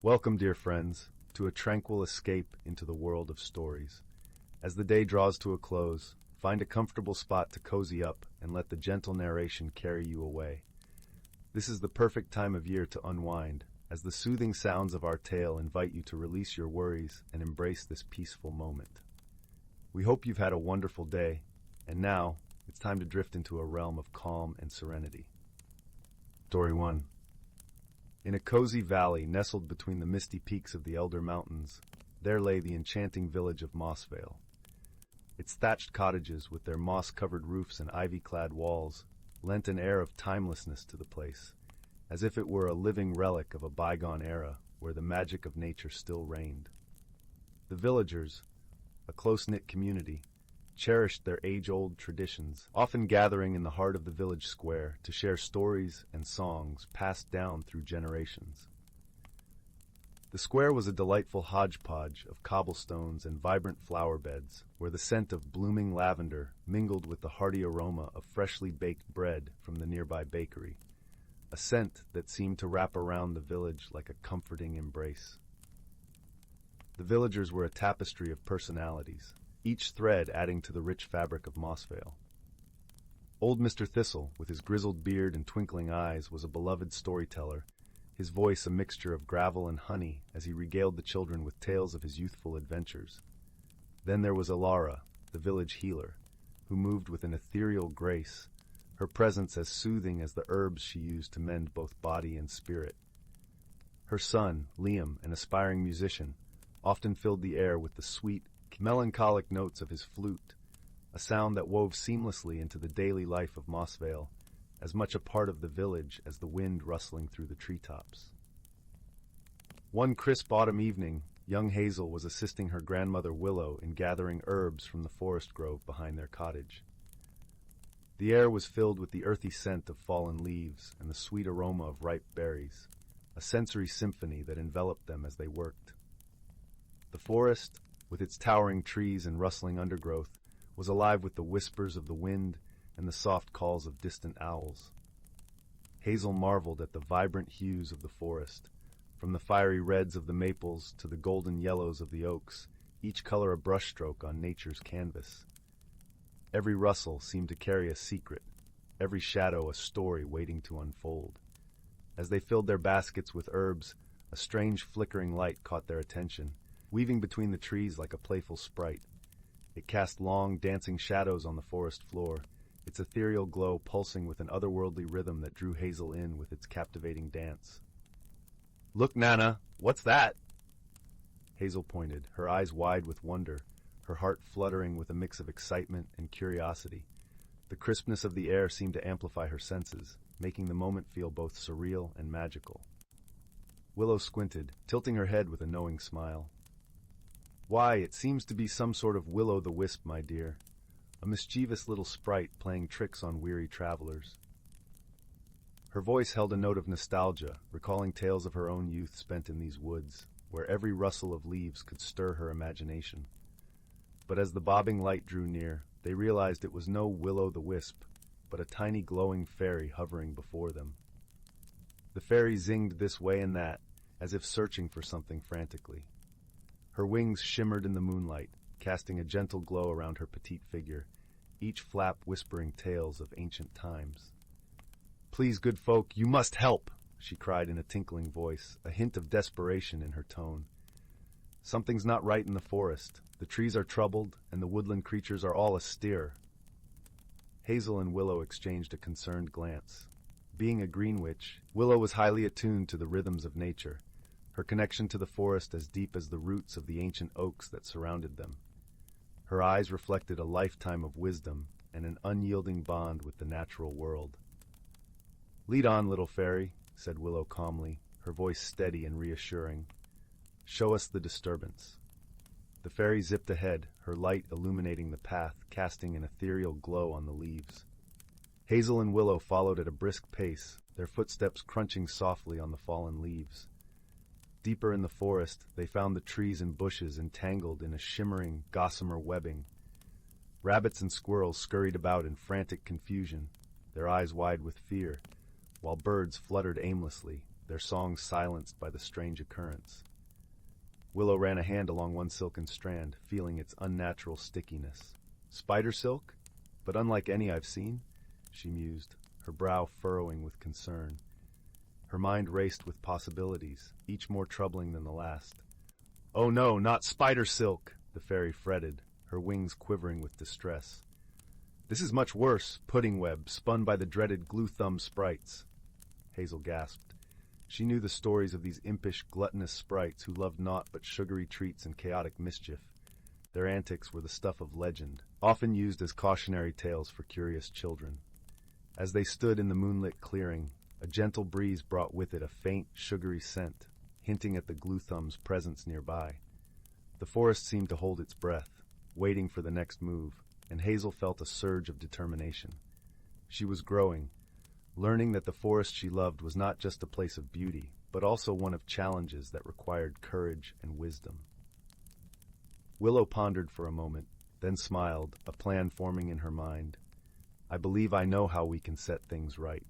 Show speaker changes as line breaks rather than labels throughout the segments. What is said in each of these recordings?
Welcome, dear friends, to a tranquil escape into the world of stories. As the day draws to a close, find a comfortable spot to cozy up and let the gentle narration carry you away. This is the perfect time of year to unwind, as the soothing sounds of our tale invite you to release your worries and embrace this peaceful moment. We hope you've had a wonderful day, and now it's time to drift into a realm of calm and serenity. Story 1. In a cozy valley nestled between the misty peaks of the Elder Mountains, there lay the enchanting village of Mossvale. Its thatched cottages, with their moss-covered roofs and ivy-clad walls, lent an air of timelessness to the place, as if it were a living relic of a bygone era where the magic of nature still reigned. The villagers, a close-knit community, cherished their age-old traditions, often gathering in the heart of the village square to share stories and songs passed down through generations. The square was a delightful hodgepodge of cobblestones and vibrant flower beds, where the scent of blooming lavender mingled with the hearty aroma of freshly baked bread from the nearby bakery, a scent that seemed to wrap around the village like a comforting embrace. The villagers were a tapestry of personalities, each thread adding to the rich fabric of Mossvale. Old Mr. Thistle, with his grizzled beard and twinkling eyes, was a beloved storyteller, his voice a mixture of gravel and honey as he regaled the children with tales of his youthful adventures. Then there was Elara, the village healer, who moved with an ethereal grace, her presence as soothing as the herbs she used to mend both body and spirit. Her son, Liam, an aspiring musician, often filled the air with the sweet, melancholic notes of his flute, a sound that wove seamlessly into the daily life of Mossvale, as much a part of the village as the wind rustling through the treetops. One crisp autumn evening, young Hazel was assisting her grandmother Willow in gathering herbs from the forest grove behind their cottage. The air was filled with the earthy scent of fallen leaves and the sweet aroma of ripe berries, a sensory symphony that enveloped them as they worked. The forest, with its towering trees and rustling undergrowth, was alive with the whispers of the wind and the soft calls of distant owls. Hazel marveled at the vibrant hues of the forest, from the fiery reds of the maples to the golden yellows of the oaks, each color a brushstroke on nature's canvas. Every rustle seemed to carry a secret, every shadow a story waiting to unfold. As they filled their baskets with herbs, a strange flickering light caught their attention, weaving between the trees like a playful sprite. It cast long, dancing shadows on the forest floor, its ethereal glow pulsing with an otherworldly rhythm that drew Hazel in with its captivating dance. "Look, Nana, what's that?" Hazel pointed, her eyes wide with wonder, her heart fluttering with a mix of excitement and curiosity. The crispness of the air seemed to amplify her senses, making the moment feel both surreal and magical. Willow squinted, tilting her head with a knowing smile. "Why, it seems to be some sort of will-o'-the-wisp, my dear. A mischievous little sprite playing tricks on weary travelers." Her voice held a note of nostalgia, recalling tales of her own youth spent in these woods, where every rustle of leaves could stir her imagination. But as the bobbing light drew near, they realized it was no will-o'-the-wisp, but a tiny glowing fairy hovering before them. The fairy zinged this way and that, as if searching for something frantically. Her wings shimmered in the moonlight, casting a gentle glow around her petite figure, each flap whispering tales of ancient times. "Please, good folk, you must help!" she cried in a tinkling voice, a hint of desperation in her tone. "Something's not right in the forest. The trees are troubled, and the woodland creatures are all astir." Hazel and Willow exchanged a concerned glance. Being a green witch, Willow was highly attuned to the rhythms of nature, her connection to the forest as deep as the roots of the ancient oaks that surrounded them. Her eyes reflected a lifetime of wisdom and an unyielding bond with the natural world. "Lead on, little fairy," said Willow calmly, her voice steady and reassuring. "Show us the disturbance." The fairy zipped ahead, her light illuminating the path, casting an ethereal glow on the leaves. Hazel and Willow followed at a brisk pace, their footsteps crunching softly on the fallen leaves. Deeper in the forest, they found the trees and bushes entangled in a shimmering, gossamer webbing. Rabbits and squirrels scurried about in frantic confusion, their eyes wide with fear, while birds fluttered aimlessly, their songs silenced by the strange occurrence. Willow ran a hand along one silken strand, feeling its unnatural stickiness. Spider silk? But unlike any I've seen, she mused, her brow furrowing with concern. Her mind raced with possibilities, each more troubling than the last. "Oh no, not spider silk!" the fairy fretted, her wings quivering with distress. "This is much worse, pudding web, spun by the dreaded glue-thumb sprites." Hazel gasped. She knew the stories of these impish, gluttonous sprites who loved naught but sugary treats and chaotic mischief. Their antics were the stuff of legend, often used as cautionary tales for curious children. As they stood in the moonlit clearing, a gentle breeze brought with it a faint, sugary scent, hinting at the glue-thumb's presence nearby. The forest seemed to hold its breath, waiting for the next move, and Hazel felt a surge of determination. She was growing, learning that the forest she loved was not just a place of beauty, but also one of challenges that required courage and wisdom. Willow pondered for a moment, then smiled, a plan forming in her mind. "I believe I know how we can set things right."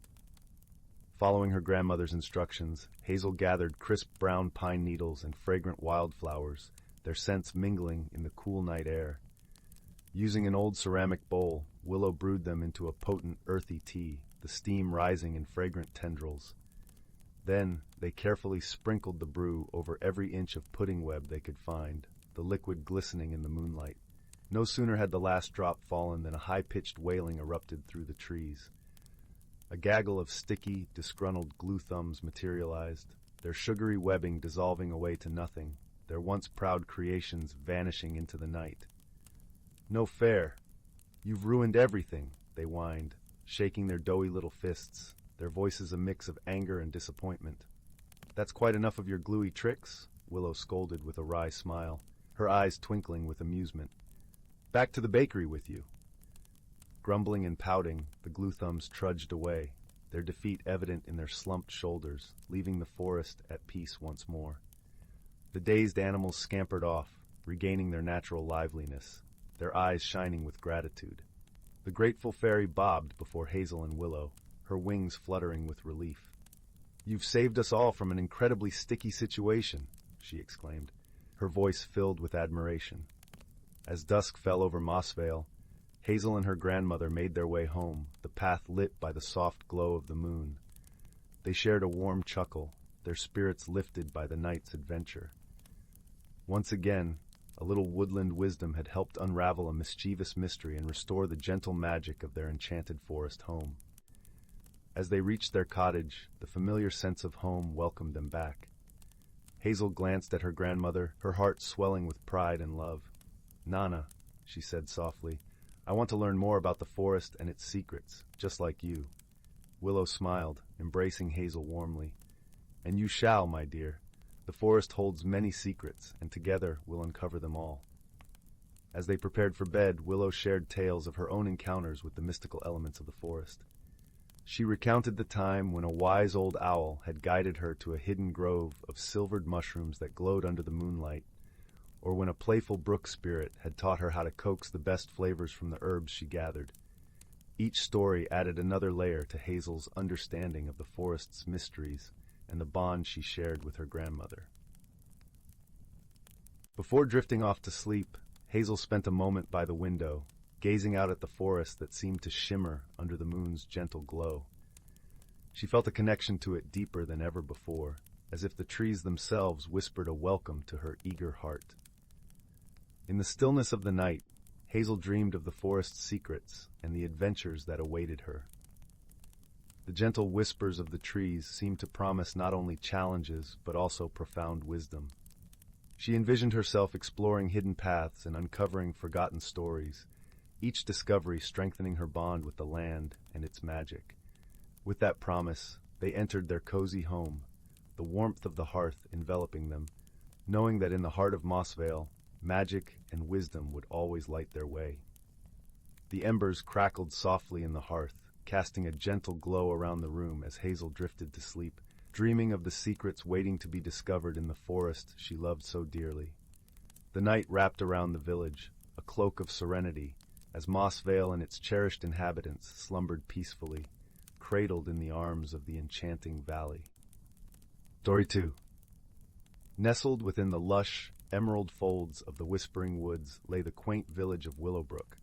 Following her grandmother's instructions, Hazel gathered crisp brown pine needles and fragrant wildflowers, their scents mingling in the cool night air. Using an old ceramic bowl, Willow brewed them into a potent, earthy tea, the steam rising in fragrant tendrils. Then, they carefully sprinkled the brew over every inch of pudding web they could find, the liquid glistening in the moonlight. No sooner had the last drop fallen than a high-pitched wailing erupted through the trees. A gaggle of sticky, disgruntled glue-thumbs materialized, their sugary webbing dissolving away to nothing, their once proud creations vanishing into the night. "No fair. You've ruined everything," they whined, shaking their doughy little fists, their voices a mix of anger and disappointment. "That's quite enough of your gluey tricks," Willow scolded with a wry smile, her eyes twinkling with amusement. "Back to the bakery with you." Grumbling and pouting, the glue-thumbs trudged away, their defeat evident in their slumped shoulders, leaving the forest at peace once more. The dazed animals scampered off, regaining their natural liveliness, their eyes shining with gratitude. The grateful fairy bobbed before Hazel and Willow, her wings fluttering with relief. "You've saved us all from an incredibly sticky situation," she exclaimed, her voice filled with admiration. As dusk fell over Mossvale, Hazel and her grandmother made their way home, the path lit by the soft glow of the moon. They shared a warm chuckle, their spirits lifted by the night's adventure. Once again, a little woodland wisdom had helped unravel a mischievous mystery and restore the gentle magic of their enchanted forest home. As they reached their cottage, the familiar sense of home welcomed them back. Hazel glanced at her grandmother, her heart swelling with pride and love. "Nana," she said softly, "I want to learn more about the forest and its secrets, just like you." Willow smiled, embracing Hazel warmly. "And you shall, my dear. The forest holds many secrets, and together we'll uncover them all." As they prepared for bed, Willow shared tales of her own encounters with the mystical elements of the forest. She recounted the time when a wise old owl had guided her to a hidden grove of silvered mushrooms that glowed under the moonlight, or when a playful brook spirit had taught her how to coax the best flavors from the herbs she gathered. Each story added another layer to Hazel's understanding of the forest's mysteries and the bond she shared with her grandmother. Before drifting off to sleep, Hazel spent a moment by the window, gazing out at the forest that seemed to shimmer under the moon's gentle glow. She felt a connection to it deeper than ever before, as if the trees themselves whispered a welcome to her eager heart. In the stillness of the night, Hazel dreamed of the forest's secrets and the adventures that awaited her. The gentle whispers of the trees seemed to promise not only challenges but also profound wisdom. She envisioned herself exploring hidden paths and uncovering forgotten stories, each discovery strengthening her bond with the land and its magic. With that promise, they entered their cozy home, the warmth of the hearth enveloping them, knowing that in the heart of Mossvale, magic and wisdom would always light their way. The embers crackled softly in the hearth, casting a gentle glow around the room as Hazel drifted to sleep, dreaming of the secrets waiting to be discovered in the forest she loved so dearly. The night wrapped around the village, a cloak of serenity, as Mossvale and its cherished inhabitants slumbered peacefully, cradled in the arms of the enchanting valley. Story 2. Nestled within the lush, emerald folds of the Whispering Woods lay the quaint village of Willowbrook.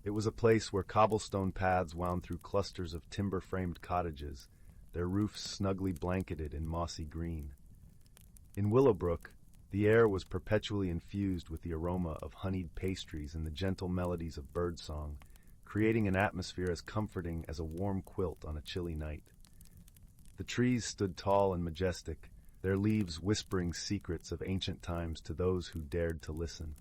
It was a place where cobblestone paths wound through clusters of timber-framed cottages, their roofs snugly blanketed in mossy green. In Willowbrook, the air was perpetually infused with the aroma of honeyed pastries and the gentle melodies of birdsong, creating an atmosphere as comforting as a warm quilt on a chilly night. The trees stood tall and majestic, their leaves whispering secrets of ancient times to those who dared to listen.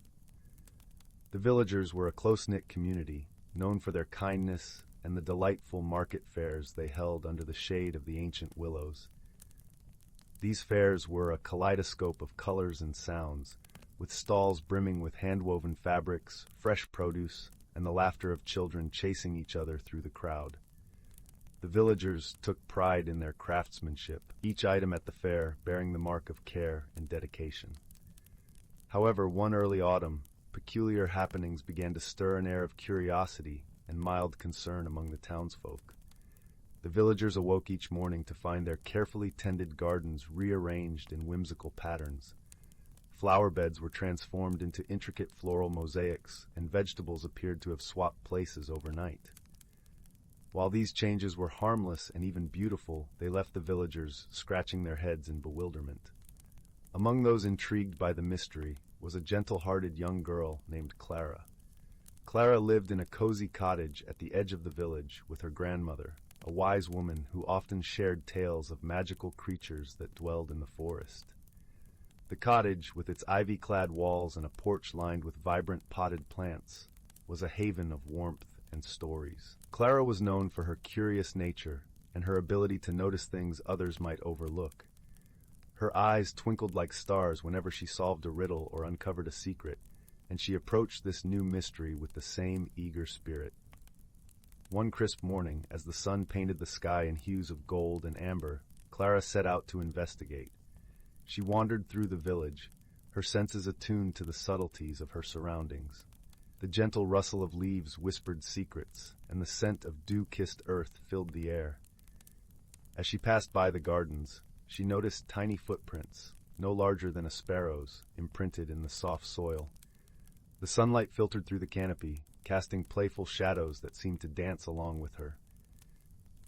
The villagers were a close-knit community, known for their kindness and the delightful market fairs they held under the shade of the ancient willows. These fairs were a kaleidoscope of colors and sounds, with stalls brimming with hand-woven fabrics, fresh produce, and the laughter of children chasing each other through the crowd. The villagers took pride in their craftsmanship, each item at the fair bearing the mark of care and dedication. However, one early autumn, peculiar happenings began to stir an air of curiosity and mild concern among the townsfolk. The villagers awoke each morning to find their carefully tended gardens rearranged in whimsical patterns. Flower beds were transformed into intricate floral mosaics, and vegetables appeared to have swapped places overnight. While these changes were harmless and even beautiful, they left the villagers scratching their heads in bewilderment. Among those intrigued by the mystery was a gentle-hearted young girl named Clara. Clara lived in a cozy cottage at the edge of the village with her grandmother, a wise woman who often shared tales of magical creatures that dwelled in the forest. The cottage, with its ivy-clad walls and a porch lined with vibrant potted plants, was a haven of warmth and stories. Clara was known for her curious nature and her ability to notice things others might overlook. Her eyes twinkled like stars whenever she solved a riddle or uncovered a secret, and she approached this new mystery with the same eager spirit. One crisp morning, as the sun painted the sky in hues of gold and amber, Clara set out to investigate. She wandered through the village, her senses attuned to the subtleties of her surroundings. The gentle rustle of leaves whispered secrets, and the scent of dew-kissed earth filled the air. As she passed by the gardens, she noticed tiny footprints, no larger than a sparrow's, imprinted in the soft soil. The sunlight filtered through the canopy, casting playful shadows that seemed to dance along with her.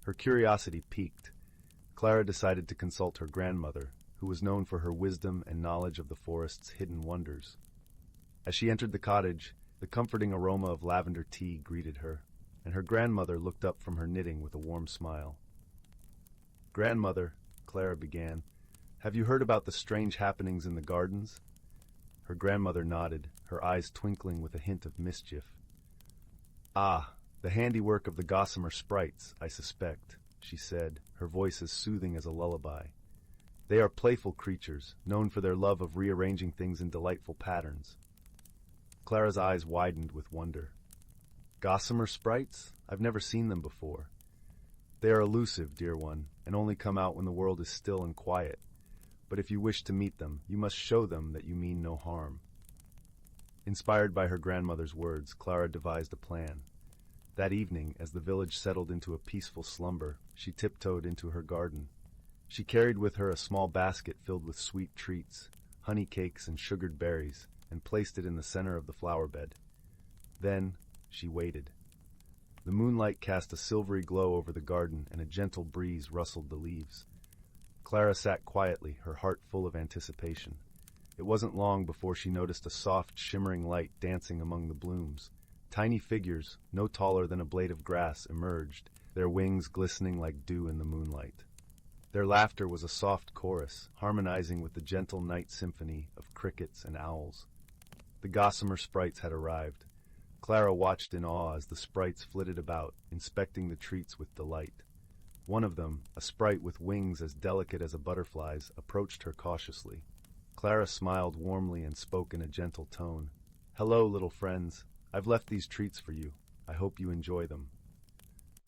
Her curiosity piqued. Clara decided to consult her grandmother, who was known for her wisdom and knowledge of the forest's hidden wonders. As she entered the cottage, the comforting aroma of lavender tea greeted her, and her grandmother looked up from her knitting with a warm smile. "Grandmother," Clara began, "have you heard about the strange happenings in the gardens?" Her grandmother nodded, her eyes twinkling with a hint of mischief. "Ah, the handiwork of the gossamer sprites, I suspect," she said, her voice as soothing as a lullaby. "They are playful creatures, known for their love of rearranging things in delightful patterns." Clara's eyes widened with wonder. "Gossamer sprites? I've never seen them before." "They are elusive, dear one, and only come out when the world is still and quiet. But if you wish to meet them, you must show them that you mean no harm." Inspired by her grandmother's words, Clara devised a plan. That evening, as the village settled into a peaceful slumber, she tiptoed into her garden. She carried with her a small basket filled with sweet treats, honey cakes and sugared berries, and placed it in the center of the flower bed. Then she waited. The moonlight cast a silvery glow over the garden, and a gentle breeze rustled the leaves. Clara sat quietly, her heart full of anticipation. It wasn't long before she noticed a soft, shimmering light dancing among the blooms. Tiny figures, no taller than a blade of grass, emerged, their wings glistening like dew in the moonlight. Their laughter was a soft chorus, harmonizing with the gentle night symphony of crickets and owls. The gossamer sprites had arrived. Clara watched in awe as the sprites flitted about, inspecting the treats with delight. One of them, a sprite with wings as delicate as a butterfly's, approached her cautiously. Clara smiled warmly and spoke in a gentle tone. "Hello, little friends. I've left these treats for you. I hope you enjoy them."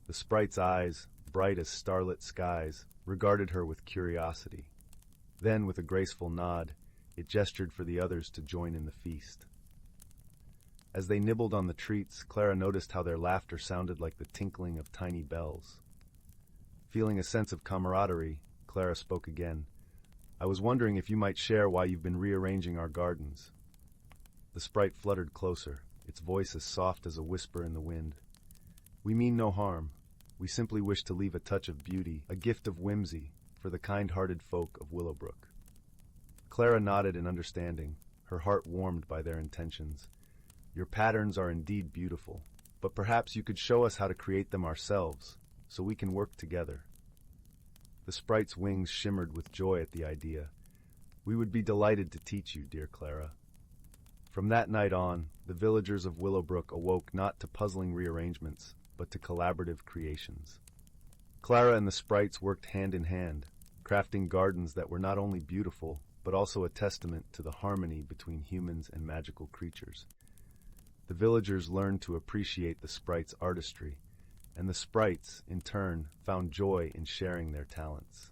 The sprite's eyes, bright as starlit skies, regarded her with curiosity. Then, with a graceful nod, it gestured for the others to join in the feast. As they nibbled on the treats, Clara noticed how their laughter sounded like the tinkling of tiny bells. Feeling a sense of camaraderie, Clara spoke again. I was wondering if you might share why you've been rearranging our gardens." The sprite fluttered closer, its voice as soft as a whisper in the wind. "We mean no harm. We simply wish to leave a touch of beauty, a gift of whimsy, for the kind-hearted folk of Willowbrook." Clara nodded in understanding, her heart warmed by their intentions. "Your patterns are indeed beautiful, but perhaps you could show us how to create them ourselves, so we can work together." The sprite's wings shimmered with joy at the idea. "We would be delighted to teach you, dear Clara." From that night on, the villagers of Willowbrook awoke not to puzzling rearrangements, but to collaborative creations. Clara and the sprites worked hand in hand, crafting gardens that were not only beautiful, but also a testament to the harmony between humans and magical creatures. The villagers learned to appreciate the sprites' artistry, and the sprites, in turn, found joy in sharing their talents.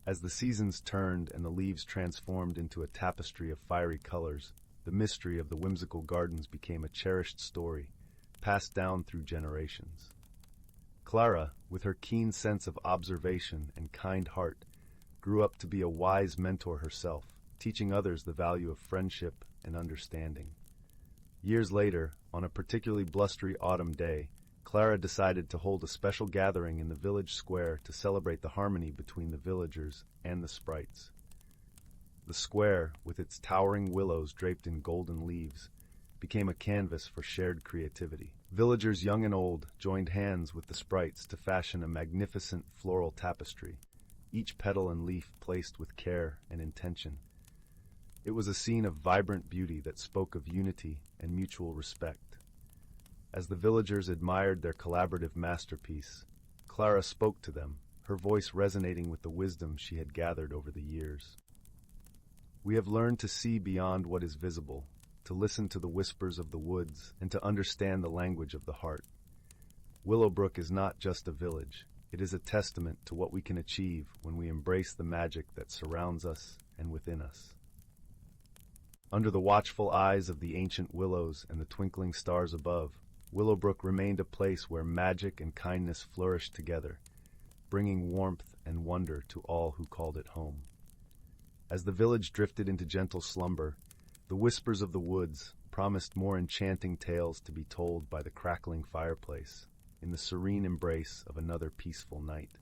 As the seasons turned and the leaves transformed into a tapestry of fiery colors, the mystery of the whimsical gardens became a cherished story, passed down through generations. Clara, with her keen sense of observation and kind heart, grew up to be a wise mentor herself, teaching others the value of friendship and understanding. Years later, on a particularly blustery autumn day, Clara decided to hold a special gathering in the village square to celebrate the harmony between the villagers and the sprites. The square, with its towering willows draped in golden leaves, became a canvas for shared creativity. Villagers young and old joined hands with the sprites to fashion a magnificent floral tapestry, each petal and leaf placed with care and intention. It was a scene of vibrant beauty that spoke of unity and mutual respect. As the villagers admired their collaborative masterpiece, Clara spoke to them, her voice resonating with the wisdom she had gathered over the years. "We have learned to see beyond what is visible, to listen to the whispers of the woods, and to understand the language of the heart. Willowbrook is not just a village. It is a testament to what we can achieve when we embrace the magic that surrounds us and within us." Under the watchful eyes of the ancient willows and the twinkling stars above, Willowbrook remained a place where magic and kindness flourished together, bringing warmth and wonder to all who called it home. As the village drifted into gentle slumber, the whispers of the woods promised more enchanting tales to be told by the crackling fireplace, in the serene embrace of another peaceful night.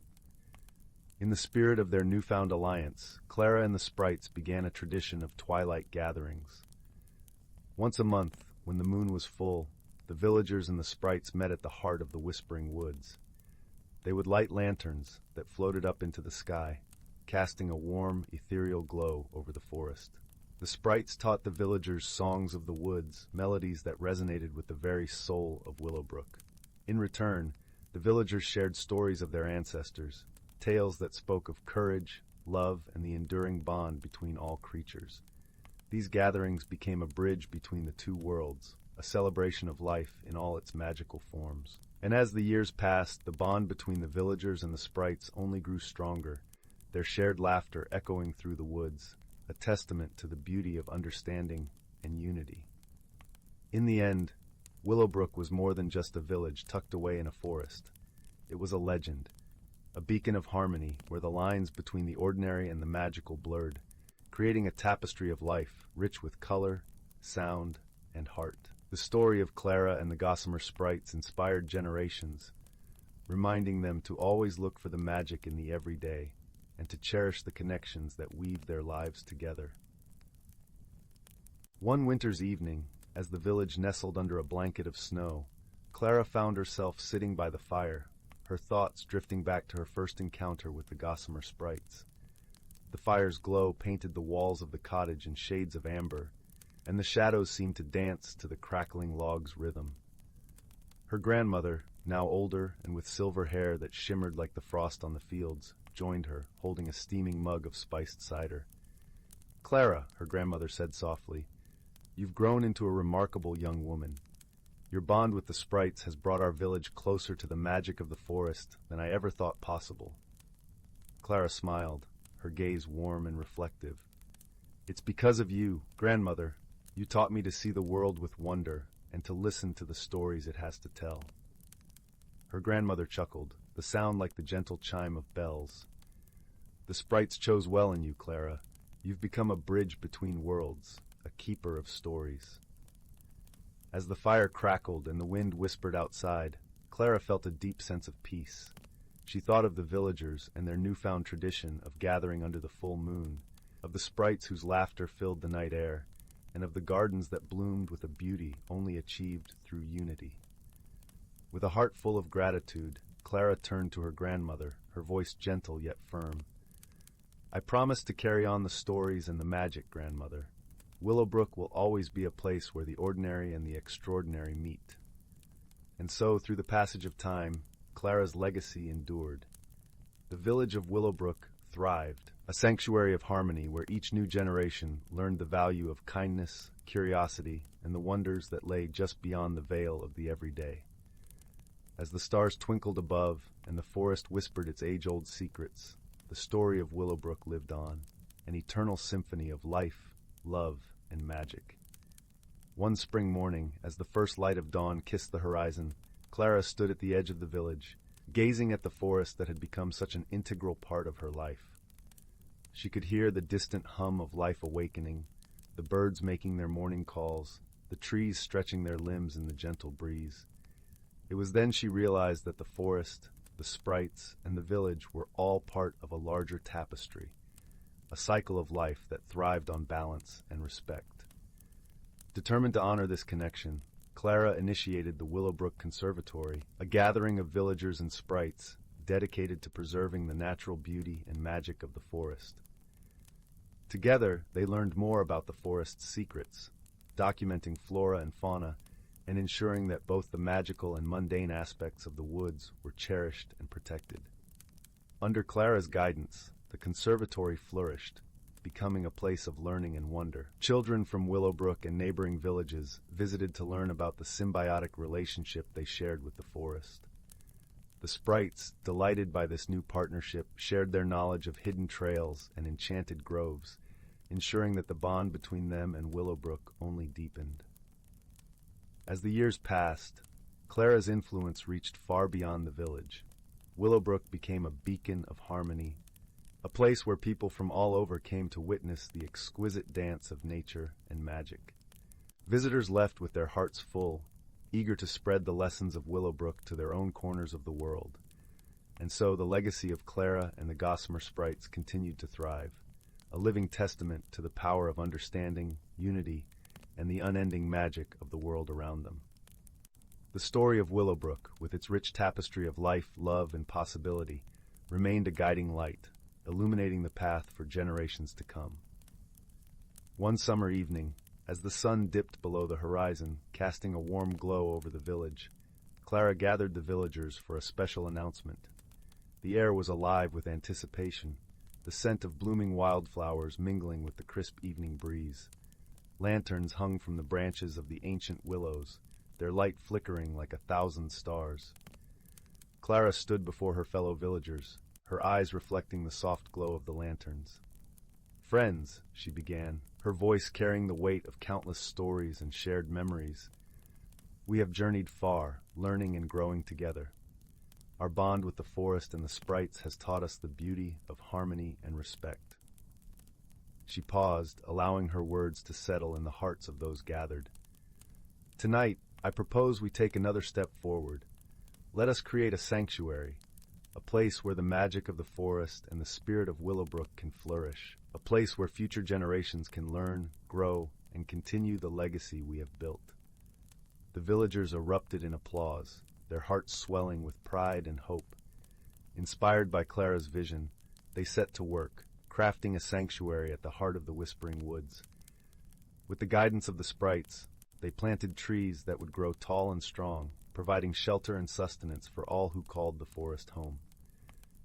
In the spirit of their newfound alliance, Clara and the sprites began a tradition of twilight gatherings. Once a month, when the moon was full, the villagers and the sprites met at the heart of the whispering woods. They would light lanterns that floated up into the sky, casting a warm, ethereal glow over the forest. The sprites taught the villagers songs of the woods, melodies that resonated with the very soul of Willowbrook. In return, the villagers shared stories of their ancestors, tales that spoke of courage, love, and the enduring bond between all creatures. These gatherings became a bridge between the two worlds, a celebration of life in all its magical forms. And as the years passed, the bond between the villagers and the sprites only grew stronger, their shared laughter echoing through the woods, a testament to the beauty of understanding and unity. In the end, Willowbrook was more than just a village tucked away in a forest. It was a legend, a beacon of harmony where the lines between the ordinary and the magical blurred, creating a tapestry of life rich with color, sound, and heart. The story of Clara and the Gossamer sprites inspired generations, reminding them to always look for the magic in the everyday and to cherish the connections that weave their lives together. One winter's evening, as the village nestled under a blanket of snow, Clara found herself sitting by the fire, her thoughts drifting back to her first encounter with the Gossamer sprites. The fire's glow painted the walls of the cottage in shades of amber, and the shadows seemed to dance to the crackling log's rhythm. Her grandmother, now older and with silver hair that shimmered like the frost on the fields, joined her, holding a steaming mug of spiced cider. "Clara," her grandmother said softly, "you've grown into a remarkable young woman. Your bond with the sprites has brought our village closer to the magic of the forest than I ever thought possible." Clara smiled, her gaze warm and reflective. "It's because of you, grandmother. You taught me to see the world with wonder and to listen to the stories it has to tell." Her grandmother chuckled, the sound like the gentle chime of bells. "The sprites chose well in you, Clara. You've become a bridge between worlds, a keeper of stories. As the fire crackled and the wind whispered outside, Clara felt a deep sense of peace. She thought of the villagers and their newfound tradition of gathering under the full moon, of the sprites whose laughter filled the night air, and of the gardens that bloomed with a beauty only achieved through unity. With a heart full of gratitude, Clara turned to her grandmother, her voice gentle yet firm. "I promise to carry on the stories and the magic, grandmother. Willowbrook will always be a place where the ordinary and the extraordinary meet." And so, through the passage of time, Clara's legacy endured. The village of Willowbrook thrived, a sanctuary of harmony where each new generation learned the value of kindness, curiosity, and the wonders that lay just beyond the veil of the everyday. As the stars twinkled above and the forest whispered its age-old secrets, the story of Willowbrook lived on, an eternal symphony of life, love, and magic. One spring morning, as the first light of dawn kissed the horizon, Clara stood at the edge of the village, gazing at the forest that had become such an integral part of her life. She could hear the distant hum of life awakening, the birds making their morning calls, the trees stretching their limbs in the gentle breeze. It was then she realized that the forest, the sprites, and the village were all part of a larger tapestry, a cycle of life that thrived on balance and respect. Determined to honor this connection, Clara initiated the Willowbrook Conservatory, a gathering of villagers and sprites dedicated to preserving the natural beauty and magic of the forest. Together, they learned more about the forest's secrets, documenting flora and fauna, and ensuring that both the magical and mundane aspects of the woods were cherished and protected. Under Clara's guidance, the conservatory flourished, becoming a place of learning and wonder. Children from Willowbrook and neighboring villages visited to learn about the symbiotic relationship they shared with the forest. The sprites, delighted by this new partnership, shared their knowledge of hidden trails and enchanted groves, ensuring that the bond between them and Willowbrook only deepened. As the years passed, Clara's influence reached far beyond the village. Willowbrook became a beacon of harmony, a place where people from all over came to witness the exquisite dance of nature and magic. Visitors left with their hearts full, eager to spread the lessons of Willowbrook to their own corners of the world. And so the legacy of Clara and the Gossamer Sprites continued to thrive, a living testament to the power of understanding, unity, and the unending magic of the world around them. The story of Willowbrook, with its rich tapestry of life, love, and possibility, remained a guiding light, illuminating the path for generations to come. One summer evening, as the sun dipped below the horizon, casting a warm glow over the village, Clara gathered the villagers for a special announcement. The air was alive with anticipation, the scent of blooming wildflowers mingling with the crisp evening breeze. Lanterns hung from the branches of the ancient willows, their light flickering like 1,000 stars. Clara stood before her fellow villagers, her eyes reflecting the soft glow of the lanterns. "Friends," she began, her voice carrying the weight of countless stories and shared memories, "we have journeyed far, learning and growing together. Our bond with the forest and the sprites has taught us the beauty of harmony and respect." She paused, allowing her words to settle in the hearts of those gathered. "Tonight, I propose we take another step forward. Let us create a sanctuary, a place where the magic of the forest and the spirit of Willowbrook can flourish, a place where future generations can learn, grow, and continue the legacy we have built." The villagers erupted in applause, their hearts swelling with pride and hope. Inspired by Clara's vision, they set to work, crafting a sanctuary at the heart of the Whispering Woods. With the guidance of the sprites, they planted trees that would grow tall and strong, providing shelter and sustenance for all who called the forest home.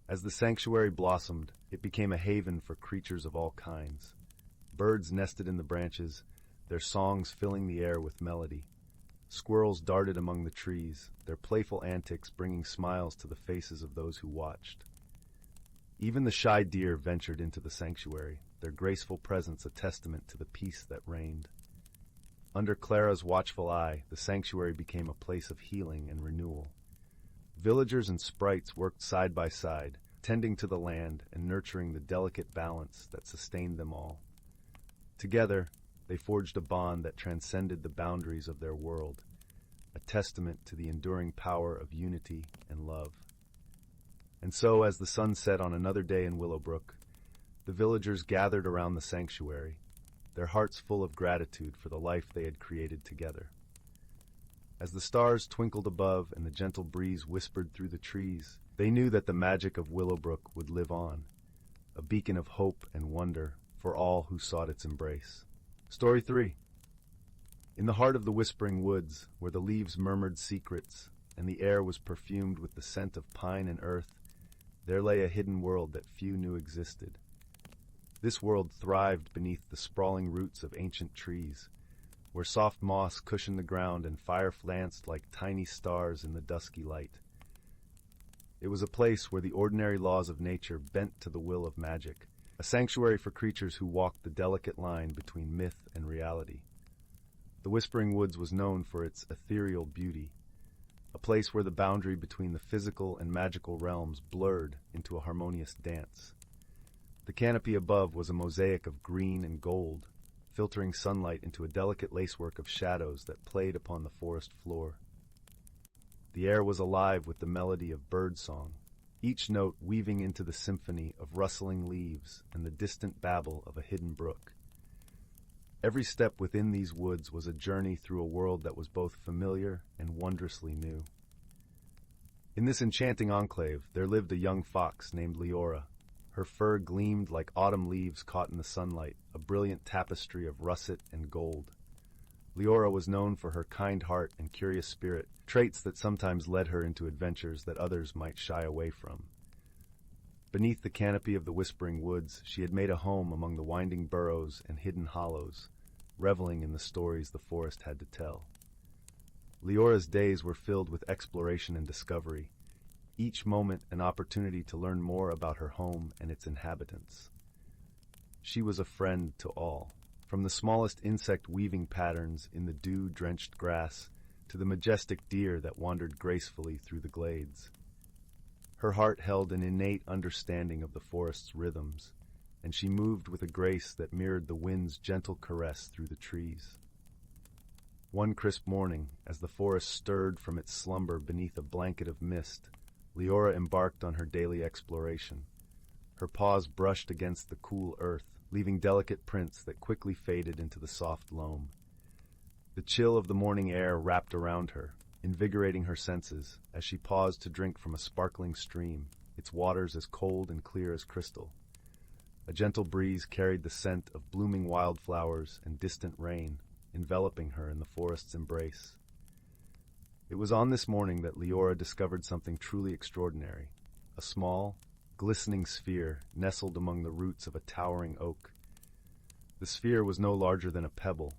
As the sanctuary blossomed, it became a haven for creatures of all kinds. Birds nested in the branches, their songs filling the air with melody. Squirrels darted among the trees, their playful antics bringing smiles to the faces of those who watched. Even the shy deer ventured into the sanctuary, their graceful presence a testament to the peace that reigned. Under Clara's watchful eye, the sanctuary became a place of healing and renewal. Villagers and sprites worked side by side, tending to the land and nurturing the delicate balance that sustained them all. Together, they forged a bond that transcended the boundaries of their world, a testament to the enduring power of unity and love. And so, as the sun set on another day in Willowbrook, the villagers gathered around the sanctuary, their hearts full of gratitude for the life they had created together. As the stars twinkled above and the gentle breeze whispered through the trees, they knew that the magic of Willowbrook would live on, a beacon of hope and wonder for all who sought its embrace. Story 3. In the heart of the whispering woods, where the leaves murmured secrets and the air was perfumed with the scent of pine and earth, there lay a hidden world that few knew existed. This world thrived beneath the sprawling roots of ancient trees, where soft moss cushioned the ground and fire danced like tiny stars in the dusky light. It was a place where the ordinary laws of nature bent to the will of magic, a sanctuary for creatures who walked the delicate line between myth and reality. The Whispering Woods was known for its ethereal beauty, a place where the boundary between the physical and magical realms blurred into a harmonious dance. The canopy above was a mosaic of green and gold, filtering sunlight into a delicate lacework of shadows that played upon the forest floor. The air was alive with the melody of bird song, each note weaving into the symphony of rustling leaves and the distant babble of a hidden brook. Every step within these woods was a journey through a world that was both familiar and wondrously new. In this enchanting enclave, there lived a young fox named Leora. Her fur gleamed like autumn leaves caught in the sunlight, a brilliant tapestry of russet and gold. Leora was known for her kind heart and curious spirit, traits that sometimes led her into adventures that others might shy away from. Beneath the canopy of the Whispering Woods, she had made a home among the winding burrows and hidden hollows, reveling in the stories the forest had to tell. Leora's days were filled with exploration and discovery, each moment an opportunity to learn more about her home and its inhabitants. She was a friend to all, from the smallest insect weaving patterns in the dew-drenched grass to the majestic deer that wandered gracefully through the glades. Her heart held an innate understanding of the forest's rhythms, and she moved with a grace that mirrored the wind's gentle caress through the trees. One crisp morning, as the forest stirred from its slumber beneath a blanket of mist, Leora embarked on her daily exploration. Her paws brushed against the cool earth, leaving delicate prints that quickly faded into the soft loam. The chill of the morning air wrapped around her, invigorating her senses as she paused to drink from a sparkling stream, its waters as cold and clear as crystal. A gentle breeze carried the scent of blooming wildflowers and distant rain, enveloping her in the forest's embrace. It was on this morning that Leora discovered something truly extraordinary, a small, glistening sphere nestled among the roots of a towering oak. The sphere was no larger than a pebble,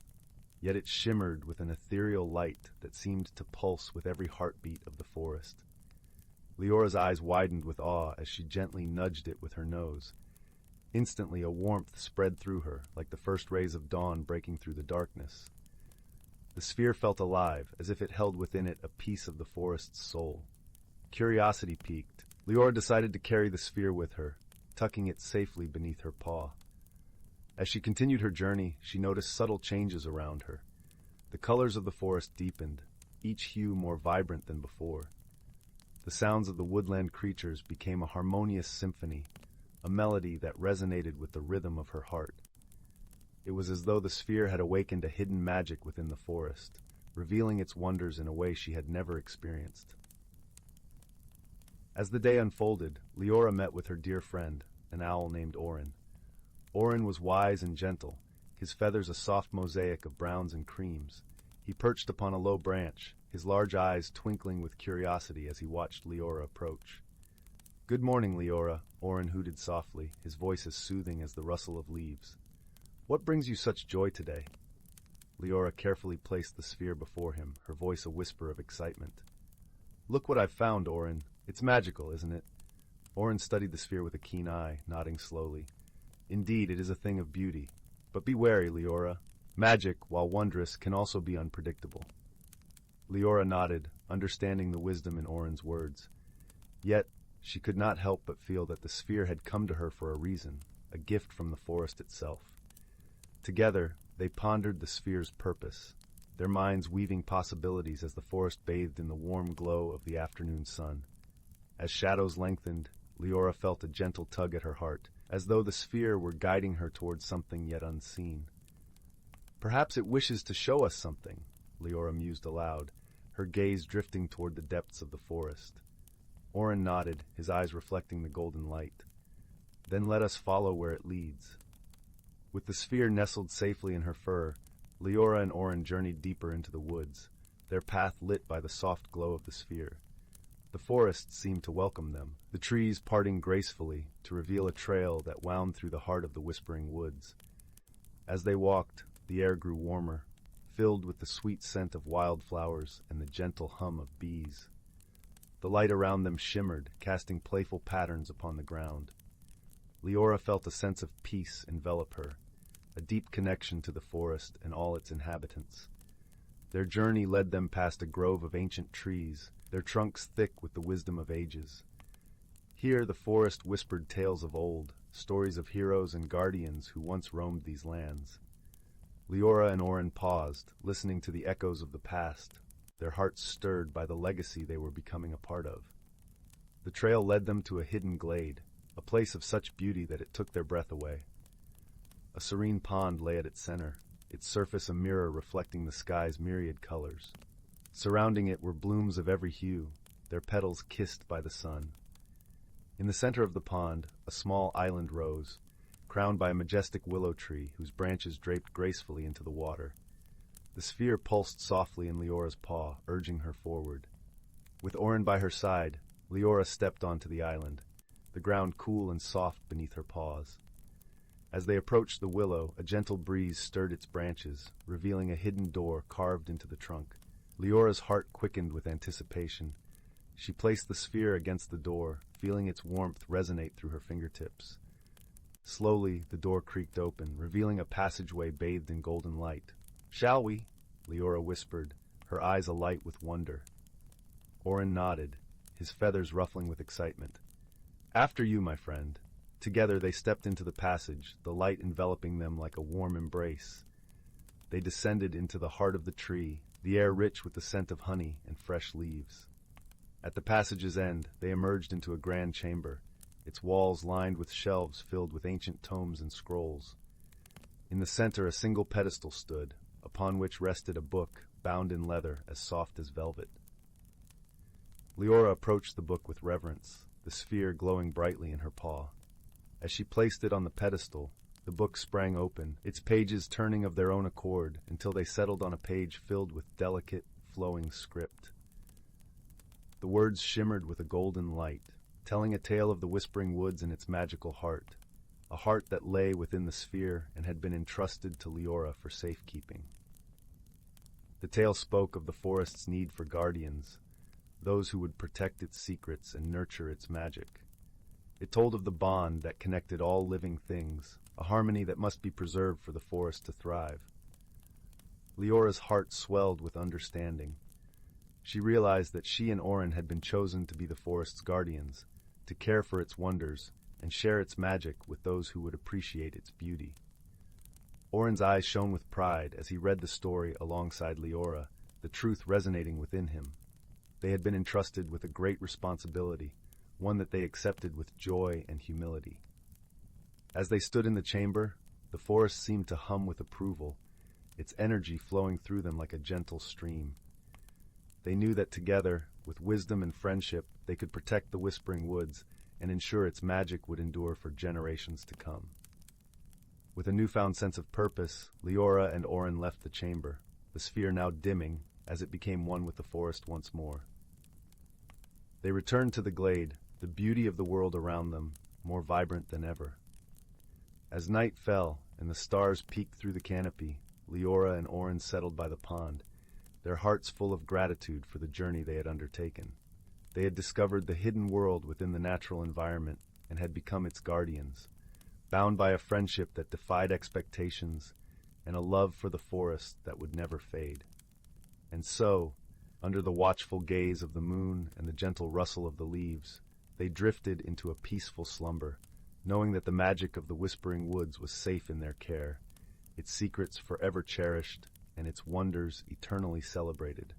yet it shimmered with an ethereal light that seemed to pulse with every heartbeat of the forest. Leora's eyes widened with awe as she gently nudged it with her nose. Instantly a warmth spread through her, like the first rays of dawn breaking through the darkness. The sphere felt alive, as if it held within it a piece of the forest's soul. Curiosity piqued, Leora decided to carry the sphere with her, tucking it safely beneath her paw. As she continued her journey, she noticed subtle changes around her. The colors of the forest deepened, each hue more vibrant than before. The sounds of the woodland creatures became a harmonious symphony, a melody that resonated with the rhythm of her heart. It was as though the sphere had awakened a hidden magic within the forest, revealing its wonders in a way she had never experienced. As the day unfolded, Leora met with her dear friend, an owl named Orin. Orin was wise and gentle, his feathers a soft mosaic of browns and creams. He perched upon a low branch, his large eyes twinkling with curiosity as he watched Leora approach. "Good morning, Leora," Orin hooted softly, his voice as soothing as the rustle of leaves. "What brings you such joy today?" Leora carefully placed the sphere before him, her voice a whisper of excitement. "Look what I've found, Orin. It's magical, isn't it?" Orin studied the sphere with a keen eye, nodding slowly. "Indeed, it is a thing of beauty. But be wary, Leora. Magic, while wondrous, can also be unpredictable." Leora nodded, understanding the wisdom in Orin's words. Yet, She could not help but feel that the sphere had come to her for a reason, a gift from the forest itself. Together, they pondered the sphere's purpose, their minds weaving possibilities as the forest bathed in the warm glow of the afternoon sun. As shadows lengthened, Leora felt a gentle tug at her heart, as though the sphere were guiding her towards something yet unseen. Perhaps it wishes to show us something, Leora mused aloud, her gaze drifting toward the depths of the forest. Orin nodded, his eyes reflecting the golden light. Then let us follow where it leads. With the sphere nestled safely in her fur, Leora and Orin journeyed deeper into the woods, their path lit by the soft glow of the sphere. The forest seemed to welcome them, the trees parting gracefully to reveal a trail that wound through the heart of the whispering woods. As they walked, the air grew warmer, filled with the sweet scent of wildflowers and the gentle hum of bees. The light around them shimmered, casting playful patterns upon the ground. Leora felt a sense of peace envelop her, a deep connection to the forest and all its inhabitants. Their journey led them past a grove of ancient trees, their trunks thick with the wisdom of ages. Here the forest whispered tales of old, stories of heroes and guardians who once roamed these lands. Leora and Orin paused, listening to the echoes of the past, their hearts stirred by the legacy they were becoming a part of. The trail led them to a hidden glade, a place of such beauty that it took their breath away. A serene pond lay at its center, its surface a mirror reflecting the sky's myriad colors. Surrounding it were blooms of every hue, their petals kissed by the sun. In the center of the pond, a small island rose, crowned by a majestic willow tree whose branches draped gracefully into the water. The sphere pulsed softly in Leora's paw, urging her forward. With Orin by her side, Leora stepped onto the island, the ground cool and soft beneath her paws. As they approached the willow, a gentle breeze stirred its branches, revealing a hidden door carved into the trunk. Leora's heart quickened with anticipation. She placed the sphere against the door, feeling its warmth resonate through her fingertips. Slowly, the door creaked open, revealing a passageway bathed in golden light. "Shall we?" Leora whispered, her eyes alight with wonder. Orin nodded, his feathers ruffling with excitement. "After you, my friend." Together they stepped into the passage, the light enveloping them like a warm embrace. They descended into the heart of the tree, the air rich with the scent of honey and fresh leaves. At the passage's end, they emerged into a grand chamber, its walls lined with shelves filled with ancient tomes and scrolls. In the center, a single pedestal stood, upon which rested a book bound in leather as soft as velvet. Leora approached the book with reverence, the sphere glowing brightly in her paw. As she placed it on the pedestal, the book sprang open, its pages turning of their own accord until they settled on a page filled with delicate, flowing script. The words shimmered with a golden light, telling a tale of the whispering woods and its magical heart, a heart that lay within the sphere and had been entrusted to Leora for safekeeping. The tale spoke of the forest's need for guardians, those who would protect its secrets and nurture its magic. It told of the bond that connected all living things, a harmony that must be preserved for the forest to thrive. Leora's heart swelled with understanding. She realized that she and Orin had been chosen to be the forest's guardians, to care for its wonders and share its magic with those who would appreciate its beauty. Orin's eyes shone with pride as he read the story alongside Leora, the truth resonating within him. They had been entrusted with a great responsibility, one that they accepted with joy and humility. As they stood in the chamber, the forest seemed to hum with approval, its energy flowing through them like a gentle stream. They knew that together, with wisdom and friendship, they could protect the Whispering Woods and ensure its magic would endure for generations to come. With a newfound sense of purpose, Leora and Orin left the chamber, the sphere now dimming as it became one with the forest once more. They returned to the glade, the beauty of the world around them more vibrant than ever. As night fell and the stars peeked through the canopy, Leora and Orin settled by the pond, their hearts full of gratitude for the journey they had undertaken. They had discovered the hidden world within the natural environment and had become its guardians, bound by a friendship that defied expectations and a love for the forest that would never fade. And so, under the watchful gaze of the moon and the gentle rustle of the leaves, they drifted into a peaceful slumber, knowing that the magic of the Whispering Woods was safe in their care, its secrets forever cherished, and its wonders eternally celebrated.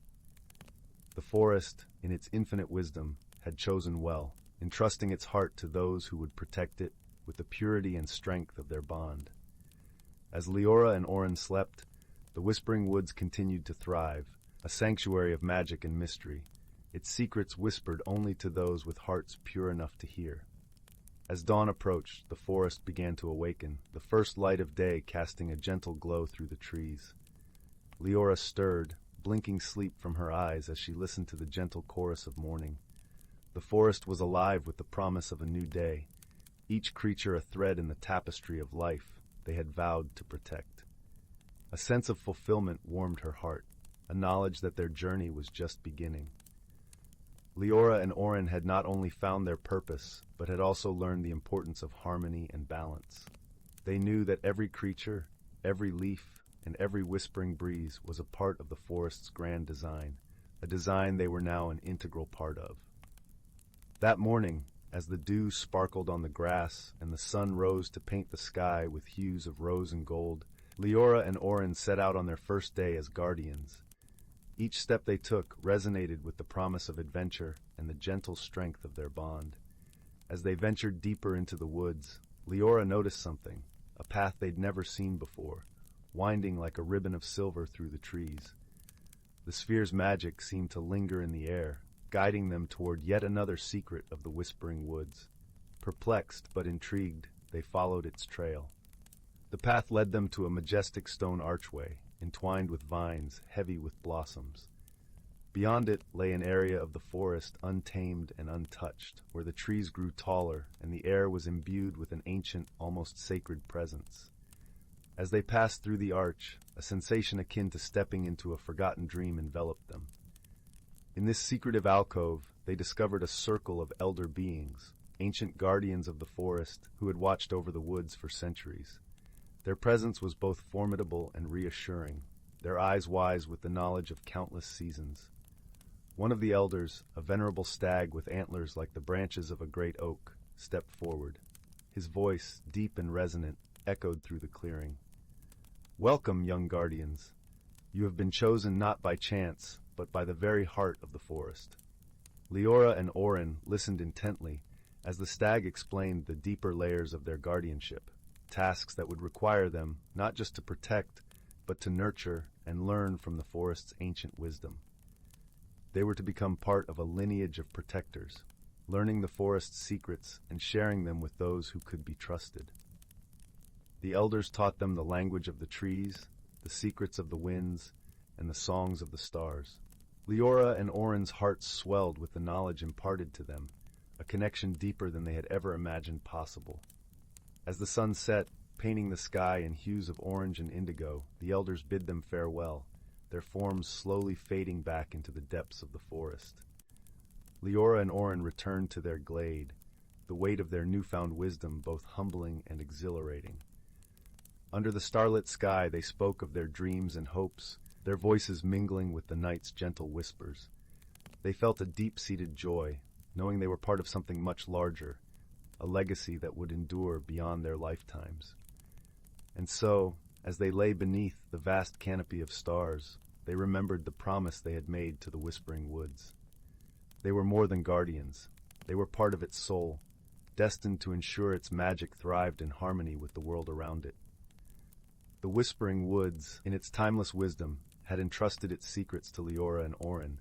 The forest, in its infinite wisdom, had chosen well, entrusting its heart to those who would protect it with the purity and strength of their bond. As Leora and Orin slept, the Whispering Woods continued to thrive, a sanctuary of magic and mystery, its secrets whispered only to those with hearts pure enough to hear. As dawn approached, the forest began to awaken, the first light of day casting a gentle glow through the trees. Leora stirred, blinking sleep from her eyes as she listened to the gentle chorus of morning. The forest was alive with the promise of a new day, each creature a thread in the tapestry of life they had vowed to protect. A sense of fulfillment warmed her heart, a knowledge that their journey was just beginning. Leora and Orin had not only found their purpose, but had also learned the importance of harmony and balance. They knew that every creature, every leaf, and every whispering breeze was a part of the forest's grand design, a design they were now an integral part of. That morning, as the dew sparkled on the grass and the sun rose to paint the sky with hues of rose and gold, Leora and Orin set out on their first day as guardians. Each step they took resonated with the promise of adventure and the gentle strength of their bond. As they ventured deeper into the woods, Leora noticed something, a path they'd never seen before, winding like a ribbon of silver through the trees. The sphere's magic seemed to linger in the air, guiding them toward yet another secret of the Whispering Woods. Perplexed but intrigued, they followed its trail. The path led them to a majestic stone archway, entwined with vines, heavy with blossoms. Beyond it lay an area of the forest untamed and untouched, where the trees grew taller and the air was imbued with an ancient, almost sacred presence. As they passed through the arch, a sensation akin to stepping into a forgotten dream enveloped them. In this secretive alcove, they discovered a circle of elder beings, ancient guardians of the forest who had watched over the woods for centuries. Their presence was both formidable and reassuring, their eyes wise with the knowledge of countless seasons. One of the elders, a venerable stag with antlers like the branches of a great oak, stepped forward. His voice, deep and resonant, echoed through the clearing. "Welcome, young guardians. You have been chosen not by chance, but by the very heart of the forest." Leora and Orin listened intently as the stag explained the deeper layers of their guardianship, tasks that would require them not just to protect, but to nurture and learn from the forest's ancient wisdom. They were to become part of a lineage of protectors, learning the forest's secrets and sharing them with those who could be trusted. The elders taught them the language of the trees, the secrets of the winds, and the songs of the stars. Leora and Orin's hearts swelled with the knowledge imparted to them, a connection deeper than they had ever imagined possible. As the sun set, painting the sky in hues of orange and indigo, the elders bid them farewell, their forms slowly fading back into the depths of the forest. Leora and Orin returned to their glade, the weight of their newfound wisdom both humbling and exhilarating. Under the starlit sky they spoke of their dreams and hopes, their voices mingling with the night's gentle whispers. They felt a deep-seated joy, knowing they were part of something much larger, a legacy that would endure beyond their lifetimes. And so, as they lay beneath the vast canopy of stars, they remembered the promise they had made to the Whispering Woods. They were more than guardians. They were part of its soul, destined to ensure its magic thrived in harmony with the world around it. The Whispering Woods, in its timeless wisdom, had entrusted its secrets to Leora and Orin,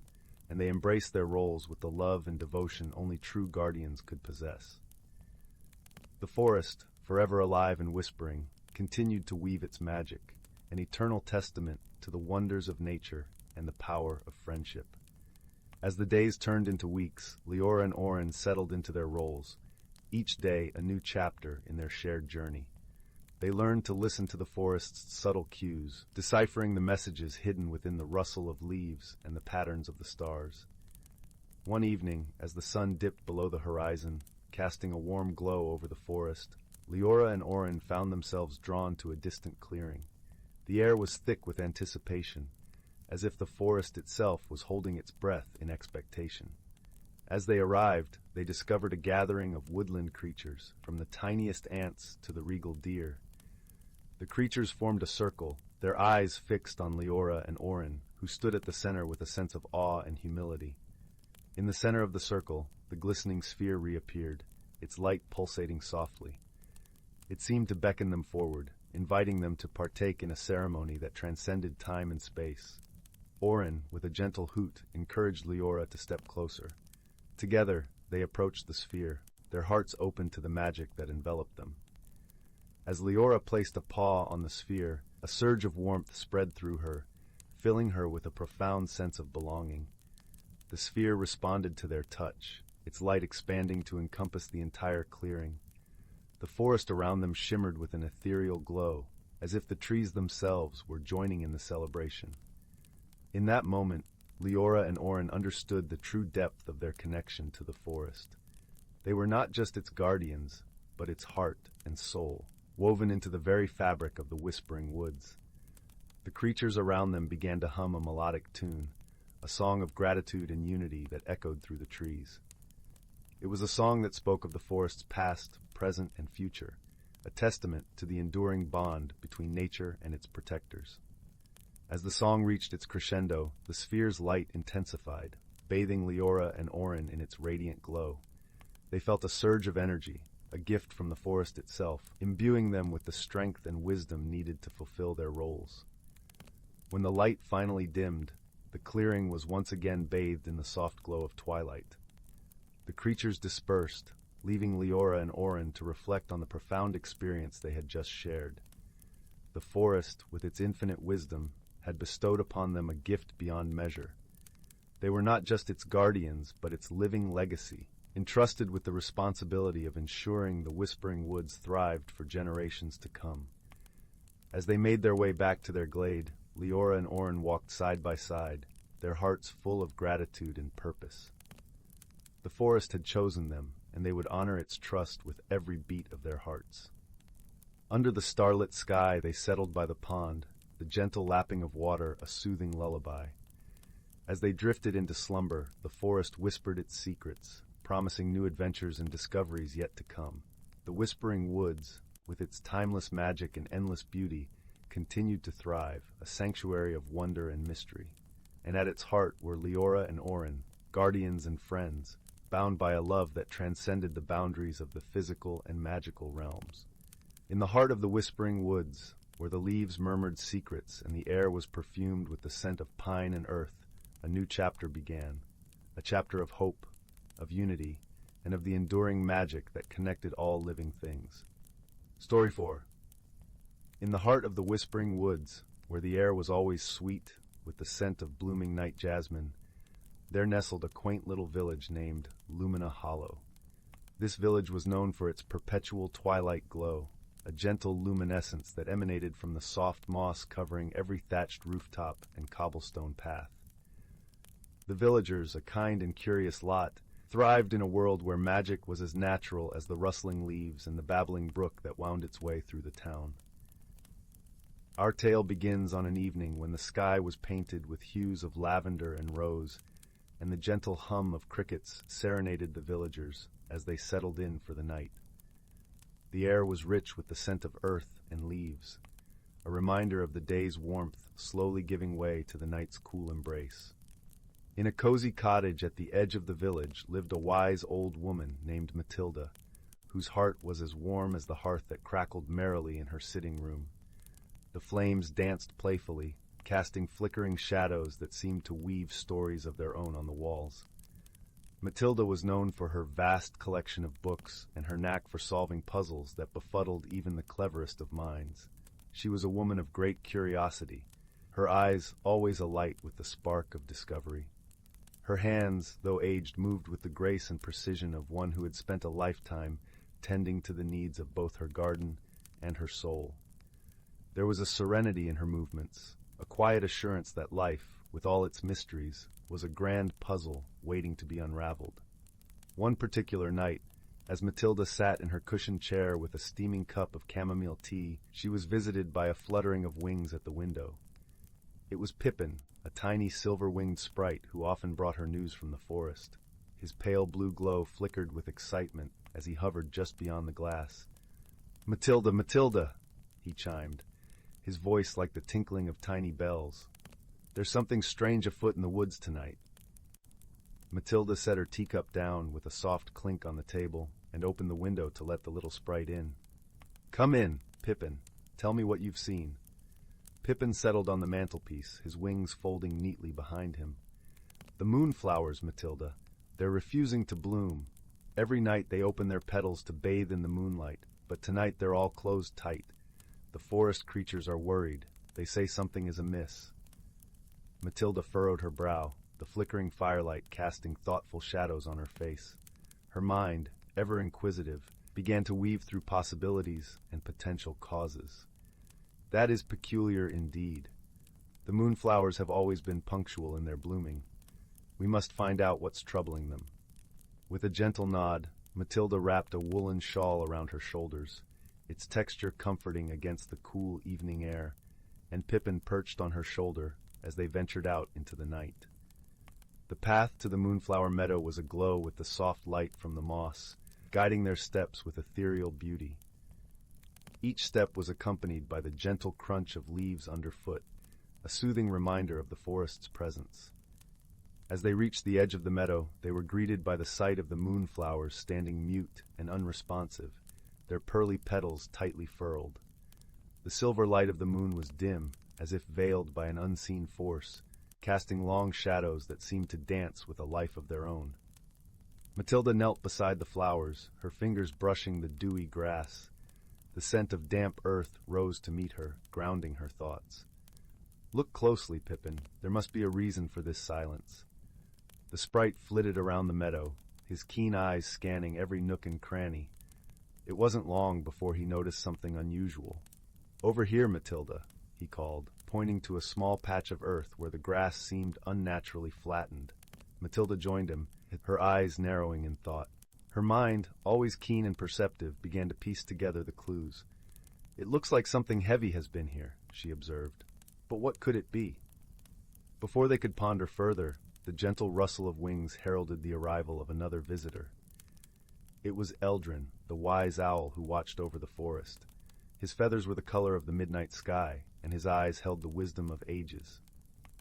and they embraced their roles with the love and devotion only true guardians could possess. The forest, forever alive and whispering, continued to weave its magic, an eternal testament to the wonders of nature and the power of friendship. As the days turned into weeks, Leora and Orin settled into their roles, each day a new chapter in their shared journey. They learned to listen to the forest's subtle cues, deciphering the messages hidden within the rustle of leaves and the patterns of the stars. One evening, as the sun dipped below the horizon, casting a warm glow over the forest, Leora and Orin found themselves drawn to a distant clearing. The air was thick with anticipation, as if the forest itself was holding its breath in expectation. As they arrived, they discovered a gathering of woodland creatures, from the tiniest ants to the regal deer. The creatures formed a circle, their eyes fixed on Leora and Orin, who stood at the center with a sense of awe and humility. In the center of the circle, the glistening sphere reappeared, its light pulsating softly. It seemed to beckon them forward, inviting them to partake in a ceremony that transcended time and space. Orin, with a gentle hoot, encouraged Leora to step closer. Together, they approached the sphere, their hearts open to the magic that enveloped them. As Leora placed a paw on the sphere, a surge of warmth spread through her, filling her with a profound sense of belonging. The sphere responded to their touch, its light expanding to encompass the entire clearing. The forest around them shimmered with an ethereal glow, as if the trees themselves were joining in the celebration. In that moment, Leora and Orin understood the true depth of their connection to the forest. They were not just its guardians, but its heart and soul, woven into the very fabric of the whispering woods. The creatures around them began to hum a melodic tune, a song of gratitude and unity that echoed through the trees. It was a song that spoke of the forest's past, present, and future, a testament to the enduring bond between nature and its protectors. As the song reached its crescendo, the sphere's light intensified, bathing Leora and Orin in its radiant glow. They felt a surge of energy, a gift from the forest itself, imbuing them with the strength and wisdom needed to fulfill their roles. When the light finally dimmed, the clearing was once again bathed in the soft glow of twilight. The creatures dispersed, leaving Leora and Orin to reflect on the profound experience they had just shared. The forest, with its infinite wisdom, had bestowed upon them a gift beyond measure. They were not just its guardians, but its living legacy, entrusted with the responsibility of ensuring the Whispering Woods thrived for generations to come. As they made their way back to their glade, Leora and Orin walked side by side, their hearts full of gratitude and purpose. The forest had chosen them, and they would honor its trust with every beat of their hearts. Under the starlit sky, they settled by the pond, the gentle lapping of water a soothing lullaby. As they drifted into slumber, the forest whispered its secrets, promising new adventures and discoveries yet to come. The Whispering Woods, with its timeless magic and endless beauty, continued to thrive, a sanctuary of wonder and mystery. And at its heart were Leora and Orin, guardians and friends, bound by a love that transcended the boundaries of the physical and magical realms. In the heart of the Whispering Woods, where the leaves murmured secrets and the air was perfumed with the scent of pine and earth, a new chapter began, a chapter of hope, of unity, and of the enduring magic that connected all living things. Story 4. In the heart of the Whispering Woods, where the air was always sweet with the scent of blooming night jasmine, there nestled a quaint little village named Lumina Hollow. This village was known for its perpetual twilight glow, a gentle luminescence that emanated from the soft moss covering every thatched rooftop and cobblestone path. The villagers, a kind and curious lot, thrived in a world where magic was as natural as the rustling leaves and the babbling brook that wound its way through the town. Our tale begins on an evening when the sky was painted with hues of lavender and rose, and the gentle hum of crickets serenaded the villagers as they settled in for the night. The air was rich with the scent of earth and leaves, a reminder of the day's warmth slowly giving way to the night's cool embrace. In a cozy cottage at the edge of the village lived a wise old woman named Matilda, whose heart was as warm as the hearth that crackled merrily in her sitting room. The flames danced playfully, casting flickering shadows that seemed to weave stories of their own on the walls. Matilda was known for her vast collection of books and her knack for solving puzzles that befuddled even the cleverest of minds. She was a woman of great curiosity, her eyes always alight with the spark of discovery. Her hands, though aged, moved with the grace and precision of one who had spent a lifetime tending to the needs of both her garden and her soul. There was a serenity in her movements, a quiet assurance that life, with all its mysteries, was a grand puzzle waiting to be unraveled. One particular night, as Matilda sat in her cushioned chair with a steaming cup of chamomile tea, she was visited by a fluttering of wings at the window. It was Pippin, a tiny silver-winged sprite who often brought her news from the forest. His pale blue glow flickered with excitement as he hovered just beyond the glass. "Matilda, Matilda!" he chimed, his voice like the tinkling of tiny bells. "There's something strange afoot in the woods tonight." Matilda set her teacup down with a soft clink on the table and opened the window to let the little sprite in. "Come in, Pippin. Tell me what you've seen." Pippin settled on the mantelpiece, his wings folding neatly behind him. "The moonflowers, Matilda. They're refusing to bloom. Every night they open their petals to bathe in the moonlight, but tonight they're all closed tight. The forest creatures are worried. They say something is amiss." Matilda furrowed her brow, the flickering firelight casting thoughtful shadows on her face. Her mind, ever inquisitive, began to weave through possibilities and potential causes. "That is peculiar indeed. The moonflowers have always been punctual in their blooming. We must find out what's troubling them." With a gentle nod, Matilda wrapped a woolen shawl around her shoulders, its texture comforting against the cool evening air, and Pippin perched on her shoulder as they ventured out into the night. The path to the moonflower meadow was aglow with the soft light from the moss, guiding their steps with ethereal beauty. Each step was accompanied by the gentle crunch of leaves underfoot, a soothing reminder of the forest's presence. As they reached the edge of the meadow, they were greeted by the sight of the moonflowers standing mute and unresponsive, their pearly petals tightly furled. The silver light of the moon was dim, as if veiled by an unseen force, casting long shadows that seemed to dance with a life of their own. Matilda knelt beside the flowers, her fingers brushing the dewy grass. The scent of damp earth rose to meet her, grounding her thoughts. "Look closely, Pippin. There must be a reason for this silence." The sprite flitted around the meadow, his keen eyes scanning every nook and cranny. It wasn't long before he noticed something unusual. "Over here, Matilda," he called, pointing to a small patch of earth where the grass seemed unnaturally flattened. Matilda joined him, her eyes narrowing in thought. Her mind, always keen and perceptive, began to piece together the clues. "It looks like something heavy has been here," she observed. "But what could it be?" Before they could ponder further, the gentle rustle of wings heralded the arrival of another visitor. It was Eldrin, the wise owl who watched over the forest. His feathers were the color of the midnight sky, and his eyes held the wisdom of ages.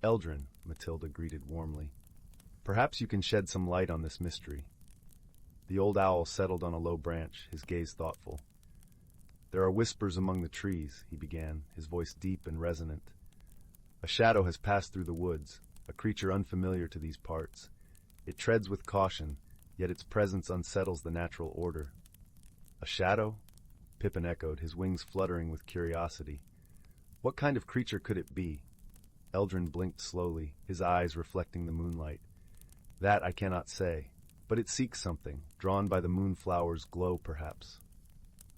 "Eldrin," Matilda greeted warmly, "perhaps you can shed some light on this mystery." The old owl settled on a low branch, his gaze thoughtful. "There are whispers among the trees," he began, his voice deep and resonant. "A shadow has passed through the woods, a creature unfamiliar to these parts. It treads with caution, yet its presence unsettles the natural order." "A shadow?" Pippin echoed, his wings fluttering with curiosity. "What kind of creature could it be?" Eldrin blinked slowly, his eyes reflecting the moonlight. "That I cannot say, but it seeks something, drawn by the moonflower's glow perhaps."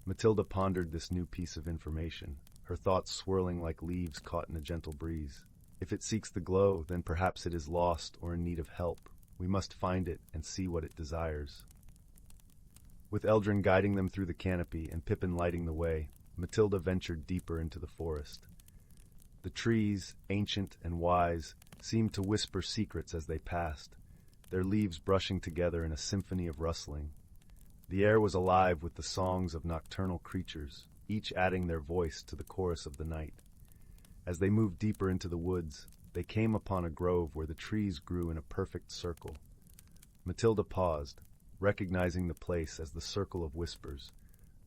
Matilda pondered this new piece of information, her thoughts swirling like leaves caught in a gentle breeze. If it seeks the glow, then perhaps it is lost or in need of help. We must find it and see what it desires. With Eldrin guiding them through the canopy and Pippin lighting the way, Matilda ventured deeper into the forest. The trees, ancient and wise, seemed to whisper secrets as they passed, their leaves brushing together in a symphony of rustling. The air was alive with the songs of nocturnal creatures, each adding their voice to the chorus of the night. As they moved deeper into the woods, they came upon a grove where the trees grew in a perfect circle. Matilda paused, recognizing the place as the Circle of Whispers,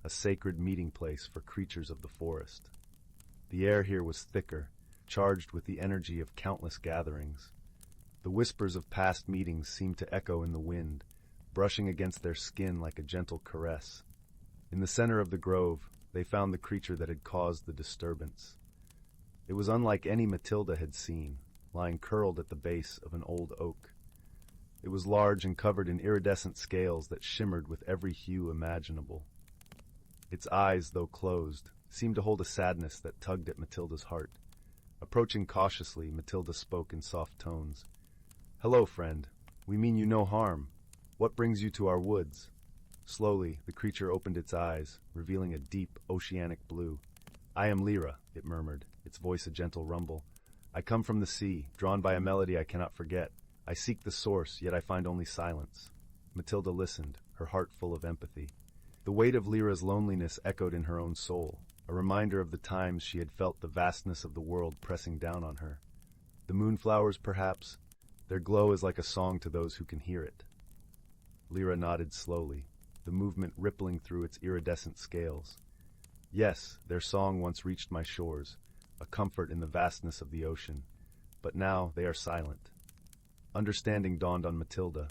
a sacred meeting place for creatures of the forest. The air here was thicker, charged with the energy of countless gatherings. The whispers of past meetings seemed to echo in the wind, brushing against their skin like a gentle caress. In the center of the grove, they found the creature that had caused the disturbance. It was unlike any Matilda had seen, lying curled at the base of an old oak. It was large and covered in iridescent scales that shimmered with every hue imaginable. Its eyes, though closed, seemed to hold a sadness that tugged at Matilda's heart. Approaching cautiously, Matilda spoke in soft tones. "Hello, friend. We mean you no harm. What brings you to our woods?" Slowly, the creature opened its eyes, revealing a deep, oceanic blue. "I am Lyra," it murmured, its voice a gentle rumble. "I come from the sea, drawn by a melody I cannot forget. I seek the source, yet I find only silence." Matilda listened, her heart full of empathy. The weight of Lyra's loneliness echoed in her own soul, a reminder of the times she had felt the vastness of the world pressing down on her. The moonflowers, perhaps, their glow is like a song to those who can hear it. Lyra nodded slowly, the movement rippling through its iridescent scales. Yes, their song once reached my shores, a comfort in the vastness of the ocean, but now they are silent. Understanding dawned on Matilda,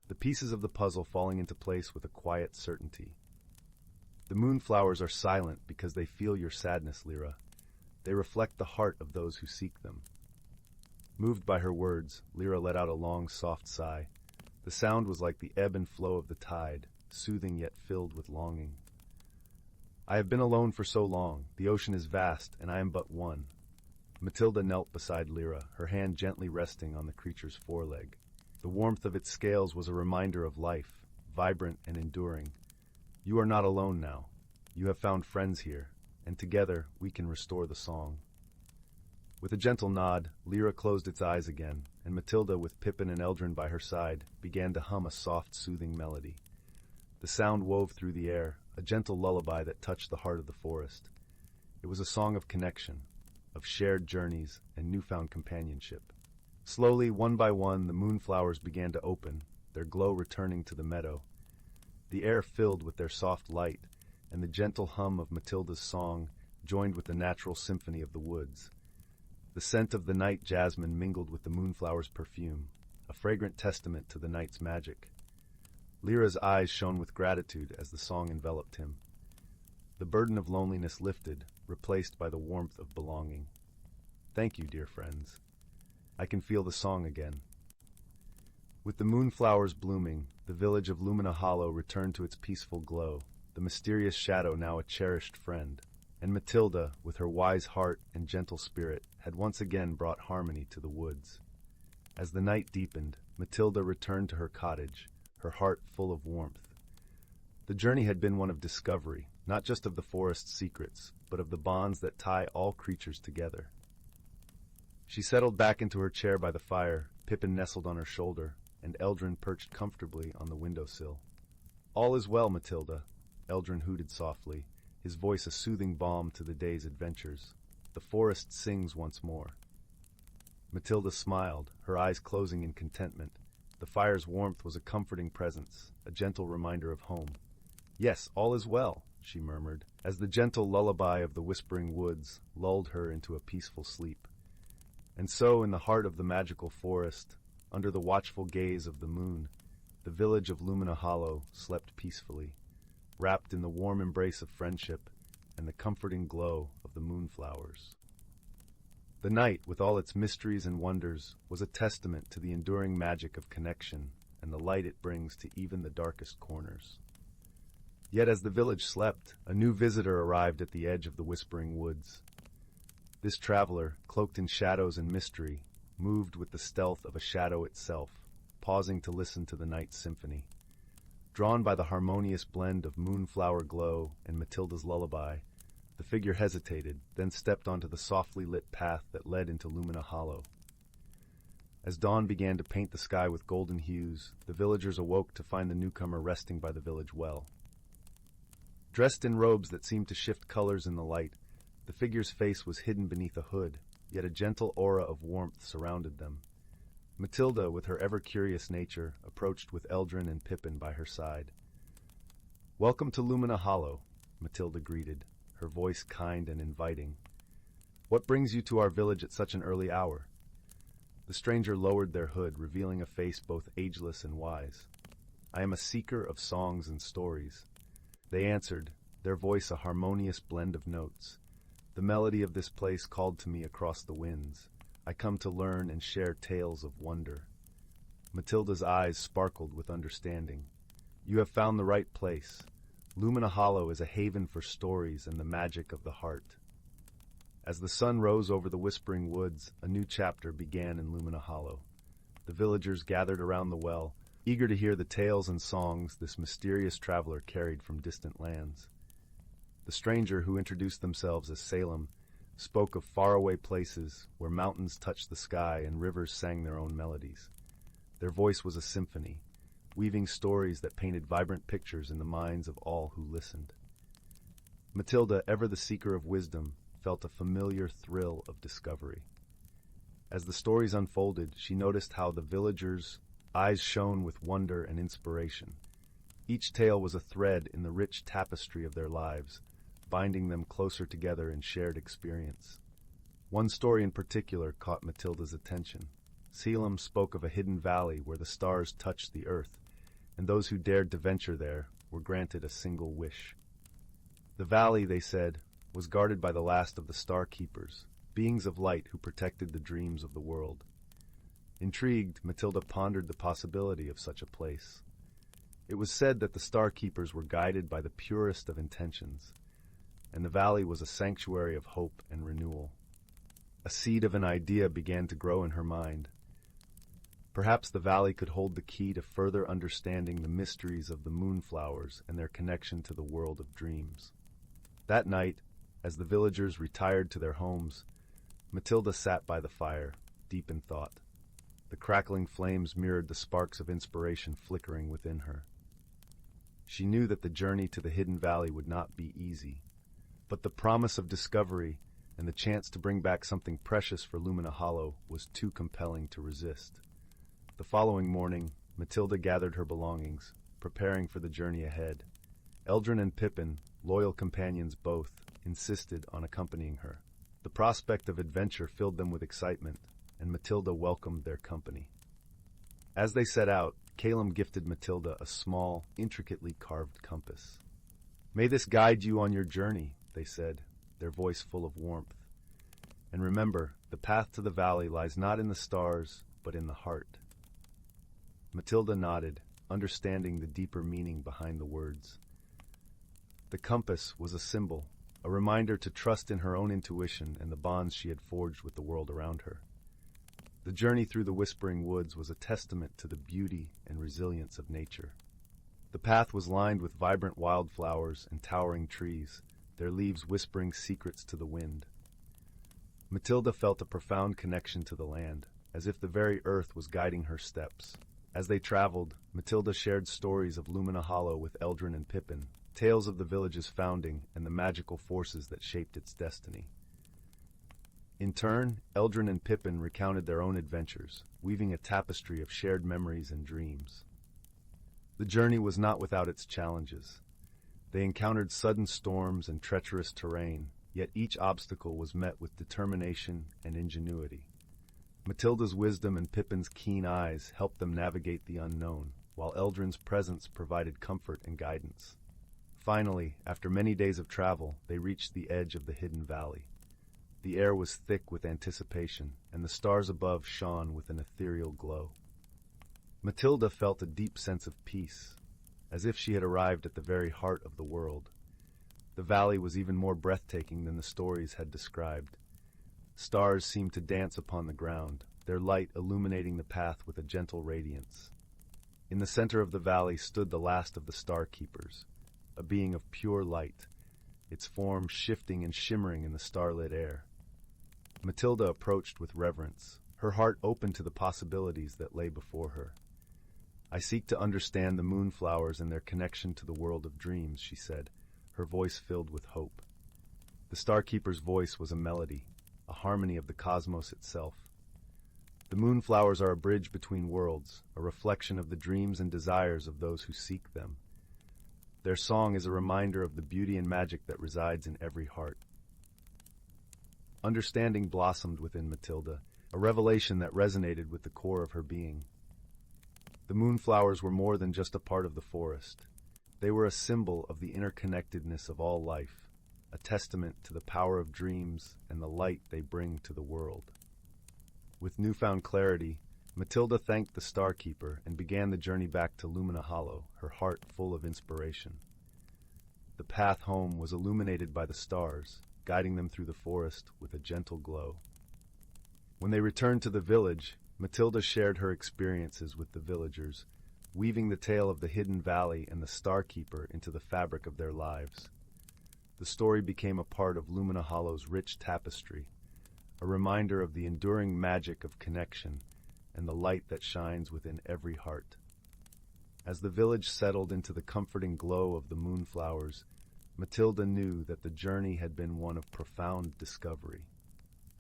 the pieces of the puzzle falling into place with a quiet certainty. The moonflowers are silent because they feel your sadness, Lyra. They reflect the heart of those who seek them. Moved by her words, Lyra let out a long, soft sigh. The sound was like the ebb and flow of the tide, soothing yet filled with longing. I have been alone for so long, the ocean is vast, and I am but one. Matilda knelt beside Lyra, her hand gently resting on the creature's foreleg. The warmth of its scales was a reminder of life, vibrant and enduring. You are not alone now. You have found friends here, and together we can restore the song. With a gentle nod, Lyra closed its eyes again, and Matilda, with Pippin and Eldrin by her side, began to hum a soft, soothing melody. The sound wove through the air, a gentle lullaby that touched the heart of the forest. It was a song of connection, of shared journeys and newfound companionship. Slowly, one by one, the moonflowers began to open, their glow returning to the meadow. The air filled with their soft light, and the gentle hum of Matilda's song joined with the natural symphony of the woods. The scent of the night jasmine mingled with the moonflower's perfume, a fragrant testament to the night's magic. Lyra's eyes shone with gratitude as the song enveloped him. The burden of loneliness lifted, replaced by the warmth of belonging. Thank you, dear friends. I can feel the song again. With the moonflowers blooming, the village of Lumina Hollow returned to its peaceful glow, the mysterious shadow now a cherished friend. And Matilda, with her wise heart and gentle spirit, had once again brought harmony to the woods. As the night deepened, Matilda returned to her cottage, her heart full of warmth. The journey had been one of discovery, not just of the forest's secrets, but of the bonds that tie all creatures together. She settled back into her chair by the fire, Pippin nestled on her shoulder, and Eldrin perched comfortably on the windowsill. "All is well, Matilda," Eldrin hooted softly, his voice a soothing balm to the day's adventures. "The forest sings once more." Matilda smiled, her eyes closing in contentment. The fire's warmth was a comforting presence, a gentle reminder of home. "Yes, all is well," she murmured, as the gentle lullaby of the whispering woods lulled her into a peaceful sleep. And so, in the heart of the magical forest, under the watchful gaze of the moon, the village of Lumina Hollow slept peacefully, wrapped in the warm embrace of friendship and the comforting glow of the moonflowers. The night, with all its mysteries and wonders, was a testament to the enduring magic of connection and the light it brings to even the darkest corners. Yet as the village slept, a new visitor arrived at the edge of the whispering woods. This traveler, cloaked in shadows and mystery, moved with the stealth of a shadow itself, pausing to listen to the night's symphony. Drawn by the harmonious blend of moonflower glow and Matilda's lullaby, the figure hesitated, then stepped onto the softly lit path that led into Lumina Hollow. As dawn began to paint the sky with golden hues, the villagers awoke to find the newcomer resting by the village well. Dressed in robes that seemed to shift colors in the light, the figure's face was hidden beneath a hood, yet a gentle aura of warmth surrounded them. Matilda, with her ever-curious nature, approached with Eldrin and Pippin by her side. "Welcome to Lumina Hollow," Matilda greeted, her voice kind and inviting. "What brings you to our village at such an early hour?" The stranger lowered their hood, revealing a face both ageless and wise. "I am a seeker of songs and stories." They answered, their voice a harmonious blend of notes. "The melody of this place called to me across the winds. I come to learn and share tales of wonder." Matilda's eyes sparkled with understanding. "You have found the right place. Lumina Hollow is a haven for stories and the magic of the heart." As the sun rose over the whispering woods, a new chapter began in Lumina Hollow. The villagers gathered around the well, eager to hear the tales and songs this mysterious traveler carried from distant lands. The stranger, who introduced themselves as Salem, spoke of faraway places where mountains touched the sky and rivers sang their own melodies. Their voice was a symphony, weaving stories that painted vibrant pictures in the minds of all who listened. Matilda, ever the seeker of wisdom, felt a familiar thrill of discovery. As the stories unfolded, she noticed how the villagers' eyes shone with wonder and inspiration. Each tale was a thread in the rich tapestry of their lives, binding them closer together in shared experience. One story in particular caught Matilda's attention. Selim spoke of a hidden valley where the stars touched the earth, and those who dared to venture there were granted a single wish. The valley, they said, was guarded by the last of the Star Keepers, beings of light who protected the dreams of the world. Intrigued, Matilda pondered the possibility of such a place. It was said that the Star Keepers were guided by the purest of intentions, and the valley was a sanctuary of hope and renewal. A seed of an idea began to grow in her mind. Perhaps the valley could hold the key to further understanding the mysteries of the moonflowers and their connection to the world of dreams. That night, as the villagers retired to their homes, Matilda sat by the fire, deep in thought. The crackling flames mirrored the sparks of inspiration flickering within her. She knew that the journey to the hidden valley would not be easy, but the promise of discovery and the chance to bring back something precious for Lumina Hollow was too compelling to resist. The following morning, Matilda gathered her belongings, preparing for the journey ahead. Eldrin and Pippin, loyal companions both, insisted on accompanying her. The prospect of adventure filled them with excitement, and Matilda welcomed their company. As they set out, Calum gifted Matilda a small, intricately carved compass. "May this guide you on your journey," they said, their voice full of warmth. "And remember, the path to the valley lies not in the stars, but in the heart." Matilda nodded, understanding the deeper meaning behind the words. The compass was a symbol, a reminder to trust in her own intuition and the bonds she had forged with the world around her. The journey through the Whispering Woods was a testament to the beauty and resilience of nature. The path was lined with vibrant wildflowers and towering trees, their leaves whispering secrets to the wind. Matilda felt a profound connection to the land, as if the very earth was guiding her steps. As they traveled, Matilda shared stories of Lumina Hollow with Eldrin and Pippin, tales of the village's founding and the magical forces that shaped its destiny. In turn, Eldrin and Pippin recounted their own adventures, weaving a tapestry of shared memories and dreams. The journey was not without its challenges. They encountered sudden storms and treacherous terrain, yet each obstacle was met with determination and ingenuity. Matilda's wisdom and Pippin's keen eyes helped them navigate the unknown, while Eldrin's presence provided comfort and guidance. Finally, after many days of travel, they reached the edge of the hidden valley. The air was thick with anticipation, and the stars above shone with an ethereal glow. Matilda felt a deep sense of peace, as if she had arrived at the very heart of the world. The valley was even more breathtaking than the stories had described. Stars seemed to dance upon the ground, their light illuminating the path with a gentle radiance. In the center of the valley stood the last of the Star Keepers, a being of pure light, its form shifting and shimmering in the starlit air. Matilda approached with reverence, her heart open to the possibilities that lay before her. "I seek to understand the moonflowers and their connection to the world of dreams," she said, her voice filled with hope. The Star Keeper's voice was a melody, a harmony of the cosmos itself. "The moonflowers are a bridge between worlds, a reflection of the dreams and desires of those who seek them. Their song is a reminder of the beauty and magic that resides in every heart." Understanding blossomed within Matilda, a revelation that resonated with the core of her being. The moonflowers were more than just a part of the forest. They were a symbol of the interconnectedness of all life, a testament to the power of dreams and the light they bring to the world. With newfound clarity, Matilda thanked the Star Keeper and began the journey back to Lumina Hollow, her heart full of inspiration. The path home was illuminated by the stars, guiding them through the forest with a gentle glow. When they returned to the village, Matilda shared her experiences with the villagers, weaving the tale of the hidden valley and the Star Keeper into the fabric of their lives. The story became a part of Lumina Hollow's rich tapestry, a reminder of the enduring magic of connection and the light that shines within every heart. As the village settled into the comforting glow of the moonflowers, Matilda knew that the journey had been one of profound discovery.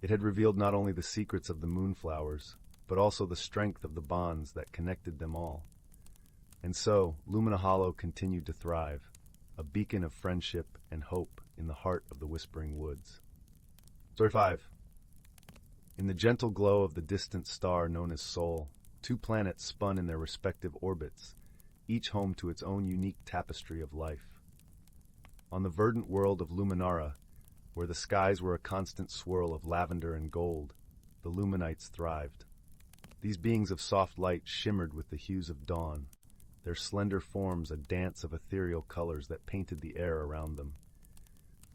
It had revealed not only the secrets of the moonflowers, but also the strength of the bonds that connected them all. And so, Lumina Hollow continued to thrive, a beacon of friendship and hope in the heart of the Whispering Woods. Story 5. In the gentle glow of the distant star known as Sol, two planets spun in their respective orbits, each home to its own unique tapestry of life. On the verdant world of Luminara, where the skies were a constant swirl of lavender and gold, the Luminites thrived. These beings of soft light shimmered with the hues of dawn, their slender forms a dance of ethereal colors that painted the air around them.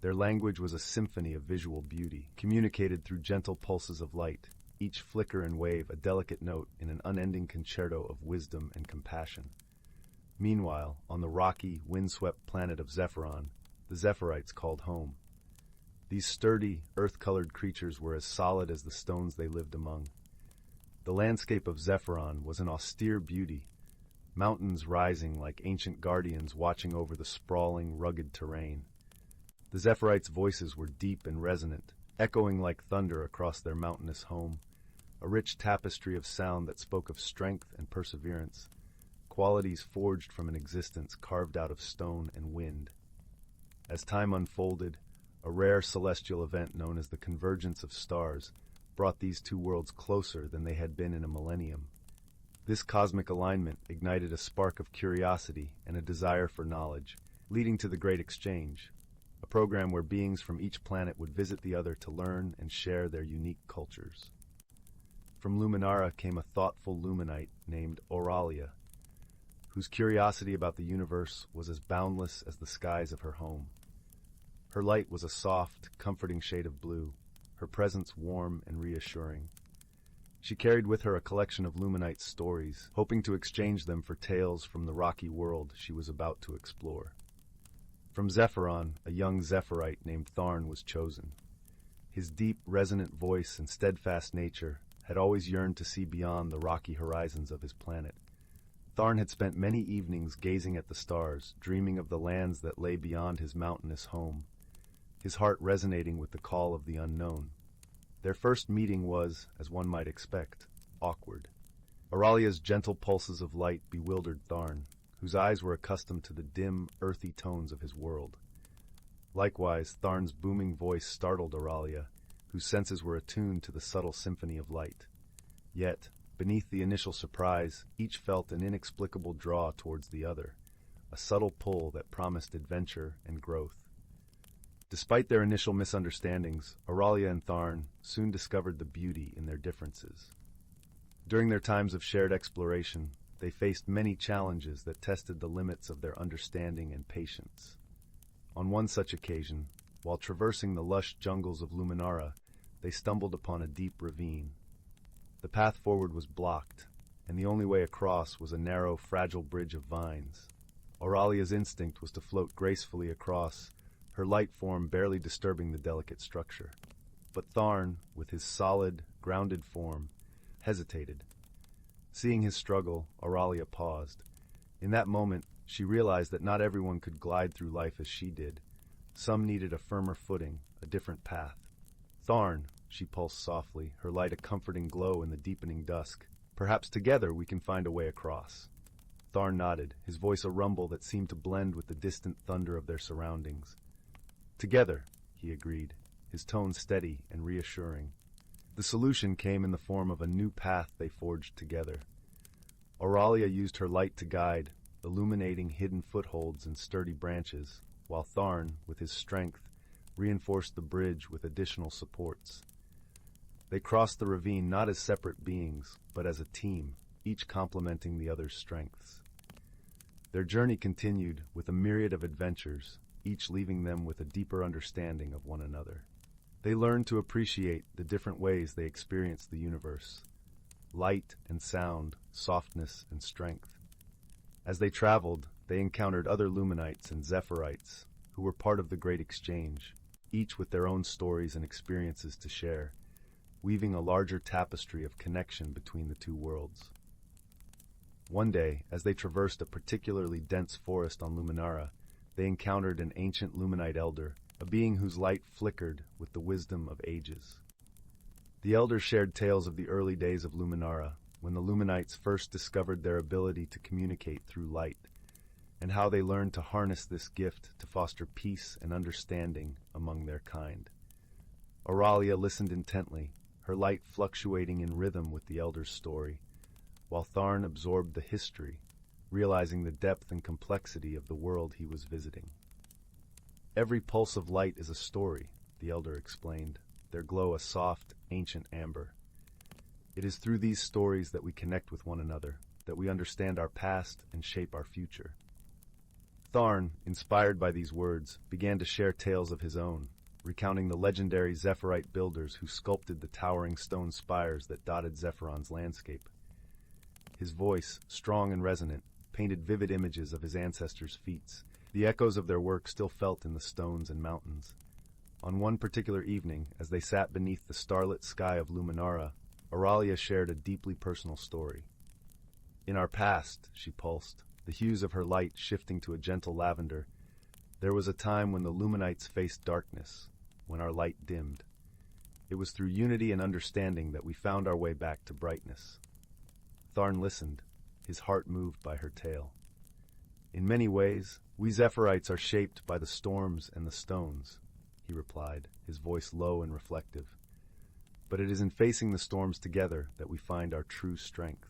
Their language was a symphony of visual beauty, communicated through gentle pulses of light, each flicker and wave a delicate note in an unending concerto of wisdom and compassion. Meanwhile, on the rocky, windswept planet of Zephyron, the Zephyrites called home. These sturdy, earth-colored creatures were as solid as the stones they lived among. The landscape of Zephyron was an austere beauty, mountains rising like ancient guardians watching over the sprawling, rugged terrain. The Zephyrites' voices were deep and resonant, echoing like thunder across their mountainous home, a rich tapestry of sound that spoke of strength and perseverance, qualities forged from an existence carved out of stone and wind. As time unfolded, a rare celestial event known as the convergence of stars brought these two worlds closer than they had been in a millennium. This cosmic alignment ignited a spark of curiosity and a desire for knowledge, leading to the Great Exchange, a program where beings from each planet would visit the other to learn and share their unique cultures. From Luminara came a thoughtful Luminite named Auralia, whose curiosity about the universe was as boundless as the skies of her home. Her light was a soft, comforting shade of blue, her presence warm and reassuring. She carried with her a collection of Luminite stories, hoping to exchange them for tales from the rocky world she was about to explore. From Zephyron, a young Zephyrite named Tharn was chosen. His deep, resonant voice and steadfast nature had always yearned to see beyond the rocky horizons of his planet. Tharn had spent many evenings gazing at the stars, dreaming of the lands that lay beyond his mountainous home, his heart resonating with the call of the unknown. Their first meeting was, as one might expect, awkward. Auralia's gentle pulses of light bewildered Tharn, whose eyes were accustomed to the dim, earthy tones of his world. Likewise, Tharn's booming voice startled Auralia, whose senses were attuned to the subtle symphony of light. Yet, beneath the initial surprise, each felt an inexplicable draw towards the other, a subtle pull that promised adventure and growth. Despite their initial misunderstandings, Auralia and Tharn soon discovered the beauty in their differences. During their times of shared exploration, they faced many challenges that tested the limits of their understanding and patience. On one such occasion, while traversing the lush jungles of Luminara, they stumbled upon a deep ravine. The path forward was blocked, and the only way across was a narrow, fragile bridge of vines. Auralia's instinct was to float gracefully across, her light form barely disturbing the delicate structure. But Tharn, with his solid, grounded form, hesitated. Seeing his struggle, Auralia paused. In that moment, she realized that not everyone could glide through life as she did. Some needed a firmer footing, a different path. Tharn, she pulsed softly, her light a comforting glow in the deepening dusk. Perhaps together we can find a way across. Tharn nodded, his voice a rumble that seemed to blend with the distant thunder of their surroundings. Together, he agreed, his tone steady and reassuring. The solution came in the form of a new path they forged together. Auralia used her light to guide, illuminating hidden footholds and sturdy branches, while Tharn, with his strength, reinforced the bridge with additional supports. They crossed the ravine not as separate beings, but as a team, each complementing the other's strengths. Their journey continued with a myriad of adventures, each leaving them with a deeper understanding of one another. They learned to appreciate the different ways they experienced the universe: light and sound, softness and strength. As they traveled, they encountered other Luminites and Zephyrites who were part of the Great Exchange, each with their own stories and experiences to share, weaving a larger tapestry of connection between the two worlds. One day, as they traversed a particularly dense forest on Luminara, they encountered an ancient Luminite elder, a being whose light flickered with the wisdom of ages. The elder shared tales of the early days of Luminara, when the Luminites first discovered their ability to communicate through light, and how they learned to harness this gift to foster peace and understanding among their kind. Auralia listened intently, her light fluctuating in rhythm with the elder's story, while Tharn absorbed the history, realizing the depth and complexity of the world he was visiting. Every pulse of light is a story, the elder explained, their glow a soft, ancient amber. It is through these stories that we connect with one another, that we understand our past and shape our future. Tharn, inspired by these words, began to share tales of his own, recounting the legendary Zephyrite builders who sculpted the towering stone spires that dotted Zephyron's landscape. His voice, strong and resonant, painted vivid images of his ancestors' feats, the echoes of their work still felt in the stones and mountains. On one particular evening, as they sat beneath the starlit sky of Luminara, Auralia shared a deeply personal story. In our past, she pulsed, the hues of her light shifting to a gentle lavender, there was a time when the Luminites faced darkness, when our light dimmed. It was through unity and understanding that we found our way back to brightness. Tharn listened, his heart moved by her tale. In many ways, we Zephyrites are shaped by the storms and the stones, he replied, his voice low and reflective. But it is in facing the storms together that we find our true strength.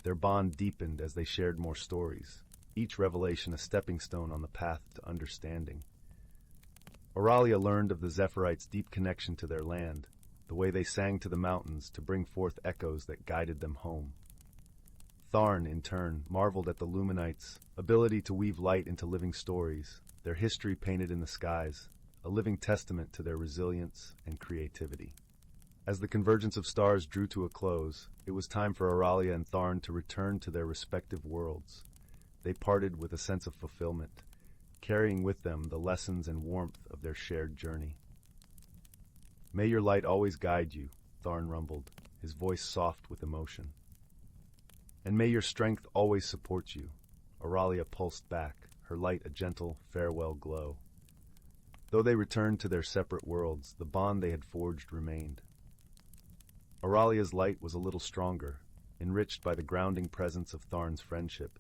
Their bond deepened as they shared more stories, each revelation a stepping stone on the path to understanding. Auralia learned of the Zephyrites' deep connection to their land, the way they sang to the mountains to bring forth echoes that guided them home. Tharn, in turn, marveled at the Luminites' ability to weave light into living stories, their history painted in the skies, a living testament to their resilience and creativity. As the convergence of stars drew to a close, it was time for Auralia and Tharn to return to their respective worlds. They parted with a sense of fulfillment, carrying with them the lessons and warmth of their shared journey. "May your light always guide you," Tharn rumbled, his voice soft with emotion. "And may your strength always support you," Auralia pulsed back, her light a gentle, farewell glow. Though they returned to their separate worlds, the bond they had forged remained. Auralia's light was a little stronger, enriched by the grounding presence of Tharn's friendship,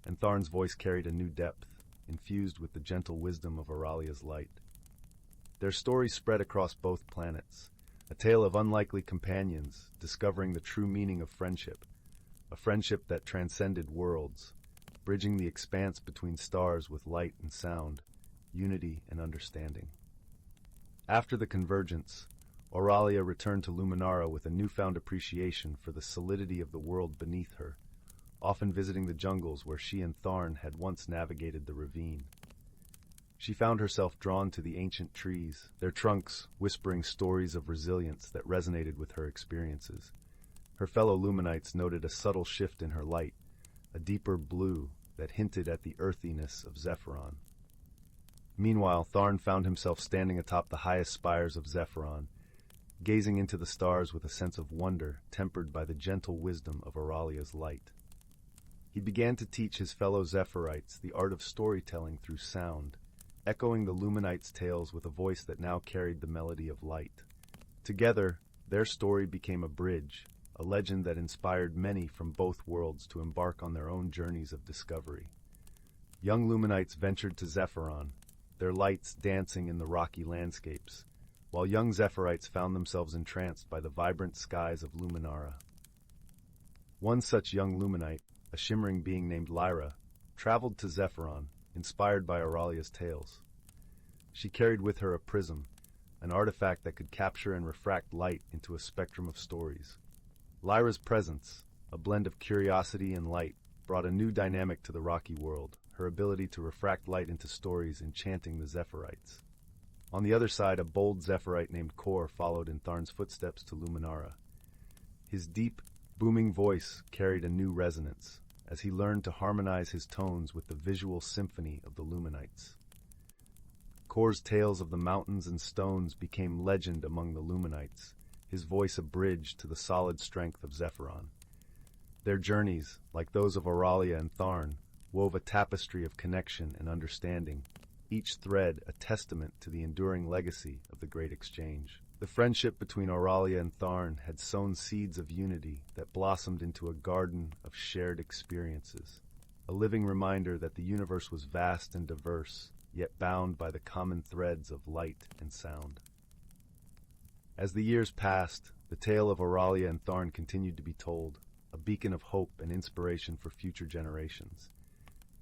and Tharn's voice carried a new depth, infused with the gentle wisdom of Auralia's light. Their story spread across both planets, a tale of unlikely companions discovering the true meaning of friendship, a friendship that transcended worlds, bridging the expanse between stars with light and sound, unity and understanding. After the convergence, Auralia returned to Luminara with a newfound appreciation for the solidity of the world beneath her, often visiting the jungles where she and Tharn had once navigated the ravine. She found herself drawn to the ancient trees, their trunks whispering stories of resilience that resonated with her experiences. Her fellow Luminites noted a subtle shift in her light, a deeper blue that hinted at the earthiness of Zephyron. Meanwhile, Tharn found himself standing atop the highest spires of Zephyron, gazing into the stars with a sense of wonder tempered by the gentle wisdom of Auralia's light. He began to teach his fellow Zephyrites the art of storytelling through sound, echoing the Luminites' tales with a voice that now carried the melody of light. Together, their story became a bridge, a legend that inspired many from both worlds to embark on their own journeys of discovery. Young Luminites ventured to Zephyron, their lights dancing in the rocky landscapes, while young Zephyrites found themselves entranced by the vibrant skies of Luminara. One such young Luminite, a shimmering being named Lyra, traveled to Zephyron, inspired by Auralia's tales. She carried with her a prism, an artifact that could capture and refract light into a spectrum of stories. Lyra's presence, a blend of curiosity and light, brought a new dynamic to the rocky world, her ability to refract light into stories enchanting the Zephyrites. On the other side, a bold Zephyrite named Kor followed in Tharn's footsteps to Luminara. His deep, booming voice carried a new resonance, as he learned to harmonize his tones with the visual symphony of the Luminites. Kor's tales of the mountains and stones became legend among the Luminites, his voice a bridge to the solid strength of Zephyron. Their journeys, like those of Auralia and Tharn, wove a tapestry of connection and understanding, each thread a testament to the enduring legacy of the Great Exchange. The friendship between Auralia and Tharn had sown seeds of unity that blossomed into a garden of shared experiences, a living reminder that the universe was vast and diverse, yet bound by the common threads of light and sound. As the years passed, the tale of Auralia and Tharn continued to be told, a beacon of hope and inspiration for future generations.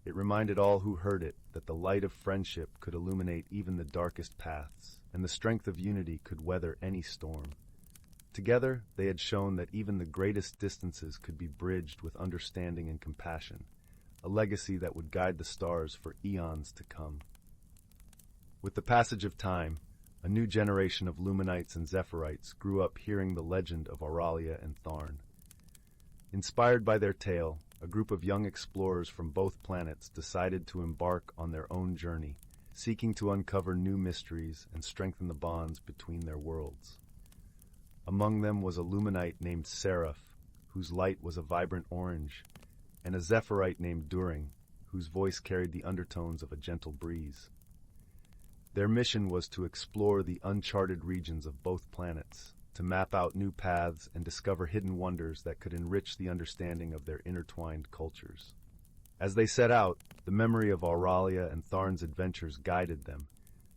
It reminded all who heard it that the light of friendship could illuminate even the darkest paths, and the strength of unity could weather any storm. Together, they had shown that even the greatest distances could be bridged with understanding and compassion, a legacy that would guide the stars for eons to come. With the passage of time, a new generation of Luminites and Zephyrites grew up hearing the legend of Auralia and Tharn. Inspired by their tale, a group of young explorers from both planets decided to embark on their own journey, seeking to uncover new mysteries and strengthen the bonds between their worlds. Among them was a Luminite named Seraph, whose light was a vibrant orange, and a Zephyrite named During, whose voice carried the undertones of a gentle breeze. Their mission was to explore the uncharted regions of both planets, to map out new paths and discover hidden wonders that could enrich the understanding of their intertwined cultures. As they set out, the memory of Auralia and Tharn's adventures guided them,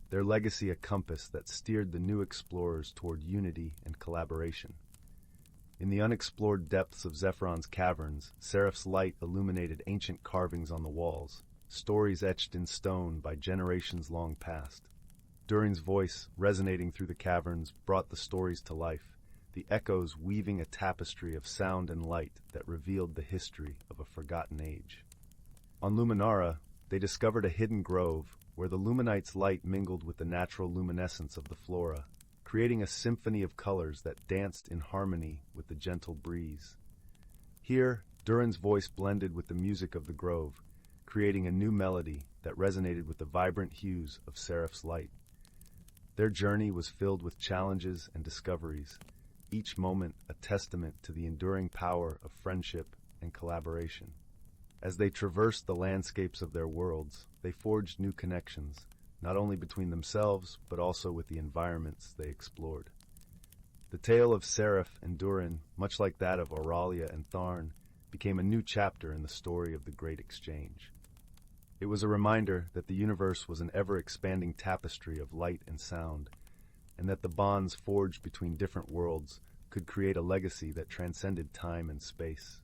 their legacy a compass that steered the new explorers toward unity and collaboration. In the unexplored depths of Zephron's caverns, Seraph's light illuminated ancient carvings on the walls, stories etched in stone by generations long past. Durin's voice, resonating through the caverns, brought the stories to life, the echoes weaving a tapestry of sound and light that revealed the history of a forgotten age. On Luminara, they discovered a hidden grove where the Luminite's light mingled with the natural luminescence of the flora, creating a symphony of colors that danced in harmony with the gentle breeze. Here, Durin's voice blended with the music of the grove, creating a new melody that resonated with the vibrant hues of Seraph's light. Their journey was filled with challenges and discoveries, each moment a testament to the enduring power of friendship and collaboration. As they traversed the landscapes of their worlds, they forged new connections, not only between themselves, but also with the environments they explored. The tale of Seraph and Durin, much like that of Auralia and Tharn, became a new chapter in the story of the Great Exchange. It was a reminder that the universe was an ever-expanding tapestry of light and sound, and that the bonds forged between different worlds could create a legacy that transcended time and space.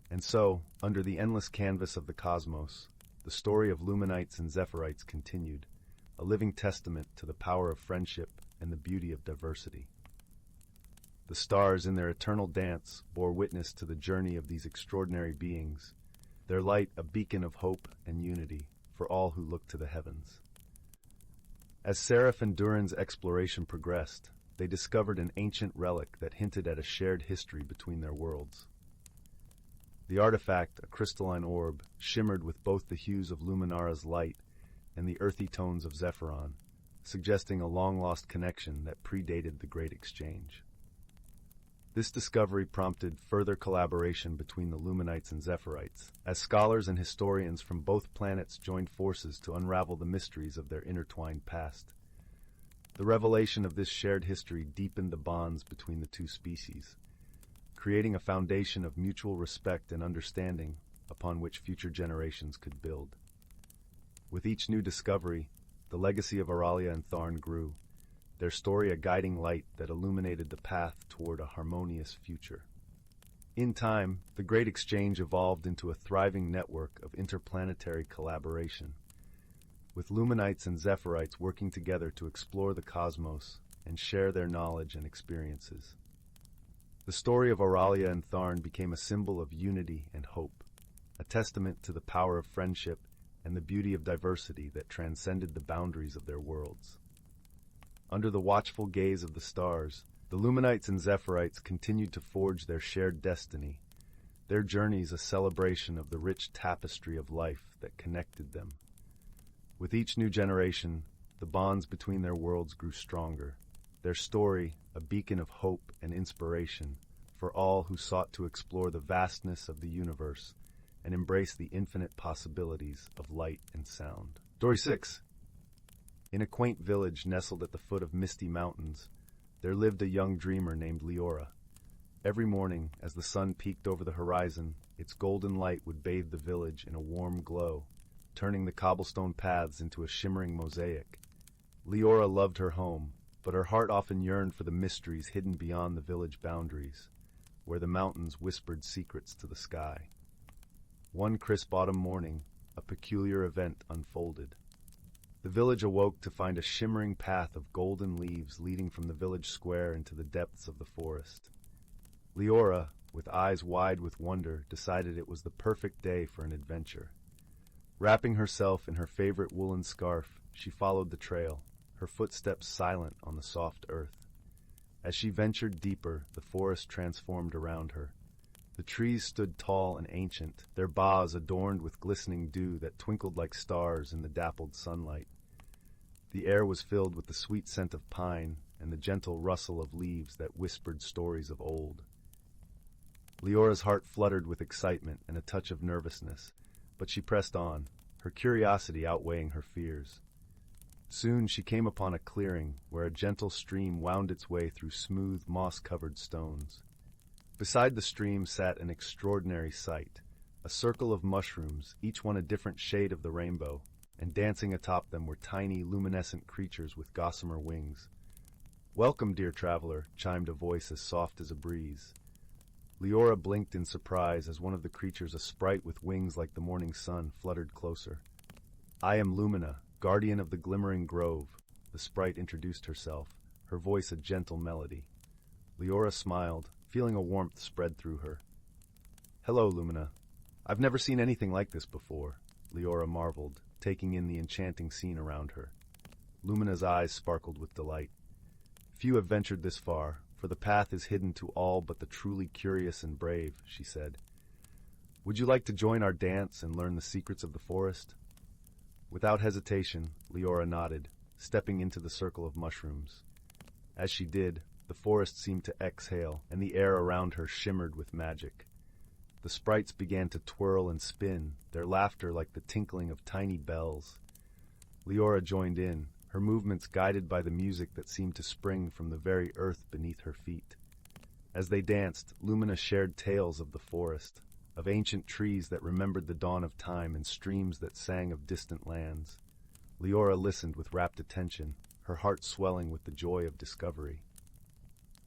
And so, under the endless canvas of the cosmos, the story of Luminites and Zephyrites continued, a living testament to the power of friendship and the beauty of diversity. The stars in their eternal dance bore witness to the journey of these extraordinary beings, their light a beacon of hope and unity for all who look to the heavens. As Seraph and Durin's exploration progressed, they discovered an ancient relic that hinted at a shared history between their worlds. The artifact, a crystalline orb, shimmered with both the hues of Luminara's light and the earthy tones of Zephyron, suggesting a long-lost connection that predated the Great Exchange. This discovery prompted further collaboration between the Luminites and Zephyrites, as scholars and historians from both planets joined forces to unravel the mysteries of their intertwined past. The revelation of this shared history deepened the bonds between the two species, creating a foundation of mutual respect and understanding upon which future generations could build. With each new discovery, the legacy of Auralia and Tharn grew, their story a guiding light that illuminated the path toward a harmonious future. In time, the Great Exchange evolved into a thriving network of interplanetary collaboration, with Luminites and Zephyrites working together to explore the cosmos and share their knowledge and experiences. The story of Auralia and Tharn became a symbol of unity and hope, a testament to the power of friendship and the beauty of diversity that transcended the boundaries of their worlds. Under the watchful gaze of the stars, the Luminites and Zephyrites continued to forge their shared destiny, their journeys a celebration of the rich tapestry of life that connected them. With each new generation, the bonds between their worlds grew stronger, their story a beacon of hope and inspiration for all who sought to explore the vastness of the universe and embrace the infinite possibilities of light and sound. Story 6. In a quaint village nestled at the foot of misty mountains, there lived a young dreamer named Elara. Every morning, as the sun peeked over the horizon, its golden light would bathe the village in a warm glow, turning the cobblestone paths into a shimmering mosaic. Elara loved her home, but her heart often yearned for the mysteries hidden beyond the village boundaries, where the mountains whispered secrets to the sky. One crisp autumn morning, a peculiar event unfolded. The village awoke to find a shimmering path of golden leaves leading from the village square into the depths of the forest. Elara, with eyes wide with wonder, decided it was the perfect day for an adventure. Wrapping herself in her favorite woolen scarf, she followed the trail, her footsteps silent on the soft earth. As she ventured deeper, the forest transformed around her. The trees stood tall and ancient, their boughs adorned with glistening dew that twinkled like stars in the dappled sunlight. The air was filled with the sweet scent of pine and the gentle rustle of leaves that whispered stories of old. Leora's heart fluttered with excitement and a touch of nervousness, but she pressed on, her curiosity outweighing her fears. Soon she came upon a clearing where a gentle stream wound its way through smooth, moss-covered stones. Beside the stream sat an extraordinary sight, a circle of mushrooms, each one a different shade of the rainbow, and dancing atop them were tiny, luminescent creatures with gossamer wings. "Welcome, dear traveler," chimed a voice as soft as a breeze. Elara blinked in surprise as one of the creatures, a sprite with wings like the morning sun, fluttered closer. "I am Lumina, guardian of the glimmering grove," the sprite introduced herself, her voice a gentle melody. Elara smiled, feeling a warmth spread through her. "Hello, Lumina. I've never seen anything like this before," Elara marveled, taking in the enchanting scene around her. Lumina's eyes sparkled with delight. "Few have ventured this far, for the path is hidden to all but the truly curious and brave," she said. "Would you like to join our dance and learn the secrets of the forest?" Without hesitation, Elara nodded, stepping into the circle of mushrooms. As she did, the forest seemed to exhale, and the air around her shimmered with magic. The sprites began to twirl and spin, their laughter like the tinkling of tiny bells. Elara joined in, her movements guided by the music that seemed to spring from the very earth beneath her feet. As they danced, Lumina shared tales of the forest, of ancient trees that remembered the dawn of time and streams that sang of distant lands. Elara listened with rapt attention, her heart swelling with the joy of discovery.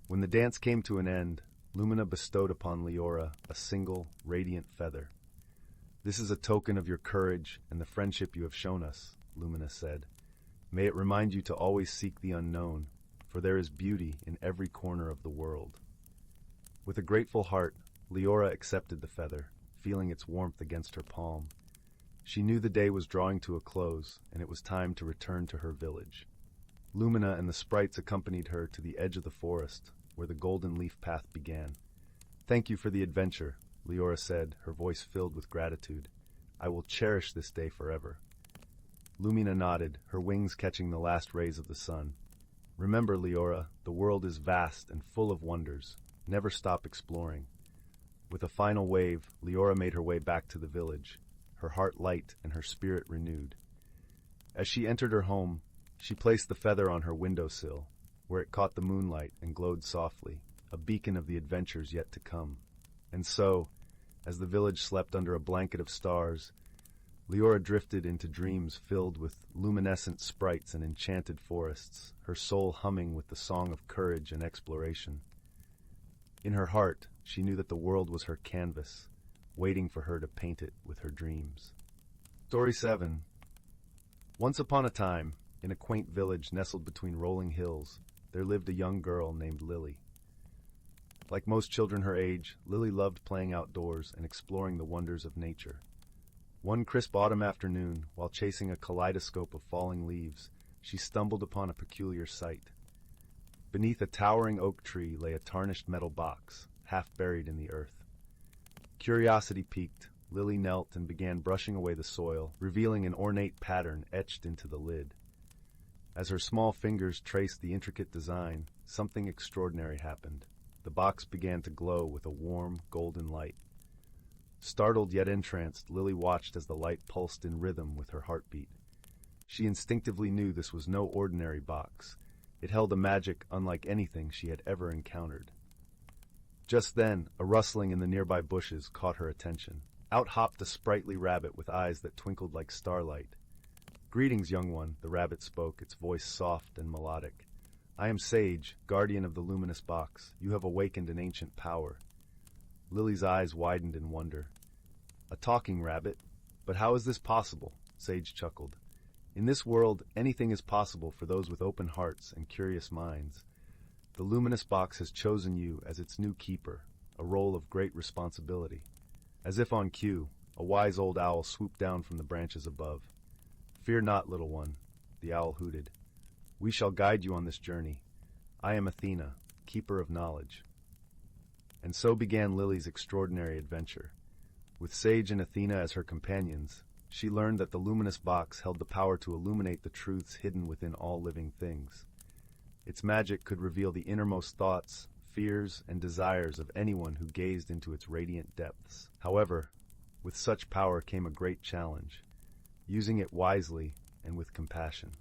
When the dance came to an end, Lumina bestowed upon Elara a single, radiant feather. "This is a token of your courage and the friendship you have shown us," Lumina said. "May it remind you to always seek the unknown, for there is beauty in every corner of the world." With a grateful heart, Elara accepted the feather, feeling its warmth against her palm. She knew the day was drawing to a close, and it was time to return to her village. Lumina and the sprites accompanied her to the edge of the forest, where the golden leaf path began. "Thank you for the adventure," Elara said, her voice filled with gratitude. "I will cherish this day forever." Lumina nodded, her wings catching the last rays of the sun. "Remember, Elara, the world is vast and full of wonders. Never stop exploring." With a final wave, Elara made her way back to the village, her heart light and her spirit renewed. As she entered her home, she placed the feather on her windowsill, where it caught the moonlight and glowed softly, a beacon of the adventures yet to come. And so, as the village slept under a blanket of stars, Elara drifted into dreams filled with luminescent sprites and enchanted forests, her soul humming with the song of courage and exploration. In her heart, she knew that the world was her canvas, waiting for her to paint it with her dreams. Story 7. Once upon a time, in a quaint village nestled between rolling hills, there lived a young girl named Lily. Like most children her age, Lily loved playing outdoors and exploring the wonders of nature. One crisp autumn afternoon, while chasing a kaleidoscope of falling leaves, she stumbled upon a peculiar sight. Beneath a towering oak tree lay a tarnished metal box, half buried in the earth. Curiosity piqued, Lily knelt and began brushing away the soil, revealing an ornate pattern etched into the lid. As her small fingers traced the intricate design, something extraordinary happened. the box began to glow with a warm, golden light. Startled yet entranced, Lily watched as the light pulsed in rhythm with her heartbeat. She instinctively knew this was no ordinary box. It held a magic unlike anything she had ever encountered. Just then, a rustling in the nearby bushes caught her attention. Out hopped a sprightly rabbit with eyes that twinkled like starlight. "Greetings, young one," the rabbit spoke, its voice soft and melodic. "I am Sage, guardian of the luminous box. You have awakened an ancient power." Lily's eyes widened in wonder. "A talking rabbit? But how is this possible?" Sage chuckled. "In this world, anything is possible for those with open hearts and curious minds. The luminous box has chosen you as its new keeper, a role of great responsibility." As if on cue, a wise old owl swooped down from the branches above. "Fear not, little one," the owl hooted. "We shall guide you on this journey. I am Athena, keeper of knowledge." And so began Lily's extraordinary adventure. With Sage and Athena as her companions, she learned that the luminous box held the power to illuminate the truths hidden within all living things. Its magic could reveal the innermost thoughts, fears, and desires of anyone who gazed into its radiant depths. However, with such power came a great challenge: using it wisely and with compassion.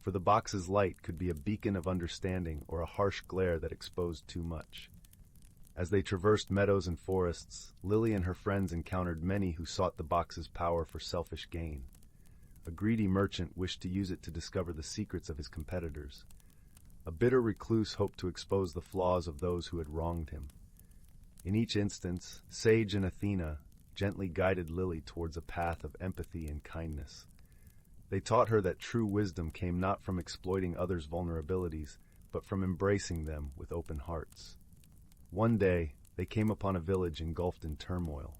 For the box's light could be a beacon of understanding or a harsh glare that exposed too much. As they traversed meadows and forests, Lily and her friends encountered many who sought the box's power for selfish gain. A greedy merchant wished to use it to discover the secrets of his competitors. A bitter recluse hoped to expose the flaws of those who had wronged him. In each instance, Sage and Athena gently guided Lily towards a path of empathy and kindness. They taught her that true wisdom came not from exploiting others' vulnerabilities, but from embracing them with open hearts. One day, they came upon a village engulfed in turmoil.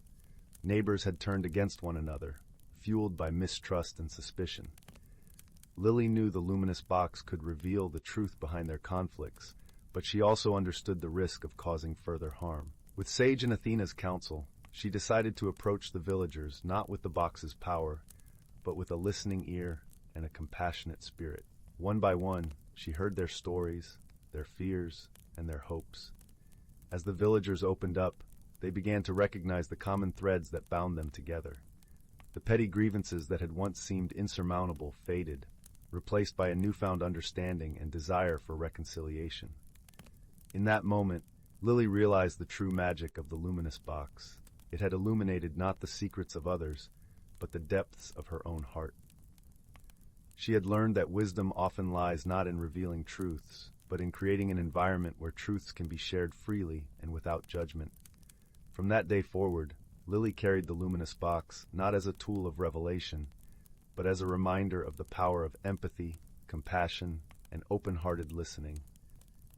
Neighbors had turned against one another, fueled by mistrust and suspicion. Lily knew the luminous box could reveal the truth behind their conflicts, but she also understood the risk of causing further harm. With Sage and Athena's counsel, she decided to approach the villagers not with the box's power, but with a listening ear and a compassionate spirit. One by one, she heard their stories, their fears, and their hopes. As the villagers opened up, they began to recognize the common threads that bound them together. The petty grievances that had once seemed insurmountable faded, replaced by a newfound understanding and desire for reconciliation. In that moment, Lily realized the true magic of the luminous box. It had illuminated not the secrets of others, but the depths of her own heart. She had learned that wisdom often lies not in revealing truths, but in creating an environment where truths can be shared freely and without judgment. From that day forward, Lily carried the luminous box not as a tool of revelation, but as a reminder of the power of empathy, compassion, and open-hearted listening.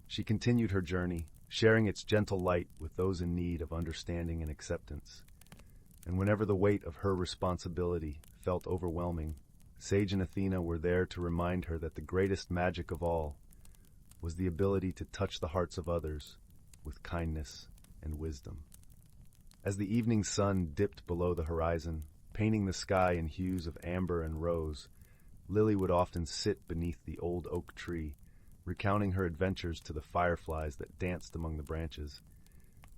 She continued her journey, sharing its gentle light with those in need of understanding and acceptance. And whenever the weight of her responsibility felt overwhelming, Sage and Athena were there to remind her that the greatest magic of all was the ability to touch the hearts of others with kindness and wisdom. As the evening sun dipped below the horizon, painting the sky in hues of amber and rose, Lily would often sit beneath the old oak tree, recounting her adventures to the fireflies that danced among the branches.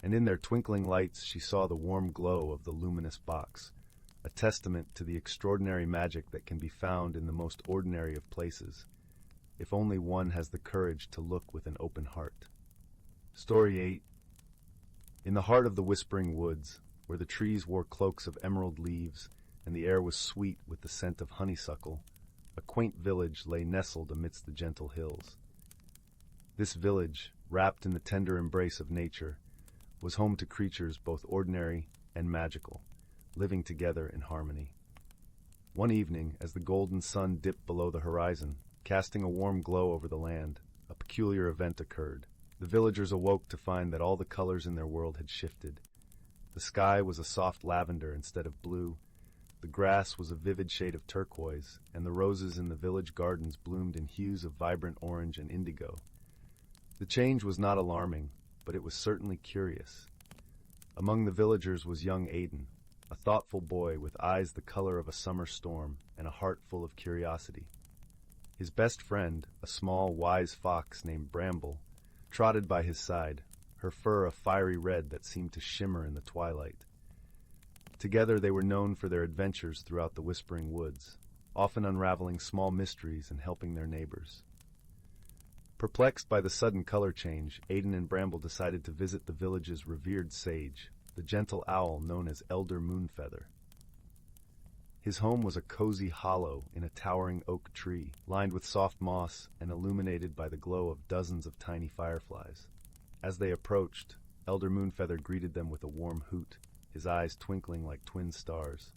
And in their twinkling lights she saw the warm glow of the luminous box, a testament to the extraordinary magic that can be found in the most ordinary of places, if only one has the courage to look with an open heart. Story 8. In the heart of the whispering woods, where the trees wore cloaks of emerald leaves and the air was sweet with the scent of honeysuckle, a quaint village lay nestled amidst the gentle hills. This village, wrapped in the tender embrace of nature, was home to creatures both ordinary and magical, living together in harmony. One evening, as the golden sun dipped below the horizon, casting a warm glow over the land, a peculiar event occurred. The villagers awoke to find that all the colors in their world had shifted. The sky was a soft lavender instead of blue, the grass was a vivid shade of turquoise, and the roses in the village gardens bloomed in hues of vibrant orange and indigo. The change was not alarming, but it was certainly curious. Among the villagers was young Aiden, a thoughtful boy with eyes the color of a summer storm and a heart full of curiosity. His best friend, a small, wise fox named Bramble, trotted by his side, her fur a fiery red that seemed to shimmer in the twilight. Together they were known for their adventures throughout the Whispering Woods, often unraveling small mysteries and helping their neighbors. Perplexed by the sudden color change, Aiden and Bramble decided to visit the village's revered sage, the gentle owl known as Elder Moonfeather. His home was a cozy hollow in a towering oak tree, lined with soft moss and illuminated by the glow of dozens of tiny fireflies. As they approached, Elder Moonfeather greeted them with a warm hoot, his eyes twinkling like twin stars.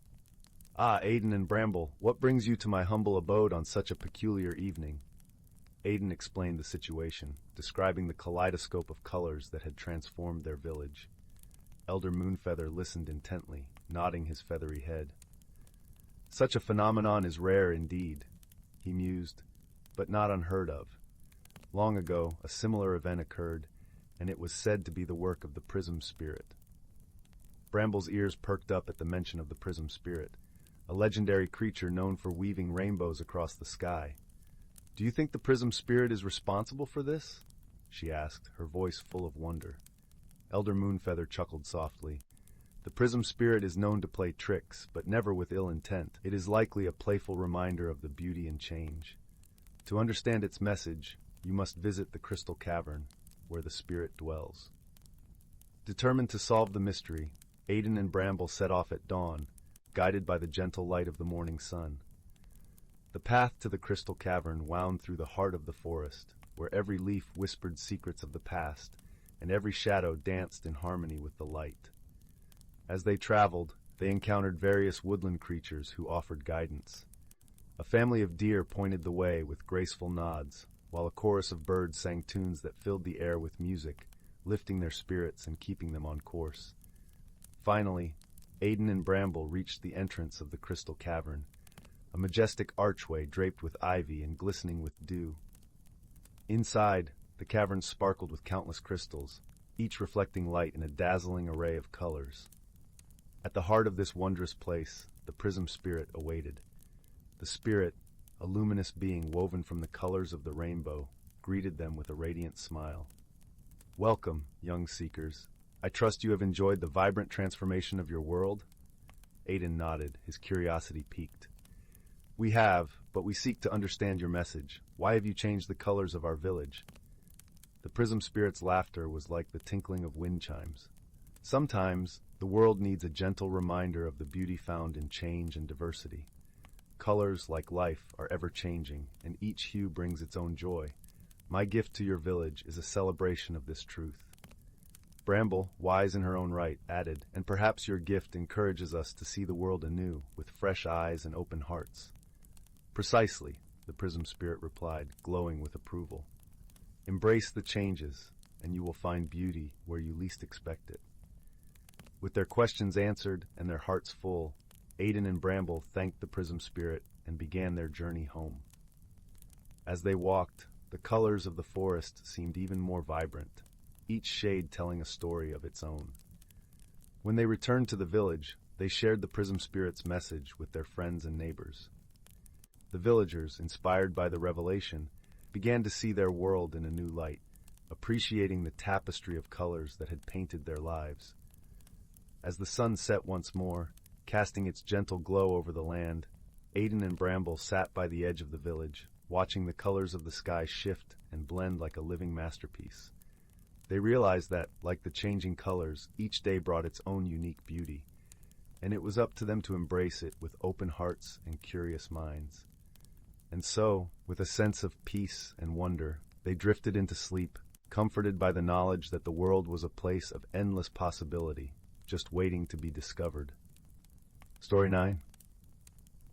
"Ah, Aiden and Bramble, what brings you to my humble abode on such a peculiar evening?" Aiden explained the situation, describing the kaleidoscope of colors that had transformed their village. Elder Moonfeather listened intently, nodding his feathery head. "Such a phenomenon is rare indeed," he mused, "but not unheard of. Long ago, a similar event occurred, and it was said to be the work of the Prism Spirit." Bramble's ears perked up at the mention of the Prism Spirit, a legendary creature known for weaving rainbows across the sky. "Do you think the Prism Spirit is responsible for this?" she asked, her voice full of wonder. Elder Moonfeather chuckled softly. "The Prism Spirit is known to play tricks, but never with ill intent. It is likely a playful reminder of the beauty and change. To understand its message, you must visit the Crystal Cavern, where the spirit dwells." Determined to solve the mystery, Aiden and Bramble set off at dawn, guided by the gentle light of the morning sun. The path to the Crystal Cavern wound through the heart of the forest, where every leaf whispered secrets of the past, and every shadow danced in harmony with the light. As they traveled, they encountered various woodland creatures who offered guidance. A family of deer pointed the way with graceful nods, while a chorus of birds sang tunes that filled the air with music, lifting their spirits and keeping them on course. Finally, Aiden and Bramble reached the entrance of the Crystal Cavern, a majestic archway draped with ivy and glistening with dew. Inside, the cavern sparkled with countless crystals, each reflecting light in a dazzling array of colors. At the heart of this wondrous place, the Prism Spirit awaited. The spirit, a luminous being woven from the colors of the rainbow, greeted them with a radiant smile. "Welcome, young seekers. I trust you have enjoyed the vibrant transformation of your world?" Aiden nodded, his curiosity piqued. "We have, but we seek to understand your message. Why have you changed the colors of our village?" The Prism Spirit's laughter was like the tinkling of wind chimes. "Sometimes, the world needs a gentle reminder of the beauty found in change and diversity. Colors, like life, are ever-changing, and each hue brings its own joy. My gift to your village is a celebration of this truth." Bramble, wise in her own right, added, "And perhaps your gift encourages us to see the world anew, with fresh eyes and open hearts." "Precisely," the Prism Spirit replied, glowing with approval. "Embrace the changes, and you will find beauty where you least expect it." With their questions answered and their hearts full, Aiden and Bramble thanked the Prism Spirit and began their journey home. As they walked, the colors of the forest seemed even more vibrant, each shade telling a story of its own. When they returned to the village, they shared the Prism Spirit's message with their friends and neighbors. The villagers, inspired by the revelation, began to see their world in a new light, appreciating the tapestry of colors that had painted their lives. As the sun set once more, casting its gentle glow over the land, Aiden and Bramble sat by the edge of the village, watching the colors of the sky shift and blend like a living masterpiece. They realized that, like the changing colors, each day brought its own unique beauty, and it was up to them to embrace it with open hearts and curious minds. And so, with a sense of peace and wonder, they drifted into sleep, comforted by the knowledge that the world was a place of endless possibility, just waiting to be discovered. Story 9.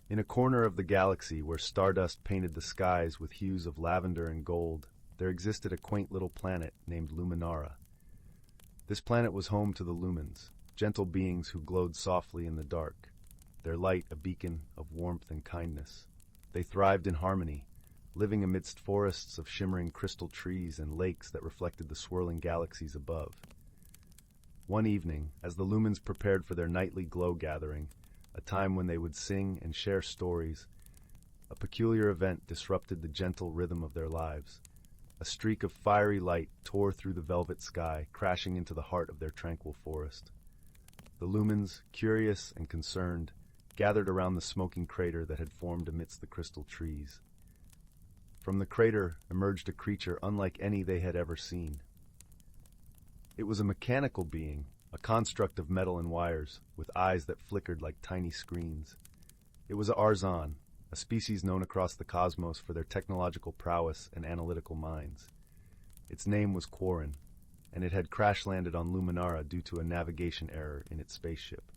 In a corner of the galaxy where stardust painted the skies with hues of lavender and gold, there existed a quaint little planet named Luminara. This planet was home to the Lumens, gentle beings who glowed softly in the dark, their light a beacon of warmth and kindness. They thrived in harmony, living amidst forests of shimmering crystal trees and lakes that reflected the swirling galaxies above. One evening, as the Lumens prepared for their nightly glow gathering, a time when they would sing and share stories, a peculiar event disrupted the gentle rhythm of their lives. A streak of fiery light tore through the velvet sky, crashing into the heart of their tranquil forest. The lumens, curious and concerned, gathered around the smoking crater that had formed amidst the crystal trees. From the crater emerged a creature unlike any they had ever seen. It was a mechanical being, a construct of metal and wires, with eyes that flickered like tiny screens. It was a Arzan, a species known across the cosmos for their technological prowess and analytical minds. Its name was Quarren, and it had crash-landed on Luminara due to a navigation error in its spaceship.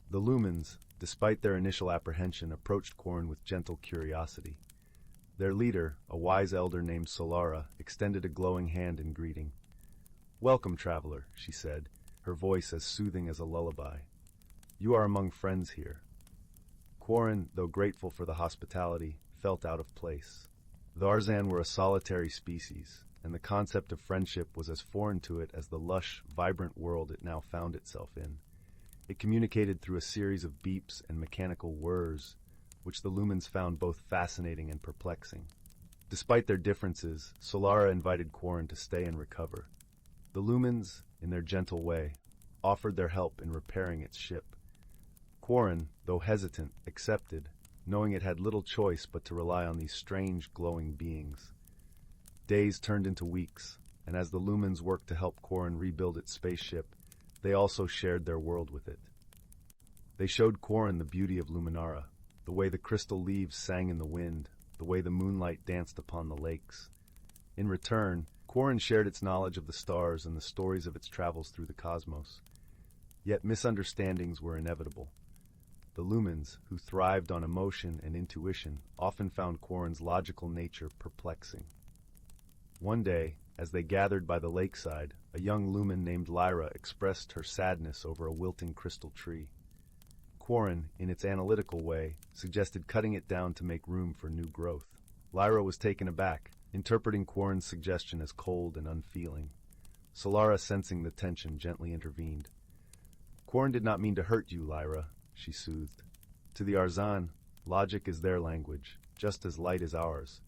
The Lumens, despite their initial apprehension, approached Quarren with gentle curiosity. Their leader, a wise elder named Solara, extended a glowing hand in greeting. "Welcome, traveler," she said, her voice as soothing as a lullaby. "You are among friends here." Quarren, though grateful for the hospitality, felt out of place. The Arzan were a solitary species, and the concept of friendship was as foreign to it as the lush, vibrant world it now found itself in. It communicated through a series of beeps and mechanical whirs, which the lumens found both fascinating and perplexing. Despite their differences, Solara invited Quarren to stay and recover. The lumens, in their gentle way, offered their help in repairing its ship. Quarren, though hesitant, accepted, knowing it had little choice but to rely on these strange, glowing beings. Days turned into weeks, and as the lumens worked to help Quarren rebuild its spaceship, they also shared their world with it. They showed Quarren the beauty of Luminara, the way the crystal leaves sang in the wind, the way the moonlight danced upon the lakes. In return, Quarren shared its knowledge of the stars and the stories of its travels through the cosmos. Yet misunderstandings were inevitable. The lumens, who thrived on emotion and intuition, often found Quarren's logical nature perplexing. One day, as they gathered by the lakeside, a young lumen named Lyra expressed her sadness over a wilting crystal tree. Quarren, in its analytical way, suggested cutting it down to make room for new growth. Lyra was taken aback, interpreting Quarren's suggestion as cold and unfeeling. Solara, sensing the tension, gently intervened. "Quarren did not mean to hurt you, Lyra," she soothed. "To the Arzan, logic is their language, just as light is ours.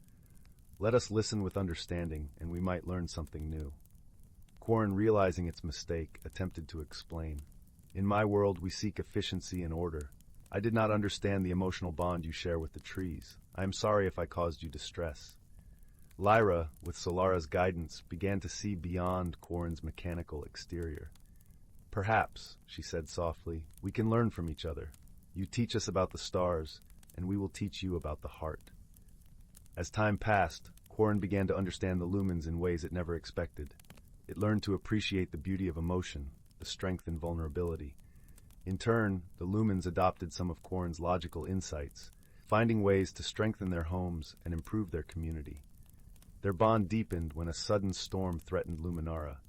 Let us listen with understanding, and we might learn something new." Quarren, realizing its mistake, attempted to explain. "In my world, we seek efficiency and order. I did not understand the emotional bond you share with the trees. I am sorry if I caused you distress." Lyra, with Solara's guidance, began to see beyond Quarren's mechanical exterior. "Perhaps," she said softly, "we can learn from each other. You teach us about the stars, and we will teach you about the heart." As time passed, Quarren began to understand the lumens in ways it never expected. It learned to appreciate the beauty of emotion, the strength in vulnerability. In turn, the lumens adopted some of Quarren's logical insights, finding ways to strengthen their homes and improve their community. Their bond deepened when a sudden storm threatened Luminara.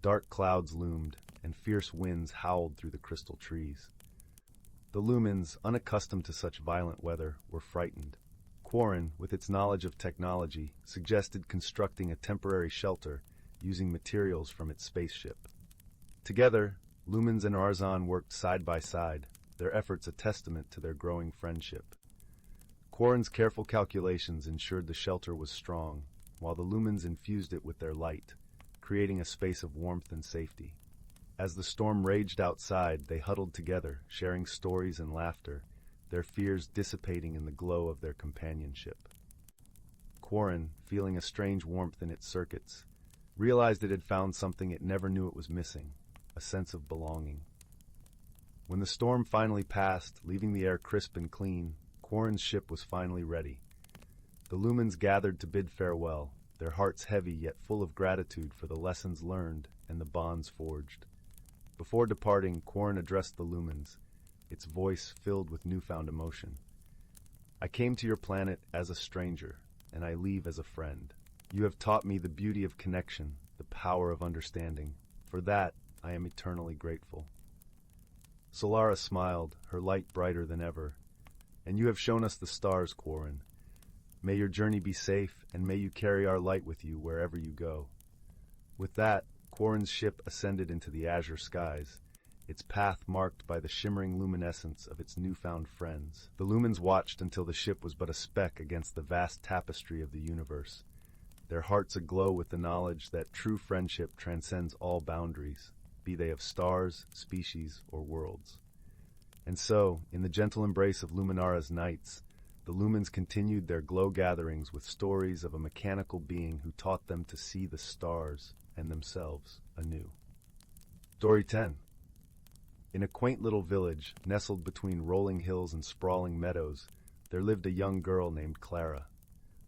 Dark clouds loomed, and fierce winds howled through the crystal trees. The lumens, unaccustomed to such violent weather, were frightened. Quarren, with its knowledge of technology, suggested constructing a temporary shelter using materials from its spaceship. Together, lumens and Arzan worked side by side, their efforts a testament to their growing friendship. Quarren's careful calculations ensured the shelter was strong, while the lumens infused it with their light, creating a space of warmth and safety. As the storm raged outside, they huddled together, sharing stories and laughter, their fears dissipating in the glow of their companionship. Quarren, feeling a strange warmth in its circuits, realized it had found something it never knew it was missing, a sense of belonging. When the storm finally passed, leaving the air crisp and clean, Quarren's ship was finally ready. The lumens gathered to bid farewell, their hearts heavy yet full of gratitude for the lessons learned and the bonds forged. Before departing, Quarren addressed the lumens, its voice filled with newfound emotion. "I came to your planet as a stranger, and I leave as a friend. You have taught me the beauty of connection, the power of understanding. For that, I am eternally grateful." Solara smiled, her light brighter than ever. "And you have shown us the stars, Quarren. May your journey be safe, and may you carry our light with you wherever you go." With that, Quarren's ship ascended into the azure skies, its path marked by the shimmering luminescence of its newfound friends. The lumens watched until the ship was but a speck against the vast tapestry of the universe. their hearts aglow with the knowledge that true friendship transcends all boundaries, be they of stars, species, or worlds. And so, in the gentle embrace of Luminara's nights, the Lumens continued their glow gatherings with stories of a mechanical being who taught them to see the stars and themselves anew. Story 10. In a quaint little village, nestled between rolling hills and sprawling meadows, there lived a young girl named Clara.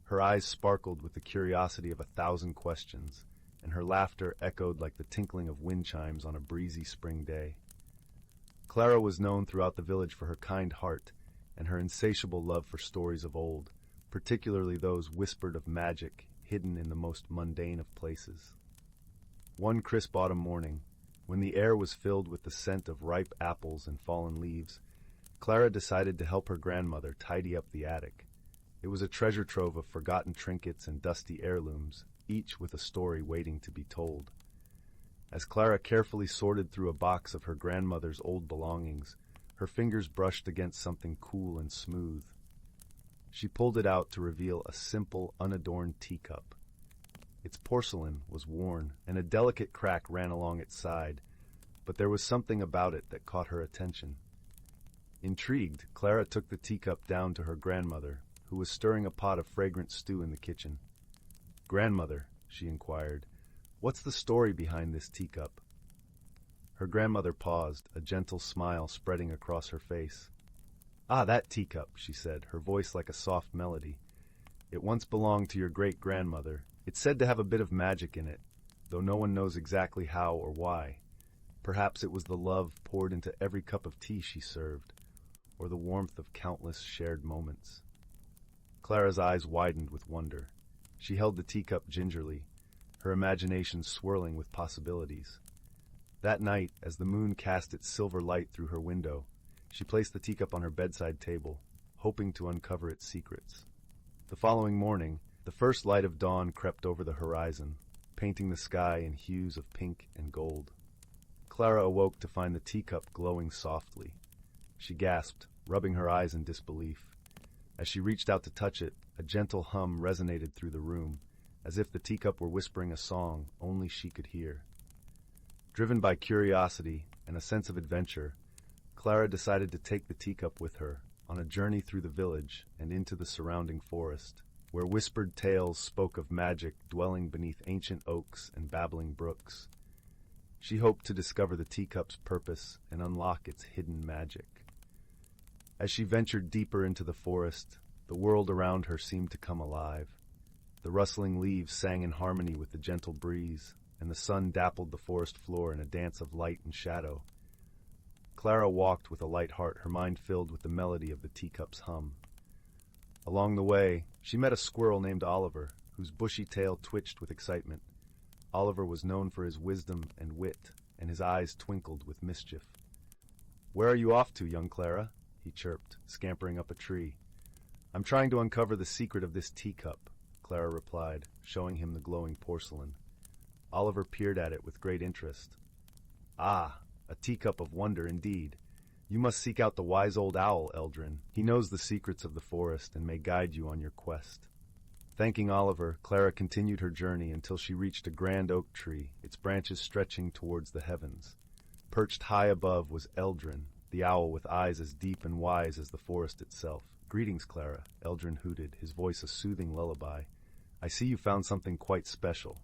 Her eyes sparkled with the curiosity of 1,000 questions, and her laughter echoed like the tinkling of wind chimes on a breezy spring day. Clara was known throughout the village for her kind heart and her insatiable love for stories of old, particularly those whispered of magic hidden in the most mundane of places. One crisp autumn morning, when the air was filled with the scent of ripe apples and fallen leaves, Clara decided to help her grandmother tidy up the attic. It was a treasure trove of forgotten trinkets and dusty heirlooms, each with a story waiting to be told. As Clara carefully sorted through a box of her grandmother's old belongings, her fingers brushed against something cool and smooth. She pulled it out to reveal a simple, unadorned teacup. Its porcelain was worn, and a delicate crack ran along its side, but there was something about it that caught her attention. Intrigued, Clara took the teacup down to her grandmother, who was stirring a pot of fragrant stew in the kitchen. "Grandmother," she inquired, "what's the story behind this teacup?" Her grandmother paused, a gentle smile spreading across her face. "Ah, that teacup," she said, her voice like a soft melody. "It once belonged to your great-grandmother. It's said to have a bit of magic in it, though no one knows exactly how or why. Perhaps it was the love poured into every cup of tea she served, or the warmth of countless shared moments." Clara's eyes widened with wonder. She held the teacup gingerly, her imagination swirling with possibilities. That night, as the moon cast its silver light through her window, she placed the teacup on her bedside table, hoping to uncover its secrets. The following morning, the first light of dawn crept over the horizon, painting the sky in hues of pink and gold. Clara awoke to find the teacup glowing softly. She gasped, rubbing her eyes in disbelief. As she reached out to touch it, a gentle hum resonated through the room, as if the teacup were whispering a song only she could hear. Driven by curiosity and a sense of adventure, Clara decided to take the teacup with her on a journey through the village and into the surrounding forest, where whispered tales spoke of magic dwelling beneath ancient oaks and babbling brooks. She hoped to discover the teacup's purpose and unlock its hidden magic. As she ventured deeper into the forest, the world around her seemed to come alive. The rustling leaves sang in harmony with the gentle breeze, and the sun dappled the forest floor in a dance of light and shadow. Clara walked with a light heart, her mind filled with the melody of the teacup's hum. Along the way, she met a squirrel named Oliver, whose bushy tail twitched with excitement. Oliver was known for his wisdom and wit, and his eyes twinkled with mischief. "Where are you off to, young Clara?" he chirped, scampering up a tree. "I'm trying to uncover the secret of this teacup," Clara replied, showing him the glowing porcelain. Oliver peered at it with great interest. "Ah, a teacup of wonder indeed. You must seek out the wise old owl, Eldrin. He knows the secrets of the forest and may guide you on your quest." Thanking Oliver, Clara continued her journey until she reached a grand oak tree, its branches stretching towards the heavens. Perched high above was Eldrin, the owl with eyes as deep and wise as the forest itself. "Greetings, Clara," Eldrin hooted, his voice a soothing lullaby. "I see you found something quite special."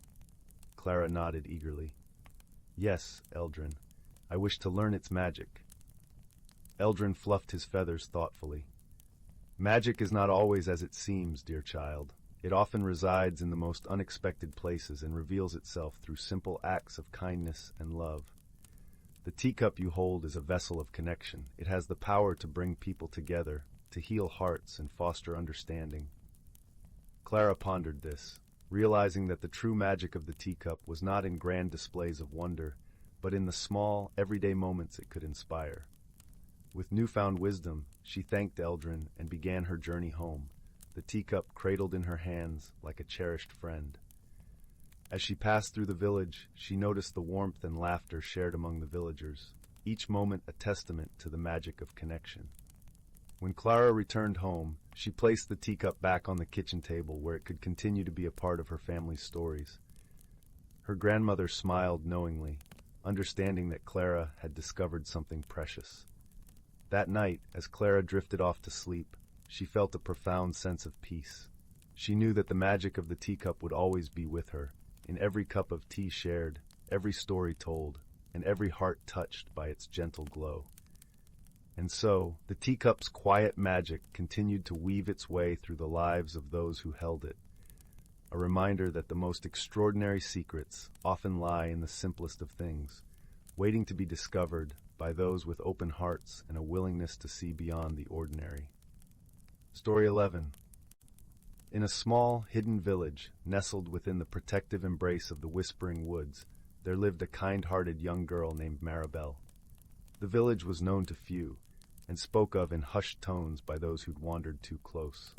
Clara nodded eagerly. "Yes, Eldrin. I wish to learn its magic." Eldrin fluffed his feathers thoughtfully. "Magic is not always as it seems, dear child. It often resides in the most unexpected places and reveals itself through simple acts of kindness and love. The teacup you hold is a vessel of connection. It has the power to bring people together, to heal hearts and foster understanding." Clara pondered this, realizing that the true magic of the teacup was not in grand displays of wonder, but in the small, everyday moments it could inspire. With newfound wisdom, she thanked Eldrin and began her journey home, the teacup cradled in her hands like a cherished friend. As she passed through the village, she noticed the warmth and laughter shared among the villagers, each moment a testament to the magic of connection. When Clara returned home, she placed the teacup back on the kitchen table where it could continue to be a part of her family's stories. Her grandmother smiled knowingly, understanding that Clara had discovered something precious. That night, as Clara drifted off to sleep, she felt a profound sense of peace. She knew that the magic of the teacup would always be with her, in every cup of tea shared, every story told, and every heart touched by its gentle glow. And so, the teacup's quiet magic continued to weave its way through the lives of those who held it, a reminder that the most extraordinary secrets often lie in the simplest of things, waiting to be discovered by those with open hearts and a willingness to see beyond the ordinary. Story 11. In a small, hidden village, nestled within the protective embrace of the Whispering Woods, there lived a kind-hearted young girl named Maribel. The village was known to few, and spoke of in hushed tones by those who'd wandered too close.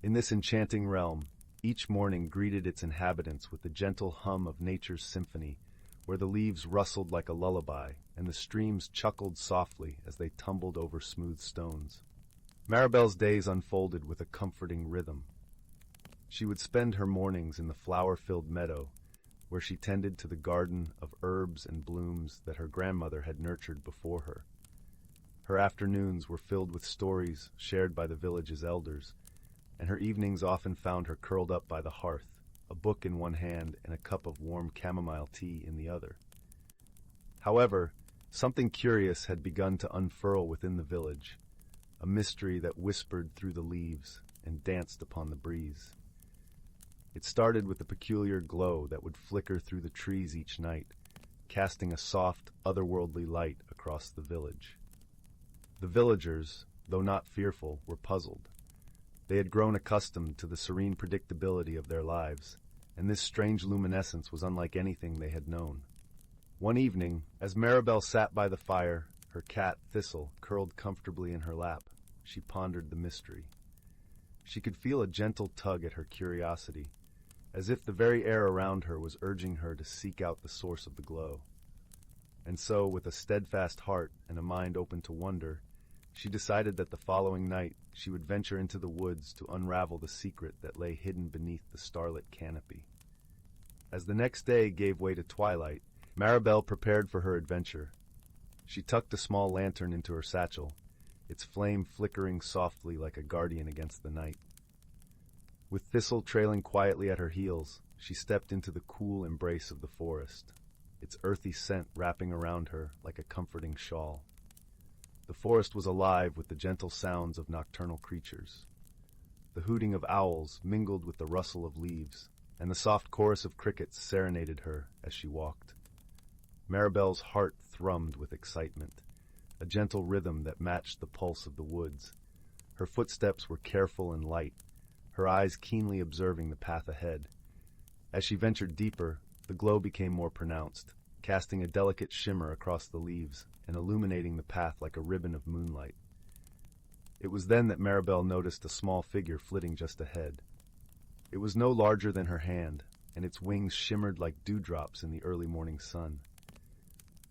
In this enchanting realm, each morning greeted its inhabitants with the gentle hum of nature's symphony, where the leaves rustled like a lullaby and the streams chuckled softly as they tumbled over smooth stones. Maribel's days unfolded with a comforting rhythm. She would spend her mornings in the flower-filled meadow, where she tended to the garden of herbs and blooms that her grandmother had nurtured before her. Her afternoons were filled with stories shared by the village's elders, and her evenings often found her curled up by the hearth, a book in one hand and a cup of warm chamomile tea in the other. However, something curious had begun to unfurl within the village, a mystery that whispered through the leaves and danced upon the breeze. It started with a peculiar glow that would flicker through the trees each night, casting a soft, otherworldly light across the village. The villagers, though not fearful, were puzzled. They had grown accustomed to the serene predictability of their lives, and this strange luminescence was unlike anything they had known. One evening, as Maribel sat by the fire, her cat, Thistle, curled comfortably in her lap, she pondered the mystery. She could feel a gentle tug at her curiosity, as if the very air around her was urging her to seek out the source of the glow. And so, with a steadfast heart and a mind open to wonder, she decided that the following night she would venture into the woods to unravel the secret that lay hidden beneath the starlit canopy. As the next day gave way to twilight, Maribel prepared for her adventure. She tucked a small lantern into her satchel, its flame flickering softly like a guardian against the night. With Thistle trailing quietly at her heels, she stepped into the cool embrace of the forest, its earthy scent wrapping around her like a comforting shawl. The forest was alive with the gentle sounds of nocturnal creatures. The hooting of owls mingled with the rustle of leaves, and the soft chorus of crickets serenaded her as she walked. Maribel's heart thrummed with excitement, a gentle rhythm that matched the pulse of the woods. Her footsteps were careful and light, her eyes keenly observing the path ahead. As she ventured deeper, the glow became more pronounced, casting a delicate shimmer across the leaves and illuminating the path like a ribbon of moonlight. It was then that Maribel noticed a small figure flitting just ahead. It was no larger than her hand, and its wings shimmered like dewdrops in the early morning sun.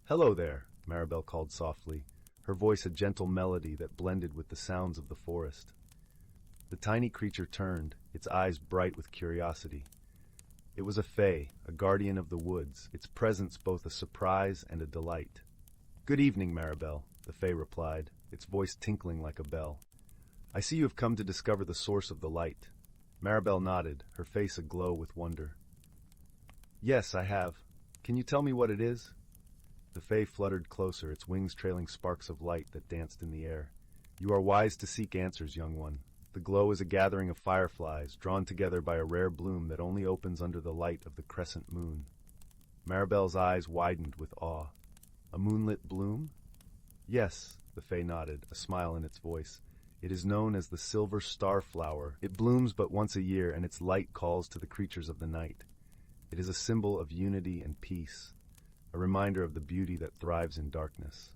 "Hello there," Maribel called softly, her voice a gentle melody that blended with the sounds of the forest. The tiny creature turned, its eyes bright with curiosity. It was a fae, a guardian of the woods, its presence both a surprise and a delight. "Good evening, Maribel," the fae replied, its voice tinkling like a bell. "I see you have come to discover the source of the light." Maribel nodded, her face aglow with wonder. "Yes, I have. Can you tell me what it is?" The fae fluttered closer, its wings trailing sparks of light that danced in the air. "You are wise to seek answers, young one. The glow is a gathering of fireflies, drawn together by a rare bloom that only opens under the light of the crescent moon." Maribel's eyes widened with awe. "A moonlit bloom?" "Yes," the fae nodded, a smile in its voice. "It is known as the silver star flower. It blooms but once a year, and its light calls to the creatures of the night. It is a symbol of unity and peace, a reminder of the beauty that thrives in darkness."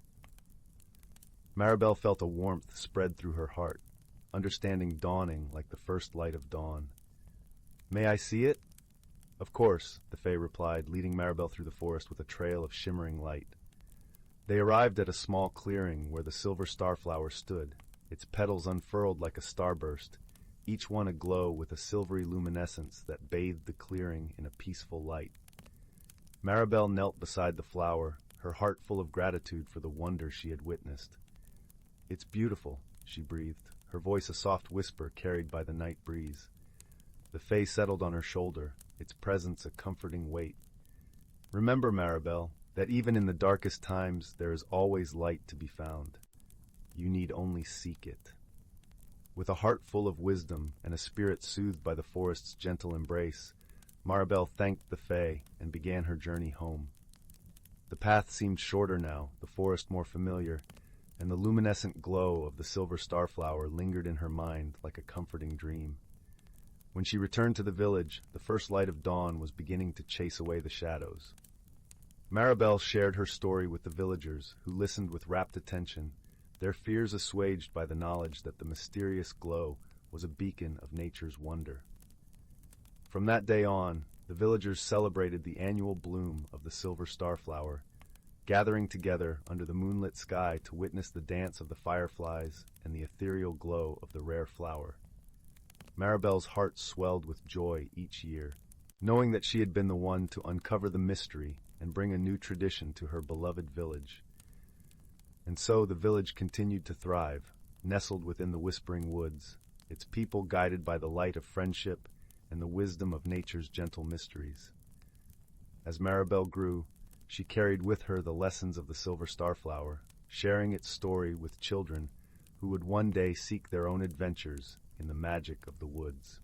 Maribel felt a warmth spread through her heart, understanding dawning like the first light of dawn. "May I see it?" "Of course," the fae replied, leading Maribel through the forest with a trail of shimmering light. They arrived at a small clearing where the silver starflower stood, its petals unfurled like a starburst, each one aglow with a silvery luminescence that bathed the clearing in a peaceful light. Maribel knelt beside the flower, her heart full of gratitude for the wonder she had witnessed. "It's beautiful," she breathed, her voice a soft whisper carried by the night breeze. The fae settled on her shoulder, its presence a comforting weight. "Remember, Maribel, that even in the darkest times there is always light to be found. You need only seek it." With a heart full of wisdom and a spirit soothed by the forest's gentle embrace, Maribel thanked the fae and began her journey home. The path seemed shorter now, the forest more familiar, and the luminescent glow of the silver starflower lingered in her mind like a comforting dream. When she returned to the village, the first light of dawn was beginning to chase away the shadows. Maribel shared her story with the villagers, who listened with rapt attention, their fears assuaged by the knowledge that the mysterious glow was a beacon of nature's wonder. From that day on, the villagers celebrated the annual bloom of the silver starflower, gathering together under the moonlit sky to witness the dance of the fireflies and the ethereal glow of the rare flower. Maribel's heart swelled with joy each year, knowing that she had been the one to uncover the mystery and bring a new tradition to her beloved village. And so the village continued to thrive, nestled within the whispering woods, its people guided by the light of friendship and the wisdom of nature's gentle mysteries. As Maribel grew, she carried with her the lessons of the silver starflower, sharing its story with children who would one day seek their own adventures in the magic of the woods.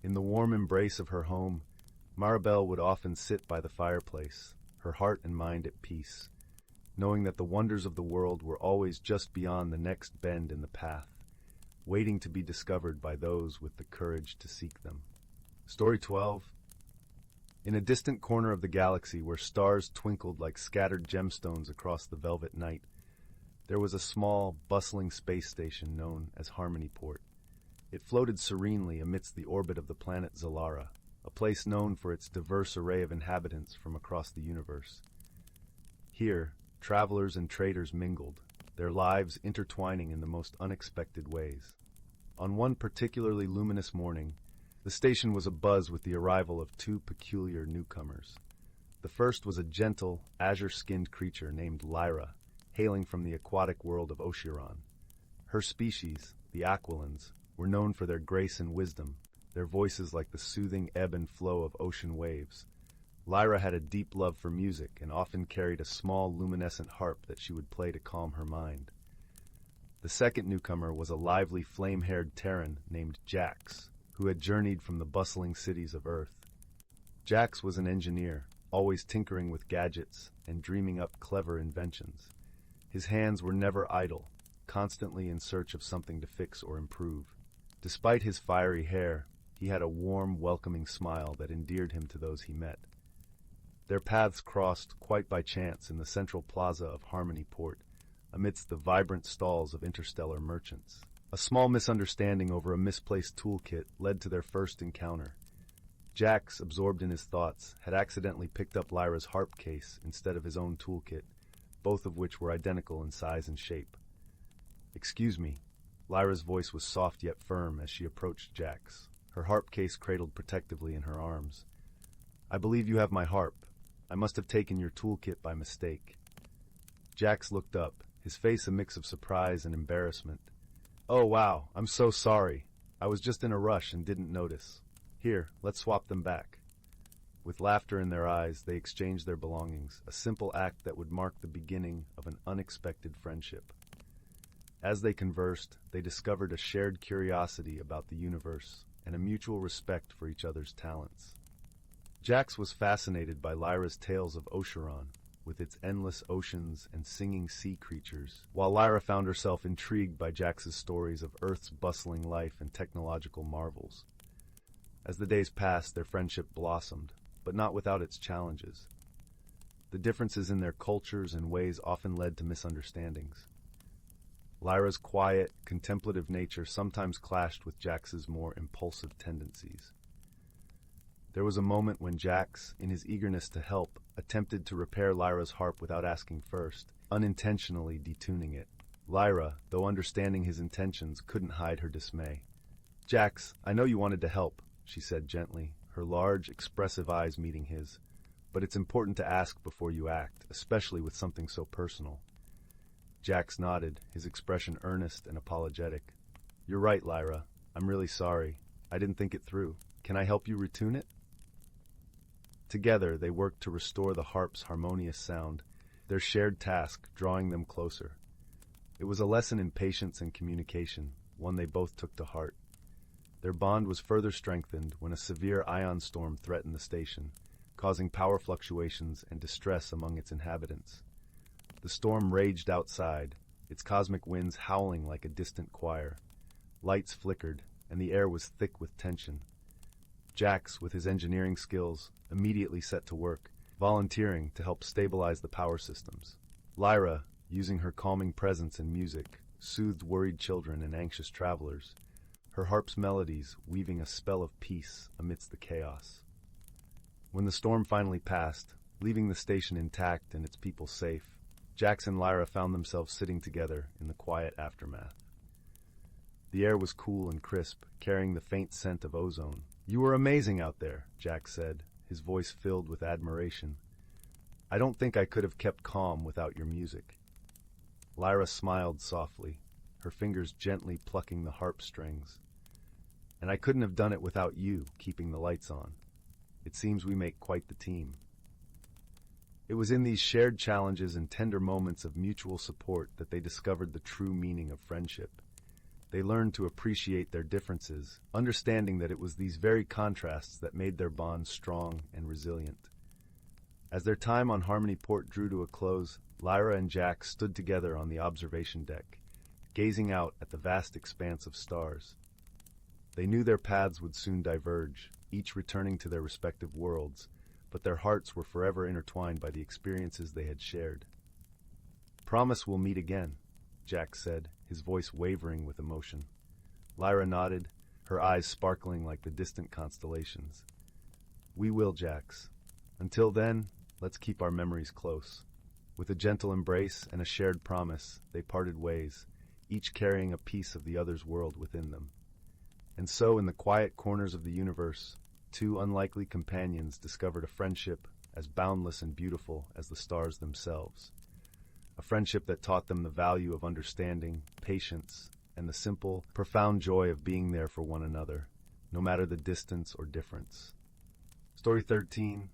In the warm embrace of her home, Maribel would often sit by the fireplace, her heart and mind at peace, knowing that the wonders of the world were always just beyond the next bend in the path, waiting to be discovered by those with the courage to seek them. Story 12. In a distant corner of the galaxy where stars twinkled like scattered gemstones across the velvet night, there was a small, bustling space station known as Harmonyport. It floated serenely amidst the orbit of the planet Elara, a place known for its diverse array of inhabitants from across the universe. Here, travelers and traders mingled, their lives intertwining in the most unexpected ways. On one particularly luminous morning, the station was abuzz with the arrival of two peculiar newcomers. The first was a gentle, azure-skinned creature named Lyra, hailing from the aquatic world of Oceron. Her species, the Aquilans, were known for their grace and wisdom, their voices like the soothing ebb and flow of ocean waves. Lyra had a deep love for music and often carried a small luminescent harp that she would play to calm her mind. The second newcomer was a lively flame-haired Terran named Jax, who had journeyed from the bustling cities of Earth. Jax was an engineer, always tinkering with gadgets and dreaming up clever inventions. His hands were never idle, constantly in search of something to fix or improve. Despite his fiery hair, he had a warm, welcoming smile that endeared him to those he met. Their paths crossed quite by chance in the central plaza of Harmonyport, amidst the vibrant stalls of interstellar merchants. A small misunderstanding over a misplaced toolkit led to their first encounter. Jax, absorbed in his thoughts, had accidentally picked up Lyra's harp case instead of his own toolkit, both of which were identical in size and shape. "Excuse me." Lyra's voice was soft yet firm as she approached Jax, her harp case cradled protectively in her arms. "I believe you have my harp. I must have taken your toolkit by mistake." Jax looked up, his face a mix of surprise and embarrassment. "Oh, wow, I'm so sorry. I was just in a rush and didn't notice. Here, let's swap them back." With laughter in their eyes, they exchanged their belongings, a simple act that would mark the beginning of an unexpected friendship. As they conversed, they discovered a shared curiosity about the universe and a mutual respect for each other's talents. Jax was fascinated by Lyra's tales of Oceron, with its endless oceans and singing sea creatures, while Lyra found herself intrigued by Jax's stories of Earth's bustling life and technological marvels. As the days passed, their friendship blossomed, but not without its challenges. The differences in their cultures and ways often led to misunderstandings. Lyra's quiet, contemplative nature sometimes clashed with Jax's more impulsive tendencies. There was a moment when Jax, in his eagerness to help, attempted to repair Lyra's harp without asking first, unintentionally detuning it. Lyra, though understanding his intentions, couldn't hide her dismay. "Jax, I know you wanted to help," she said gently, her large, expressive eyes meeting his. "But it's important to ask before you act, especially with something so personal." Jax nodded, his expression earnest and apologetic. "You're right, Lyra. I'm really sorry. I didn't think it through. Can I help you retune it?" Together, they worked to restore the harp's harmonious sound, their shared task drawing them closer. It was a lesson in patience and communication, one they both took to heart. Their bond was further strengthened when a severe ion storm threatened the station, causing power fluctuations and distress among its inhabitants. The storm raged outside, its cosmic winds howling like a distant choir. Lights flickered, and the air was thick with tension. Jax, with his engineering skills, immediately set to work, volunteering to help stabilize the power systems. Lyra, using her calming presence and music, soothed worried children and anxious travelers, her harp's melodies weaving a spell of peace amidst the chaos. When the storm finally passed, leaving the station intact and its people safe, Jax and Lyra found themselves sitting together in the quiet aftermath. The air was cool and crisp, carrying the faint scent of ozone. "You were amazing out there," Jax said, his voice filled with admiration. "I don't think I could have kept calm without your music." Lyra smiled softly, her fingers gently plucking the harp strings. "And I couldn't have done it without you keeping the lights on. It seems we make quite the team." It was in these shared challenges and tender moments of mutual support that they discovered the true meaning of friendship. They learned to appreciate their differences, understanding that it was these very contrasts that made their bond strong and resilient. As their time on Harmony Port drew to a close, Lyra and Jax stood together on the observation deck, gazing out at the vast expanse of stars. They knew their paths would soon diverge, each returning to their respective worlds, but their hearts were forever intertwined by the experiences they had shared. "Promise we'll meet again," Jax said, his voice wavering with emotion. Lyra nodded, her eyes sparkling like the distant constellations. "We will, Jax. Until then, let's keep our memories close." With a gentle embrace and a shared promise, they parted ways, each carrying a piece of the other's world within them. And so, in the quiet corners of the universe, two unlikely companions discovered a friendship as boundless and beautiful as the stars themselves. A friendship that taught them the value of understanding, patience, and the simple, profound joy of being there for one another, no matter the distance or difference. Story 13.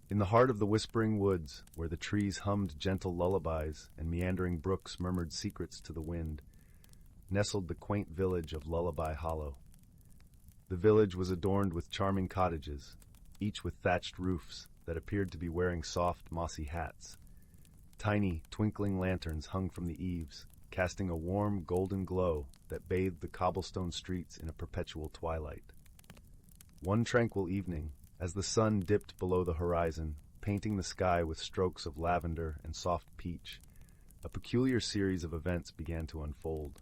In the heart of the whispering woods, where the trees hummed gentle lullabies and meandering brooks murmured secrets to the wind, nestled the quaint village of Lullaby Hollow. The village was adorned with charming cottages, each with thatched roofs that appeared to be wearing soft, mossy hats. Tiny, twinkling lanterns hung from the eaves, casting a warm, golden glow that bathed the cobblestone streets in a perpetual twilight. One tranquil evening, as the sun dipped below the horizon, painting the sky with strokes of lavender and soft peach, a peculiar series of events began to unfold.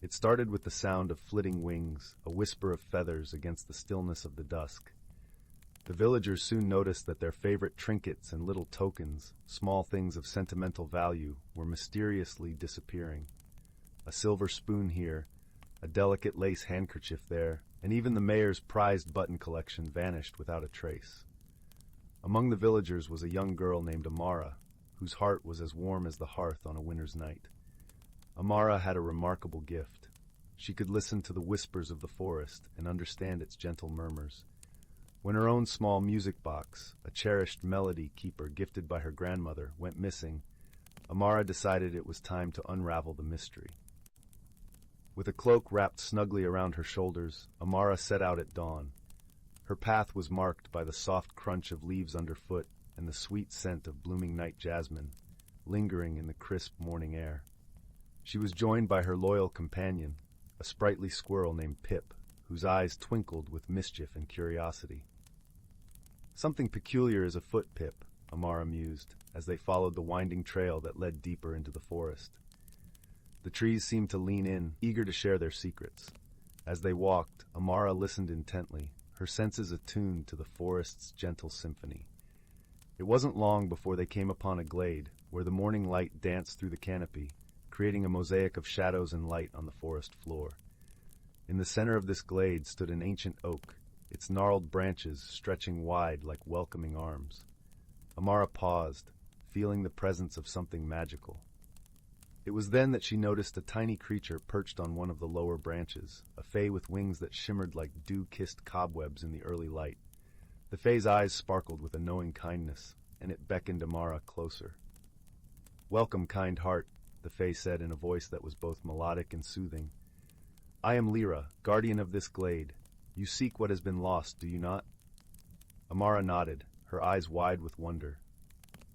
It started with the sound of flitting wings, a whisper of feathers against the stillness of the dusk. The villagers soon noticed that their favorite trinkets and little tokens, small things of sentimental value, were mysteriously disappearing. A silver spoon here, a delicate lace handkerchief there, and even the mayor's prized button collection vanished without a trace. Among the villagers was a young girl named Amara, whose heart was as warm as the hearth on a winter's night. Amara had a remarkable gift. She could listen to the whispers of the forest and understand its gentle murmurs. When her own small music box, a cherished melody keeper gifted by her grandmother, went missing, Amara decided it was time to unravel the mystery. With a cloak wrapped snugly around her shoulders, Amara set out at dawn. Her path was marked by the soft crunch of leaves underfoot and the sweet scent of blooming night jasmine, lingering in the crisp morning air. She was joined by her loyal companion, a sprightly squirrel named Pip, whose eyes twinkled with mischief and curiosity. "Something peculiar is afoot, Pip," Amara mused, as they followed the winding trail that led deeper into the forest. The trees seemed to lean in, eager to share their secrets. As they walked, Amara listened intently, her senses attuned to the forest's gentle symphony. It wasn't long before they came upon a glade where the morning light danced through the canopy, creating a mosaic of shadows and light on the forest floor. In the center of this glade stood an ancient oak, its gnarled branches stretching wide like welcoming arms. Amara paused, feeling the presence of something magical. It was then that she noticed a tiny creature perched on one of the lower branches, a fae with wings that shimmered like dew-kissed cobwebs in the early light. The fae's eyes sparkled with a knowing kindness, and it beckoned Amara closer. "Welcome, kind heart," the fae said in a voice that was both melodic and soothing. "I am Elara, guardian of this glade. You seek what has been lost, do you not?" Amara nodded, her eyes wide with wonder.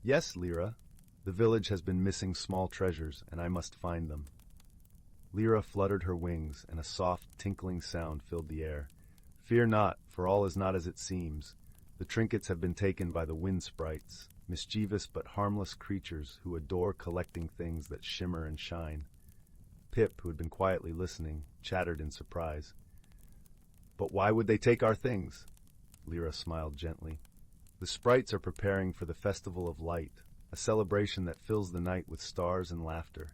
"Yes, Elara. The village has been missing small treasures, and I must find them." Elara fluttered her wings, and a soft, tinkling sound filled the air. "Fear not, for all is not as it seems. The trinkets have been taken by the wind sprites, mischievous but harmless creatures who adore collecting things that shimmer and shine." Pip, who had been quietly listening, chattered in surprise. "But why would they take our things?" Elara smiled gently. "The sprites are preparing for the Festival of Light, a celebration that fills the night with stars and laughter.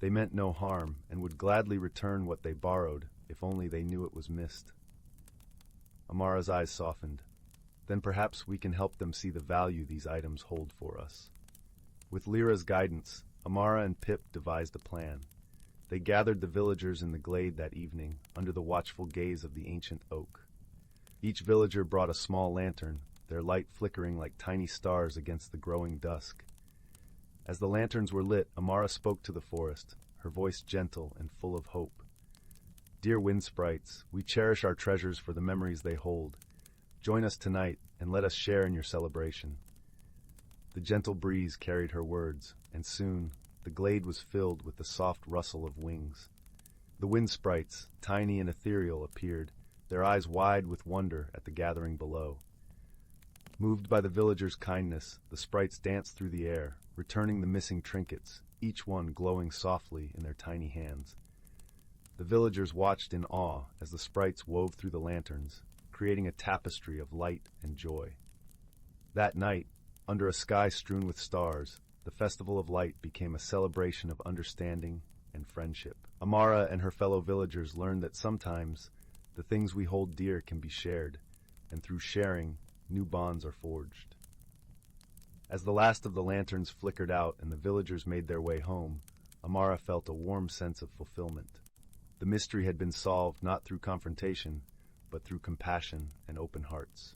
They meant no harm, and would gladly return what they borrowed, if only they knew it was missed." Amara's eyes softened. "Then perhaps we can help them see the value these items hold for us." With Lyra's guidance, Amara and Pip devised a plan. They gathered the villagers in the glade that evening, under the watchful gaze of the ancient oak. Each villager brought a small lantern, their light flickering like tiny stars against the growing dusk. As the lanterns were lit, Amara spoke to the forest, her voice gentle and full of hope. "Dear wind sprites, we cherish our treasures for the memories they hold. Join us tonight, and let us share in your celebration." The gentle breeze carried her words, and soon the glade was filled with the soft rustle of wings. The wind sprites, tiny and ethereal, appeared, their eyes wide with wonder at the gathering below. Moved by the villagers' kindness, the sprites danced through the air, returning the missing trinkets, each one glowing softly in their tiny hands. The villagers watched in awe as the sprites wove through the lanterns, creating a tapestry of light and joy. That night, under a sky strewn with stars, the Festival of Light became a celebration of understanding and friendship. Amara and her fellow villagers learned that sometimes the things we hold dear can be shared, and through sharing, new bonds are forged. As the last of the lanterns flickered out and the villagers made their way home, Amara felt a warm sense of fulfillment. The mystery had been solved not through confrontation, but through compassion and open hearts.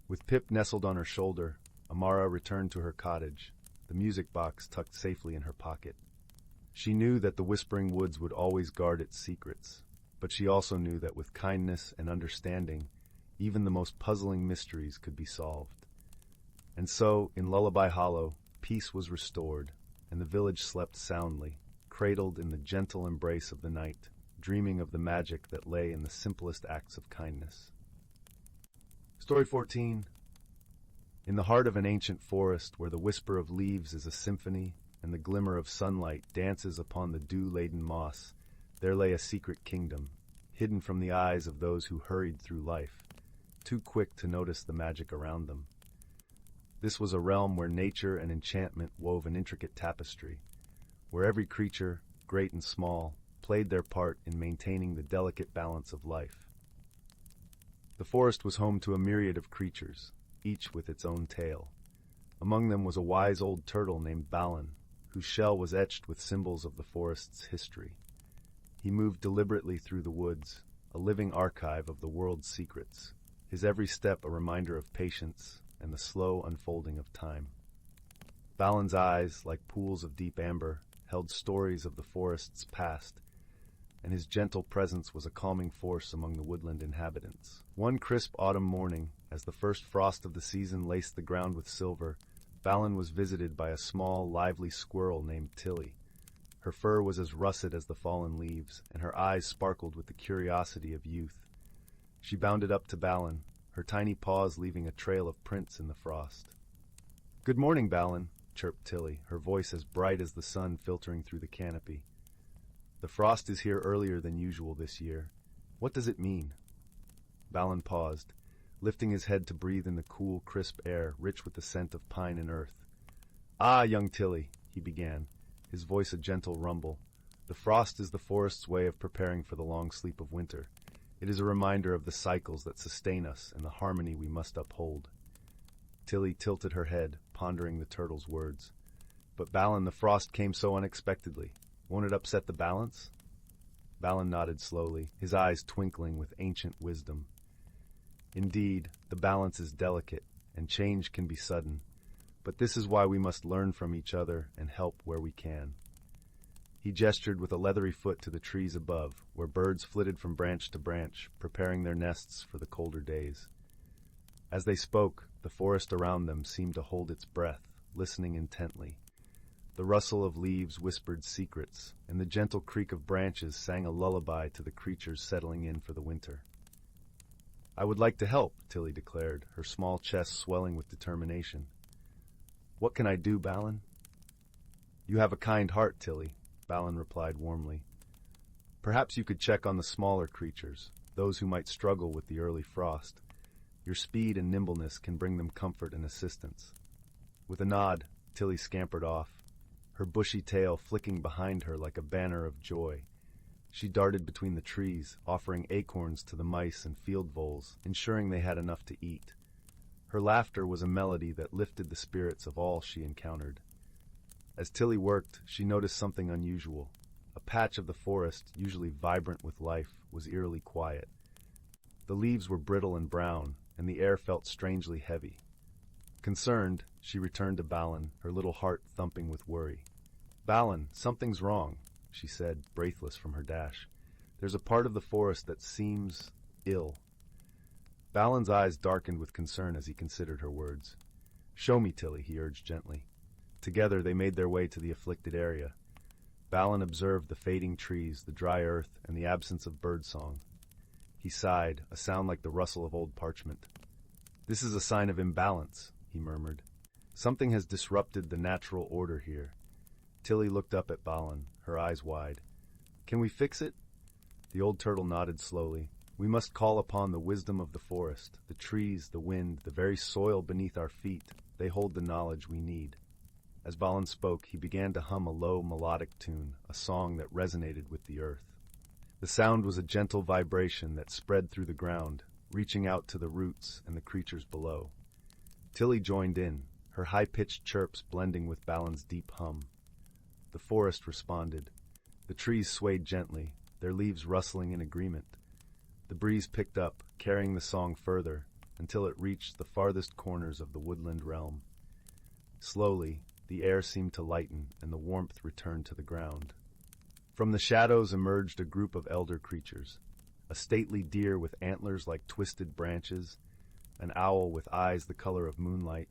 With Pip nestled on her shoulder, Amara returned to her cottage, the music box tucked safely in her pocket. She knew that the Whispering Woods would always guard its secrets, but she also knew that with kindness and understanding, even the most puzzling mysteries could be solved. And so, in Lullaby Hollow, peace was restored, and the village slept soundly, cradled in the gentle embrace of the night, dreaming of the magic that lay in the simplest acts of kindness. Story 14. In the heart of an ancient forest where the whisper of leaves is a symphony and the glimmer of sunlight dances upon the dew-laden moss, there lay a secret kingdom, hidden from the eyes of those who hurried through life, too quick to notice the magic around them. This was a realm where nature and enchantment wove an intricate tapestry, where every creature, great and small, played their part in maintaining the delicate balance of life. The forest was home to a myriad of creatures, each with its own tale. Among them was a wise old turtle named Balin, whose shell was etched with symbols of the forest's history. He moved deliberately through the woods, a living archive of the world's secrets, his every step a reminder of patience and the slow unfolding of time. Balin's eyes, like pools of deep amber, held stories of the forest's past, and his gentle presence was a calming force among the woodland inhabitants. One crisp autumn morning, as the first frost of the season laced the ground with silver, Balin was visited by a small, lively squirrel named Tilly. Her fur was as russet as the fallen leaves, and her eyes sparkled with the curiosity of youth. She bounded up to Balin, her tiny paws leaving a trail of prints in the frost. "Good morning, Balin," chirped Tilly, her voice as bright as the sun filtering through the canopy. "The frost is here earlier than usual this year. What does it mean?" Balin paused, lifting his head to breathe in the cool, crisp air, rich with the scent of pine and earth. "Ah, young Tilly," he began, his voice a gentle rumble. "The frost is the forest's way of preparing for the long sleep of winter. It is a reminder of the cycles that sustain us and the harmony we must uphold." Tilly tilted her head, pondering the turtle's words. "But Balin, the frost came so unexpectedly. Won't it upset the balance?" Balin nodded slowly, his eyes twinkling with ancient wisdom. "Indeed, the balance is delicate, and change can be sudden. But this is why we must learn from each other and help where we can." He gestured with a leathery foot to the trees above, where birds flitted from branch to branch, preparing their nests for the colder days. As they spoke, the forest around them seemed to hold its breath, listening intently. The rustle of leaves whispered secrets, and the gentle creak of branches sang a lullaby to the creatures settling in for the winter. "I would like to help," Tilly declared, her small chest swelling with determination. "What can I do, Balin?" "You have a kind heart, Tilly," Balin replied warmly. "Perhaps you could check on the smaller creatures, those who might struggle with the early frost. Your speed and nimbleness can bring them comfort and assistance." With a nod, Tilly scampered off, her bushy tail flicking behind her like a banner of joy. She darted between the trees, offering acorns to the mice and field voles, ensuring they had enough to eat. Her laughter was a melody that lifted the spirits of all she encountered. As Tilly worked, she noticed something unusual. A patch of the forest, usually vibrant with life, was eerily quiet. The leaves were brittle and brown, and the air felt strangely heavy. Concerned, she returned to Balin, her little heart thumping with worry. "Balin, something's wrong," she said, breathless from her dash. "There's a part of the forest that seems ill." Balin's eyes darkened with concern as he considered her words. "Show me, Tilly," he urged gently. Together they made their way to the afflicted area. Balin observed the fading trees, the dry earth, and the absence of birdsong. He sighed, a sound like the rustle of old parchment. "This is a sign of imbalance," he murmured. "Something has disrupted the natural order here." Tilly looked up at Balin, her eyes wide. "Can we fix it?" The old turtle nodded slowly. "We must call upon the wisdom of the forest, the trees, the wind, the very soil beneath our feet. They hold the knowledge we need." As Balin spoke, he began to hum a low, melodic tune, a song that resonated with the earth. The sound was a gentle vibration that spread through the ground, reaching out to the roots and the creatures below. Tilly joined in, her high-pitched chirps blending with Balin's deep hum. The forest responded. The trees swayed gently, their leaves rustling in agreement. The breeze picked up, carrying the song further, until it reached the farthest corners of the woodland realm. Slowly, the air seemed to lighten, and the warmth returned to the ground. From the shadows emerged a group of elder creatures, a stately deer with antlers like twisted branches, an owl with eyes the color of moonlight,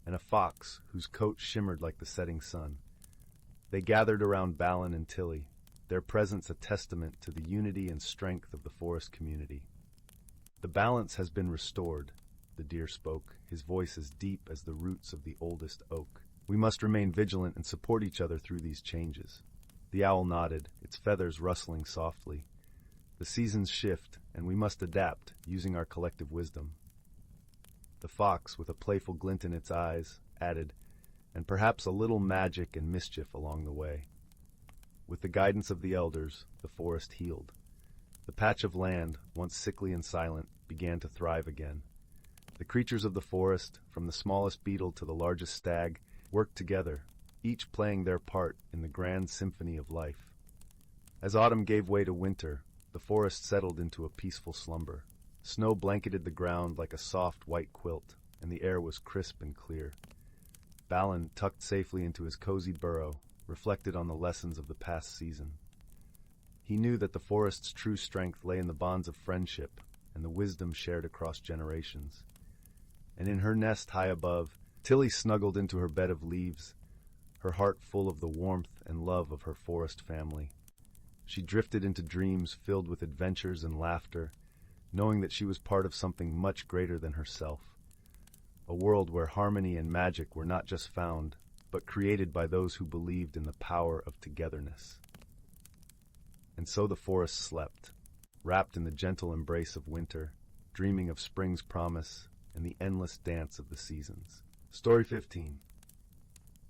and a fox whose coat shimmered like the setting sun. They gathered around Balin and Tilly, their presence a testament to the unity and strength of the forest community. "The balance has been restored," the deer spoke, his voice as deep as the roots of the oldest oak. "We must remain vigilant and support each other through these changes." The owl nodded, its feathers rustling softly. "The seasons shift, and we must adapt, using our collective wisdom." The fox, with a playful glint in its eyes, added, "And perhaps a little magic and mischief along the way." With the guidance of the elders, the forest healed. The patch of land, once sickly and silent, began to thrive again. The creatures of the forest, from the smallest beetle to the largest stag, worked together, each playing their part in the grand symphony of life. As autumn gave way to winter, the forest settled into a peaceful slumber. Snow blanketed the ground like a soft white quilt, and the air was crisp and clear. Balin, tucked safely into his cozy burrow, reflected on the lessons of the past season. He knew that the forest's true strength lay in the bonds of friendship and the wisdom shared across generations. And in her nest high above, Tilly snuggled into her bed of leaves, her heart full of the warmth and love of her forest family. She drifted into dreams filled with adventures and laughter, knowing that she was part of something much greater than herself. A world where harmony and magic were not just found, but created by those who believed in the power of togetherness. And so the forest slept, wrapped in the gentle embrace of winter, dreaming of spring's promise and the endless dance of the seasons. Story 15.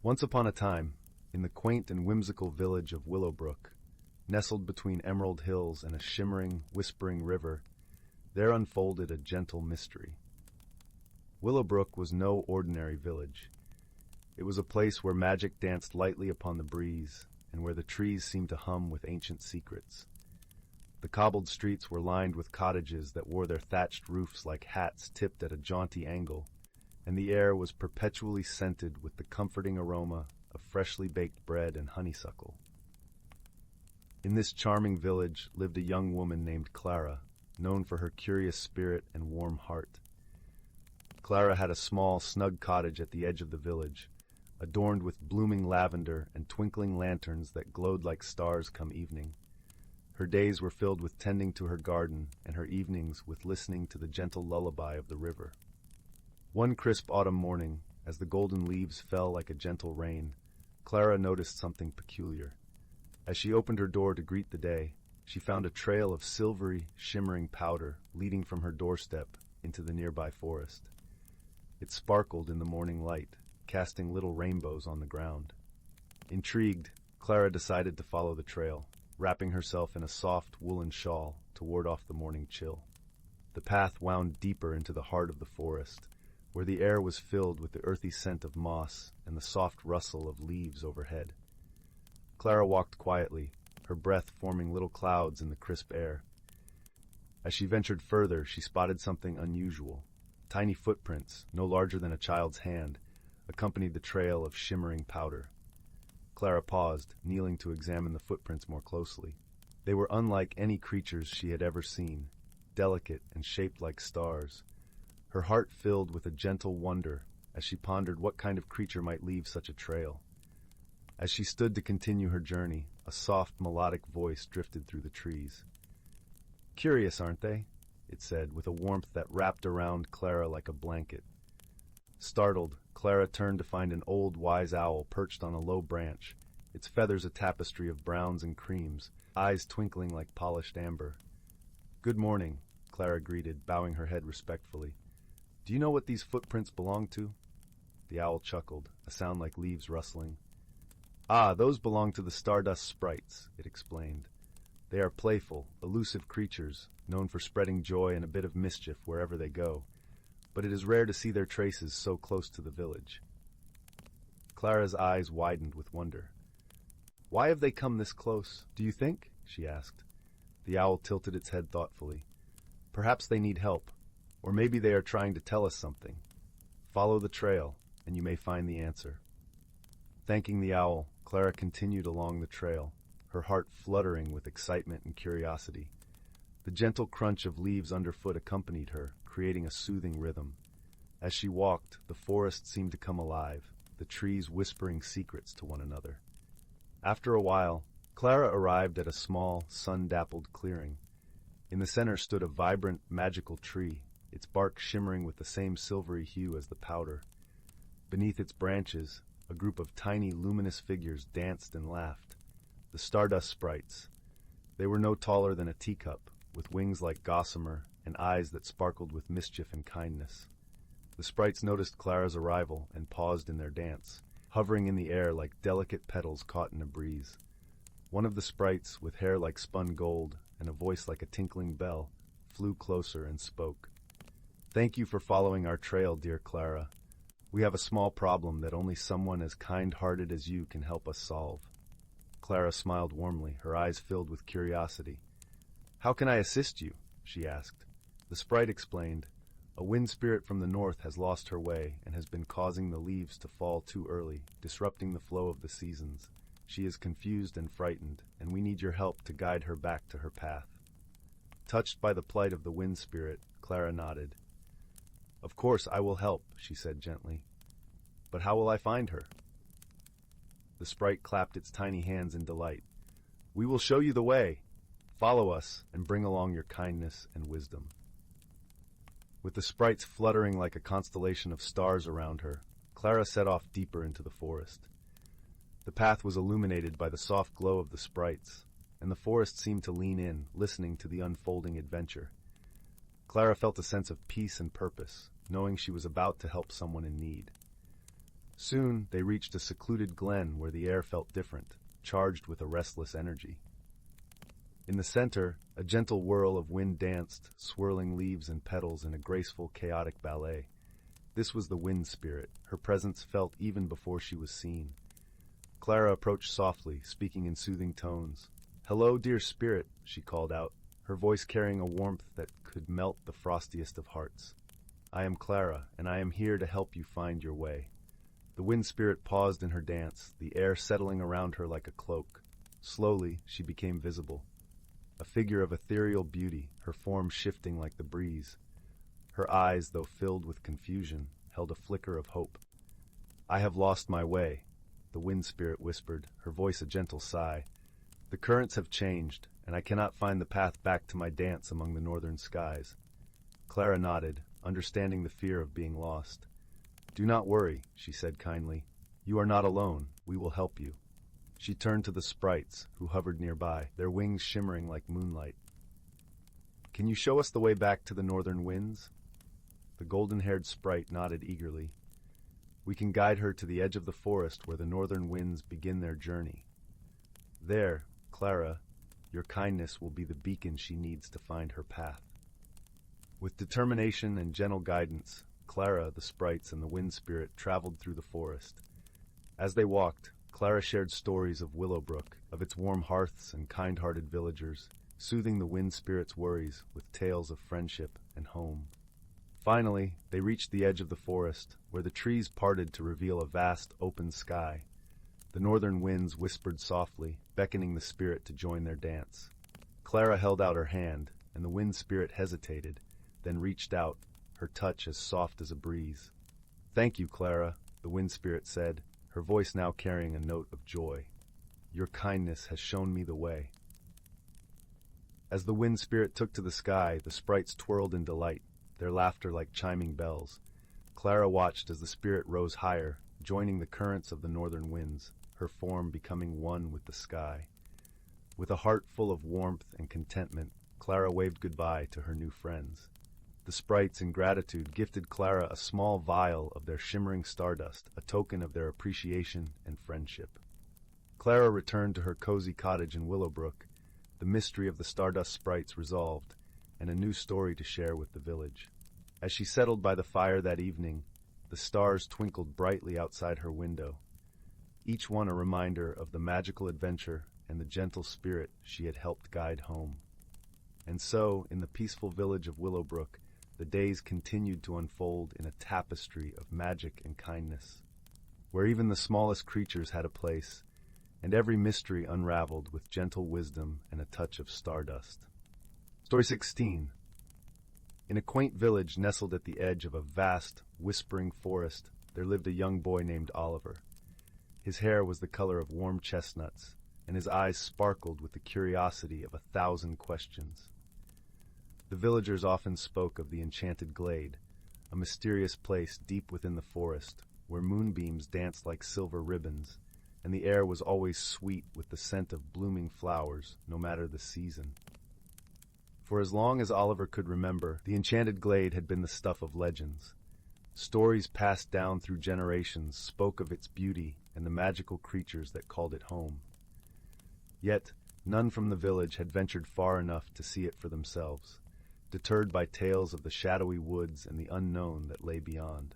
Once upon a time, in the quaint and whimsical village of Willowbrook, nestled between emerald hills and a shimmering, whispering river, there unfolded a gentle mystery. Willowbrook was no ordinary village. It was a place where magic danced lightly upon the breeze, and where the trees seemed to hum with ancient secrets. The cobbled streets were lined with cottages that wore their thatched roofs like hats tipped at a jaunty angle, and the air was perpetually scented with the comforting aroma of freshly baked bread and honeysuckle. In this charming village lived a young woman named Clara, known for her curious spirit and warm heart. Clara had a small, snug cottage at the edge of the village, adorned with blooming lavender and twinkling lanterns that glowed like stars come evening. Her days were filled with tending to her garden, and her evenings with listening to the gentle lullaby of the river. One crisp autumn morning, as the golden leaves fell like a gentle rain, Clara noticed something peculiar. As she opened her door to greet the day, she found a trail of silvery, shimmering powder leading from her doorstep into the nearby forest. It sparkled in the morning light, casting little rainbows on the ground. Intrigued, Clara decided to follow the trail, wrapping herself in a soft woolen shawl to ward off the morning chill. The path wound deeper into the heart of the forest, where the air was filled with the earthy scent of moss and the soft rustle of leaves overhead. Clara walked quietly, her breath forming little clouds in the crisp air. As she ventured further, she spotted something unusual. Tiny footprints, no larger than a child's hand, accompanied the trail of shimmering powder. Clara paused, kneeling to examine the footprints more closely. They were unlike any creatures she had ever seen, delicate and shaped like stars. Her heart filled with a gentle wonder as she pondered what kind of creature might leave such a trail. As she stood to continue her journey, a soft, melodic voice drifted through the trees. "Curious, aren't they?" it said, with a warmth that wrapped around Clara like a blanket. Startled, Clara turned to find an old wise owl perched on a low branch, its feathers a tapestry of browns and creams, eyes twinkling like polished amber. "Good morning," Clara greeted, bowing her head respectfully. "Do you know what these footprints belong to?" The owl chuckled, a sound like leaves rustling. "Ah, those belong to the Stardust Sprites," it explained. "They are playful, elusive creatures, known for spreading joy and a bit of mischief wherever they go, but it is rare to see their traces so close to the village." Clara's eyes widened with wonder. "Why have they come this close, do you think?" she asked. The owl tilted its head thoughtfully. "Perhaps they need help, or maybe they are trying to tell us something. Follow the trail, and you may find the answer." Thanking the owl, Clara continued along the trail, her heart fluttering with excitement and curiosity. The gentle crunch of leaves underfoot accompanied her, creating a soothing rhythm. As she walked, the forest seemed to come alive, the trees whispering secrets to one another. After a while, Clara arrived at a small, sun-dappled clearing. In the center stood a vibrant, magical tree, its bark shimmering with the same silvery hue as the powder. Beneath its branches, a group of tiny, luminous figures danced and laughed. The Stardust Sprites. They were no taller than a teacup, with wings like gossamer and eyes that sparkled with mischief and kindness. The sprites noticed Clara's arrival and paused in their dance, hovering in the air like delicate petals caught in a breeze. One of the sprites, with hair like spun gold and a voice like a tinkling bell, flew closer and spoke. "Thank you for following our trail, dear Clara. We have a small problem that only someone as kind-hearted as you can help us solve." Clara smiled warmly, her eyes filled with curiosity. "How can I assist you?" she asked. The sprite explained, "A wind spirit from the north has lost her way and has been causing the leaves to fall too early, disrupting the flow of the seasons. She is confused and frightened, and we need your help to guide her back to her path." Touched by the plight of the wind spirit, Clara nodded. "Of course I will help," she said gently. "But how will I find her?" The sprite clapped its tiny hands in delight. "We will show you the way. Follow us and bring along your kindness and wisdom." With the sprites fluttering like a constellation of stars around her, Clara set off deeper into the forest. The path was illuminated by the soft glow of the sprites, and the forest seemed to lean in, listening to the unfolding adventure. Clara felt a sense of peace and purpose, knowing she was about to help someone in need. Soon, they reached a secluded glen where the air felt different, charged with a restless energy. In the center, a gentle whirl of wind danced, swirling leaves and petals in a graceful, chaotic ballet. This was the wind spirit, her presence felt even before she was seen. Clara approached softly, speaking in soothing tones. "Hello, dear spirit," she called out, her voice carrying a warmth that could melt the frostiest of hearts. "I am Clara, and I am here to help you find your way." The wind spirit paused in her dance, the air settling around her like a cloak. Slowly, she became visible. A figure of ethereal beauty, her form shifting like the breeze. Her eyes, though filled with confusion, held a flicker of hope. "I have lost my way," the wind spirit whispered, her voice a gentle sigh. "The currents have changed, and I cannot find the path back to my dance among the northern skies." Clara nodded, understanding the fear of being lost. "Do not worry," she said kindly. "You are not alone. We will help you." She turned to the sprites, who hovered nearby, their wings shimmering like moonlight. "Can you show us the way back to the northern winds?" The golden-haired sprite nodded eagerly. "We can guide her to the edge of the forest where the northern winds begin their journey. There, Clara, your kindness will be the beacon she needs to find her path." With determination and gentle guidance, Clara, the sprites, and the wind spirit traveled through the forest. As they walked, Clara shared stories of Willowbrook, of its warm hearths and kind-hearted villagers, soothing the wind spirit's worries with tales of friendship and home. Finally, they reached the edge of the forest, where the trees parted to reveal a vast, open sky. The northern winds whispered softly, beckoning the spirit to join their dance. Clara held out her hand, and the wind spirit hesitated, then reached out, her touch as soft as a breeze. "Thank you, Clara," the wind spirit said, her voice now carrying a note of joy. "Your kindness has shown me the way." As the wind spirit took to the sky, the sprites twirled in delight, their laughter like chiming bells. Clara watched as the spirit rose higher, joining the currents of the northern winds, her form becoming one with the sky. With a heart full of warmth and contentment, Clara waved goodbye to her new friends. The sprites, in gratitude, gifted Clara a small vial of their shimmering stardust, a token of their appreciation and friendship. Clara returned to her cozy cottage in Willowbrook, the mystery of the stardust sprites resolved, and a new story to share with the village. As she settled by the fire that evening, the stars twinkled brightly outside her window, each one a reminder of the magical adventure and the gentle spirit she had helped guide home. And so, in the peaceful village of Willowbrook, the days continued to unfold in a tapestry of magic and kindness, where even the smallest creatures had a place, and every mystery unraveled with gentle wisdom and a touch of stardust. Story 16. In a quaint village nestled at the edge of a vast, whispering forest, there lived a young boy named Oliver. His hair was the color of warm chestnuts, and his eyes sparkled with the curiosity of 1,000 questions. The villagers often spoke of the Enchanted Glade, a mysterious place deep within the forest, where moonbeams danced like silver ribbons, and the air was always sweet with the scent of blooming flowers, no matter the season. For as long as Oliver could remember, the Enchanted Glade had been the stuff of legends. Stories passed down through generations spoke of its beauty and the magical creatures that called it home. Yet, none from the village had ventured far enough to see it for themselves, deterred by tales of the shadowy woods and the unknown that lay beyond.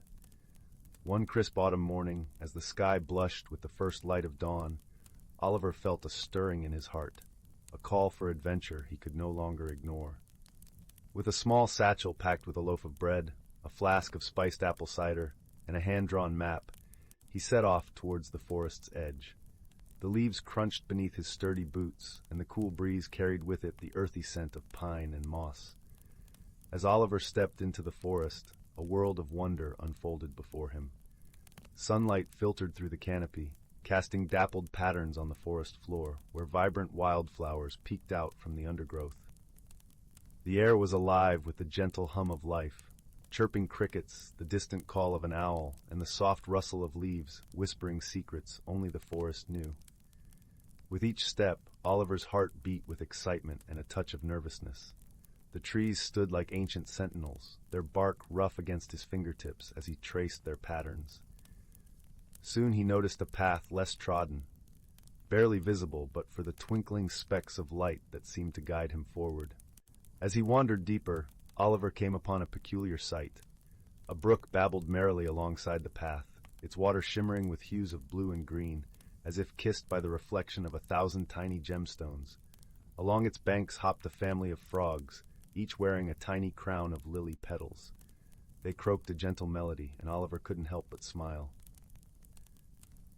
One crisp autumn morning, as the sky blushed with the first light of dawn, Oliver felt a stirring in his heart, a call for adventure he could no longer ignore. With a small satchel packed with a loaf of bread, a flask of spiced apple cider, and a hand-drawn map, he set off towards the forest's edge. The leaves crunched beneath his sturdy boots, and the cool breeze carried with it the earthy scent of pine and moss. As Oliver stepped into the forest, a world of wonder unfolded before him. Sunlight filtered through the canopy, casting dappled patterns on the forest floor, where vibrant wildflowers peeked out from the undergrowth. The air was alive with the gentle hum of life, chirping crickets, the distant call of an owl, and the soft rustle of leaves, whispering secrets only the forest knew. With each step, Oliver's heart beat with excitement and a touch of nervousness. The trees stood like ancient sentinels, their bark rough against his fingertips as he traced their patterns. Soon he noticed a path less trodden, barely visible but for the twinkling specks of light that seemed to guide him forward. As he wandered deeper, Oliver came upon a peculiar sight. A brook babbled merrily alongside the path, its water shimmering with hues of blue and green, as if kissed by the reflection of 1,000 tiny gemstones. Along its banks hopped a family of frogs, each wearing a tiny crown of lily petals. They croaked a gentle melody, and Oliver couldn't help but smile.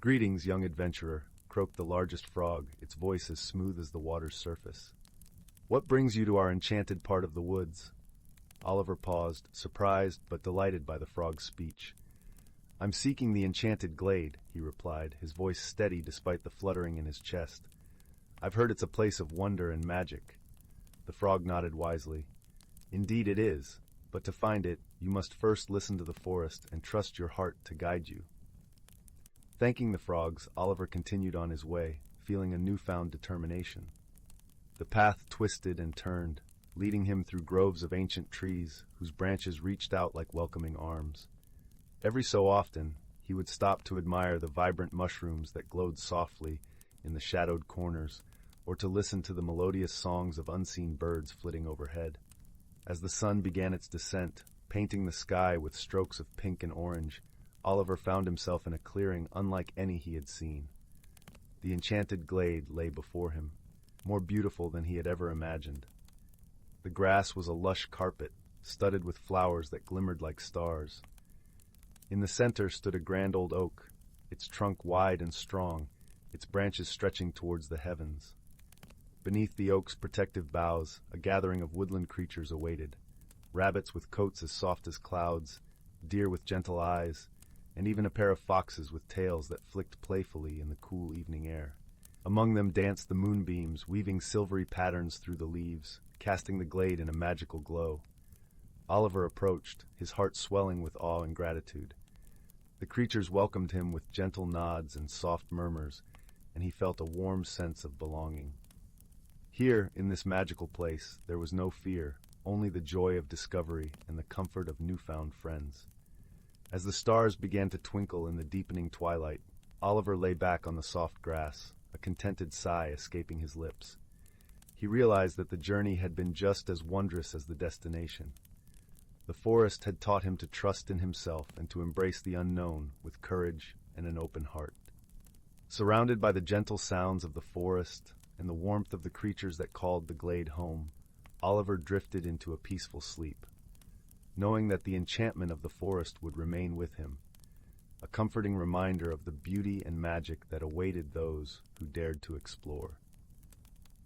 "Greetings, young adventurer," croaked the largest frog, its voice as smooth as the water's surface. "What brings you to our enchanted part of the woods?" Oliver paused, surprised but delighted by the frog's speech. "I'm seeking the enchanted glade," he replied, his voice steady despite the fluttering in his chest. "I've heard it's a place of wonder and magic." The frog nodded wisely. "Indeed it is, but to find it, you must first listen to the forest and trust your heart to guide you." Thanking the frogs, Oliver continued on his way, feeling a newfound determination. The path twisted and turned, leading him through groves of ancient trees whose branches reached out like welcoming arms. Every so often, he would stop to admire the vibrant mushrooms that glowed softly in the shadowed corners, or to listen to the melodious songs of unseen birds flitting overhead. As the sun began its descent, painting the sky with strokes of pink and orange, Oliver found himself in a clearing unlike any he had seen. The enchanted glade lay before him, more beautiful than he had ever imagined. The grass was a lush carpet, studded with flowers that glimmered like stars. In the center stood a grand old oak, its trunk wide and strong, its branches stretching towards the heavens. Beneath the oak's protective boughs, a gathering of woodland creatures awaited. Rabbits with coats as soft as clouds, deer with gentle eyes, and even a pair of foxes with tails that flicked playfully in the cool evening air. Among them danced the moonbeams, weaving silvery patterns through the leaves, casting the glade in a magical glow. Oliver approached, his heart swelling with awe and gratitude. The creatures welcomed him with gentle nods and soft murmurs, and he felt a warm sense of belonging. Here, in this magical place, there was no fear, only the joy of discovery and the comfort of newfound friends. As the stars began to twinkle in the deepening twilight, Oliver lay back on the soft grass, a contented sigh escaping his lips. He realized that the journey had been just as wondrous as the destination. The forest had taught him to trust in himself and to embrace the unknown with courage and an open heart. Surrounded by the gentle sounds of the forest and the warmth of the creatures that called the glade home, Oliver drifted into a peaceful sleep, knowing that the enchantment of the forest would remain with him, a comforting reminder of the beauty and magic that awaited those who dared to explore.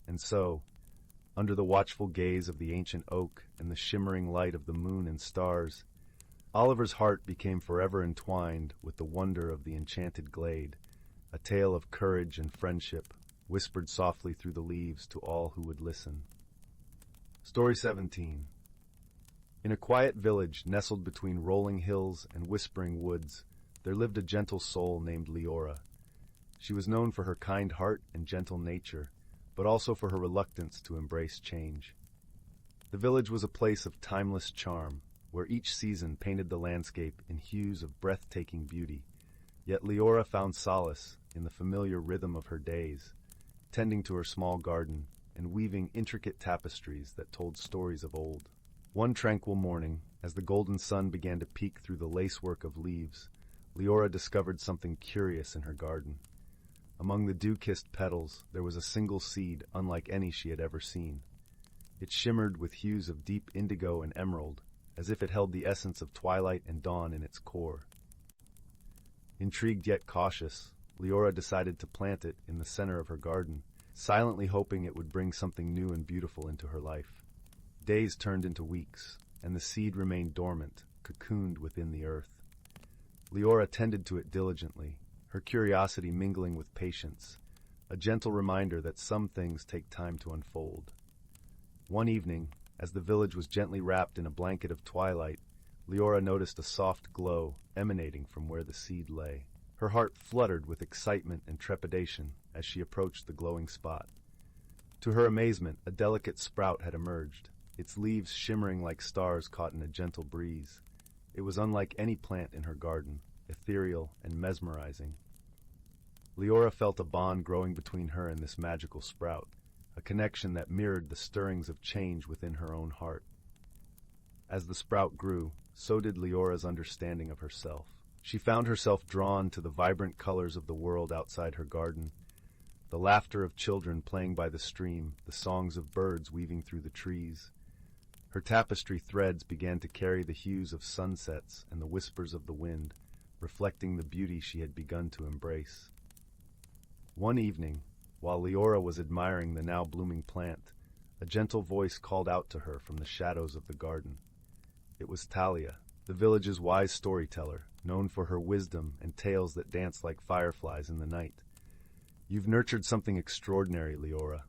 And so, under the watchful gaze of the ancient oak and the shimmering light of the moon and stars, Oliver's heart became forever entwined with the wonder of the enchanted glade, a tale of courage and friendship, whispered softly through the leaves to all who would listen. Story 17. In a quiet village nestled between rolling hills and whispering woods, there lived a gentle soul named Elara. She was known for her kind heart and gentle nature, but also for her reluctance to embrace change. The village was a place of timeless charm, where each season painted the landscape in hues of breathtaking beauty. Yet Elara found solace in the familiar rhythm of her days, tending to her small garden and weaving intricate tapestries that told stories of old. One tranquil morning, as the golden sun began to peek through the lacework of leaves, Elara discovered something curious in her garden. Among the dew-kissed petals, there was a single seed unlike any she had ever seen. It shimmered with hues of deep indigo and emerald, as if it held the essence of twilight and dawn in its core. Intrigued yet cautious, Elara decided to plant it in the center of her garden, silently hoping it would bring something new and beautiful into her life. Days turned into weeks, and the seed remained dormant, cocooned within the earth. Elara tended to it diligently, her curiosity mingling with patience, a gentle reminder that some things take time to unfold. One evening, as the village was gently wrapped in a blanket of twilight, Elara noticed a soft glow emanating from where the seed lay. Her heart fluttered with excitement and trepidation as she approached the glowing spot. To her amazement, a delicate sprout had emerged, its leaves shimmering like stars caught in a gentle breeze. It was unlike any plant in her garden, ethereal and mesmerizing. Leora felt a bond growing between her and this magical sprout, a connection that mirrored the stirrings of change within her own heart. As the sprout grew, so did Leora's understanding of herself. She found herself drawn to the vibrant colors of the world outside her garden, the laughter of children playing by the stream, the songs of birds weaving through the trees. Her tapestry threads began to carry the hues of sunsets and the whispers of the wind, reflecting the beauty she had begun to embrace. One evening, while Leora was admiring the now blooming plant, a gentle voice called out to her from the shadows of the garden. It was Talia, the village's wise storyteller, known for her wisdom and tales that danced like fireflies in the night. "You've nurtured something extraordinary, Leora,"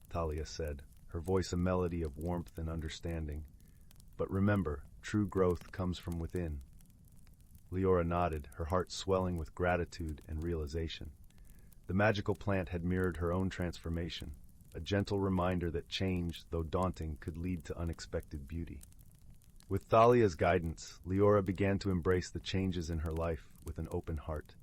Talia said, her voice a melody of warmth and understanding. "But remember, true growth comes from within." Leora nodded, her heart swelling with gratitude and realization. The magical plant had mirrored her own transformation, a gentle reminder that change, though daunting, could lead to unexpected beauty. With Thalia's guidance, Leora began to embrace the changes in her life with an open heart.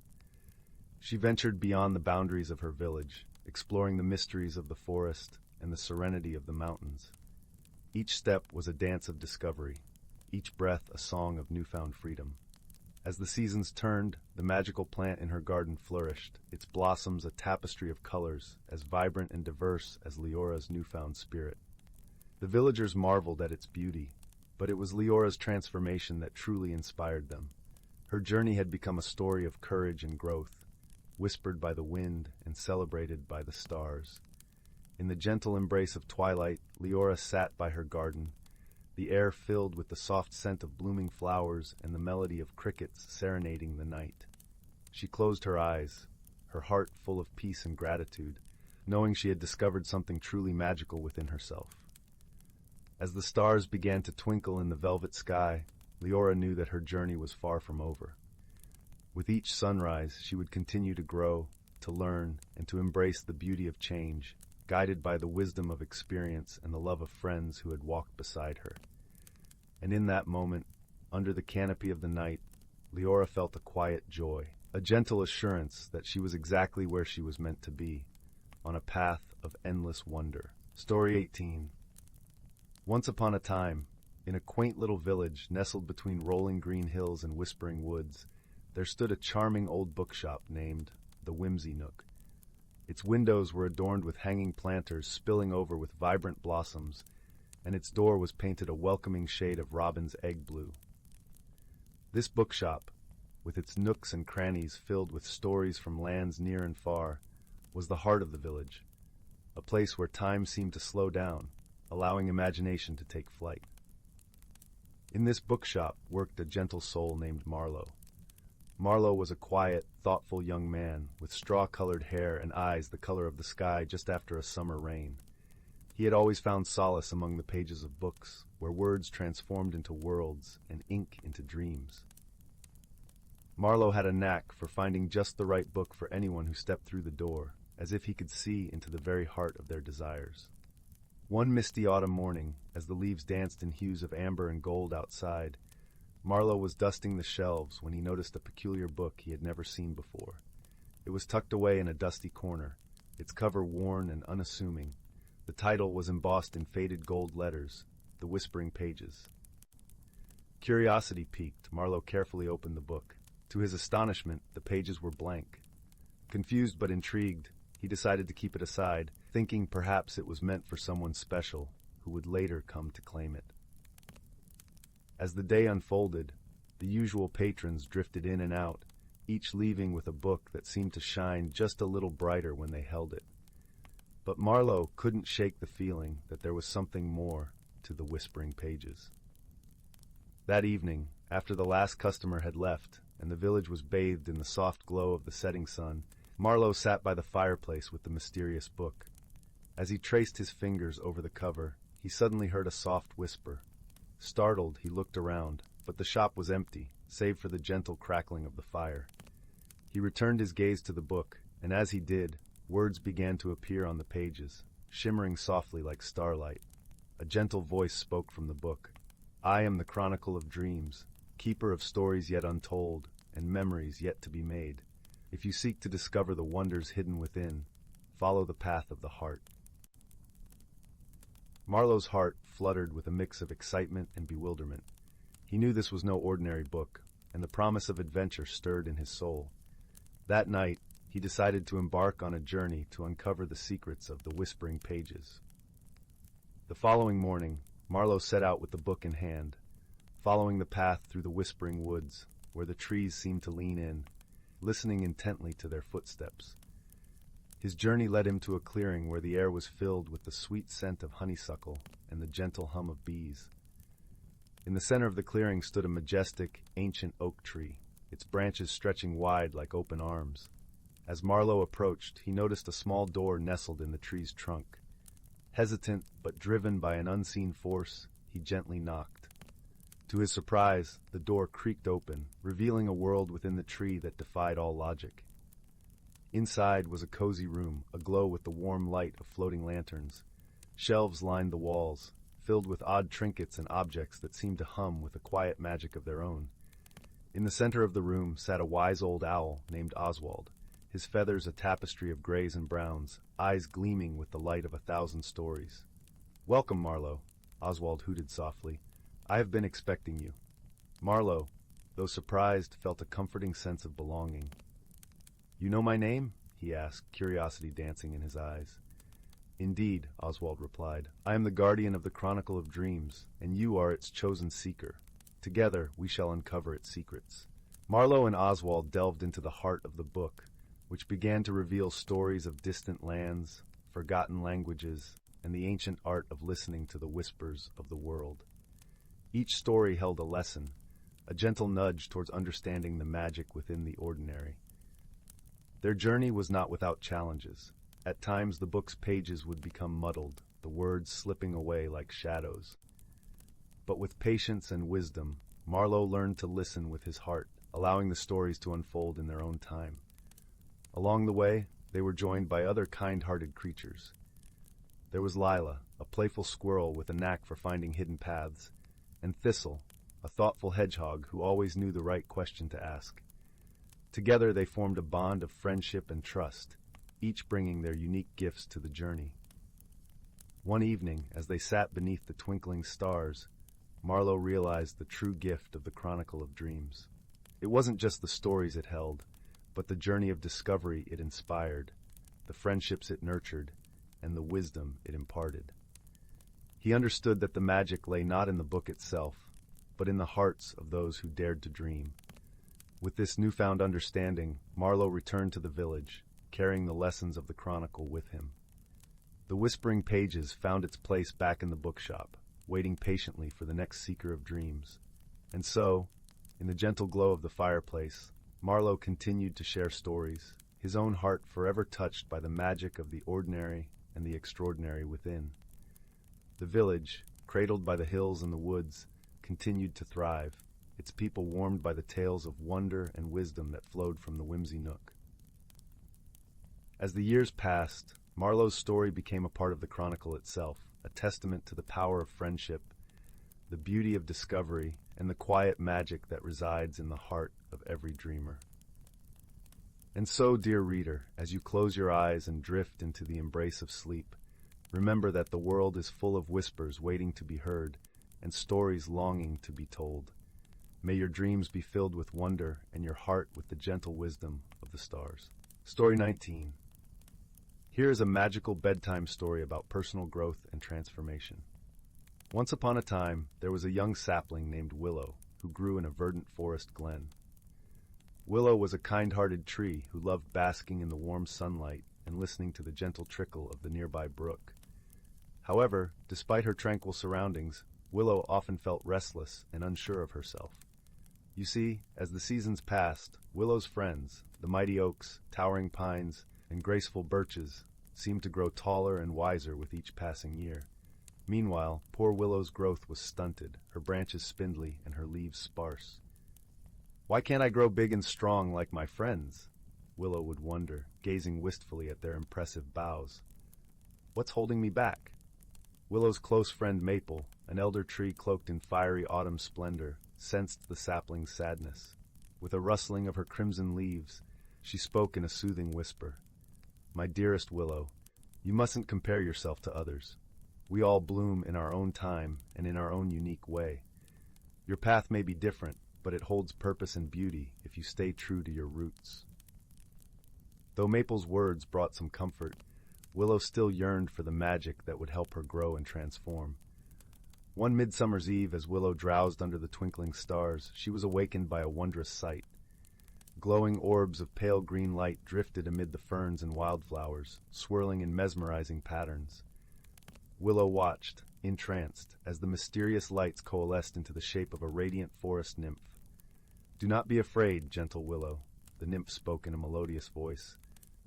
She ventured beyond the boundaries of her village, exploring the mysteries of the forest and the serenity of the mountains. Each step was a dance of discovery, each breath a song of newfound freedom. As the seasons turned, the magical plant in her garden flourished, its blossoms a tapestry of colors, as vibrant and diverse as Leora's newfound spirit. The villagers marveled at its beauty, but it was Leora's transformation that truly inspired them. Her journey had become a story of courage and growth, whispered by the wind and celebrated by the stars. In the gentle embrace of twilight, Leora sat by her garden, the air filled with the soft scent of blooming flowers and the melody of crickets serenading the night. She closed her eyes, her heart full of peace and gratitude, knowing she had discovered something truly magical within herself. As the stars began to twinkle in the velvet sky, Leora knew that her journey was far from over. With each sunrise, she would continue to grow, to learn, and to embrace the beauty of change, guided by the wisdom of experience and the love of friends who had walked beside her. And in that moment, under the canopy of the night, Leora felt a quiet joy, a gentle assurance that she was exactly where she was meant to be, on a path of endless wonder. Story 18. Once upon a time, in a quaint little village nestled between rolling green hills and whispering woods, there stood a charming old bookshop named the Whimsy Nook. Its windows were adorned with hanging planters spilling over with vibrant blossoms, and its door was painted a welcoming shade of robin's egg blue. This bookshop, with its nooks and crannies filled with stories from lands near and far, was the heart of the village, a place where time seemed to slow down, allowing imagination to take flight. In this bookshop worked a gentle soul named Marlowe. Marlowe was a quiet, thoughtful young man with straw-colored hair and eyes the color of the sky just after a summer rain. He had always found solace among the pages of books, where words transformed into worlds and ink into dreams. Marlowe had a knack for finding just the right book for anyone who stepped through the door, as if he could see into the very heart of their desires. One misty autumn morning, as the leaves danced in hues of amber and gold outside, Marlowe was dusting the shelves when he noticed a peculiar book he had never seen before. It was tucked away in a dusty corner, its cover worn and unassuming. The title was embossed in faded gold letters, The Whispering Pages. Curiosity piqued, Marlowe carefully opened the book. To his astonishment, the pages were blank. Confused but intrigued, he decided to keep it aside, thinking perhaps it was meant for someone special who would later come to claim it. As the day unfolded, the usual patrons drifted in and out, each leaving with a book that seemed to shine just a little brighter when they held it. But Marlowe couldn't shake the feeling that there was something more to the Whispering Pages. That evening, after the last customer had left and the village was bathed in the soft glow of the setting sun, Marlowe sat by the fireplace with the mysterious book. As he traced his fingers over the cover, he suddenly heard a soft whisper. Startled, he looked around, but the shop was empty, save for the gentle crackling of the fire. He returned his gaze to the book, and as he did, words began to appear on the pages, shimmering softly like starlight. a gentle voice spoke from the book. I am the Chronicle of Dreams, keeper of stories yet untold, and memories yet to be made. If you seek to discover the wonders hidden within, follow the path of the heart. Marlowe's heart fluttered with a mix of excitement and bewilderment. He knew this was no ordinary book, and the promise of adventure stirred in his soul. That night, he decided to embark on a journey to uncover the secrets of the whispering pages. The following morning, Marlowe set out with the book in hand, following the path through the whispering woods, where the trees seemed to lean in, listening intently to their footsteps. His journey led him to a clearing where the air was filled with the sweet scent of honeysuckle and the gentle hum of bees. In the center of the clearing stood a majestic, ancient oak tree, its branches stretching wide like open arms. As Marlowe approached, he noticed a small door nestled in the tree's trunk. Hesitant but driven by an unseen force, he gently knocked. To his surprise, the door creaked open, revealing a world within the tree that defied all logic. Inside was a cozy room, aglow with the warm light of floating lanterns. Shelves lined the walls, filled with odd trinkets and objects that seemed to hum with a quiet magic of their own. In the center of the room sat a wise old owl named Oswald, his feathers a tapestry of grays and browns, eyes gleaming with the light of 1,000 stories. "Welcome, Marlowe," Oswald hooted softly. "I have been expecting you." Marlowe, though surprised, felt a comforting sense of belonging. "You know my name?" he asked, curiosity dancing in his eyes. "Indeed," Oswald replied. "I am the guardian of the Chronicle of Dreams, and you are its chosen seeker. Together we shall uncover its secrets." Marlowe and Oswald delved into the heart of the book, which began to reveal stories of distant lands, forgotten languages, and the ancient art of listening to the whispers of the world. Each story held a lesson, a gentle nudge towards understanding the magic within the ordinary. Their journey was not without challenges. At times the book's pages would become muddled, the words slipping away like shadows. But with patience and wisdom, Marlowe learned to listen with his heart, allowing the stories to unfold in their own time. Along the way, they were joined by other kind-hearted creatures. There was Lila, a playful squirrel with a knack for finding hidden paths, and Thistle, a thoughtful hedgehog who always knew the right question to ask. Together they formed a bond of friendship and trust, each bringing their unique gifts to the journey. One evening, as they sat beneath the twinkling stars, Marlowe realized the true gift of the Chronicle of Dreams. It wasn't just the stories it held, but the journey of discovery it inspired, the friendships it nurtured, and the wisdom it imparted. He understood that the magic lay not in the book itself, but in the hearts of those who dared to dream. With this newfound understanding, Marlowe returned to the village, carrying the lessons of the Chronicle with him. The whispering pages found its place back in the bookshop, waiting patiently for the next seeker of dreams. And so, in the gentle glow of the fireplace, Marlowe continued to share stories, his own heart forever touched by the magic of the ordinary and the extraordinary within. The village, cradled by the hills and the woods, continued to thrive, its people warmed by the tales of wonder and wisdom that flowed from the whimsy nook. As the years passed, Marlowe's story became a part of the Chronicle itself, a testament to the power of friendship, the beauty of discovery, and the quiet magic that resides in the heart of every dreamer. And so, dear reader, as you close your eyes and drift into the embrace of sleep, remember that the world is full of whispers waiting to be heard and stories longing to be told. May your dreams be filled with wonder and your heart with the gentle wisdom of the stars. Story 19. Here is a magical bedtime story about personal growth and transformation. Once upon a time, there was a young sapling named Willow who grew in a verdant forest glen. Willow was a kind-hearted tree who loved basking in the warm sunlight and listening to the gentle trickle of the nearby brook. However, despite her tranquil surroundings, Willow often felt restless and unsure of herself. You see, as the seasons passed, Willow's friends, the mighty oaks, towering pines, and graceful birches, seemed to grow taller and wiser with each passing year. Meanwhile, poor Willow's growth was stunted, her branches spindly and her leaves sparse. "Why can't I grow big and strong like my friends?" Willow would wonder, gazing wistfully at their impressive boughs. "What's holding me back?" Willow's close friend Maple, an elder tree cloaked in fiery autumn splendor, sensed the sapling's sadness. With a rustling of her crimson leaves, she spoke in a soothing whisper. "My dearest Willow, you mustn't compare yourself to others. We all bloom in our own time and in our own unique way. Your path may be different, but it holds purpose and beauty if you stay true to your roots." Though Maple's words brought some comfort, Willow still yearned for the magic that would help her grow and transform. One midsummer's eve, as Willow drowsed under the twinkling stars, she was awakened by a wondrous sight. Glowing orbs of pale green light drifted amid the ferns and wildflowers, swirling in mesmerizing patterns. Willow watched, entranced, as the mysterious lights coalesced into the shape of a radiant forest nymph. "Do not be afraid, gentle Willow," the nymph spoke in a melodious voice.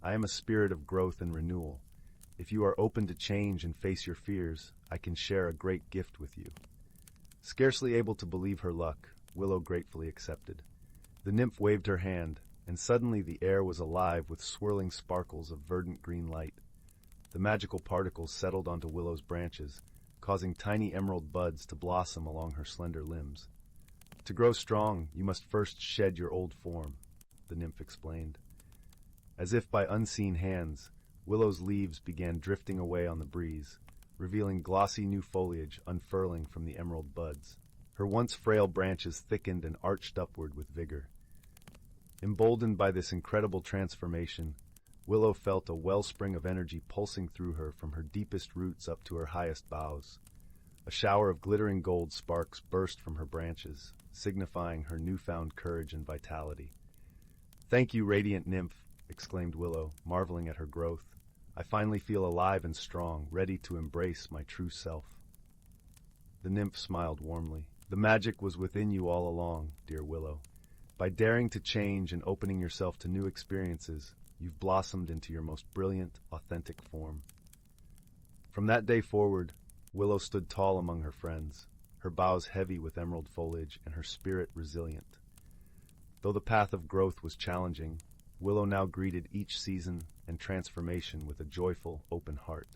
"I am a spirit of growth and renewal. If you are open to change and face your fears, I can share a great gift with you." Scarcely able to believe her luck, Willow gratefully accepted. The nymph waved her hand, and suddenly the air was alive with swirling sparkles of verdant green light. The magical particles settled onto Willow's branches, causing tiny emerald buds to blossom along her slender limbs. "To grow strong, you must first shed your old form," the nymph explained. As if by unseen hands, Willow's leaves began drifting away on the breeze, revealing glossy new foliage unfurling from the emerald buds. Her once frail branches thickened and arched upward with vigor. Emboldened by this incredible transformation, Willow felt a wellspring of energy pulsing through her from her deepest roots up to her highest boughs. A shower of glittering gold sparks burst from her branches, signifying her newfound courage and vitality. "Thank you, radiant nymph," exclaimed Willow, marveling at her growth. "I finally feel alive and strong, ready to embrace my true self." The nymph smiled warmly. "The magic was within you all along, dear Willow. By daring to change and opening yourself to new experiences, you've blossomed into your most brilliant, authentic form." From that day forward, Willow stood tall among her friends, her boughs heavy with emerald foliage and her spirit resilient. Though the path of growth was challenging, Willow now greeted each season and transformation with a joyful, open heart.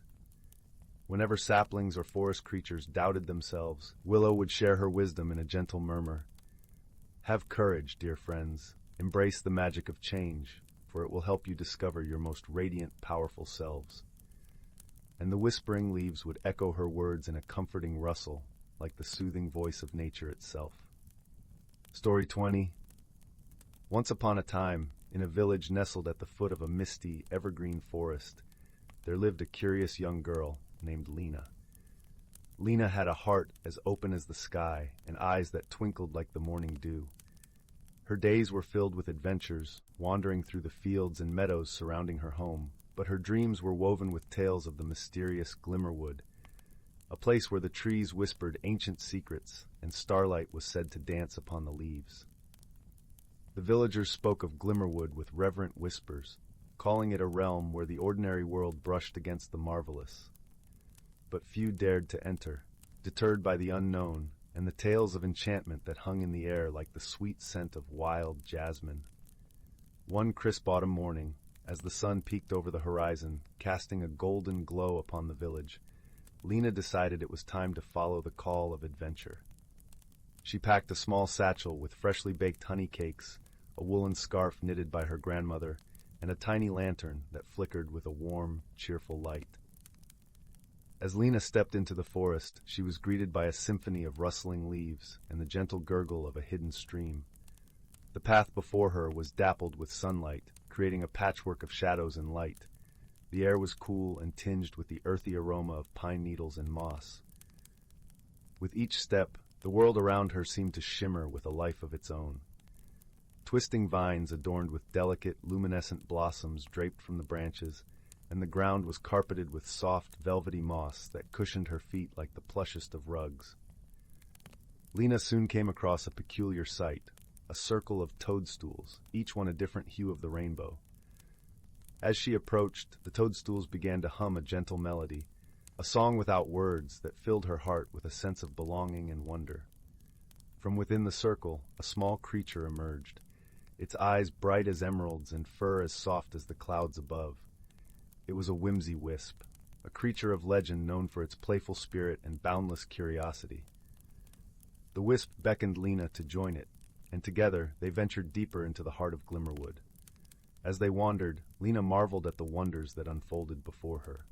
Whenever saplings or forest creatures doubted themselves, Willow would share her wisdom in a gentle murmur. "Have courage, dear friends. Embrace the magic of change, for it will help you discover your most radiant, powerful selves." And the whispering leaves would echo her words in a comforting rustle, like the soothing voice of nature itself. Story 20. Once upon a time, in a village nestled at the foot of a misty, evergreen forest, there lived a curious young girl named Lena. Lena had a heart as open as the sky and eyes that twinkled like the morning dew. Her days were filled with adventures, wandering through the fields and meadows surrounding her home, but her dreams were woven with tales of the mysterious Glimmerwood, a place where the trees whispered ancient secrets and starlight was said to dance upon the leaves. The villagers spoke of Glimmerwood with reverent whispers, calling it a realm where the ordinary world brushed against the marvelous. But few dared to enter, deterred by the unknown and the tales of enchantment that hung in the air like the sweet scent of wild jasmine. One crisp autumn morning, as the sun peeked over the horizon, casting a golden glow upon the village, Lena decided it was time to follow the call of adventure. She packed a small satchel with freshly baked honey cakes, a woolen scarf knitted by her grandmother, and a tiny lantern that flickered with a warm, cheerful light. As Lena stepped into the forest, she was greeted by a symphony of rustling leaves and the gentle gurgle of a hidden stream. The path before her was dappled with sunlight, creating a patchwork of shadows and light. The air was cool and tinged with the earthy aroma of pine needles and moss. With each step, the world around her seemed to shimmer with a life of its own. Twisting vines adorned with delicate, luminescent blossoms draped from the branches, and the ground was carpeted with soft, velvety moss that cushioned her feet like the plushest of rugs. Lena soon came across a peculiar sight, a circle of toadstools, each one a different hue of the rainbow. As she approached, the toadstools began to hum a gentle melody, a song without words that filled her heart with a sense of belonging and wonder. From within the circle, a small creature emerged, its eyes bright as emeralds and fur as soft as the clouds above. It was a whimsy wisp, a creature of legend known for its playful spirit and boundless curiosity. The wisp beckoned Lena to join it, and together they ventured deeper into the heart of Glimmerwood. As they wandered, Lena marveled at the wonders that unfolded before her.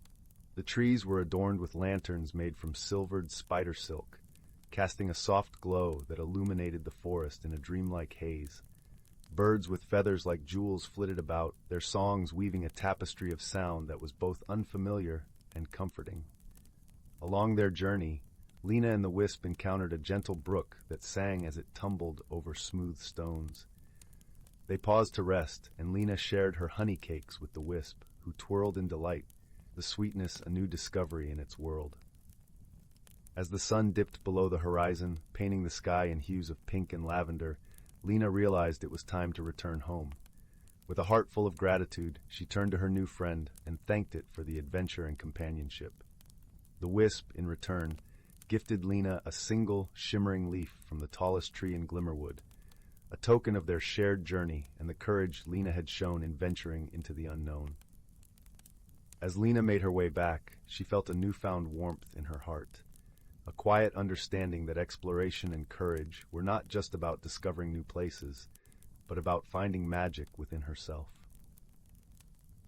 The trees were adorned with lanterns made from silvered spider silk, casting a soft glow that illuminated the forest in a dreamlike haze. Birds with feathers like jewels flitted about, their songs weaving a tapestry of sound that was both unfamiliar and comforting. Along their journey, Lena and the wisp encountered a gentle brook that sang as it tumbled over smooth stones. They paused to rest, and Lena shared her honey cakes with the wisp, who twirled in delight, the sweetness a new discovery in its world. As the sun dipped below the horizon, painting the sky in hues of pink and lavender, Lena realized it was time to return home. With a heart full of gratitude, she turned to her new friend and thanked it for the adventure and companionship. The wisp, in return, gifted Lena a single, shimmering leaf from the tallest tree in Glimmerwood, a token of their shared journey and the courage Lena had shown in venturing into the unknown. As Lena made her way back, she felt a newfound warmth in her heart, a quiet understanding that exploration and courage were not just about discovering new places, but about finding magic within herself.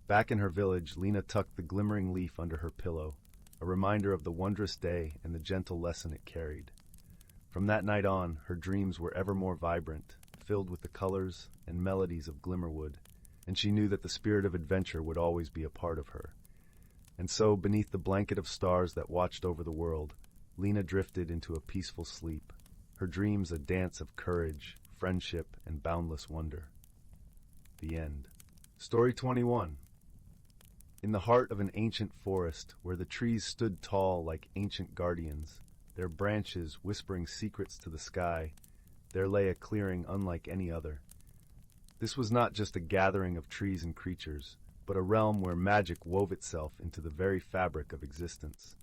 Back in her village, Lena tucked the glimmering leaf under her pillow, a reminder of the wondrous day and the gentle lesson it carried. From that night on, her dreams were ever more vibrant, filled with the colors and melodies of Glimmerwood, and she knew that the spirit of adventure would always be a part of her. And so, beneath the blanket of stars that watched over the world, Lena drifted into a peaceful sleep, her dreams a dance of courage, friendship, and boundless wonder. The end. Story 21. In the heart of an ancient forest, where the trees stood tall like ancient guardians, their branches whispering secrets to the sky, there lay a clearing unlike any other. This was not just a gathering of trees and creatures, but a realm where magic wove itself into the very fabric of existence.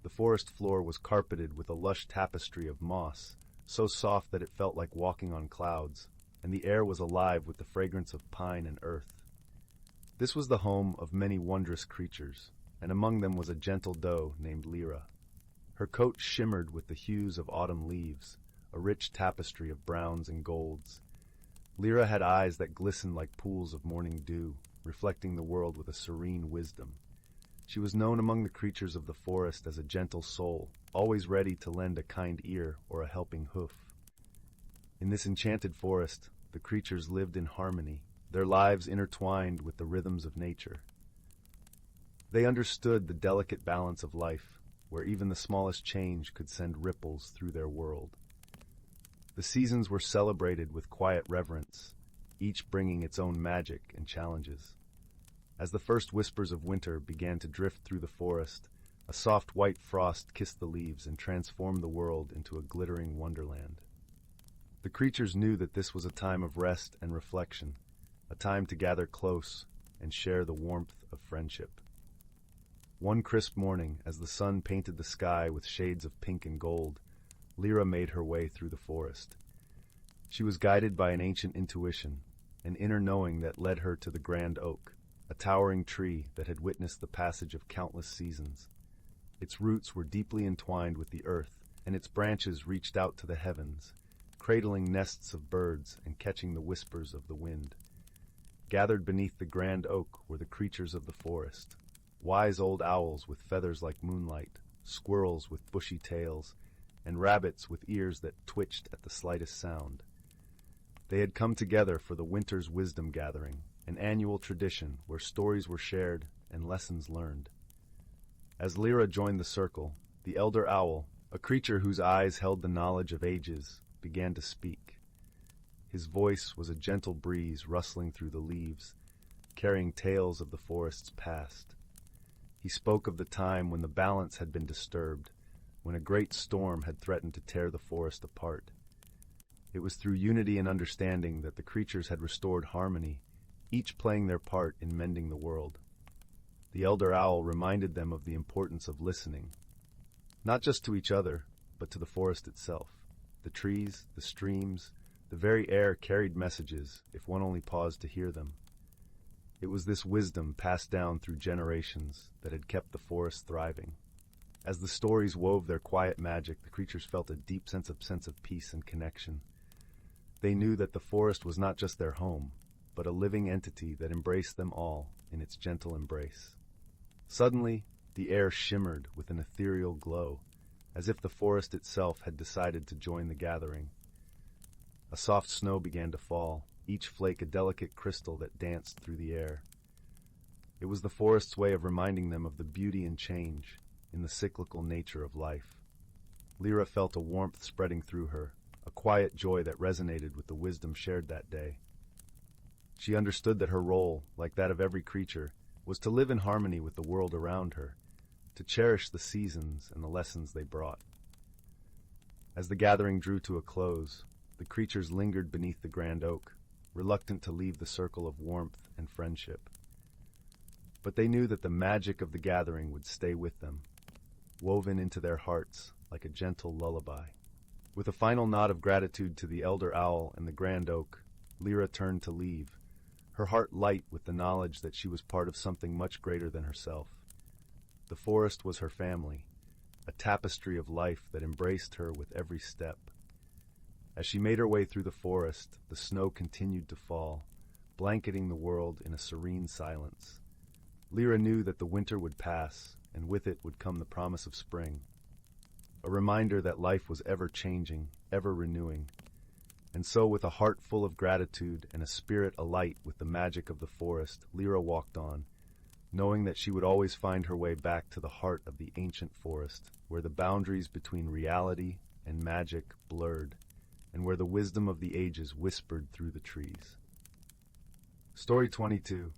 The forest floor was carpeted with a lush tapestry of moss, so soft that it felt like walking on clouds, and the air was alive with the fragrance of pine and earth. This was the home of many wondrous creatures, and among them was a gentle doe named Elara. Her coat shimmered with the hues of autumn leaves, a rich tapestry of browns and golds. Elara had eyes that glistened like pools of morning dew, reflecting the world with a serene wisdom. She was known among the creatures of the forest as a gentle soul, always ready to lend a kind ear or a helping hoof. In this enchanted forest, the creatures lived in harmony, their lives intertwined with the rhythms of nature. They understood the delicate balance of life, where even the smallest change could send ripples through their world. The seasons were celebrated with quiet reverence, each bringing its own magic and challenges. As the first whispers of winter began to drift through the forest, a soft white frost kissed the leaves and transformed the world into a glittering wonderland. The creatures knew that this was a time of rest and reflection, a time to gather close and share the warmth of friendship. One crisp morning, as the sun painted the sky with shades of pink and gold, Elara made her way through the forest. She was guided by an ancient intuition, an inner knowing that led her to the grand oak, a towering tree that had witnessed the passage of countless seasons. Its roots were deeply entwined with the earth, and its branches reached out to the heavens, cradling nests of birds and catching the whispers of the wind. Gathered beneath the grand oak were the creatures of the forest, wise old owls with feathers like moonlight, squirrels with bushy tails, and rabbits with ears that twitched at the slightest sound. They had come together for the winter's wisdom gathering, an annual tradition where stories were shared and lessons learned. As Elara joined the circle, the elder owl, a creature whose eyes held the knowledge of ages, began to speak. His voice was a gentle breeze rustling through the leaves, carrying tales of the forest's past. He spoke of the time when the balance had been disturbed, when a great storm had threatened to tear the forest apart. It was through unity and understanding that the creatures had restored harmony, each playing their part in mending the world. The elder owl reminded them of the importance of listening, not just to each other, but to the forest itself. The trees, the streams, the very air carried messages if one only paused to hear them. It was this wisdom passed down through generations that had kept the forest thriving. As the stories wove their quiet magic, the creatures felt a deep sense of peace and connection. They knew that the forest was not just their home, but a living entity that embraced them all in its gentle embrace. Suddenly, the air shimmered with an ethereal glow, as if the forest itself had decided to join the gathering. A soft snow began to fall, each flake a delicate crystal that danced through the air. It was the forest's way of reminding them of the beauty and change in the cyclical nature of life. Lyra felt a warmth spreading through her, a quiet joy that resonated with the wisdom shared that day. She understood that her role, like that of every creature, was to live in harmony with the world around her, to cherish the seasons and the lessons they brought. As the gathering drew to a close, the creatures lingered beneath the grand oak, reluctant to leave the circle of warmth and friendship. But they knew that the magic of the gathering would stay with them, woven into their hearts like a gentle lullaby. With a final nod of gratitude to the elder owl and the grand oak, Lyra turned to leave, her heart light with the knowledge that she was part of something much greater than herself. The forest was her family, a tapestry of life that embraced her with every step. As she made her way through the forest, the snow continued to fall, blanketing the world in a serene silence. Lyra knew that the winter would pass, and with it would come the promise of spring, a reminder that life was ever-changing, ever-renewing. And so, with a heart full of gratitude and a spirit alight with the magic of the forest, Lyra walked on, knowing that she would always find her way back to the heart of the ancient forest, where the boundaries between reality and magic blurred, and where the wisdom of the ages whispered through the trees. Story 22.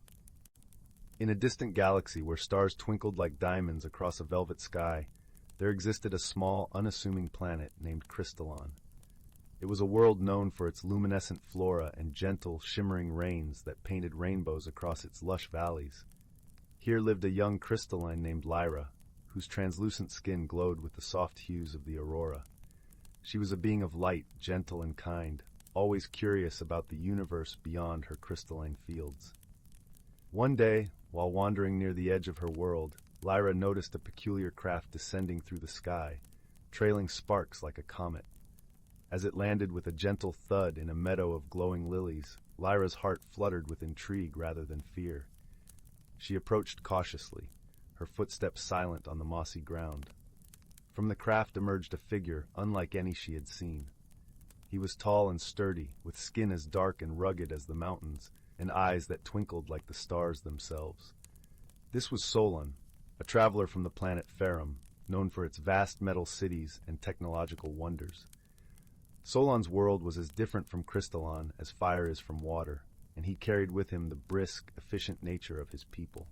In a distant galaxy where stars twinkled like diamonds across a velvet sky, there existed a small, unassuming planet named Crystallon. It was a world known for its luminescent flora and gentle, shimmering rains that painted rainbows across its lush valleys. Here lived a young crystalline named Lyra, whose translucent skin glowed with the soft hues of the aurora. She was a being of light, gentle and kind, always curious about the universe beyond her crystalline fields. One day, while wandering near the edge of her world, Lyra noticed a peculiar craft descending through the sky, trailing sparks like a comet. As it landed with a gentle thud in a meadow of glowing lilies, Lyra's heart fluttered with intrigue rather than fear. She approached cautiously, her footsteps silent on the mossy ground. From the craft emerged a figure unlike any she had seen. He was tall and sturdy, with skin as dark and rugged as the mountains, and eyes that twinkled like the stars themselves. This was Solon, a traveler from the planet Ferrum, known for its vast metal cities and technological wonders. Solon's world was as different from Crystallon as fire is from water, and he carried with him the brisk, efficient nature of his people.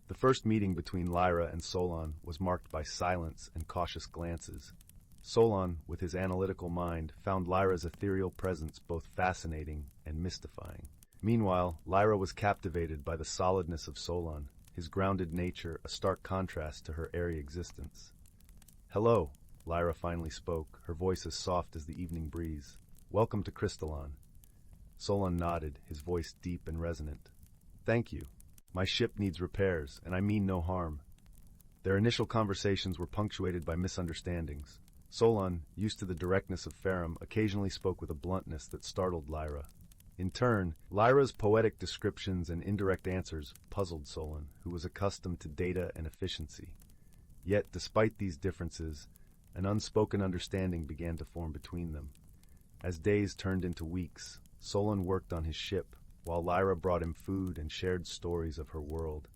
The first meeting between Lyra and Solon was marked by silence and cautious glances. Solon, with his analytical mind, found Lyra's ethereal presence both fascinating and mystifying. Meanwhile, Lyra was captivated by the solidness of Solon, his grounded nature a stark contrast to her airy existence. "Hello," Lyra finally spoke, her voice as soft as the evening breeze. "Welcome to Crystallon." Solon nodded, his voice deep and resonant. "Thank you. My ship needs repairs, and I mean no harm." Their initial conversations were punctuated by misunderstandings. Solon, used to the directness of Ferrum, occasionally spoke with a bluntness that startled Lyra. In turn, Lyra's poetic descriptions and indirect answers puzzled Solon, who was accustomed to data and efficiency. Yet, despite these differences, an unspoken understanding began to form between them. As days turned into weeks, Solon worked on his ship, while Lyra brought him food and shared stories of her world.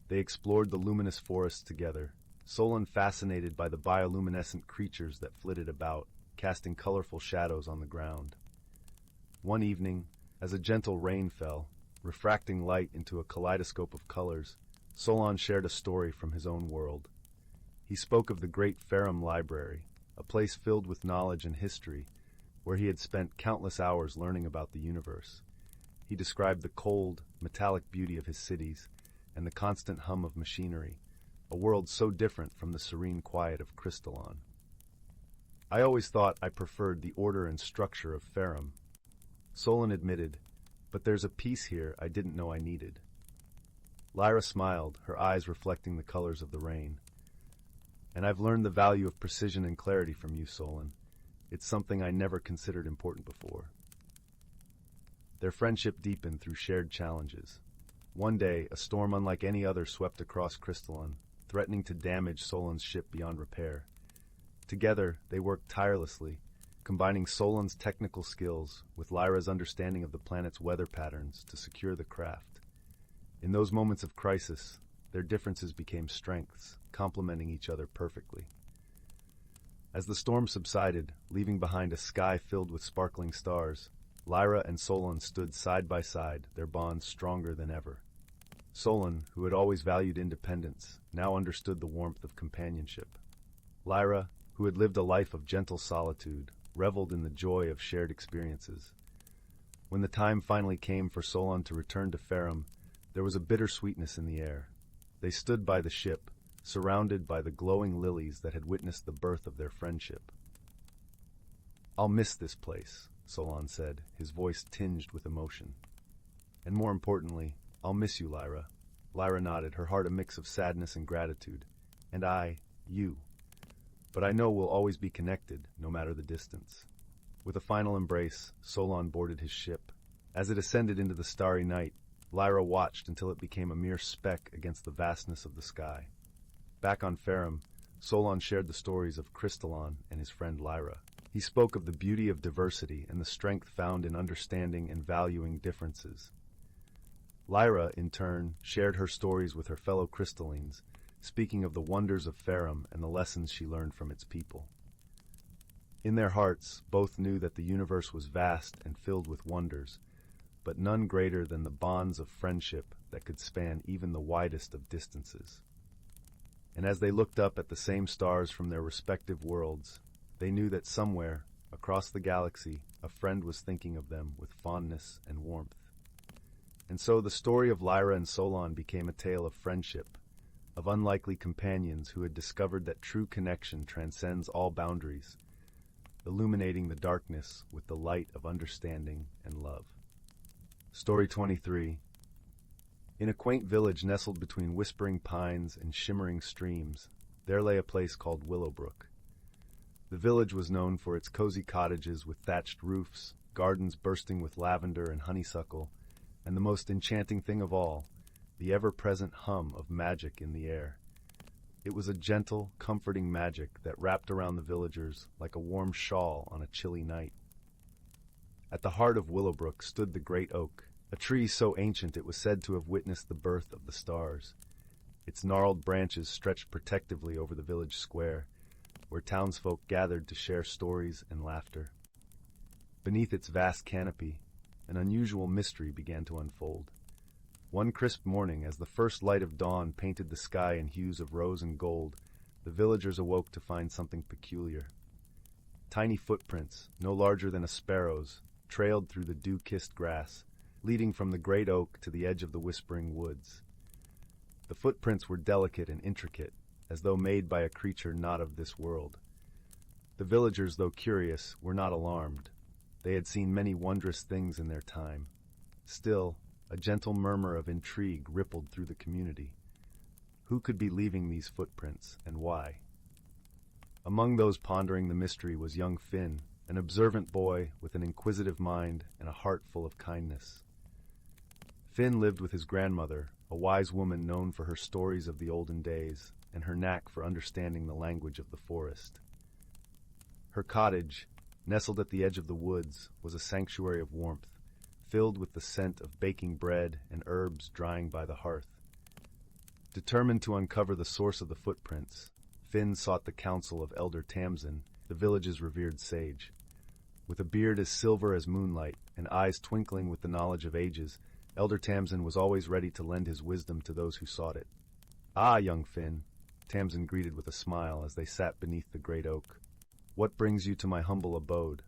They explored the luminous forests together, Solon fascinated by the bioluminescent creatures that flitted about, casting colorful shadows on the ground. One evening, as a gentle rain fell, refracting light into a kaleidoscope of colors, Solon shared a story from his own world. He spoke of the great Ferrum Library, a place filled with knowledge and history, where he had spent countless hours learning about the universe. He described the cold, metallic beauty of his cities and the constant hum of machinery, a world so different from the serene quiet of Crystallon. "I always thought I preferred the order and structure of Ferrum," Solon admitted, "but there's a peace here I didn't know I needed." Lyra smiled, her eyes reflecting the colors of the rain. "And I've learned the value of precision and clarity from you, Solon. It's something I never considered important before." Their friendship deepened through shared challenges. One day, a storm unlike any other swept across Crystalline, threatening to damage Solon's ship beyond repair. Together, they worked tirelessly, combining Solon's technical skills with Lyra's understanding of the planet's weather patterns to secure the craft. In those moments of crisis, their differences became strengths, complementing each other perfectly. As the storm subsided, leaving behind a sky filled with sparkling stars, Lyra and Solon stood side by side, their bond stronger than ever. Solon, who had always valued independence, now understood the warmth of companionship. Lyra, who had lived a life of gentle solitude, reveled in the joy of shared experiences. When the time finally came for Solon to return to Ferrum, there was a bitter sweetness in the air. They stood by the ship, surrounded by the glowing lilies that had witnessed the birth of their friendship. "I'll miss this place," Solon said, his voice tinged with emotion. "And more importantly, I'll miss you, Lyra." Lyra nodded, her heart a mix of sadness and gratitude. "And you. But I know we'll always be connected, no matter the distance." With a final embrace, Solon boarded his ship. As it ascended into the starry night, Lyra watched until it became a mere speck against the vastness of the sky. Back on Ferrum, Solon shared the stories of Crystalline and his friend Lyra. He spoke of the beauty of diversity and the strength found in understanding and valuing differences. Lyra, in turn, shared her stories with her fellow Crystallines, speaking of the wonders of Ferrum and the lessons she learned from its people. In their hearts, both knew that the universe was vast and filled with wonders, but none greater than the bonds of friendship that could span even the widest of distances. And as they looked up at the same stars from their respective worlds, they knew that somewhere, across the galaxy, a friend was thinking of them with fondness and warmth. And so the story of Lyra and Solon became a tale of friendship, of unlikely companions who had discovered that true connection transcends all boundaries, illuminating the darkness with the light of understanding and love. Story 23. In a quaint village nestled between whispering pines and shimmering streams, there lay a place called Willowbrook. The village was known for its cozy cottages with thatched roofs, gardens bursting with lavender and honeysuckle, and the most enchanting thing of all, the ever-present hum of magic in the air. It was a gentle, comforting magic that wrapped around the villagers like a warm shawl on a chilly night. At the heart of Willowbrook stood the great oak, a tree so ancient it was said to have witnessed the birth of the stars. Its gnarled branches stretched protectively over the village square, where townsfolk gathered to share stories and laughter. Beneath its vast canopy, an unusual mystery began to unfold. One crisp morning, as the first light of dawn painted the sky in hues of rose and gold, the villagers awoke to find something peculiar. Tiny footprints, no larger than a sparrow's, trailed through the dew-kissed grass, leading from the great oak to the edge of the whispering woods. The footprints were delicate and intricate, as though made by a creature not of this world. The villagers, though curious, were not alarmed. They had seen many wondrous things in their time. Still, a gentle murmur of intrigue rippled through the community. Who could be leaving these footprints, and why? Among those pondering the mystery was young Finn, an observant boy with an inquisitive mind and a heart full of kindness. Finn lived with his grandmother, a wise woman known for her stories of the olden days and her knack for understanding the language of the forest. Her cottage, nestled at the edge of the woods, was a sanctuary of warmth, filled with the scent of baking bread and herbs drying by the hearth. Determined to uncover the source of the footprints, Finn sought the counsel of Elder Tamsin, the village's revered sage. With a beard as silver as moonlight and eyes twinkling with the knowledge of ages, Elder Tamsin was always ready to lend his wisdom to those who sought it. "Ah, young Finn," Tamsin greeted with a smile as they sat beneath the great oak. "What brings you to my humble abode?"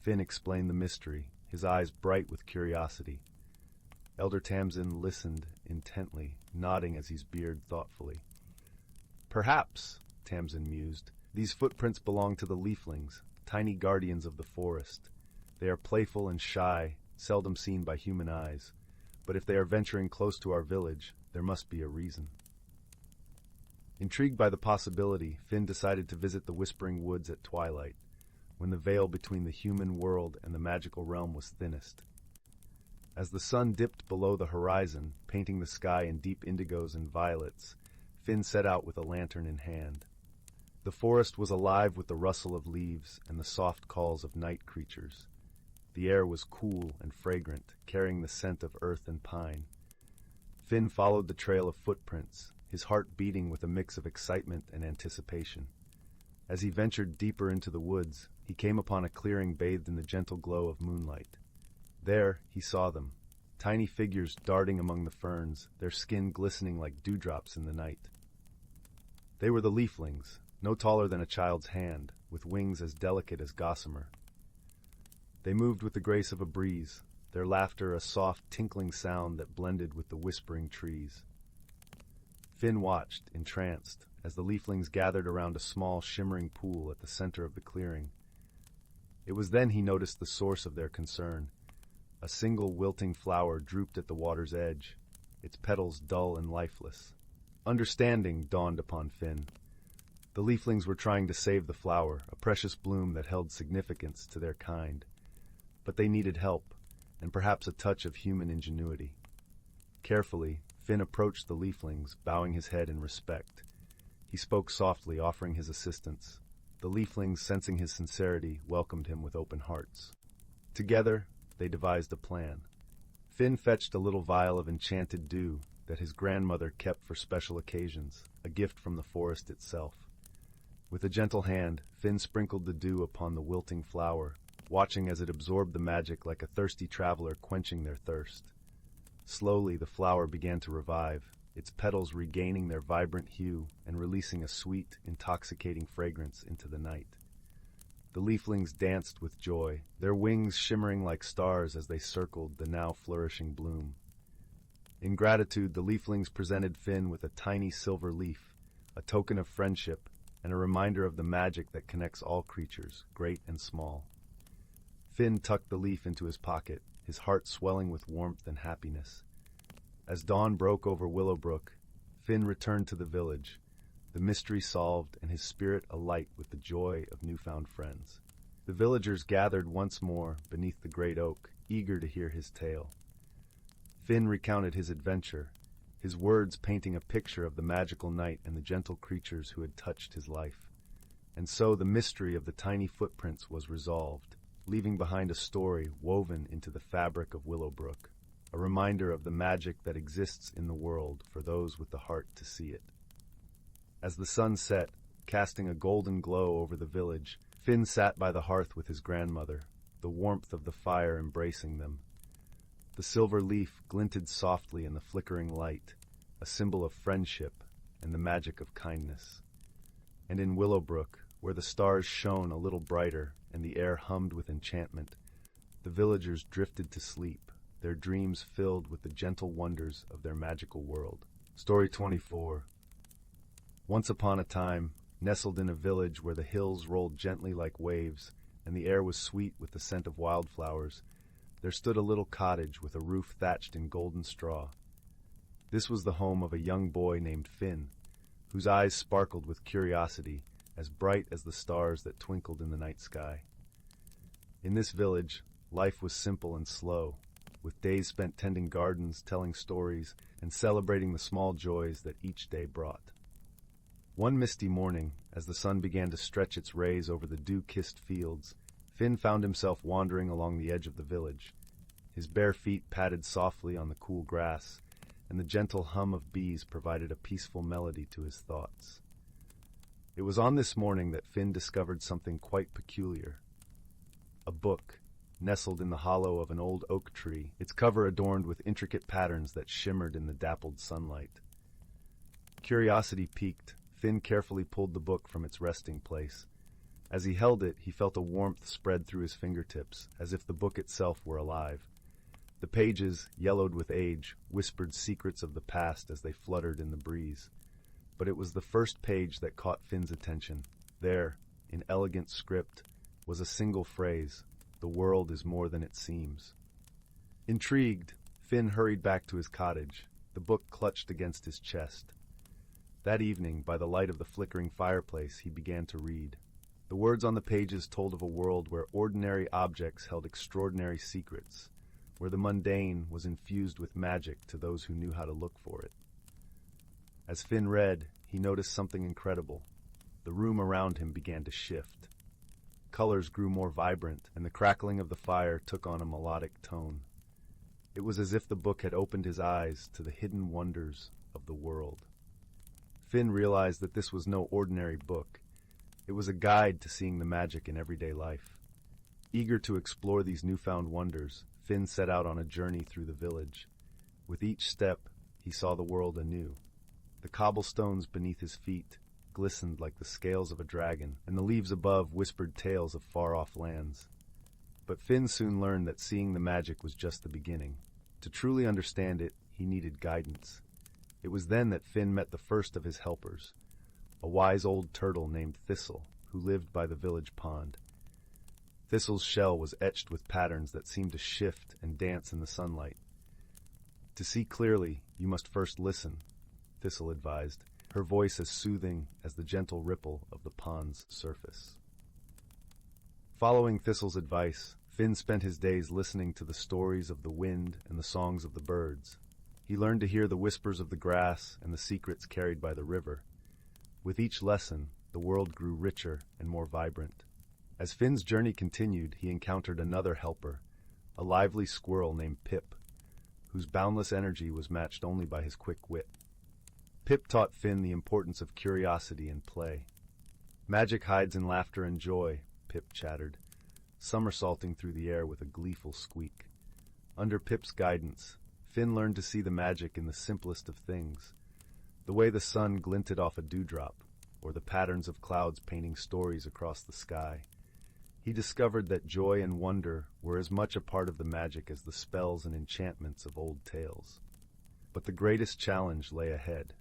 Finn explained the mystery, his eyes bright with curiosity. Elder Tamsin listened intently, nodding as he beard thoughtfully. "Perhaps," Tamsin mused, "these footprints belong to the leaflings, tiny guardians of the forest. They are playful and shy, seldom seen by human eyes. But if they are venturing close to our village, There must be a reason. Intrigued by the possibility, Finn decided to visit the Whispering Woods at twilight, when the veil between the human world and the magical realm was thinnest. As the sun dipped below the horizon, painting the sky in deep indigos and violets, Finn set out with a lantern in hand. The forest was alive with the rustle of leaves and the soft calls of night creatures. The air was cool and fragrant, carrying the scent of earth and pine. Finn followed the trail of footprints, his heart beating with a mix of excitement and anticipation. As he ventured deeper into the woods, he came upon a clearing bathed in the gentle glow of moonlight. There he saw them, tiny figures darting among the ferns, their skin glistening like dewdrops in the night. They were the leaflings, no taller than a child's hand, with wings as delicate as gossamer. They moved with the grace of a breeze, their laughter a soft, tinkling sound that blended with the whispering trees. Finn watched, entranced, as the leaflings gathered around a small, shimmering pool at the center of the clearing. It was then he noticed the source of their concern. A single wilting flower drooped at the water's edge, its petals dull and lifeless. Understanding dawned upon Finn. The leaflings were trying to save the flower, a precious bloom that held significance to their kind. But they needed help, and perhaps a touch of human ingenuity. Carefully, Finn approached the leaflings, bowing his head in respect. He spoke softly, offering his assistance. The leaflings, sensing his sincerity, welcomed him with open hearts. Together, they devised a plan. Finn fetched a little vial of enchanted dew that his grandmother kept for special occasions, a gift from the forest itself. With a gentle hand, Finn sprinkled the dew upon the wilting flower, watching as it absorbed the magic like a thirsty traveler quenching their thirst. Slowly, the flower began to revive, its petals regaining their vibrant hue and releasing a sweet, intoxicating fragrance into the night. The leaflings danced with joy, their wings shimmering like stars as they circled the now flourishing bloom. In gratitude, the leaflings presented Finn with a tiny silver leaf, a token of friendship and a reminder of the magic that connects all creatures, great and small. Finn tucked the leaf into his pocket, his heart swelling with warmth and happiness. As dawn broke over Willowbrook, Finn returned to the village, the mystery solved and his spirit alight with the joy of newfound friends. The villagers gathered once more beneath the great oak, eager to hear his tale. Finn recounted his adventure, his words painting a picture of the magical night and the gentle creatures who had touched his life. And so the mystery of the tiny footprints was resolved, leaving behind a story woven into the fabric of Willowbrook, a reminder of the magic that exists in the world for those with the heart to see it. As the sun set, casting a golden glow over the village, Finn sat by the hearth with his grandmother, the warmth of the fire embracing them. The silver leaf glinted softly in the flickering light, a symbol of friendship and the magic of kindness. And in Willowbrook, where the stars shone a little brighter and the air hummed with enchantment, the villagers drifted to sleep, their dreams filled with the gentle wonders of their magical world. Story 24. Once upon a time, nestled in a village where the hills rolled gently like waves and the air was sweet with the scent of wildflowers, there stood a little cottage with a roof thatched in golden straw. This was the home of a young boy named Finn, whose eyes sparkled with curiosity, as bright as the stars that twinkled in the night sky. In this village, life was simple and slow, with days spent tending gardens, telling stories, and celebrating the small joys that each day brought. One misty morning, as the sun began to stretch its rays over the dew-kissed fields, Finn found himself wandering along the edge of the village. His bare feet padded softly on the cool grass, and the gentle hum of bees provided a peaceful melody to his thoughts. It was on this morning that Finn discovered something quite peculiar. A book, nestled in the hollow of an old oak tree, its cover adorned with intricate patterns that shimmered in the dappled sunlight. Curiosity piqued, Finn carefully pulled the book from its resting place. As he held it, he felt a warmth spread through his fingertips, as if the book itself were alive. The pages, yellowed with age, whispered secrets of the past as they fluttered in the breeze. But it was the first page that caught Finn's attention. There, in elegant script, was a single phrase: "The world is more than it seems." Intrigued, Finn hurried back to his cottage. the book clutched against his chest. That evening, by the light of the flickering fireplace, he began to read. The words on the pages told of a world where ordinary objects held extraordinary secrets, where the mundane was infused with magic to those who knew how to look for it. As Finn read, he noticed something incredible. The room around him began to shift. Colors grew more vibrant, and the crackling of the fire took on a melodic tone. It was as if the book had opened his eyes to the hidden wonders of the world. Finn realized that this was no ordinary book. It was a guide to seeing the magic in everyday life. Eager to explore these newfound wonders, Finn set out on a journey through the village. With each step, he saw the world anew. The cobblestones beneath his feet glistened like the scales of a dragon, and the leaves above whispered tales of far-off lands. But Finn soon learned that seeing the magic was just the beginning. To truly understand it, he needed guidance. It was then that Finn met the first of his helpers, a wise old turtle named Thistle, who lived by the village pond. Thistle's shell was etched with patterns that seemed to shift and dance in the sunlight. To see clearly, you must first listen, Thistle advised, her voice as soothing as the gentle ripple of the pond's surface. Following Thistle's advice, Finn spent his days listening to the stories of the wind and the songs of the birds. He learned to hear the whispers of the grass and the secrets carried by the river. With each lesson, the world grew richer and more vibrant. As Finn's journey continued, he encountered another helper, a lively squirrel named Pip, whose boundless energy was matched only by his quick wit. Pip taught Finn the importance of curiosity and play. Magic hides in laughter and joy, Pip chattered, somersaulting through the air with a gleeful squeak. Under Pip's guidance, Finn learned to see the magic in the simplest of things, the way the sun glinted off a dewdrop, or the patterns of clouds painting stories across the sky. He discovered that joy and wonder were as much a part of the magic as the spells and enchantments of old tales. But the greatest challenge lay ahead.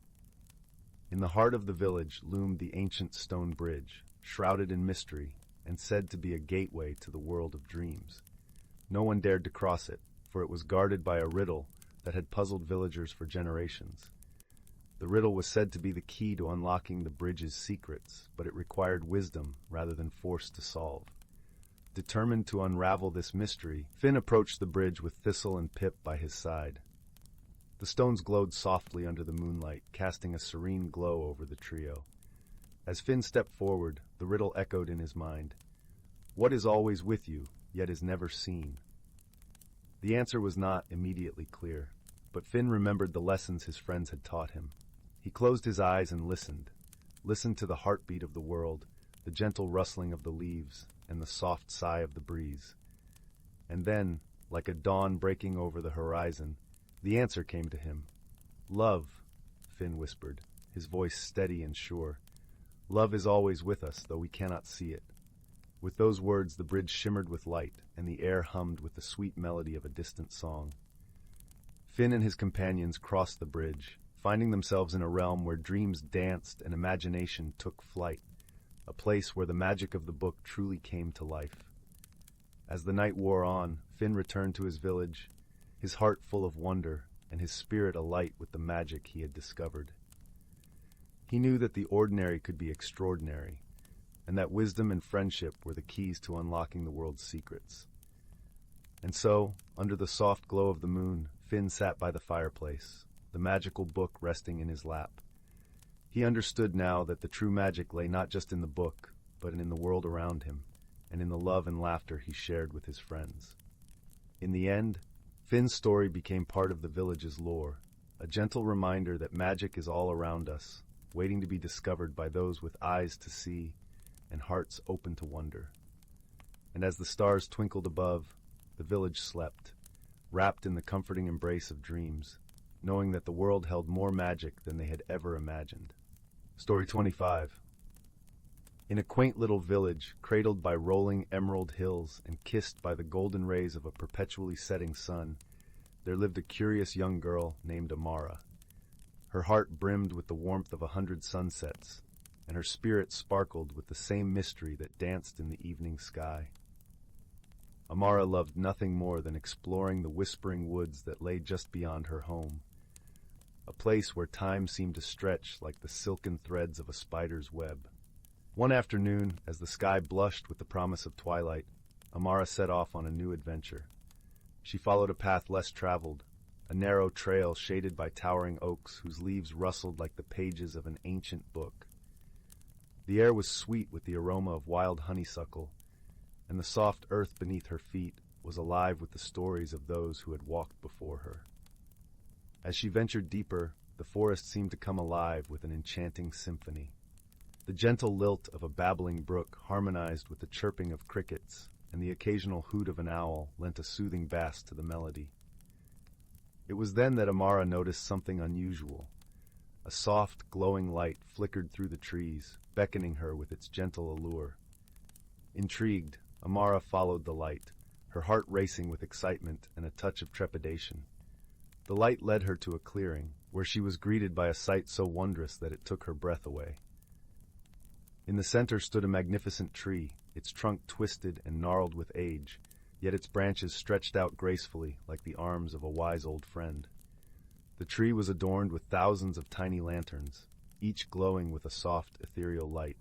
In the heart of the village loomed the ancient stone bridge, shrouded in mystery, and said to be a gateway to the world of dreams. No one dared to cross it, for it was guarded by a riddle that had puzzled villagers for generations. The riddle was said to be the key to unlocking the bridge's secrets, but it required wisdom rather than force to solve. Determined to unravel this mystery, Finn approached the bridge with Thistle and Pip by his side. The stones glowed softly under the moonlight, casting a serene glow over the trio. As Finn stepped forward, the riddle echoed in his mind. What is always with you, yet is never seen? The answer was not immediately clear, but Finn remembered the lessons his friends had taught him. He closed his eyes and listened to the heartbeat of the world, the gentle rustling of the leaves, and the soft sigh of the breeze. And then, like a dawn breaking over the horizon, the answer came to him. Love, Finn whispered, his voice steady and sure. Love is always with us, though we cannot see it. With those words, the bridge shimmered with light, and the air hummed with the sweet melody of a distant song. Finn and his companions crossed the bridge, finding themselves in a realm where dreams danced and imagination took flight, a place where the magic of the book truly came to life. As the night wore on, Finn returned to his village, his heart full of wonder and his spirit alight with the magic he had discovered. He knew that the ordinary could be extraordinary, and that wisdom and friendship were the keys to unlocking the world's secrets. And so, under the soft glow of the moon, Finn sat by the fireplace, the magical book resting in his lap. He understood now that the true magic lay not just in the book, but in the world around him, and in the love and laughter he shared with his friends. In the end, Finn's story became part of the village's lore, a gentle reminder that magic is all around us, waiting to be discovered by those with eyes to see and hearts open to wonder. And as the stars twinkled above, the village slept, wrapped in the comforting embrace of dreams, knowing that the world held more magic than they had ever imagined. Story 25. In a quaint little village, cradled by rolling emerald hills and kissed by the golden rays of a perpetually setting sun, there lived a curious young girl named Amara. Her heart brimmed with the warmth of 100 sunsets, and her spirit sparkled with the same mystery that danced in the evening sky. Amara loved nothing more than exploring the whispering woods that lay just beyond her home. a place where time seemed to stretch like the silken threads of a spider's web. One afternoon, as the sky blushed with the promise of twilight, Amara set off on a new adventure. She followed a path less traveled, a narrow trail shaded by towering oaks whose leaves rustled like the pages of an ancient book. The air was sweet with the aroma of wild honeysuckle, and the soft earth beneath her feet was alive with the stories of those who had walked before her. As she ventured deeper, the forest seemed to come alive with an enchanting symphony. The gentle lilt of a babbling brook harmonized with the chirping of crickets, and the occasional hoot of an owl lent a soothing bass to the melody. It was then that Amara noticed something unusual. A soft, glowing light flickered through the trees, beckoning her with its gentle allure. Intrigued, Amara followed the light, her heart racing with excitement and a touch of trepidation. The light led her to a clearing, where she was greeted by a sight so wondrous that it took her breath away. In the center stood a magnificent tree, its trunk twisted and gnarled with age, yet its branches stretched out gracefully like the arms of a wise old friend. The tree was adorned with thousands of tiny lanterns, each glowing with a soft, ethereal light.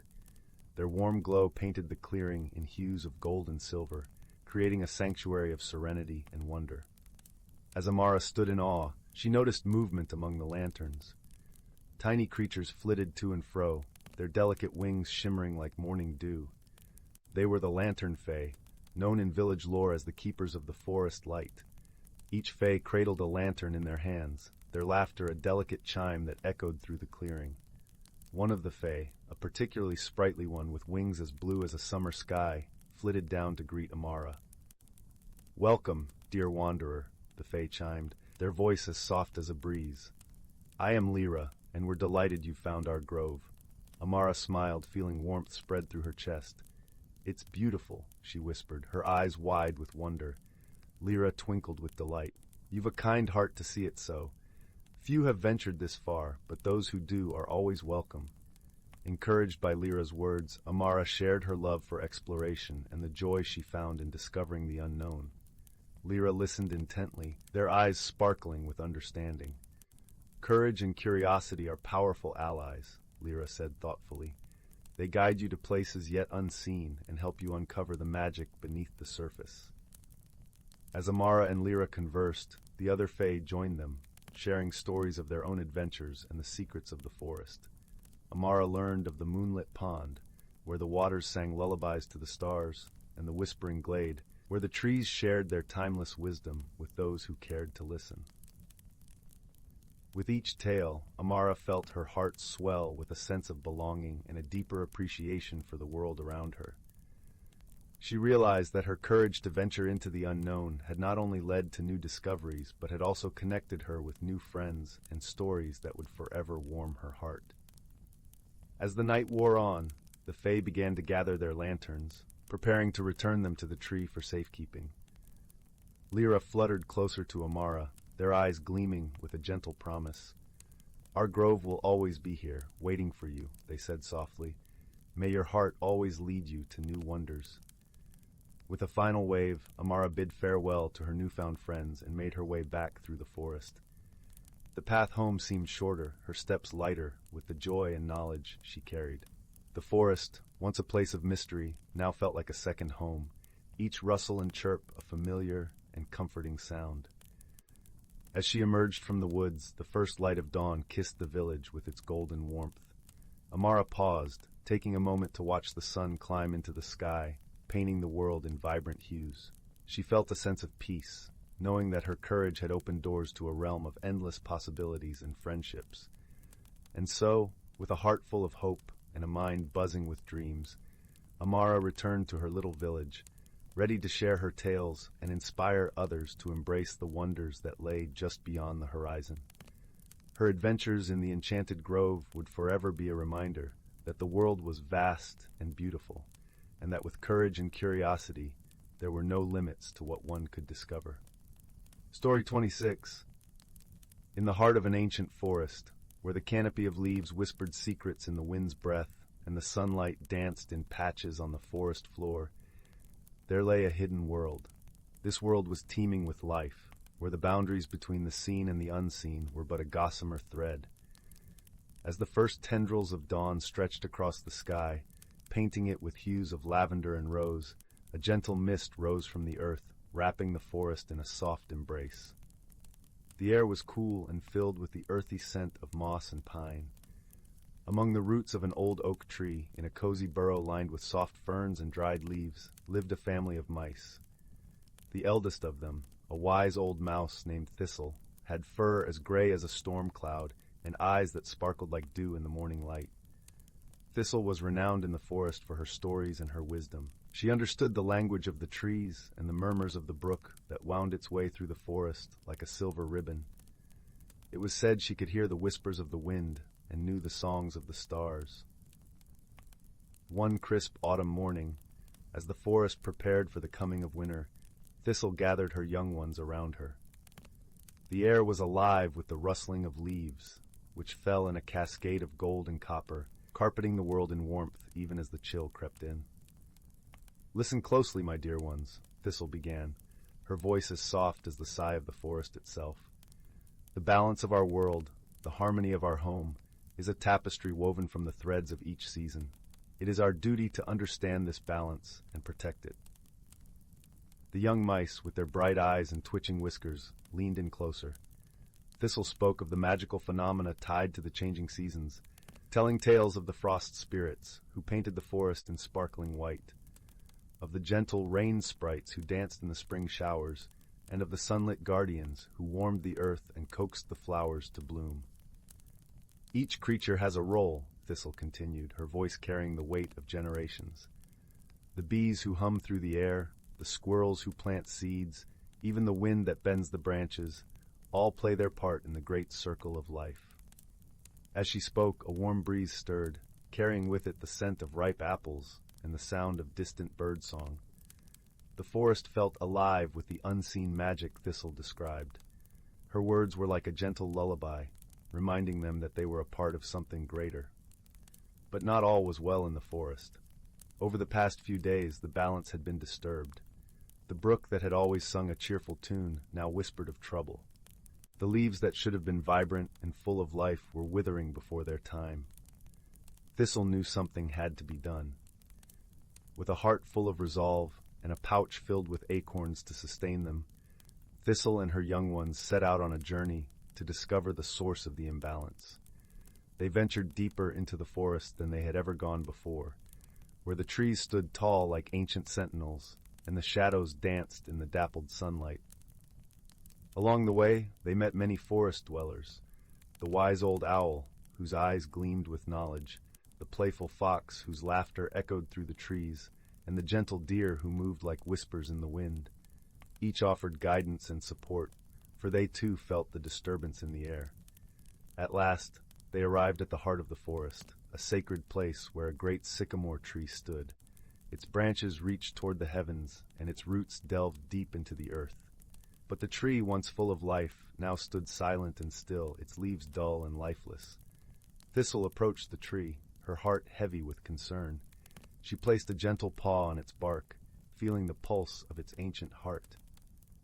Their warm glow painted the clearing in hues of gold and silver, creating a sanctuary of serenity and wonder. As Amara stood in awe, she noticed movement among the lanterns. Tiny creatures flitted to and fro, their delicate wings shimmering like morning dew. They were the lantern fae, known in village lore as the keepers of the forest light. Each fae cradled a lantern in their hands, their laughter a delicate chime that echoed through the clearing. One of the fae, a particularly sprightly one with wings as blue as a summer sky, flitted down to greet Amara. "Welcome, dear wanderer," the fae chimed, their voice as soft as a breeze. "I am Elara, and we're delighted you found our grove." Amara smiled, feeling warmth spread through her chest. "It's beautiful," she whispered, her eyes wide with wonder. Elara twinkled with delight. "You've a kind heart to see it so. Few have ventured this far, but those who do are always welcome." Encouraged by Elara's words, Amara shared her love for exploration and the joy she found in discovering the unknown. Elara listened intently, their eyes sparkling with understanding. "Courage and curiosity are powerful allies," Elara said thoughtfully. "They guide you to places yet unseen and help you uncover the magic beneath the surface." As Amara and Elara conversed, the other fae joined them, sharing stories of their own adventures and the secrets of the forest. Amara learned of the moonlit pond, where the waters sang lullabies to the stars, and the whispering glade, where the trees shared their timeless wisdom with those who cared to listen. With each tale, Amara felt her heart swell with a sense of belonging and a deeper appreciation for the world around her. She realized that her courage to venture into the unknown had not only led to new discoveries, but had also connected her with new friends and stories that would forever warm her heart. As the night wore on, the fae began to gather their lanterns, preparing to return them to the tree for safekeeping. Elara fluttered closer to Amara, their eyes gleaming with a gentle promise. "Our grove will always be here, waiting for you," they said softly. "May your heart always lead you to new wonders." With a final wave, Amara bid farewell to her newfound friends and made her way back through the forest. The path home seemed shorter, her steps lighter, with the joy and knowledge she carried. The forest, once a place of mystery, now felt like a second home, each rustle and chirp a familiar and comforting sound. As she emerged from the woods, the first light of dawn kissed the village with its golden warmth. Amara paused, taking a moment to watch the sun climb into the sky, painting the world in vibrant hues. She felt a sense of peace, knowing that her courage had opened doors to a realm of endless possibilities and friendships. And so, with a heart full of hope and a mind buzzing with dreams, Amara returned to her little village, ready to share her tales and inspire others to embrace the wonders that lay just beyond the horizon. Her adventures in the Enchanted Grove would forever be a reminder that the world was vast and beautiful, and that with courage and curiosity, there were no limits to what one could discover. Story 26. In the heart of an ancient forest, where the canopy of leaves whispered secrets in the wind's breath and the sunlight danced in patches on the forest floor, there lay a hidden world. This world was teeming with life, where the boundaries between the seen and the unseen were but a gossamer thread. As the first tendrils of dawn stretched across the sky, painting it with hues of lavender and rose, a gentle mist rose from the earth, wrapping the forest in a soft embrace. The air was cool and filled with the earthy scent of moss and pine. Among the roots of an old oak tree, in a cozy burrow lined with soft ferns and dried leaves, lived a family of mice. The eldest of them, a wise old mouse named Thistle, had fur as gray as a storm cloud and eyes that sparkled like dew in the morning light. Thistle was renowned in the forest for her stories and her wisdom. She understood the language of the trees and the murmurs of the brook that wound its way through the forest like a silver ribbon. It was said she could hear the whispers of the wind and knew the songs of the stars. One crisp autumn morning, as the forest prepared for the coming of winter, Thistle gathered her young ones around her. The air was alive with the rustling of leaves, which fell in a cascade of gold and copper, carpeting the world in warmth even as the chill crept in. "Listen closely, my dear ones," Thistle began, her voice as soft as the sigh of the forest itself. "The balance of our world, the harmony of our home, is a tapestry woven from the threads of each season. It is our duty to understand this balance and protect it." The young mice, with their bright eyes and twitching whiskers, leaned in closer. Thistle spoke of the magical phenomena tied to the changing seasons, telling tales of the frost spirits who painted the forest in sparkling white, of the gentle rain sprites who danced in the spring showers, and of the sunlit guardians who warmed the earth and coaxed the flowers to bloom. "Each creature has a role," Thistle continued, her voice carrying the weight of generations. "The bees who hum through the air, the squirrels who plant seeds, even the wind that bends the branches, all play their part in the great circle of life." As she spoke, a warm breeze stirred, carrying with it the scent of ripe apples and the sound of distant bird song. The forest felt alive with the unseen magic Thistle described. Her words were like a gentle lullaby, reminding them that they were a part of something greater. But not all was well in the forest. Over the past few days, the balance had been disturbed. The brook that had always sung a cheerful tune now whispered of trouble. The leaves that should have been vibrant and full of life were withering before their time. Thistle knew something had to be done. With a heart full of resolve and a pouch filled with acorns to sustain them, Thistle and her young ones set out on a journey to discover the source of the imbalance. They ventured deeper into the forest than they had ever gone before, where the trees stood tall like ancient sentinels and the shadows danced in the dappled sunlight. Along the way, they met many forest dwellers, the wise old owl, whose eyes gleamed with knowledge, the playful fox, whose laughter echoed through the trees, and the gentle deer who moved like whispers in the wind. Each offered guidance and support, for they too felt the disturbance in the air. At last, they arrived at the heart of the forest, a sacred place where a great sycamore tree stood. Its branches reached toward the heavens, and its roots delved deep into the earth. But the tree, once full of life, now stood silent and still, its leaves dull and lifeless. Thistle approached the tree, her heart heavy with concern. She placed a gentle paw on its bark, feeling the pulse of its ancient heart.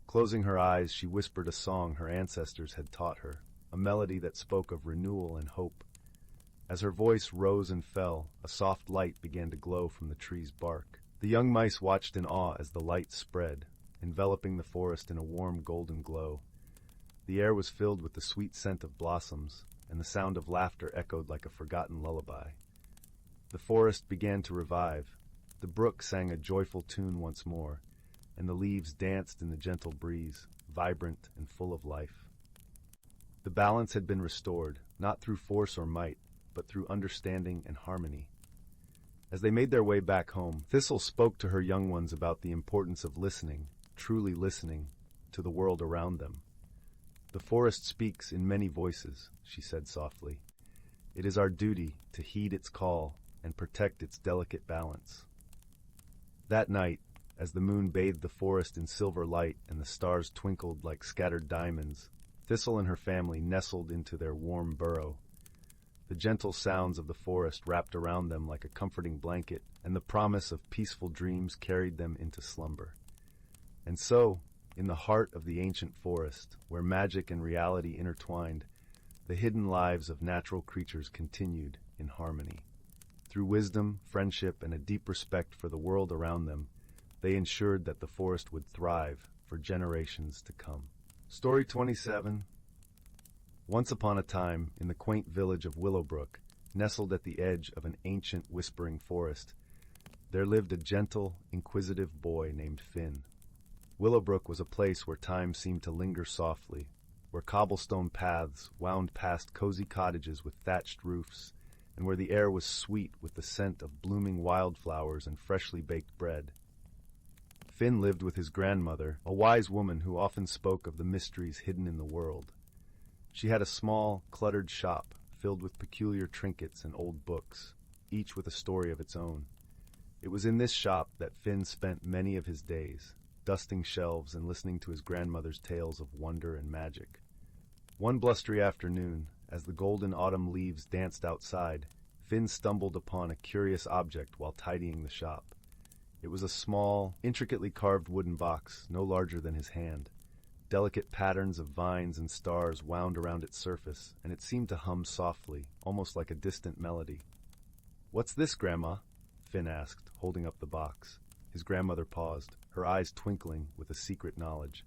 Closing her eyes, she whispered a song her ancestors had taught her, a melody that spoke of renewal and hope. As her voice rose and fell, a soft light began to glow from the tree's bark. The young mice watched in awe as the light spread, enveloping the forest in a warm golden glow. The air was filled with the sweet scent of blossoms, and the sound of laughter echoed like a forgotten lullaby. The forest began to revive. The brook sang a joyful tune once more, and the leaves danced in the gentle breeze, vibrant and full of life. The balance had been restored, not through force or might, but through understanding and harmony. As they made their way back home, Thistle spoke to her young ones about the importance of listening, truly listening, to the world around them. "The forest speaks in many voices," she said softly. "It is our duty to heed its call and protect its delicate balance." That night, as the moon bathed the forest in silver light and the stars twinkled like scattered diamonds, Thistle and her family nestled into their warm burrow. The gentle sounds of the forest wrapped around them like a comforting blanket, and the promise of peaceful dreams carried them into slumber. And so, In the heart of the ancient forest, where magic and reality intertwined, the hidden lives of natural creatures continued in harmony. Through wisdom, friendship, and a deep respect for the world around them, they ensured that the forest would thrive for generations to come. Story 27. Once upon a time, in the quaint village of Willowbrook, nestled at the edge of an ancient whispering forest, there lived a gentle, inquisitive boy named Finn. Willowbrook was a place where time seemed to linger softly, where cobblestone paths wound past cozy cottages with thatched roofs, and where the air was sweet with the scent of blooming wildflowers and freshly baked bread. Finn lived with his grandmother, a wise woman who often spoke of the mysteries hidden in the world. She had a small, cluttered shop filled with peculiar trinkets and old books, each with a story of its own. It was in this shop that Finn spent many of his days, dusting shelves and listening to his grandmother's tales of wonder and magic. One blustery afternoon, as the golden autumn leaves danced outside, Finn stumbled upon a curious object while tidying the shop. It was a small, intricately carved wooden box, no larger than his hand. Delicate patterns of vines and stars wound around its surface, and it seemed to hum softly, almost like a distant melody. "What's this, Grandma?" Finn asked, holding up the box. His grandmother paused, her eyes twinkling with a secret knowledge.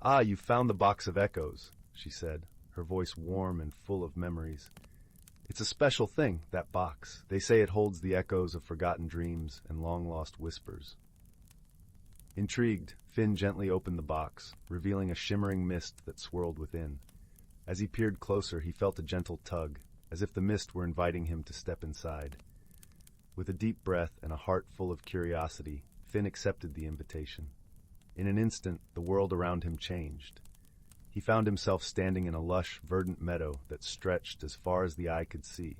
"Ah, you've found the box of echoes," she said, her voice warm and full of memories. "It's a special thing, that box. They say it holds the echoes of forgotten dreams and long-lost whispers." Intrigued, Finn gently opened the box, revealing a shimmering mist that swirled within. As he peered closer, he felt a gentle tug, as if the mist were inviting him to step inside. With a deep breath and a heart full of curiosity, Finn accepted the invitation. In an instant, the world around him changed. He found himself standing in a lush, verdant meadow that stretched as far as the eye could see.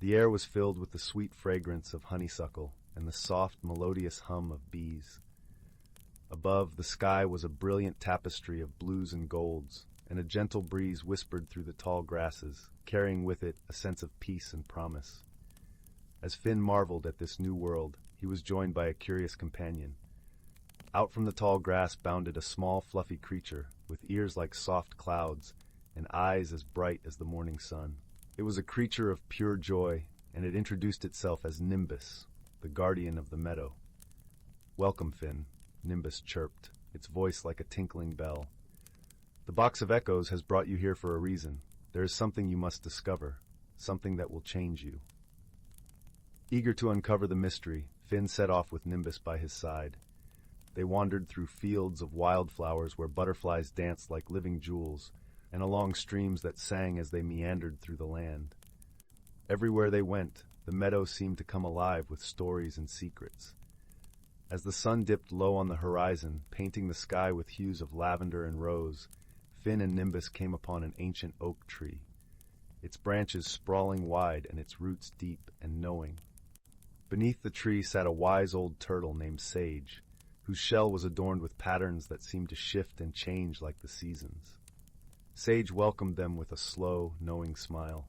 The air was filled with the sweet fragrance of honeysuckle and the soft, melodious hum of bees. Above, the sky was a brilliant tapestry of blues and golds, and a gentle breeze whispered through the tall grasses, carrying with it a sense of peace and promise. As Finn marveled at this new world, he was joined by a curious companion. Out from the tall grass bounded a small, fluffy creature, with ears like soft clouds and eyes as bright as the morning sun. It was a creature of pure joy, and it introduced itself as Nimbus, the guardian of the meadow. "Welcome, Finn," Nimbus chirped, its voice like a tinkling bell. "The box of echoes has brought you here for a reason. There is something you must discover, something that will change you." Eager to uncover the mystery, Finn set off with Nimbus by his side. They wandered through fields of wildflowers where butterflies danced like living jewels, and along streams that sang as they meandered through the land. Everywhere they went, the meadow seemed to come alive with stories and secrets. As the sun dipped low on the horizon, painting the sky with hues of lavender and rose, Finn and Nimbus came upon an ancient oak tree, its branches sprawling wide and its roots deep and knowing. Beneath the tree sat a wise old turtle named Sage, whose shell was adorned with patterns that seemed to shift and change like the seasons. Sage welcomed them with a slow, knowing smile.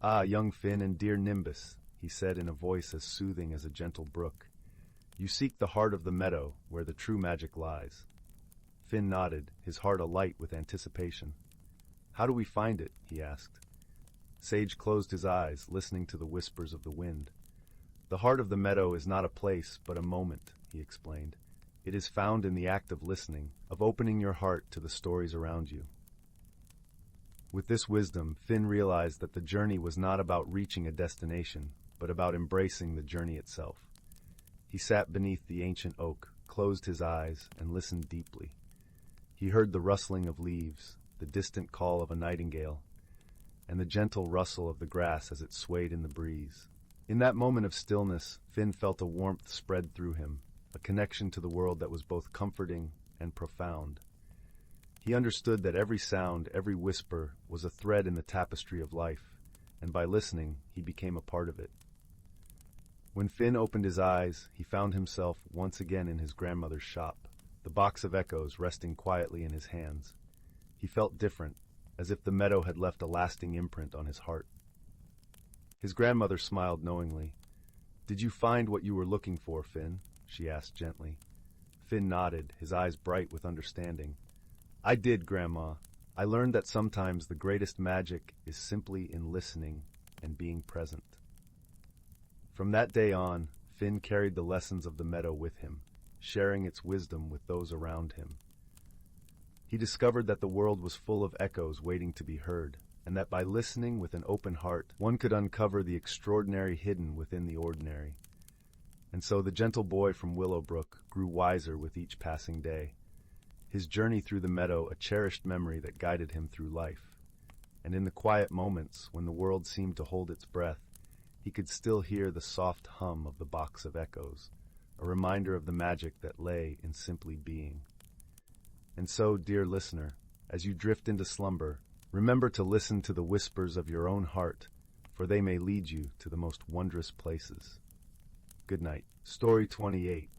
"Ah, young Finn and dear Nimbus," he said in a voice as soothing as a gentle brook. "You seek the heart of the meadow, where the true magic lies." Finn nodded, his heart alight with anticipation. "How do we find it?" he asked. Sage closed his eyes, listening to the whispers of the wind. "The heart of the meadow is not a place, but a moment," he explained. "It is found in the act of listening, of opening your heart to the stories around you." With this wisdom, Finn realized that the journey was not about reaching a destination, but about embracing the journey itself. He sat beneath the ancient oak, closed his eyes, and listened deeply. He heard the rustling of leaves, the distant call of a nightingale, and the gentle rustle of the grass as it swayed in the breeze. In that moment of stillness, Finn felt a warmth spread through him, a connection to the world that was both comforting and profound. He understood that every sound, every whisper, was a thread in the tapestry of life, and by listening, he became a part of it. When Finn opened his eyes, he found himself once again in his grandmother's shop, the box of echoes resting quietly in his hands. He felt different, as if the meadow had left a lasting imprint on his heart. His grandmother smiled knowingly. "Did you find what you were looking for, Finn?" she asked gently. Finn nodded, his eyes bright with understanding. I did, Grandma. I learned that sometimes the greatest magic is simply in listening and being present. From that day on, Finn carried the lessons of the meadow with him, sharing its wisdom with those around him. He discovered that the world was full of echoes waiting to be heard, and that by listening with an open heart, one could uncover the extraordinary hidden within the ordinary. And so the gentle boy from Willowbrook grew wiser with each passing day, his journey through the meadow a cherished memory that guided him through life. And in the quiet moments when the world seemed to hold its breath, he could still hear the soft hum of the box of echoes, a reminder of the magic that lay in simply being. And so, dear listener, as you drift into slumber, remember to listen to the whispers of your own heart, for they may lead you to the most wondrous places. Good night. Story 28.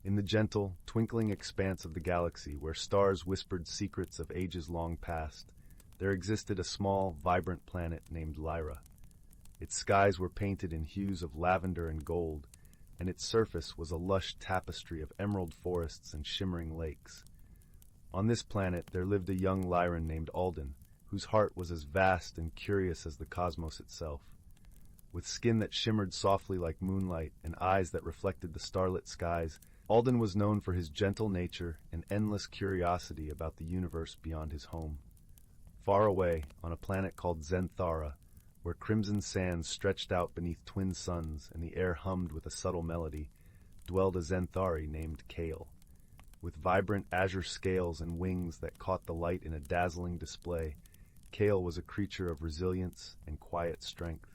In the gentle, twinkling expanse of the galaxy where stars whispered secrets of ages long past, there existed a small, vibrant planet named Lyra. Its skies were painted in hues of lavender and gold, and its surface was a lush tapestry of emerald forests and shimmering lakes. On this planet there lived a young Lyran named Alden, whose heart was as vast and curious as the cosmos itself. With skin that shimmered softly like moonlight and eyes that reflected the starlit skies, Alden was known for his gentle nature and endless curiosity about the universe beyond his home. Far away, on a planet called Zenthara, where crimson sands stretched out beneath twin suns and the air hummed with a subtle melody, dwelled a Zenthari named Kale. With vibrant azure scales and wings that caught the light in a dazzling display, Kale was a creature of resilience and quiet strength.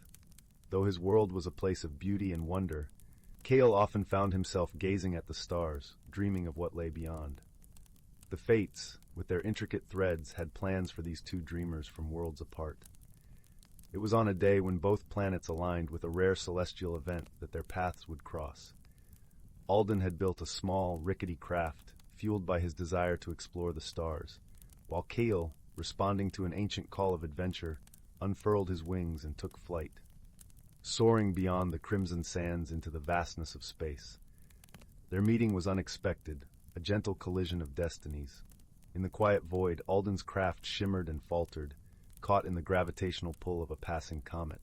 Though his world was a place of beauty and wonder, Kale often found himself gazing at the stars, dreaming of what lay beyond. The fates, with their intricate threads, had plans for these two dreamers from worlds apart. It was on a day when both planets aligned with a rare celestial event that their paths would cross. Alden had built a small, rickety craft, fueled by his desire to explore the stars, while Kale, responding to an ancient call of adventure, unfurled his wings and took flight, soaring beyond the crimson sands into the vastness of space. Their meeting was unexpected, a gentle collision of destinies. In the quiet void, Alden's craft shimmered and faltered, caught in the gravitational pull of a passing comet.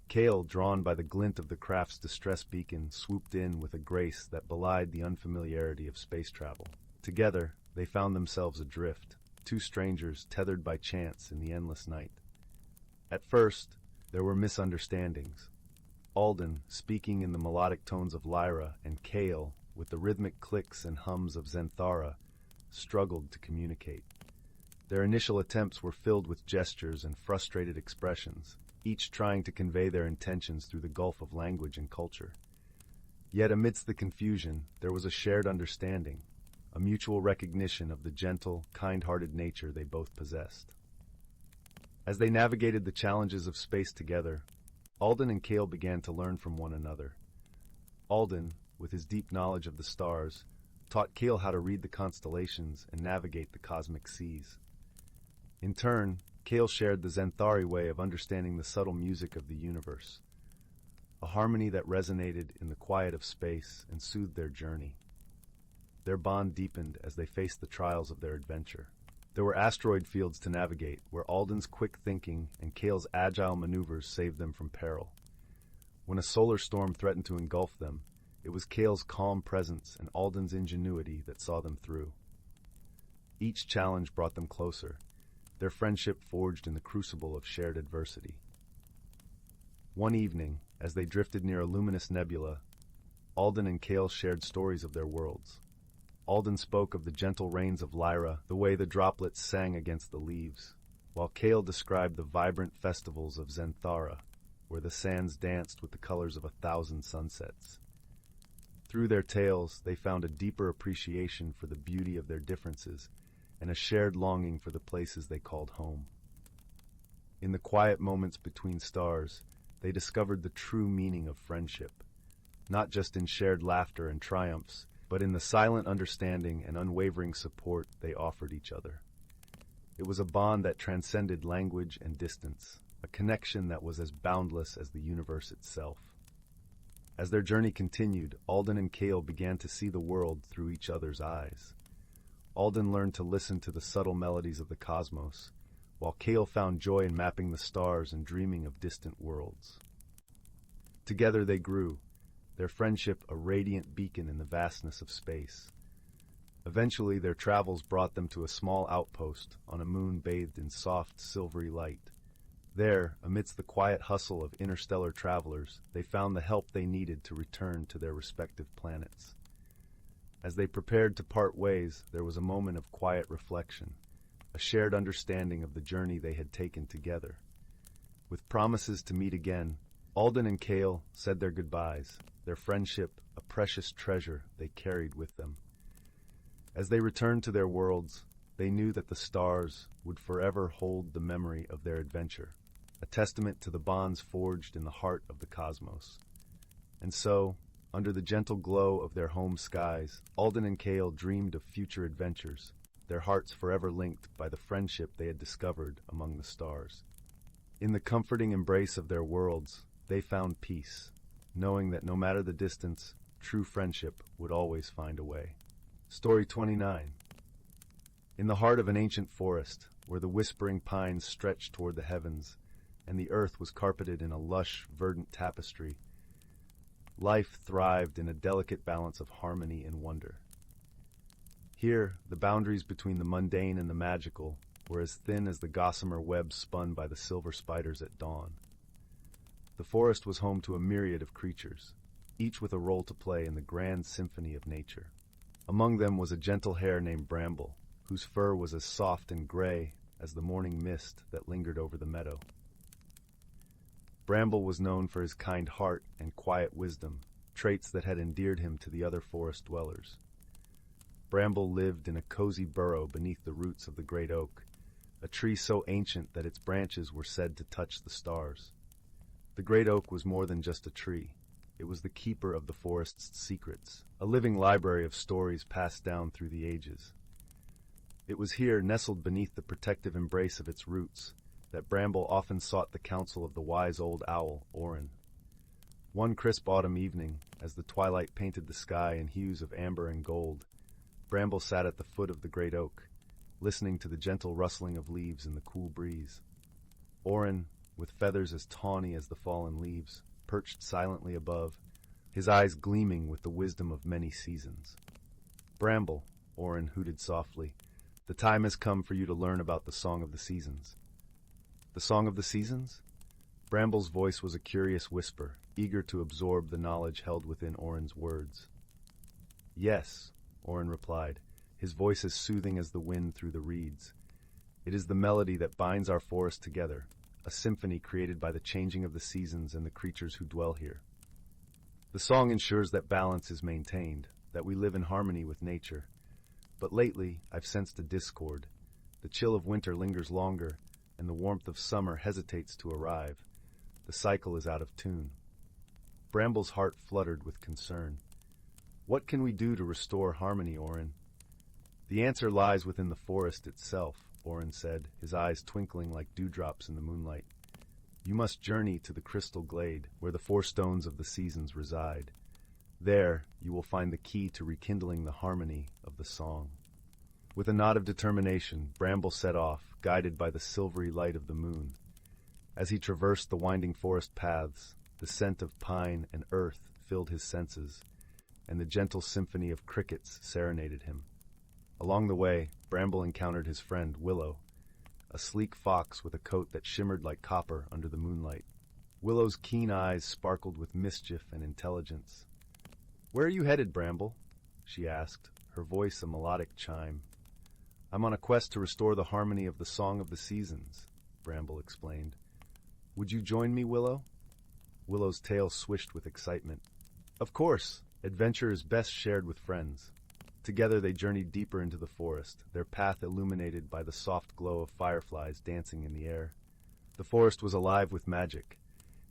Kale, drawn by the glint of the craft's distress beacon, swooped in with a grace that belied the unfamiliarity of space travel. Together, they found themselves adrift, two strangers tethered by chance in the endless night. At first, there were misunderstandings. Alden, speaking in the melodic tones of Lyra, and Kale, with the rhythmic clicks and hums of Zenthara, struggled to communicate. Their initial attempts were filled with gestures and frustrated expressions, each trying to convey their intentions through the gulf of language and culture. Yet amidst the confusion, there was a shared understanding, a mutual recognition of the gentle, kind-hearted nature they both possessed. As they navigated the challenges of space together, Alden and Kale began to learn from one another. Alden, with his deep knowledge of the stars, taught Kale how to read the constellations and navigate the cosmic seas. In turn, Kale shared the Zenthari way of understanding the subtle music of the universe, a harmony that resonated in the quiet of space and soothed their journey. Their bond deepened as they faced the trials of their adventure. There were asteroid fields to navigate, where Alden's quick thinking and Kale's agile maneuvers saved them from peril. When a solar storm threatened to engulf them, it was Kale's calm presence and Alden's ingenuity that saw them through. Each challenge brought them closer, their friendship forged in the crucible of shared adversity. One evening, as they drifted near a luminous nebula, Alden and Kale shared stories of their worlds. Alden spoke of the gentle rains of Lyra, the way the droplets sang against the leaves, while Kale described the vibrant festivals of Zenthara, where the sands danced with the colors of 1,000 sunsets. Through their tales, they found a deeper appreciation for the beauty of their differences and a shared longing for the places they called home. In the quiet moments between stars, they discovered the true meaning of friendship, not just in shared laughter and triumphs, but in the silent understanding and unwavering support they offered each other. It was a bond that transcended language and distance, a connection that was as boundless as the universe itself. As their journey continued, Alden and Kale began to see the world through each other's eyes. Alden learned to listen to the subtle melodies of the cosmos, while Kale found joy in mapping the stars and dreaming of distant worlds. Together they grew, their friendship a radiant beacon in the vastness of space. Eventually, their travels brought them to a small outpost on a moon bathed in soft, silvery light. There, amidst the quiet hustle of interstellar travelers, they found the help they needed to return to their respective planets. As they prepared to part ways, there was a moment of quiet reflection, a shared understanding of the journey they had taken together. With promises to meet again, Alden and Kale said their goodbyes, their friendship a precious treasure they carried with them. As they returned to their worlds, they knew that the stars would forever hold the memory of their adventure, a testament to the bonds forged in the heart of the cosmos. And so, under the gentle glow of their home skies, Alden and Kale dreamed of future adventures, their hearts forever linked by the friendship they had discovered among the stars. In the comforting embrace of their worlds, they found peace, knowing that no matter the distance, true friendship would always find a way. Story 29. In the heart of an ancient forest, where the whispering pines stretched toward the heavens, and the earth was carpeted in a lush, verdant tapestry, life thrived in a delicate balance of harmony and wonder. Here, the boundaries between the mundane and the magical were as thin as the gossamer webs spun by the silver spiders at dawn. The forest was home to a myriad of creatures, each with a role to play in the grand symphony of nature. Among them was a gentle hare named Bramble, whose fur was as soft and gray as the morning mist that lingered over the meadow. Bramble was known for his kind heart and quiet wisdom, traits that had endeared him to the other forest dwellers. Bramble lived in a cozy burrow beneath the roots of the great oak, a tree so ancient that its branches were said to touch the stars. The great oak was more than just a tree. It was the keeper of the forest's secrets, a living library of stories passed down through the ages. It was here, nestled beneath the protective embrace of its roots, that Bramble often sought the counsel of the wise old owl, Orin. One crisp autumn evening, as the twilight painted the sky in hues of amber and gold, Bramble sat at the foot of the great oak, listening to the gentle rustling of leaves in the cool breeze. Orin, with feathers as tawny as the fallen leaves, perched silently above, his eyes gleaming with the wisdom of many seasons. "Bramble," Orin hooted softly, "the time has come for you to learn about the Song of the Seasons." "The Song of the Seasons?" Bramble's voice was a curious whisper, eager to absorb the knowledge held within Orin's words. "Yes," Orin replied, his voice as soothing as the wind through the reeds. "It is the melody that binds our forest together, a symphony created by the changing of the seasons and the creatures who dwell here. The song ensures that balance is maintained, that we live in harmony with nature. But lately, I've sensed a discord. The chill of winter lingers longer, and the warmth of summer hesitates to arrive. The cycle is out of tune." Bramble's heart fluttered with concern. "What can we do to restore harmony, Orin?" "The answer lies within the forest itself," Orin said, his eyes twinkling like dewdrops in the moonlight. "You must journey to the crystal glade, where the four stones of the seasons reside. There, you will find the key to rekindling the harmony of the song." With a nod of determination, Bramble set off, guided by the silvery light of the moon. As he traversed the winding forest paths, the scent of pine and earth filled his senses, and the gentle symphony of crickets serenaded him. Along the way, Bramble encountered his friend, Willow, a sleek fox with a coat that shimmered like copper under the moonlight. Willow's keen eyes sparkled with mischief and intelligence. "Where are you headed, Bramble?" she asked, her voice a melodic chime. "I'm on a quest to restore the harmony of the Song of the Seasons," Bramble explained. "Would you join me, Willow?" Willow's tail swished with excitement. "Of course! Adventure is best shared with friends." Together they journeyed deeper into the forest, their path illuminated by the soft glow of fireflies dancing in the air. The forest was alive with magic,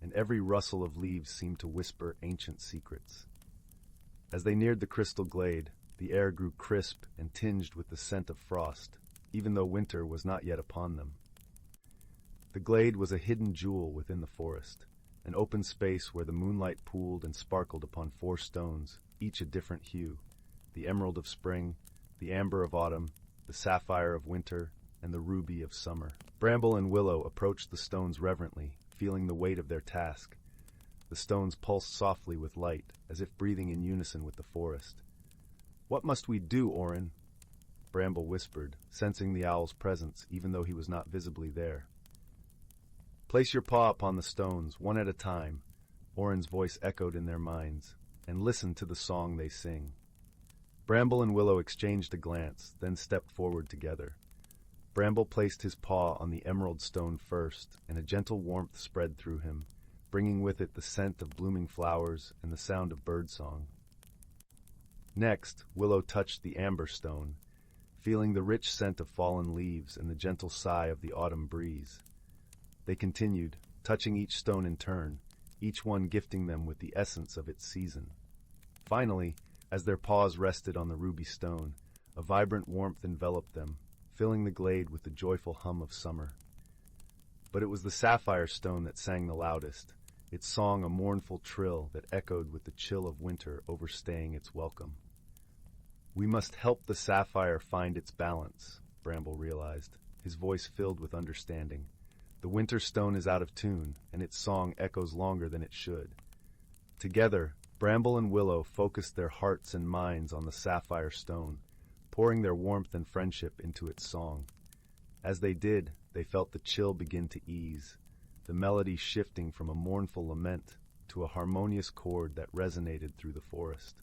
and every rustle of leaves seemed to whisper ancient secrets. As they neared the crystal glade, the air grew crisp and tinged with the scent of frost, even though winter was not yet upon them. The glade was a hidden jewel within the forest, an open space where the moonlight pooled and sparkled upon 4 stones, each a different hue: the emerald of spring, the amber of autumn, the sapphire of winter, and the ruby of summer. Bramble and Willow approached the stones reverently, feeling the weight of their task. The stones pulsed softly with light, as if breathing in unison with the forest. "What must we do, Orin?" Bramble whispered, sensing the owl's presence even though he was not visibly there. "Place your paw upon the stones, one at a time," Orin's voice echoed in their minds, "and listen to the song they sing." Bramble and Willow exchanged a glance, then stepped forward together. Bramble placed his paw on the emerald stone first, and a gentle warmth spread through him, bringing with it the scent of blooming flowers and the sound of birdsong. Next, Willow touched the amber stone, feeling the rich scent of fallen leaves and the gentle sigh of the autumn breeze. They continued, touching each stone in turn, each one gifting them with the essence of its season. Finally, as their paws rested on the ruby stone, a vibrant warmth enveloped them, filling the glade with the joyful hum of summer. But it was the sapphire stone that sang the loudest, its song a mournful trill that echoed with the chill of winter overstaying its welcome. "We must help the sapphire find its balance," Bramble realized, his voice filled with understanding. "The winter stone is out of tune, and its song echoes longer than it should." Together, Bramble and Willow focused their hearts and minds on the sapphire stone, pouring their warmth and friendship into its song. As they did, they felt the chill begin to ease, the melody shifting from a mournful lament to a harmonious chord that resonated through the forest.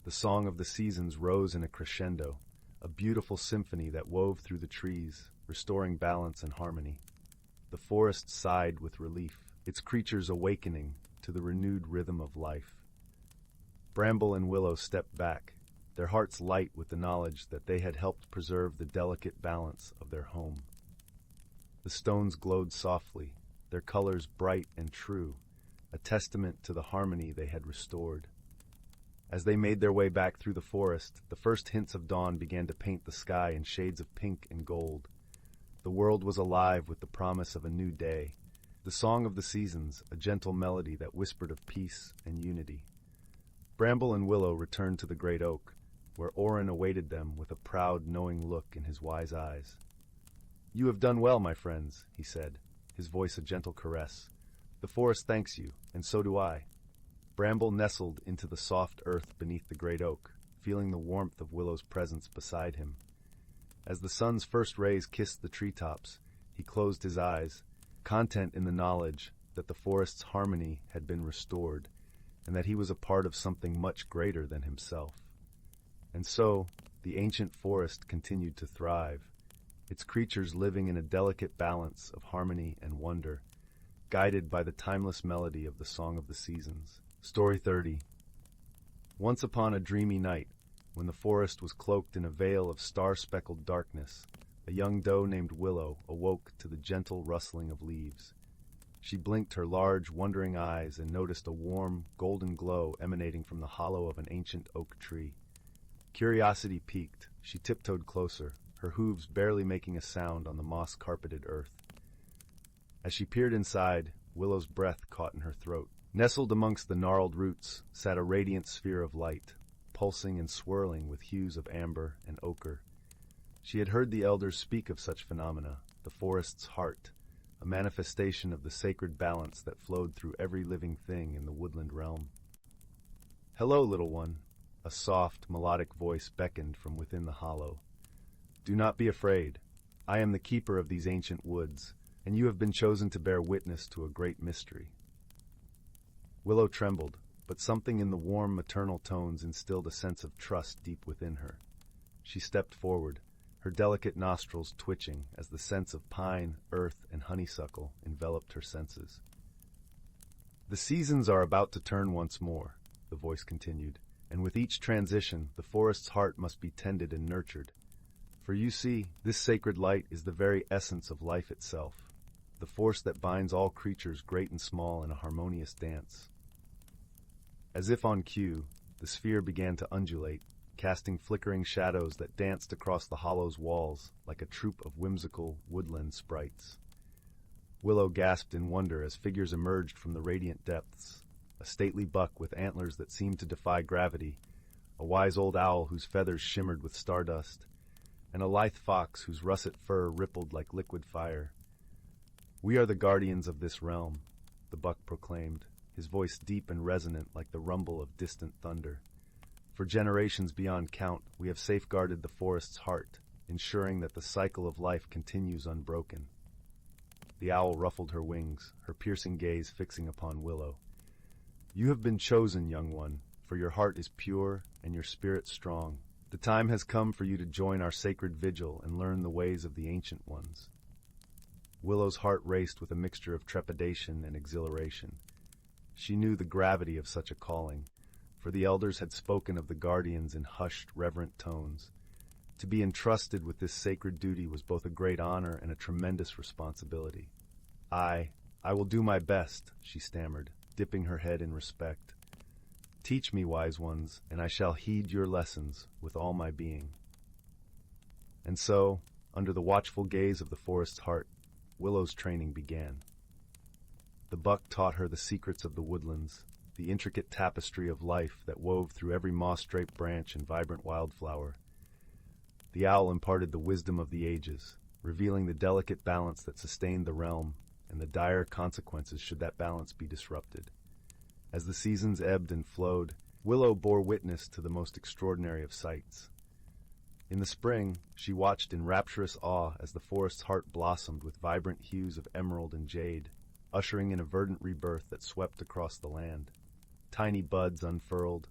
The song of the seasons rose in a crescendo, a beautiful symphony that wove through the trees, restoring balance and harmony. The forest sighed with relief, its creatures awakening to the renewed rhythm of life. Bramble and Willow stepped back, their hearts light with the knowledge that they had helped preserve the delicate balance of their home. The stones glowed softly, their colors bright and true, a testament to the harmony they had restored. As they made their way back through the forest, the first hints of dawn began to paint the sky in shades of pink and gold. The world was alive with the promise of a new day, the song of the seasons, a gentle melody that whispered of peace and unity. Bramble and Willow returned to the great oak, where Orin awaited them with a proud, knowing look in his wise eyes. "You have done well, my friends," he said, his voice a gentle caress. "The forest thanks you, and so do I." Bramble nestled into the soft earth beneath the great oak, feeling the warmth of Willow's presence beside him. As the sun's first rays kissed the treetops, he closed his eyes, content in the knowledge that the forest's harmony had been restored, and that he was a part of something much greater than himself. And so, the ancient forest continued to thrive, its creatures living in a delicate balance of harmony and wonder, guided by the timeless melody of the Song of the Seasons. Story 30. Once upon a dreamy night, when the forest was cloaked in a veil of star-speckled darkness, a young doe named Willow awoke to the gentle rustling of leaves. She blinked her large, wondering eyes and noticed a warm, golden glow emanating from the hollow of an ancient oak tree. Curiosity piqued, she tiptoed closer, her hooves barely making a sound on the moss-carpeted earth. As she peered inside, Willow's breath caught in her throat. Nestled amongst the gnarled roots sat a radiant sphere of light, pulsing and swirling with hues of amber and ochre. She had heard the elders speak of such phenomena, the forest's heart, a manifestation of the sacred balance that flowed through every living thing in the woodland realm. "Hello, little one," a soft, melodic voice beckoned from within the hollow. "Do not be afraid. I am the keeper of these ancient woods, and you have been chosen to bear witness to a great mystery." Willow trembled, but something in the warm maternal tones instilled a sense of trust deep within her. She stepped forward, her delicate nostrils twitching as the scents of pine, earth, and honeysuckle enveloped her senses. "The seasons are about to turn once more," the voice continued, "and with each transition, the forest's heart must be tended and nurtured. For you see, this sacred light is the very essence of life itself, the force that binds all creatures great and small in a harmonious dance." As if on cue, the sphere began to undulate, casting flickering shadows that danced across the hollow's walls like a troupe of whimsical woodland sprites. Willow gasped in wonder as figures emerged from the radiant depths. A stately buck with antlers that seemed to defy gravity, a wise old owl whose feathers shimmered with stardust, and a lithe fox whose russet fur rippled like liquid fire. "We are the guardians of this realm," the buck proclaimed, his voice deep and resonant like the rumble of distant thunder. "For generations beyond count, we have safeguarded the forest's heart, ensuring that the cycle of life continues unbroken." The owl ruffled her wings, her piercing gaze fixing upon Willow. "You have been chosen, young one, for your heart is pure and your spirit strong. The time has come for you to join our sacred vigil and learn the ways of the ancient ones." Willow's heart raced with a mixture of trepidation and exhilaration. She knew the gravity of such a calling, for the elders had spoken of the guardians in hushed, reverent tones. To be entrusted with this sacred duty was both a great honor and a tremendous responsibility. I will do my best," she stammered, dipping her head in respect. "Teach me, wise ones, and I shall heed your lessons with all my being." And so, under the watchful gaze of the forest's heart, Willow's training began. The buck taught her the secrets of the woodlands, the intricate tapestry of life that wove through every moss-draped branch and vibrant wildflower. The owl imparted the wisdom of the ages, revealing the delicate balance that sustained the realm and the dire consequences should that balance be disrupted. As the seasons ebbed and flowed, Willow bore witness to the most extraordinary of sights. In the spring, she watched in rapturous awe as the forest's heart blossomed with vibrant hues of emerald and jade, ushering in a verdant rebirth that swept across the land. Tiny buds unfurled,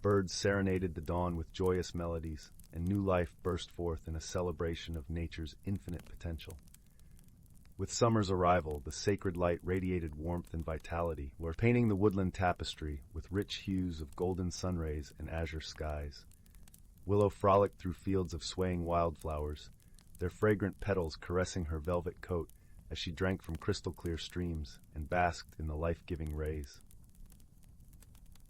birds serenaded the dawn with joyous melodies, and new life burst forth in a celebration of nature's infinite potential. With summer's arrival, the sacred light radiated warmth and vitality, where painting the woodland tapestry with rich hues of golden sunrays and azure skies. Willow frolicked through fields of swaying wildflowers, their fragrant petals caressing her velvet coat as she drank from crystal-clear streams and basked in the life-giving rays.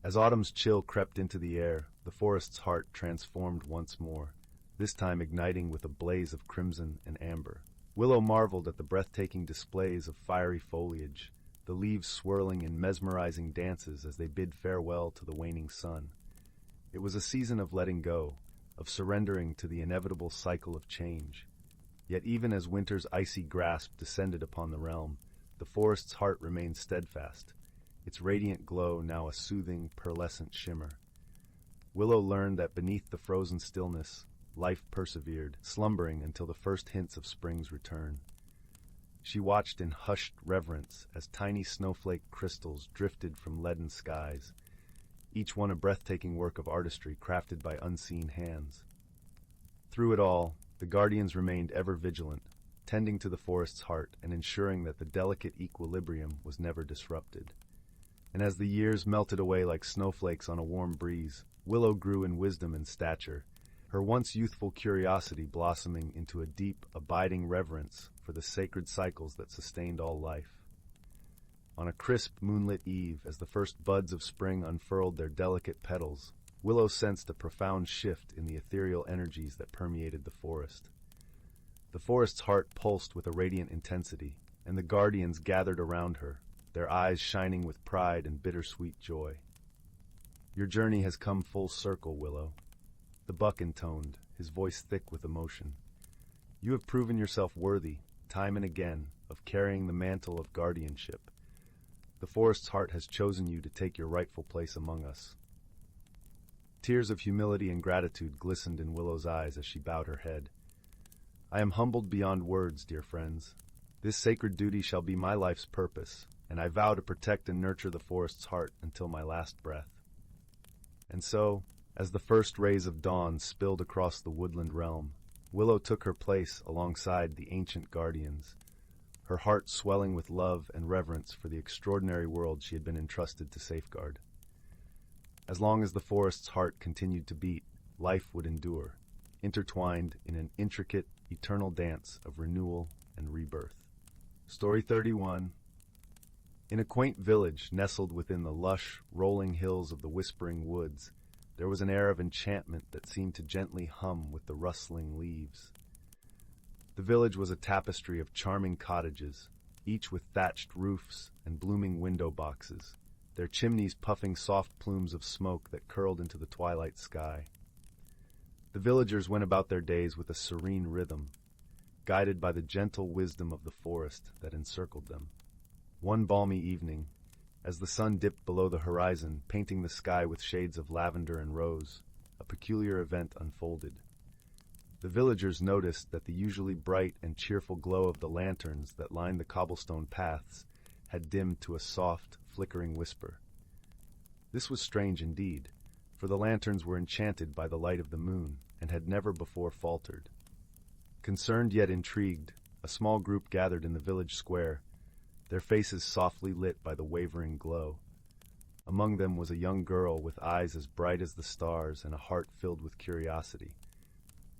As autumn's chill crept into the air, the forest's heart transformed once more, this time igniting with a blaze of crimson and amber. Willow marveled at the breathtaking displays of fiery foliage, the leaves swirling in mesmerizing dances as they bid farewell to the waning sun. It was a season of letting go, of surrendering to the inevitable cycle of change. Yet even as winter's icy grasp descended upon the realm, the forest's heart remained steadfast, its radiant glow now a soothing, pearlescent shimmer. Willow learned that beneath the frozen stillness, life persevered, slumbering until the first hints of spring's return. She watched in hushed reverence as tiny snowflake crystals drifted from leaden skies, each one a breathtaking work of artistry crafted by unseen hands. Through it all, the guardians remained ever vigilant, tending to the forest's heart and ensuring that the delicate equilibrium was never disrupted. And as the years melted away like snowflakes on a warm breeze, Willow grew in wisdom and stature, her once youthful curiosity blossoming into a deep, abiding reverence for the sacred cycles that sustained all life. On a crisp, moonlit eve, as the first buds of spring unfurled their delicate petals, Willow sensed a profound shift in the ethereal energies that permeated the forest. The forest's heart pulsed with a radiant intensity, and the guardians gathered around her, their eyes shining with pride and bittersweet joy. "Your journey has come full circle, Willow," the buck intoned, his voice thick with emotion. "You have proven yourself worthy, time and again, of carrying the mantle of guardianship. The forest's heart has chosen you to take your rightful place among us." Tears of humility and gratitude glistened in Willow's eyes as she bowed her head. "I am humbled beyond words, dear friends. This sacred duty shall be my life's purpose, and I vow to protect and nurture the forest's heart until my last breath." And so, as the first rays of dawn spilled across the woodland realm, Willow took her place alongside the ancient guardians, her heart swelling with love and reverence for the extraordinary world she had been entrusted to safeguard. As long as the forest's heart continued to beat, life would endure, intertwined in an intricate, eternal dance of renewal and rebirth. Story 31. In a quaint village nestled within the lush, rolling hills of the Whispering Woods, there was an air of enchantment that seemed to gently hum with the rustling leaves. The village was a tapestry of charming cottages, each with thatched roofs and blooming window boxes, their chimneys puffing soft plumes of smoke that curled into the twilight sky. The villagers went about their days with a serene rhythm, guided by the gentle wisdom of the forest that encircled them. One balmy evening, as the sun dipped below the horizon, painting the sky with shades of lavender and rose, a peculiar event unfolded. The villagers noticed that the usually bright and cheerful glow of the lanterns that lined the cobblestone paths had dimmed to a soft, flickering whisper. This was strange indeed, for the lanterns were enchanted by the light of the moon and had never before faltered. Concerned yet intrigued, a small group gathered in the village square, their faces softly lit by the wavering glow. Among them was a young girl with eyes as bright as the stars and a heart filled with curiosity.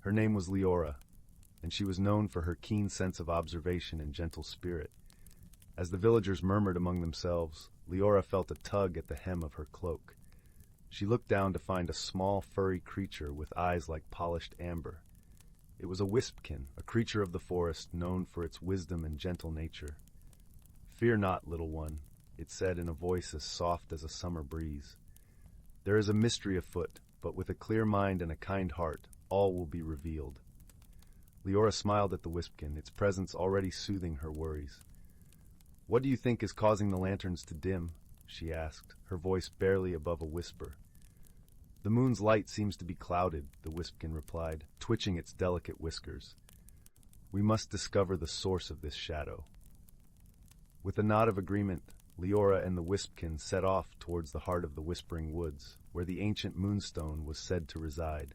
Her name was Elara, and she was known for her keen sense of observation and gentle spirit. As the villagers murmured among themselves, Elara felt a tug at the hem of her cloak. She looked down to find a small, furry creature with eyes like polished amber. It was a wispkin, a creature of the forest known for its wisdom and gentle nature. "Fear not, little one," it said in a voice as soft as a summer breeze. "There is a mystery afoot, but with a clear mind and a kind heart, all will be revealed." Elara smiled at the wispkin, its presence already soothing her worries. "What do you think is causing the lanterns to dim?" she asked, her voice barely above a whisper. "The moon's light seems to be clouded," the wispkin replied, twitching its delicate whiskers. "We must discover the source of this shadow." With a nod of agreement, Elara and the wispkin set off towards the heart of the Whispering Woods, where the ancient moonstone was said to reside.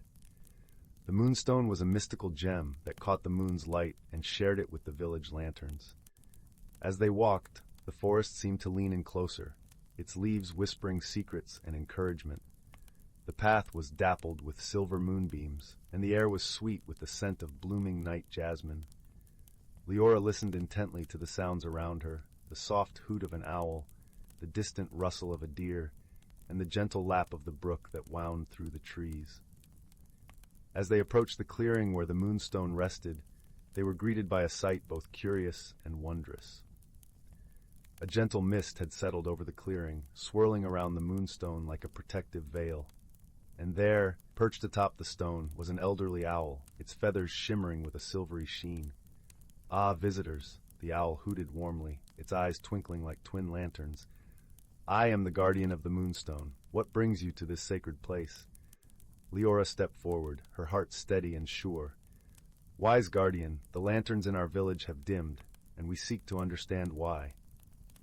The moonstone was a mystical gem that caught the moon's light and shared it with the village lanterns. As they walked, the forest seemed to lean in closer, its leaves whispering secrets and encouragement. The path was dappled with silver moonbeams, and the air was sweet with the scent of blooming night jasmine. Elara listened intently to the sounds around her, the soft hoot of an owl, the distant rustle of a deer, and the gentle lap of the brook that wound through the trees. As they approached the clearing where the moonstone rested, they were greeted by a sight both curious and wondrous. A gentle mist had settled over the clearing, swirling around the moonstone like a protective veil. And there, perched atop the stone, was an elderly owl, its feathers shimmering with a silvery sheen. "Ah, visitors," the owl hooted warmly, its eyes twinkling like twin lanterns. "I am the guardian of the moonstone. What brings you to this sacred place?" Elara stepped forward, her heart steady and sure. "Wise guardian, the lanterns in our village have dimmed, and we seek to understand why."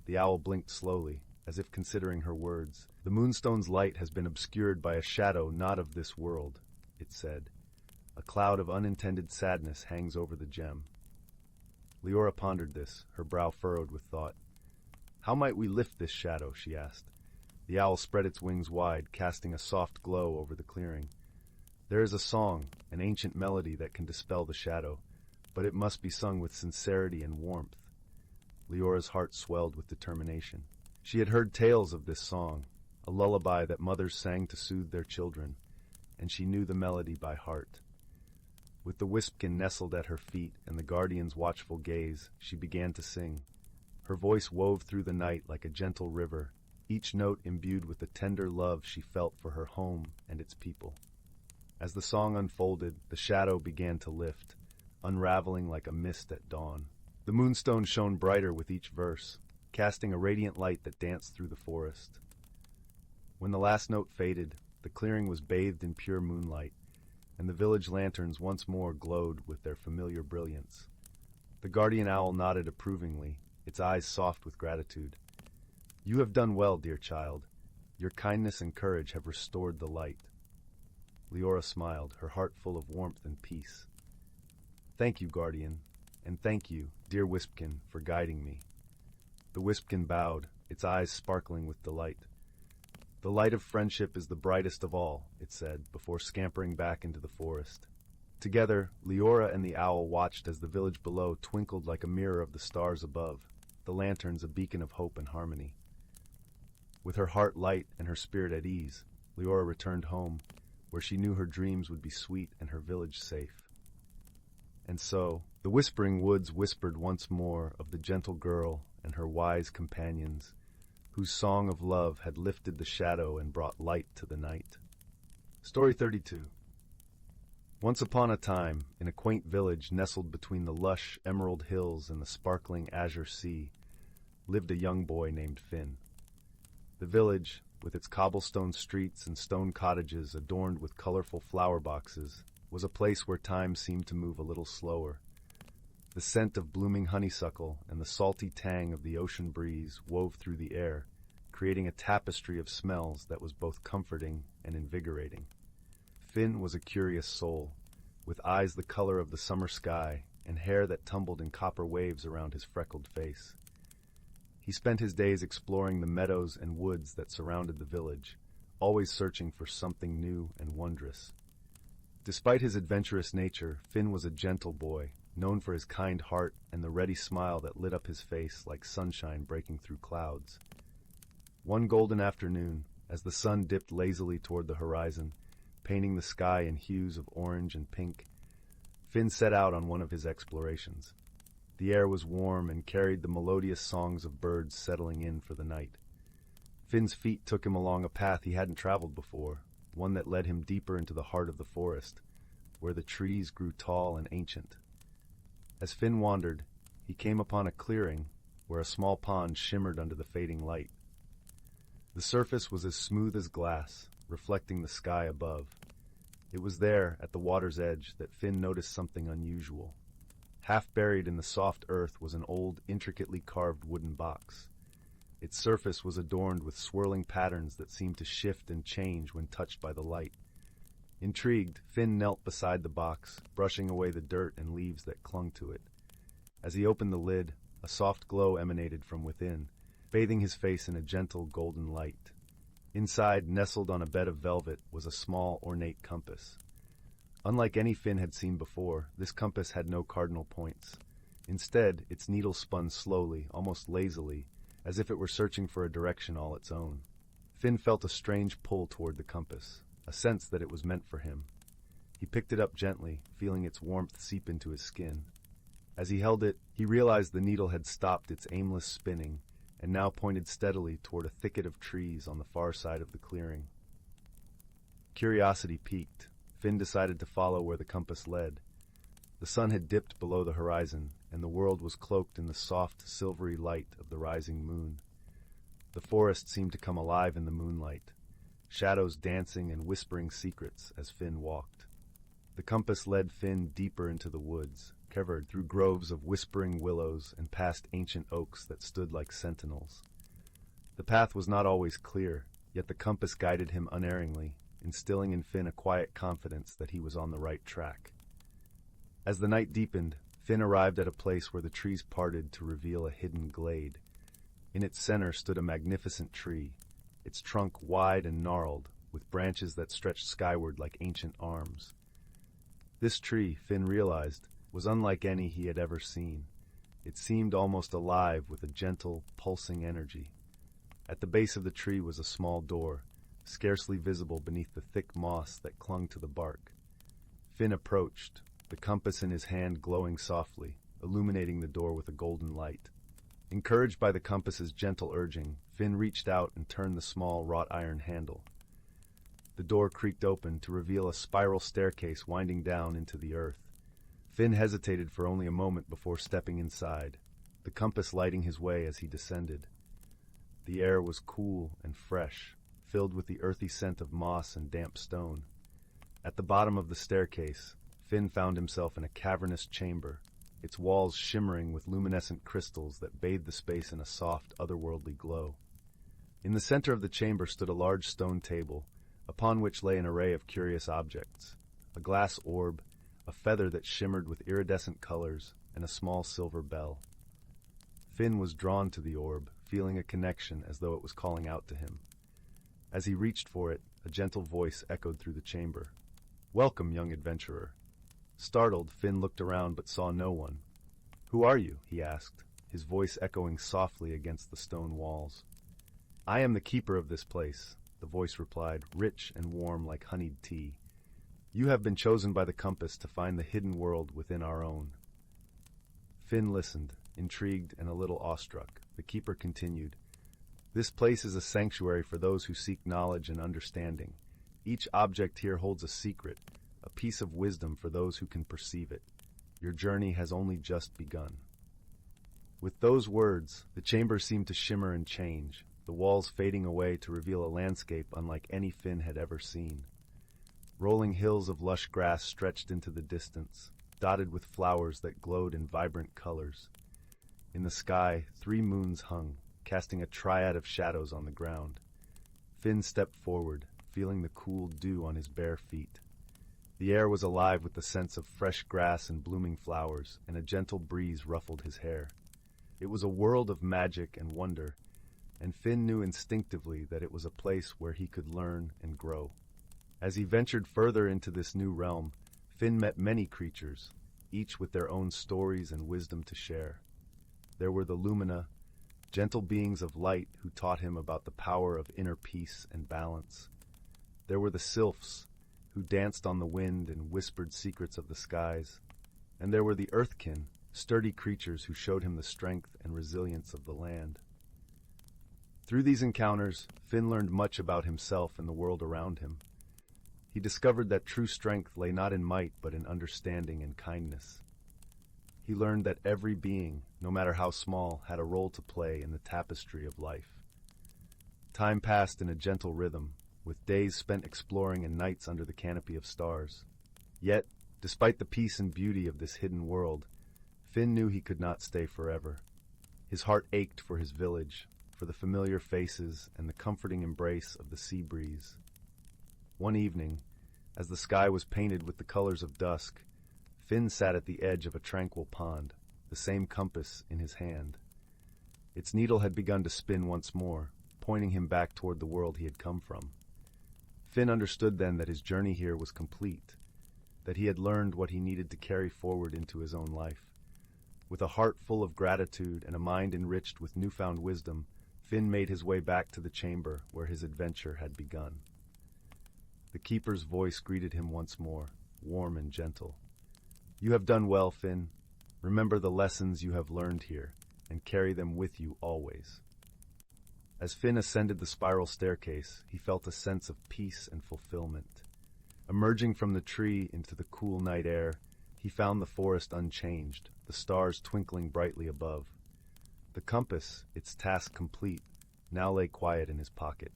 The owl blinked slowly, as if considering her words. "The moonstone's light has been obscured by a shadow not of this world," it said. "A cloud of unintended sadness hangs over the gem." Elara pondered this, her brow furrowed with thought. "How might we lift this shadow?" she asked. The owl spread its wings wide, casting a soft glow over the clearing. "There is a song, an ancient melody that can dispel the shadow, but it must be sung with sincerity and warmth." Leora's heart swelled with determination. She had heard tales of this song, a lullaby that mothers sang to soothe their children, and she knew the melody by heart. With the wispkin nestled at her feet and the guardian's watchful gaze, she began to sing. Her voice wove through the night like a gentle river, each note imbued with the tender love she felt for her home and its people. As the song unfolded, the shadow began to lift, unraveling like a mist at dawn. The moonstone shone brighter with each verse, casting a radiant light that danced through the forest. When the last note faded, the clearing was bathed in pure moonlight, and the village lanterns once more glowed with their familiar brilliance. The guardian owl nodded approvingly, its eyes soft with gratitude. "You have done well, dear child. Your kindness and courage have restored the light." Elara smiled, her heart full of warmth and peace. "Thank you, guardian, and thank you, dear wispkin, for guiding me." The wispkin bowed, its eyes sparkling with delight. "The light of friendship is the brightest of all," it said, before scampering back into the forest. Together, Elara and the owl watched as the village below twinkled like a mirror of the stars above, the lanterns a beacon of hope and harmony. With her heart light and her spirit at ease, Elara returned home, where she knew her dreams would be sweet and her village safe. And so, The whispering woods whispered once more of the gentle girl and her wise companions, whose song of love had lifted the shadow and brought light to the night. Story 32. Once upon a time, in a quaint village nestled between the lush emerald hills and the sparkling azure sea, lived a young boy named Finn. The village, with its cobblestone streets and stone cottages adorned with colorful flower boxes, was a place where time seemed to move a little slower. The scent of blooming honeysuckle and the salty tang of the ocean breeze wove through the air, creating a tapestry of smells that was both comforting and invigorating. Finn was a curious soul, with eyes the color of the summer sky and hair that tumbled in copper waves around his freckled face. He spent his days exploring the meadows and woods that surrounded the village, always searching for something new and wondrous. Despite his adventurous nature, Finn was a gentle boy, known for his kind heart and the ready smile that lit up his face like sunshine breaking through clouds. One golden afternoon, as the sun dipped lazily toward the horizon, painting the sky in hues of orange and pink, Finn set out on one of his explorations. The air was warm and carried the melodious songs of birds settling in for the night. Finn's feet took him along a path he hadn't traveled before, one that led him deeper into the heart of the forest, where the trees grew tall and ancient. As Finn wandered, he came upon a clearing where a small pond shimmered under the fading light. The surface was as smooth as glass, reflecting the sky above. It was there, at the water's edge, that Finn noticed something unusual. Half buried in the soft earth was an old, intricately carved wooden box. Its surface was adorned with swirling patterns that seemed to shift and change when touched by the light. Intrigued, Finn knelt beside the box, brushing away the dirt and leaves that clung to it. As he opened the lid, a soft glow emanated from within, bathing his face in a gentle golden light. Inside, nestled on a bed of velvet, was a small, ornate compass. Unlike any Finn had seen before, this compass had no cardinal points. Instead, its needle spun slowly, almost lazily, as if it were searching for a direction all its own. Finn felt a strange pull toward the compass, a sense that it was meant for him. He picked it up gently, feeling its warmth seep into his skin. As he held it, he realized the needle had stopped its aimless spinning and now pointed steadily toward a thicket of trees on the far side of the clearing. Curiosity piqued. Finn decided to follow where the compass led. The sun had dipped below the horizon, and the world was cloaked in the soft, silvery light of the rising moon. The forest seemed to come alive in the moonlight, shadows dancing and whispering secrets as Finn walked. The compass led Finn deeper into the woods, covered through groves of whispering willows and past ancient oaks that stood like sentinels. The path was not always clear, yet the compass guided him unerringly, instilling in Finn a quiet confidence that he was on the right track. As the night deepened, Finn arrived at a place where the trees parted to reveal a hidden glade. In its center stood a magnificent tree, its trunk wide and gnarled, with branches that stretched skyward like ancient arms. This tree, Finn realized, was unlike any he had ever seen. It seemed almost alive with a gentle, pulsing energy. At the base of the tree was a small door, scarcely visible beneath the thick moss that clung to the bark. Finn approached, the compass in his hand glowing softly, illuminating the door with a golden light. Encouraged by the compass's gentle urging, Finn reached out and turned the small wrought iron handle. The door creaked open to reveal a spiral staircase winding down into the earth. Finn hesitated for only a moment before stepping inside, the compass lighting his way as he descended. The air was cool and fresh, filled with the earthy scent of moss and damp stone. At the bottom of the staircase, Finn found himself in a cavernous chamber, its walls shimmering with luminescent crystals that bathed the space in a soft, otherworldly glow. In the center of the chamber stood a large stone table, upon which lay an array of curious objects: a glass orb, a feather that shimmered with iridescent colors, and a small silver bell. Finn was drawn to the orb, feeling a connection as though it was calling out to him. As he reached for it, a gentle voice echoed through the chamber. "Welcome, young adventurer." Startled, Finn looked around but saw no one. "Who are you?" he asked, his voice echoing softly against the stone walls. "I am the keeper of this place," the voice replied, rich and warm like honeyed tea. "You have been chosen by the compass to find the hidden world within our own." Finn listened, intrigued and a little awestruck. The keeper continued, "This place is a sanctuary for those who seek knowledge and understanding. Each object here holds a secret, a piece of wisdom for those who can perceive it. Your journey has only just begun." With those words, the chamber seemed to shimmer and change, the walls fading away to reveal a landscape unlike any Finn had ever seen. Rolling hills of lush grass stretched into the distance, dotted with flowers that glowed in vibrant colors. In the sky, 3 moons hung, casting a triad of shadows on the ground. Finn stepped forward, feeling the cool dew on his bare feet. The air was alive with the sense of fresh grass and blooming flowers, and a gentle breeze ruffled his hair. It was a world of magic and wonder, and Finn knew instinctively that it was a place where he could learn and grow. As he ventured further into this new realm, Finn met many creatures, each with their own stories and wisdom to share. There were the Lumina, gentle beings of light who taught him about the power of inner peace and balance. There were the Sylphs, who danced on the wind and whispered secrets of the skies. And there were the Earthkin, sturdy creatures who showed him the strength and resilience of the land. Through these encounters, Finn learned much about himself and the world around him. He discovered that true strength lay not in might but in understanding and kindness. He learned that every being, no matter how small, had a role to play in the tapestry of life. Time passed in a gentle rhythm, with days spent exploring and nights under the canopy of stars. Yet, despite the peace and beauty of this hidden world, Finn knew he could not stay forever. His heart ached for his village, for the familiar faces and the comforting embrace of the sea breeze. One evening, as the sky was painted with the colors of dusk, Finn sat at the edge of a tranquil pond, the same compass in his hand. Its needle had begun to spin once more, pointing him back toward the world he had come from. Finn understood then that his journey here was complete, that he had learned what he needed to carry forward into his own life. With a heart full of gratitude and a mind enriched with newfound wisdom, Finn made his way back to the chamber where his adventure had begun. The keeper's voice greeted him once more, warm and gentle. "You have done well, Finn. Remember the lessons you have learned here, and carry them with you always." As Finn ascended the spiral staircase, he felt a sense of peace and fulfillment. Emerging from the tree into the cool night air, he found the forest unchanged, the stars twinkling brightly above. The compass, its task complete, now lay quiet in his pocket.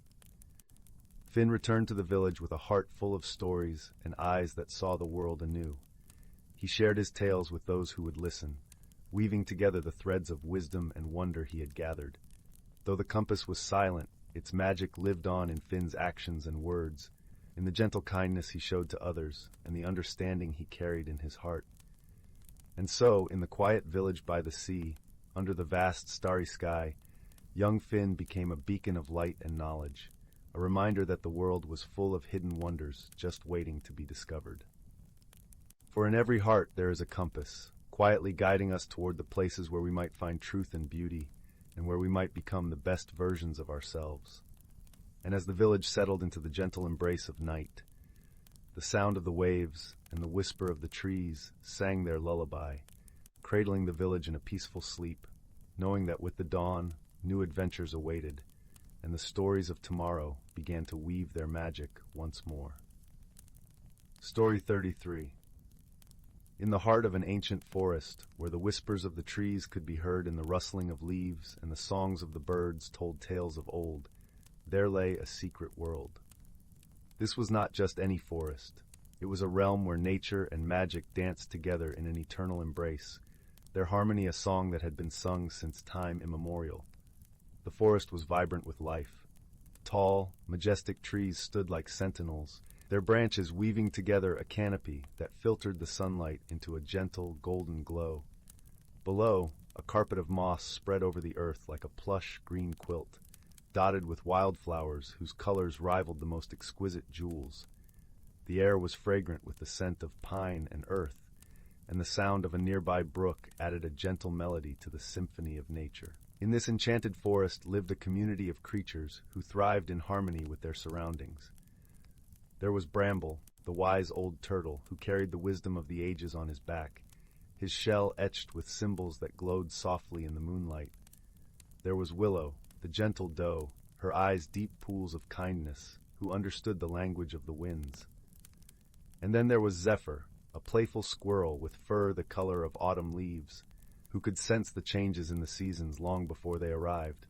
Finn returned to the village with a heart full of stories and eyes that saw the world anew. He shared his tales with those who would listen, weaving together the threads of wisdom and wonder he had gathered. Though the compass was silent, its magic lived on in Finn's actions and words, in the gentle kindness he showed to others, and the understanding he carried in his heart. And so, in the quiet village by the sea, under the vast starry sky, young Finn became a beacon of light and knowledge, a reminder that the world was full of hidden wonders just waiting to be discovered. For in every heart there is a compass, quietly guiding us toward the places where we might find truth and beauty, and where we might become the best versions of ourselves. And as the village settled into the gentle embrace of night, the sound of the waves and the whisper of the trees sang their lullaby, cradling the village in a peaceful sleep, knowing that with the dawn, new adventures awaited, and the stories of tomorrow began to weave their magic once more. Story 33. In the heart of an ancient forest, where the whispers of the trees could be heard in the rustling of leaves and the songs of the birds told tales of old, there lay a secret world. This was not just any forest. It was a realm where nature and magic danced together in an eternal embrace, their harmony a song that had been sung since time immemorial. The forest was vibrant with life. Tall, majestic trees stood like sentinels, their branches weaving together a canopy that filtered the sunlight into a gentle, golden glow. Below, a carpet of moss spread over the earth like a plush green quilt, dotted with wildflowers whose colors rivaled the most exquisite jewels. The air was fragrant with the scent of pine and earth, and the sound of a nearby brook added a gentle melody to the symphony of nature. In this enchanted forest lived a community of creatures who thrived in harmony with their surroundings. There was Bramble, the wise old turtle who carried the wisdom of the ages on his back, his shell etched with symbols that glowed softly in the moonlight. There was Willow, the gentle doe, her eyes deep pools of kindness, who understood the language of the winds. And then there was Zephyr, a playful squirrel with fur the color of autumn leaves, who could sense the changes in the seasons long before they arrived.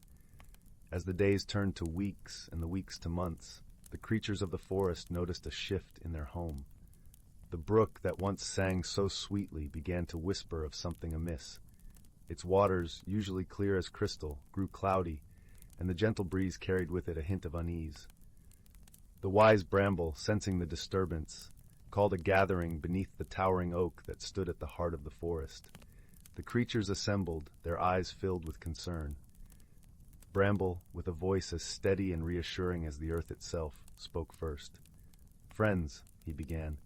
As the days turned to weeks and the weeks to months, the creatures of the forest noticed a shift in their home. The brook that once sang so sweetly began to whisper of something amiss. Its waters, usually clear as crystal, grew cloudy, and the gentle breeze carried with it a hint of unease. The wise bramble, sensing the disturbance, called a gathering beneath the towering oak that stood at the heart of the forest. The creatures assembled, their eyes filled with concern. Bramble, with a voice as steady and reassuring as the earth itself, spoke first. "Friends," he began,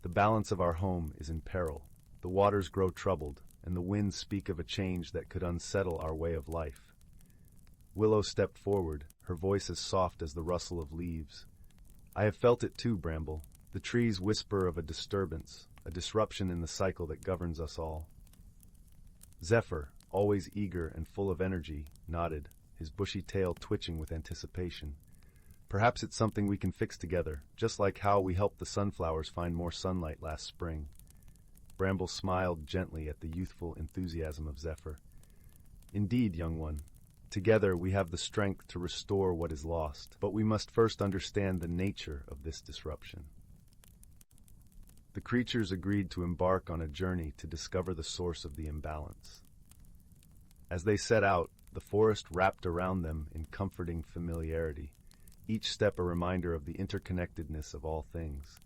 "the balance of our home is in peril. The waters grow troubled, and the winds speak of a change that could unsettle our way of life." Willow stepped forward, her voice as soft as the rustle of leaves. "I have felt it too, Bramble. The trees whisper of a disturbance, a disruption in the cycle that governs us all." Zephyr, always eager and full of energy, nodded, his bushy tail twitching with anticipation. "Perhaps it's something we can fix together, just like how we helped the sunflowers find more sunlight last spring." Bramble smiled gently at the youthful enthusiasm of Zephyr. "Indeed, young one. Together we have the strength to restore what is lost, but we must first understand the nature of this disruption." The creatures agreed to embark on a journey to discover the source of the imbalance. As they set out, the forest wrapped around them in comforting familiarity, each step a reminder of the interconnectedness of all things.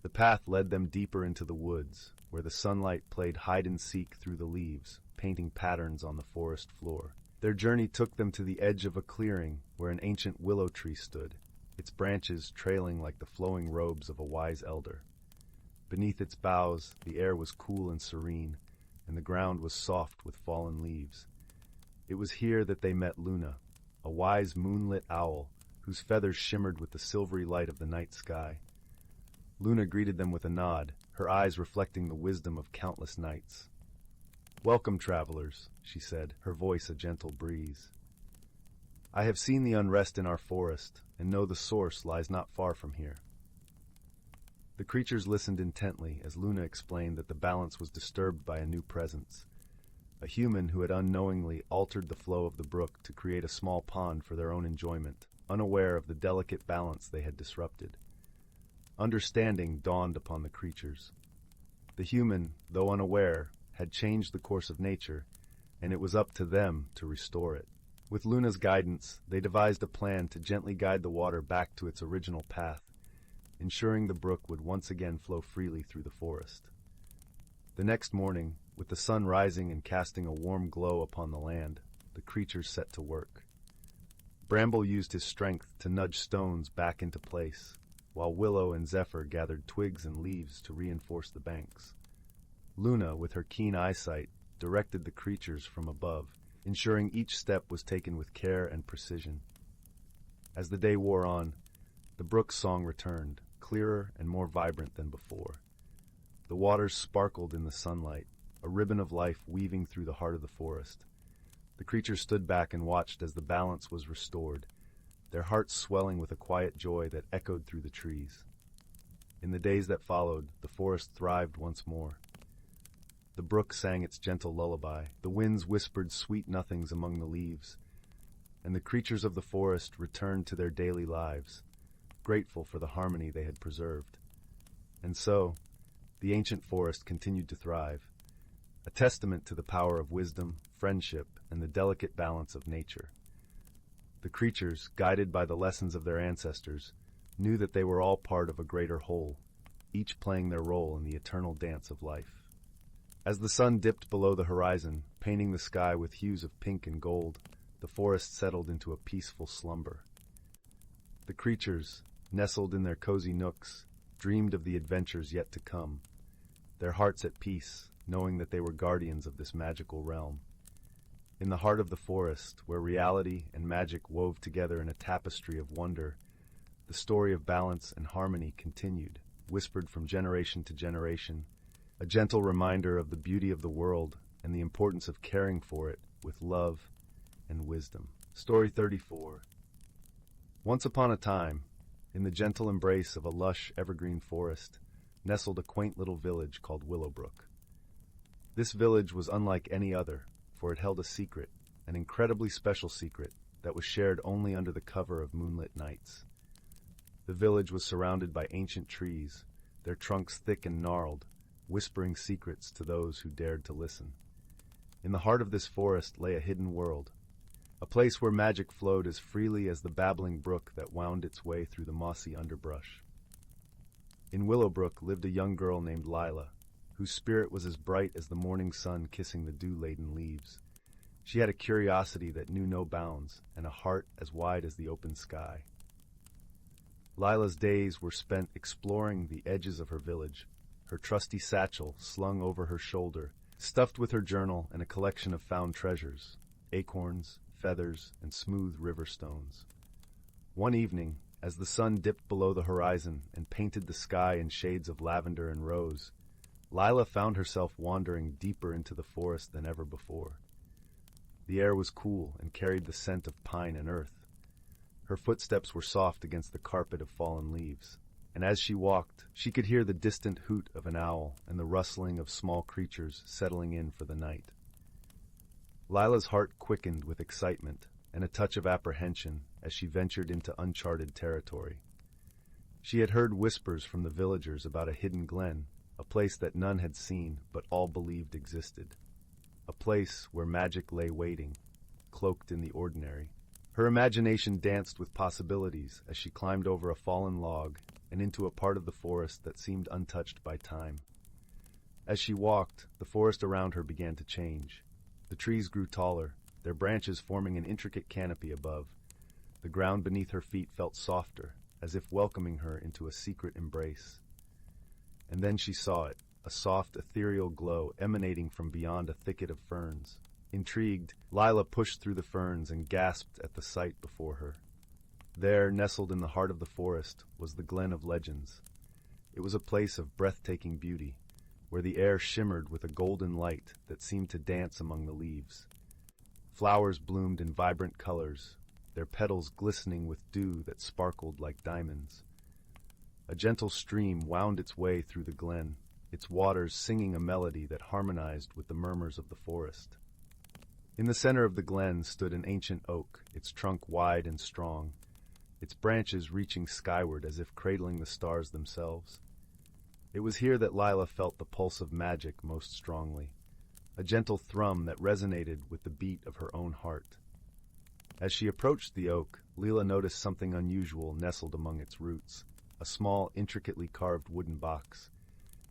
The path led them deeper into the woods, where the sunlight played hide-and-seek through the leaves, painting patterns on the forest floor. Their journey took them to the edge of a clearing where an ancient willow tree stood, its branches trailing like the flowing robes of a wise elder. Beneath its boughs, the air was cool and serene, and the ground was soft with fallen leaves. It was here that they met Luna, a wise moonlit owl whose feathers shimmered with the silvery light of the night sky. Luna greeted them with a nod, her eyes reflecting the wisdom of countless nights. "Welcome, travelers," she said, her voice a gentle breeze. "I have seen the unrest in our forest, and know the source lies not far from here." The creatures listened intently as Luna explained that the balance was disturbed by a new presence, a human who had unknowingly altered the flow of the brook to create a small pond for their own enjoyment, unaware of the delicate balance they had disrupted. Understanding dawned upon the creatures. The human, though unaware, had changed the course of nature, and it was up to them to restore it. With Luna's guidance, they devised a plan to gently guide the water back to its original path, ensuring the brook would once again flow freely through the forest. The next morning, with the sun rising and casting a warm glow upon the land, the creatures set to work. Bramble used his strength to nudge stones back into place, while Willow and Zephyr gathered twigs and leaves to reinforce the banks. Luna, with her keen eyesight, directed the creatures from above, ensuring each step was taken with care and precision. As the day wore on, the brook's song returned, clearer and more vibrant than before. The waters sparkled in the sunlight, a ribbon of life weaving through the heart of the forest. The creatures stood back and watched as the balance was restored, their hearts swelling with a quiet joy that echoed through the trees. In the days that followed, the forest thrived once more. The brook sang its gentle lullaby, the winds whispered sweet nothings among the leaves, and the creatures of the forest returned to their daily lives, grateful for the harmony they had preserved. And so, the ancient forest continued to thrive, a testament to the power of wisdom, friendship, and the delicate balance of nature. The creatures, guided by the lessons of their ancestors, knew that they were all part of a greater whole, each playing their role in the eternal dance of life. As the sun dipped below the horizon, painting the sky with hues of pink and gold, the forest settled into a peaceful slumber. The creatures, nestled in their cozy nooks, dreamed of the adventures yet to come, their hearts at peace, knowing that they were guardians of this magical realm. In the heart of the forest, where reality and magic wove together in a tapestry of wonder, the story of balance and harmony continued, whispered from generation to generation, a gentle reminder of the beauty of the world and the importance of caring for it with love and wisdom. Story 34. Once upon a time, in the gentle embrace of a lush evergreen forest, nestled a quaint little village called Willowbrook. This village was unlike any other, for it held a secret, an incredibly special secret, that was shared only under the cover of moonlit nights. The village was surrounded by ancient trees, their trunks thick and gnarled, whispering secrets to those who dared to listen. In the heart of this forest lay a hidden world, a place where magic flowed as freely as the babbling brook that wound its way through the mossy underbrush. In Willowbrook lived a young girl named Lila, whose spirit was as bright as the morning sun kissing the dew-laden leaves. She had a curiosity that knew no bounds, and a heart as wide as the open sky. Lila's days were spent exploring the edges of her village, her trusty satchel slung over her shoulder, stuffed with her journal and a collection of found treasures, acorns, feathers, and smooth river stones. One evening, as the sun dipped below the horizon and painted the sky in shades of lavender and rose, Lila found herself wandering deeper into the forest than ever before. The air was cool and carried the scent of pine and earth. Her footsteps were soft against the carpet of fallen leaves, and as she walked, she could hear the distant hoot of an owl and the rustling of small creatures settling in for the night. Lila's heart quickened with excitement and a touch of apprehension as she ventured into uncharted territory. She had heard whispers from the villagers about a hidden glen, a place that none had seen but all believed existed. A place where magic lay waiting, cloaked in the ordinary. Her imagination danced with possibilities as she climbed over a fallen log and into a part of the forest that seemed untouched by time. As she walked, the forest around her began to change. The trees grew taller, their branches forming an intricate canopy above. The ground beneath her feet felt softer, as if welcoming her into a secret embrace. And then she saw it, a soft, ethereal glow emanating from beyond a thicket of ferns. Intrigued, Lila pushed through the ferns and gasped at the sight before her. There, nestled in the heart of the forest, was the Glen of Legends. It was a place of breathtaking beauty, where the air shimmered with a golden light that seemed to dance among the leaves. Flowers bloomed in vibrant colors, their petals glistening with dew that sparkled like diamonds. A gentle stream wound its way through the glen, its waters singing a melody that harmonized with the murmurs of the forest. In the center of the glen stood an ancient oak, its trunk wide and strong, its branches reaching skyward as if cradling the stars themselves. It was here that Lila felt the pulse of magic most strongly, a gentle thrum that resonated with the beat of her own heart. As she approached the oak, Lila noticed something unusual nestled among its roots, a small, intricately carved wooden box.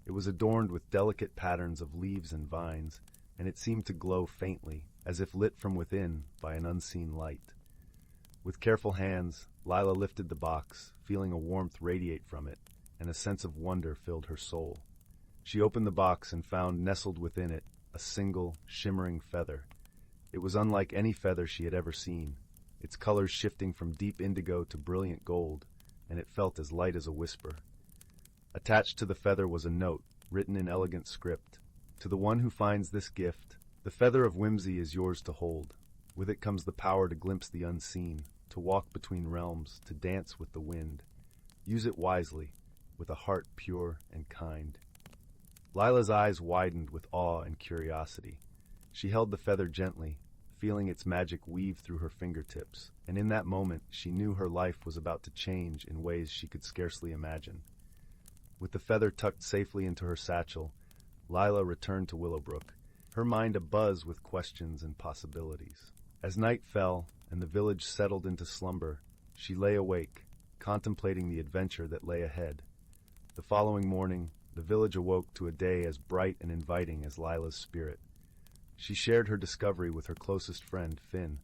It was adorned with delicate patterns of leaves and vines, and it seemed to glow faintly, as if lit from within by an unseen light. With careful hands, Lila lifted the box, feeling a warmth radiate from it, and a sense of wonder filled her soul. She opened the box and found nestled within it a single, shimmering feather. It was unlike any feather she had ever seen, its colors shifting from deep indigo to brilliant gold, and it felt as light as a whisper. Attached to the feather was a note, written in elegant script. To the one who finds this gift, the feather of whimsy is yours to hold. With it comes the power to glimpse the unseen, to walk between realms, to dance with the wind. Use it wisely, with a heart pure and kind. Lila's eyes widened with awe and curiosity. She held the feather gently, feeling its magic weave through her fingertips, and in that moment she knew her life was about to change in ways she could scarcely imagine. With the feather tucked safely into her satchel, Lila returned to Willowbrook, her mind abuzz with questions and possibilities. As night fell and the village settled into slumber, she lay awake, contemplating the adventure that lay ahead. The following morning, the village awoke to a day as bright and inviting as Lila's spirit. She shared her discovery with her closest friend, Finn,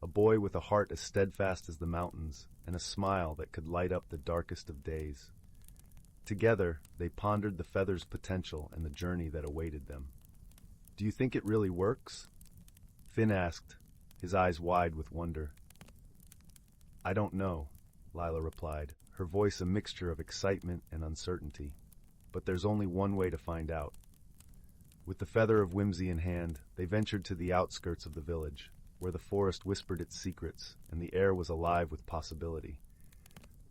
a boy with a heart as steadfast as the mountains and a smile that could light up the darkest of days. Together, they pondered the feather's potential and the journey that awaited them. "Do you think it really works?" Finn asked, his eyes wide with wonder. "I don't know," Lila replied, her voice a mixture of excitement and uncertainty. "But there's only one way to find out. With the feather of whimsy in hand, they ventured to the outskirts of the village, where the forest whispered its secrets and the air was alive with possibility.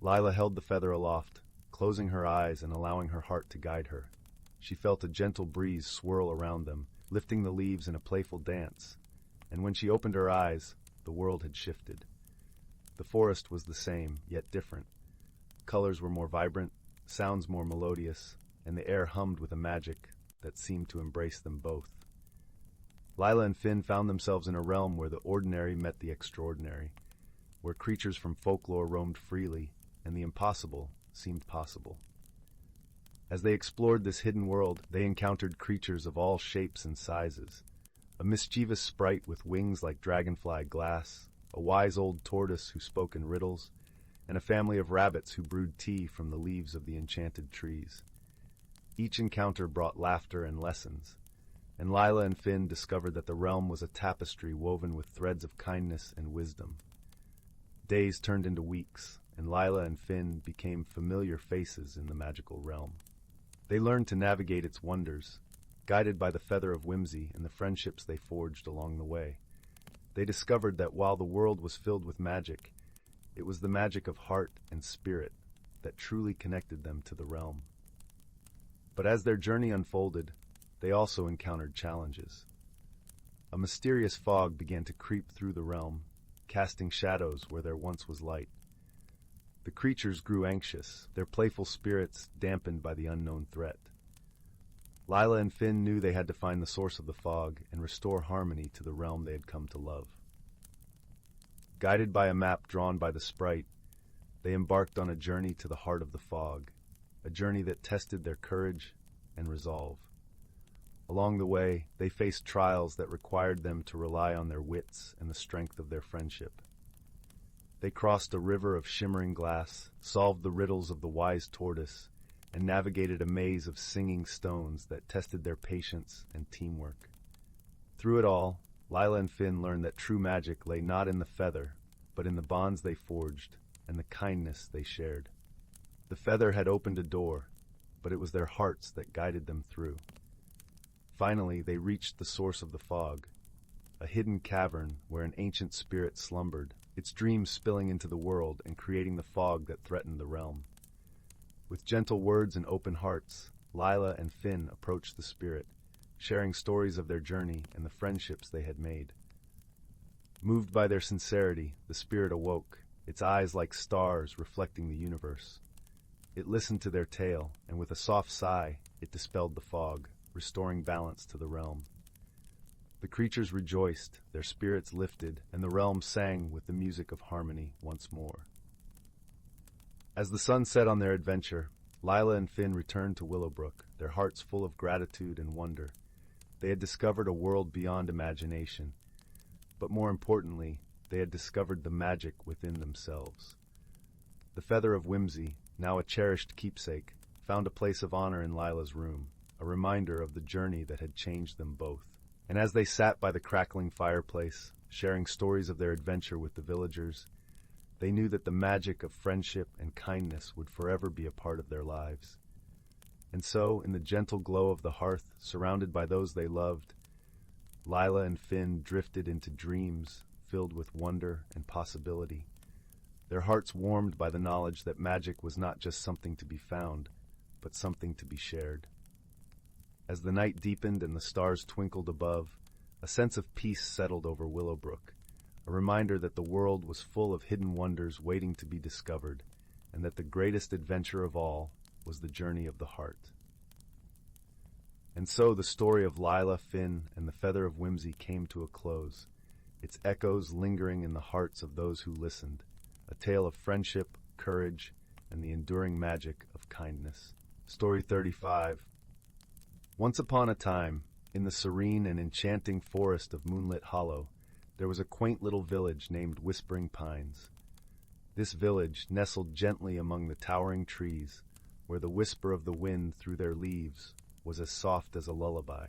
Lila held the feather aloft, closing her eyes and allowing her heart to guide her. She felt a gentle breeze swirl around them, lifting the leaves in a playful dance, and when she opened her eyes, the world had shifted. The forest was the same, yet different. Colors were more vibrant, sounds more melodious, and the air hummed with a magic that seemed to embrace them both. Lila and Finn found themselves in a realm where the ordinary met the extraordinary, where creatures from folklore roamed freely, and the impossible seemed possible. As they explored this hidden world, they encountered creatures of all shapes and sizes. A mischievous sprite with wings like dragonfly glass, a wise old tortoise who spoke in riddles, and a family of rabbits who brewed tea from the leaves of the enchanted trees. Each encounter brought laughter and lessons, and Lila and Finn discovered that the realm was a tapestry woven with threads of kindness and wisdom. Days turned into weeks, and Lila and Finn became familiar faces in the magical realm. They learned to navigate its wonders, guided by the feather of whimsy and the friendships they forged along the way. They discovered that while the world was filled with magic, it was the magic of heart and spirit that truly connected them to the realm. But as their journey unfolded, they also encountered challenges. A mysterious fog began to creep through the realm, casting shadows where there once was light. The creatures grew anxious, their playful spirits dampened by the unknown threat. Lila and Finn knew they had to find the source of the fog and restore harmony to the realm they had come to love. Guided by a map drawn by the sprite, they embarked on a journey to the heart of the fog, a journey that tested their courage and resolve. Along the way, they faced trials that required them to rely on their wits and the strength of their friendship. They crossed a river of shimmering glass, solved the riddles of the wise tortoise, and navigated a maze of singing stones that tested their patience and teamwork. Through it all, Lila and Finn learned that true magic lay not in the feather, but in the bonds they forged and the kindness they shared. The feather had opened a door, but it was their hearts that guided them through. Finally, they reached the source of the fog, a hidden cavern where an ancient spirit slumbered, its dreams spilling into the world and creating the fog that threatened the realm. With gentle words and open hearts, Lila and Finn approached the spirit, sharing stories of their journey and the friendships they had made. Moved by their sincerity, the spirit awoke, its eyes like stars reflecting the universe. It listened to their tale, and with a soft sigh, it dispelled the fog, restoring balance to the realm. The creatures rejoiced, their spirits lifted, and the realm sang with the music of harmony once more. As the sun set on their adventure, Lila and Finn returned to Willowbrook, their hearts full of gratitude and wonder. They had discovered a world beyond imagination, but more importantly, they had discovered the magic within themselves. The feather of whimsy, now a cherished keepsake, found a place of honor in Lila's room, a reminder of the journey that had changed them both. And as they sat by the crackling fireplace, sharing stories of their adventure with the villagers, they knew that the magic of friendship and kindness would forever be a part of their lives. And so, in the gentle glow of the hearth, surrounded by those they loved, Lila and Finn drifted into dreams filled with wonder and possibility, their hearts warmed by the knowledge that magic was not just something to be found, but something to be shared. As the night deepened and the stars twinkled above, a sense of peace settled over Willowbrook, a reminder that the world was full of hidden wonders waiting to be discovered, and that the greatest adventure of all was the journey of the heart. And so the story of Lila, Finn, and the Feather of Whimsy came to a close, its echoes lingering in the hearts of those who listened, a tale of friendship, courage, and the enduring magic of kindness. Story 35. Once upon a time, in the serene and enchanting forest of Moonlit Hollow, there was a quaint little village named Whispering Pines. This village nestled gently among the towering trees, where the whisper of the wind through their leaves was as soft as a lullaby.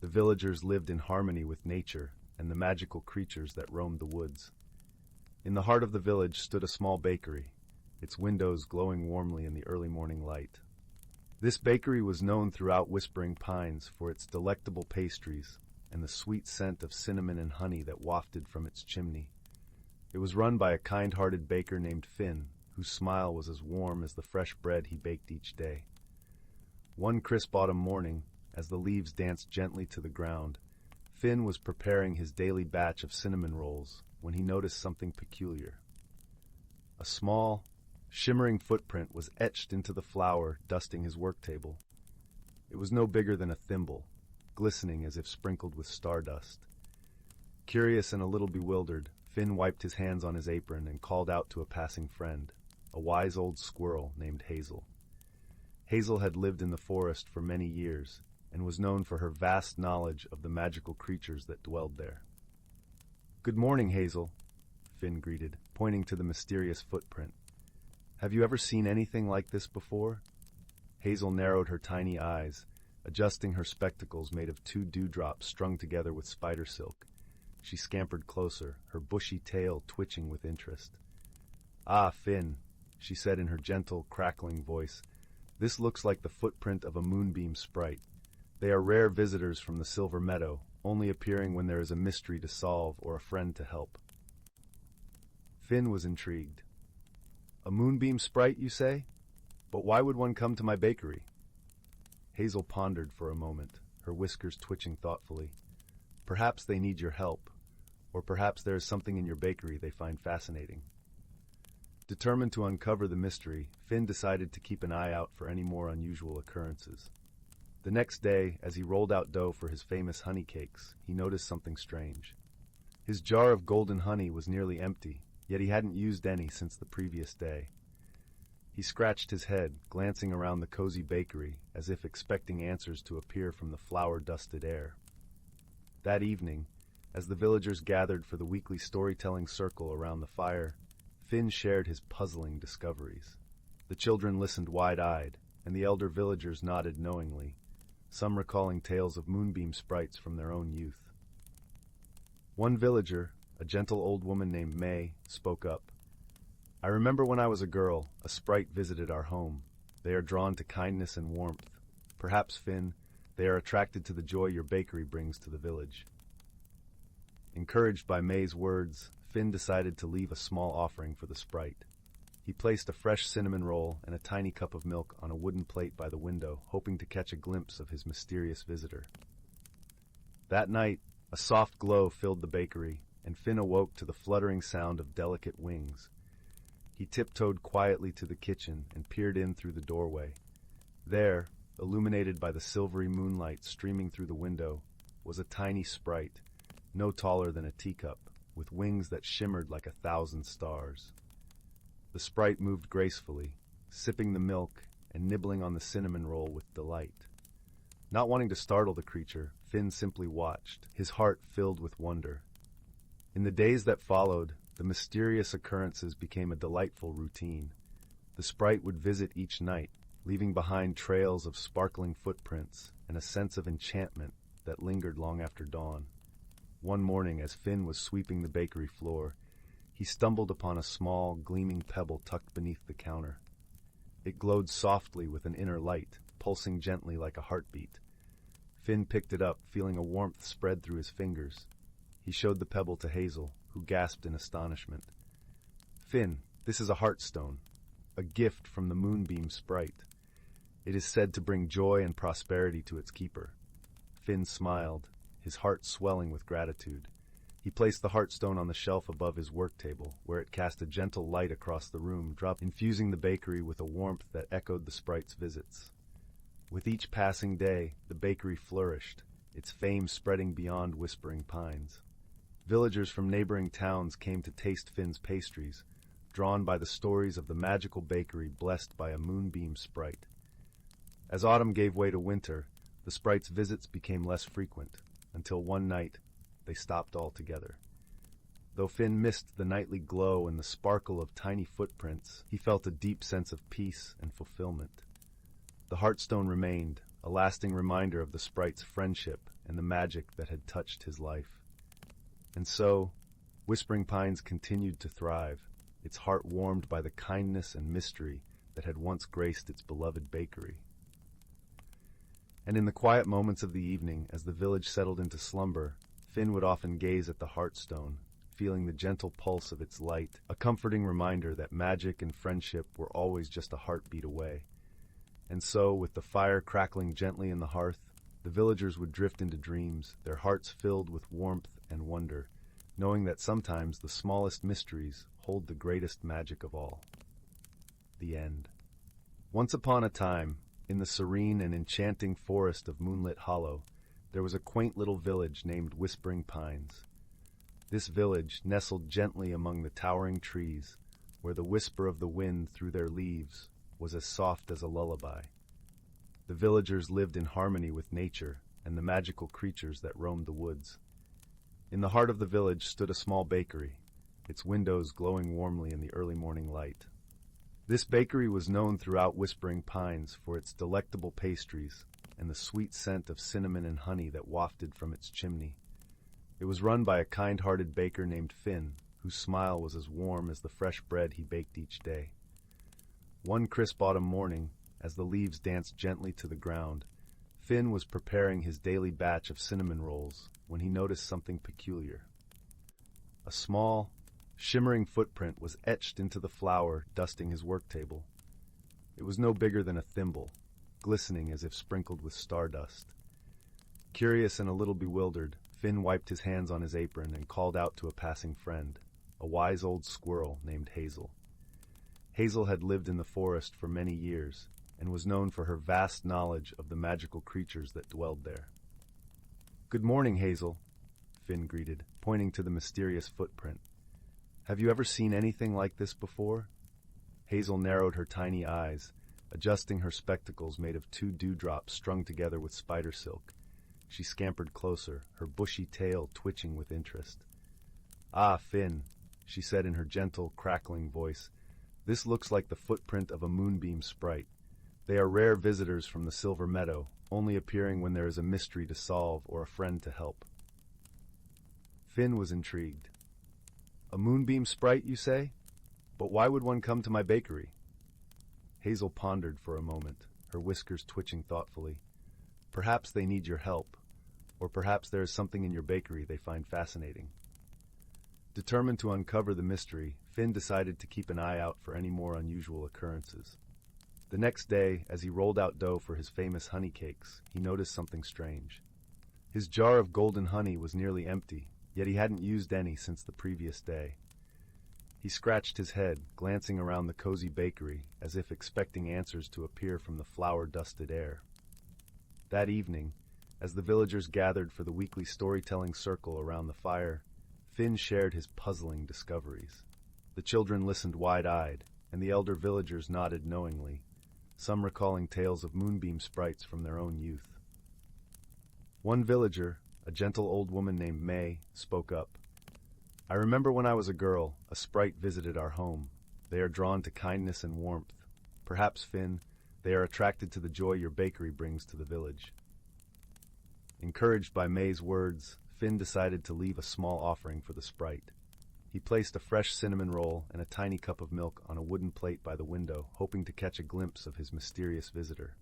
The villagers lived in harmony with nature and the magical creatures that roamed the woods. In the heart of the village stood a small bakery, its windows glowing warmly in the early morning light. This bakery was known throughout Whispering Pines for its delectable pastries and the sweet scent of cinnamon and honey that wafted from its chimney. It was run by a kind-hearted baker named Finn, whose smile was as warm as the fresh bread he baked each day. One crisp autumn morning, as the leaves danced gently to the ground, Finn was preparing his daily batch of cinnamon rolls when he noticed something peculiar. A small, shimmering footprint was etched into the flour dusting his work table. It was no bigger than a thimble, glistening as if sprinkled with stardust. Curious and a little bewildered, Finn wiped his hands on his apron and called out to a passing friend, a wise old squirrel named Hazel. Hazel had lived in the forest for many years and was known for her vast knowledge of the magical creatures that dwelled there. "Good morning, Hazel," Finn greeted, pointing to the mysterious footprint. "Have you ever seen anything like this before?" Hazel narrowed her tiny eyes, adjusting her spectacles made of 2 dewdrops strung together with spider silk. She scampered closer, her bushy tail twitching with interest. "Ah, Finn," she said in her gentle, crackling voice, "this looks like the footprint of a moonbeam sprite. They are rare visitors from the Silver Meadow, only appearing when there is a mystery to solve or a friend to help." Finn was intrigued. "A moonbeam sprite, you say? But why would one come to my bakery?" Hazel pondered for a moment, her whiskers twitching thoughtfully. "Perhaps they need your help, or perhaps there is something in your bakery they find fascinating." Determined to uncover the mystery, Finn decided to keep an eye out for any more unusual occurrences. The next day, as he rolled out dough for his famous honey cakes, he noticed something strange. His jar of golden honey was nearly empty, yet he hadn't used any since the previous day. He scratched his head, glancing around the cozy bakery, as if expecting answers to appear from the flour-dusted air. That evening, as the villagers gathered for the weekly storytelling circle around the fire, Finn shared his puzzling discoveries. The children listened wide-eyed, and the elder villagers nodded knowingly, some recalling tales of moonbeam sprites from their own youth. One villager, a gentle old woman named May, spoke up. "I remember when I was a girl, a sprite visited our home. They are drawn to kindness and warmth. Perhaps, Finn, they are attracted to the joy your bakery brings to the village." Encouraged by May's words, Finn decided to leave a small offering for the sprite. He placed a fresh cinnamon roll and a tiny cup of milk on a wooden plate by the window, hoping to catch a glimpse of his mysterious visitor. That night, a soft glow filled the bakery, and Finn awoke to the fluttering sound of delicate wings. He tiptoed quietly to the kitchen and peered in through the doorway. There, illuminated by the silvery moonlight streaming through the window, was a tiny sprite, no taller than a teacup, with wings that shimmered like 1,000 stars. The sprite moved gracefully, sipping the milk and nibbling on the cinnamon roll with delight. Not wanting to startle the creature, Finn simply watched, his heart filled with wonder. In the days that followed, the mysterious occurrences became a delightful routine. The sprite would visit each night, leaving behind trails of sparkling footprints and a sense of enchantment that lingered long after dawn. One morning, as Finn was sweeping the bakery floor, he stumbled upon a small, gleaming pebble tucked beneath the counter. It glowed softly with an inner light, pulsing gently like a heartbeat. Finn picked it up, feeling a warmth spread through his fingers. He showed the pebble to Hazel, who gasped in astonishment. "Finn, this is a heartstone, a gift from the moonbeam sprite. It is said to bring joy and prosperity to its keeper." Finn smiled, his heart swelling with gratitude. He placed the heartstone on the shelf above his work table, where it cast a gentle light across the room, infusing the bakery with a warmth that echoed the sprite's visits. With each passing day, the bakery flourished, its fame spreading beyond Whispering Pines. Villagers from neighboring towns came to taste Finn's pastries, drawn by the stories of the magical bakery blessed by a moonbeam sprite. As autumn gave way to winter, the sprite's visits became less frequent, until one night they stopped altogether. Though Finn missed the nightly glow and the sparkle of tiny footprints, he felt a deep sense of peace and fulfillment. The heartstone remained, a lasting reminder of the sprite's friendship and the magic that had touched his life. And so, Whispering Pines continued to thrive, its heart warmed by the kindness and mystery that had once graced its beloved bakery. And in the quiet moments of the evening, as the village settled into slumber, Finn would often gaze at the heartstone, feeling the gentle pulse of its light, a comforting reminder that magic and friendship were always just a heartbeat away. And so, with the fire crackling gently in the hearth, the villagers would drift into dreams, their hearts filled with warmth and wonder, knowing that sometimes the smallest mysteries hold the greatest magic of all. The end. Once upon a time, in the serene and enchanting forest of Moonlit Hollow, there was a quaint little village named Whispering Pines. This village nestled gently among the towering trees, where the whisper of the wind through their leaves was as soft as a lullaby. The villagers lived in harmony with nature and the magical creatures that roamed the woods. In the heart of the village stood a small bakery, its windows glowing warmly in the early morning light. This bakery was known throughout Whispering Pines for its delectable pastries and the sweet scent of cinnamon and honey that wafted from its chimney. It was run by a kind-hearted baker named Finn, whose smile was as warm as the fresh bread he baked each day. One crisp autumn morning, as the leaves danced gently to the ground, Finn was preparing his daily batch of cinnamon rolls when he noticed something peculiar. A small, shimmering footprint was etched into the flour dusting his work table. It was no bigger than a thimble, glistening as if sprinkled with stardust. Curious and a little bewildered, Finn wiped his hands on his apron and called out to a passing friend, a wise old squirrel named Hazel. Hazel had lived in the forest for many years and was known for her vast knowledge of the magical creatures that dwelled there. "Good morning, Hazel," Finn greeted, pointing to the mysterious footprint. "Have you ever seen anything like this before?" Hazel narrowed her tiny eyes, adjusting her spectacles made of 2 dewdrops strung together with spider silk. She scampered closer, her bushy tail twitching with interest. "Ah, Finn," she said in her gentle, crackling voice, "this looks like the footprint of a moonbeam sprite. They are rare visitors from the Silver Meadow, only appearing when there is a mystery to solve or a friend to help." Finn was intrigued. "A moonbeam sprite, you say? But why would one come to my bakery?" Hazel pondered for a moment, her whiskers twitching thoughtfully. "Perhaps they need your help, or perhaps there is something in your bakery they find fascinating." Determined to uncover the mystery, Finn decided to keep an eye out for any more unusual occurrences. The next day, as he rolled out dough for his famous honey cakes, he noticed something strange. His jar of golden honey was nearly empty, yet he hadn't used any since the previous day. He scratched his head, glancing around the cozy bakery, as if expecting answers to appear from the flour-dusted air. That evening, as the villagers gathered for the weekly storytelling circle around the fire, Finn shared his puzzling discoveries. The children listened wide-eyed, and the elder villagers nodded knowingly, some recalling tales of moonbeam sprites from their own youth. One villager, a gentle old woman named May, spoke up. "I remember when I was a girl, a sprite visited our home. They are drawn to kindness and warmth. Perhaps, Finn, they are attracted to the joy your bakery brings to the village." Encouraged by May's words, Finn decided to leave a small offering for the sprite. He placed a fresh cinnamon roll and a tiny cup of milk on a wooden plate by the window, hoping to catch a glimpse of his mysterious visitor.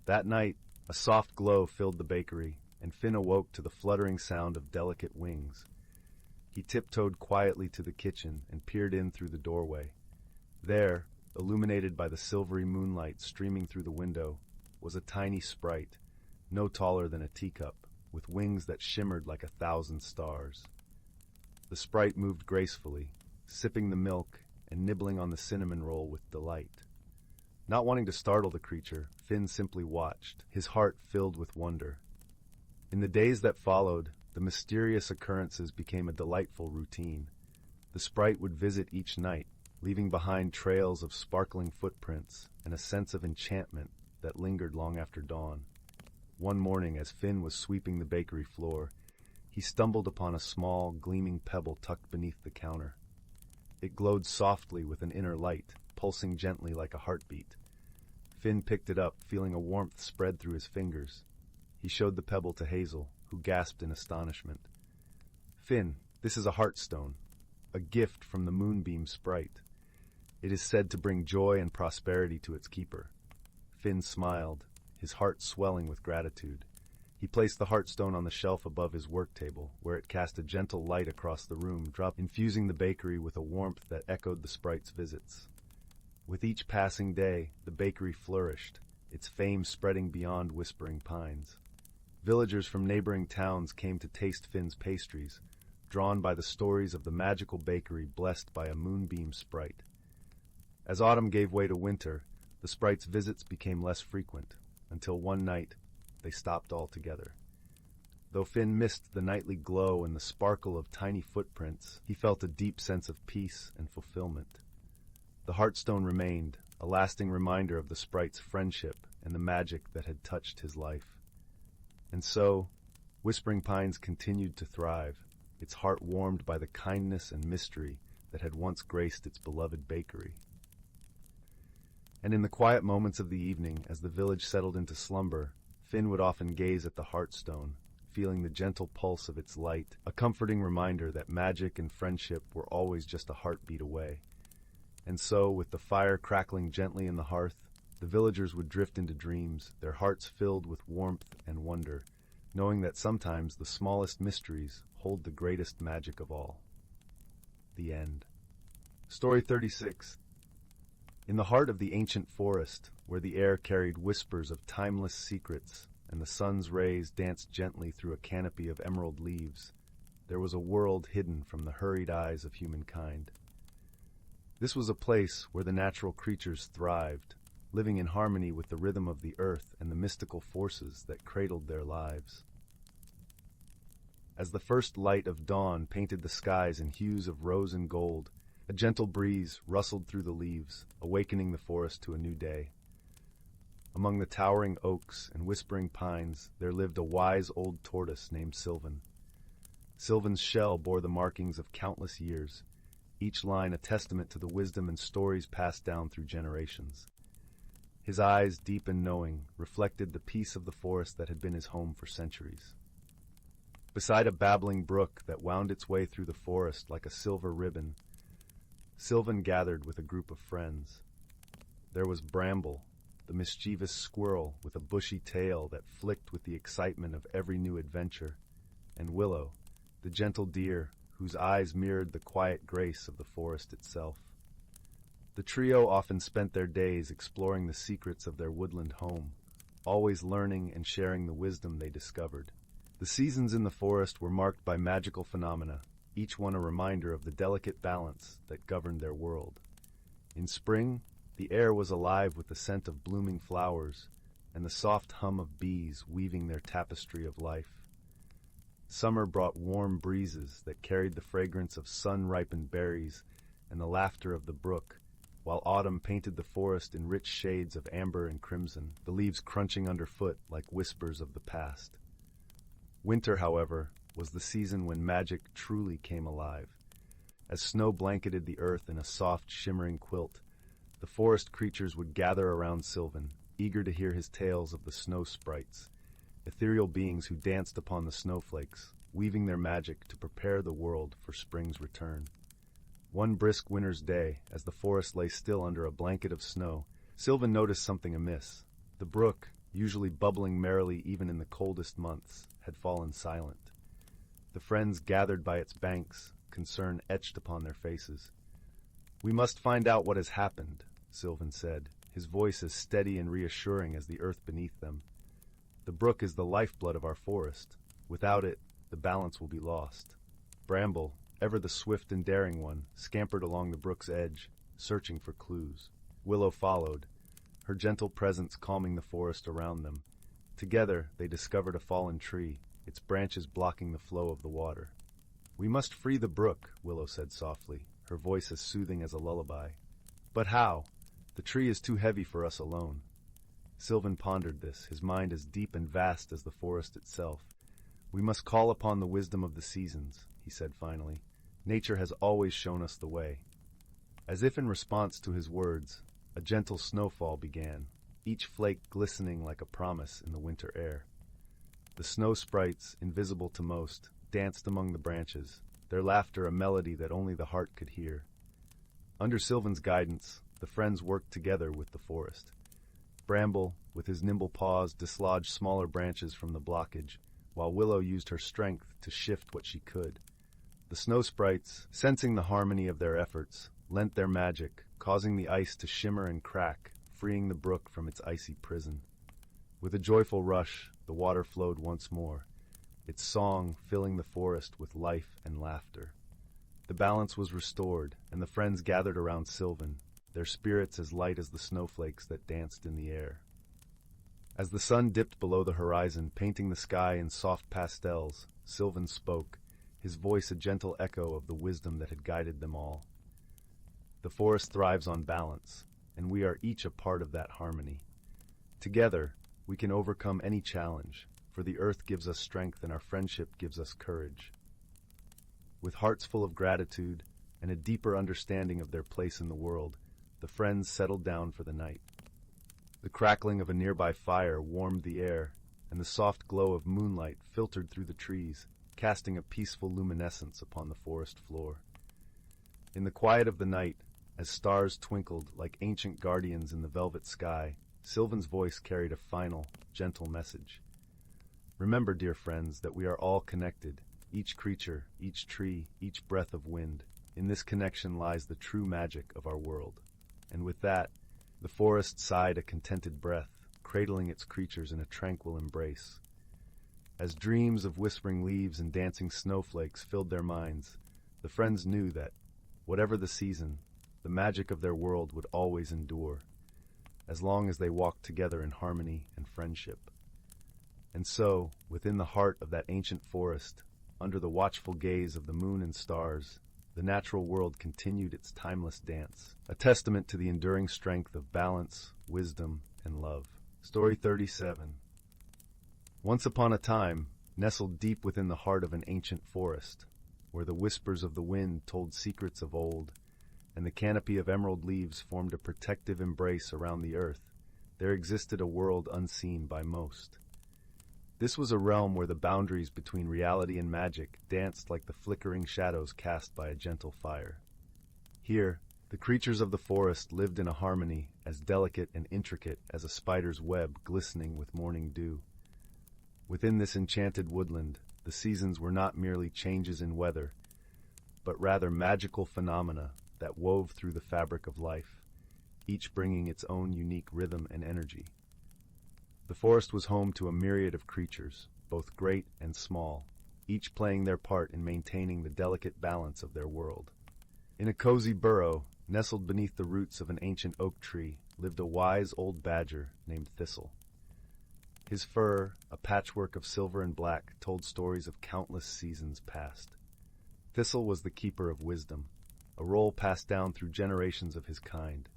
That night, a soft glow filled the bakery, and Finn awoke to the fluttering sound of delicate wings. He tiptoed quietly to the kitchen and peered in through the doorway. There, illuminated by the silvery moonlight streaming through the window, was a tiny sprite, no taller than a teacup, with wings that shimmered like 1,000 stars. The sprite moved gracefully, sipping the milk and nibbling on the cinnamon roll with delight. Not wanting to startle the creature, Finn simply watched, his heart filled with wonder. In the days that followed, the mysterious occurrences became a delightful routine. The sprite would visit each night, leaving behind trails of sparkling footprints and a sense of enchantment that lingered long after dawn. One morning, as Finn was sweeping the bakery floor, he stumbled upon a small, gleaming pebble tucked beneath the counter. It glowed softly with an inner light, pulsing gently like a heartbeat. Finn picked it up, feeling a warmth spread through his fingers. He showed the pebble to Hazel, who gasped in astonishment. "Finn, this is a heartstone, a gift from the moonbeam sprite. It is said to bring joy and prosperity to its keeper." Finn smiled, his heart swelling with gratitude. He placed the heartstone on the shelf above his work table, where it cast a gentle light across the room, infusing the bakery with a warmth that echoed the sprite's visits. With each passing day, the bakery flourished, its fame spreading beyond Whispering Pines. Villagers from neighboring towns came to taste Finn's pastries, drawn by the stories of the magical bakery blessed by a moonbeam sprite. As autumn gave way to winter, the sprite's visits became less frequent, until one night they stopped altogether. Though Finn missed the nightly glow and the sparkle of tiny footprints, he felt a deep sense of peace and fulfillment. The heartstone remained, a lasting reminder of the sprite's friendship and the magic that had touched his life. And so, Whispering Pines continued to thrive, its heart warmed by the kindness and mystery that had once graced its beloved bakery. And in the quiet moments of the evening, as the village settled into slumber, Finn would often gaze at the heartstone, feeling the gentle pulse of its light, a comforting reminder that magic and friendship were always just a heartbeat away. And so, with the fire crackling gently in the hearth, the villagers would drift into dreams, their hearts filled with warmth and wonder, knowing that sometimes the smallest mysteries hold the greatest magic of all. The end. Story 36. In the heart of the ancient forest, where the air carried whispers of timeless secrets and the sun's rays danced gently through a canopy of emerald leaves, there was a world hidden from the hurried eyes of humankind. This was a place where the natural creatures thrived, living in harmony with the rhythm of the earth and the mystical forces that cradled their lives. As the first light of dawn painted the skies in hues of rose and gold, a gentle breeze rustled through the leaves, awakening the forest to a new day. Among the towering oaks and whispering pines, there lived a wise old tortoise named Sylvan. Sylvan's shell bore the markings of countless years, each line a testament to the wisdom and stories passed down through generations. His eyes, deep and knowing, reflected the peace of the forest that had been his home for centuries. Beside a babbling brook that wound its way through the forest like a silver ribbon, Sylvan gathered with a group of friends. There was Bramble, the mischievous squirrel with a bushy tail that flicked with the excitement of every new adventure, and Willow, the gentle deer whose eyes mirrored the quiet grace of the forest itself. The trio often spent their days exploring the secrets of their woodland home, always learning and sharing the wisdom they discovered. The seasons in the forest were marked by magical phenomena, each one a reminder of the delicate balance that governed their world. In spring, the air was alive with the scent of blooming flowers and the soft hum of bees weaving their tapestry of life. Summer brought warm breezes that carried the fragrance of sun-ripened berries and the laughter of the brook, while autumn painted the forest in rich shades of amber and crimson, the leaves crunching underfoot like whispers of the past. Winter, however, was the season when magic truly came alive. As snow blanketed the earth in a soft, shimmering quilt, the forest creatures would gather around Sylvan, eager to hear his tales of the snow sprites, ethereal beings who danced upon the snowflakes, weaving their magic to prepare the world for spring's return. One brisk winter's day, as the forest lay still under a blanket of snow, Sylvan noticed something amiss. The brook, usually bubbling merrily even in the coldest months, had fallen silent. The friends gathered by its banks, concern etched upon their faces. "We must find out what has happened," Sylvan said, his voice as steady and reassuring as the earth beneath them. "The brook is the lifeblood of our forest. Without it, the balance will be lost." Bramble, ever the swift and daring one, scampered along the brook's edge, searching for clues. Willow followed, her gentle presence calming the forest around them. Together, they discovered a fallen tree, its branches blocking the flow of the water. "We must free the brook," Willow said softly, her voice as soothing as a lullaby. "But how? The tree is too heavy for us alone." Sylvan pondered this, his mind as deep and vast as the forest itself. "We must call upon the wisdom of the seasons," he said finally. "Nature has always shown us the way." As if in response to his words, a gentle snowfall began, each flake glistening like a promise in the winter air. The snow sprites, invisible to most, danced among the branches, their laughter a melody that only the heart could hear. Under Sylvan's guidance, the friends worked together with the forest. Bramble, with his nimble paws, dislodged smaller branches from the blockage, while Willow used her strength to shift what she could. The snow sprites, sensing the harmony of their efforts, lent their magic, causing the ice to shimmer and crack, freeing the brook from its icy prison. With a joyful rush, the water flowed once more, its song filling the forest with life and laughter. The balance was restored, and the friends gathered around Sylvan, their spirits as light as the snowflakes that danced in the air. As the sun dipped below the horizon, painting the sky in soft pastels, Sylvan spoke, his voice a gentle echo of the wisdom that had guided them all. The forest thrives on balance, and we are each a part of that harmony. Together, we can overcome any challenge, for the earth gives us strength and our friendship gives us courage. With hearts full of gratitude and a deeper understanding of their place in the world, the friends settled down for the night. The crackling of a nearby fire warmed the air, and the soft glow of moonlight filtered through the trees, casting a peaceful luminescence upon the forest floor. In the quiet of the night, as stars twinkled like ancient guardians in the velvet sky, Sylvan's voice carried a final, gentle message. Remember, dear friends, that we are all connected, each creature, each tree, each breath of wind. In this connection lies the true magic of our world. And with that, the forest sighed a contented breath, cradling its creatures in a tranquil embrace. As dreams of whispering leaves and dancing snowflakes filled their minds, the friends knew that, whatever the season, the magic of their world would always endure, as long as they walked together in harmony and friendship. And so, within the heart of that ancient forest, under the watchful gaze of the moon and stars, the natural world continued its timeless dance, a testament to the enduring strength of balance, wisdom, and love. Story 37. Once upon a time, nestled deep within the heart of an ancient forest, where the whispers of the wind told secrets of old, and the canopy of emerald leaves formed a protective embrace around the earth, there existed a world unseen by most. This was a realm where the boundaries between reality and magic danced like the flickering shadows cast by a gentle fire. Here, the creatures of the forest lived in a harmony as delicate and intricate as a spider's web glistening with morning dew. Within this enchanted woodland, the seasons were not merely changes in weather, but rather magical phenomena that wove through the fabric of life, each bringing its own unique rhythm and energy. The forest was home to a myriad of creatures, both great and small, each playing their part in maintaining the delicate balance of their world. In a cozy burrow, nestled beneath the roots of an ancient oak tree, lived a wise old badger named Thistle. His fur, a patchwork of silver and black, told stories of countless seasons past. Thistle was the keeper of wisdom, a role passed down through generations of his kind.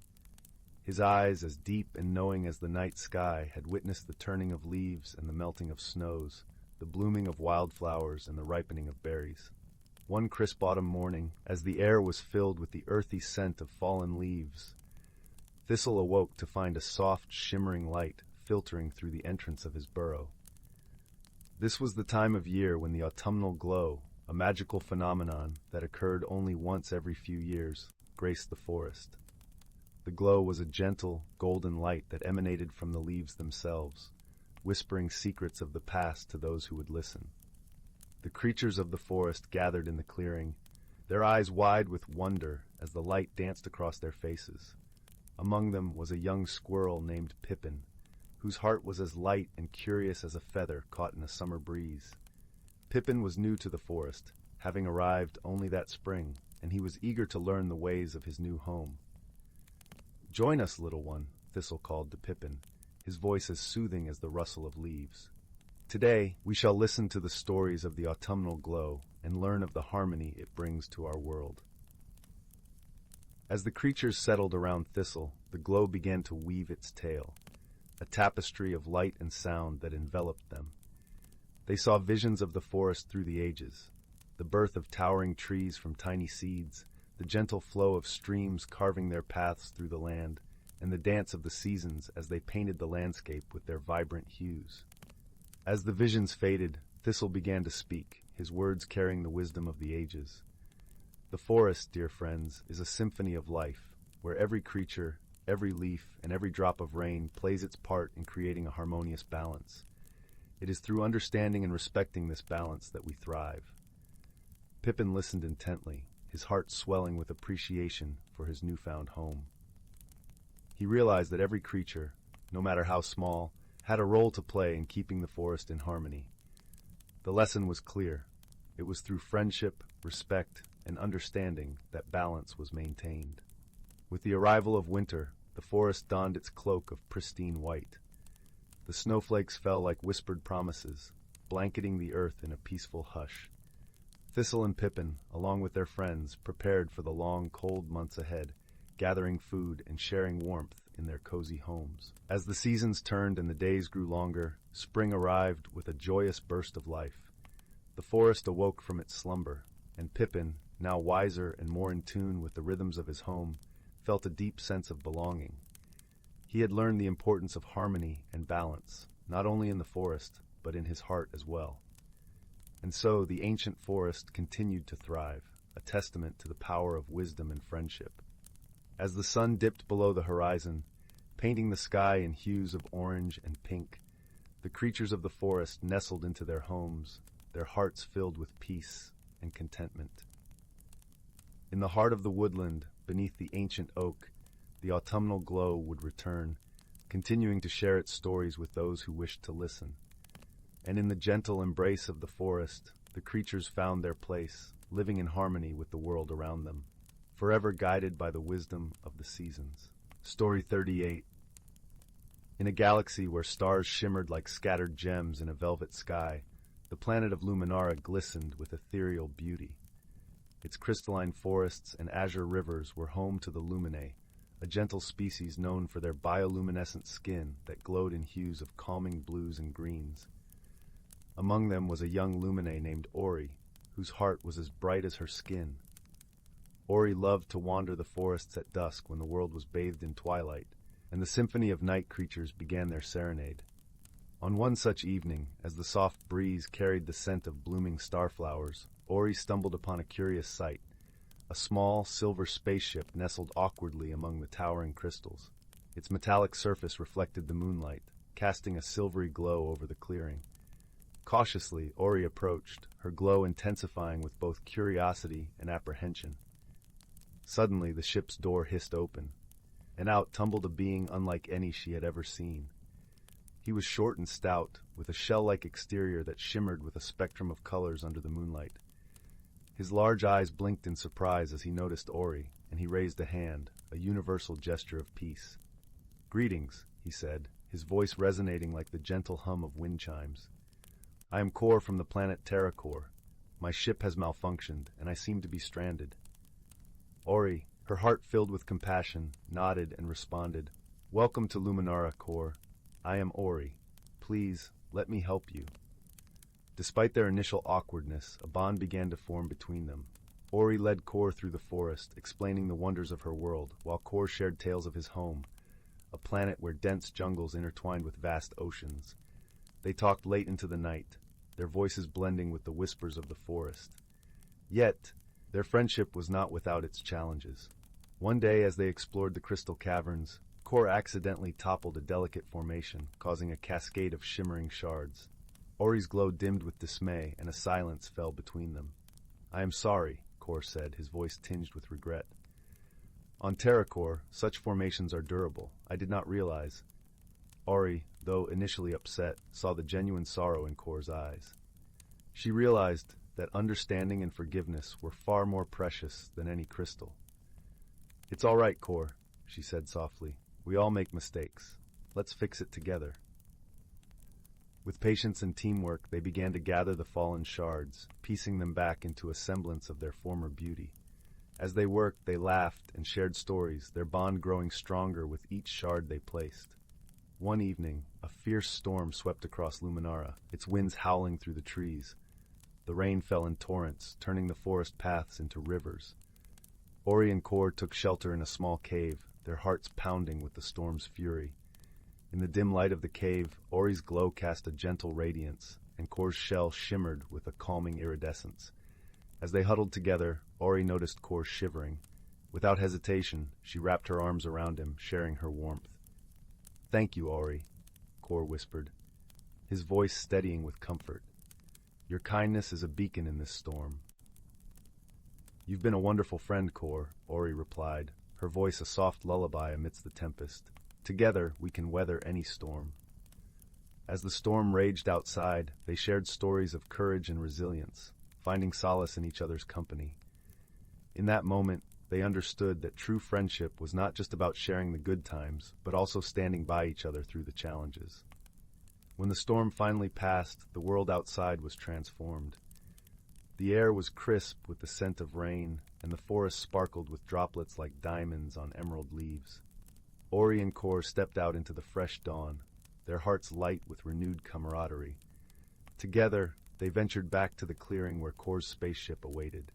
His eyes, as deep and knowing as the night sky, had witnessed the turning of leaves and the melting of snows, the blooming of wildflowers and the ripening of berries. One crisp autumn morning, as the air was filled with the earthy scent of fallen leaves, Thistle awoke to find a soft, shimmering light filtering through the entrance of his burrow. This was the time of year when the autumnal glow, a magical phenomenon that occurred only once every few years, graced the forest. The glow was a gentle, golden light that emanated from the leaves themselves, whispering secrets of the past to those who would listen. The creatures of the forest gathered in the clearing, their eyes wide with wonder as the light danced across their faces. Among them was a young squirrel named Pippin, whose heart was as light and curious as a feather caught in a summer breeze. Pippin was new to the forest, having arrived only that spring, and he was eager to learn the ways of his new home. "Join us, little one," Thistle called to Pippin, his voice as soothing as the rustle of leaves. "Today, we shall listen to the stories of the autumnal glow and learn of the harmony it brings to our world." As the creatures settled around Thistle, the glow began to weave its tale, a tapestry of light and sound that enveloped them. They saw visions of the forest through the ages, the birth of towering trees from tiny seeds, the gentle flow of streams carving their paths through the land, and the dance of the seasons as they painted the landscape with their vibrant hues. As the visions faded, Thistle began to speak, his words carrying the wisdom of the ages. "The forest, dear friends, is a symphony of life, where every creature, every leaf, and every drop of rain plays its part in creating a harmonious balance. It is through understanding and respecting this balance that we thrive. Pippin listened intently, his heart swelling with appreciation for his newfound home. He realized that every creature, no matter how small, had a role to play in keeping the forest in harmony. The lesson was clear. It was through friendship, respect, and understanding that balance was maintained. With the arrival of winter, the forest donned its cloak of pristine white. The snowflakes fell like whispered promises, blanketing the earth in a peaceful hush. Thistle and Pippin, along with their friends, prepared for the long, cold months ahead, gathering food and sharing warmth in their cozy homes. As the seasons turned and the days grew longer, spring arrived with a joyous burst of life. The forest awoke from its slumber, and Pippin, now wiser and more in tune with the rhythms of his home, felt a deep sense of belonging. He had learned the importance of harmony and balance, not only in the forest, but in his heart as well. And so the ancient forest continued to thrive, a testament to the power of wisdom and friendship. As the sun dipped below the horizon, painting the sky in hues of orange and pink, the creatures of the forest nestled into their homes, their hearts filled with peace and contentment. In the heart of the woodland, beneath the ancient oak, the autumnal glow would return, continuing to share its stories with those who wished to listen. And in the gentle embrace of the forest, the creatures found their place, living in harmony with the world around them, forever guided by the wisdom of the seasons. Story 38. In a galaxy where stars shimmered like scattered gems in a velvet sky, the planet of Luminara glistened with ethereal beauty. Its crystalline forests and azure rivers were home to the Luminae, a gentle species known for their bioluminescent skin that glowed in hues of calming blues and greens. Among them was a young Luminae named Ori, whose heart was as bright as her skin. Ori loved to wander the forests at dusk when the world was bathed in twilight, and the symphony of night creatures began their serenade. On one such evening, as the soft breeze carried the scent of blooming starflowers, Ori stumbled upon a curious sight, a small, silver spaceship nestled awkwardly among the towering crystals. Its metallic surface reflected the moonlight, casting a silvery glow over the clearing. Cautiously, Ori approached, her glow intensifying with both curiosity and apprehension. Suddenly, the ship's door hissed open, and out tumbled a being unlike any she had ever seen. He was short and stout, with a shell-like exterior that shimmered with a spectrum of colors under the moonlight. His large eyes blinked in surprise as he noticed Ori, and he raised a hand, a universal gesture of peace. "Greetings," he said, his voice resonating like the gentle hum of wind chimes. "I am Kor from the planet Terracor. My ship has malfunctioned, and I seem to be stranded." Ori, her heart filled with compassion, nodded and responded, "Welcome to Luminara, Kor. I am Ori. Please, let me help you." Despite their initial awkwardness, a bond began to form between them. Ori led Kor through the forest, explaining the wonders of her world, while Kor shared tales of his home, a planet where dense jungles intertwined with vast oceans. They talked late into the night, their voices blending with the whispers of the forest. Yet, their friendship was not without its challenges. One day, as they explored the crystal caverns, Kor accidentally toppled a delicate formation, causing a cascade of shimmering shards. Ori's glow dimmed with dismay, and a silence fell between them. "I am sorry," Kor said, his voice tinged with regret. "On Terracor, such formations are durable. I did not realize." Ori, though initially upset, saw the genuine sorrow in Kor's eyes. She realized that understanding and forgiveness were far more precious than any crystal. "It's all right, Kor," she said softly. "We all make mistakes. Let's fix it together." With patience and teamwork, they began to gather the fallen shards, piecing them back into a semblance of their former beauty. As they worked, they laughed and shared stories, their bond growing stronger with each shard they placed. One evening, a fierce storm swept across Luminara, its winds howling through the trees. The rain fell in torrents, turning the forest paths into rivers. Ori and Kor took shelter in a small cave, their hearts pounding with the storm's fury. In the dim light of the cave, Ori's glow cast a gentle radiance, and Kor's shell shimmered with a calming iridescence. As they huddled together, Ori noticed Kor shivering, Without hesitation, she wrapped her arms around him, sharing her warmth. "Thank you, Ori," Kor whispered, his voice steadying with comfort. "Your kindness is a beacon in this storm." "You've been a wonderful friend, Kor," Ori replied, her voice a soft lullaby amidst the tempest. "Together, we can weather any storm." As the storm raged outside, they shared stories of courage and resilience, finding solace in each other's company. In that moment, they understood that true friendship was not just about sharing the good times, but also standing by each other through the challenges. When the storm finally passed, the world outside was transformed. The air was crisp with the scent of rain, and the forest sparkled with droplets like diamonds on emerald leaves. Ori and Kor stepped out into the fresh dawn, their hearts light with renewed camaraderie. Together, they ventured back to the clearing where Kor's spaceship awaited.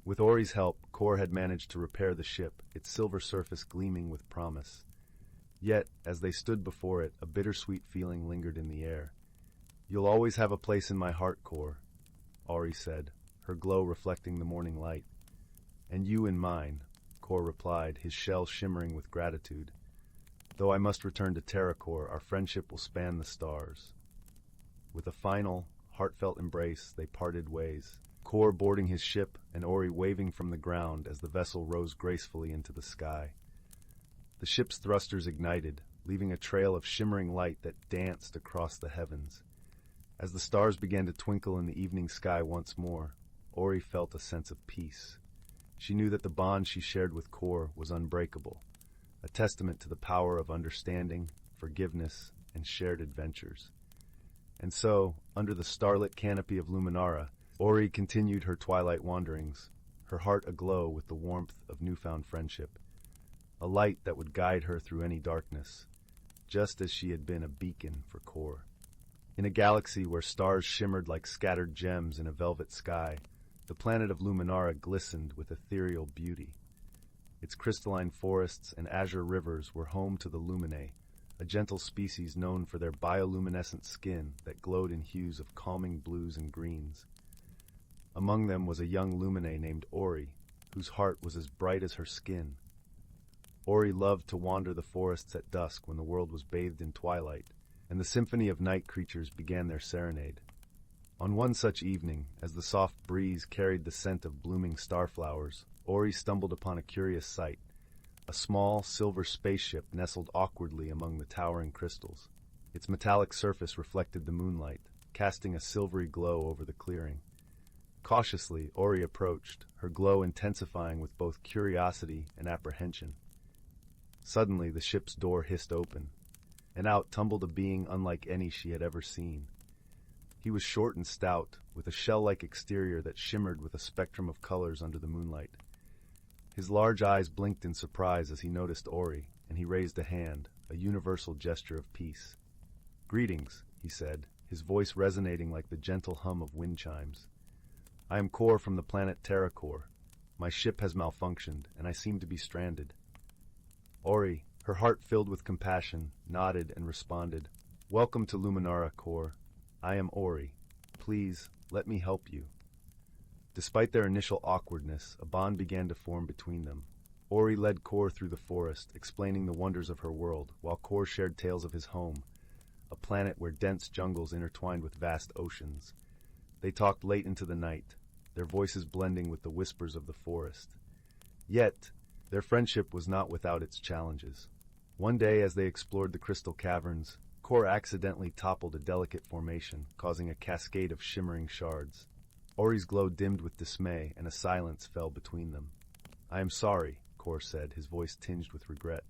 With Ori's help, Kor had managed to repair the ship, its silver surface gleaming with promise. Yet, as they stood before it, a bittersweet feeling lingered in the air. "You'll always have a place in my heart, Kor," Ori said, her glow reflecting the morning light. "And you in mine," Kor replied, his shell shimmering with gratitude. "Though I must return to Terracor, our friendship will span the stars." With a final, heartfelt embrace, they parted ways, Kor boarding his ship and Ori waving from the ground as the vessel rose gracefully into the sky. The ship's thrusters ignited, leaving a trail of shimmering light that danced across the heavens. As the stars began to twinkle in the evening sky once more, Ori felt a sense of peace. She knew that the bond she shared with Kor was unbreakable, a testament to the power of understanding, forgiveness, and shared adventures. And so, under the starlit canopy of Luminara, Ori continued her twilight wanderings, her heart aglow with the warmth of newfound friendship, a light that would guide her through any darkness, just as she had been a beacon for Kor. In a galaxy where stars shimmered like scattered gems in a velvet sky, the planet of Luminara glistened with ethereal beauty. Its crystalline forests and azure rivers were home to the Luminae, a gentle species known for their bioluminescent skin that glowed in hues of calming blues and greens. Among them was a young Luminae named Ori, whose heart was as bright as her skin. Ori loved to wander the forests at dusk when the world was bathed in twilight, and the symphony of night creatures began their serenade. On one such evening, as the soft breeze carried the scent of blooming starflowers, Ori stumbled upon a curious sight, a small, silver spaceship nestled awkwardly among the towering crystals. Its metallic surface reflected the moonlight, casting a silvery glow over the clearing. Cautiously, Ori approached, her glow intensifying with both curiosity and apprehension. Suddenly, the ship's door hissed open, and out tumbled a being unlike any she had ever seen. He was short and stout, with a shell-like exterior that shimmered with a spectrum of colors under the moonlight. His large eyes blinked in surprise as he noticed Ori, and he raised a hand, a universal gesture of peace. "Greetings," he said, his voice resonating like the gentle hum of wind chimes. "I am Kor from the planet Terracor. My ship has malfunctioned, and I seem to be stranded." Ori, her heart filled with compassion, nodded and responded, "Welcome to Luminara, Kor. I am Ori. Please, let me help you." Despite their initial awkwardness, a bond began to form between them. Ori led Kor through the forest, explaining the wonders of her world, while Kor shared tales of his home, a planet where dense jungles intertwined with vast oceans. They talked late into the night, their voices blending with the whispers of the forest. Yet, their friendship was not without its challenges. One day, as they explored the crystal caverns, Kor accidentally toppled a delicate formation, causing a cascade of shimmering shards. Ori's glow dimmed with dismay, and a silence fell between them. "I am sorry," Kor said, his voice tinged with regret.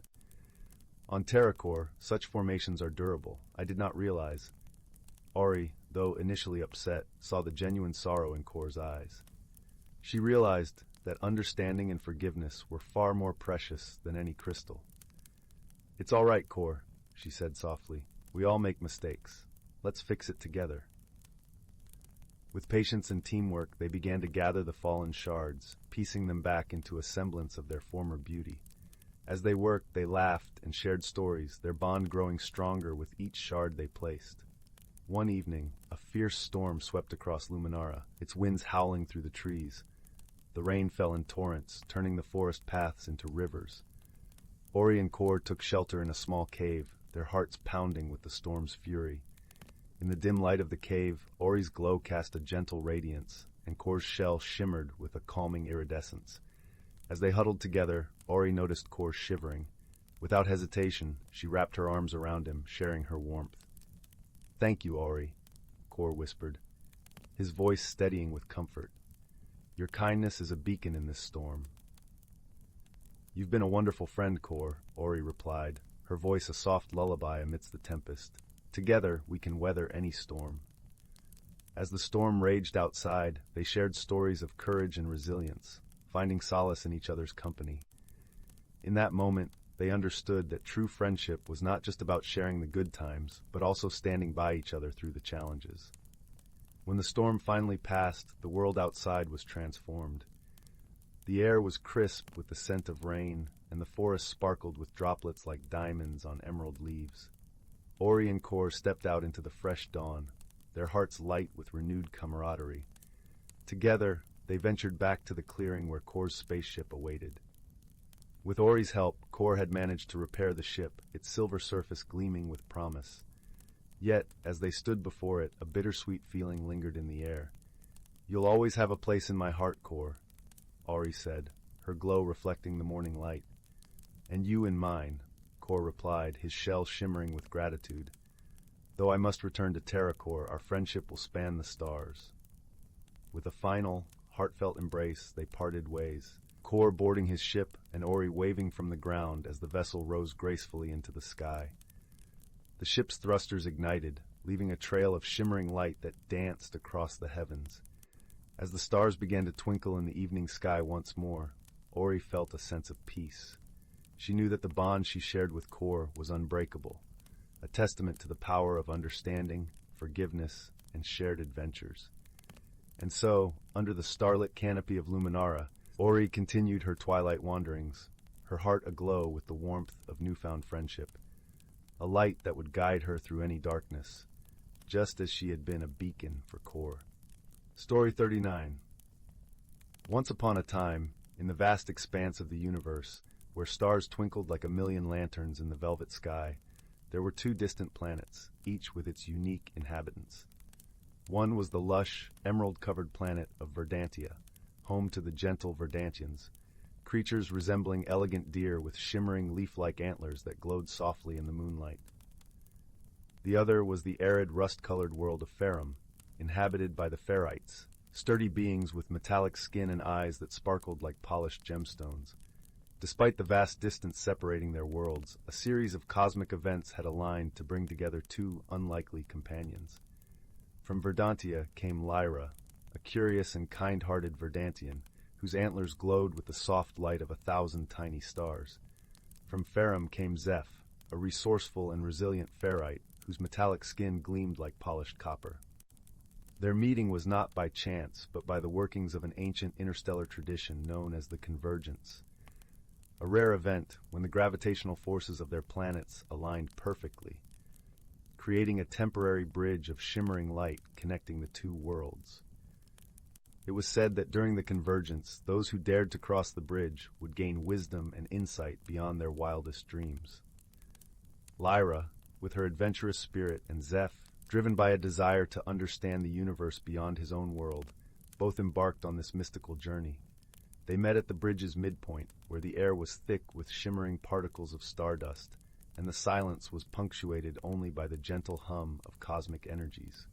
"On Terracor, such formations are durable. I did not realize." Ori, though initially upset, saw the genuine sorrow in Kor's eyes. She realized that understanding and forgiveness were far more precious than any crystal. "It's all right, Kor," she said softly. "We all make mistakes. Let's fix it together." With patience and teamwork, they began to gather the fallen shards, piecing them back into a semblance of their former beauty. As they worked, they laughed and shared stories, their bond growing stronger with each shard they placed. One evening, a fierce storm swept across Luminara, its winds howling through the trees. the rain fell in torrents, turning the forest paths into rivers. Ori and Kor took shelter in a small cave, their hearts pounding with the storm's fury. In the dim light of the cave, Ori's glow cast a gentle radiance, and Kor's shell shimmered with a calming iridescence. As they huddled together, Ori noticed Kor shivering. Without hesitation, she wrapped her arms around him, sharing her warmth. "Thank you, Ori," Kor whispered, his voice steadying with comfort. "Your kindness is a beacon in this storm." "You've been a wonderful friend, Kor," Ori replied, her voice a soft lullaby amidst the tempest. "Together, we can weather any storm." As the storm raged outside, they shared stories of courage and resilience, finding solace in each other's company. In that moment, they understood that true friendship was not just about sharing the good times, but also standing by each other through the challenges. When the storm finally passed, the world outside was transformed. The air was crisp with the scent of rain, and the forest sparkled with droplets like diamonds on emerald leaves. Ori and Kor stepped out into the fresh dawn, their hearts light with renewed camaraderie. Together, they ventured back to the clearing where Kor's spaceship awaited. With Ori's help, Kor had managed to repair the ship, its silver surface gleaming with promise. Yet, as they stood before it, a bittersweet feeling lingered in the air. "You'll always have a place in my heart, Kor," Ori said, her glow reflecting the morning light. "And you in mine," Kor replied, his shell shimmering with gratitude. "Though I must return to Terracor, our friendship will span the stars." With a final, heartfelt embrace, they parted ways, Kor boarding his ship and Ori waving from the ground as the vessel rose gracefully into the sky. The ship's thrusters ignited, leaving a trail of shimmering light that danced across the heavens. As the stars began to twinkle in the evening sky once more, Ori felt a sense of peace. She knew that the bond she shared with Kor was unbreakable, a testament to the power of understanding, forgiveness, and shared adventures. And so, under the starlit canopy of Luminara, Ori continued her twilight wanderings, her heart aglow with the warmth of newfound friendship, a light that would guide her through any darkness, just as she had been a beacon for Kor. Story 39. Once upon a time, in the vast expanse of the universe, where stars twinkled like a million lanterns in the velvet sky, there were two distant planets, each with its unique inhabitants. One was the lush, emerald-covered planet of Verdantia, home to the gentle Verdantians, creatures resembling elegant deer with shimmering leaf-like antlers that glowed softly in the moonlight. The other was the arid, rust-colored world of Farum, inhabited by the Ferites, sturdy beings with metallic skin and eyes that sparkled like polished gemstones. Despite the vast distance separating their worlds, a series of cosmic events had aligned to bring together two unlikely companions. From Verdantia came Lyra, a curious and kind-hearted Verdantian, whose antlers glowed with the soft light of 1,000 tiny stars. From Farum came Zeph, a resourceful and resilient Ferrite, whose metallic skin gleamed like polished copper. Their meeting was not by chance, but by the workings of an ancient interstellar tradition known as the Convergence. A rare event when the gravitational forces of their planets aligned perfectly, creating a temporary bridge of shimmering light connecting the two worlds. It was said that during the convergence, those who dared to cross the bridge would gain wisdom and insight beyond their wildest dreams. Lyra, with her adventurous spirit, and Zeph, driven by a desire to understand the universe beyond his own world, both embarked on this mystical journey. They met at the bridge's midpoint, where the air was thick with shimmering particles of stardust, and the silence was punctuated only by the gentle hum of cosmic energies.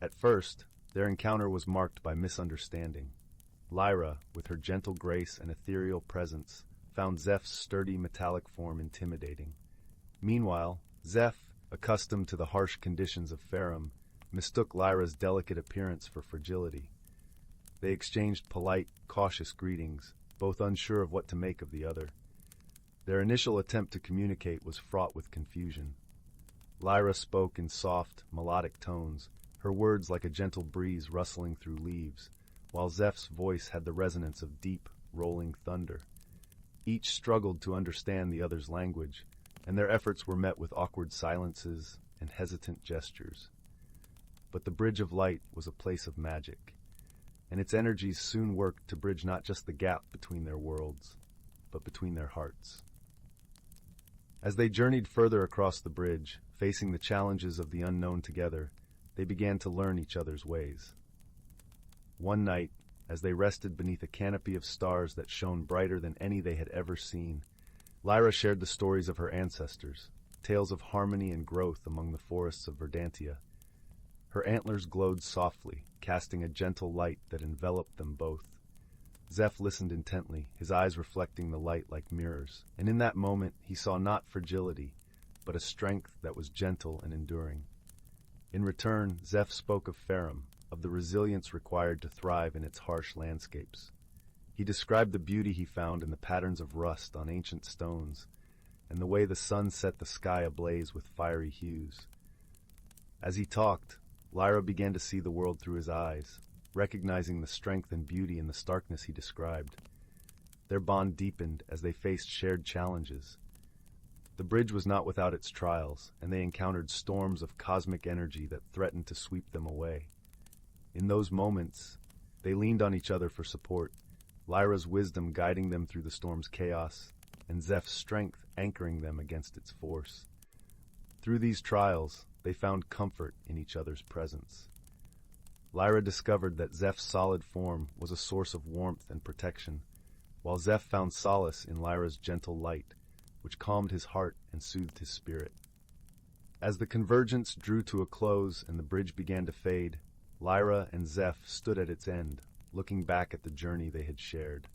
At first, their encounter was marked by misunderstanding. Lyra, with her gentle grace and ethereal presence, found Zeph's sturdy metallic form intimidating. Meanwhile, Zeph, accustomed to the harsh conditions of Farum, mistook Lyra's delicate appearance for fragility. They exchanged polite, cautious greetings, both unsure of what to make of the other. Their initial attempt to communicate was fraught with confusion. Lyra spoke in soft, melodic tones, her words like a gentle breeze rustling through leaves, while Zeph's voice had the resonance of deep, rolling thunder. Each struggled to understand the other's language, and their efforts were met with awkward silences and hesitant gestures. But the Bridge of Light was a place of magic, and its energies soon worked to bridge not just the gap between their worlds, but between their hearts. As they journeyed further across the bridge, facing the challenges of the unknown together, they began to learn each other's ways. One night, as they rested beneath a canopy of stars that shone brighter than any they had ever seen, Lyra shared the stories of her ancestors, tales of harmony and growth among the forests of Verdantia. Her antlers glowed softly, casting a gentle light that enveloped them both. Zeph listened intently, his eyes reflecting the light like mirrors, and in that moment he saw not fragility, but a strength that was gentle and enduring. In return, Zeph spoke of Farum, of the resilience required to thrive in its harsh landscapes. He described the beauty he found in the patterns of rust on ancient stones, and the way the sun set the sky ablaze with fiery hues. As he talked, Lyra began to see the world through his eyes, recognizing the strength and beauty in the starkness he described. Their bond deepened as they faced shared challenges. The bridge was not without its trials, and they encountered storms of cosmic energy that threatened to sweep them away. In those moments, they leaned on each other for support, Lyra's wisdom guiding them through the storm's chaos, and Zeph's strength anchoring them against its force. Through these trials, they found comfort in each other's presence. Lyra discovered that Zeph's solid form was a source of warmth and protection, while Zeph found solace in Lyra's gentle light, which calmed his heart and soothed his spirit. As the convergence drew to a close and the bridge began to fade, Lyra and Zeph stood at its end, looking back at the journey they had shared.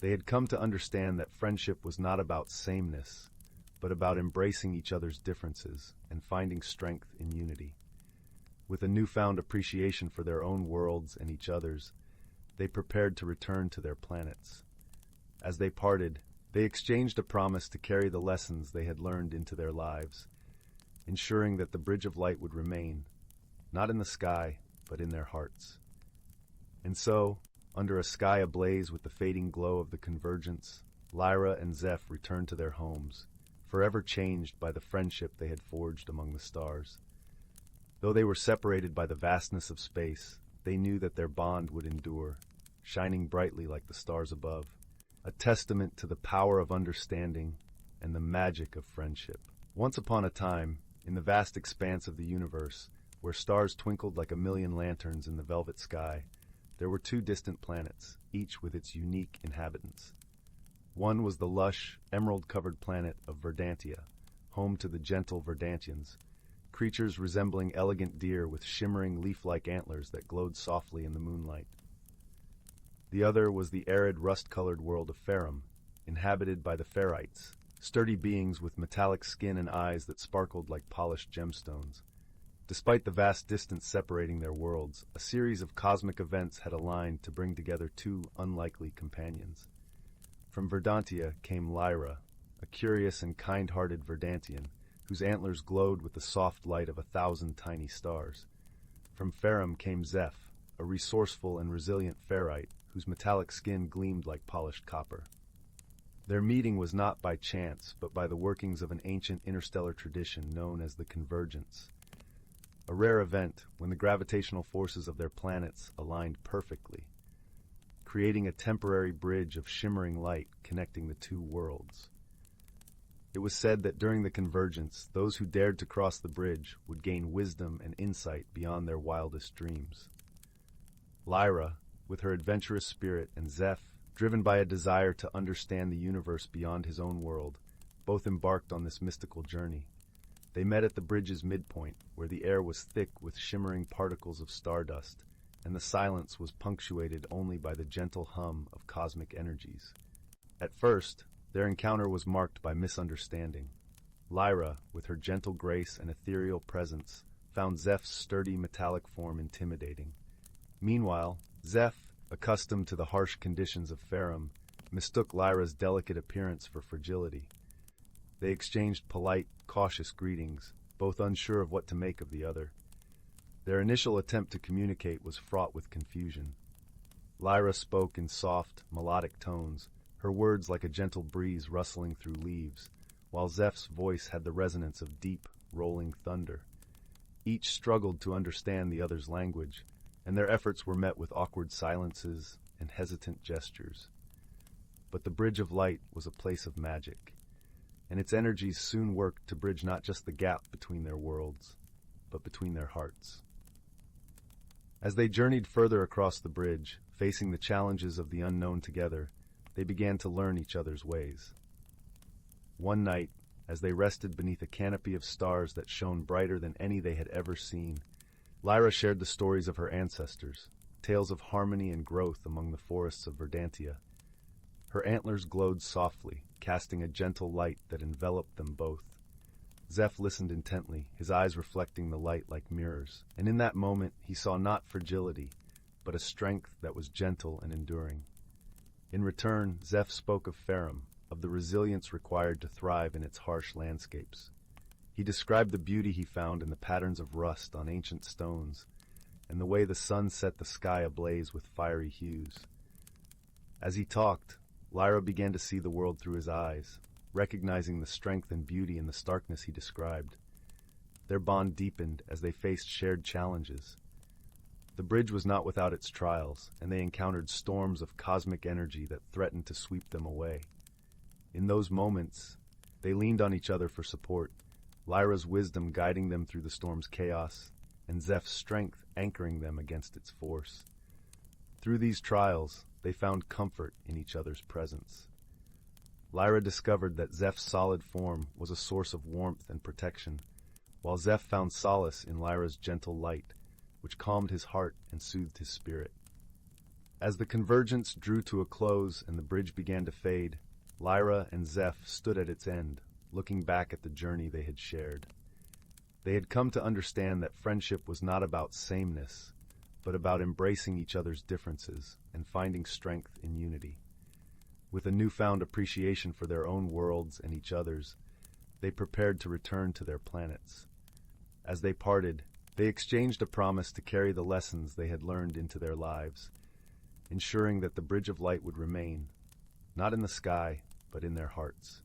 They had come to understand that friendship was not about sameness, but about embracing each other's differences and finding strength in unity. With a newfound appreciation for their own worlds and each other's, they prepared to return to their planets. As they parted, they exchanged a promise to carry the lessons they had learned into their lives, ensuring that the Bridge of Light would remain, not in the sky, but in their hearts. And so, under a sky ablaze with the fading glow of the convergence, Lyra and Zeph returned to their homes, forever changed by the friendship they had forged among the stars. Though they were separated by the vastness of space, they knew that their bond would endure, shining brightly like the stars above, a testament to the power of understanding and the magic of friendship. Once upon a time, in the vast expanse of the universe, where stars twinkled like a million lanterns in the velvet sky, there were two distant planets, each with its unique inhabitants. One was the lush, emerald-covered planet of Verdantia, home to the gentle Verdantians, creatures resembling elegant deer with shimmering leaf-like antlers that glowed softly in the moonlight. The other was the arid, rust-colored world of Farum, inhabited by the Ferites, sturdy beings with metallic skin and eyes that sparkled like polished gemstones. Despite the vast distance separating their worlds, a series of cosmic events had aligned to bring together two unlikely companions. From Verdantia came Lyra, a curious and kind-hearted Verdantian, whose antlers glowed with the soft light of 1,000 tiny stars. From Farum came Zeph, a resourceful and resilient Ferrite, whose metallic skin gleamed like polished copper. Their meeting was not by chance, but by the workings of an ancient interstellar tradition known as the Convergence, a rare event when the gravitational forces of their planets aligned perfectly, creating a temporary bridge of shimmering light connecting the two worlds. It was said that during the convergence, those who dared to cross the bridge would gain wisdom and insight beyond their wildest dreams. Lyra, with her adventurous spirit, and Zeph, driven by a desire to understand the universe beyond his own world, both embarked on this mystical journey. They met at the bridge's midpoint, where the air was thick with shimmering particles of stardust, and the silence was punctuated only by the gentle hum of cosmic energies. At first, their encounter was marked by misunderstanding. Lyra, with her gentle grace and ethereal presence, found Zeph's sturdy metallic form intimidating. Meanwhile, Zeph, accustomed to the harsh conditions of Farum, mistook Lyra's delicate appearance for fragility. They exchanged polite, cautious greetings, both unsure of what to make of the other. Their initial attempt to communicate was fraught with confusion. Lyra spoke in soft, melodic tones, her words like a gentle breeze rustling through leaves, while Zeph's voice had the resonance of deep, rolling thunder. Each struggled to understand the other's language, and their efforts were met with awkward silences and hesitant gestures. But the Bridge of Light was a place of magic, and its energies soon worked to bridge not just the gap between their worlds, but between their hearts. As they journeyed further across the bridge, facing the challenges of the unknown together, they began to learn each other's ways. One night, as they rested beneath a canopy of stars that shone brighter than any they had ever seen, Lyra shared the stories of her ancestors, tales of harmony and growth among the forests of Verdantia. Her antlers glowed softly, casting a gentle light that enveloped them both. Zeph listened intently, his eyes reflecting the light like mirrors, and in that moment he saw not fragility, but a strength that was gentle and enduring. In return, Zeph spoke of Farum, of the resilience required to thrive in its harsh landscapes. He described the beauty he found in the patterns of rust on ancient stones, and the way the sun set the sky ablaze with fiery hues. As he talked, Lyra began to see the world through his eyes, recognizing the strength and beauty in the starkness he described. Their bond deepened as they faced shared challenges. The bridge was not without its trials, and they encountered storms of cosmic energy that threatened to sweep them away. In those moments, they leaned on each other for support, Lyra's wisdom guiding them through the storm's chaos, and Zeph's strength anchoring them against its force. Through these trials, they found comfort in each other's presence. Lyra discovered that Zeph's solid form was a source of warmth and protection, while Zeph found solace in Lyra's gentle light, which calmed his heart and soothed his spirit. As the convergence drew to a close and the bridge began to fade, Lyra and Zeph stood at its end, looking back at the journey they had shared. They had come to understand that friendship was not about sameness, but about embracing each other's differences and finding strength in unity. With a newfound appreciation for their own worlds and each other's, they prepared to return to their planets. As they parted, they exchanged a promise to carry the lessons they had learned into their lives, ensuring that the Bridge of Light would remain, not in the sky, but in their hearts.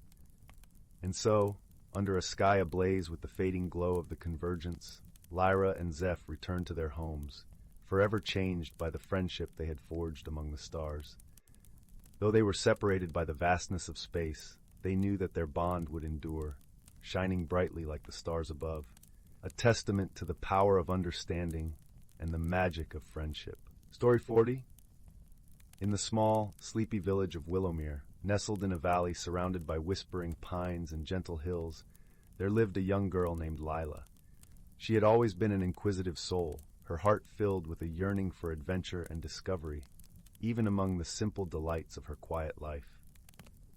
And so, under a sky ablaze with the fading glow of the convergence, Lyra and Zeph returned to their homes, forever changed by the friendship they had forged among the stars. Though they were separated by the vastness of space, they knew that their bond would endure, shining brightly like the stars above, a testament to the power of understanding and the magic of friendship. Story 40? In the small, sleepy village of Willowmere, nestled in a valley surrounded by whispering pines and gentle hills, there lived a young girl named Lila. She had always been an inquisitive soul, her heart filled with a yearning for adventure and discovery, even among the simple delights of her quiet life.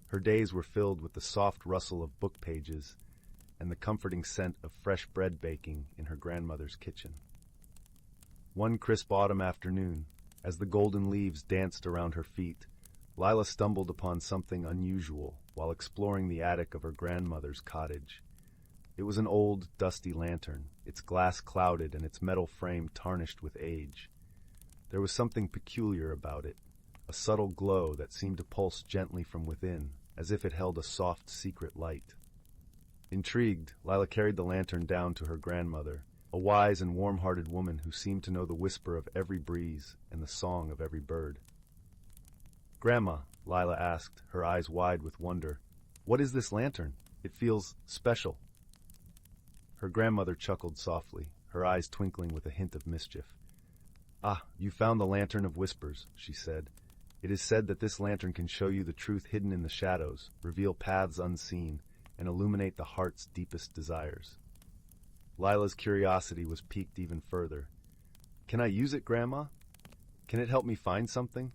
Her days were filled with the soft rustle of book pages and the comforting scent of fresh bread baking in her grandmother's kitchen. One crisp autumn afternoon, as the golden leaves danced around her feet, Lila stumbled upon something unusual while exploring the attic of her grandmother's cottage. It was an old, dusty lantern, its glass clouded and its metal frame tarnished with age. There was something peculiar about it, a subtle glow that seemed to pulse gently from within, as if it held a soft, secret light. Intrigued, Lila carried the lantern down to her grandmother, a wise and warm-hearted woman who seemed to know the whisper of every breeze and the song of every bird. "Grandma," Lila asked, her eyes wide with wonder, "what is this lantern? It feels special." Her grandmother chuckled softly, her eyes twinkling with a hint of mischief. "Ah, you found the Lantern of Whispers," she said. "It is said that this lantern can show you the truth hidden in the shadows, reveal paths unseen, and illuminate the heart's deepest desires." Lila's curiosity was piqued even further. "Can I use it, Grandma? Can it help me find something?"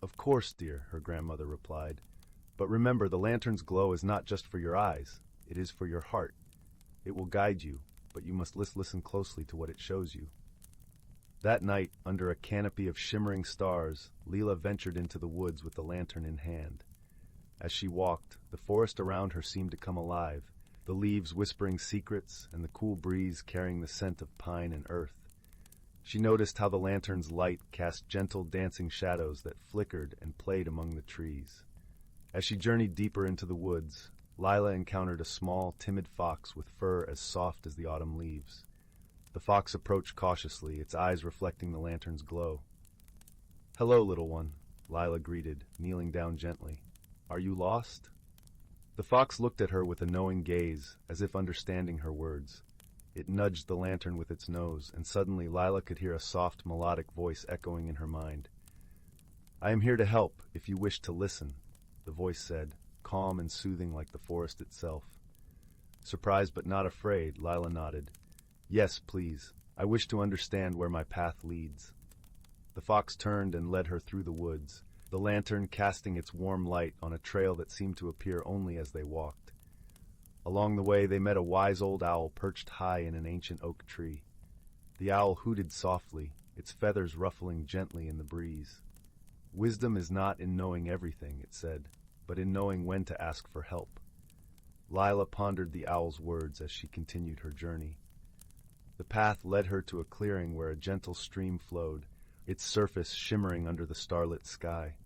"Of course, dear," her grandmother replied. "But remember, the lantern's glow is not just for your eyes. It is for your heart. It will guide you, but you must listen closely to what it shows you." That night, under a canopy of shimmering stars, Lila ventured into the woods with the lantern in hand. As she walked, the forest around her seemed to come alive, the leaves whispering secrets and the cool breeze carrying the scent of pine and earth. She noticed how the lantern's light cast gentle dancing shadows that flickered and played among the trees. As she journeyed deeper into the woods, Lila encountered a small, timid fox with fur as soft as the autumn leaves. The fox approached cautiously, its eyes reflecting the lantern's glow. "Hello, little one," Lila greeted, kneeling down gently. "Are you lost?" The fox looked at her with a knowing gaze, as if understanding her words. It nudged the lantern with its nose, and suddenly Lila could hear a soft, melodic voice echoing in her mind. "I am here to help, if you wish to listen," the voice said, calm and soothing like the forest itself. Surprised but not afraid, Lila nodded. "Yes, please. I wish to understand where my path leads." The fox turned and led her through the woods, the lantern casting its warm light on a trail that seemed to appear only as they walked. Along the way they met a wise old owl perched high in an ancient oak tree. The owl hooted softly, its feathers ruffling gently in the breeze. "Wisdom is not in knowing everything," it said, "but in knowing when to ask for help." Lila pondered the owl's words as she continued her journey. The path led her to a clearing where a gentle stream flowed, its surface shimmering under the starlit sky.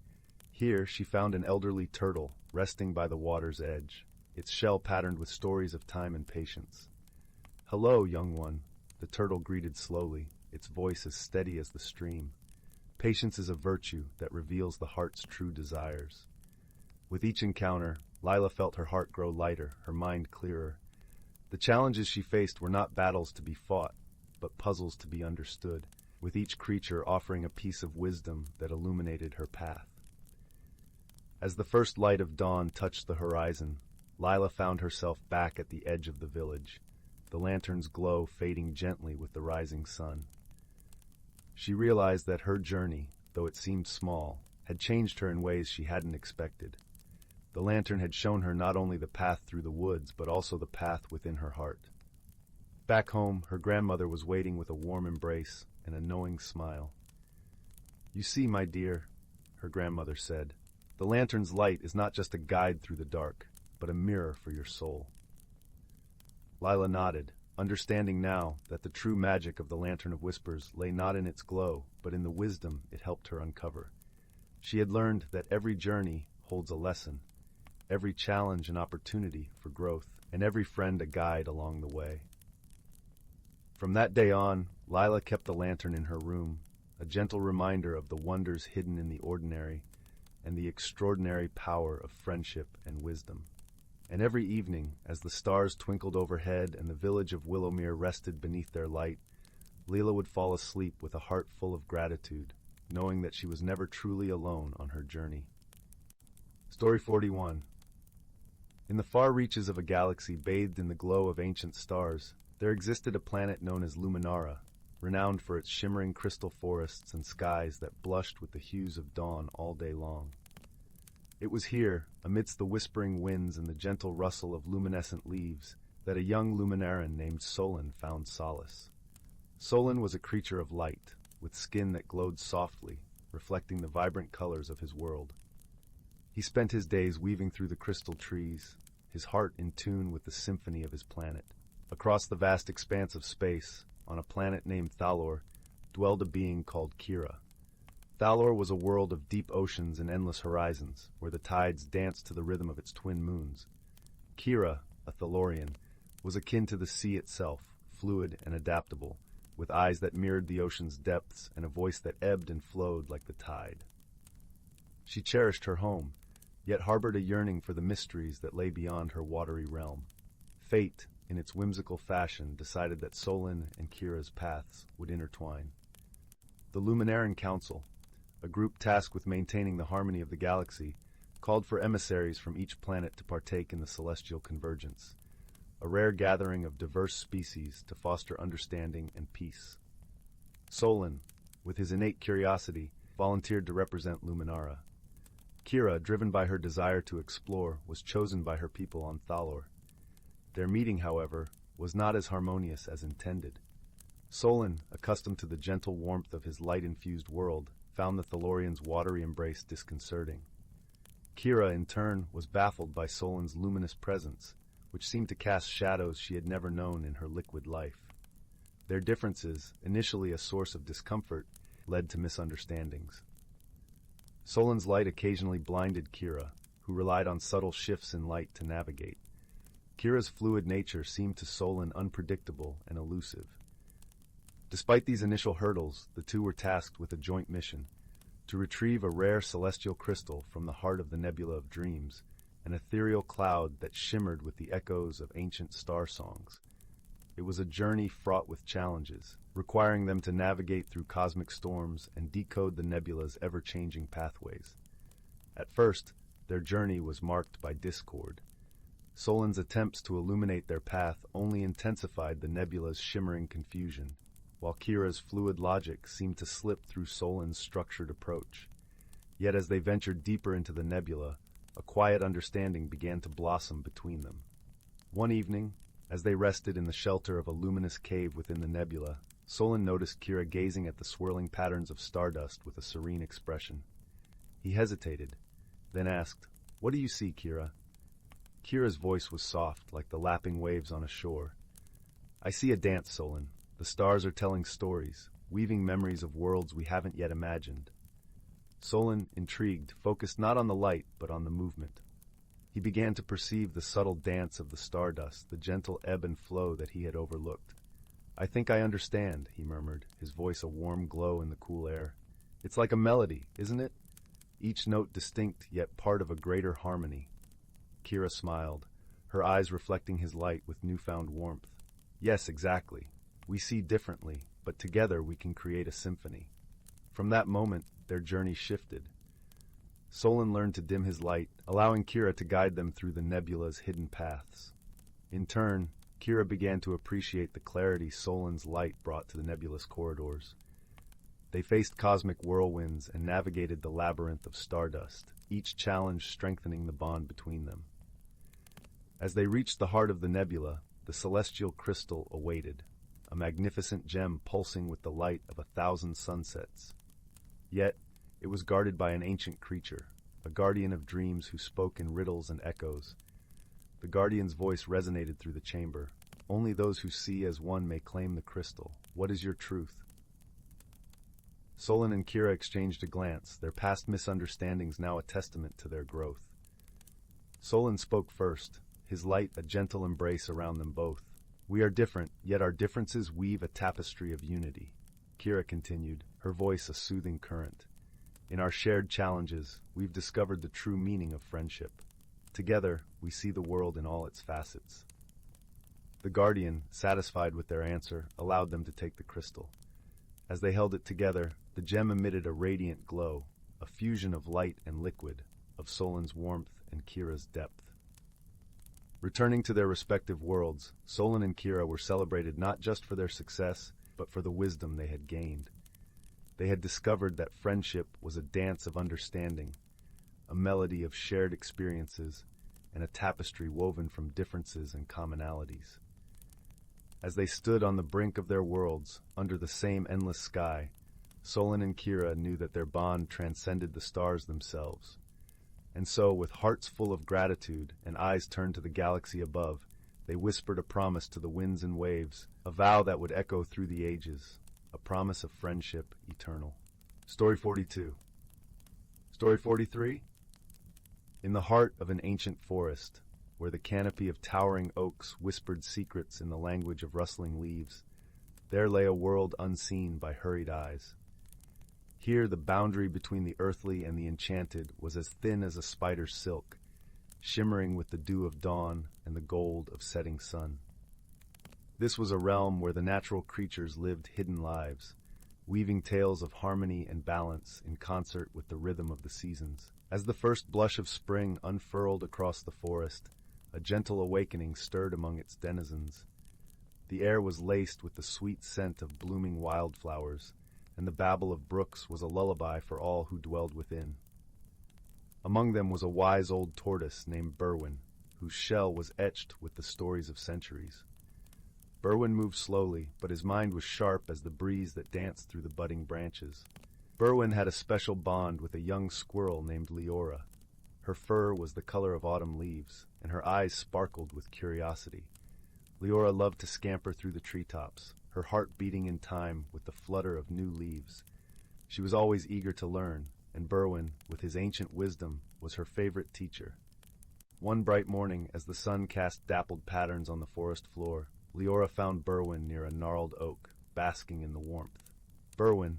Here she found an elderly turtle resting by the water's edge, its shell patterned with stories of time and patience. "Hello, young one," the turtle greeted slowly, its voice as steady as the stream. Patience is a virtue that reveals the heart's true desires. With each encounter, Lila felt her heart grow lighter, her mind clearer. The challenges she faced were not battles to be fought, but puzzles to be understood, with each creature offering a piece of wisdom that illuminated her path. As the first light of dawn touched the horizon, Lila found herself back at the edge of the village, the lantern's glow fading gently with the rising sun. She realized that her journey, though it seemed small, had changed her in ways she hadn't expected. The lantern had shown her not only the path through the woods, but also the path within her heart. Back home, her grandmother was waiting with a warm embrace and a knowing smile. "You see, my dear," her grandmother said, "the lantern's light is not just a guide through the dark, but a mirror for your soul." Lila nodded, understanding now that the true magic of the Lantern of Whispers lay not in its glow, but in the wisdom it helped her uncover. She had learned that every journey holds a lesson, every challenge an opportunity for growth, and every friend a guide along the way. From that day on, Lila kept the lantern in her room, a gentle reminder of the wonders hidden in the ordinary and the extraordinary power of friendship and wisdom. And every evening, as the stars twinkled overhead and the village of Willowmere rested beneath their light, Lila would fall asleep with a heart full of gratitude, knowing that she was never truly alone on her journey. Story 41. In the far reaches of a galaxy bathed in the glow of ancient stars, there existed a planet known as Luminara, renowned for its shimmering crystal forests and skies that blushed with the hues of dawn all day long. It was here, amidst the whispering winds and the gentle rustle of luminescent leaves, that a young Luminaran named Solon found solace. Solon was a creature of light, with skin that glowed softly, reflecting the vibrant colors of his world. He spent his days weaving through the crystal trees, his heart in tune with the symphony of his planet. Across the vast expanse of space, on a planet named Thalor, dwelled a being called Kira. Thalor was a world of deep oceans and endless horizons, where the tides danced to the rhythm of its twin moons. Kira, a Thalorian, was akin to the sea itself, fluid and adaptable, with eyes that mirrored the ocean's depths and a voice that ebbed and flowed like the tide. She cherished her home, yet harbored a yearning for the mysteries that lay beyond her watery realm. Fate, in its whimsical fashion, decided that Solon and Kira's paths would intertwine. The Luminaran Council, a group tasked with maintaining the harmony of the galaxy, called for emissaries from each planet to partake in the celestial convergence, a rare gathering of diverse species to foster understanding and peace. Solon, with his innate curiosity, volunteered to represent Luminara. Kira, driven by her desire to explore, was chosen by her people on Thalor. Their meeting, however, was not as harmonious as intended. Solon, accustomed to the gentle warmth of his light-infused world, found the Thalorians' watery embrace disconcerting. Kira, in turn, was baffled by Solon's luminous presence, which seemed to cast shadows she had never known in her liquid life. Their differences, initially a source of discomfort, led to misunderstandings. Solon's light occasionally blinded Kira, who relied on subtle shifts in light to navigate. Kira's fluid nature seemed to Solon unpredictable and elusive. Despite these initial hurdles, the two were tasked with a joint mission: to retrieve a rare celestial crystal from the heart of the Nebula of Dreams, an ethereal cloud that shimmered with the echoes of ancient star songs. It was a journey fraught with challenges, requiring them to navigate through cosmic storms and decode the nebula's ever-changing pathways. At first, their journey was marked by discord. Solon's attempts to illuminate their path only intensified the nebula's shimmering confusion, while Kira's fluid logic seemed to slip through Solon's structured approach. Yet as they ventured deeper into the nebula, a quiet understanding began to blossom between them. One evening, as they rested in the shelter of a luminous cave within the nebula, Solon noticed Kira gazing at the swirling patterns of stardust with a serene expression. He hesitated, then asked, "What do you see, Kira?" Kira's voice was soft, like the lapping waves on a shore. "I see a dance, Solon. The stars are telling stories, weaving memories of worlds we haven't yet imagined." Solon, intrigued, focused not on the light, but on the movement. He began to perceive the subtle dance of the stardust, the gentle ebb and flow that he had overlooked. "I think I understand," he murmured, his voice a warm glow in the cool air. "It's like a melody, isn't it? Each note distinct, yet part of a greater harmony." Kira smiled, her eyes reflecting his light with newfound warmth. "Yes, exactly. We see differently, but together we can create a symphony." From that moment, their journey shifted. Solon learned to dim his light, allowing Kira to guide them through the nebula's hidden paths. In turn, Kira began to appreciate the clarity Solon's light brought to the nebulous corridors. They faced cosmic whirlwinds and navigated the labyrinth of stardust, each challenge strengthening the bond between them. As they reached the heart of the nebula, the celestial crystal awaited, a magnificent gem pulsing with the light of 1,000 sunsets. Yet, it was guarded by an ancient creature, a guardian of dreams who spoke in riddles and echoes. The guardian's voice resonated through the chamber. "Only those who see as one may claim the crystal. What is your truth?" Solon and Kira exchanged a glance, their past misunderstandings now a testament to their growth. Solon spoke first, his light a gentle embrace around them both. "We are different, yet our differences weave a tapestry of unity." Kira continued, her voice a soothing current. "In our shared challenges, we've discovered the true meaning of friendship. Together, we see the world in all its facets." The guardian, satisfied with their answer, allowed them to take the crystal. As they held it together, the gem emitted a radiant glow, a fusion of light and liquid, of Solon's warmth and Kira's depth. Returning to their respective worlds, Solon and Kira were celebrated not just for their success, but for the wisdom they had gained. They had discovered that friendship was a dance of understanding, a melody of shared experiences, and a tapestry woven from differences and commonalities. As they stood on the brink of their worlds, under the same endless sky, Solon and Kira knew that their bond transcended the stars themselves. And so, with hearts full of gratitude and eyes turned to the galaxy above, they whispered a promise to the winds and waves, a vow that would echo through the ages, a promise of friendship eternal. Story 42. Story 43? In the heart of an ancient forest, where the canopy of towering oaks whispered secrets in the language of rustling leaves, there lay a world unseen by hurried eyes. Here the boundary between the earthly and the enchanted was as thin as a spider's silk, shimmering with the dew of dawn and the gold of setting sun. This was a realm where the natural creatures lived hidden lives, weaving tales of harmony and balance in concert with the rhythm of the seasons. As the first blush of spring unfurled across the forest, a gentle awakening stirred among its denizens. The air was laced with the sweet scent of blooming wildflowers, and the babble of brooks was a lullaby for all who dwelled within. Among them was a wise old tortoise named Berwin, whose shell was etched with the stories of centuries. Berwin moved slowly, but his mind was sharp as the breeze that danced through the budding branches. Berwin had a special bond with a young squirrel named Leora. Her fur was the color of autumn leaves, and her eyes sparkled with curiosity. Leora loved to scamper through the treetops, her heart beating in time with the flutter of new leaves. She was always eager to learn, and Berwin, with his ancient wisdom, was her favorite teacher. One bright morning, as the sun cast dappled patterns on the forest floor, Leora found Berwin near a gnarled oak. basking in the warmth. "Berwin,"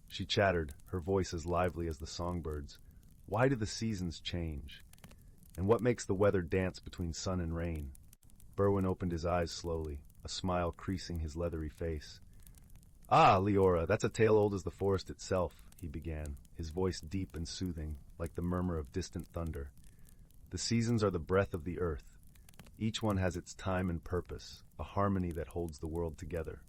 she chattered, her voice as lively as the songbirds, "why do the seasons change? And what makes the weather dance between sun and rain?" Berwin opened his eyes slowly, a smile creasing his leathery face. "Ah, Leora, that's a tale old as the forest itself," he began, his voice deep and soothing, like the murmur of distant thunder. "The seasons are the breath of the earth. Each one has its time and purpose, a harmony that holds the world together."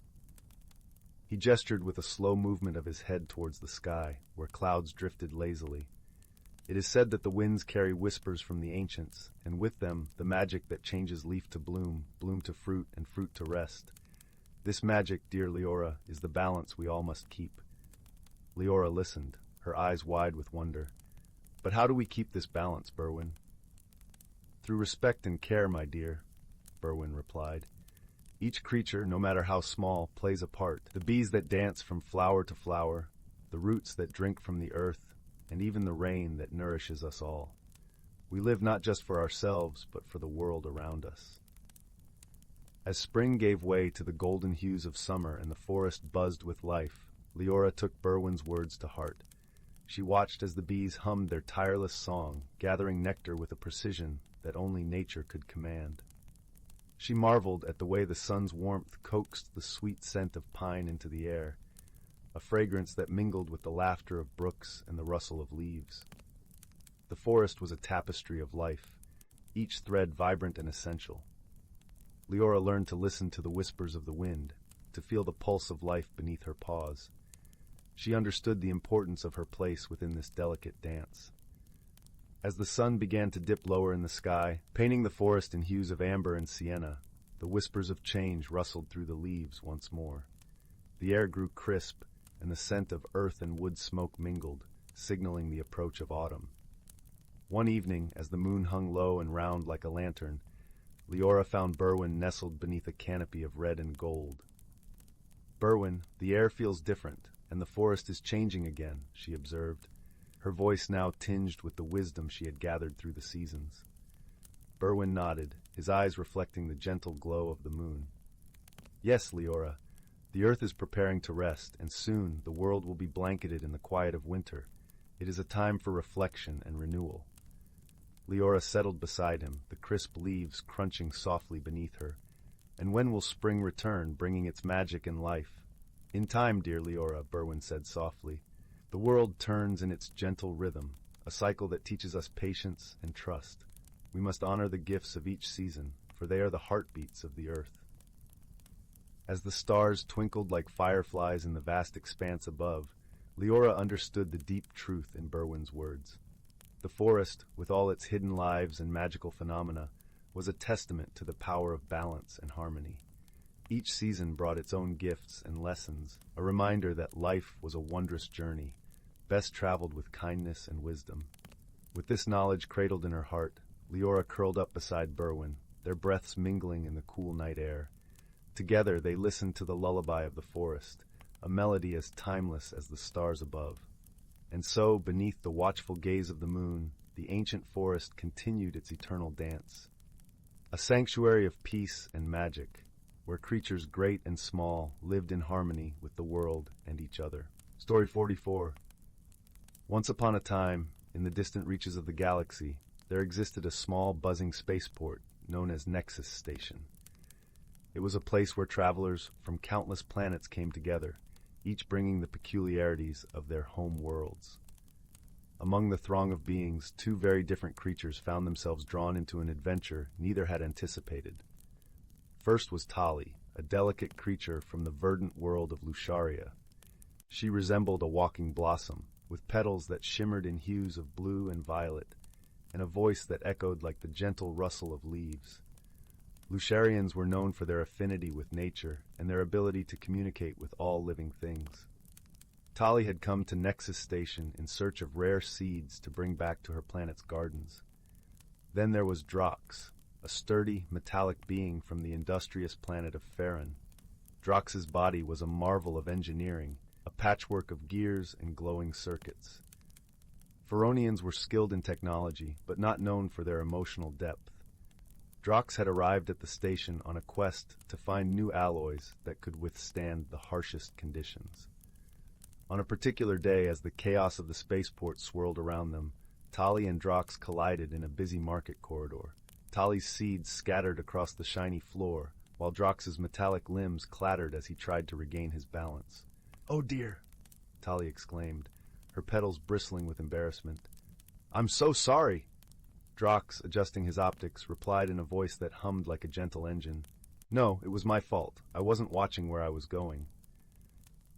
He gestured with a slow movement of his head towards the sky, where clouds drifted lazily. "It is said that the winds carry whispers from the ancients, and with them the magic that changes leaf to bloom, bloom to fruit, and fruit to rest. This magic, dear Leora, is the balance we all must keep." Leora listened, her eyes wide with wonder. "But how do we keep this balance, Berwin?" "Through respect and care, my dear," Berwin replied. "Each creature, no matter how small, plays a part. The bees that dance from flower to flower, the roots that drink from the earth, and even the rain that nourishes us all. We live not just for ourselves, but for the world around us." As spring gave way to the golden hues of summer and the forest buzzed with life, Leora took Berwin's words to heart. She watched as the bees hummed their tireless song, gathering nectar with a precision that only nature could command. She marveled at the way the sun's warmth coaxed the sweet scent of pine into the air, a fragrance that mingled with the laughter of brooks and the rustle of leaves. The forest was a tapestry of life, each thread vibrant and essential. Leora learned to listen to the whispers of the wind, to feel the pulse of life beneath her paws. She understood the importance of her place within this delicate dance. As the sun began to dip lower in the sky, painting the forest in hues of amber and sienna, the whispers of change rustled through the leaves once more. The air grew crisp, and the scent of earth and wood smoke mingled, signaling the approach of autumn. One evening, as the moon hung low and round like a lantern, Leora found Berwin nestled beneath a canopy of red and gold. "Berwin, the air feels different, and the forest is changing again," she observed, her voice now tinged with the wisdom she had gathered through the seasons. Berwin nodded, his eyes reflecting the gentle glow of the moon. "Yes, Leora, the earth is preparing to rest, and soon the world will be blanketed in the quiet of winter. It is a time for reflection and renewal." Leora settled beside him, the crisp leaves crunching softly beneath her. "And when will spring return, bringing its magic and life?" "In time, dear Leora," Berwin said softly. "The world turns in its gentle rhythm, a cycle that teaches us patience and trust. We must honor the gifts of each season, for they are the heartbeats of the earth." As the stars twinkled like fireflies in the vast expanse above, Leora understood the deep truth in Berwin's words. The forest, with all its hidden lives and magical phenomena, was a testament to the power of balance and harmony. Each season brought its own gifts and lessons, a reminder that life was a wondrous journey, best traveled with kindness and wisdom. With this knowledge cradled in her heart, Leora curled up beside Berwin, their breaths mingling in the cool night air. Together they listened to the lullaby of the forest, a melody as timeless as the stars above. And so, beneath the watchful gaze of the moon, the ancient forest continued its eternal dance. A sanctuary of peace and magic, where creatures great and small lived in harmony with the world and each other. Story 44. Once upon a time, in the distant reaches of the galaxy, there existed a small buzzing spaceport known as Nexus Station. It was a place where travelers from countless planets came together, each bringing the peculiarities of their home worlds. Among the throng of beings, two very different creatures found themselves drawn into an adventure neither had anticipated. First was Tali, a delicate creature from the verdant world of Lusharia. She resembled a walking blossom, with petals that shimmered in hues of blue and violet, and a voice that echoed like the gentle rustle of leaves. Lusharians were known for their affinity with nature and their ability to communicate with all living things. Tali had come to Nexus Station in search of rare seeds to bring back to her planet's gardens. Then there was Drox, a sturdy, metallic being from the industrious planet of Farron. Drox's body was a marvel of engineering, a patchwork of gears and glowing circuits. Faronians were skilled in technology, but not known for their emotional depth. Drox had arrived at the station on a quest to find new alloys that could withstand the harshest conditions. On a particular day, as the chaos of the spaceport swirled around them, Tali and Drox collided in a busy market corridor. Tali's seeds scattered across the shiny floor, while Drox's metallic limbs clattered as he tried to regain his balance. "Oh dear," Tali exclaimed, her petals bristling with embarrassment. "I'm so sorry." Drox, adjusting his optics, replied in a voice that hummed like a gentle engine. "No, it was my fault. I wasn't watching where I was going."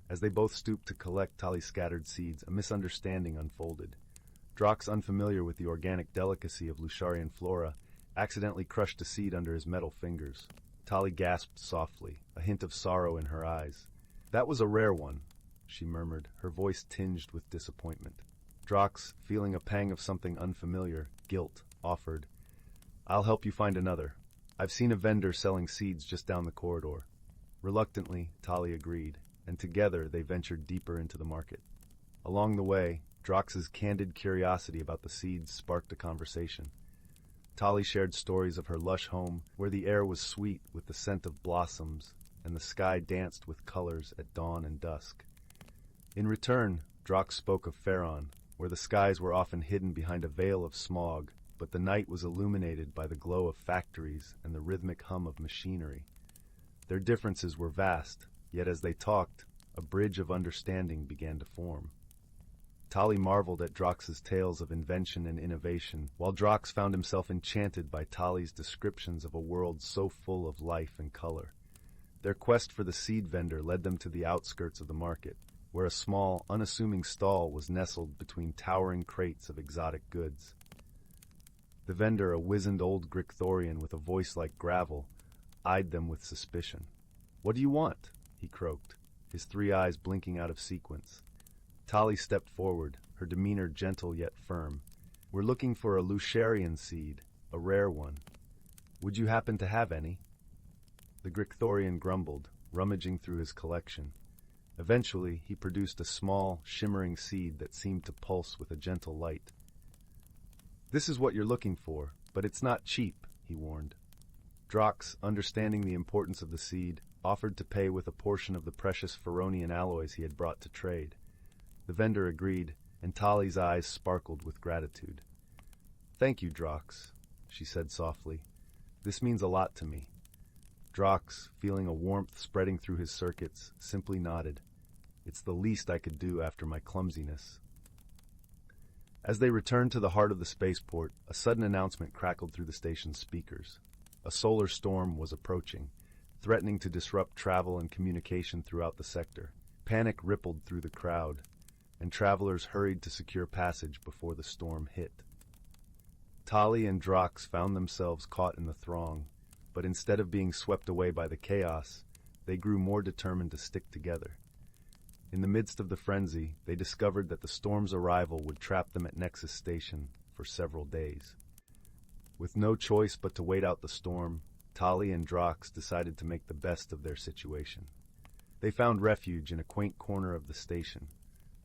As they both stooped to collect Tali's scattered seeds, a misunderstanding unfolded. Drox, unfamiliar with the organic delicacy of Lusharian flora, accidentally crushed a seed under his metal fingers. Tali gasped softly, a hint of sorrow in her eyes. "That was a rare one," she murmured, her voice tinged with disappointment. Drox, feeling a pang of something unfamiliar, guilt, offered, "I'll help you find another. I've seen a vendor selling seeds just down the corridor." Reluctantly, Tali agreed, and together they ventured deeper into the market. Along the way, Drox's candid curiosity about the seeds sparked a conversation. Tali shared stories of her lush home, where the air was sweet with the scent of blossoms, and the sky danced with colors at dawn and dusk. In return, Drox spoke of Faron, where the skies were often hidden behind a veil of smog, but the night was illuminated by the glow of factories and the rhythmic hum of machinery. Their differences were vast, yet as they talked, a bridge of understanding began to form. Tali marveled at Drox's tales of invention and innovation, while Drox found himself enchanted by Tali's descriptions of a world so full of life and color. Their quest for the seed vendor led them to the outskirts of the market, where a small, unassuming stall was nestled between towering crates of exotic goods. The vendor, a wizened old Gricthorian with a voice like gravel, eyed them with suspicion. "What do you want?" he croaked, his three eyes blinking out of sequence. Tali stepped forward, her demeanor gentle yet firm. "We're looking for a Lusharian seed, a rare one. Would you happen to have any?" The Gricthorian grumbled, rummaging through his collection. Eventually, he produced a small, shimmering seed that seemed to pulse with a gentle light. "This is what you're looking for, but it's not cheap," he warned. Drox, understanding the importance of the seed, offered to pay with a portion of the precious Feronian alloys he had brought to trade. The vendor agreed, and Tali's eyes sparkled with gratitude. "Thank you, Drox," she said softly. "This means a lot to me." Drox, feeling a warmth spreading through his circuits, simply nodded. "It's the least I could do after my clumsiness." As they returned to the heart of the spaceport, a sudden announcement crackled through the station's speakers. A solar storm was approaching, threatening to disrupt travel and communication throughout the sector. Panic rippled through the crowd, and travelers hurried to secure passage before the storm hit. Tali and Drox found themselves caught in the throng, but instead of being swept away by the chaos, they grew more determined to stick together. In the midst of the frenzy, they discovered that the storm's arrival would trap them at Nexus Station for several days. With no choice but to wait out the storm, Tali and Drox decided to make the best of their situation. They found refuge in a quaint corner of the station,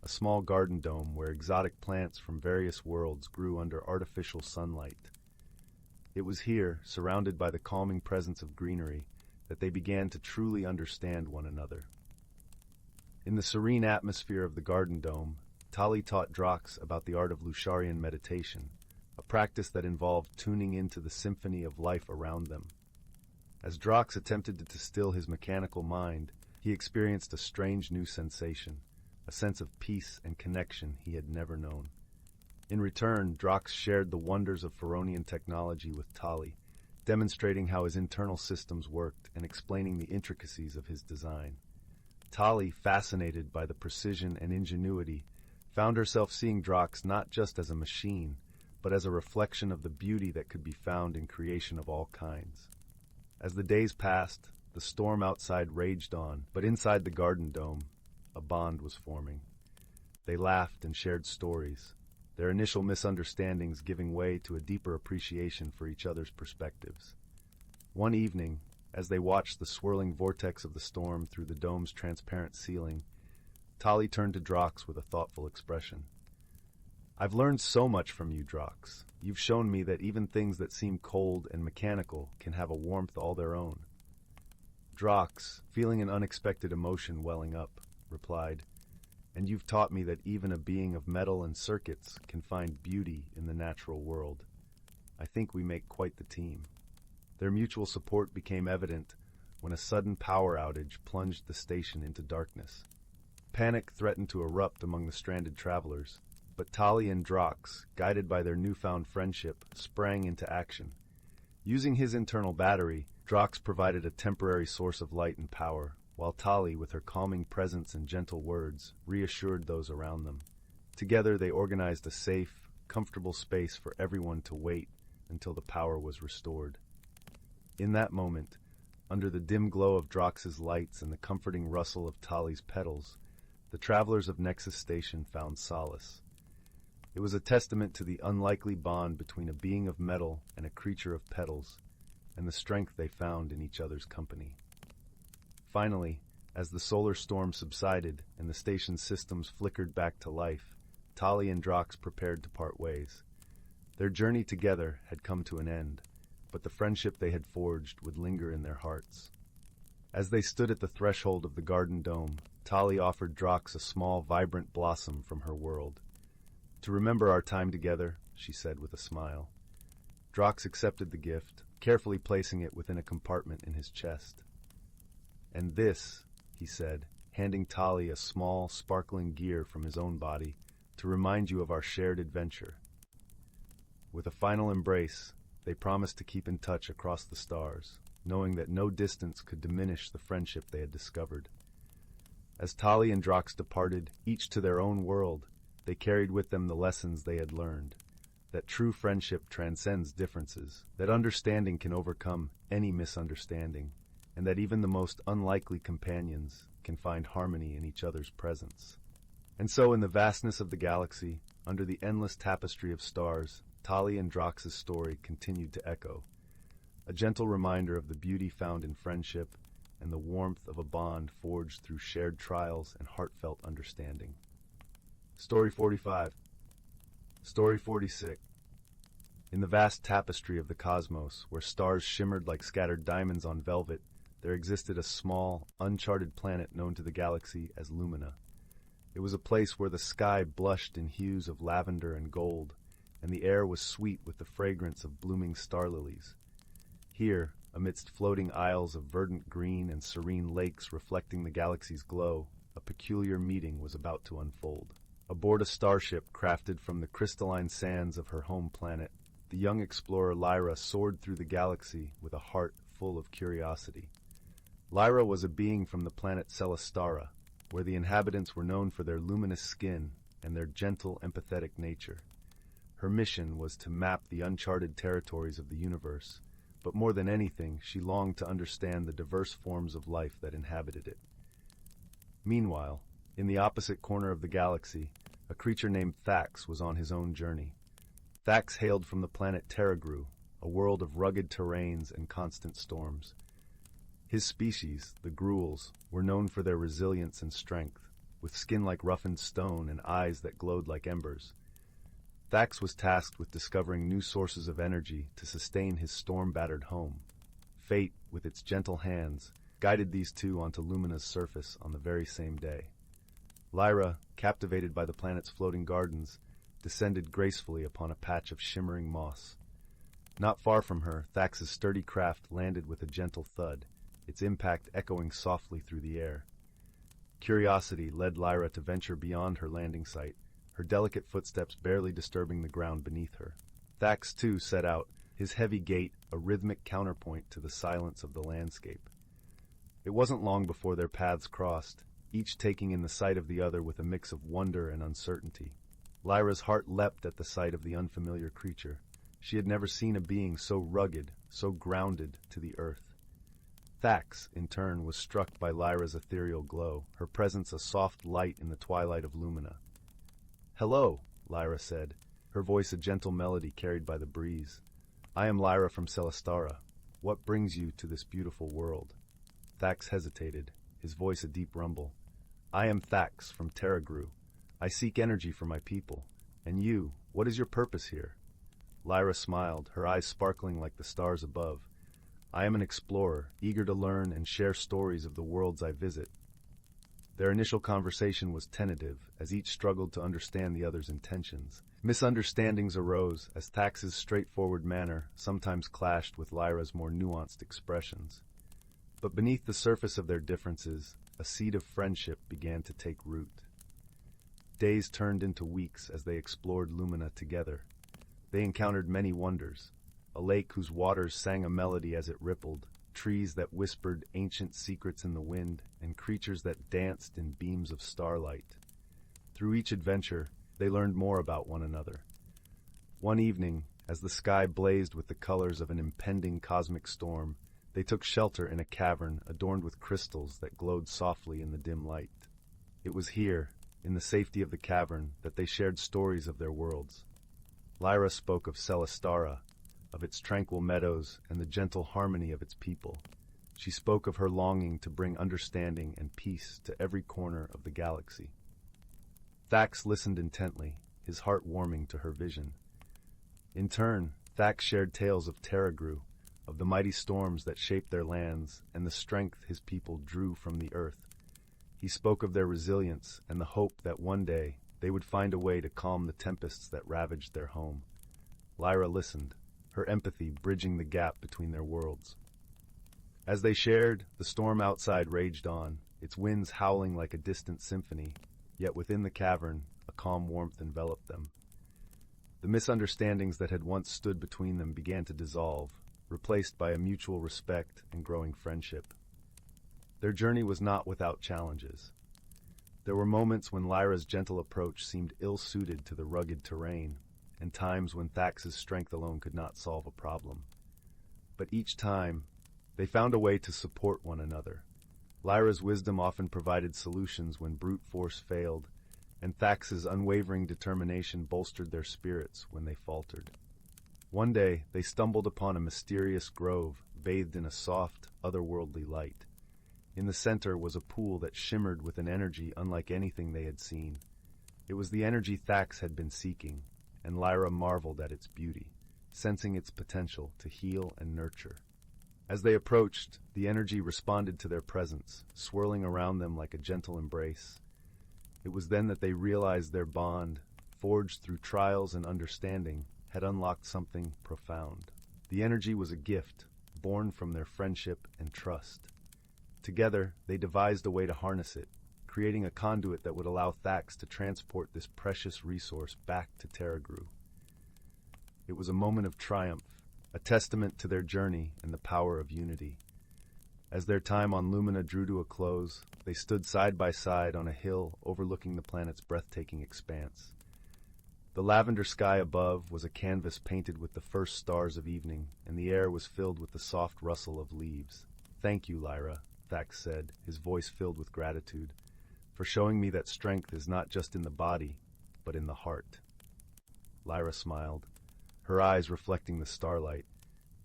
a small garden dome where exotic plants from various worlds grew under artificial sunlight. It was here, surrounded by the calming presence of greenery, that they began to truly understand one another. In the serene atmosphere of the garden dome, Tali taught Drox about the art of Lusharian meditation, a practice that involved tuning into the symphony of life around them. As Drox attempted to still his mechanical mind, he experienced a strange new sensation, a sense of peace and connection he had never known. In return, Drox shared the wonders of Feronian technology with Tali, demonstrating how his internal systems worked and explaining the intricacies of his design. Tali, fascinated by the precision and ingenuity, found herself seeing Drox not just as a machine, but as a reflection of the beauty that could be found in creation of all kinds. As the days passed, the storm outside raged on, but inside the garden dome, a bond was forming. They laughed and shared stories, their initial misunderstandings giving way to a deeper appreciation for each other's perspectives. One evening, as they watched the swirling vortex of the storm through the dome's transparent ceiling, Tali turned to Drox with a thoughtful expression. I've learned so much from you, Drox. You've shown me that even things that seem cold and mechanical can have a warmth all their own. Drox, feeling an unexpected emotion welling up, replied, "And you've taught me that even a being of metal and circuits can find beauty in the natural world. I think we make quite the team." Their mutual support became evident when a sudden power outage plunged the station into darkness. Panic threatened to erupt among the stranded travelers, but Tali and Drox, guided by their newfound friendship, sprang into action. Using his internal battery, Drox provided a temporary source of light and power, while Tali, with her calming presence and gentle words, reassured those around them. Together they organized a safe, comfortable space for everyone to wait until the power was restored. In that moment, under the dim glow of Drox's lights and the comforting rustle of Tali's petals, the travelers of Nexus Station found solace. It was a testament to the unlikely bond between a being of metal and a creature of petals, and the strength they found in each other's company. Finally, as the solar storm subsided and the station's systems flickered back to life, Tali and Drox prepared to part ways. Their journey together had come to an end, but the friendship they had forged would linger in their hearts. As they stood at the threshold of the garden dome, Tali offered Drox a small, vibrant blossom from her world. "To remember our time together," she said with a smile. Drox accepted the gift, carefully placing it within a compartment in his chest. "And this," he said, handing Tali a small, sparkling gear from his own body, "to remind you of our shared adventure." With a final embrace, they promised to keep in touch across the stars, knowing that no distance could diminish the friendship they had discovered. As Tali and Drox departed, each to their own world, they carried with them the lessons they had learned, that true friendship transcends differences, that understanding can overcome any misunderstanding, and that even the most unlikely companions can find harmony in each other's presence. And so in the vastness of the galaxy, under the endless tapestry of stars, Tali and Drox's story continued to echo, a gentle reminder of the beauty found in friendship and the warmth of a bond forged through shared trials and heartfelt understanding. Story 45. Story 46. In the vast tapestry of the cosmos, where stars shimmered like scattered diamonds on velvet, there existed a small, uncharted planet known to the galaxy as Lumina. It was a place where the sky blushed in hues of lavender and gold, and the air was sweet with the fragrance of blooming star lilies. Here, amidst floating isles of verdant green and serene lakes reflecting the galaxy's glow, a peculiar meeting was about to unfold. Aboard a starship crafted from the crystalline sands of her home planet, the young explorer Lyra soared through the galaxy with a heart full of curiosity. Lyra was a being from the planet Celestara, where the inhabitants were known for their luminous skin and their gentle, empathetic nature. Her mission was to map the uncharted territories of the universe, but more than anything, she longed to understand the diverse forms of life that inhabited it. Meanwhile, in the opposite corner of the galaxy, a creature named Thax was on his own journey. Thax hailed from the planet Terragru, a world of rugged terrains and constant storms. His species, the Gruels, were known for their resilience and strength, with skin like roughened stone and eyes that glowed like embers. Thax was tasked with discovering new sources of energy to sustain his storm-battered home. Fate, with its gentle hands, guided these two onto Lumina's surface on the very same day. Lyra, captivated by the planet's floating gardens, descended gracefully upon a patch of shimmering moss. Not far from her, Thax's sturdy craft landed with a gentle thud, its impact echoing softly through the air. Curiosity led Lyra to venture beyond her landing site, her delicate footsteps barely disturbing the ground beneath her. Thax, too, set out, his heavy gait a rhythmic counterpoint to the silence of the landscape. It wasn't long before their paths crossed, each taking in the sight of the other with a mix of wonder and uncertainty. Lyra's heart leapt at the sight of the unfamiliar creature. She had never seen a being so rugged, so grounded to the earth. Thax, in turn, was struck by Lyra's ethereal glow, her presence a soft light in the twilight of Lumina. "Hello," Lyra said, her voice a gentle melody carried by the breeze. "I am Lyra from Celestara. What brings you to this beautiful world?" Thax hesitated, his voice a deep rumble. "I am Thax from Terragru. I seek energy for my people. And you, what is your purpose here? Lyra smiled, her eyes sparkling like the stars above. I am an explorer, eager to learn and share stories of the worlds I visit. Their initial conversation was tentative, as each struggled to understand the other's intentions. Misunderstandings arose, as Thax's straightforward manner sometimes clashed with Lyra's more nuanced expressions. But beneath the surface of their differences, a seed of friendship began to take root. Days turned into weeks as they explored Lumina together. They encountered many wonders: a lake whose waters sang a melody as it rippled, trees that whispered ancient secrets in the wind, and creatures that danced in beams of starlight. Through each adventure, they learned more about one another. One evening, as the sky blazed with the colors of an impending cosmic storm, they took shelter in a cavern adorned with crystals that glowed softly in the dim light. It was here, in the safety of the cavern, that they shared stories of their worlds. Lyra spoke of Celestara, of its tranquil meadows and the gentle harmony of its people. She spoke of her longing to bring understanding and peace to every corner of the galaxy. Thax listened intently, his heart warming to her vision. In turn, Thax shared tales of Terragru, of the mighty storms that shaped their lands and the strength his people drew from the earth. He spoke of their resilience and the hope that one day they would find a way to calm the tempests that ravaged their home. Lyra listened, her empathy bridging the gap between their worlds. As they shared, the storm outside raged on, its winds howling like a distant symphony, yet within the cavern, a calm warmth enveloped them. The misunderstandings that had once stood between them began to dissolve, replaced by a mutual respect and growing friendship. Their journey was not without challenges. There were moments when Lyra's gentle approach seemed ill-suited to the rugged terrain, and times when Thax's strength alone could not solve a problem. But each time, they found a way to support one another. Lyra's wisdom often provided solutions when brute force failed, and Thax's unwavering determination bolstered their spirits when they faltered. One day, they stumbled upon a mysterious grove bathed in a soft, otherworldly light. In the center was a pool that shimmered with an energy unlike anything they had seen. It was the energy Thax had been seeking, and Lyra marveled at its beauty, sensing its potential to heal and nurture. As they approached, the energy responded to their presence, swirling around them like a gentle embrace. It was then that they realized their bond, forged through trials and understanding, had unlocked something profound. The energy was a gift, born from their friendship and trust. Together, they devised a way to harness it, creating a conduit that would allow Thax to transport this precious resource back to Terragru. It was a moment of triumph, a testament to their journey and the power of unity. As their time on Lumina drew to a close, they stood side by side on a hill overlooking the planet's breathtaking expanse. The lavender sky above was a canvas painted with the first stars of evening, and the air was filled with the soft rustle of leaves. "Thank you, Lyra," Thax said, his voice filled with gratitude, "for showing me that strength is not just in the body, but in the heart." Lyra smiled, her eyes reflecting the starlight.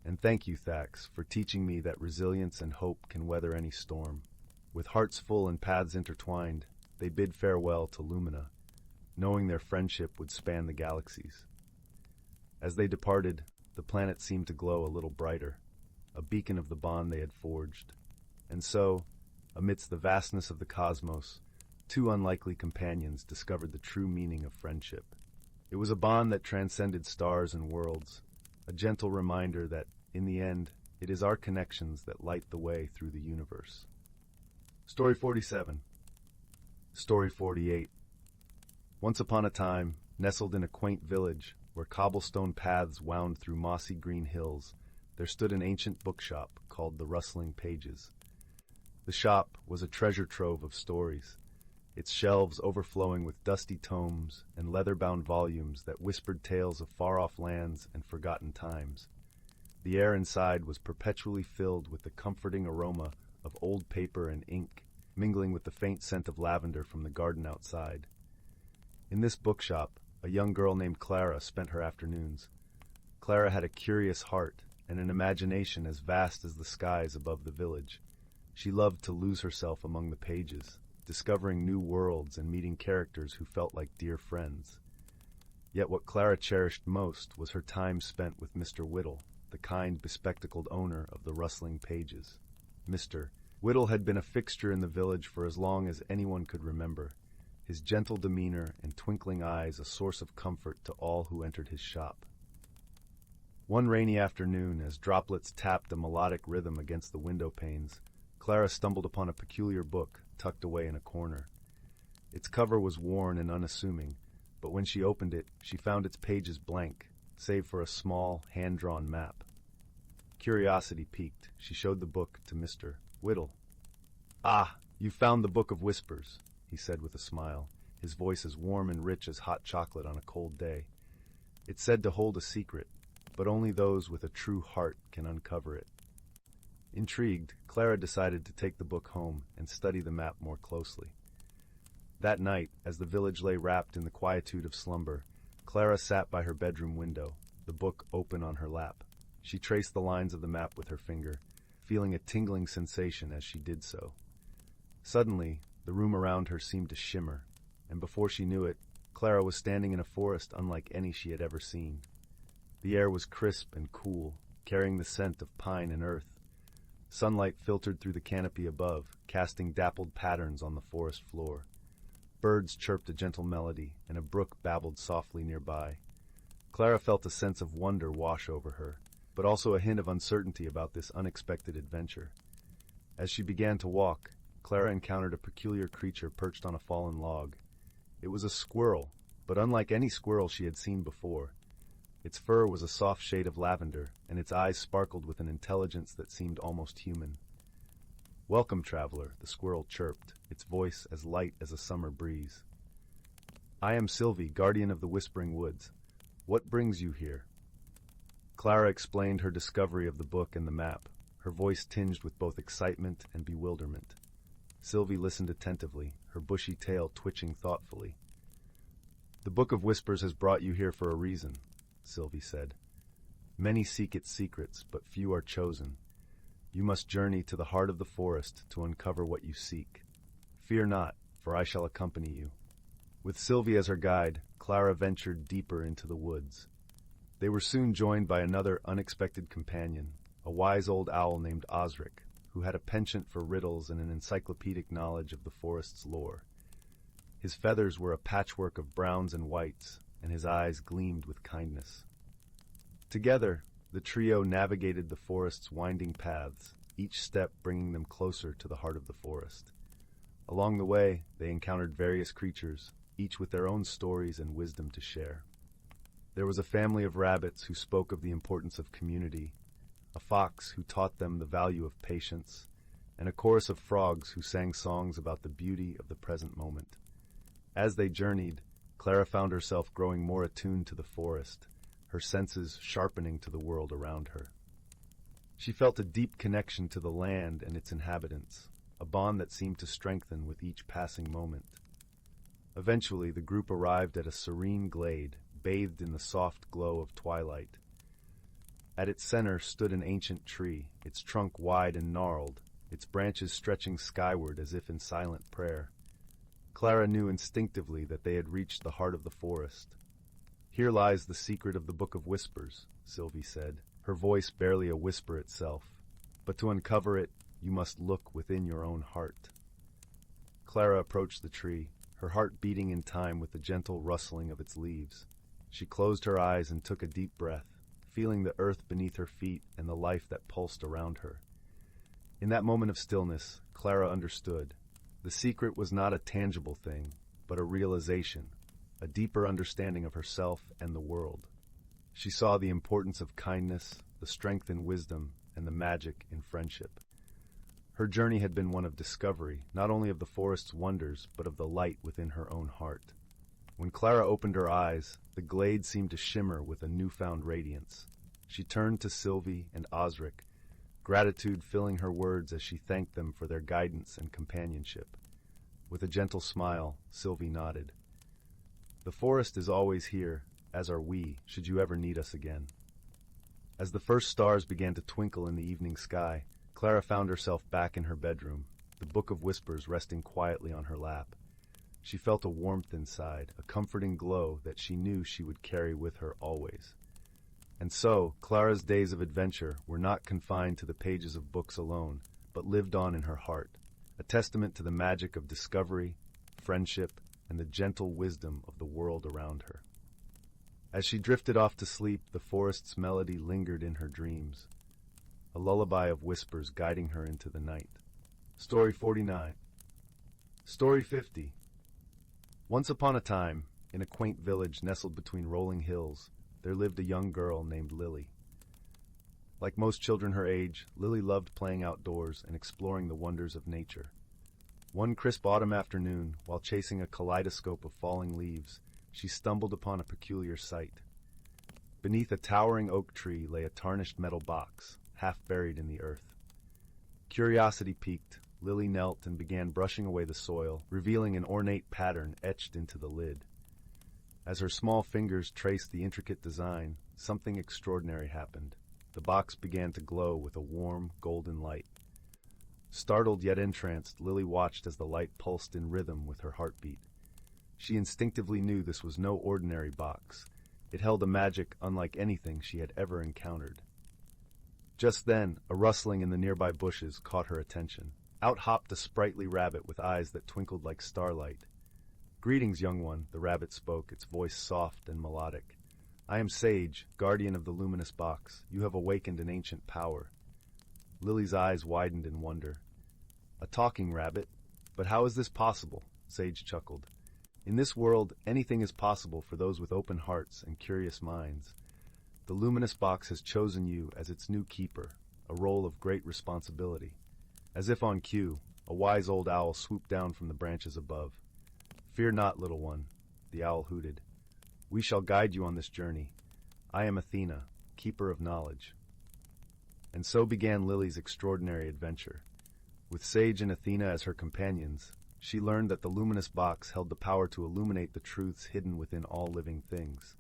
"And thank you, Thax, for teaching me that resilience and hope can weather any storm." With hearts full and paths intertwined, they bid farewell to Lumina, knowing their friendship would span the galaxies. As they departed, the planet seemed to glow a little brighter, a beacon of the bond they had forged. And so, amidst the vastness of the cosmos, two unlikely companions discovered the true meaning of friendship. It was a bond that transcended stars and worlds, a gentle reminder that, in the end, it is our connections that light the way through the universe. Story 47. Story 48. Once upon a time, nestled in a quaint village, where cobblestone paths wound through mossy green hills, there stood an ancient bookshop called the Rustling Pages. The shop was a treasure trove of stories, its shelves overflowing with dusty tomes and leather-bound volumes that whispered tales of far-off lands and forgotten times. The air inside was perpetually filled with the comforting aroma of old paper and ink, mingling with the faint scent of lavender from the garden outside. In this bookshop, a young girl named Clara spent her afternoons. Clara had a curious heart and an imagination as vast as the skies above the village. She loved to lose herself among the pages, discovering new worlds and meeting characters who felt like dear friends. Yet what Clara cherished most was her time spent with Mr. Whittle, the kind, bespectacled owner of the rustling pages. Mr. Whittle had been a fixture in the village for as long as anyone could remember, his gentle demeanor and twinkling eyes a source of comfort to all who entered his shop. One rainy afternoon, as droplets tapped a melodic rhythm against the window panes, Clara stumbled upon a peculiar book tucked away in a corner. Its cover was worn and unassuming, but when she opened it, she found its pages blank, save for a small, hand-drawn map. Curiosity piqued, she showed the book to Mr. Whittle. "Ah, you've found the Book of Whispers," he said with a smile, his voice as warm and rich as hot chocolate on a cold day. "It's said to hold a secret, but only those with a true heart can uncover it." Intrigued, Clara decided to take the book home and study the map more closely. That night, as the village lay wrapped in the quietude of slumber, Clara sat by her bedroom window, the book open on her lap. She traced the lines of the map with her finger, feeling a tingling sensation as she did so. Suddenly, the room around her seemed to shimmer, and before she knew it, Clara was standing in a forest unlike any she had ever seen. The air was crisp and cool, carrying the scent of pine and earth. Sunlight filtered through the canopy above, casting dappled patterns on the forest floor. Birds chirped a gentle melody, and a brook babbled softly nearby. Clara felt a sense of wonder wash over her, but also a hint of uncertainty about this unexpected adventure. As she began to walk, Clara encountered a peculiar creature perched on a fallen log. It was a squirrel, but unlike any squirrel she had seen before. Its fur was a soft shade of lavender, and its eyes sparkled with an intelligence that seemed almost human. "Welcome, traveler," the squirrel chirped, its voice as light as a summer breeze. "I am Sylvie, guardian of the Whispering Woods. What brings you here?" Clara explained her discovery of the book and the map, her voice tinged with both excitement and bewilderment. Sylvie listened attentively, her bushy tail twitching thoughtfully. "The Book of Whispers has brought you here for a reason," Sylvie said. "Many seek its secrets, but few are chosen. You must journey to the heart of the forest to uncover what you seek. Fear not, for I shall accompany you." With Sylvie as her guide, Clara ventured deeper into the woods. They were soon joined by another unexpected companion, a wise old owl named Osric, who had a penchant for riddles and an encyclopedic knowledge of the forest's lore. His feathers were a patchwork of browns and whites, and his eyes gleamed with kindness. Together, the trio navigated the forest's winding paths, each step bringing them closer to the heart of the forest. Along the way, they encountered various creatures, each with their own stories and wisdom to share. There was a family of rabbits who spoke of the importance of community, a fox who taught them the value of patience, and a chorus of frogs who sang songs about the beauty of the present moment. As they journeyed, Clara found herself growing more attuned to the forest, her senses sharpening to the world around her. She felt a deep connection to the land and its inhabitants, a bond that seemed to strengthen with each passing moment. Eventually, the group arrived at a serene glade, bathed in the soft glow of twilight. At its center stood an ancient tree, its trunk wide and gnarled, its branches stretching skyward as if in silent prayer. Clara knew instinctively that they had reached the heart of the forest. "Here lies the secret of the Book of Whispers," Sylvie said, her voice barely a whisper itself. "But to uncover it, you must look within your own heart." Clara approached the tree, her heart beating in time with the gentle rustling of its leaves. She closed her eyes and took a deep breath, feeling the earth beneath her feet and the life that pulsed around her. In that moment of stillness, Clara understood. The secret was not a tangible thing, but a realization, a deeper understanding of herself and the world. She saw the importance of kindness, the strength in wisdom, and the magic in friendship. Her journey had been one of discovery, not only of the forest's wonders, but of the light within her own heart. When Clara opened her eyes, the glade seemed to shimmer with a newfound radiance. She turned to Sylvie and Osric, gratitude filling her words as she thanked them for their guidance and companionship. With a gentle smile, Sylvie nodded. "The forest is always here, as are we, should you ever need us again." As the first stars began to twinkle in the evening sky, Clara found herself back in her bedroom, the Book of Whispers resting quietly on her lap. She felt a warmth inside, a comforting glow that she knew she would carry with her always. And so, Clara's days of adventure were not confined to the pages of books alone, but lived on in her heart, a testament to the magic of discovery, friendship, and the gentle wisdom of the world around her. As she drifted off to sleep, the forest's melody lingered in her dreams, a lullaby of whispers guiding her into the night. Story 49. Story 50. Once upon a time, in a quaint village nestled between rolling hills, there lived a young girl named Lily. Like most children her age, Lily loved playing outdoors and exploring the wonders of nature. One crisp autumn afternoon, while chasing a kaleidoscope of falling leaves, she stumbled upon a peculiar sight. Beneath a towering oak tree lay a tarnished metal box, half buried in the earth. Curiosity piqued, Lily knelt and began brushing away the soil, revealing an ornate pattern etched into the lid. As her small fingers traced the intricate design, something extraordinary happened. The box began to glow with a warm, golden light. Startled yet entranced, Lily watched as the light pulsed in rhythm with her heartbeat. She instinctively knew this was no ordinary box. It held a magic unlike anything she had ever encountered. Just then, a rustling in the nearby bushes caught her attention. Out hopped a sprightly rabbit with eyes that twinkled like starlight. "Greetings, young one," the rabbit spoke, its voice soft and melodic. "I am Sage, guardian of the luminous box. You have awakened an ancient power." Lily's eyes widened in wonder. "A talking rabbit? But how is this possible?" Sage chuckled. "In this world, anything is possible for those with open hearts and curious minds. The luminous box has chosen you as its new keeper, a role of great responsibility." As if on cue, a wise old owl swooped down from the branches above. "Fear not, little one," the owl hooted. "We shall guide you on this journey. I am Athena, keeper of knowledge." And so began Lily's extraordinary adventure. With Sage and Athena as her companions, she learned that the luminous box held the power to illuminate the truths hidden within all living things.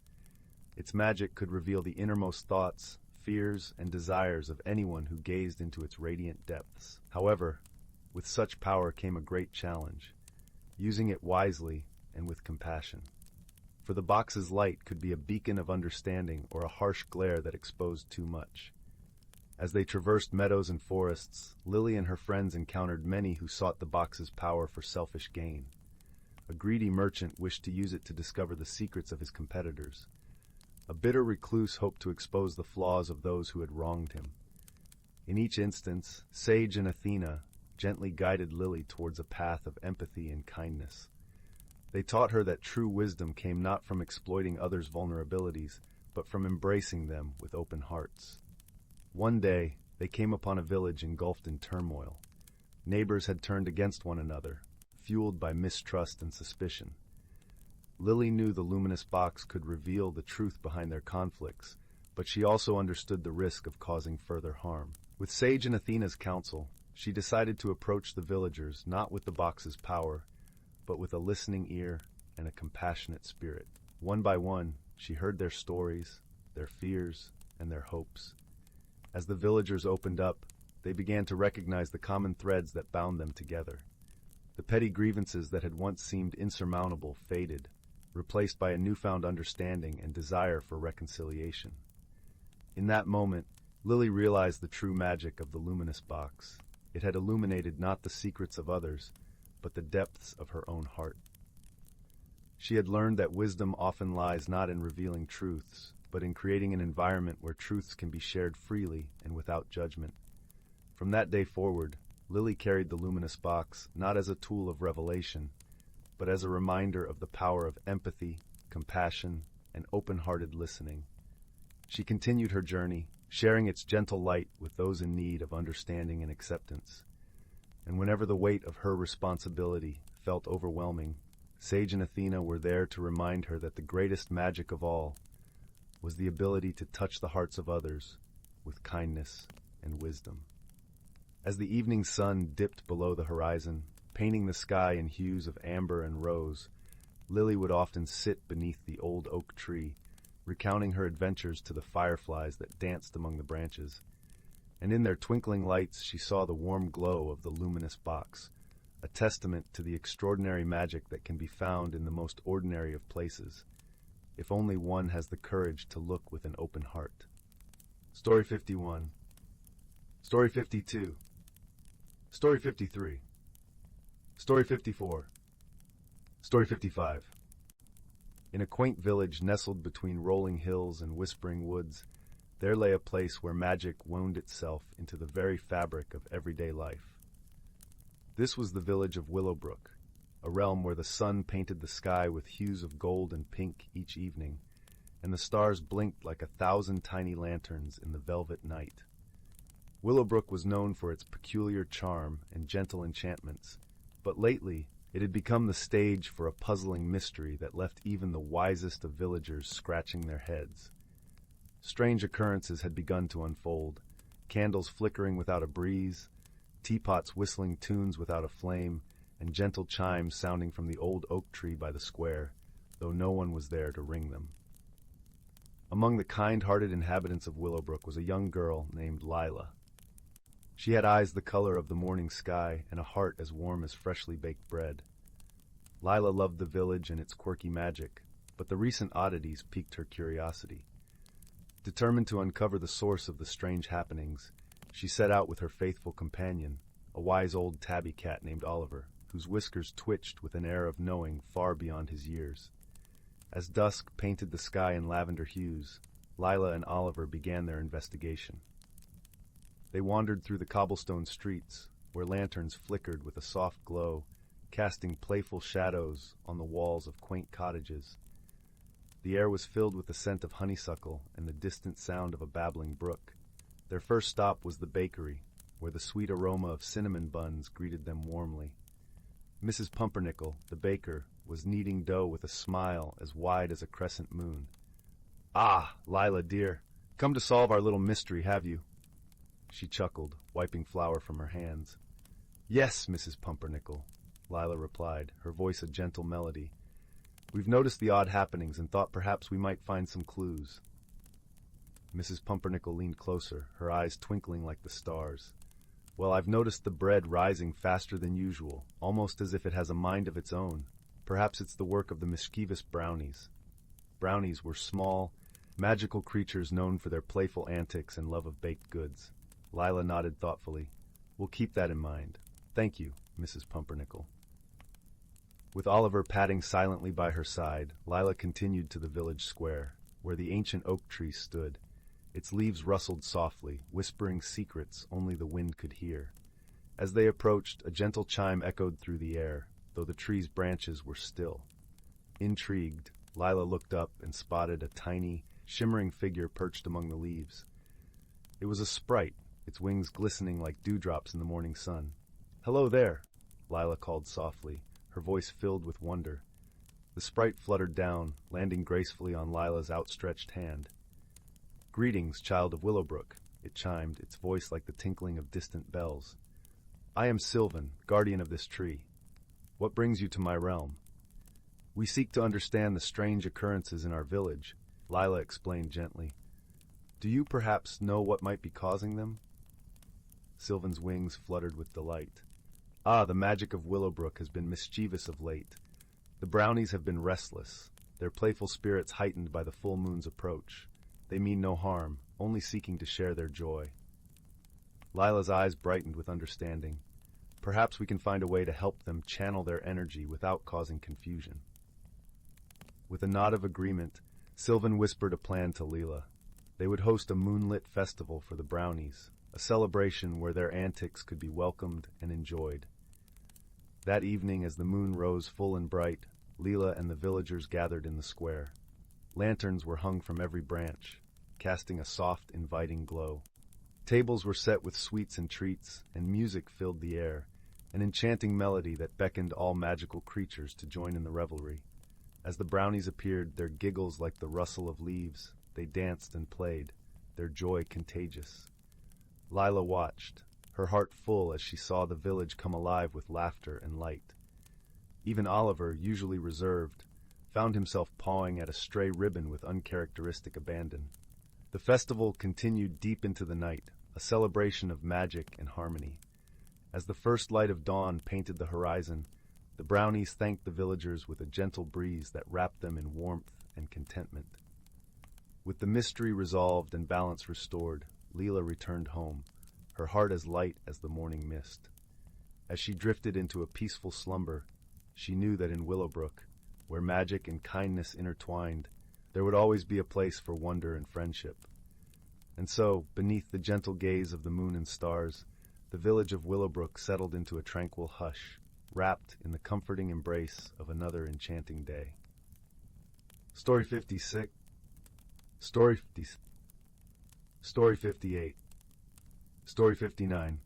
Its magic could reveal the innermost thoughts, fears, and desires of anyone who gazed into its radiant depths. However, with such power came a great challenge, using it wisely and with compassion. For the box's light could be a beacon of understanding or a harsh glare that exposed too much. As they traversed meadows and forests, Lily and her friends encountered many who sought the box's power for selfish gain. A greedy merchant wished to use it to discover the secrets of his competitors. A bitter recluse hoped to expose the flaws of those who had wronged him. In each instance, Sage and Athena gently guided Lily towards a path of empathy and kindness. They taught her that true wisdom came not from exploiting others' vulnerabilities, but from embracing them with open hearts. One day, they came upon a village engulfed in turmoil. Neighbors had turned against one another, fueled by mistrust and suspicion. Lily knew the luminous box could reveal the truth behind their conflicts, but she also understood the risk of causing further harm. With Sage and Athena's counsel, she decided to approach the villagers not with the box's power, but with a listening ear and a compassionate spirit. One by one, she heard their stories, their fears, and their hopes. As the villagers opened up, they began to recognize the common threads that bound them together. The petty grievances that had once seemed insurmountable faded, replaced by a newfound understanding and desire for reconciliation. In that moment, Lily realized the true magic of the luminous box. It had illuminated not the secrets of others, but the depths of her own heart. She had learned that wisdom often lies not in revealing truths, but in creating an environment where truths can be shared freely and without judgment. From that day forward, Lily carried the luminous box not as a tool of revelation, but as a reminder of the power of empathy, compassion, and open-hearted listening. She continued her journey, sharing its gentle light with those in need of understanding and acceptance. And whenever the weight of her responsibility felt overwhelming, Sage and Athena were there to remind her that the greatest magic of all was the ability to touch the hearts of others with kindness and wisdom. As the evening sun dipped below the horizon, painting the sky in hues of amber and rose, Lily would often sit beneath the old oak tree, recounting her adventures to the fireflies that danced among the branches. And in their twinkling lights she saw the warm glow of the luminous box, a testament to the extraordinary magic that can be found in the most ordinary of places, if only one has the courage to look with an open heart. Story 51. Story 52. Story 53. Story 54. Story 55. In a quaint village nestled between rolling hills and whispering woods, there lay a place where magic wound itself into the very fabric of everyday life. This was the village of Willowbrook, a realm where the sun painted the sky with hues of gold and pink each evening, and the stars blinked like 1,000 tiny lanterns in the velvet night. Willowbrook was known for its peculiar charm and gentle enchantments, but lately it had become the stage for a puzzling mystery that left even the wisest of villagers scratching their heads. Strange occurrences had begun to unfold, candles flickering without a breeze, teapots whistling tunes without a flame, and gentle chimes sounding from the old oak tree by the square, though no one was there to ring them. Among the kind-hearted inhabitants of Willowbrook was a young girl named Lila. She had eyes the color of the morning sky and a heart as warm as freshly baked bread. Lila loved the village and its quirky magic, but the recent oddities piqued her curiosity. Determined to uncover the source of the strange happenings, she set out with her faithful companion, a wise old tabby cat named Oliver, whose whiskers twitched with an air of knowing far beyond his years. As dusk painted the sky in lavender hues, Lila and Oliver began their investigation. They wandered through the cobblestone streets, where lanterns flickered with a soft glow, casting playful shadows on the walls of quaint cottages. The air was filled with the scent of honeysuckle and the distant sound of a babbling brook. Their first stop was the bakery, where the sweet aroma of cinnamon buns greeted them warmly. Mrs. Pumpernickel, the baker, was kneading dough with a smile as wide as a crescent moon. "Ah, Lila, dear, come to solve our little mystery, have you?" She chuckled, wiping flour from her hands. "Yes, Mrs. Pumpernickel," Lila replied, her voice a gentle melody. "We've noticed the odd happenings and thought perhaps we might find some clues." Mrs. Pumpernickel leaned closer, her eyes twinkling like the stars. "Well, I've noticed the bread rising faster than usual, almost as if it has a mind of its own. Perhaps it's the work of the mischievous brownies." Brownies were small, magical creatures known for their playful antics and love of baked goods. Lila nodded thoughtfully. "We'll keep that in mind. Thank you, Mrs. Pumpernickel." With Oliver padding silently by her side, Lila continued to the village square, where the ancient oak tree stood. Its leaves rustled softly, whispering secrets only the wind could hear. As they approached, a gentle chime echoed through the air, though the tree's branches were still. Intrigued, Lila looked up and spotted a tiny, shimmering figure perched among the leaves. It was a sprite, its wings glistening like dewdrops in the morning sun. "Hello there," Lila called softly, her voice filled with wonder. The sprite fluttered down, landing gracefully on Lila's outstretched hand. "Greetings, child of Willowbrook," it chimed, its voice like the tinkling of distant bells. "I am Sylvan, guardian of this tree. What brings you to my realm?" "We seek to understand the strange occurrences in our village," Lila explained gently. "Do you perhaps know what might be causing them?" Sylvan's wings fluttered with delight. "Ah, the magic of Willowbrook has been mischievous of late. The brownies have been restless, their playful spirits heightened by the full moon's approach. They mean no harm, only seeking to share their joy." Lila's eyes brightened with understanding. "Perhaps we can find a way to help them channel their energy without causing confusion." With a nod of agreement, Sylvan whispered a plan to Lila. They would host a moonlit festival for the brownies, a celebration where their antics could be welcomed and enjoyed. That evening, as the moon rose full and bright, Lila and the villagers gathered in the square. Lanterns were hung from every branch, casting a soft, inviting glow. Tables were set with sweets and treats, and music filled the air, an enchanting melody that beckoned all magical creatures to join in the revelry. As the brownies appeared, their giggles like the rustle of leaves, they danced and played, their joy contagious. Lila watched, her heart full as she saw the village come alive with laughter and light. Even Oliver, usually reserved, found himself pawing at a stray ribbon with uncharacteristic abandon. The festival continued deep into the night, a celebration of magic and harmony. As the first light of dawn painted the horizon, the brownies thanked the villagers with a gentle breeze that wrapped them in warmth and contentment. With the mystery resolved and balance restored, Leela returned home, her heart as light as the morning mist. As she drifted into a peaceful slumber, she knew that in Willowbrook, where magic and kindness intertwined, there would always be a place for wonder and friendship. And so, beneath the gentle gaze of the moon and stars, the village of Willowbrook settled into a tranquil hush, wrapped in the comforting embrace of another enchanting day. Story 56. Story 58. Story 59.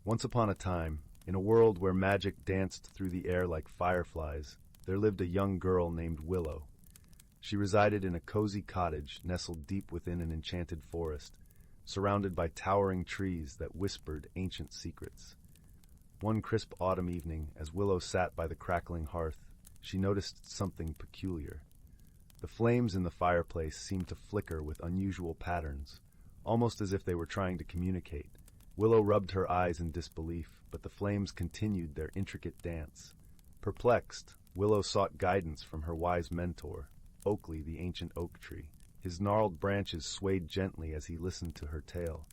Once upon a time, in a world where magic danced through the air like fireflies, there lived a young girl named Willow. She resided in a cozy cottage nestled deep within an enchanted forest, surrounded by towering trees that whispered ancient secrets. One crisp autumn evening, as Willow sat by the crackling hearth, she noticed something peculiar. The flames in the fireplace seemed to flicker with unusual patterns, almost as if they were trying to communicate. Willow rubbed her eyes in disbelief, but the flames continued their intricate dance. Perplexed, Willow sought guidance from her wise mentor, Oakley the ancient oak tree. His gnarled branches swayed gently as he listened to her tale.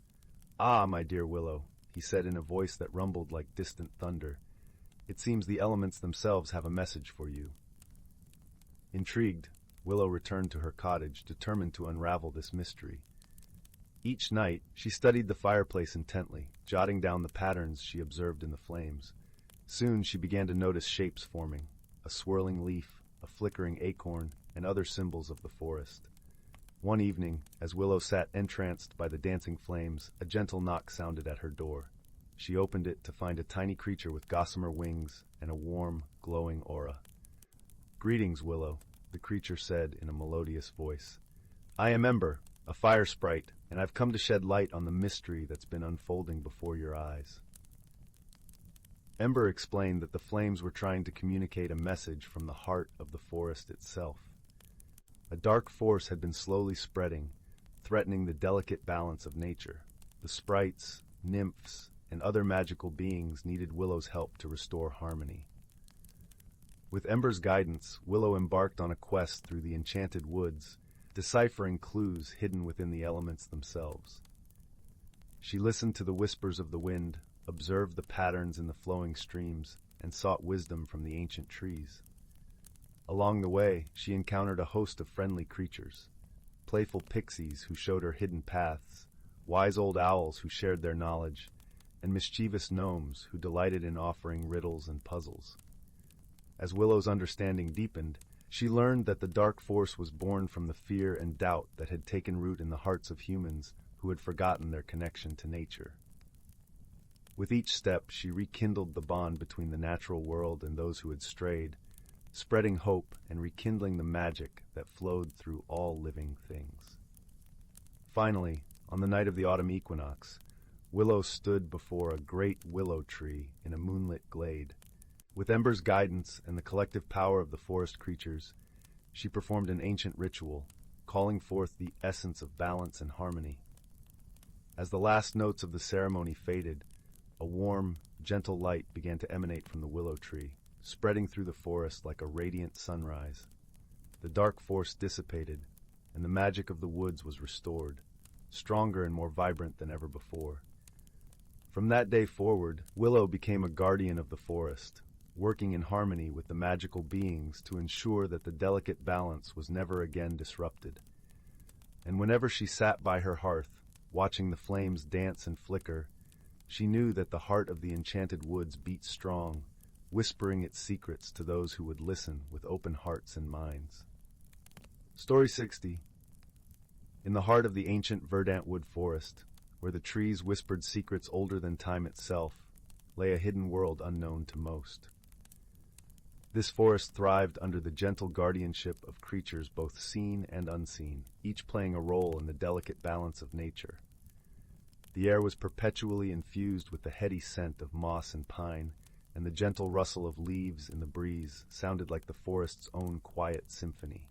"Ah, my dear Willow," he said in a voice that rumbled like distant thunder, "it seems the elements themselves have a message for you." Intrigued, Willow returned to her cottage, determined to unravel this mystery. Each night, she studied the fireplace intently, jotting down the patterns she observed in the flames. Soon she began to notice shapes forming, a swirling leaf, a flickering acorn, and other symbols of the forest. One evening, as Willow sat entranced by the dancing flames, a gentle knock sounded at her door. She opened it to find a tiny creature with gossamer wings and a warm, glowing aura. "Greetings, Willow," the creature said in a melodious voice. "I am Ember, a fire sprite, and I've come to shed light on the mystery that's been unfolding before your eyes." Ember explained that the flames were trying to communicate a message from the heart of the forest itself. A dark force had been slowly spreading, threatening the delicate balance of nature. The sprites, nymphs, and other magical beings needed Willow's help to restore harmony. With Ember's guidance, Willow embarked on a quest through the enchanted woods, deciphering clues hidden within the elements themselves. She listened to the whispers of the wind, observed the patterns in the flowing streams, and sought wisdom from the ancient trees. Along the way, she encountered a host of friendly creatures, playful pixies who showed her hidden paths, wise old owls who shared their knowledge, and mischievous gnomes who delighted in offering riddles and puzzles. As Willow's understanding deepened, she learned that the dark force was born from the fear and doubt that had taken root in the hearts of humans who had forgotten their connection to nature. With each step, she rekindled the bond between the natural world and those who had strayed, spreading hope and rekindling the magic that flowed through all living things. Finally, on the night of the autumn equinox, Willow stood before a great willow tree in a moonlit glade. With Ember's guidance and the collective power of the forest creatures, she performed an ancient ritual, calling forth the essence of balance and harmony. As the last notes of the ceremony faded, a warm, gentle light began to emanate from the willow tree, spreading through the forest like a radiant sunrise. The dark force dissipated, and the magic of the woods was restored, stronger and more vibrant than ever before. From that day forward, Willow became a guardian of the forest, working in harmony with the magical beings to ensure that the delicate balance was never again disrupted. And whenever she sat by her hearth, watching the flames dance and flicker, she knew that the heart of the enchanted woods beat strong, whispering its secrets to those who would listen with open hearts and minds. Story 60. In the heart of the ancient verdant wood forest, where the trees whispered secrets older than time itself, lay a hidden world unknown to most. This forest thrived under the gentle guardianship of creatures both seen and unseen, each playing a role in the delicate balance of nature. The air was perpetually infused with the heady scent of moss and pine, and the gentle rustle of leaves in the breeze sounded like the forest's own quiet symphony.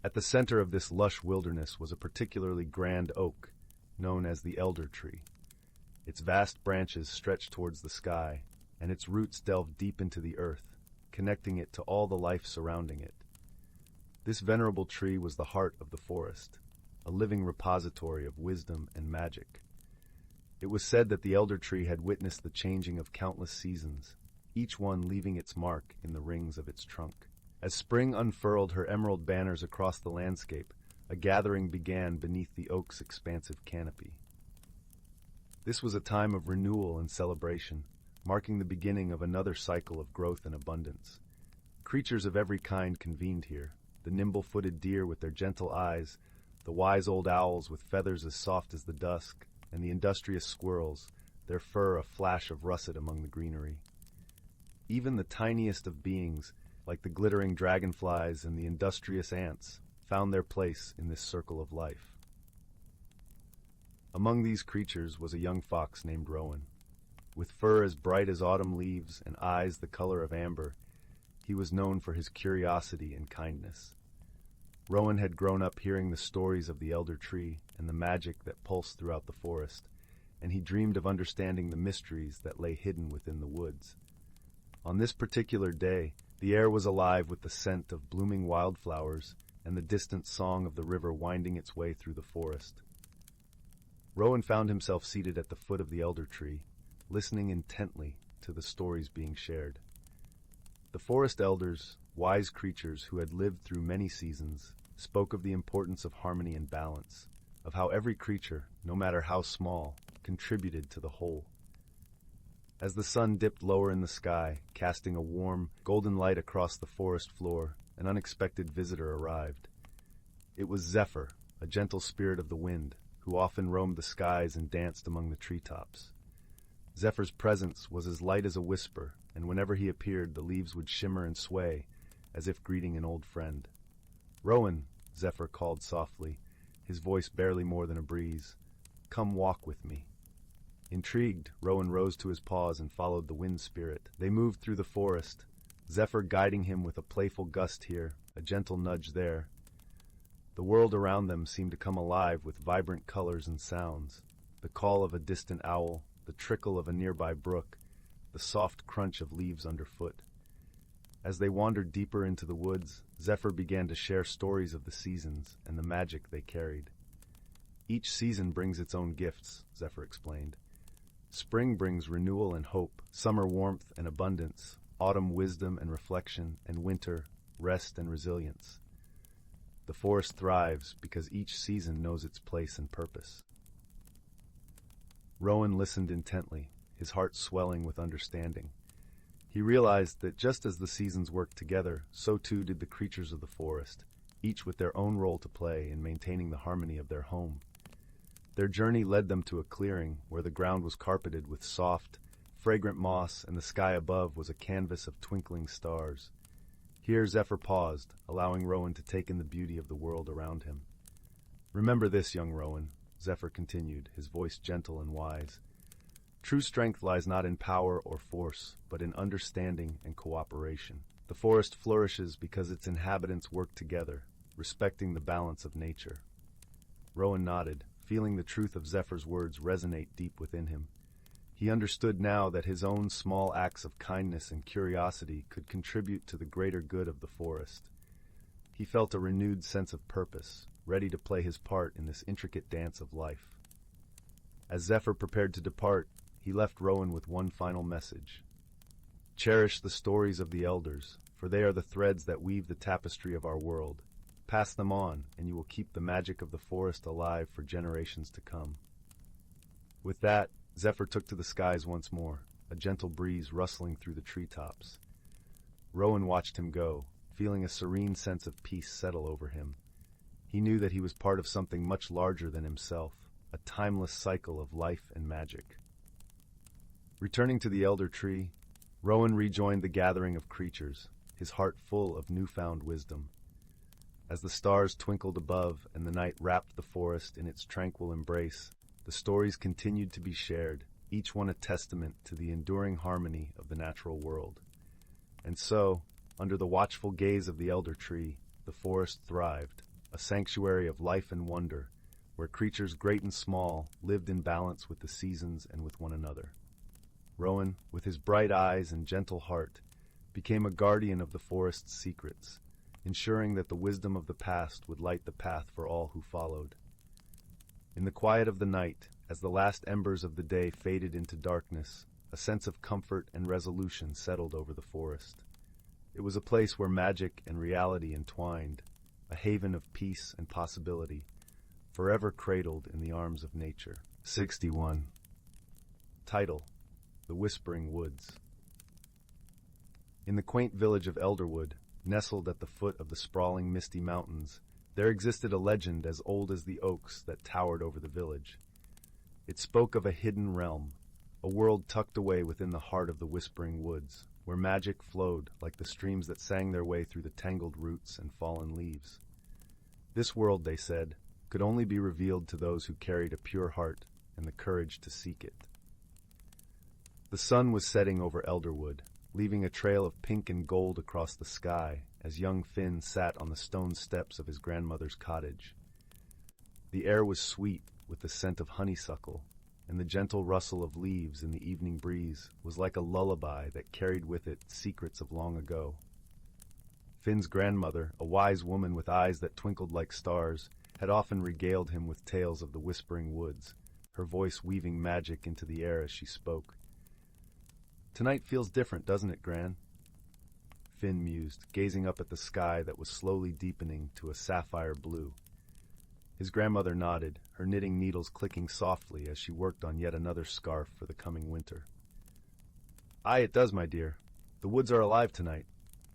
At the center of this lush wilderness was a particularly grand oak, known as the elder tree. Its vast branches stretched towards the sky, and its roots delved deep into the earth, connecting it to all the life surrounding it. This venerable tree was the heart of the forest, a living repository of wisdom and magic. It was said that the elder tree had witnessed the changing of countless seasons, each one leaving its mark in the rings of its trunk. As spring unfurled her emerald banners across the landscape, a gathering began beneath the oak's expansive canopy. This was a time of renewal and celebration, marking the beginning of another cycle of growth and abundance. Creatures of every kind convened here, the nimble-footed deer with their gentle eyes, the wise old owls with feathers as soft as the dusk, and the industrious squirrels, their fur a flash of russet among the greenery. Even the tiniest of beings, like the glittering dragonflies and the industrious ants, found their place in this circle of life. Among these creatures was a young fox named Rowan. With fur as bright as autumn leaves and eyes the color of amber, he was known for his curiosity and kindness. Rowan had grown up hearing the stories of the elder tree and the magic that pulsed throughout the forest, and he dreamed of understanding the mysteries that lay hidden within the woods. On this particular day, the air was alive with the scent of blooming wildflowers and the distant song of the river winding its way through the forest. Rowan found himself seated at the foot of the elder tree, listening intently to the stories being shared. The forest elders, wise creatures who had lived through many seasons, spoke of the importance of harmony and balance, of how every creature, no matter how small, contributed to the whole. As the sun dipped lower in the sky, casting a warm, golden light across the forest floor, an unexpected visitor arrived. It was Zephyr, a gentle spirit of the wind, who often roamed the skies and danced among the treetops. Zephyr's presence was as light as a whisper, and whenever he appeared, the leaves would shimmer and sway, as if greeting an old friend. "Rowan," Zephyr called softly, his voice barely more than a breeze, "come walk with me." Intrigued, Rowan rose to his paws and followed the wind spirit. They moved through the forest, Zephyr guiding him with a playful gust here, a gentle nudge there. The world around them seemed to come alive with vibrant colors and sounds, the call of a distant owl, the trickle of a nearby brook, the soft crunch of leaves underfoot. As they wandered deeper into the woods, Zephyr began to share stories of the seasons and the magic they carried. "Each season brings its own gifts," Zephyr explained. "Spring brings renewal and hope, summer warmth and abundance, autumn wisdom and reflection, and winter rest and resilience. The forest thrives because each season knows its place and purpose." Rowan listened intently, his heart swelling with understanding. He realized that just as the seasons worked together, so too did the creatures of the forest, each with their own role to play in maintaining the harmony of their home. Their journey led them to a clearing where the ground was carpeted with soft, fragrant moss and the sky above was a canvas of twinkling stars. Here Zephyr paused, allowing Rowan to take in the beauty of the world around him. "Remember this, young Rowan," Zephyr continued, his voice gentle and wise. "True strength lies not in power or force, but in understanding and cooperation. The forest flourishes because its inhabitants work together, respecting the balance of nature." Rowan nodded, feeling the truth of Zephyr's words resonate deep within him. He understood now that his own small acts of kindness and curiosity could contribute to the greater good of the forest. He felt a renewed sense of purpose, ready to play his part in this intricate dance of life. As Zephyr prepared to depart, he left Rowan with one final message. "Cherish the stories of the elders, for they are the threads that weave the tapestry of our world. Pass them on, and you will keep the magic of the forest alive for generations to come." With that, Zephyr took to the skies once more, a gentle breeze rustling through the treetops. Rowan watched him go, feeling a serene sense of peace settle over him. He knew that he was part of something much larger than himself, a timeless cycle of life and magic. Returning to the elder tree, Rowan rejoined the gathering of creatures, his heart full of newfound wisdom. As the stars twinkled above and the night wrapped the forest in its tranquil embrace, the stories continued to be shared, each one a testament to the enduring harmony of the natural world. And so, under the watchful gaze of the elder tree, the forest thrived, a sanctuary of life and wonder, where creatures great and small lived in balance with the seasons and with one another. Rowan, with his bright eyes and gentle heart, became a guardian of the forest's secrets, ensuring that the wisdom of the past would light the path for all who followed. In the quiet of the night, as the last embers of the day faded into darkness, a sense of comfort and resolution settled over the forest. It was a place where magic and reality entwined, a haven of peace and possibility, forever cradled in the arms of nature. 61. Title: The Whispering Woods. In the quaint village of Elderwood, nestled at the foot of the sprawling Misty Mountains, there existed a legend as old as the oaks that towered over the village. It spoke of a hidden realm, a world tucked away within the heart of the Whispering Woods, where magic flowed like the streams that sang their way through the tangled roots and fallen leaves. This world, they said, could only be revealed to those who carried a pure heart and the courage to seek it. The sun was setting over Elderwood, leaving a trail of pink and gold across the sky as young Finn sat on the stone steps of his grandmother's cottage. The air was sweet with the scent of honeysuckle, and the gentle rustle of leaves in the evening breeze was like a lullaby that carried with it secrets of long ago. Finn's grandmother, a wise woman with eyes that twinkled like stars, had often regaled him with tales of the Whispering Woods, her voice weaving magic into the air as she spoke. "Tonight feels different, doesn't it, Gran?" Finn mused, gazing up at the sky that was slowly deepening to a sapphire blue. His grandmother nodded, her knitting needles clicking softly as she worked on yet another scarf for the coming winter. "Aye, it does, my dear. The woods are alive tonight.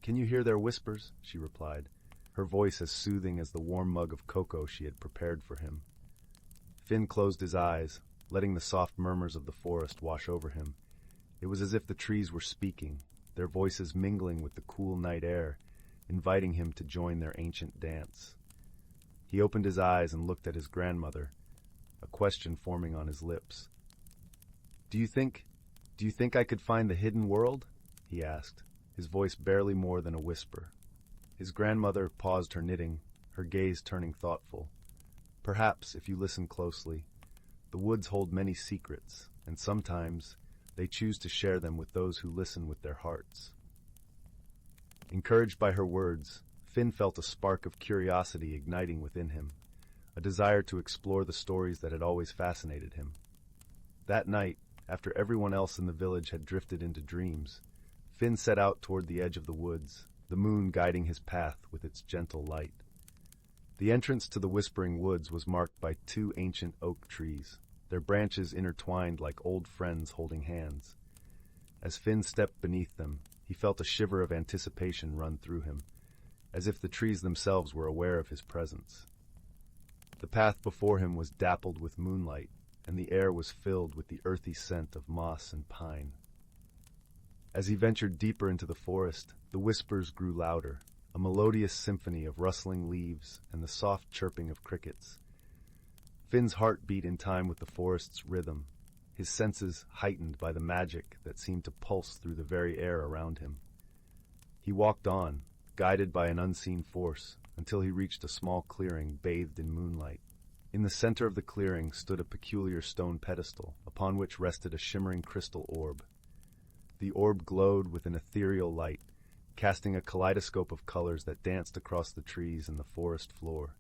Can you hear their whispers?" she replied, her voice as soothing as the warm mug of cocoa she had prepared for him. Finn closed his eyes, letting the soft murmurs of the forest wash over him. It was as if the trees were speaking, their voices mingling with the cool night air, inviting him to join their ancient dance. He opened his eyes and looked at his grandmother, a question forming on his lips. Do you think I could find the hidden world?" he asked, his voice barely more than a whisper. His grandmother paused her knitting, her gaze turning thoughtful. "Perhaps, if you listen closely. The woods hold many secrets, and sometimes they choose to share them with those who listen with their hearts." Encouraged by her words, Finn felt a spark of curiosity igniting within him, a desire to explore the stories that had always fascinated him. That night, after everyone else in the village had drifted into dreams, Finn set out toward the edge of the woods, the moon guiding his path with its gentle light. The entrance to the Whispering Woods was marked by 2 ancient oak trees, their branches intertwined like old friends holding hands. As Finn stepped beneath them, he felt a shiver of anticipation run through him, as if the trees themselves were aware of his presence. The path before him was dappled with moonlight, and the air was filled with the earthy scent of moss and pine. As he ventured deeper into the forest, the whispers grew louder, a melodious symphony of rustling leaves and the soft chirping of crickets. Finn's heart beat in time with the forest's rhythm, his senses heightened by the magic that seemed to pulse through the very air around him. He walked on, guided by an unseen force, until he reached a small clearing bathed in moonlight. In the center of the clearing stood a peculiar stone pedestal, upon which rested a shimmering crystal orb. The orb glowed with an ethereal light, casting a kaleidoscope of colors that danced across the trees and the forest floor.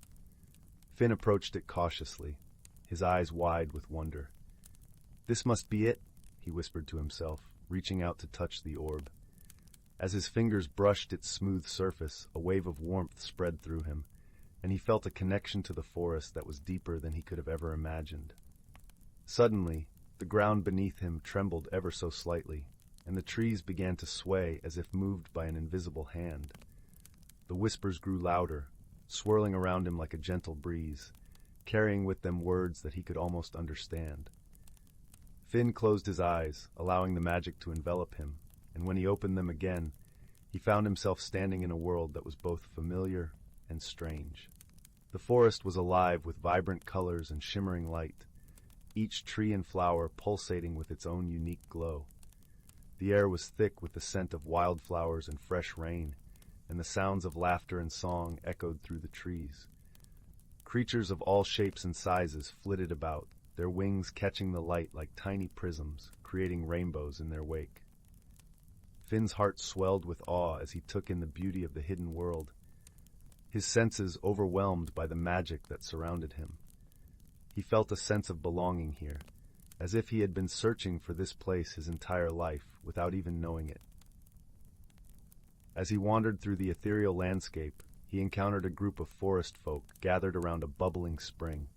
Finn approached it cautiously, his eyes wide with wonder. "This must be it," he whispered to himself, reaching out to touch the orb. As his fingers brushed its smooth surface, a wave of warmth spread through him, and he felt a connection to the forest that was deeper than he could have ever imagined. Suddenly, the ground beneath him trembled ever so slightly, and the trees began to sway as if moved by an invisible hand. The whispers grew louder, swirling around him like a gentle breeze, carrying with them words that he could almost understand. Finn closed his eyes, allowing the magic to envelop him, and when he opened them again, he found himself standing in a world that was both familiar and strange. The forest was alive with vibrant colors and shimmering light, each tree and flower pulsating with its own unique glow. The air was thick with the scent of wildflowers and fresh rain, and the sounds of laughter and song echoed through the trees. Creatures of all shapes and sizes flitted about, their wings catching the light like tiny prisms, creating rainbows in their wake. Finn's heart swelled with awe as he took in the beauty of the hidden world, his senses overwhelmed by the magic that surrounded him. He felt a sense of belonging here, as if he had been searching for this place his entire life without even knowing it. As he wandered through the ethereal landscape, he encountered a group of forest folk gathered around a bubbling spring.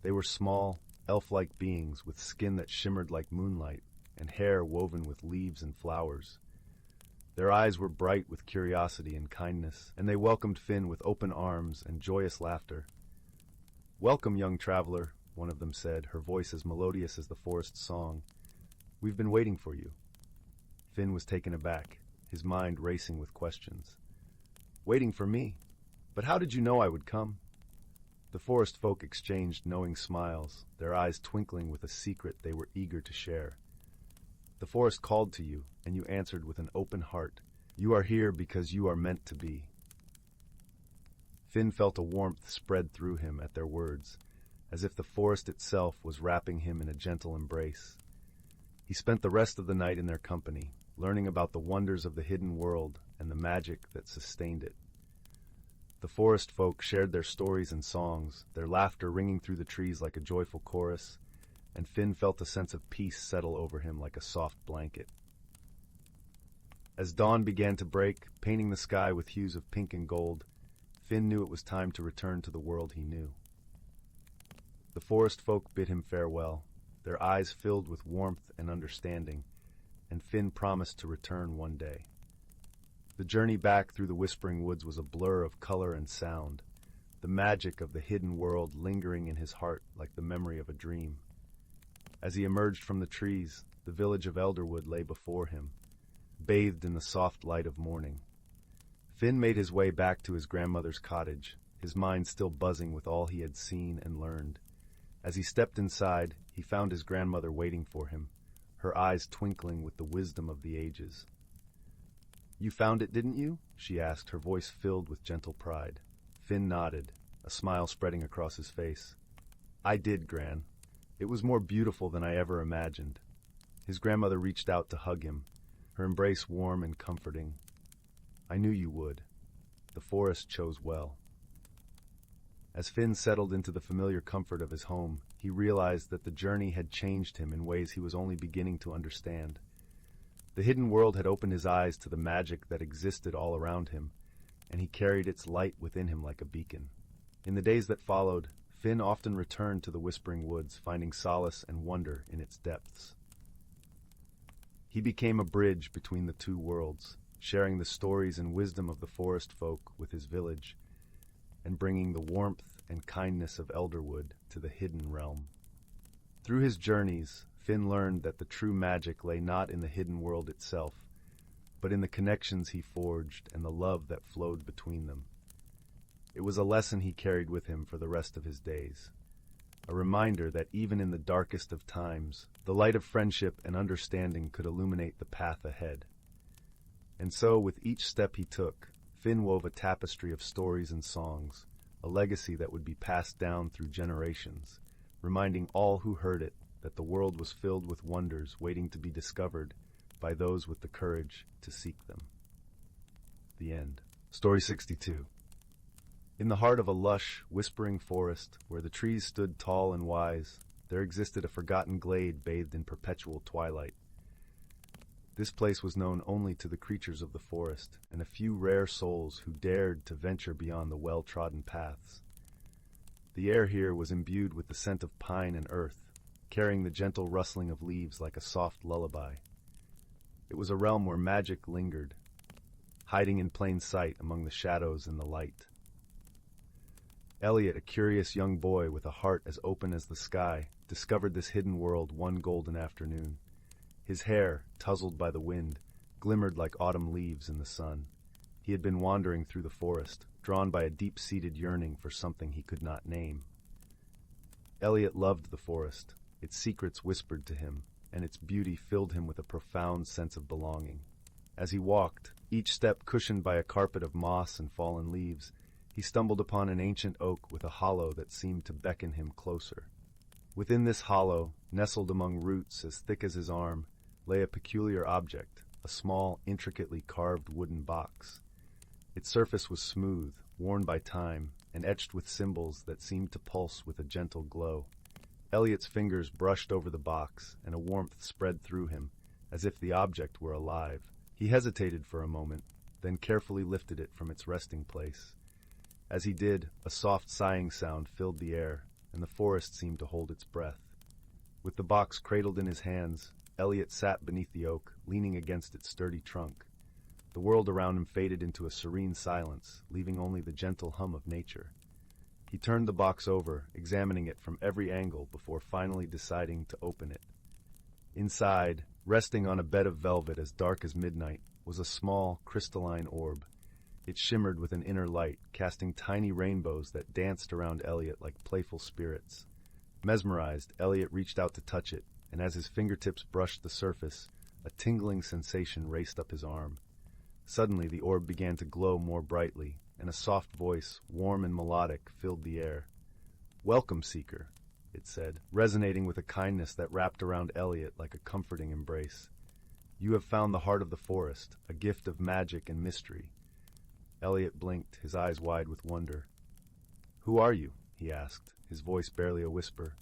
They were small, elf-like beings with skin that shimmered like moonlight and hair woven with leaves and flowers. Their eyes were bright with curiosity and kindness, and they welcomed Finn with open arms and joyous laughter. "Welcome, young traveler," one of them said, her voice as melodious as the forest song. "We've been waiting for you." Finn was taken aback, his mind racing with questions. "Waiting for me? But how did you know I would come?" The forest folk exchanged knowing smiles, their eyes twinkling with a secret they were eager to share. "The forest called to you, and you answered with an open heart. You are here because you are meant to be." Finn felt a warmth spread through him at their words, as if the forest itself was wrapping him in a gentle embrace. He spent the rest of the night in their company, learning about the wonders of the hidden world and the magic that sustained it. The forest folk shared their stories and songs, their laughter ringing through the trees like a joyful chorus, and Finn felt a sense of peace settle over him like a soft blanket. As dawn began to break, painting the sky with hues of pink and gold, Finn knew it was time to return to the world he knew. The forest folk bid him farewell, their eyes filled with warmth and understanding, and Finn promised to return one day. The journey back through the whispering woods was a blur of color and sound, the magic of the hidden world lingering in his heart like the memory of a dream. As he emerged from the trees, the village of Elderwood lay before him, bathed in the soft light of morning. Finn made his way back to his grandmother's cottage, his mind still buzzing with all he had seen and learned. As he stepped inside, he found his grandmother waiting for him, her eyes twinkling with the wisdom of the ages. "You found it, didn't you?" she asked, her voice filled with gentle pride. Finn nodded, a smile spreading across his face. "I did, Gran. It was more beautiful than I ever imagined." His grandmother reached out to hug him, her embrace warm and comforting. "I knew you would. The forest chose well." As Finn settled into the familiar comfort of his home, he realized that the journey had changed him in ways he was only beginning to understand. The hidden world had opened his eyes to the magic that existed all around him, and he carried its light within him like a beacon. In the days that followed, Finn often returned to the Whispering Woods, finding solace and wonder in its depths. He became a bridge between the two worlds, sharing the stories and wisdom of the forest folk with his village, and bringing the warmth and kindness of Elderwood to the hidden realm. Through his journeys, Finn learned that the true magic lay not in the hidden world itself, but in the connections he forged and the love that flowed between them. It was a lesson he carried with him for the rest of his days, a reminder that even in the darkest of times, the light of friendship and understanding could illuminate the path ahead. And so, with each step he took, Finn wove a tapestry of stories and songs, a legacy that would be passed down through generations, reminding all who heard it that the world was filled with wonders waiting to be discovered by those with the courage to seek them. The end. Story 62. In the heart of a lush, whispering forest, where the trees stood tall and wise, there existed a forgotten glade bathed in perpetual twilight. This place was known only to the creatures of the forest, and a few rare souls who dared to venture beyond the well-trodden paths. The air here was imbued with the scent of pine and earth, carrying the gentle rustling of leaves like a soft lullaby. It was a realm where magic lingered, hiding in plain sight among the shadows and the light. Elliot, a curious young boy with a heart as open as the sky, discovered this hidden world one golden afternoon. His hair, tousled by the wind, glimmered like autumn leaves in the sun. He had been wandering through the forest, drawn by a deep-seated yearning for something he could not name. Elliot loved the forest. Its secrets whispered to him, and its beauty filled him with a profound sense of belonging. As he walked, each step cushioned by a carpet of moss and fallen leaves, He stumbled upon an ancient oak with a hollow that seemed to beckon him closer. Within this hollow, nestled among roots as thick as his arm, lay a peculiar object, a small, intricately carved wooden box. Its surface was smooth, worn by time, and etched with symbols that seemed to pulse with a gentle glow. Elliot's fingers brushed over the box, and a warmth spread through him, as if the object were alive. He hesitated for a moment, then carefully lifted it from its resting place. As he did, a soft sighing sound filled the air, and the forest seemed to hold its breath. With the box cradled in his hands, Elliot sat beneath the oak, leaning against its sturdy trunk. The world around him faded into a serene silence, leaving only the gentle hum of nature. He turned the box over, examining it from every angle before finally deciding to open it. Inside, resting on a bed of velvet as dark as midnight, was a small, crystalline orb. It shimmered with an inner light, casting tiny rainbows that danced around Elliot like playful spirits. Mesmerized, Elliot reached out to touch it, and as his fingertips brushed the surface, a tingling sensation raced up his arm. Suddenly, the orb began to glow more brightly, and a soft voice, warm and melodic, filled the air. "Welcome, Seeker," it said, resonating with a kindness that wrapped around Elliot like a comforting embrace. "You have found the heart of the forest, a gift of magic and mystery." Elliot blinked, his eyes wide with wonder. "Who are you?" he asked, his voice barely a whisper.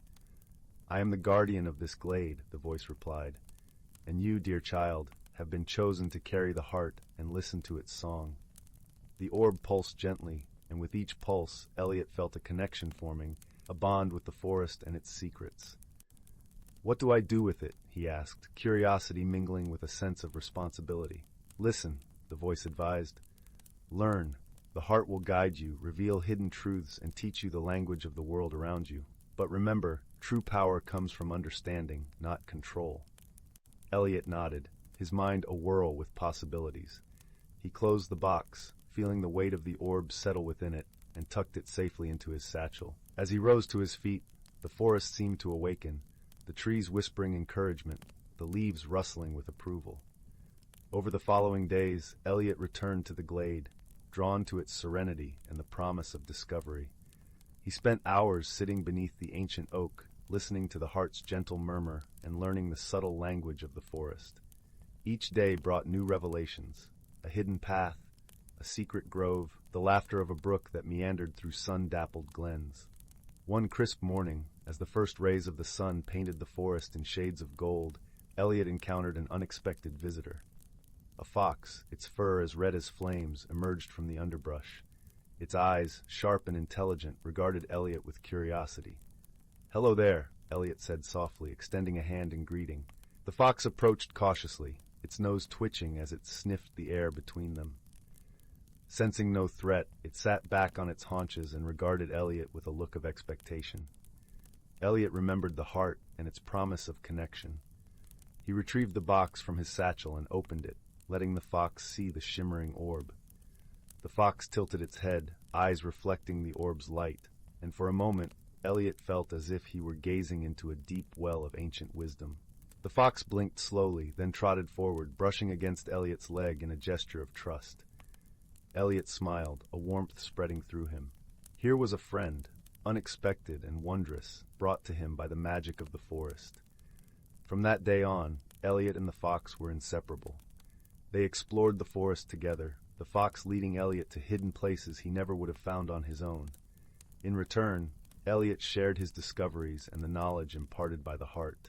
"I am the guardian of this glade," the voice replied. "And you, dear child, have been chosen to carry the heart and listen to its song." The orb pulsed gently, and with each pulse, Elliot felt a connection forming, a bond with the forest and its secrets. "What do I do with it?" he asked, curiosity mingling with a sense of responsibility. "Listen," the voice advised. "Learn. The heart will guide you, reveal hidden truths, and teach you the language of the world around you. But remember, true power comes from understanding, not control." Elliot nodded, his mind awhirl with possibilities. He closed the box, feeling the weight of the orb settle within it, and tucked it safely into his satchel. As he rose to his feet, the forest seemed to awaken, the trees whispering encouragement, the leaves rustling with approval. Over the following days, Elliot returned to the glade, drawn to its serenity and the promise of discovery. He spent hours sitting beneath the ancient oak, listening to the heart's gentle murmur and learning the subtle language of the forest. Each day brought new revelations, a hidden path, a secret grove, the laughter of a brook that meandered through sun-dappled glens. One crisp morning, as the first rays of the sun painted the forest in shades of gold, Elliot encountered an unexpected visitor. A fox, its fur as red as flames, emerged from the underbrush. Its eyes, sharp and intelligent, regarded Elliot with curiosity. "Hello there," Elliot said softly, extending a hand in greeting. The fox approached cautiously, its nose twitching as it sniffed the air between them. Sensing no threat, it sat back on its haunches and regarded Elliot with a look of expectation. Elliot remembered the heart and its promise of connection. He retrieved the box from his satchel and opened it, letting the fox see the shimmering orb. The fox tilted its head, eyes reflecting the orb's light, and for a moment, Elliot felt as if he were gazing into a deep well of ancient wisdom. The fox blinked slowly, then trotted forward, brushing against Elliot's leg in a gesture of trust. Elliot smiled, a warmth spreading through him. Here was a friend, unexpected and wondrous, brought to him by the magic of the forest. From that day on, Elliot and the fox were inseparable. They explored the forest together, the fox leading Elliot to hidden places he never would have found on his own. In return, Elliot shared his discoveries and the knowledge imparted by the heart.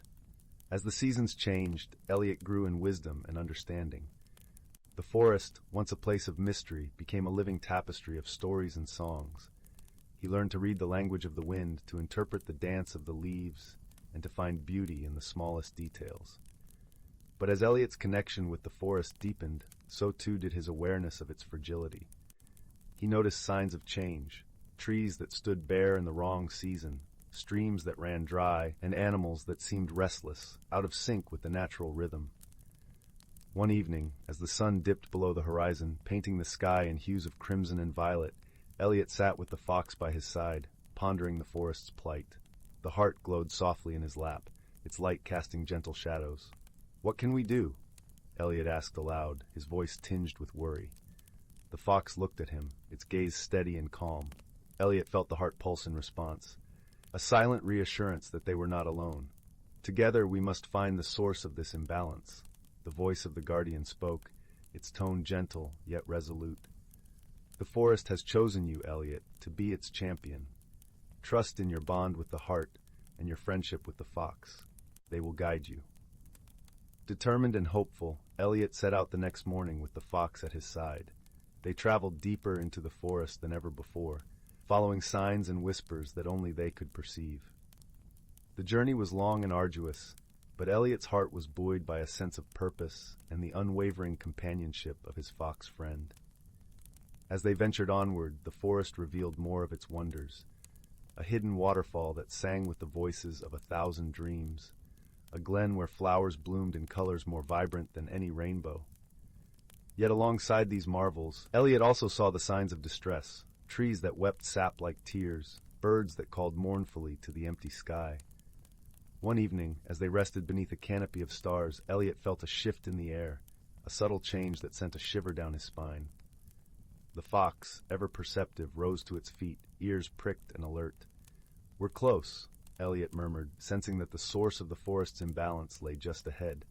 As the seasons changed, Elliot grew in wisdom and understanding. The forest, once a place of mystery, became a living tapestry of stories and songs. He learned to read the language of the wind, to interpret the dance of the leaves, and to find beauty in the smallest details. But as Elliot's connection with the forest deepened, so too did his awareness of its fragility. He noticed signs of change, trees that stood bare in the wrong season, streams that ran dry, and animals that seemed restless, out of sync with the natural rhythm. One evening, as the sun dipped below the horizon, painting the sky in hues of crimson and violet, Elliot sat with the fox by his side, pondering the forest's plight. The heart glowed softly in his lap, its light casting gentle shadows. "What can we do?" Elliot asked aloud, his voice tinged with worry. The fox looked at him, its gaze steady and calm. Elliot felt the heart pulse in response, a silent reassurance that they were not alone. Together we must find the source of this imbalance. The voice of the guardian spoke, its tone gentle yet resolute. The forest has chosen you, Elliot, to be its champion. Trust in your bond with the heart and your friendship with the fox. They will guide you. Determined and hopeful, Elliot set out the next morning with the fox at his side. They traveled deeper into the forest than ever before, following signs and whispers that only they could perceive. The journey was long and arduous, but Elliot's heart was buoyed by a sense of purpose and the unwavering companionship of his fox friend. As they ventured onward, the forest revealed more of its wonders. A hidden waterfall that sang with the voices of 1,000 dreams, a glen where flowers bloomed in colors more vibrant than any rainbow. Yet alongside these marvels, Elliot also saw the signs of distress, trees that wept sap like tears, birds that called mournfully to the empty sky. One evening, as they rested beneath a canopy of stars, Elliot felt a shift in the air, a subtle change that sent a shiver down his spine. The fox, ever perceptive, rose to its feet, ears pricked and alert. "We're close," Elliot murmured, sensing that the source of the forest's imbalance lay just ahead.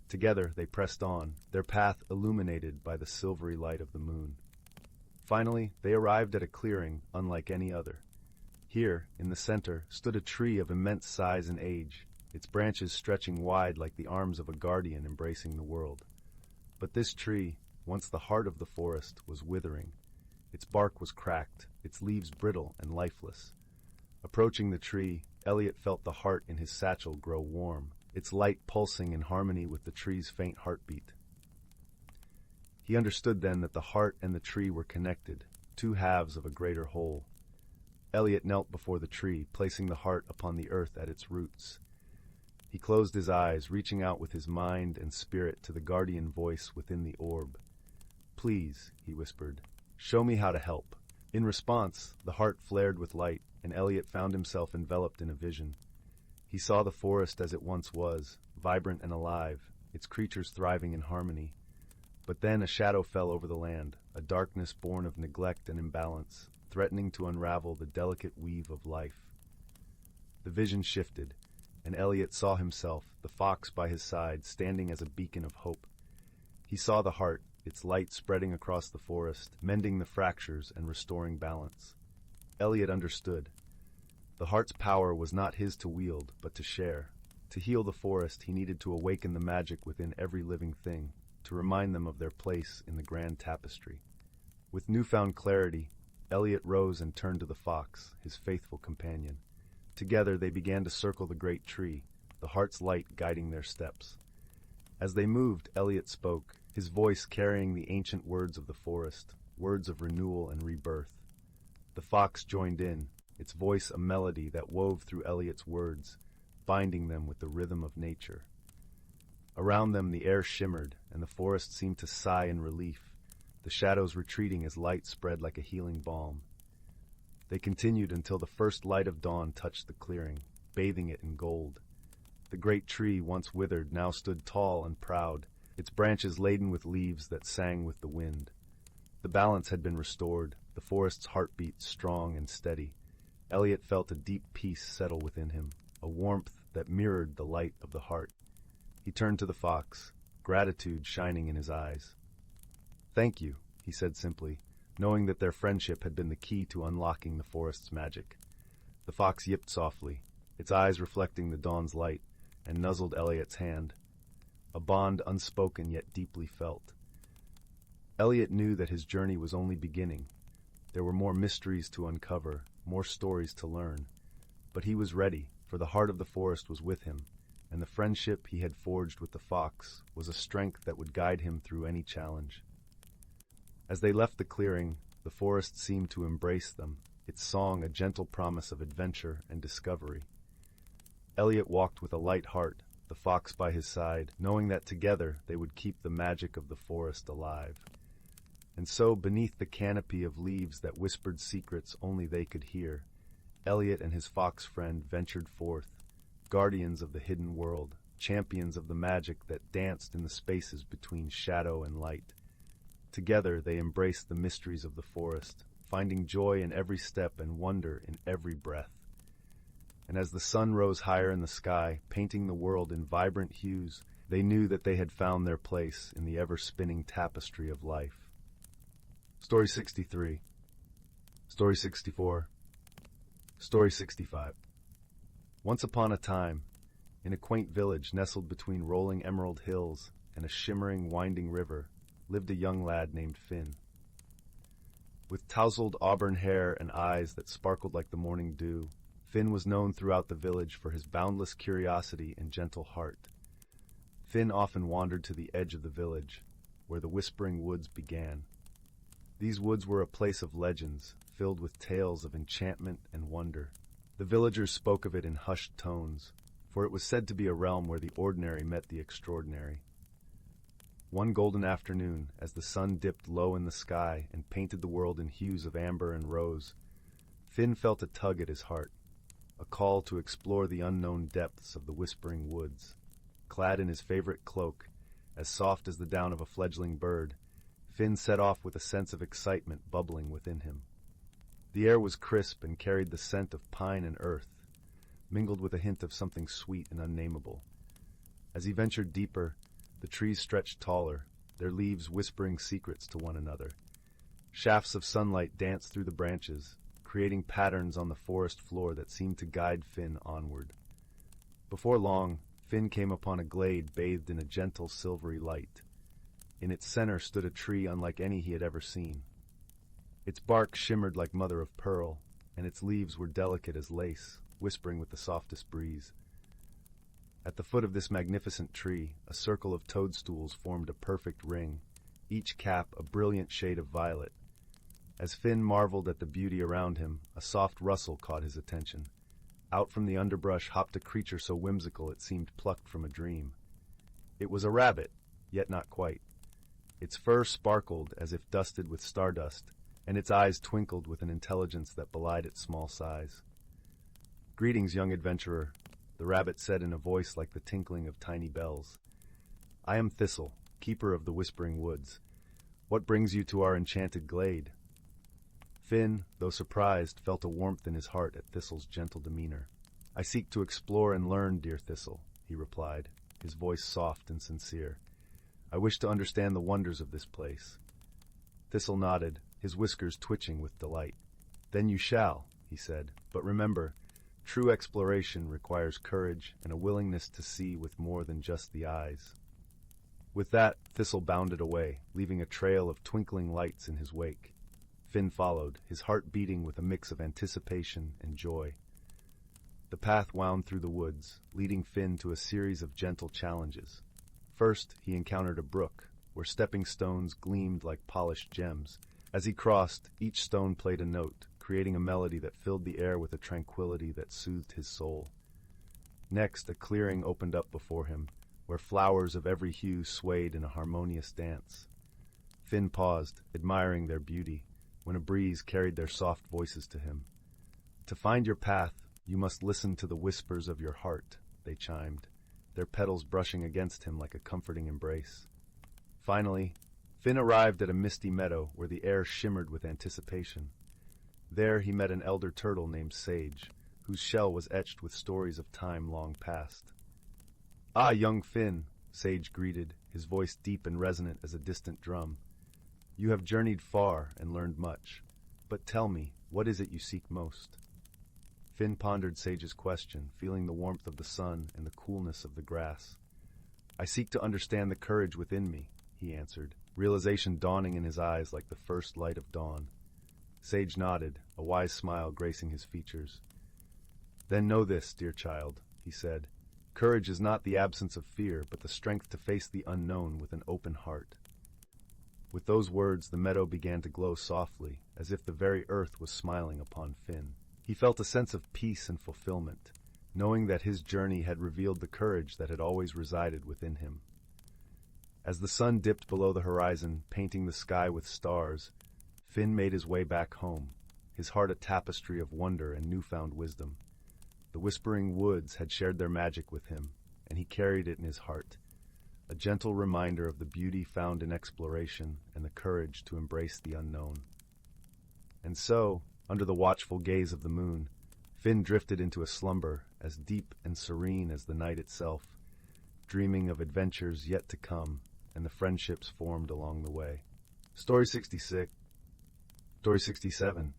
Together they pressed on, their path illuminated by the silvery light of the moon. Finally, they arrived at a clearing unlike any other. Here, in the center, stood a tree of immense size and age, its branches stretching wide like the arms of a guardian embracing the world. But this tree, once the heart of the forest, was withering. Its bark was cracked, its leaves brittle and lifeless. Approaching the tree, Elliot felt the heart in his satchel grow warm, its light pulsing in harmony with the tree's faint heartbeat. He understood then that the heart and the tree were connected, two halves of a greater whole. Elliot knelt before the tree, placing the heart upon the earth at its roots. He closed his eyes, reaching out with his mind and spirit to the guardian voice within the orb. "Please," he whispered, "show me how to help." In response, the heart flared with light, and Elliot found himself enveloped in a vision. He saw the forest as it once was, vibrant and alive, its creatures thriving in harmony. But then a shadow fell over the land, a darkness born of neglect and imbalance, threatening to unravel the delicate weave of life. The vision shifted, and Elliot saw himself, the fox by his side, standing as a beacon of hope. He saw the heart, its light spreading across the forest, mending the fractures and restoring balance. Elliot understood. The heart's power was not his to wield, but to share. To heal the forest, he needed to awaken the magic within every living thing, to remind them of their place in the grand tapestry. With newfound clarity, Elliot rose and turned to the fox, his faithful companion. Together they began to circle the great tree, the heart's light guiding their steps. As they moved, Elliot spoke, his voice carrying the ancient words of the forest, words of renewal and rebirth. The fox joined in, its voice a melody that wove through Elliot's words, binding them with the rhythm of nature. Around them the air shimmered, and the forest seemed to sigh in relief, the shadows retreating as light spread like a healing balm. They continued until the first light of dawn touched the clearing, bathing it in gold. The great tree, once withered, now stood tall and proud, its branches laden with leaves that sang with the wind. The balance had been restored, the forest's heartbeat strong and steady. Elliot felt a deep peace settle within him, a warmth that mirrored the light of the heart. He turned to the fox, gratitude shining in his eyes. "Thank you," he said simply, knowing that their friendship had been the key to unlocking the forest's magic. The fox yipped softly, its eyes reflecting the dawn's light, and nuzzled Elliot's hand, a bond unspoken yet deeply felt. Elliot knew that his journey was only beginning. There were more mysteries to uncover, more stories to learn. But he was ready, for the heart of the forest was with him, and the friendship he had forged with the fox was a strength that would guide him through any challenge. As they left the clearing, the forest seemed to embrace them, its song a gentle promise of adventure and discovery. Elliot walked with a light heart, the fox by his side, knowing that together they would keep the magic of the forest alive. And so, beneath the canopy of leaves that whispered secrets only they could hear, Elliot and his fox friend ventured forth, guardians of the hidden world, champions of the magic that danced in the spaces between shadow and light. Together they embraced the mysteries of the forest, finding joy in every step and wonder in every breath. And as the sun rose higher in the sky, painting the world in vibrant hues, they knew that they had found their place in the ever-spinning tapestry of life. Story 63. Story 64. Story 65. Once upon a time, in a quaint village nestled between rolling emerald hills and a shimmering, winding river, lived a young lad named Finn. With tousled auburn hair and eyes that sparkled like the morning dew, Finn was known throughout the village for his boundless curiosity and gentle heart. Finn often wandered to the edge of the village, where the whispering woods began. These woods were a place of legends, filled with tales of enchantment and wonder. The villagers spoke of it in hushed tones, for it was said to be a realm where the ordinary met the extraordinary. One golden afternoon, as the sun dipped low in the sky and painted the world in hues of amber and rose, Finn felt a tug at his heart, a call to explore the unknown depths of the whispering woods. Clad in his favorite cloak, as soft as the down of a fledgling bird, Finn set off with a sense of excitement bubbling within him. The air was crisp and carried the scent of pine and earth, mingled with a hint of something sweet and unnameable. As he ventured deeper, the trees stretched taller, their leaves whispering secrets to one another. Shafts of sunlight danced through the branches, creating patterns on the forest floor that seemed to guide Finn onward. Before long, Finn came upon a glade bathed in a gentle silvery light. In its center stood a tree unlike any he had ever seen. Its bark shimmered like mother of pearl, and its leaves were delicate as lace, whispering with the softest breeze. At the foot of this magnificent tree, a circle of toadstools formed a perfect ring, each cap a brilliant shade of violet. As Finn marveled at the beauty around him, a soft rustle caught his attention. Out from the underbrush hopped a creature so whimsical it seemed plucked from a dream. It was a rabbit, yet not quite. Its fur sparkled as if dusted with stardust, and its eyes twinkled with an intelligence that belied its small size. "Greetings, young adventurer," the rabbit said in a voice like the tinkling of tiny bells. "I am Thistle, keeper of the Whispering Woods. What brings you to our enchanted glade?" Finn, though surprised, felt a warmth in his heart at Thistle's gentle demeanor. "I seek to explore and learn, dear Thistle," he replied, his voice soft and sincere. "I wish to understand the wonders of this place." Thistle nodded, his whiskers twitching with delight. "Then you shall," he said, "but remember, true exploration requires courage and a willingness to see with more than just the eyes." With that, Thistle bounded away, leaving a trail of twinkling lights in his wake. Finn followed, his heart beating with a mix of anticipation and joy. The path wound through the woods, leading Finn to a series of gentle challenges. First, he encountered a brook, where stepping stones gleamed like polished gems. As he crossed, each stone played a note, creating a melody that filled the air with a tranquility that soothed his soul. Next, a clearing opened up before him, where flowers of every hue swayed in a harmonious dance. Finn paused, admiring their beauty, when a breeze carried their soft voices to him. "To find your path, you must listen to the whispers of your heart," they chimed, their petals brushing against him like a comforting embrace. Finally, Finn arrived at a misty meadow where the air shimmered with anticipation. There he met an elder turtle named Sage, whose shell was etched with stories of time long past. "Ah, young Finn," Sage greeted, his voice deep and resonant as a distant drum. "You have journeyed far and learned much, but tell me, what is it you seek most?" Finn pondered Sage's question, feeling the warmth of the sun and the coolness of the grass. "I seek to understand the courage within me," he answered, realization dawning in his eyes like the first light of dawn. Sage nodded, a wise smile gracing his features. "Then know this, dear child," he said. "Courage is not the absence of fear, but the strength to face the unknown with an open heart." With those words, the meadow began to glow softly, as if the very earth was smiling upon Finn. He felt a sense of peace and fulfillment, knowing that his journey had revealed the courage that had always resided within him. As the sun dipped below the horizon, painting the sky with stars, Finn made his way back home, his heart a tapestry of wonder and newfound wisdom. The Whispering Woods had shared their magic with him, and he carried it in his heart, a gentle reminder of the beauty found in exploration and the courage to embrace the unknown. And so, under the watchful gaze of the moon, Finn drifted into a slumber as deep and serene as the night itself, dreaming of adventures yet to come and the friendships formed along the way. Story 66. Story 67.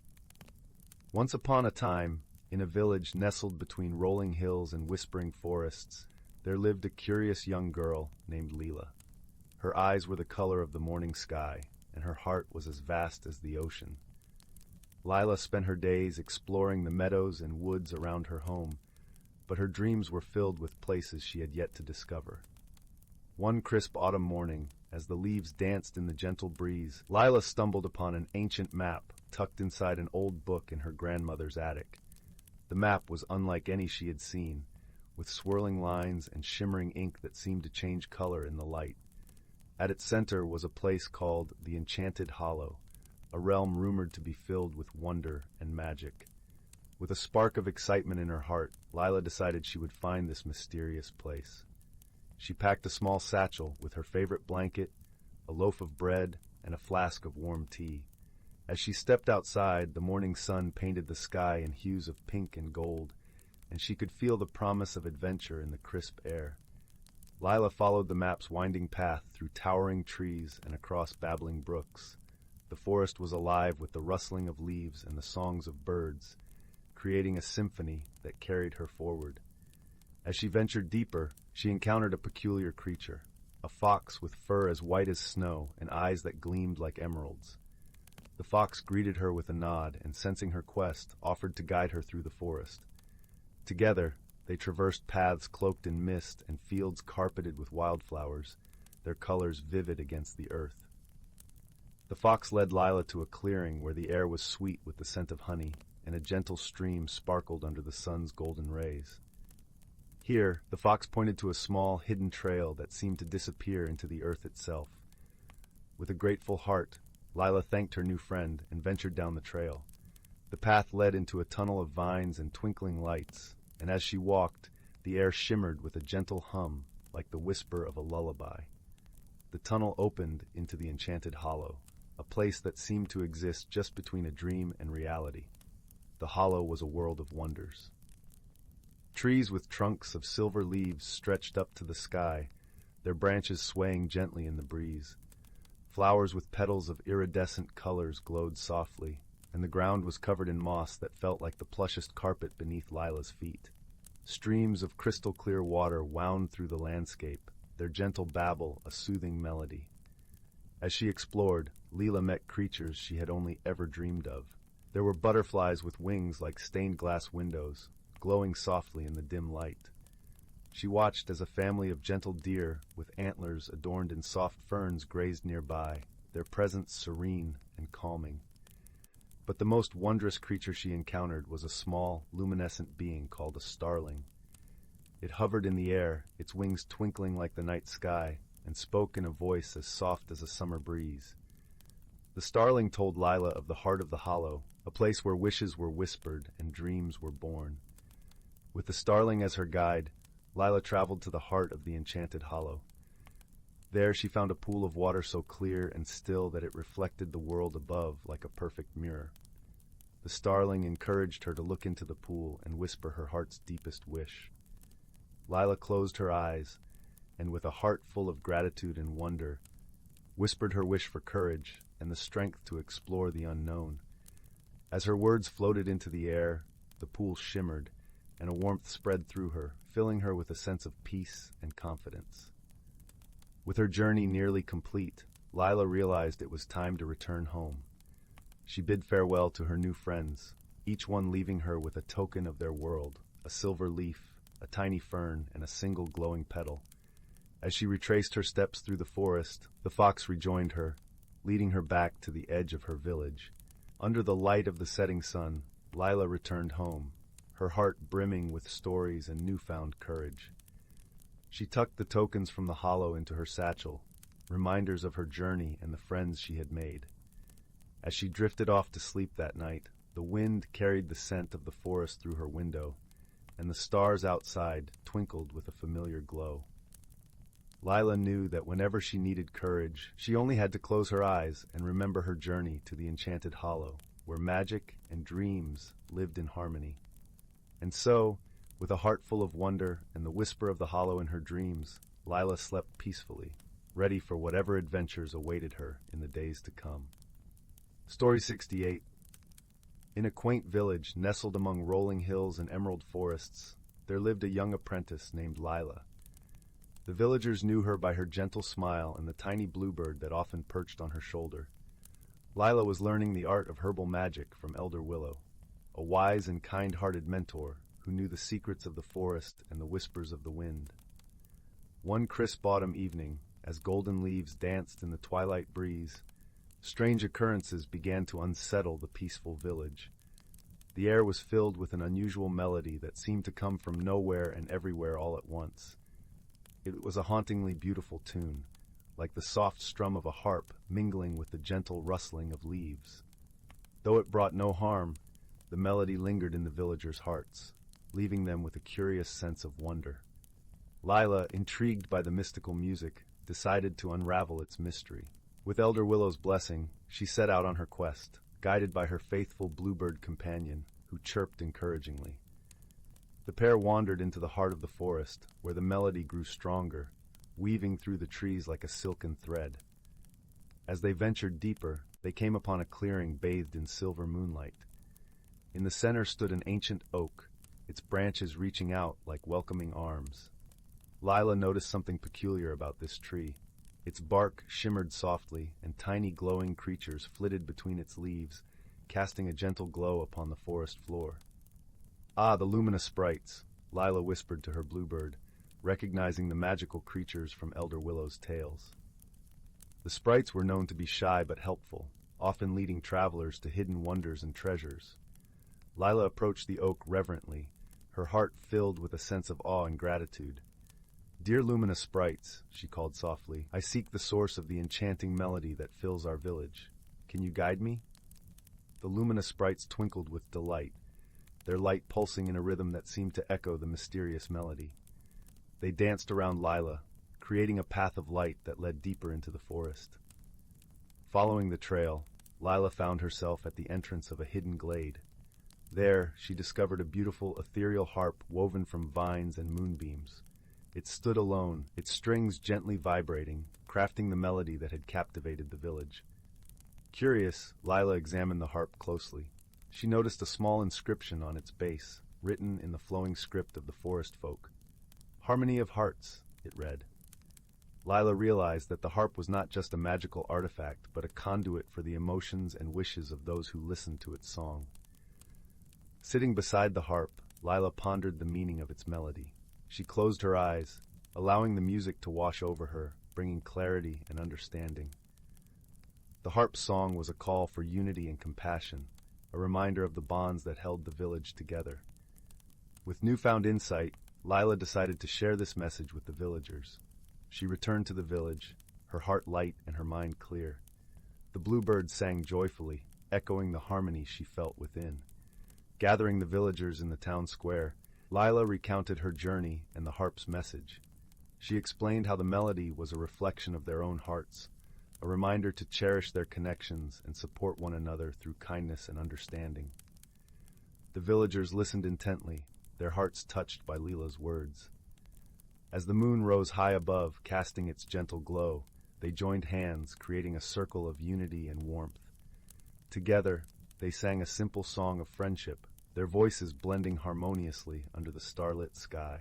Once upon a time, in a village nestled between rolling hills and whispering forests, there lived a curious young girl named Leela. Her eyes were the color of the morning sky, and her heart was as vast as the ocean. Lila spent her days exploring the meadows and woods around her home, but her dreams were filled with places she had yet to discover. One crisp autumn morning, as the leaves danced in the gentle breeze, Lila stumbled upon an ancient map tucked inside an old book in her grandmother's attic. The map was unlike any she had seen, with swirling lines and shimmering ink that seemed to change color in the light. At its center was a place called the Enchanted Hollow, a realm rumored to be filled with wonder and magic. With a spark of excitement in her heart, Lila decided she would find this mysterious place. She packed a small satchel with her favorite blanket, a loaf of bread, and a flask of warm tea. As she stepped outside, the morning sun painted the sky in hues of pink and gold, and she could feel the promise of adventure in the crisp air. Lila followed the map's winding path through towering trees and across babbling brooks. The forest was alive with the rustling of leaves and the songs of birds, creating a symphony that carried her forward. As she ventured deeper, she encountered a peculiar creature, a fox with fur as white as snow and eyes that gleamed like emeralds. The fox greeted her with a nod and, sensing her quest, offered to guide her through the forest. Together, they traversed paths cloaked in mist and fields carpeted with wildflowers, their colors vivid against the earth. The fox led Lila to a clearing where the air was sweet with the scent of honey, and a gentle stream sparkled under the sun's golden rays. Here, the fox pointed to a small, hidden trail that seemed to disappear into the earth itself. With a grateful heart, Lila thanked her new friend and ventured down the trail. The path led into a tunnel of vines and twinkling lights, and as she walked, the air shimmered with a gentle hum like the whisper of a lullaby. The tunnel opened into the Enchanted Hollow, a place that seemed to exist just between a dream and reality. The hollow was a world of wonders. Trees with trunks of silver leaves stretched up to the sky, their branches swaying gently in the breeze. Flowers with petals of iridescent colors glowed softly, and the ground was covered in moss that felt like the plushest carpet beneath Lila's feet. Streams of crystal-clear water wound through the landscape, their gentle babble a soothing melody. As she explored, Leela met creatures she had only ever dreamed of. There were butterflies with wings like stained glass windows, glowing softly in the dim light. She watched as a family of gentle deer with antlers adorned in soft ferns grazed nearby, their presence serene and calming. But the most wondrous creature she encountered was a small, luminescent being called a starling. It hovered in the air, its wings twinkling like the night sky, and spoke in a voice as soft as a summer breeze. The starling told Lila of the heart of the hollow, a place where wishes were whispered and dreams were born. With the starling as her guide, Lila traveled to the heart of the Enchanted Hollow. There she found a pool of water so clear and still that it reflected the world above like a perfect mirror. The starling encouraged her to look into the pool and whisper her heart's deepest wish. Lila closed her eyes, and with a heart full of gratitude and wonder, whispered her wish for courage and the strength to explore the unknown. As her words floated into the air, the pool shimmered, and a warmth spread through her, filling her with a sense of peace and confidence. With her journey nearly complete, Lila realized it was time to return home. She bid farewell to her new friends, each one leaving her with a token of their world, a silver leaf, a tiny fern, and a single glowing petal. As she retraced her steps through the forest, the fox rejoined her, leading her back to the edge of her village. Under the light of the setting sun, Lila returned home, her heart brimming with stories and newfound courage. She tucked the tokens from the hollow into her satchel, reminders of her journey and the friends she had made. As she drifted off to sleep that night, the wind carried the scent of the forest through her window, and the stars outside twinkled with a familiar glow. Lila knew that whenever she needed courage, she only had to close her eyes and remember her journey to the Enchanted Hollow, where magic and dreams lived in harmony. And so, with a heart full of wonder and the whisper of the hollow in her dreams, Lila slept peacefully, ready for whatever adventures awaited her in the days to come. Story 68. In a quaint village nestled among rolling hills and emerald forests, there lived a young apprentice named Lila. The villagers knew her by her gentle smile and the tiny bluebird that often perched on her shoulder. Lila was learning the art of herbal magic from Elder Willow, a wise and kind-hearted mentor who knew the secrets of the forest and the whispers of the wind. One crisp autumn evening, as golden leaves danced in the twilight breeze, strange occurrences began to unsettle the peaceful village. The air was filled with an unusual melody that seemed to come from nowhere and everywhere all at once. It was a hauntingly beautiful tune, like the soft strum of a harp mingling with the gentle rustling of leaves. Though it brought no harm, the melody lingered in the villagers' hearts, leaving them with a curious sense of wonder. Lila, intrigued by the mystical music, decided to unravel its mystery. With Elder Willow's blessing, she set out on her quest, guided by her faithful bluebird companion, who chirped encouragingly. The pair wandered into the heart of the forest, where the melody grew stronger, weaving through the trees like a silken thread. As they ventured deeper, they came upon a clearing bathed in silver moonlight. In the center stood an ancient oak, its branches reaching out like welcoming arms. Lila noticed something peculiar about this tree. Its bark shimmered softly, and tiny glowing creatures flitted between its leaves, casting a gentle glow upon the forest floor. "Ah, the luminous sprites," Lila whispered to her bluebird, recognizing the magical creatures from Elder Willow's tales. The sprites were known to be shy but helpful, often leading travelers to hidden wonders and treasures. Lila approached the oak reverently, her heart filled with a sense of awe and gratitude. "Dear luminous sprites," she called softly, "I seek the source of the enchanting melody that fills our village. Can you guide me?" The luminous sprites twinkled with delight, their light pulsing in a rhythm that seemed to echo the mysterious melody. They danced around Lila, creating a path of light that led deeper into the forest. Following the trail, Lila found herself at the entrance of a hidden glade. There, she discovered a beautiful ethereal harp woven from vines and moonbeams. It stood alone, its strings gently vibrating, crafting the melody that had captivated the village. Curious, Lila examined the harp closely. She noticed a small inscription on its base, written in the flowing script of the forest folk. "Harmony of Hearts," it read. Lila realized that the harp was not just a magical artifact, but a conduit for the emotions and wishes of those who listened to its song. Sitting beside the harp, Lila pondered the meaning of its melody. She closed her eyes, allowing the music to wash over her, bringing clarity and understanding. The harp's song was a call for unity and compassion, a reminder of the bonds that held the village together. With newfound insight, Lila decided to share this message with the villagers. She returned to the village, her heart light and her mind clear. The bluebirds sang joyfully, echoing the harmony she felt within. Gathering the villagers in the town square, Lila recounted her journey and the harp's message. She explained how the melody was a reflection of their own hearts, a reminder to cherish their connections and support one another through kindness and understanding. The villagers listened intently, their hearts touched by Lila's words. As the moon rose high above, casting its gentle glow, they joined hands, creating a circle of unity and warmth. Together, they sang a simple song of friendship, their voices blending harmoniously under the starlit sky.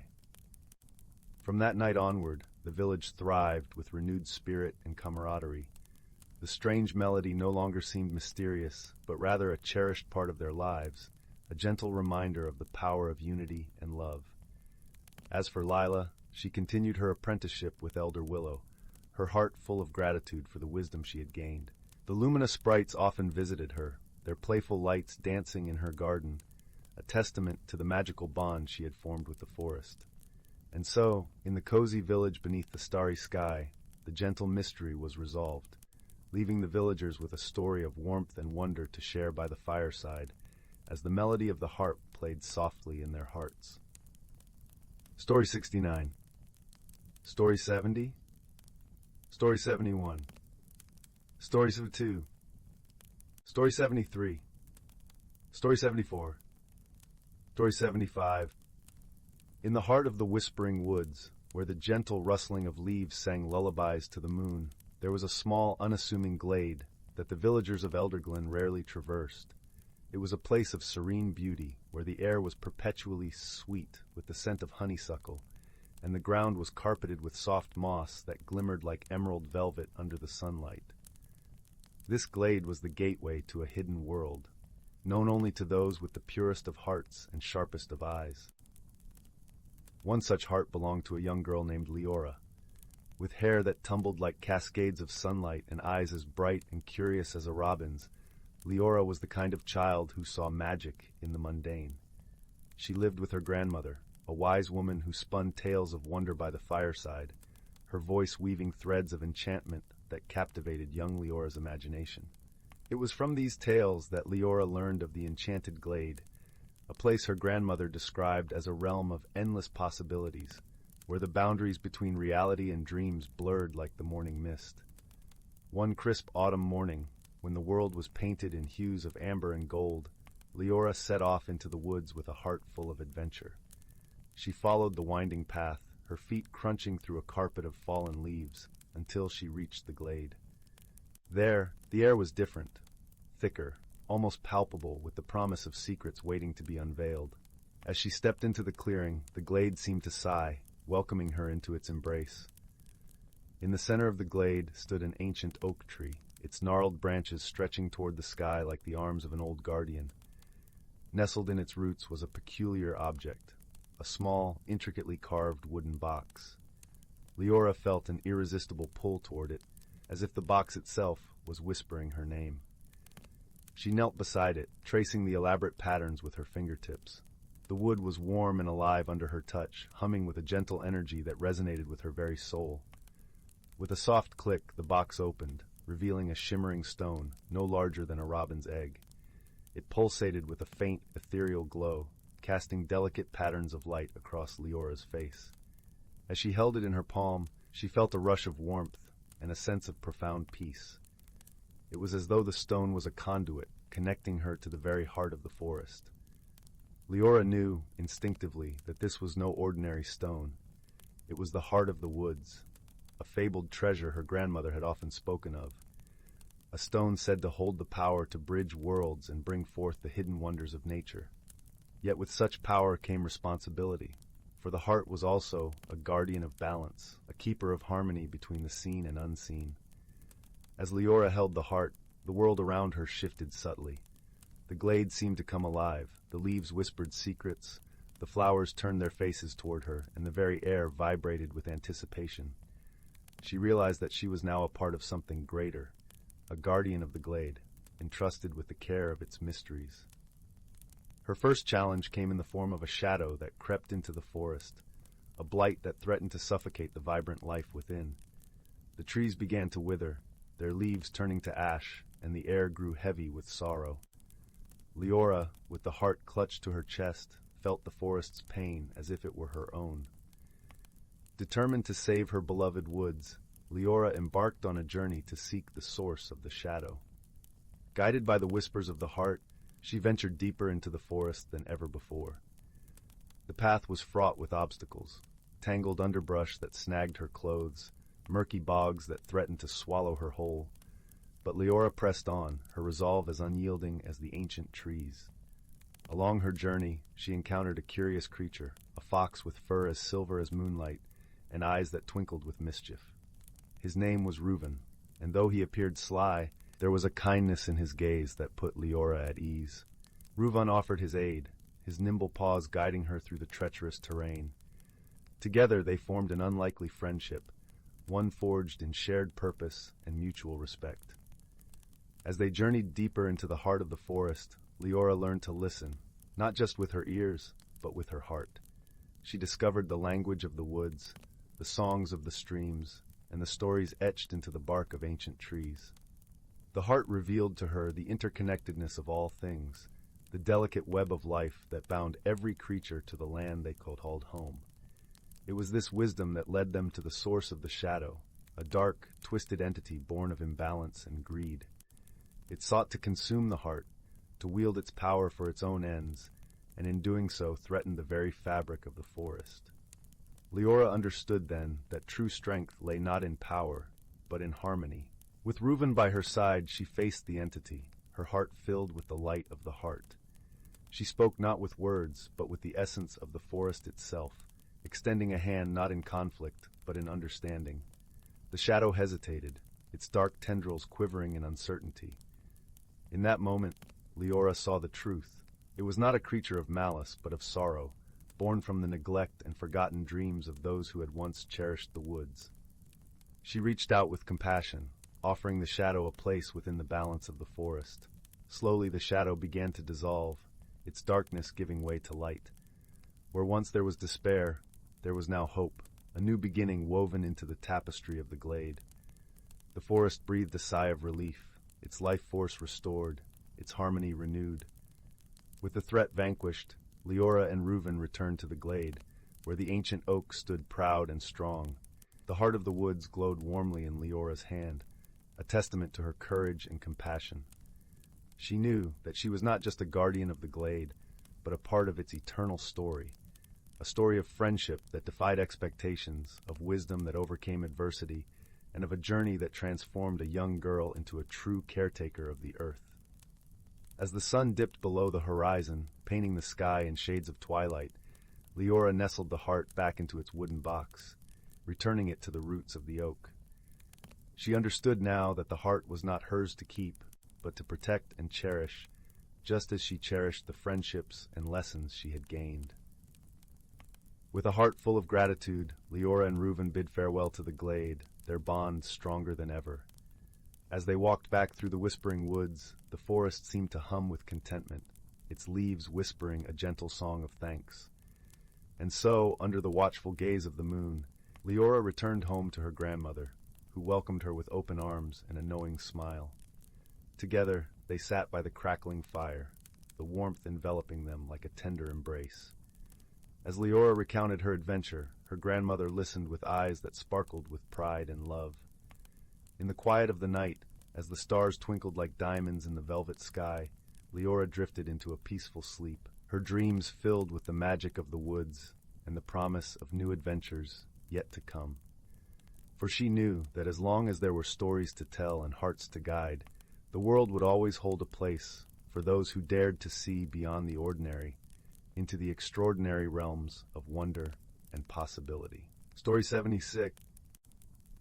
From that night onward, the village thrived with renewed spirit and camaraderie. The strange melody no longer seemed mysterious, but rather a cherished part of their lives, a gentle reminder of the power of unity and love. As for Lila, she continued her apprenticeship with Elder Willow, her heart full of gratitude for the wisdom she had gained. The luminous sprites often visited her, their playful lights dancing in her garden, a testament to the magical bond she had formed with the forest. And so, in the cozy village beneath the starry sky, the gentle mystery was resolved, leaving the villagers with a story of warmth and wonder to share by the fireside, as the melody of the harp played softly in their hearts. Story 69. Story 70. Story 71. Story 72. Story 73. Story 74. Story 75. In the heart of the whispering woods, where the gentle rustling of leaves sang lullabies to the moon, there was a small, unassuming glade that the villagers of Elderglen rarely traversed. It was a place of serene beauty, where the air was perpetually sweet with the scent of honeysuckle, and the ground was carpeted with soft moss that glimmered like emerald velvet under the sunlight. This glade was the gateway to a hidden world, known only to those with the purest of hearts and sharpest of eyes. One such heart belonged to a young girl named Elara. With hair that tumbled like cascades of sunlight and eyes as bright and curious as a robin's, Elara was the kind of child who saw magic in the mundane. She lived with her grandmother, a wise woman who spun tales of wonder by the fireside, her voice weaving threads of enchantment that captivated young Leora's imagination. It was from these tales that Elara learned of the Enchanted Glade, a place her grandmother described as a realm of endless possibilities, where the boundaries between reality and dreams blurred like the morning mist. One crisp autumn morning, when the world was painted in hues of amber and gold, Elara set off into the woods with a heart full of adventure. She followed the winding path, her feet crunching through a carpet of fallen leaves, until she reached the glade. There, the air was different, thicker, almost palpable, with the promise of secrets waiting to be unveiled. As she stepped into the clearing, the glade seemed to sigh, welcoming her into its embrace. In the center of the glade stood an ancient oak tree, its gnarled branches stretching toward the sky like the arms of an old guardian. Nestled in its roots was a peculiar object, a small, intricately carved wooden box. Elara felt an irresistible pull toward it, as if the box itself was whispering her name. She knelt beside it, tracing the elaborate patterns with her fingertips. The wood was warm and alive under her touch, humming with a gentle energy that resonated with her very soul. With a soft click, the box opened, revealing a shimmering stone, no larger than a robin's egg. It pulsated with a faint, ethereal glow, casting delicate patterns of light across Leora's face. As she held it in her palm, she felt a rush of warmth and a sense of profound peace. It was as though the stone was a conduit, connecting her to the very heart of the forest. Elara knew, instinctively, that this was no ordinary stone. It was the heart of the woods, a fabled treasure her grandmother had often spoken of. A stone said to hold the power to bridge worlds and bring forth the hidden wonders of nature. Yet with such power came responsibility, for the heart was also a guardian of balance, a keeper of harmony between the seen and unseen. As Elara held the heart, the world around her shifted subtly. The glade seemed to come alive, the leaves whispered secrets, the flowers turned their faces toward her, and the very air vibrated with anticipation. She realized that she was now a part of something greater, a guardian of the glade, entrusted with the care of its mysteries. Her first challenge came in the form of a shadow that crept into the forest, a blight that threatened to suffocate the vibrant life within. The trees began to wither, their leaves turning to ash, and the air grew heavy with sorrow. Elara, with the heart clutched to her chest, felt the forest's pain as if it were her own. Determined to save her beloved woods, Elara embarked on a journey to seek the source of the shadow. Guided by the whispers of the heart, she ventured deeper into the forest than ever before. The path was fraught with obstacles, tangled underbrush that snagged her clothes, murky bogs that threatened to swallow her whole. But Elara pressed on, her resolve as unyielding as the ancient trees. Along her journey, she encountered a curious creature, a fox with fur as silver as moonlight, and eyes that twinkled with mischief. His name was Reuven, and though he appeared sly, there was a kindness in his gaze that put Elara at ease. Reuven offered his aid, his nimble paws guiding her through the treacherous terrain. Together they formed an unlikely friendship, one forged in shared purpose and mutual respect. As they journeyed deeper into the heart of the forest, Elara learned to listen, not just with her ears, but with her heart. She discovered the language of the woods, the songs of the streams, and the stories etched into the bark of ancient trees. The heart revealed to her the interconnectedness of all things, the delicate web of life that bound every creature to the land they called home. It was this wisdom that led them to the source of the shadow, a dark, twisted entity born of imbalance and greed. It sought to consume the heart, to wield its power for its own ends, and in doing so threatened the very fabric of the forest. Leora understood then that true strength lay not in power, but in harmony. With Reuven by her side, she faced the entity, her heart filled with the light of the heart. She spoke not with words, but with the essence of the forest itself, extending a hand not in conflict, but in understanding. The shadow hesitated, its dark tendrils quivering in uncertainty. In that moment, Leora saw the truth. It was not a creature of malice, but of sorrow, born from the neglect and forgotten dreams of those who had once cherished the woods. She reached out with compassion, offering the shadow a place within the balance of the forest. Slowly the shadow began to dissolve, its darkness giving way to light. Where once there was despair, there was now hope, a new beginning woven into the tapestry of the glade. The forest breathed a sigh of relief, its life force restored, its harmony renewed. With the threat vanquished, Leora and Reuven returned to the glade, where the ancient oak stood proud and strong. The heart of the woods glowed warmly in Leora's hand, a testament to her courage and compassion. She knew that she was not just a guardian of the glade, but a part of its eternal story, a story of friendship that defied expectations, of wisdom that overcame adversity, and of a journey that transformed a young girl into a true caretaker of the earth. As the sun dipped below the horizon, painting the sky in shades of twilight, Leora nestled the heart back into its wooden box, returning it to the roots of the oak. She understood now that the heart was not hers to keep, but to protect and cherish, just as she cherished the friendships and lessons she had gained. With a heart full of gratitude, Leora and Reuven bid farewell to the glade, their bond stronger than ever. As they walked back through the whispering woods, the forest seemed to hum with contentment, its leaves whispering a gentle song of thanks. And so, under the watchful gaze of the moon, Leora returned home to her grandmother, who welcomed her with open arms and a knowing smile. Together, they sat by the crackling fire, the warmth enveloping them like a tender embrace. As Leora recounted her adventure, her grandmother listened with eyes that sparkled with pride and love. In the quiet of the night, as the stars twinkled like diamonds in the velvet sky, Leora drifted into a peaceful sleep, her dreams filled with the magic of the woods and the promise of new adventures yet to come. For she knew that as long as there were stories to tell and hearts to guide, the world would always hold a place for those who dared to see beyond the ordinary into the extraordinary realms of wonder and possibility. Story 76.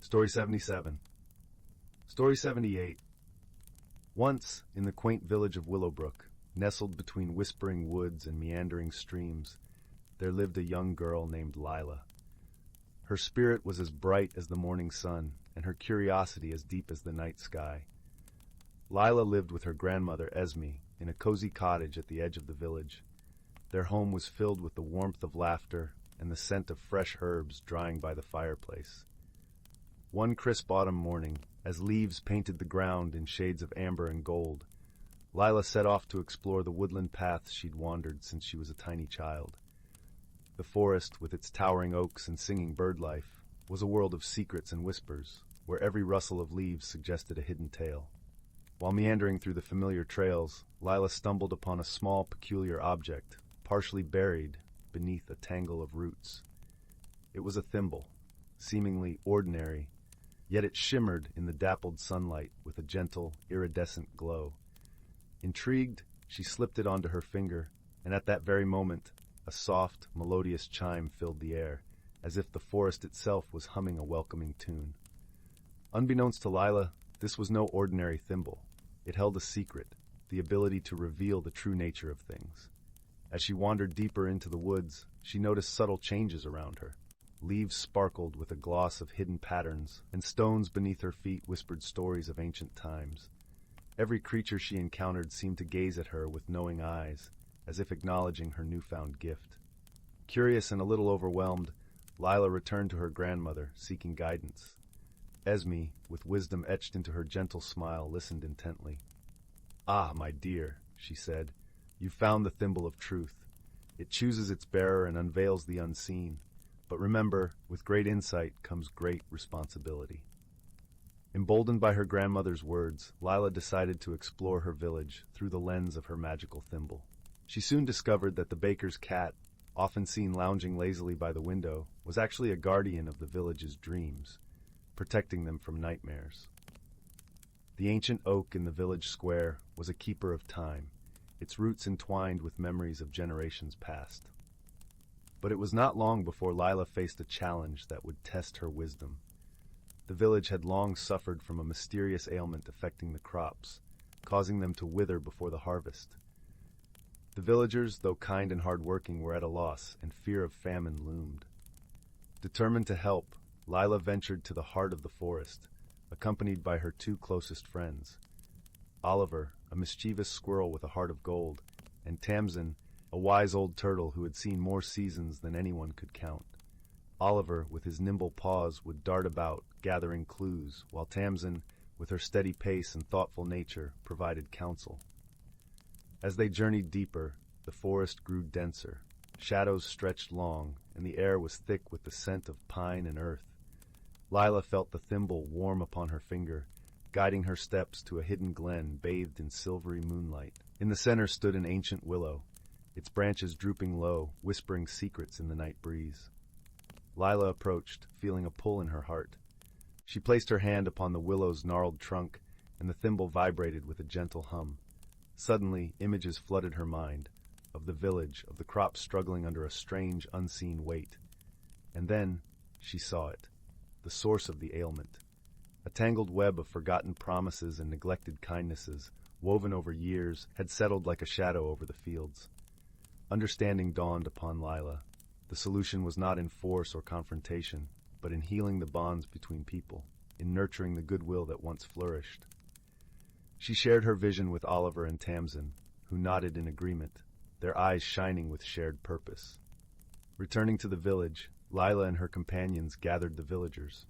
Story 77. Story 78. Once, in the quaint village of Willowbrook, nestled between whispering woods and meandering streams, there lived a young girl named Lila. Her spirit was as bright as the morning sun, and her curiosity as deep as the night sky. Lila lived with her grandmother, Esme, in a cozy cottage at the edge of the village. Their home was filled with the warmth of laughter and the scent of fresh herbs drying by the fireplace. One crisp autumn morning, as leaves painted the ground in shades of amber and gold, Lila set off to explore the woodland paths she'd wandered since she was a tiny child. The forest, with its towering oaks and singing bird life, was a world of secrets and whispers, where every rustle of leaves suggested a hidden tale. While meandering through the familiar trails, Lila stumbled upon a small, peculiar object, partially buried beneath a tangle of roots. It was a thimble, seemingly ordinary, yet it shimmered in the dappled sunlight with a gentle, iridescent glow. Intrigued, she slipped it onto her finger, and at that very moment, a soft, melodious chime filled the air, as if the forest itself was humming a welcoming tune. Unbeknownst to Lila, this was no ordinary thimble. It held a secret, the ability to reveal the true nature of things. As she wandered deeper into the woods, she noticed subtle changes around her. Leaves sparkled with a gloss of hidden patterns, and stones beneath her feet whispered stories of ancient times. Every creature she encountered seemed to gaze at her with knowing eyes, as if acknowledging her newfound gift. Curious and a little overwhelmed, Lila returned to her grandmother, seeking guidance. Esme, with wisdom etched into her gentle smile, listened intently. "Ah, my dear," she said, "you've found the thimble of truth. It chooses its bearer and unveils the unseen. But remember, with great insight comes great responsibility. Emboldened by her grandmother's words, Lila decided to explore her village through the lens of her magical thimble. She soon discovered that the baker's cat, often seen lounging lazily by the window, was actually a guardian of the village's dreams, protecting them from nightmares. The ancient oak in the village square was a keeper of time, its roots entwined with memories of generations past. But it was not long before Lila faced a challenge that would test her wisdom. The village had long suffered from a mysterious ailment affecting the crops, causing them to wither before the harvest. The villagers, though kind and hard-working, were at a loss, and fear of famine loomed. Determined to help, Lila ventured to the heart of the forest, accompanied by her two closest friends, Oliver, a mischievous squirrel with a heart of gold, and Tamsin, a wise old turtle who had seen more seasons than anyone could count. Oliver, with his nimble paws, would dart about, gathering clues, while Tamsin, with her steady pace and thoughtful nature, provided counsel. As they journeyed deeper, the forest grew denser, shadows stretched long, and the air was thick with the scent of pine and earth. Lila felt the thimble warm upon her finger, guiding her steps to a hidden glen bathed in silvery moonlight. In the center stood an ancient willow, its branches drooping low, whispering secrets in the night breeze. Lila approached, feeling a pull in her heart. She placed her hand upon the willow's gnarled trunk, and the thimble vibrated with a gentle hum. Suddenly, images flooded her mind, of the village, of the crops struggling under a strange, unseen weight. And then she saw it, the source of the ailment. A tangled web of forgotten promises and neglected kindnesses, woven over years, had settled like a shadow over the fields. Understanding dawned upon Lila. The solution was not in force or confrontation, but in healing the bonds between people, in nurturing the goodwill that once flourished. She shared her vision with Oliver and Tamsin, who nodded in agreement, their eyes shining with shared purpose. Returning to the village, Lila and her companions gathered the villagers.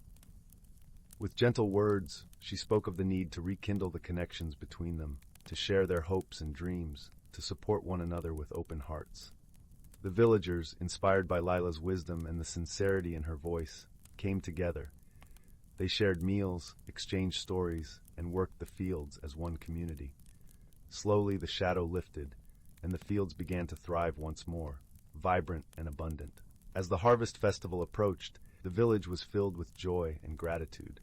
With gentle words, she spoke of the need to rekindle the connections between them, to share their hopes and dreams, to support one another with open hearts. The villagers, inspired by Lila's wisdom and the sincerity in her voice, came together. They shared meals, exchanged stories, and worked the fields as one community. Slowly the shadow lifted, and the fields began to thrive once more, vibrant and abundant. As the harvest festival approached, the village was filled with joy and gratitude.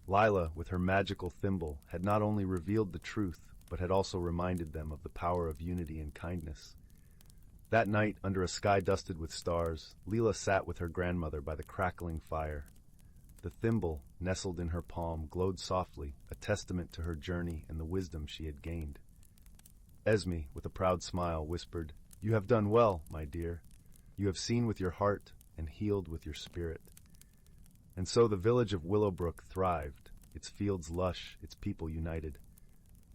Lila, with her magical thimble, had not only revealed the truth, but had also reminded them of the power of unity and kindness. That night, under a sky dusted with stars, Lila sat with her grandmother by the crackling fire. The thimble, nestled in her palm, glowed softly, a testament to her journey and the wisdom she had gained. Esme, with a proud smile, whispered, "You have done well, my dear. You have seen with your heart and healed with your spirit." And so the village of Willowbrook thrived, its fields lush, its people united.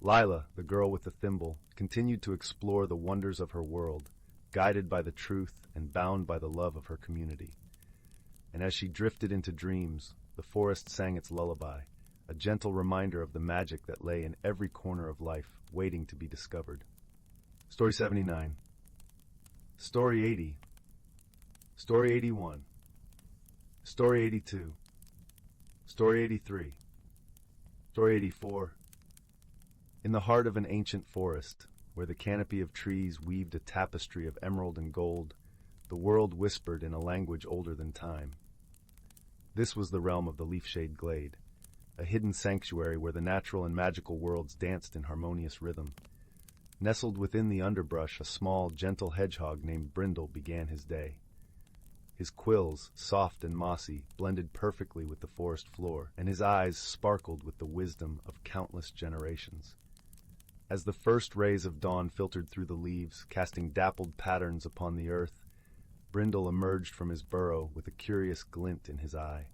Lila, the girl with the thimble, continued to explore the wonders of her world, guided by the truth and bound by the love of her community. And as she drifted into dreams, the forest sang its lullaby, a gentle reminder of the magic that lay in every corner of life, waiting to be discovered. Story 79. Story 80. Story 81. Story 82. Story 83. Story 84. In the heart of an ancient forest, where the canopy of trees weaved a tapestry of emerald and gold, the world whispered in a language older than time. This was the realm of the leaf-shade glade, a hidden sanctuary where the natural and magical worlds danced in harmonious rhythm. Nestled within the underbrush, a small, gentle hedgehog named Brindle began his day. His quills, soft and mossy, blended perfectly with the forest floor, and his eyes sparkled with the wisdom of countless generations. As the first rays of dawn filtered through the leaves, casting dappled patterns upon the earth, Brindle emerged from his burrow with a curious glint in his eye.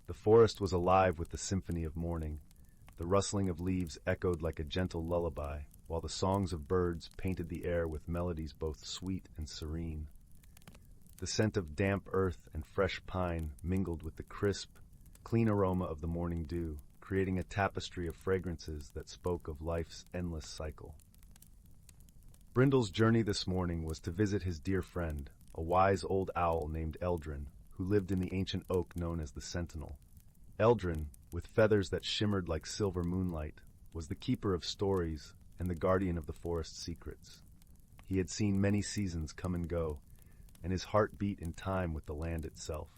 The forest was alive with the symphony of morning. The rustling of leaves echoed like a gentle lullaby, while the songs of birds painted the air with melodies both sweet and serene. The scent of damp earth and fresh pine mingled with the crisp, clean aroma of the morning dew, creating a tapestry of fragrances that spoke of life's endless cycle. Brindle's journey this morning was to visit his dear friend, a wise old owl named Eldrin, who lived in the ancient oak known as the Sentinel. Eldrin, with feathers that shimmered like silver moonlight, was the keeper of stories and the guardian of the forest's secrets. He had seen many seasons come and go, and his heart beat in time with the land itself.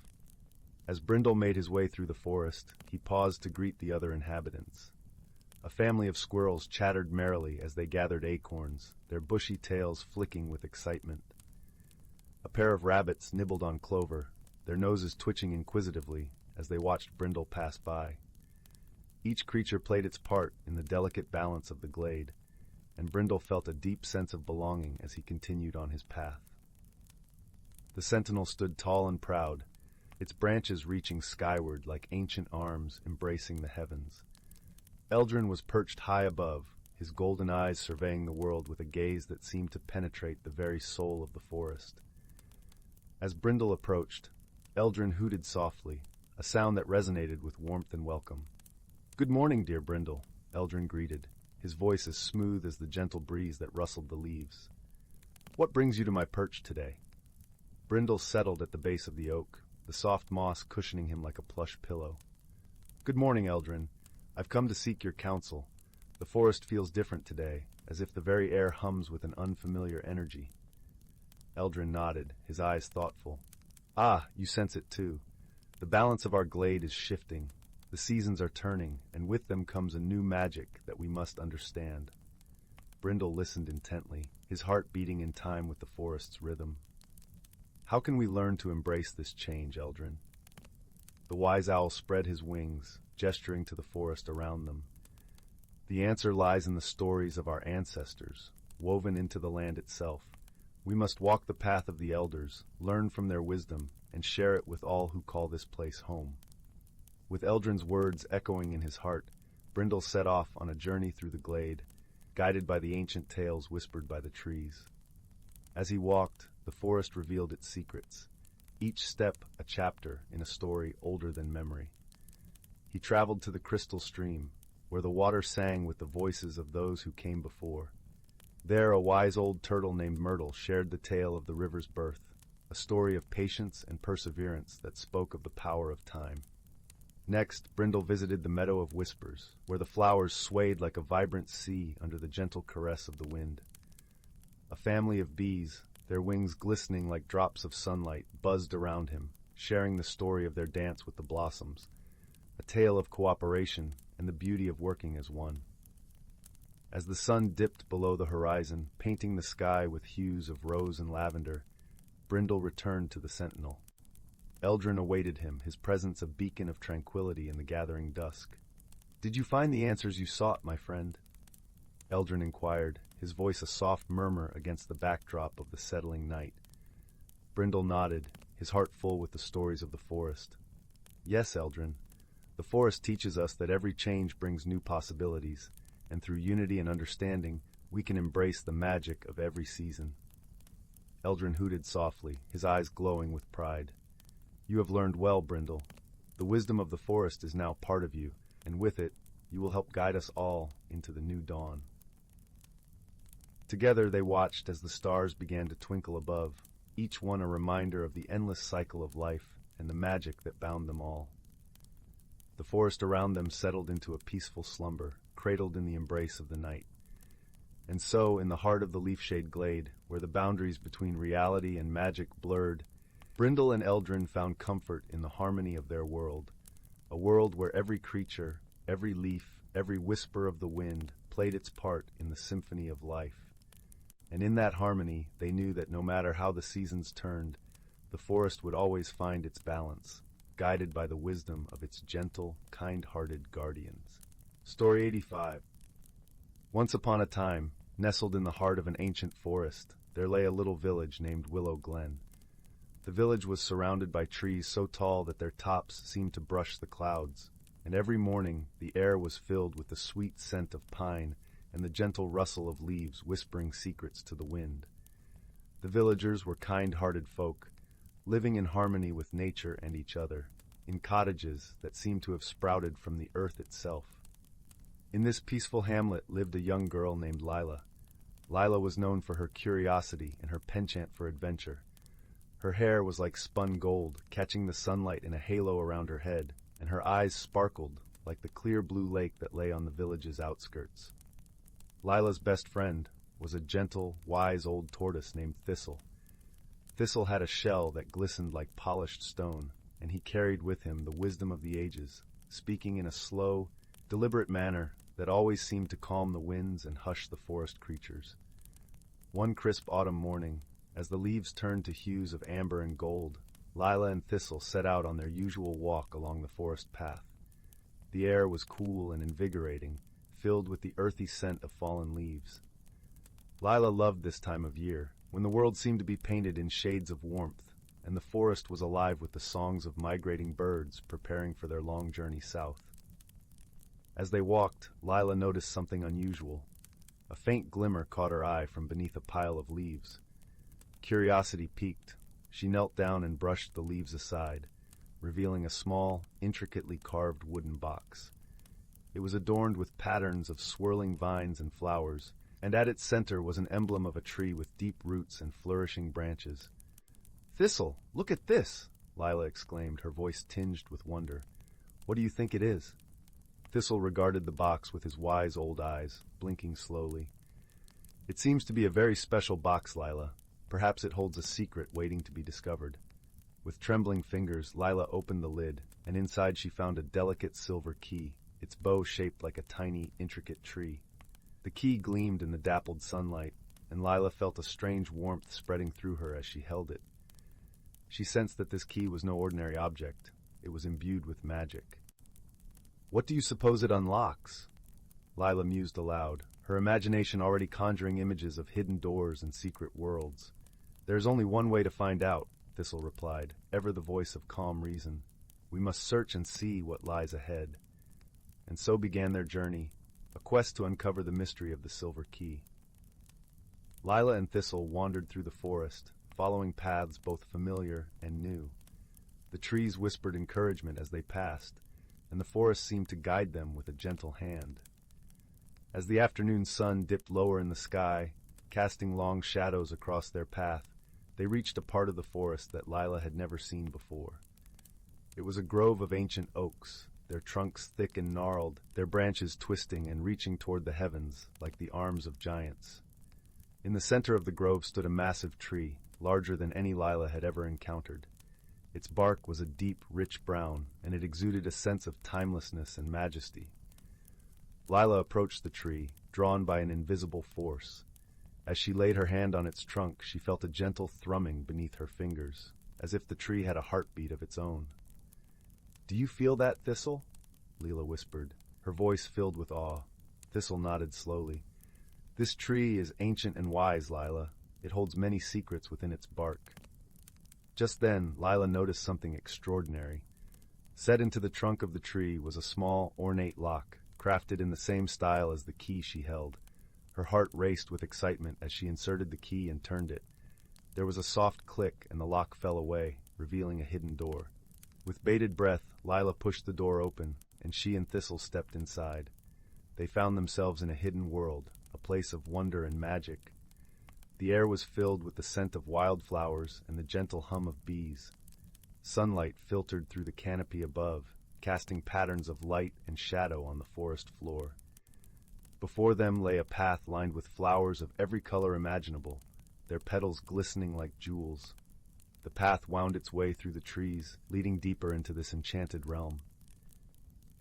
As Brindle made his way through the forest, he paused to greet the other inhabitants. A family of squirrels chattered merrily as they gathered acorns, their bushy tails flicking with excitement. A pair of rabbits nibbled on clover, their noses twitching inquisitively as they watched Brindle pass by. Each creature played its part in the delicate balance of the glade, and Brindle felt a deep sense of belonging as he continued on his path. The sentinel stood tall and proud, its branches reaching skyward like ancient arms embracing the heavens. Eldrin was perched high above, his golden eyes surveying the world with a gaze that seemed to penetrate the very soul of the forest. As Brindle approached, Eldrin hooted softly, a sound that resonated with warmth and welcome. "Good morning, dear Brindle," Eldrin greeted, his voice as smooth as the gentle breeze that rustled the leaves. "What brings you to my perch today?" Brindle settled at the base of the oak, the soft moss cushioning him like a plush pillow. "Good morning, Eldrin. I've come to seek your counsel. The forest feels different today, as if the very air hums with an unfamiliar energy." Eldrin nodded, his eyes thoughtful. "Ah, you sense it too. The balance of our glade is shifting. The seasons are turning, and with them comes a new magic that we must understand." Brindle listened intently, his heart beating in time with the forest's rhythm. "How can we learn to embrace this change, Eldrin?" The wise owl spread his wings, gesturing to the forest around them. "The answer lies in the stories of our ancestors, woven into the land itself. We must walk the path of the elders, learn from their wisdom, and share it with all who call this place home." With Eldrin's words echoing in his heart, Brindle set off on a journey through the glade, guided by the ancient tales whispered by the trees. As he walked, the forest revealed its secrets, each step a chapter in a story older than memory. He traveled to the crystal stream, where the water sang with the voices of those who came before. There a wise old turtle named Myrtle shared the tale of the river's birth, a story of patience and perseverance that spoke of the power of time. Next, Brindle visited the Meadow of Whispers, where the flowers swayed like a vibrant sea under the gentle caress of the wind. A family of bees, their wings glistening like drops of sunlight, buzzed around him, sharing the story of their dance with the blossoms, a tale of cooperation and the beauty of working as one. As the sun dipped below the horizon, painting the sky with hues of rose and lavender, Brindle returned to the sentinel. Eldrin awaited him, his presence a beacon of tranquility in the gathering dusk. "Did you find the answers you sought, my friend?" Eldrin inquired, his voice a soft murmur against the backdrop of the settling night. Brindle nodded, his heart full with the stories of the forest. "Yes, Eldrin. The forest teaches us that every change brings new possibilities, and through unity and understanding, we can embrace the magic of every season." Eldrin hooted softly, his eyes glowing with pride. "You have learned well, Brindle. The wisdom of the forest is now part of you, and with it, you will help guide us all into the new dawn." Together they watched as the stars began to twinkle above, each one a reminder of the endless cycle of life and the magic that bound them all. The forest around them settled into a peaceful slumber, cradled in the embrace of the night. And so, in the heart of the leaf-shade glade, where the boundaries between reality and magic blurred, Brindle and Eldrin found comfort in the harmony of their world, a world where every creature, every leaf, every whisper of the wind played its part in the symphony of life. And in that harmony, they knew that no matter how the seasons turned, the forest would always find its balance, guided by the wisdom of its gentle, kind-hearted guardians. Story 85. Once upon a time, nestled in the heart of an ancient forest, there lay a little village named Willow Glen. The village was surrounded by trees so tall that their tops seemed to brush the clouds, and every morning the air was filled with the sweet scent of pine and the gentle rustle of leaves whispering secrets to the wind. The villagers were kind-hearted folk, living in harmony with nature and each other, in cottages that seemed to have sprouted from the earth itself. In this peaceful hamlet lived a young girl named Lila. Lila was known for her curiosity and her penchant for adventure. Her hair was like spun gold, catching the sunlight in a halo around her head, and her eyes sparkled like the clear blue lake that lay on the village's outskirts. Lila's best friend was a gentle, wise old tortoise named Thistle. Thistle had a shell that glistened like polished stone, and he carried with him the wisdom of the ages, speaking in a slow, deliberate manner that always seemed to calm the winds and hush the forest creatures. One crisp autumn morning, as the leaves turned to hues of amber and gold, Lila and Thistle set out on their usual walk along the forest path. The air was cool and invigorating, filled with the earthy scent of fallen leaves. Lila loved this time of year, when the world seemed to be painted in shades of warmth, and the forest was alive with the songs of migrating birds preparing for their long journey south. As they walked, Lila noticed something unusual. A faint glimmer caught her eye from beneath a pile of leaves. Curiosity piqued. She knelt down and brushed the leaves aside, revealing a small, intricately carved wooden box. It was adorned with patterns of swirling vines and flowers, and at its center was an emblem of a tree with deep roots and flourishing branches. "Thistle, look at this!" Lila exclaimed, her voice tinged with wonder. "What do you think it is?" Thistle regarded the box with his wise old eyes, blinking slowly. "It seems to be a very special box, Lila. Perhaps it holds a secret waiting to be discovered." With trembling fingers, Lila opened the lid, and inside she found a delicate silver key, its bow shaped like a tiny, intricate tree. The key gleamed in the dappled sunlight, and Lila felt a strange warmth spreading through her as she held it. She sensed that this key was no ordinary object. It was imbued with magic. "What do you suppose it unlocks?" Lila mused aloud, her imagination already conjuring images of hidden doors and secret worlds. "There is only one way to find out," Thistle replied, ever the voice of calm reason. "We must search and see what lies ahead." And so began their journey, a quest to uncover the mystery of the silver key. Lila and Thistle wandered through the forest, following paths both familiar and new. The trees whispered encouragement as they passed, and the forest seemed to guide them with a gentle hand. As the afternoon sun dipped lower in the sky, casting long shadows across their path, they reached a part of the forest that Lila had never seen before. It was a grove of ancient oaks, their trunks thick and gnarled, their branches twisting and reaching toward the heavens like the arms of giants. In the center of the grove stood a massive tree, larger than any Lila had ever encountered. Its bark was a deep, rich brown, and it exuded a sense of timelessness and majesty. Lila approached the tree, drawn by an invisible force. As she laid her hand on its trunk, she felt a gentle thrumming beneath her fingers, as if the tree had a heartbeat of its own. "Do you feel that, Thistle?" Lila whispered, her voice filled with awe. Thistle nodded slowly. "This tree is ancient and wise, Lila. It holds many secrets within its bark." Just then, Lila noticed something extraordinary. Set into the trunk of the tree was a small, ornate lock, crafted in the same style as the key she held. Her heart raced with excitement as she inserted the key and turned it. There was a soft click, and the lock fell away, revealing a hidden door. With bated breath, Lila pushed the door open, and she and Thistle stepped inside. They found themselves in a hidden world, a place of wonder and magic. The air was filled with the scent of wildflowers and the gentle hum of bees. Sunlight filtered through the canopy above, casting patterns of light and shadow on the forest floor. Before them lay a path lined with flowers of every color imaginable, their petals glistening like jewels. The path wound its way through the trees, leading deeper into this enchanted realm.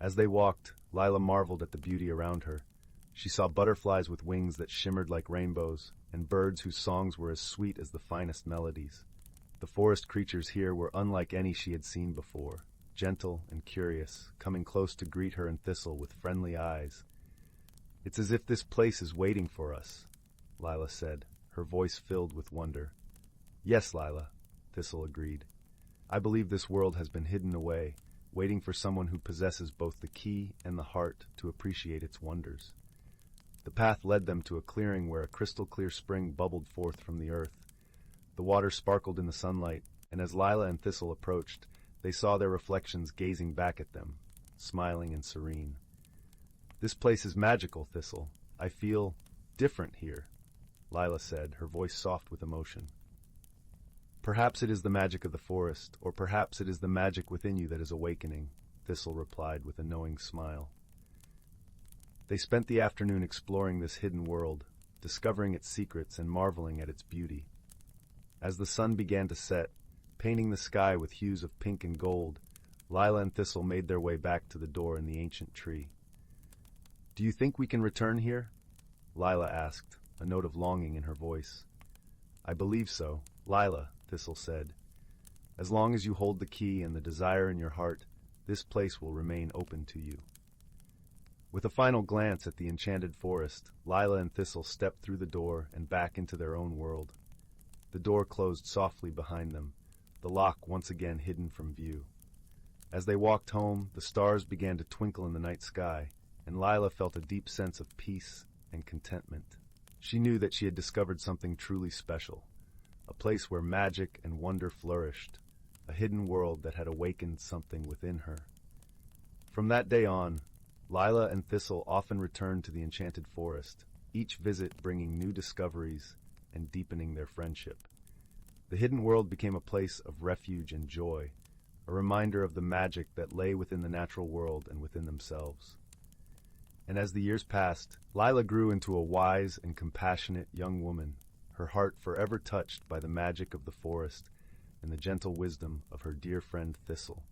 As they walked, Lila marveled at the beauty around her. She saw butterflies with wings that shimmered like rainbows, and birds whose songs were as sweet as the finest melodies. The forest creatures here were unlike any she had seen before, gentle and curious, coming close to greet her and Thistle with friendly eyes. "It's as if this place is waiting for us," Lila said, her voice filled with wonder. "Yes, Lila," Thistle agreed. "I believe this world has been hidden away, waiting for someone who possesses both the key and the heart to appreciate its wonders." The path led them to a clearing where a crystal-clear spring bubbled forth from the earth. The water sparkled in the sunlight, and as Lila and Thistle approached, they saw their reflections gazing back at them, smiling and serene. "This place is magical, Thistle. I feel different here," Lila said, her voice soft with emotion. "Perhaps it is the magic of the forest, or perhaps it is the magic within you that is awakening," Thistle replied with a knowing smile. They spent the afternoon exploring this hidden world, discovering its secrets and marveling at its beauty. As the sun began to set, painting the sky with hues of pink and gold, Lila and Thistle made their way back to the door in the ancient tree. "Do you think we can return here?" Lila asked, a note of longing in her voice. "I believe so, Lila," Thistle said. "As long as you hold the key and the desire in your heart, this place will remain open to you." With a final glance at the enchanted forest, Lila and Thistle stepped through the door and back into their own world. The door closed softly behind them, the lock once again hidden from view. As they walked home, the stars began to twinkle in the night sky, and Lila felt a deep sense of peace and contentment. She knew that she had discovered something truly special, a place where magic and wonder flourished, a hidden world that had awakened something within her. From that day on, Lila and Thistle often returned to the enchanted forest, each visit bringing new discoveries and deepening their friendship. The hidden world became a place of refuge and joy, a reminder of the magic that lay within the natural world and within themselves. And as the years passed, Lila grew into a wise and compassionate young woman, her heart forever touched by the magic of the forest and the gentle wisdom of her dear friend Thistle.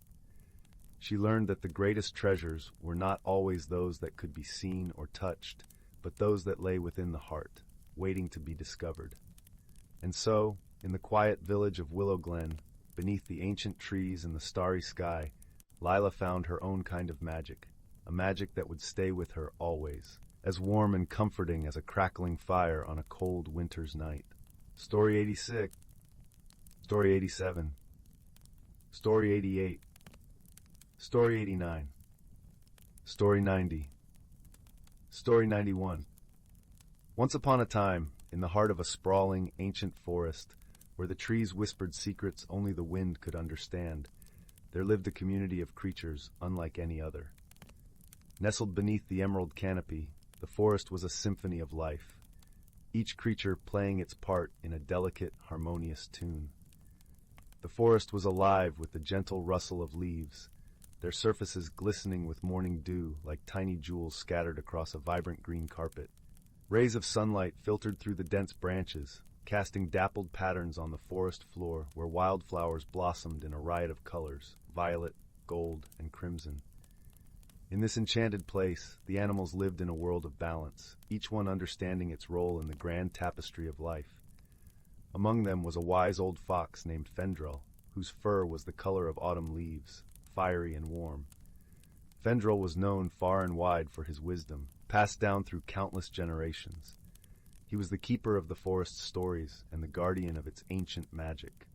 She learned that the greatest treasures were not always those that could be seen or touched, but those that lay within the heart, waiting to be discovered. And so, in the quiet village of Willow Glen, beneath the ancient trees and the starry sky, Lila found her own kind of magic, a magic that would stay with her always, as warm and comforting as a crackling fire on a cold winter's night. Story 86, Story 87, Story 88, Story 89, Story 90, Story 91. Once upon a time, in the heart of a sprawling, ancient forest, where the trees whispered secrets only the wind could understand, there lived a community of creatures unlike any other. Nestled beneath the emerald canopy, the forest was a symphony of life, each creature playing its part in a delicate, harmonious tune. The forest was alive with the gentle rustle of leaves, their surfaces glistening with morning dew like tiny jewels scattered across a vibrant green carpet. Rays of sunlight filtered through the dense branches, casting dappled patterns on the forest floor where wildflowers blossomed in a riot of colors, violet, gold, and crimson. In this enchanted place, the animals lived in a world of balance, each one understanding its role in the grand tapestry of life. Among them was a wise old fox named Fendrel, whose fur was the color of autumn leaves, fiery and warm. Fendrel was known far and wide for his wisdom, passed down through countless generations. He was the keeper of the forest's stories and the guardian of its ancient magic.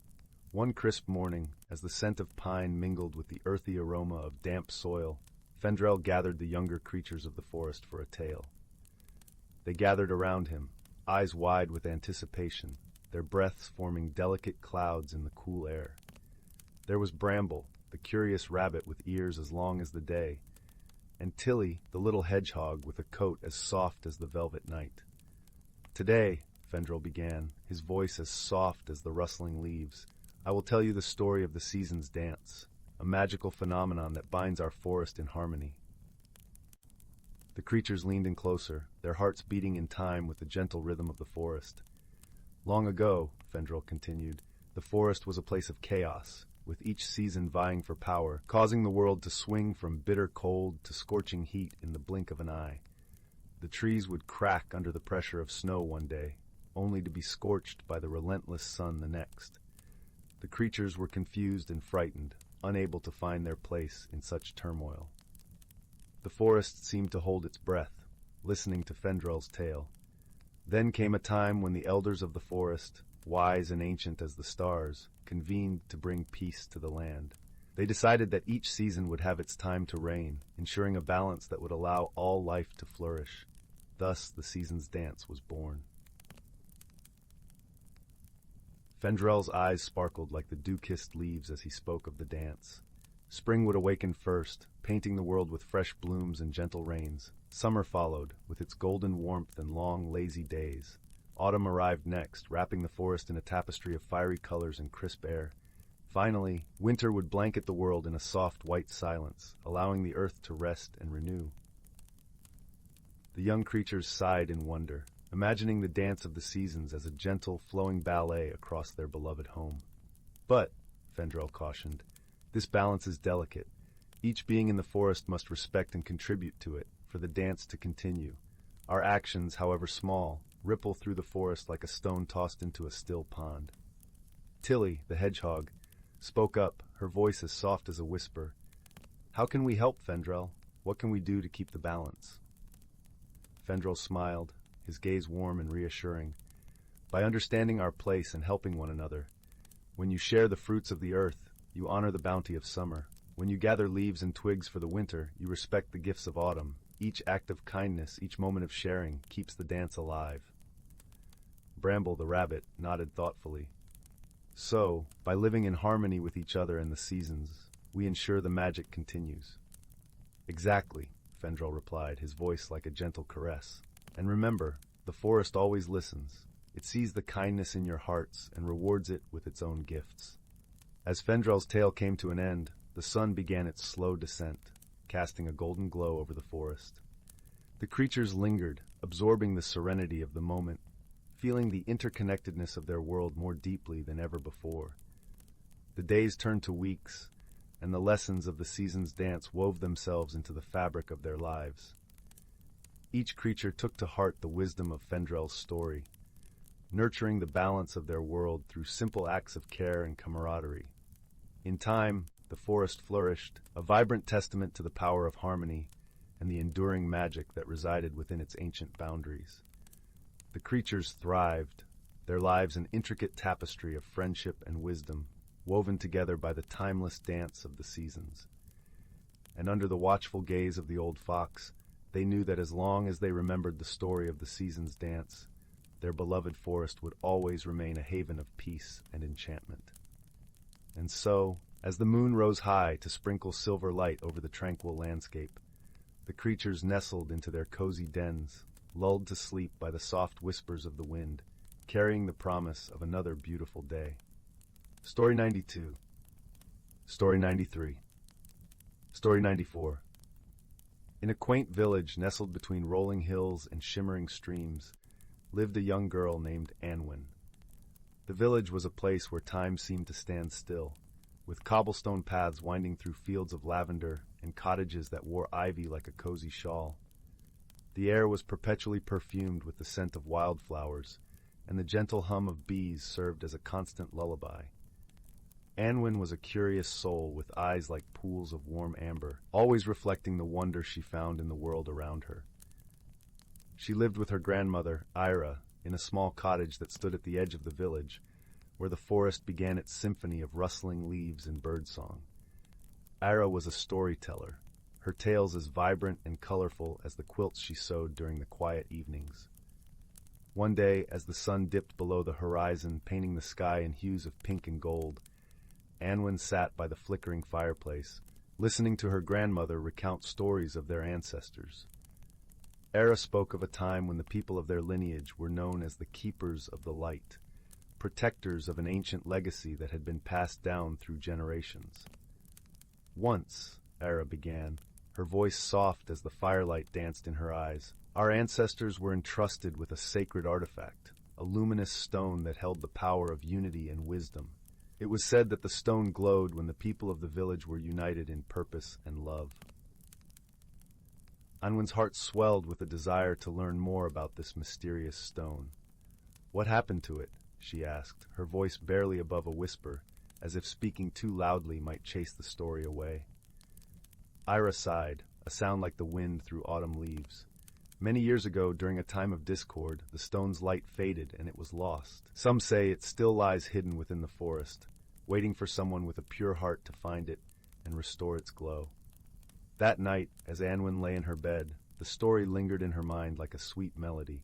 One crisp morning, as the scent of pine mingled with the earthy aroma of damp soil, Fendrel gathered the younger creatures of the forest for a tale. They gathered around him, eyes wide with anticipation, their breaths forming delicate clouds in the cool air. There was Bramble, the curious rabbit with ears as long as the day, and Tilly, the little hedgehog with a coat as soft as the velvet night. "Today," Fendrel began, his voice as soft as the rustling leaves, "I will tell you the story of the season's dance, a magical phenomenon that binds our forest in harmony." The creatures leaned in closer, their hearts beating in time with the gentle rhythm of the forest. "Long ago," Fendrel continued, "the forest was a place of chaos, with each season vying for power, causing the world to swing from bitter cold to scorching heat in the blink of an eye. The trees would crack under the pressure of snow one day, only to be scorched by the relentless sun the next. The creatures were confused and frightened, unable to find their place in such turmoil. The forest seemed to hold its breath, listening to Fendrel's tale. Then came a time when the elders of the forest, wise and ancient as the stars, convened to bring peace to the land. They decided that each season would have its time to reign, ensuring a balance that would allow all life to flourish. Thus the season's dance was born. Fendrel's eyes sparkled like the dew-kissed leaves as he spoke of the dance. Spring would awaken first, painting the world with fresh blooms and gentle rains. Summer followed, with its golden warmth and long, lazy days. Autumn arrived next, wrapping the forest in a tapestry of fiery colors and crisp air. Finally, winter would blanket the world in a soft white silence, allowing the earth to rest and renew. The young creatures sighed in wonder, imagining the dance of the seasons as a gentle, flowing ballet across their beloved home. But, Fendrel cautioned, this balance is delicate. Each being in the forest must respect and contribute to it, for the dance to continue. Our actions, however small, ripple through the forest like a stone tossed into a still pond. Tilly, the hedgehog, spoke up, her voice as soft as a whisper. How can we help, Fendrel? What can we do to keep the balance? Fendrel smiled, his gaze warm and reassuring. By understanding our place and helping one another, when you share the fruits of the earth, you honor the bounty of summer. When you gather leaves and twigs for the winter, you respect the gifts of autumn. Each act of kindness, each moment of sharing, keeps the dance alive. Bramble the rabbit nodded thoughtfully. So, by living in harmony with each other and the seasons, we ensure the magic continues. Exactly, Fendrel replied, his voice like a gentle caress. And remember, the forest always listens. It sees the kindness in your hearts and rewards it with its own gifts. As Fendrel's tale came to an end, the sun began its slow descent, casting a golden glow over the forest. The creatures lingered, absorbing the serenity of the moment, feeling the interconnectedness of their world more deeply than ever before. The days turned to weeks, and the lessons of the season's dance wove themselves into the fabric of their lives. Each creature took to heart the wisdom of Fendrel's story, nurturing the balance of their world through simple acts of care and camaraderie. In time, the forest flourished, a vibrant testament to the power of harmony and the enduring magic that resided within its ancient boundaries. The creatures thrived, their lives an intricate tapestry of friendship and wisdom, woven together by the timeless dance of the seasons. And under the watchful gaze of the old fox, they knew that as long as they remembered the story of the season's dance, their beloved forest would always remain a haven of peace and enchantment. And so, as the moon rose high to sprinkle silver light over the tranquil landscape, the creatures nestled into their cozy dens, lulled to sleep by the soft whispers of the wind, carrying the promise of another beautiful day. Story 92. Story 93. Story 94. In a quaint village nestled between rolling hills and shimmering streams, lived a young girl named Anwin. The village was a place where time seemed to stand still, with cobblestone paths winding through fields of lavender and cottages that wore ivy like a cozy shawl. The air was perpetually perfumed with the scent of wildflowers, and the gentle hum of bees served as a constant lullaby. Anwin was a curious soul with eyes like pools of warm amber, always reflecting the wonder she found in the world around her. She lived with her grandmother, Ira, in a small cottage that stood at the edge of the village, where the forest began its symphony of rustling leaves and birdsong. Ira was a storyteller, her tales as vibrant and colorful as the quilts she sewed during the quiet evenings. One day, as the sun dipped below the horizon, painting the sky in hues of pink and gold, Anwin sat by the flickering fireplace, listening to her grandmother recount stories of their ancestors. Ira spoke of a time when the people of their lineage were known as the Keepers of the Light, protectors of an ancient legacy that had been passed down through generations. Once, Ira began, her voice soft as the firelight danced in her eyes, our ancestors were entrusted with a sacred artifact, a luminous stone that held the power of unity and wisdom. It was said that the stone glowed when the people of the village were united in purpose and love. Anwin's heart swelled with a desire to learn more about this mysterious stone. What happened to it? She asked, her voice barely above a whisper, as if speaking too loudly might chase the story away. Ira sighed, a sound like the wind through autumn leaves. Many years ago, during a time of discord, the stone's light faded and it was lost. Some say it still lies hidden within the forest, waiting for someone with a pure heart to find it and restore its glow. That night, as Anwin lay in her bed, the story lingered in her mind like a sweet melody.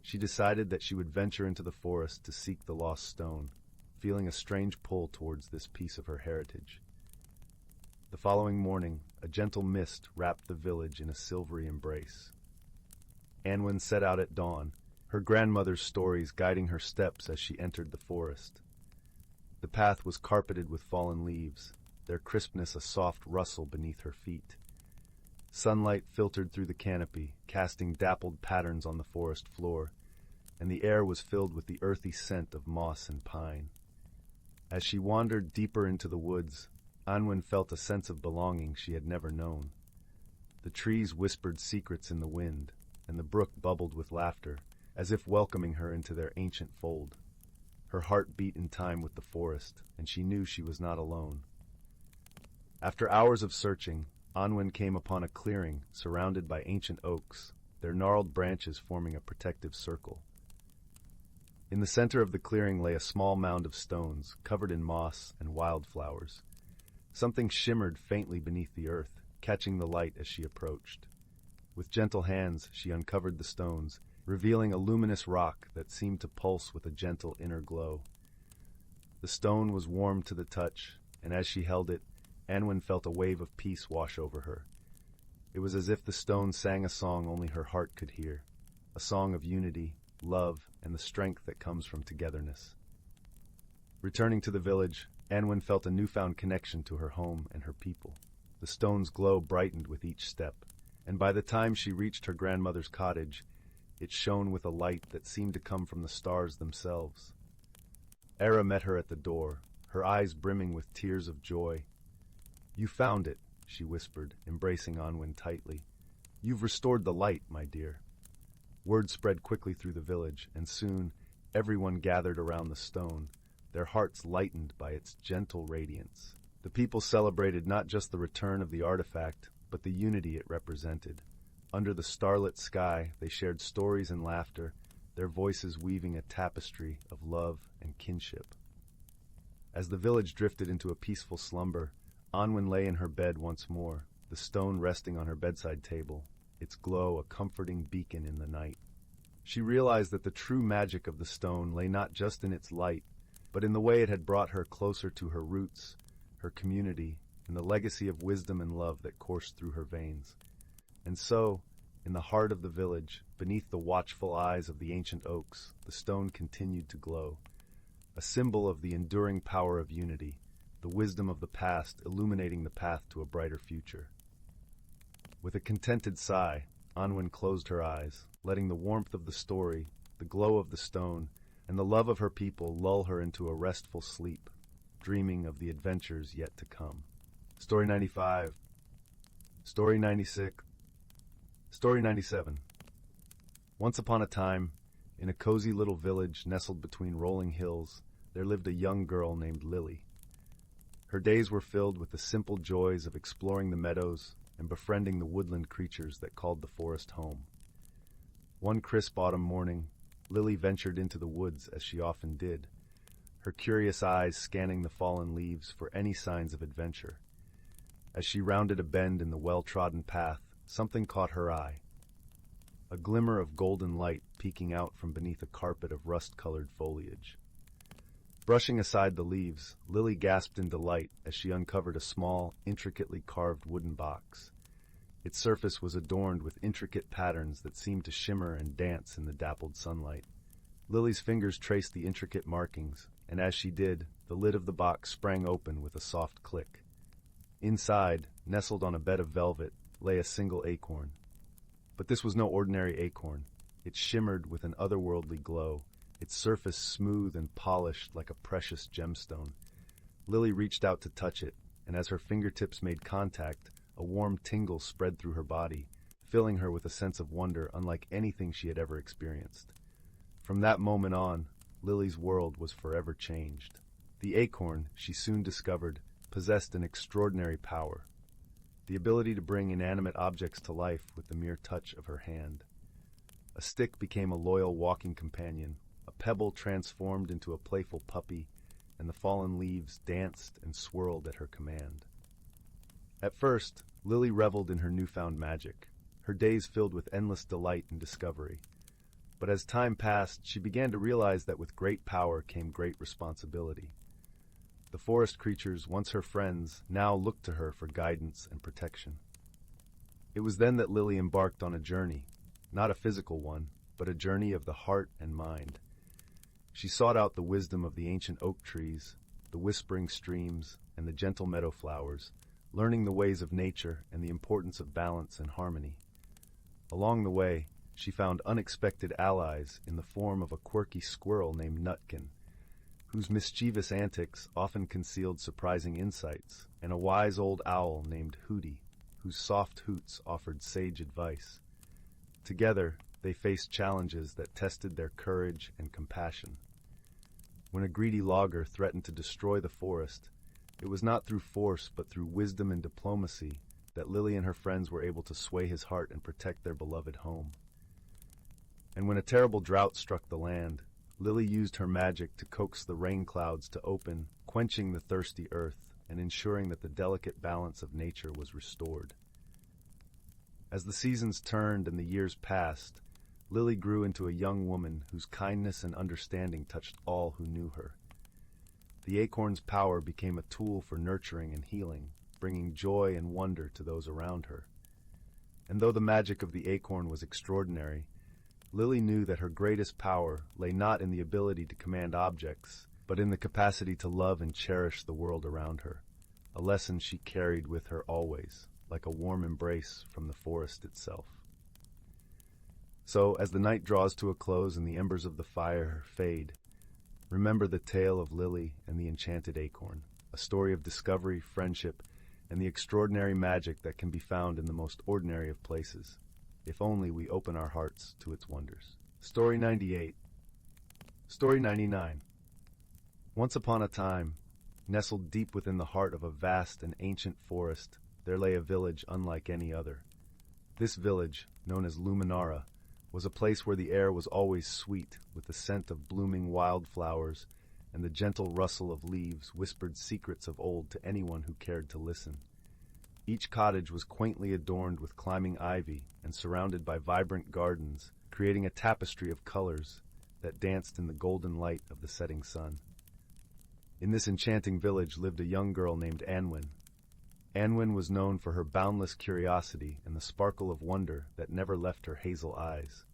She decided that she would venture into the forest to seek the lost stone, feeling a strange pull towards this piece of her heritage. The following morning, a gentle mist wrapped the village in a silvery embrace. Anwin set out at dawn, her grandmother's stories guiding her steps as she entered the forest. The path was carpeted with fallen leaves, their crispness a soft rustle beneath her feet. Sunlight filtered through the canopy, casting dappled patterns on the forest floor, and the air was filled with the earthy scent of moss and pine. As she wandered deeper into the woods, Unwind felt a sense of belonging she had never known. The trees whispered secrets in the wind, and the brook bubbled with laughter, as if welcoming her into their ancient fold. Her heart beat in time with the forest, and she knew she was not alone. After hours of searching, Unwind came upon a clearing surrounded by ancient oaks, their gnarled branches forming a protective circle. In the center of the clearing lay a small mound of stones, covered in moss and wildflowers. Something shimmered faintly beneath the earth, catching the light as she approached. With gentle hands, she uncovered the stones, revealing a luminous rock that seemed to pulse with a gentle inner glow. The stone was warm to the touch, and as she held it, Unwind felt a wave of peace wash over her. It was as if the stone sang a song only her heart could hear, a song of unity, love, and the strength that comes from togetherness. Returning to the village, Unwind felt a newfound connection to her home and her people. The stone's glow brightened with each step, and by the time she reached her grandmother's cottage, it shone with a light that seemed to come from the stars themselves. Elara met her at the door, her eyes brimming with tears of joy. "You found it," she whispered, embracing Unwind tightly. "You've restored the light, my dear." Word spread quickly through the village, and soon everyone gathered around the stone, their hearts lightened by its gentle radiance. The people celebrated not just the return of the artifact, but the unity it represented. Under the starlit sky, they shared stories and laughter, their voices weaving a tapestry of love and kinship. As the village drifted into a peaceful slumber, Unwind lay in her bed once more, the stone resting on her bedside table, its glow a comforting beacon in the night. She realized that the true magic of the stone lay not just in its light, but in the way it had brought her closer to her roots, her community, and the legacy of wisdom and love that coursed through her veins. And so, in the heart of the village, beneath the watchful eyes of the ancient oaks, the stone continued to glow, a symbol of the enduring power of unity, the wisdom of the past illuminating the path to a brighter future. With a contented sigh, Unwind closed her eyes, letting the warmth of the story, the glow of the stone, and the love of her people lull her into a restful sleep, dreaming of the adventures yet to come. Story 95. Story 96. Story 97. Once upon a time, in a cozy little village nestled between rolling hills, there lived a young girl named Lily. Her days were filled with the simple joys of exploring the meadows and befriending the woodland creatures that called the forest home. One crisp autumn morning, Lily ventured into the woods as she often did, her curious eyes scanning the fallen leaves for any signs of adventure. As she rounded a bend in the well-trodden path, something caught her eye. A glimmer of golden light peeking out from beneath a carpet of rust-colored foliage. Brushing aside the leaves, Lily gasped in delight as she uncovered a small, intricately carved wooden box. Its surface was adorned with intricate patterns that seemed to shimmer and dance in the dappled sunlight. Lily's fingers traced the intricate markings, and as she did, the lid of the box sprang open with a soft click. Inside, nestled on a bed of velvet, lay a single acorn. But this was no ordinary acorn. It shimmered with an otherworldly glow, its surface smooth and polished like a precious gemstone. Lily reached out to touch it, and as her fingertips made contact, a warm tingle spread through her body, filling her with a sense of wonder unlike anything she had ever experienced. From that moment on, Lily's world was forever changed. The acorn, she soon discovered, possessed an extraordinary power, the ability to bring inanimate objects to life with the mere touch of her hand. A stick became a loyal walking companion, a pebble transformed into a playful puppy, and the fallen leaves danced and swirled at her command. At first, Lily reveled in her newfound magic, her days filled with endless delight and discovery. But as time passed, she began to realize that with great power came great responsibility. The forest creatures, once her friends, now looked to her for guidance and protection. It was then that Lily embarked on a journey, not a physical one, but a journey of the heart and mind. She sought out the wisdom of the ancient oak trees, the whispering streams, and the gentle meadow flowers, learning the ways of nature and the importance of balance and harmony. Along the way, she found unexpected allies in the form of a quirky squirrel named Nutkin, whose mischievous antics often concealed surprising insights, and a wise old owl named Hooty, whose soft hoots offered sage advice. Together, they faced challenges that tested their courage and compassion. When a greedy logger threatened to destroy the forest, it was not through force but through wisdom and diplomacy that Lily and her friends were able to sway his heart and protect their beloved home. And when a terrible drought struck the land, Lily used her magic to coax the rain clouds to open, quenching the thirsty earth and ensuring that the delicate balance of nature was restored. As the seasons turned and the years passed, Lily grew into a young woman whose kindness and understanding touched all who knew her. The acorn's power became a tool for nurturing and healing, bringing joy and wonder to those around her. And though the magic of the acorn was extraordinary, Lily knew that her greatest power lay not in the ability to command objects, but in the capacity to love and cherish the world around her, a lesson she carried with her always, like a warm embrace from the forest itself. So, as the night draws to a close and the embers of the fire fade, remember the tale of Lily and the enchanted acorn, a story of discovery, friendship, and the extraordinary magic that can be found in the most ordinary of places, if only we open our hearts to its wonders. Story 98. Story 99. Once upon a time, nestled deep within the heart of a vast and ancient forest, there lay a village unlike any other. This village, known as Luminara, was a place where the air was always sweet, with the scent of blooming wildflowers, and the gentle rustle of leaves whispered secrets of old to anyone who cared to listen. Each cottage was quaintly adorned with climbing ivy and surrounded by vibrant gardens, creating a tapestry of colors that danced in the golden light of the setting sun. In this enchanting village lived a young girl named Anwin. Anwin was known for her boundless curiosity and the sparkle of wonder that never left her hazel eyes.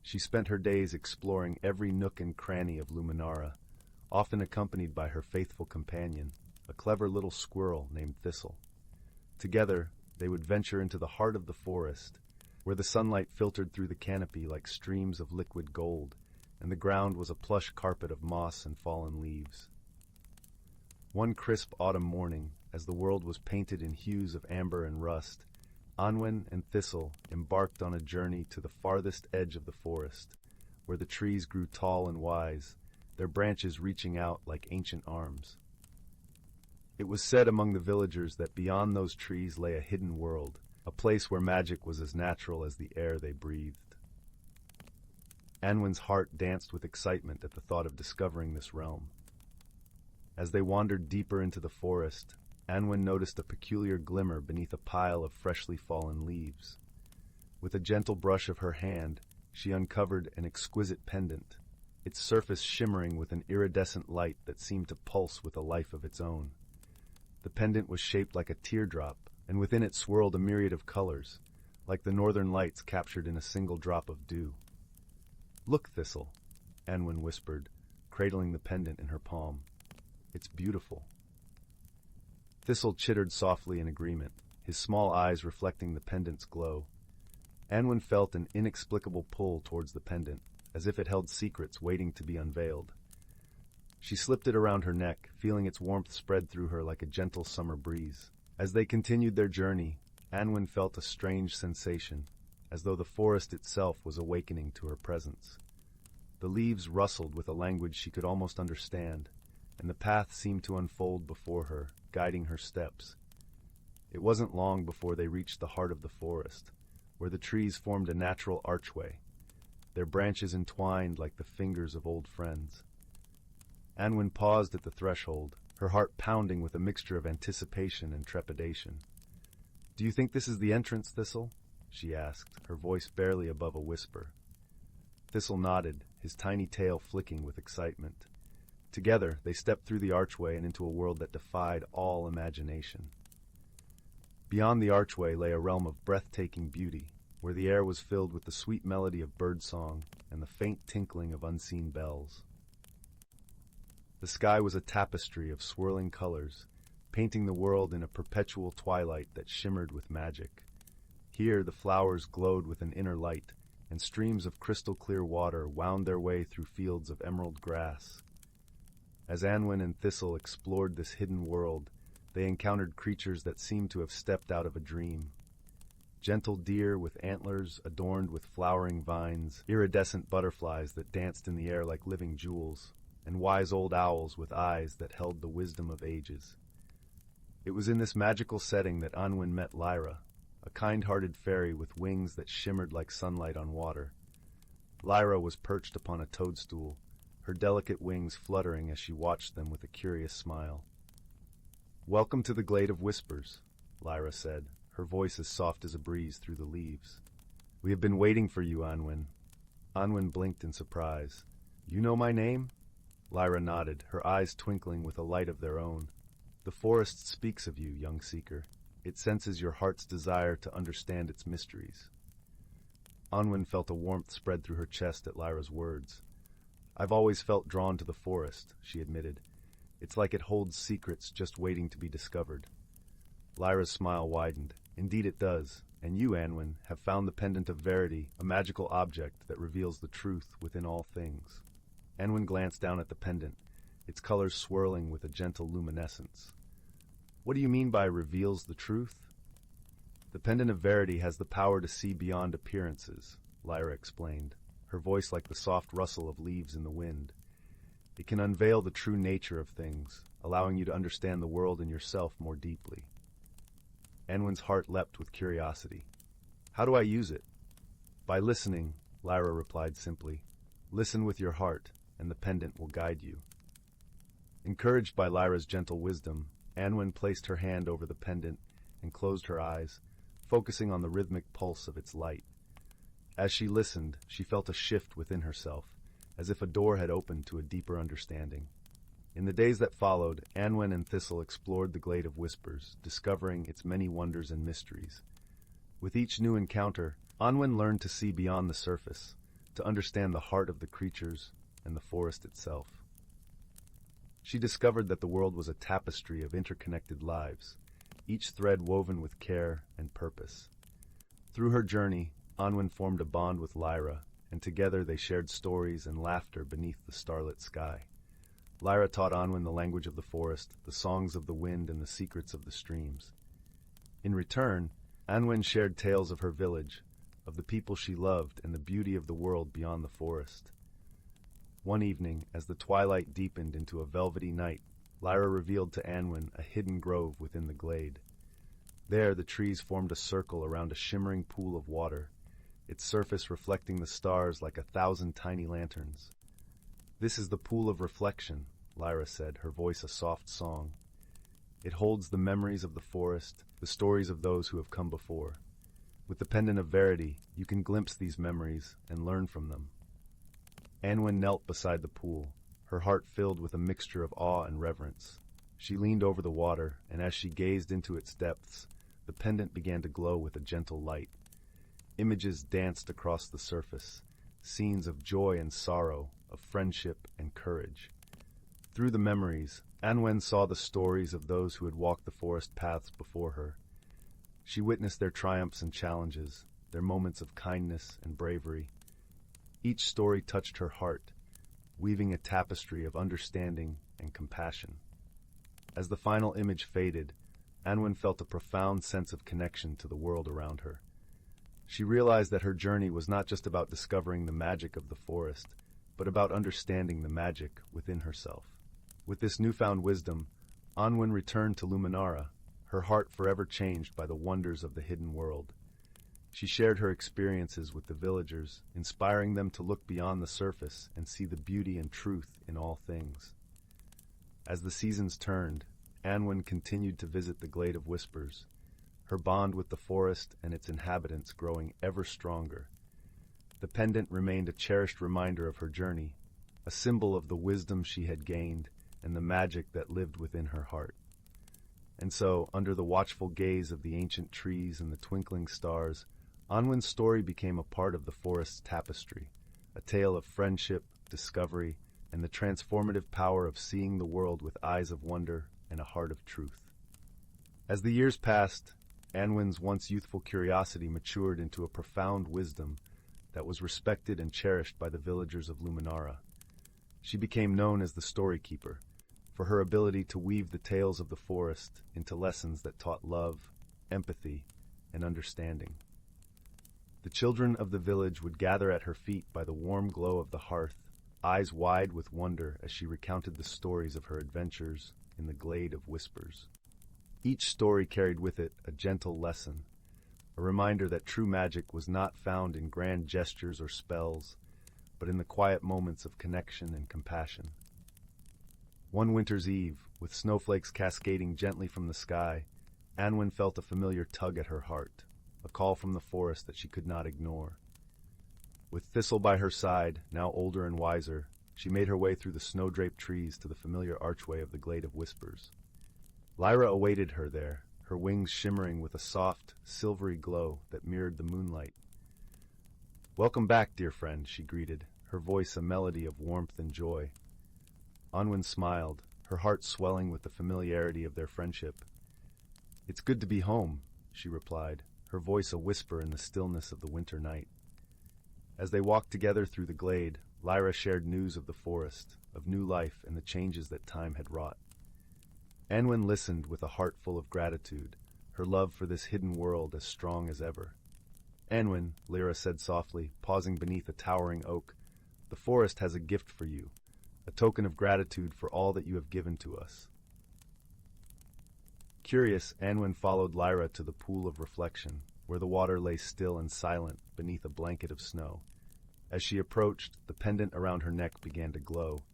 She spent her days exploring every nook and cranny of Luminara, often accompanied by her faithful companion, a clever little squirrel named Thistle. Together, they would venture into the heart of the forest, where the sunlight filtered through the canopy like streams of liquid gold, and the ground was a plush carpet of moss and fallen leaves. One crisp autumn morning, as the world was painted in hues of amber and rust, Unwind and Thistle embarked on a journey to the farthest edge of the forest, where the trees grew tall and wise, their branches reaching out like ancient arms. It was said among the villagers that beyond those trees lay a hidden world, a place where magic was as natural as the air they breathed. Anwin's heart danced with excitement at the thought of discovering this realm. As they wandered deeper into the forest, Anwin noticed a peculiar glimmer beneath a pile of freshly fallen leaves. With a gentle brush of her hand, she uncovered an exquisite pendant, its surface shimmering with an iridescent light that seemed to pulse with a life of its own. The pendant was shaped like a teardrop, and within it swirled a myriad of colors, like the northern lights captured in a single drop of dew. "Look, Thistle," Anwin whispered, cradling the pendant in her palm. "It's beautiful." Thistle chittered softly in agreement, his small eyes reflecting the pendant's glow. Anwin felt an inexplicable pull towards the pendant, as if it held secrets waiting to be unveiled. She slipped it around her neck, feeling its warmth spread through her like a gentle summer breeze. As they continued their journey, Anwin felt a strange sensation, as though the forest itself was awakening to her presence. The leaves rustled with a language she could almost understand, and the path seemed to unfold before her, guiding her steps. It wasn't long before they reached the heart of the forest, where the trees formed a natural archway, their branches entwined like the fingers of old friends. Anwin paused at the threshold, her heart pounding with a mixture of anticipation and trepidation. "Do you think this is the entrance, Thistle?" she asked, her voice barely above a whisper. Thistle nodded, his tiny tail flicking with excitement. Together, they stepped through the archway and into a world that defied all imagination. Beyond the archway lay a realm of breathtaking beauty, where the air was filled with the sweet melody of birdsong and the faint tinkling of unseen bells. The sky was a tapestry of swirling colors, painting the world in a perpetual twilight that shimmered with magic. Here the flowers glowed with an inner light, and streams of crystal-clear water wound their way through fields of emerald grass. As Anwin and Thistle explored this hidden world, they encountered creatures that seemed to have stepped out of a dream. Gentle deer with antlers adorned with flowering vines, iridescent butterflies that danced in the air like living jewels, and wise old owls with eyes that held the wisdom of ages. It was in this magical setting that Unwind met Lyra, a kind-hearted fairy with wings that shimmered like sunlight on water. Lyra was perched upon a toadstool, her delicate wings fluttering as she watched them with a curious smile. "Welcome to the Glade of Whispers," Lyra said, her voice as soft as a breeze through the leaves. "We have been waiting for you, Unwind." Unwind blinked in surprise. "You know my name?" Lyra nodded, her eyes twinkling with a light of their own. "The forest speaks of you, young seeker. It senses your heart's desire to understand its mysteries." Unwind felt a warmth spread through her chest at Lyra's words. "I've always felt drawn to the forest," she admitted. "It's like it holds secrets just waiting to be discovered." Lyra's smile widened. "Indeed it does, and you, Anwin, have found the pendant of verity, a magical object that reveals the truth within all things." Anwin glanced down at the pendant, its colors swirling with a gentle luminescence. "What do you mean by reveals the truth?" "The pendant of verity has the power to see beyond appearances," Lyra explained, her voice like the soft rustle of leaves in the wind. "It can unveil the true nature of things, allowing you to understand the world and yourself more deeply." Anwin's heart leapt with curiosity. "How do I use it?" "By listening," Lyra replied simply. "Listen with your heart, and the pendant will guide you." Encouraged by Lyra's gentle wisdom, Anwin placed her hand over the pendant and closed her eyes, focusing on the rhythmic pulse of its light. As she listened, she felt a shift within herself, as if a door had opened to a deeper understanding. In the days that followed, Anwin and Thistle explored the Glade of Whispers, discovering its many wonders and mysteries. With each new encounter, Anwin learned to see beyond the surface, to understand the heart of the creatures and the forest itself. She discovered that the world was a tapestry of interconnected lives, each thread woven with care and purpose. Through her journey, Unwind formed a bond with Lyra, and together they shared stories and laughter beneath the starlit sky. Lyra taught Unwind the language of the forest, the songs of the wind, and the secrets of the streams. In return, Unwind shared tales of her village, of the people she loved, and the beauty of the world beyond the forest. One evening, as the twilight deepened into a velvety night, Lyra revealed to Anwin a hidden grove within the glade. There the trees formed a circle around a shimmering pool of water, its surface reflecting the stars like 1,000 tiny lanterns. "This is the pool of reflection," Lyra said, her voice a soft song. "It holds the memories of the forest, the stories of those who have come before. With the pendant of verity, you can glimpse these memories and learn from them." Anwin knelt beside the pool, her heart filled with a mixture of awe and reverence. She leaned over the water, and as she gazed into its depths, the pendant began to glow with a gentle light. Images danced across the surface, scenes of joy and sorrow, of friendship and courage. Through the memories, Anwen saw the stories of those who had walked the forest paths before her. She witnessed their triumphs and challenges, their moments of kindness and bravery. Each story touched her heart, weaving a tapestry of understanding and compassion. As the final image faded, Anwen felt a profound sense of connection to the world around her. She realized that her journey was not just about discovering the magic of the forest, but about understanding the magic within herself. With this newfound wisdom, Anwen returned to Luminara, her heart forever changed by the wonders of the hidden world. She shared her experiences with the villagers, inspiring them to look beyond the surface and see the beauty and truth in all things. As the seasons turned, Anwen continued to visit the Glade of Whispers, her bond with the forest and its inhabitants growing ever stronger. The pendant remained a cherished reminder of her journey, a symbol of the wisdom she had gained and the magic that lived within her heart. And so, under the watchful gaze of the ancient trees and the twinkling stars, Anwen's story became a part of the forest's tapestry, a tale of friendship, discovery, and the transformative power of seeing the world with eyes of wonder and a heart of truth. As the years passed, Anwin's once youthful curiosity matured into a profound wisdom that was respected and cherished by the villagers of Luminara. She became known as the Story Keeper for her ability to weave the tales of the forest into lessons that taught love, empathy, and understanding. The children of the village would gather at her feet by the warm glow of the hearth, eyes wide with wonder as she recounted the stories of her adventures in the glade of whispers. Each story carried with it a gentle lesson, a reminder that true magic was not found in grand gestures or spells, but in the quiet moments of connection and compassion. One winter's eve, with snowflakes cascading gently from the sky, Anwin felt a familiar tug at her heart, a call from the forest that she could not ignore. With Thistle by her side, now older and wiser, she made her way through the snow-draped trees to the familiar archway of the Glade of Whispers. Lyra awaited her there, her wings shimmering with a soft, silvery glow that mirrored the moonlight. "Welcome back, dear friend," she greeted, her voice a melody of warmth and joy. Unwind smiled, her heart swelling with the familiarity of their friendship. "It's good to be home," she replied, her voice a whisper in the stillness of the winter night. As they walked together through the glade, Lyra shared news of the forest, of new life and the changes that time had wrought. Anwin listened with a heart full of gratitude, her love for this hidden world as strong as ever. "Anwin," Lyra said softly, pausing beneath a towering oak, "the forest has a gift for you, a token of gratitude for all that you have given to us." Curious, Anwin followed Lyra to the pool of reflection, where the water lay still and silent beneath a blanket of snow. As she approached, the pendant around her neck began to glow,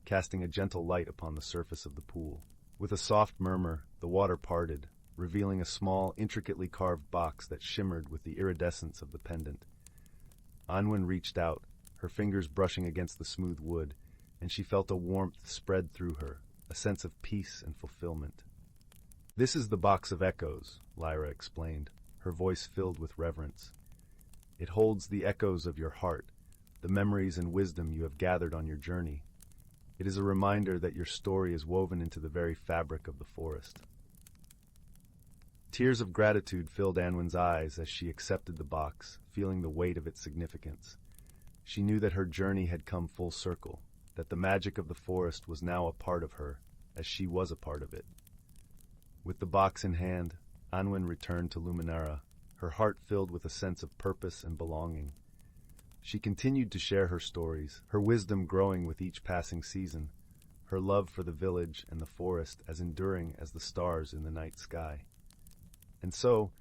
casting a gentle light upon the surface of the pool. With a soft murmur, the water parted, revealing a small, intricately carved box that shimmered with the iridescence of the pendant. Anwin reached out, her fingers brushing against the smooth wood, and she felt a warmth spread through her, a sense of peace and fulfillment. "This is the box of echoes," Lyra explained, her voice filled with reverence. "It holds the echoes of your heart, the memories and wisdom you have gathered on your journey. It is a reminder that your story is woven into the very fabric of the forest." Tears of gratitude filled Anwin's eyes as she accepted the box, feeling the weight of its significance. She knew that her journey had come full circle, that the magic of the forest was now a part of her, as she was a part of it. With the box in hand, Unwind returned to Luminara, her heart filled with a sense of purpose and belonging. She continued to share her stories, her wisdom growing with each passing season, her love for the village and the forest as enduring as the stars in the night sky. And so,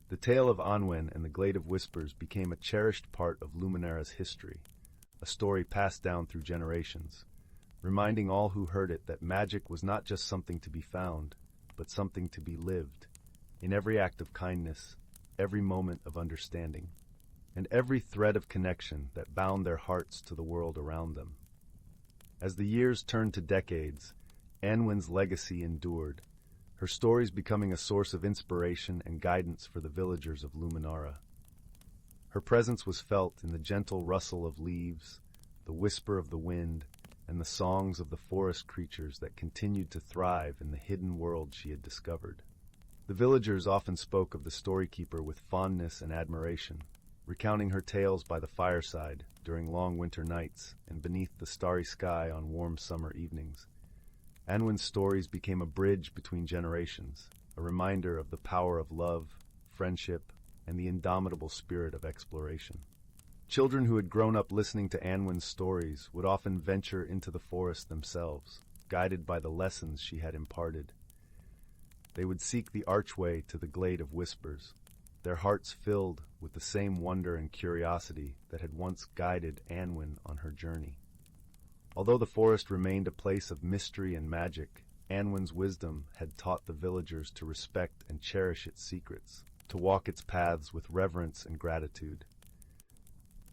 the tale of Unwind and the Glade of Whispers became a cherished part of Luminara's history, a story passed down through generations, reminding all who heard it that magic was not just something to be found, but something to be lived, in every act of kindness, every moment of understanding, and every thread of connection that bound their hearts to the world around them. As the years turned to decades, Anwin's legacy endured, her stories becoming a source of inspiration and guidance for the villagers of Luminara. Her presence was felt in the gentle rustle of leaves, the whisper of the wind, and the songs of the forest creatures that continued to thrive in the hidden world she had discovered. The villagers often spoke of the storykeeper with fondness and admiration, recounting her tales by the fireside during long winter nights and beneath the starry sky on warm summer evenings. Anwin's stories became a bridge between generations, a reminder of the power of love, friendship, and the indomitable spirit of exploration. Children who had grown up listening to Anwin's stories would often venture into the forest themselves, guided by the lessons she had imparted. They would seek the archway to the Glade of Whispers, their hearts filled with the same wonder and curiosity that had once guided Anwin on her journey. Although the forest remained a place of mystery and magic, Anwin's wisdom had taught the villagers to respect and cherish its secrets, to walk its paths with reverence and gratitude.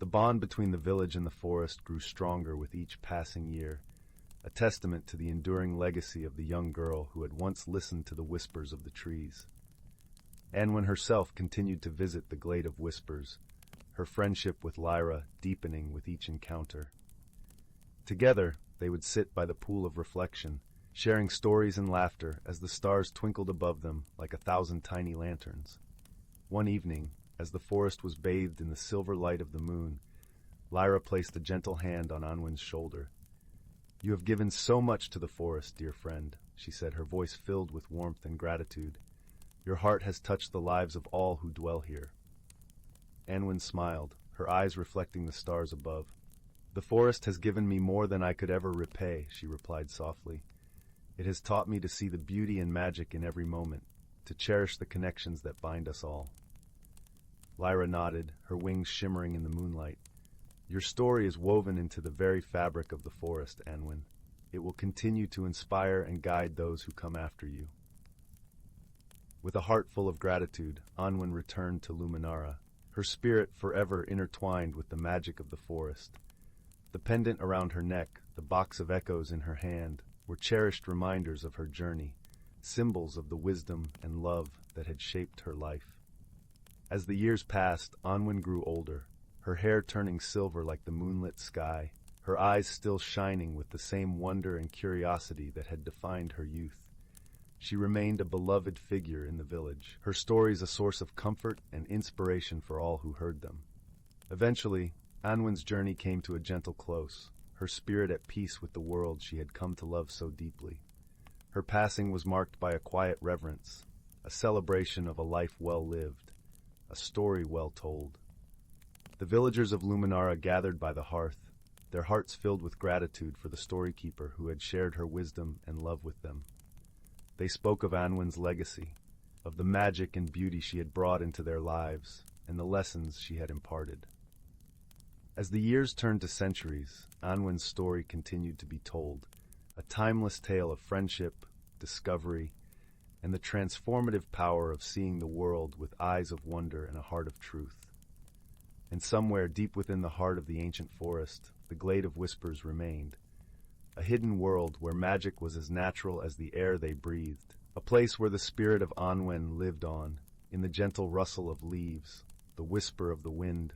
The bond between the village and the forest grew stronger with each passing year, a testament to the enduring legacy of the young girl who had once listened to the whispers of the trees. Anwin herself continued to visit the Glade of Whispers, her friendship with Lyra deepening with each encounter. Together, they would sit by the pool of reflection, sharing stories and laughter as the stars twinkled above them like 1,000 tiny lanterns. One evening, as the forest was bathed in the silver light of the moon, Lyra placed a gentle hand on Unwind's shoulder. "You have given so much to the forest, dear friend," she said, her voice filled with warmth and gratitude. "Your heart has touched the lives of all who dwell here." Anwin smiled, her eyes reflecting the stars above. "The forest has given me more than I could ever repay," she replied softly. "It has taught me to see the beauty and magic in every moment, to cherish the connections that bind us all." Lyra nodded, her wings shimmering in the moonlight. "Your story is woven into the very fabric of the forest, Anwin. It will continue to inspire and guide those who come after you." With a heart full of gratitude, Anwin returned to Luminara, her spirit forever intertwined with the magic of the forest. The pendant around her neck, the box of echoes in her hand, were cherished reminders of her journey, symbols of the wisdom and love that had shaped her life. As the years passed, Anwin grew older, her hair turning silver like the moonlit sky, her eyes still shining with the same wonder and curiosity that had defined her youth. She remained a beloved figure in the village, her stories a source of comfort and inspiration for all who heard them. Eventually, Anwin's journey came to a gentle close, her spirit at peace with the world she had come to love so deeply. Her passing was marked by a quiet reverence, a celebration of a life well lived, a story well told. The villagers of Luminara gathered by the hearth, their hearts filled with gratitude for the storykeeper who had shared her wisdom and love with them. They spoke of Anwin's legacy, of the magic and beauty she had brought into their lives, and the lessons she had imparted. As the years turned to centuries, Anwin's story continued to be told, a timeless tale of friendship, discovery, and the transformative power of seeing the world with eyes of wonder and a heart of truth. And somewhere deep within the heart of the ancient forest, the Glade of Whispers remained, a hidden world where magic was as natural as the air they breathed, a place where the spirit of Anwin lived on, in the gentle rustle of leaves, the whisper of the wind,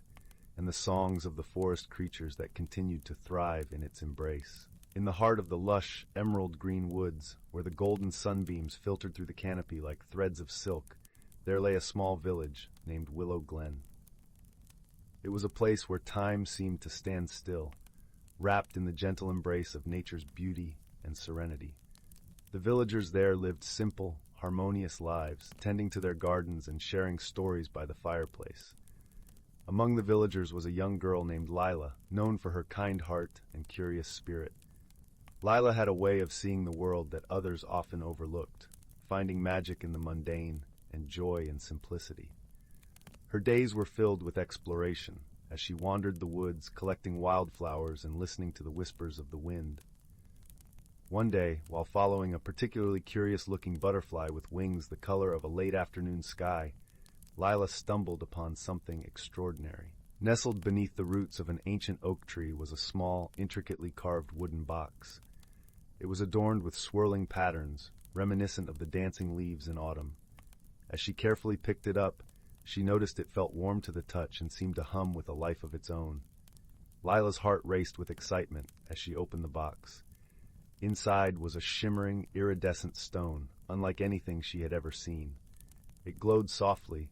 and the songs of the forest creatures that continued to thrive in its embrace. In the heart of the lush, emerald-green woods, where the golden sunbeams filtered through the canopy like threads of silk, there lay a small village named Willow Glen. It was a place where time seemed to stand still, wrapped in the gentle embrace of nature's beauty and serenity. The villagers there lived simple, harmonious lives, tending to their gardens and sharing stories by the fireplace. Among the villagers was a young girl named Lila, known for her kind heart and curious spirit. Lila had a way of seeing the world that others often overlooked, finding magic in the mundane and joy in simplicity. Her days were filled with exploration, as she wandered the woods, collecting wildflowers and listening to the whispers of the wind. One day, while following a particularly curious-looking butterfly with wings the color of a late afternoon sky, Lila stumbled upon something extraordinary. Nestled beneath the roots of an ancient oak tree was a small, intricately carved wooden box. It was adorned with swirling patterns, reminiscent of the dancing leaves in autumn. As she carefully picked it up, she noticed it felt warm to the touch and seemed to hum with a life of its own. Lila's heart raced with excitement as she opened the box. Inside was a shimmering, iridescent stone, unlike anything she had ever seen. It glowed softly,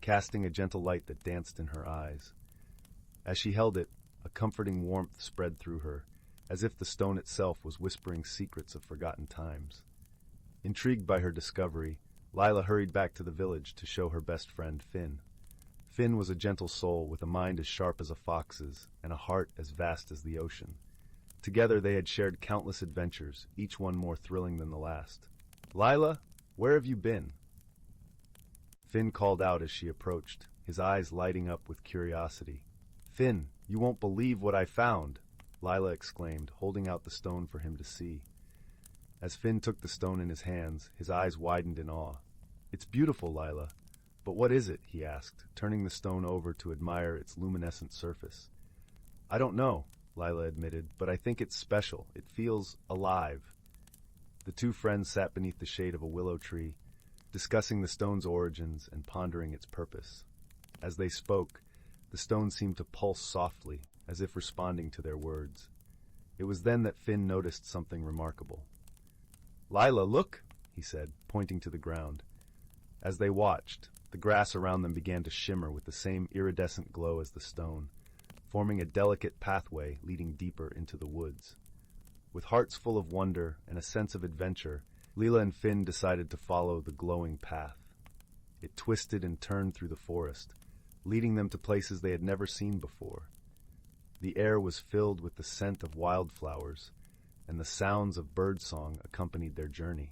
casting a gentle light that danced in her eyes. As she held it, a comforting warmth spread through her, as if the stone itself was whispering secrets of forgotten times. Intrigued by her discovery, Lila hurried back to the village to show her best friend, Finn. Finn was a gentle soul with a mind as sharp as a fox's and a heart as vast as the ocean. Together they had shared countless adventures, each one more thrilling than the last. "Lila, where have you been?" Finn called out as she approached, his eyes lighting up with curiosity. "Finn, you won't believe what I found!" Lila exclaimed, holding out the stone for him to see. As Finn took the stone in his hands, his eyes widened in awe. "It's beautiful, Lila. But what is it?" he asked, turning the stone over to admire its luminescent surface. "I don't know," Lila admitted, "but I think it's special. It feels alive." The two friends sat beneath the shade of a willow tree, discussing the stone's origins and pondering its purpose. As they spoke, the stone seemed to pulse softly, as if responding to their words. It was then that Finn noticed something remarkable. "Lila, look!" he said, pointing to the ground. As they watched, the grass around them began to shimmer with the same iridescent glow as the stone, forming a delicate pathway leading deeper into the woods. With hearts full of wonder and a sense of adventure, Leela and Finn decided to follow the glowing path. It twisted and turned through the forest, leading them to places they had never seen before. The air was filled with the scent of wildflowers, and the sounds of birdsong accompanied their journey.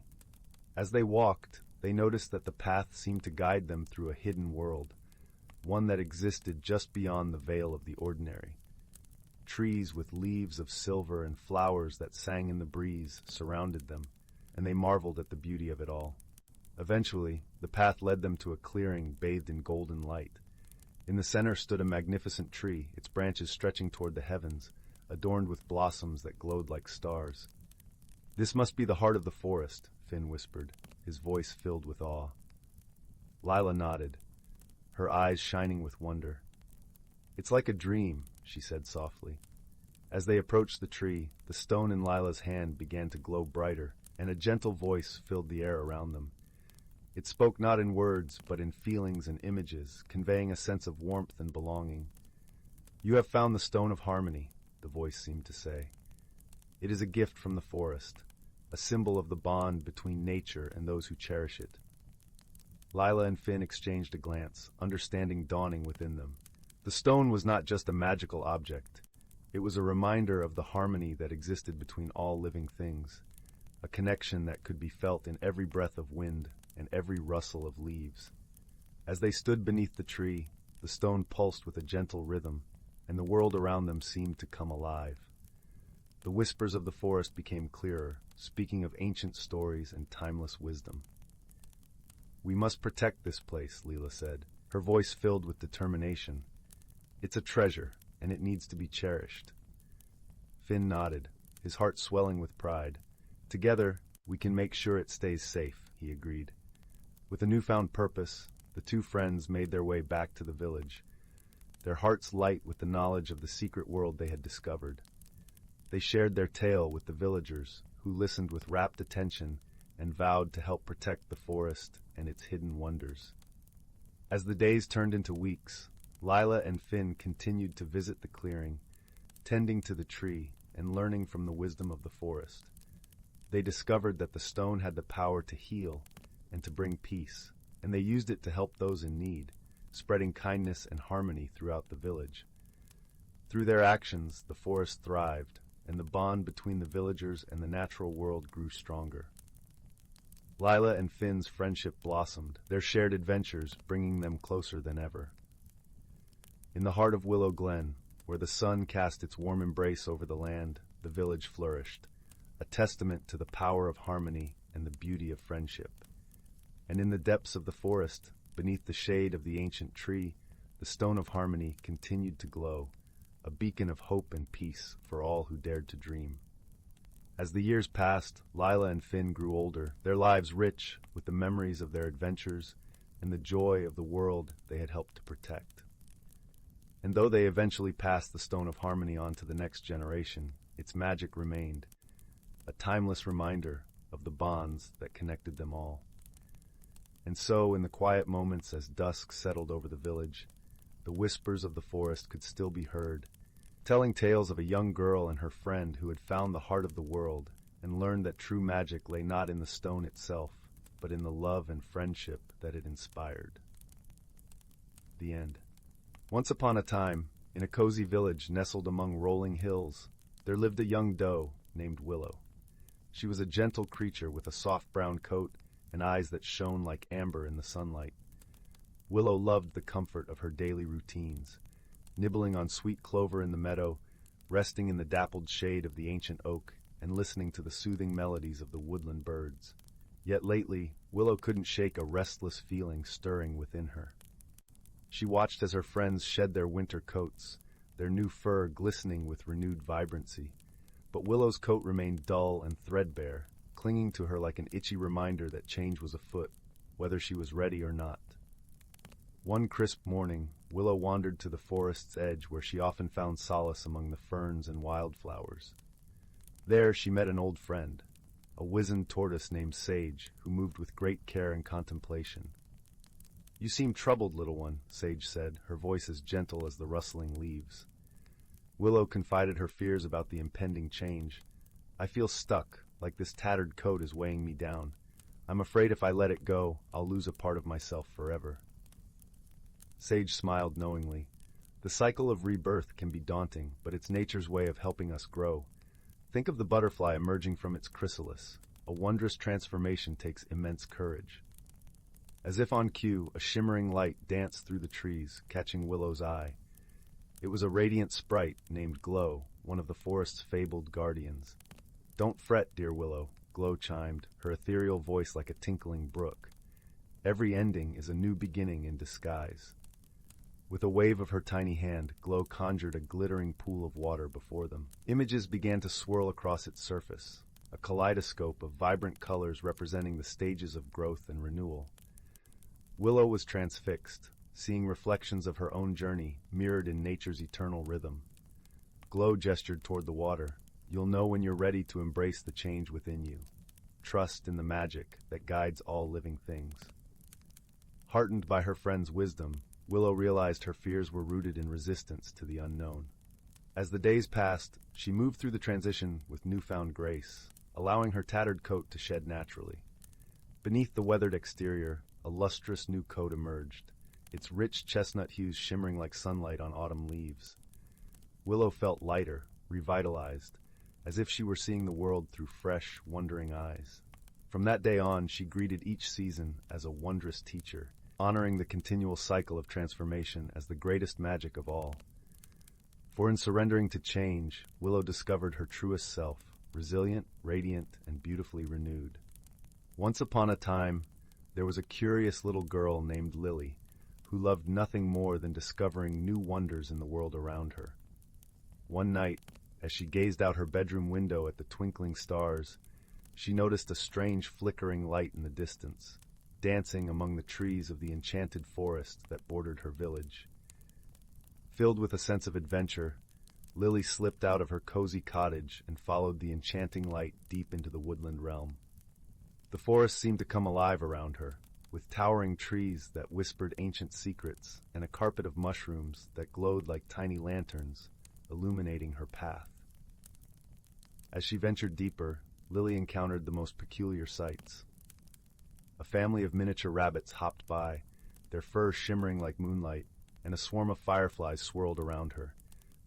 As they walked, they noticed that the path seemed to guide them through a hidden world, one that existed just beyond the veil of the ordinary. Trees with leaves of silver and flowers that sang in the breeze surrounded them, and they marveled at the beauty of it all. Eventually, the path led them to a clearing bathed in golden light. In the center stood a magnificent tree, its branches stretching toward the heavens, adorned with blossoms that glowed like stars. "This must be the heart of the forest," Finn whispered, his voice filled with awe. Lila nodded, her eyes shining with wonder. "It's like a dream," she said softly. As they approached the tree, the stone in Lila's hand began to glow brighter, and a gentle voice filled the air around them. It spoke not in words, but in feelings and images, conveying a sense of warmth and belonging. "You have found the stone of harmony," the voice seemed to say. "It is a gift from the forest, a symbol of the bond between nature and those who cherish it." Lila and Finn exchanged a glance, understanding dawning within them. The stone was not just a magical object. It was a reminder of the harmony that existed between all living things, a connection that could be felt in every breath of wind and every rustle of leaves. As they stood beneath the tree, the stone pulsed with a gentle rhythm, and the world around them seemed to come alive. The whispers of the forest became clearer, speaking of ancient stories and timeless wisdom. "We must protect this place," Leela said, her voice filled with determination. "It's a treasure, and it needs to be cherished." Finn nodded, his heart swelling with pride. "Together, we can make sure it stays safe," he agreed. With a newfound purpose, the two friends made their way back to the village, their hearts light with the knowledge of the secret world they had discovered. They shared their tale with the villagers, who listened with rapt attention and vowed to help protect the forest and its hidden wonders. As the days turned into weeks, Lila and Finn continued to visit the clearing, tending to the tree and learning from the wisdom of the forest. They discovered that the stone had the power to heal and to bring peace, and they used it to help those in need, spreading kindness and harmony throughout the village. Through their actions, the forest thrived, and the bond between the villagers and the natural world grew stronger. Lila and Finn's friendship blossomed, their shared adventures bringing them closer than ever. In the heart of Willow Glen, where the sun cast its warm embrace over the land, the village flourished, a testament to the power of harmony and the beauty of friendship. And in the depths of the forest, beneath the shade of the ancient tree, the stone of harmony continued to glow, a beacon of hope and peace for all who dared to dream. As the years passed, Lila and Finn grew older, their lives rich with the memories of their adventures and the joy of the world they had helped to protect. And though they eventually passed the stone of harmony on to the next generation, its magic remained, a timeless reminder of the bonds that connected them all. And so, in the quiet moments as dusk settled over the village, the whispers of the forest could still be heard, telling tales of a young girl and her friend who had found the heart of the world and learned that true magic lay not in the stone itself, but in the love and friendship that it inspired. The end. Once upon a time, in a cozy village nestled among rolling hills, there lived a young doe named Willow. She was a gentle creature with a soft brown coat and eyes that shone like amber in the sunlight. Willow loved the comfort of her daily routines, nibbling on sweet clover in the meadow, resting in the dappled shade of the ancient oak, and listening to the soothing melodies of the woodland birds. Yet lately, Willow couldn't shake a restless feeling stirring within her. She watched as her friends shed their winter coats, their new fur glistening with renewed vibrancy. But Willow's coat remained dull and threadbare, clinging to her like an itchy reminder that change was afoot, whether she was ready or not. One crisp morning, Willow wandered to the forest's edge where she often found solace among the ferns and wildflowers. There she met an old friend, a wizened tortoise named Sage, who moved with great care and contemplation. "You seem troubled, little one," Sage said, her voice as gentle as the rustling leaves. Willow confided her fears about the impending change. "I feel stuck, like this tattered coat is weighing me down. I'm afraid if I let it go, I'll lose a part of myself forever." Sage smiled knowingly. The cycle of rebirth can be daunting, but it's nature's way of helping us grow. Think of the butterfly emerging from its chrysalis. A wondrous transformation takes immense courage. As if on cue, a shimmering light danced through the trees, catching Willow's eye. It was a radiant sprite named Glow, one of the forest's fabled guardians. "Don't fret, dear Willow," Glow chimed, her ethereal voice like a tinkling brook. "Every ending is a new beginning in disguise." With a wave of her tiny hand, Glow conjured a glittering pool of water before them. Images began to swirl across its surface, a kaleidoscope of vibrant colors representing the stages of growth and renewal. Willow was transfixed, seeing reflections of her own journey mirrored in nature's eternal rhythm. Glow gestured toward the water. "You'll know when you're ready to embrace the change within you. Trust in the magic that guides all living things." Heartened by her friend's wisdom, Willow realized her fears were rooted in resistance to the unknown. As the days passed, she moved through the transition with newfound grace, allowing her tattered coat to shed naturally. Beneath the weathered exterior, a lustrous new coat emerged, its rich chestnut hues shimmering like sunlight on autumn leaves. Willow felt lighter, revitalized, as if she were seeing the world through fresh, wondering eyes. From that day on, she greeted each season as a wondrous teacher, honoring the continual cycle of transformation as the greatest magic of all. For in surrendering to change, Willow discovered her truest self, resilient, radiant, and beautifully renewed. Once upon a time, there was a curious little girl named Lily, who loved nothing more than discovering new wonders in the world around her. One night, as she gazed out her bedroom window at the twinkling stars, she noticed a strange flickering light in the distance, dancing among the trees of the enchanted forest that bordered her village. Filled with a sense of adventure, Lily slipped out of her cozy cottage and followed the enchanting light deep into the woodland realm. The forest seemed to come alive around her, with towering trees that whispered ancient secrets and a carpet of mushrooms that glowed like tiny lanterns, illuminating her path. As she ventured deeper, Lily encountered the most peculiar sights. A family of miniature rabbits hopped by, their fur shimmering like moonlight, and a swarm of fireflies swirled around her,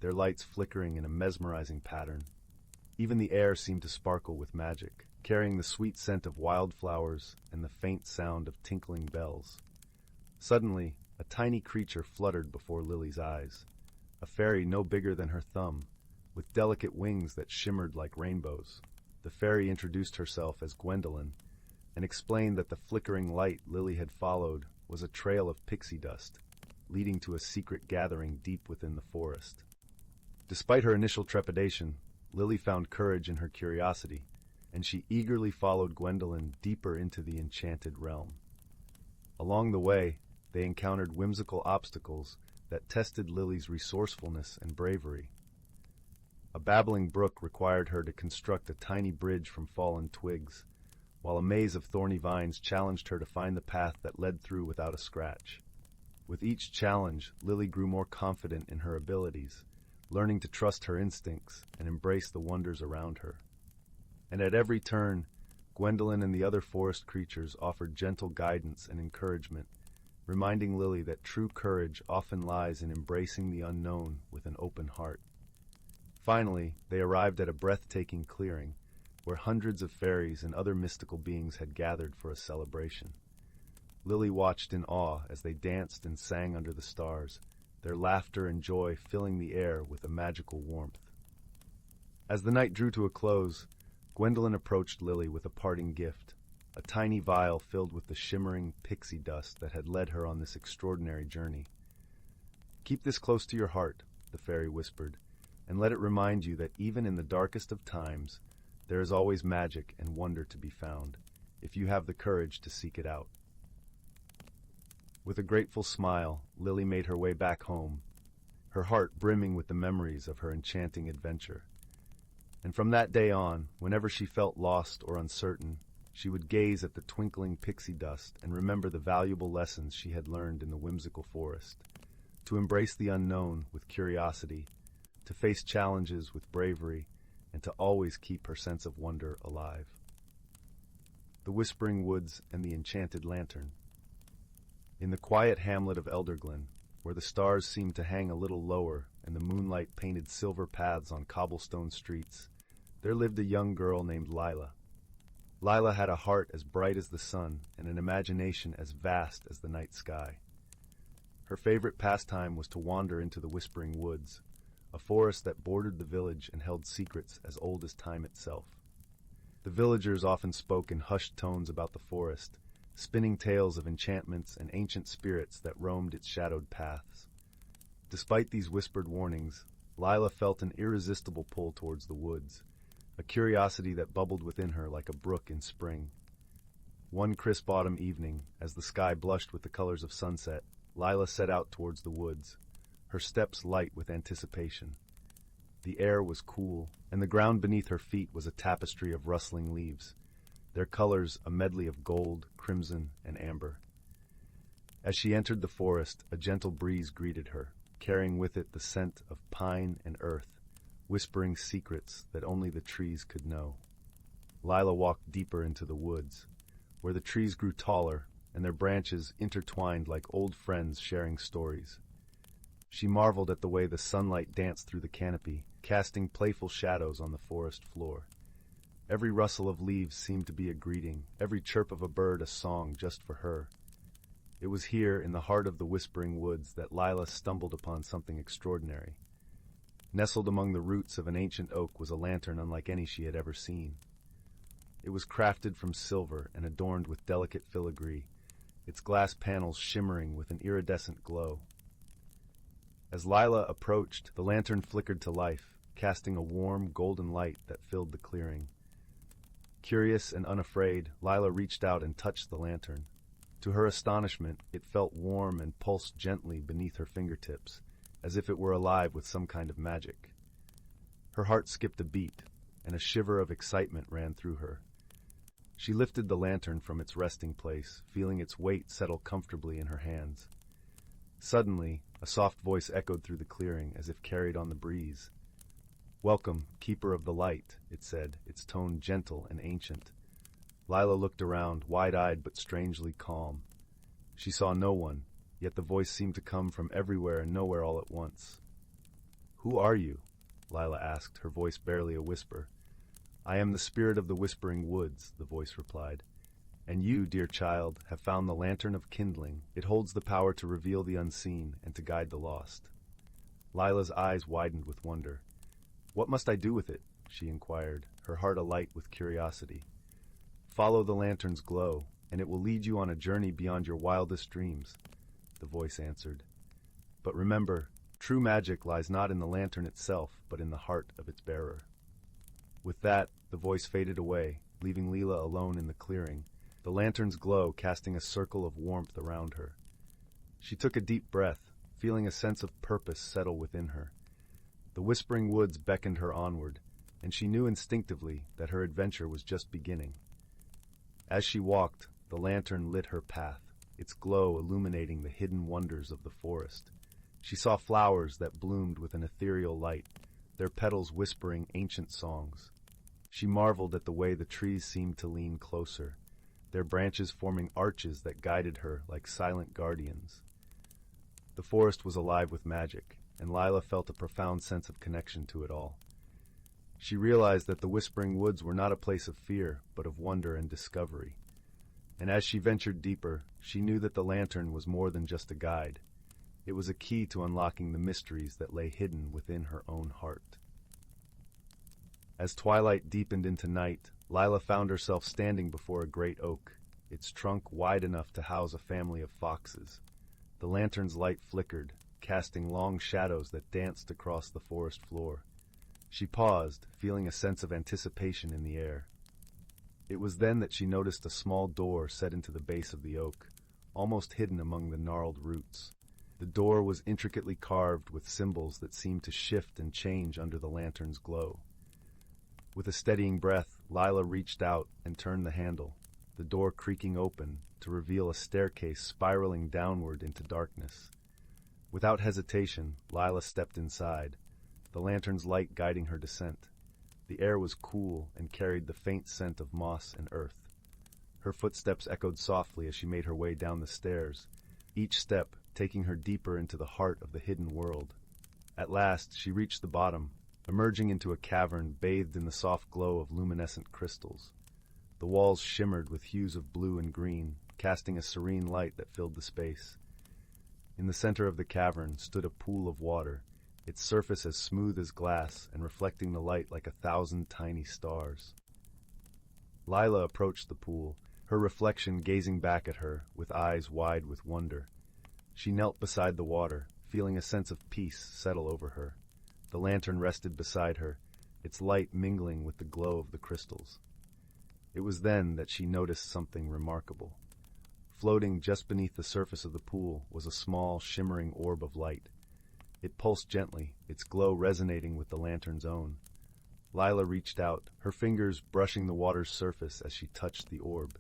their lights flickering in a mesmerizing pattern. Even the air seemed to sparkle with magic, carrying the sweet scent of wildflowers and the faint sound of tinkling bells. Suddenly, a tiny creature fluttered before Lily's eyes, a fairy no bigger than her thumb, with delicate wings that shimmered like rainbows. The fairy introduced herself as Gwendolyn, and explained that the flickering light Lily had followed was a trail of pixie dust, leading to a secret gathering deep within the forest. Despite her initial trepidation, Lily found courage in her curiosity, and she eagerly followed Gwendolyn deeper into the enchanted realm. Along the way, they encountered whimsical obstacles that tested Lily's resourcefulness and bravery. A babbling brook required her to construct a tiny bridge from fallen twigs, while a maze of thorny vines challenged her to find the path that led through without a scratch. With each challenge, Lily grew more confident in her abilities, learning to trust her instincts and embrace the wonders around her. And at every turn, Gwendolyn and the other forest creatures offered gentle guidance and encouragement, reminding Lily that true courage often lies in embracing the unknown with an open heart. Finally, they arrived at a breathtaking clearing, where hundreds of fairies and other mystical beings had gathered for a celebration. Lily watched in awe as they danced and sang under the stars, their laughter and joy filling the air with a magical warmth. As the night drew to a close, Gwendolyn approached Lily with a parting gift, a tiny vial filled with the shimmering pixie dust that had led her on this extraordinary journey. "Keep this close to your heart," the fairy whispered, "and let it remind you that even in the darkest of times, there is always magic and wonder to be found, if you have the courage to seek it out." With a grateful smile, Lily made her way back home, her heart brimming with the memories of her enchanting adventure. And from that day on, whenever she felt lost or uncertain, she would gaze at the twinkling pixie dust and remember the valuable lessons she had learned in the whimsical forest. To embrace the unknown with curiosity, to face challenges with bravery, and to always keep her sense of wonder alive. The Whispering Woods and the Enchanted Lantern. In the quiet hamlet of Elderglen, where the stars seemed to hang a little lower and the moonlight painted silver paths on cobblestone streets, there lived a young girl named Lila. Lila had a heart as bright as the sun and an imagination as vast as the night sky. Her favorite pastime was to wander into the Whispering Woods, a forest that bordered the village and held secrets as old as time itself. The villagers often spoke in hushed tones about the forest, spinning tales of enchantments and ancient spirits that roamed its shadowed paths. Despite these whispered warnings, Lila felt an irresistible pull towards the woods, a curiosity that bubbled within her like a brook in spring. One crisp autumn evening, as the sky blushed with the colors of sunset, Lila set out towards the woods, her steps light with anticipation. The air was cool, and the ground beneath her feet was a tapestry of rustling leaves, their colors a medley of gold, crimson, and amber. As she entered the forest, a gentle breeze greeted her, carrying with it the scent of pine and earth, whispering secrets that only the trees could know. Lila walked deeper into the woods, where the trees grew taller and their branches intertwined like old friends sharing stories. She marveled at the way the sunlight danced through the canopy, casting playful shadows on the forest floor. Every rustle of leaves seemed to be a greeting, every chirp of a bird a song just for her. It was here, in the heart of the Whispering Woods, that Lila stumbled upon something extraordinary. Nestled among the roots of an ancient oak was a lantern unlike any she had ever seen. It was crafted from silver and adorned with delicate filigree, its glass panels shimmering with an iridescent glow. As Lila approached, the lantern flickered to life, casting a warm, golden light that filled the clearing. Curious and unafraid, Lila reached out and touched the lantern. To her astonishment, it felt warm and pulsed gently beneath her fingertips, as if it were alive with some kind of magic. Her heart skipped a beat, and a shiver of excitement ran through her. She lifted the lantern from its resting place, feeling its weight settle comfortably in her hands. Suddenly, a soft voice echoed through the clearing as if carried on the breeze. "Welcome, Keeper of the Light," it said, its tone gentle and ancient. Lila looked around, wide-eyed but strangely calm. She saw no one, yet the voice seemed to come from everywhere and nowhere all at once. "Who are you?" Lila asked, her voice barely a whisper. "I am the spirit of the Whispering Woods," the voice replied. "And you, dear child, have found the Lantern of Kindling. It holds the power to reveal the unseen and to guide the lost." Lila's eyes widened with wonder. "What must I do with it?" she inquired, her heart alight with curiosity. "Follow the lantern's glow, and it will lead you on a journey beyond your wildest dreams," the voice answered. "But remember, true magic lies not in the lantern itself, but in the heart of its bearer." With that, the voice faded away, leaving Lila alone in the clearing, the lantern's glow casting a circle of warmth around her. She took a deep breath, feeling a sense of purpose settle within her. The Whispering Woods beckoned her onward, and she knew instinctively that her adventure was just beginning. As she walked, the lantern lit her path, its glow illuminating the hidden wonders of the forest. She saw flowers that bloomed with an ethereal light, their petals whispering ancient songs. She marveled at the way the trees seemed to lean closer, their branches forming arches that guided her like silent guardians. The forest was alive with magic, and Lila felt a profound sense of connection to it all. She realized that the Whispering Woods were not a place of fear, but of wonder and discovery. And as she ventured deeper, she knew that the lantern was more than just a guide. It was a key to unlocking the mysteries that lay hidden within her own heart. As twilight deepened into night, Lila found herself standing before a great oak, its trunk wide enough to house a family of foxes. The lantern's light flickered, casting long shadows that danced across the forest floor. She paused, feeling a sense of anticipation in the air. It was then that she noticed a small door set into the base of the oak, almost hidden among the gnarled roots. The door was intricately carved with symbols that seemed to shift and change under the lantern's glow. With a steadying breath, Lila reached out and turned the handle, the door creaking open to reveal a staircase spiraling downward into darkness. Without hesitation, Lila stepped inside, the lantern's light guiding her descent. The air was cool and carried the faint scent of moss and earth. Her footsteps echoed softly as she made her way down the stairs, each step taking her deeper into the heart of the hidden world. At last, she reached the bottom, emerging into a cavern bathed in the soft glow of luminescent crystals. The walls shimmered with hues of blue and green, casting a serene light that filled the space. In the center of the cavern stood a pool of water, its surface as smooth as glass and reflecting the light like 1,000 tiny stars. Lila approached the pool, her reflection gazing back at her with eyes wide with wonder. She knelt beside the water, feeling a sense of peace settle over her. The lantern rested beside her, its light mingling with the glow of the crystals. It was then that she noticed something remarkable. Floating just beneath the surface of the pool was a small, shimmering orb of light. It pulsed gently, its glow resonating with the lantern's own. Lila reached out, her fingers brushing the water's surface as she touched the orb.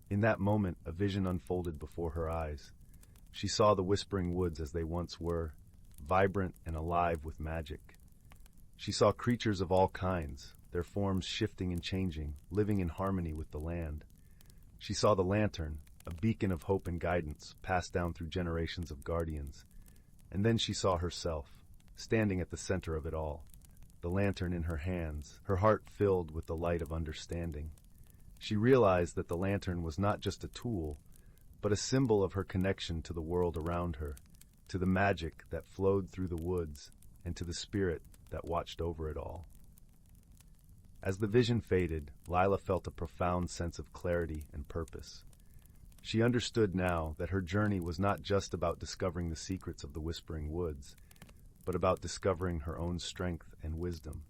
In that moment, a vision unfolded before her eyes. She saw the Whispering Woods as they once were, vibrant and alive with magic. She saw creatures of all kinds, their forms shifting and changing, living in harmony with the land. She saw the lantern, a beacon of hope and guidance, passed down through generations of guardians. And then she saw herself, standing at the center of it all, the lantern in her hands, her heart filled with the light of understanding. She realized that the lantern was not just a tool, but a symbol of her connection to the world around her, to the magic that flowed through the woods, and to the spirit that watched over it all. As the vision faded, Lila felt a profound sense of clarity and purpose. She understood now that her journey was not just about discovering the secrets of the Whispering Woods, but about discovering her own strength and wisdom.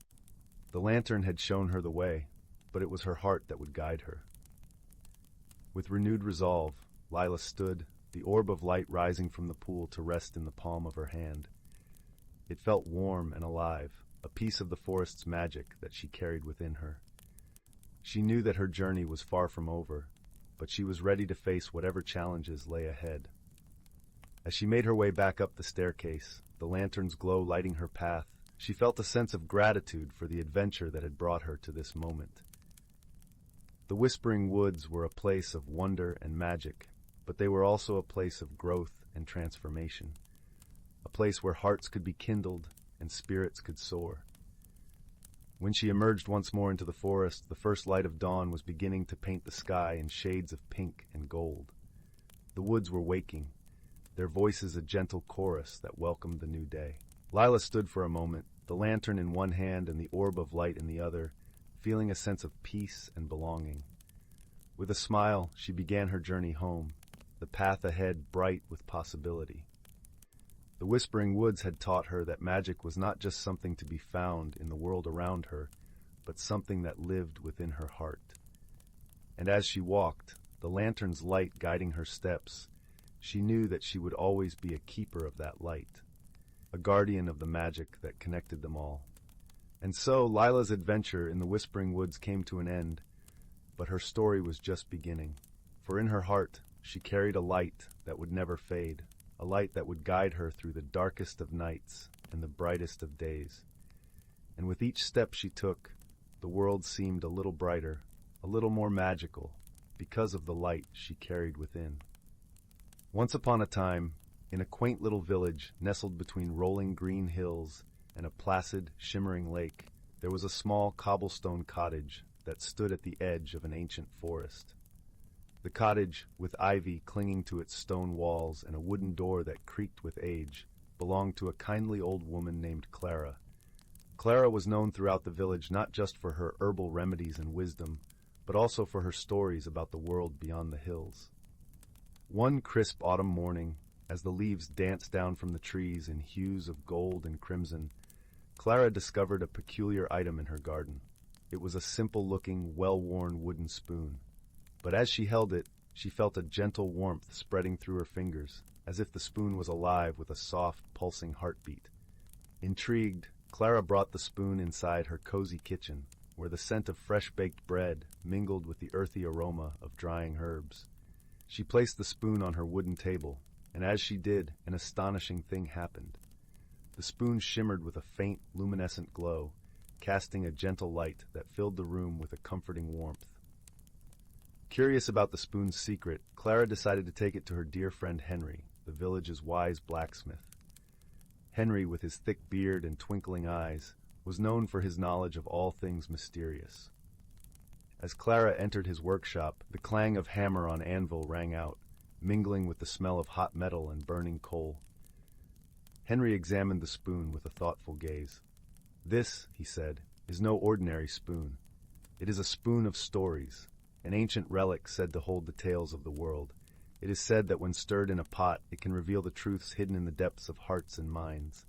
The lantern had shown her the way, but it was her heart that would guide her. With renewed resolve, Lila stood, the orb of light rising from the pool to rest in the palm of her hand. It felt warm and alive, a piece of the forest's magic that she carried within her. She knew that her journey was far from over, but she was ready to face whatever challenges lay ahead. As she made her way back up the staircase, the lantern's glow lighting her path, she felt a sense of gratitude for the adventure that had brought her to this moment. The Whispering Woods were a place of wonder and magic, but they were also a place of growth and transformation, a place where hearts could be kindled and spirits could soar. When she emerged once more into the forest, the first light of dawn was beginning to paint the sky in shades of pink and gold. The woods were waking, their voices a gentle chorus that welcomed the new day. Lila stood for a moment, the lantern in one hand and the orb of light in the other, feeling a sense of peace and belonging. With a smile, she began her journey home, the path ahead bright with possibility. The Whispering Woods had taught her that magic was not just something to be found in the world around her, but something that lived within her heart. And as she walked, the lantern's light guiding her steps, she knew that she would always be a keeper of that light, a guardian of the magic that connected them all. And so Lila's adventure in the Whispering Woods came to an end, but her story was just beginning. For in her heart, she carried a light that would never fade, a light that would guide her through the darkest of nights and the brightest of days. And with each step she took, the world seemed a little brighter, a little more magical, because of the light she carried within. Once upon a time, in a quaint little village nestled between rolling green hills and a placid, shimmering lake, there was a small cobblestone cottage that stood at the edge of an ancient forest. The cottage, with ivy clinging to its stone walls and a wooden door that creaked with age, belonged to a kindly old woman named Clara. Clara was known throughout the village not just for her herbal remedies and wisdom, but also for her stories about the world beyond the hills. One crisp autumn morning, as the leaves danced down from the trees in hues of gold and crimson, Clara discovered a peculiar item in her garden. It was a simple-looking, well-worn wooden spoon. But as she held it, she felt a gentle warmth spreading through her fingers, as if the spoon was alive with a soft, pulsing heartbeat. Intrigued, Clara brought the spoon inside her cozy kitchen, where the scent of fresh-baked bread mingled with the earthy aroma of drying herbs. She placed the spoon on her wooden table, and as she did, an astonishing thing happened. The spoon shimmered with a faint, luminescent glow, casting a gentle light that filled the room with a comforting warmth. Curious about the spoon's secret, Clara decided to take it to her dear friend Henry, the village's wise blacksmith. Henry, with his thick beard and twinkling eyes, was known for his knowledge of all things mysterious. As Clara entered his workshop, the clang of hammer on anvil rang out, mingling with the smell of hot metal and burning coal. Henry examined the spoon with a thoughtful gaze. "This," he said, "is no ordinary spoon. It is a spoon of stories, an ancient relic said to hold the tales of the world. It is said that when stirred in a pot, it can reveal the truths hidden in the depths of hearts and minds."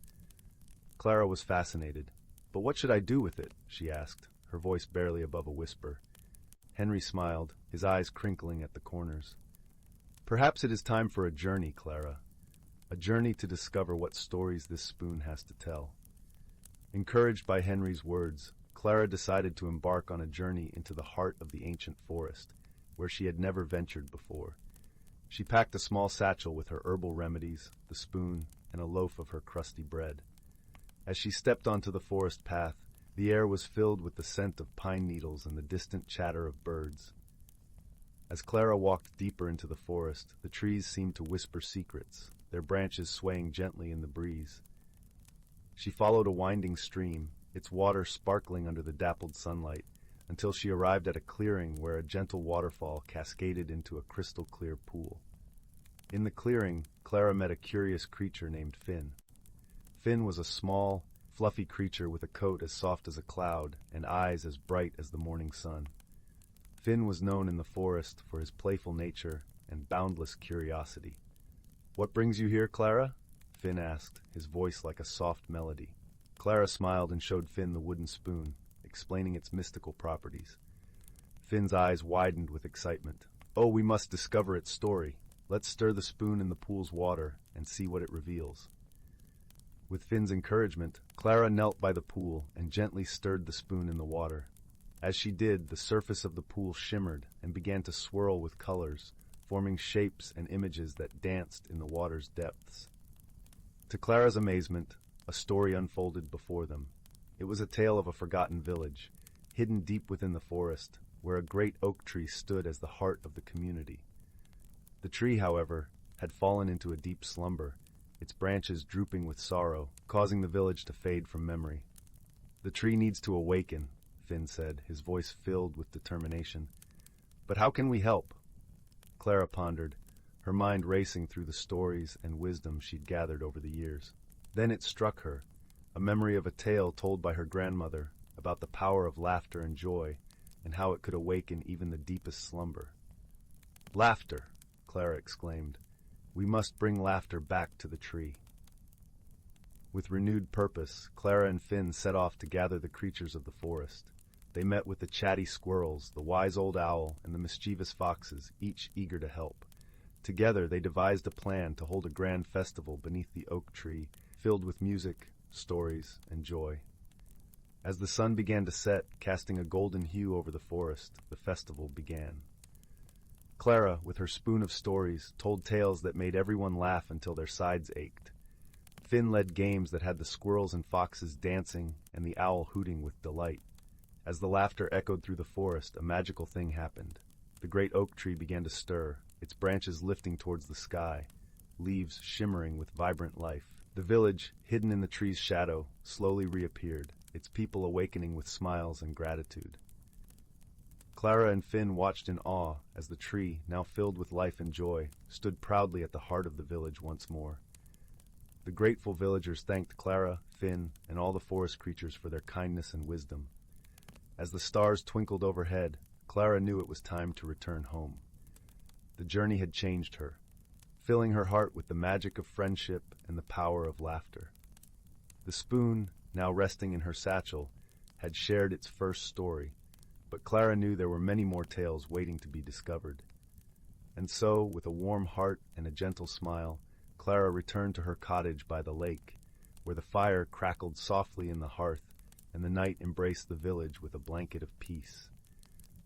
Clara was fascinated. "But what should I do with it?" she asked, her voice barely above a whisper. Henry smiled, his eyes crinkling at the corners. "Perhaps it is time for a journey, Clara. A journey to discover what stories this spoon has to tell." Encouraged by Henry's words, Clara decided to embark on a journey into the heart of the ancient forest, where she had never ventured before. She packed a small satchel with her herbal remedies, the spoon, and a loaf of her crusty bread. As she stepped onto the forest path, the air was filled with the scent of pine needles and the distant chatter of birds. As Clara walked deeper into the forest, the trees seemed to whisper secrets, their branches swaying gently in the breeze. She followed a winding stream, its water sparkling under the dappled sunlight, until she arrived at a clearing where a gentle waterfall cascaded into a crystal-clear pool. In the clearing, Clara met a curious creature named Finn. Finn was a small, fluffy creature with a coat as soft as a cloud and eyes as bright as the morning sun. Finn was known in the forest for his playful nature and boundless curiosity. "What brings you here, Clara?" Finn asked, his voice like a soft melody. Clara smiled and showed Finn the wooden spoon, explaining its mystical properties. Finn's eyes widened with excitement. "Oh, we must discover its story. Let's stir the spoon in the pool's water and see what it reveals." With Finn's encouragement, Clara knelt by the pool and gently stirred the spoon in the water. As she did, the surface of the pool shimmered and began to swirl with colors, forming shapes and images that danced in the water's depths. To Clara's amazement, a story unfolded before them. It was a tale of a forgotten village, hidden deep within the forest, where a great oak tree stood as the heart of the community. The tree, however, had fallen into a deep slumber, its branches drooping with sorrow, causing the village to fade from memory. "The tree needs to awaken," Finn said, his voice filled with determination. "But how can we help?" Clara pondered, her mind racing through the stories and wisdom she'd gathered over the years. Then it struck her, a memory of a tale told by her grandmother about the power of laughter and joy, and how it could awaken even the deepest slumber. "Laughter!" Clara exclaimed. "We must bring laughter back to the tree." With renewed purpose, Clara and Finn set off to gather the creatures of the forest. They met with the chatty squirrels, the wise old owl, and the mischievous foxes, each eager to help. Together they devised a plan to hold a grand festival beneath the oak tree, filled with music, stories, and joy. As the sun began to set, casting a golden hue over the forest, the festival began. Clara, with her spoon of stories, told tales that made everyone laugh until their sides ached. Finn led games that had the squirrels and foxes dancing and the owl hooting with delight. As the laughter echoed through the forest, a magical thing happened. The great oak tree began to stir, its branches lifting towards the sky, leaves shimmering with vibrant life. The village, hidden in the tree's shadow, slowly reappeared, its people awakening with smiles and gratitude. Clara and Finn watched in awe as the tree, now filled with life and joy, stood proudly at the heart of the village once more. The grateful villagers thanked Clara, Finn, and all the forest creatures for their kindness and wisdom. As the stars twinkled overhead, Clara knew it was time to return home. The journey had changed her, filling her heart with the magic of friendship and the power of laughter. The spoon, now resting in her satchel, had shared its first story, but Clara knew there were many more tales waiting to be discovered. And so, with a warm heart and a gentle smile, Clara returned to her cottage by the lake, where the fire crackled softly in the hearth and the night embraced the village with a blanket of peace.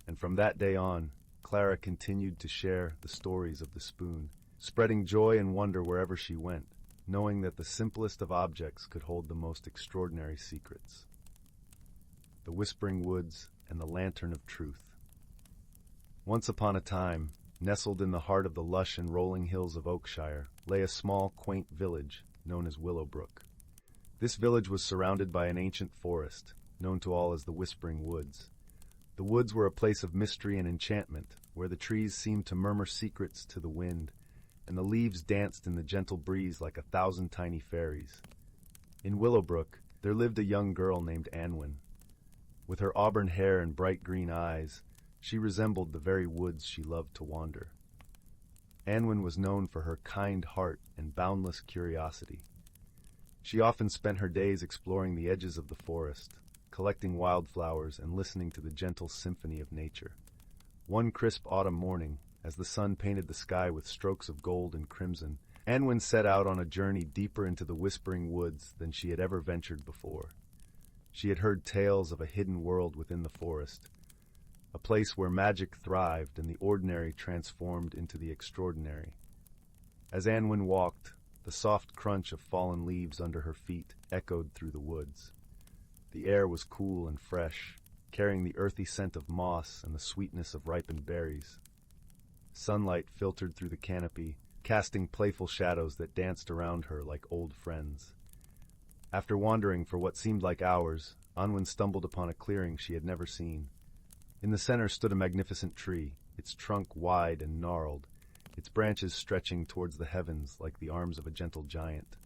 And from that day on, Clara continued to share the stories of the spoon, spreading joy and wonder wherever she went, knowing that the simplest of objects could hold the most extraordinary secrets. The Whispering Woods and the Lantern of Truth. Once upon a time, nestled in the heart of the lush and rolling hills of Oakshire, lay a small, quaint village known as Willowbrook. This village was surrounded by an ancient forest, known to all as the Whispering Woods. The woods were a place of mystery and enchantment, where the trees seemed to murmur secrets to the wind, and the leaves danced in the gentle breeze like 1,000 tiny fairies. In Willowbrook, there lived a young girl named Anwen. With her auburn hair and bright green eyes, she resembled the very woods she loved to wander. Anwen was known for her kind heart and boundless curiosity. She often spent her days exploring the edges of the forest, collecting wildflowers and listening to the gentle symphony of nature. One crisp autumn morning, as the sun painted the sky with strokes of gold and crimson, Anwen set out on a journey deeper into the Whispering Woods than she had ever ventured before. She had heard tales of a hidden world within the forest, a place where magic thrived and the ordinary transformed into the extraordinary. As Anwen walked, the soft crunch of fallen leaves under her feet echoed through the woods. The air was cool and fresh, carrying the earthy scent of moss and the sweetness of ripened berries. Sunlight filtered through the canopy, casting playful shadows that danced around her like old friends. After wandering for what seemed like hours, Anwen stumbled upon a clearing she had never seen. In the center stood a magnificent tree, its trunk wide and gnarled, its branches stretching towards the heavens like the arms of a gentle giant.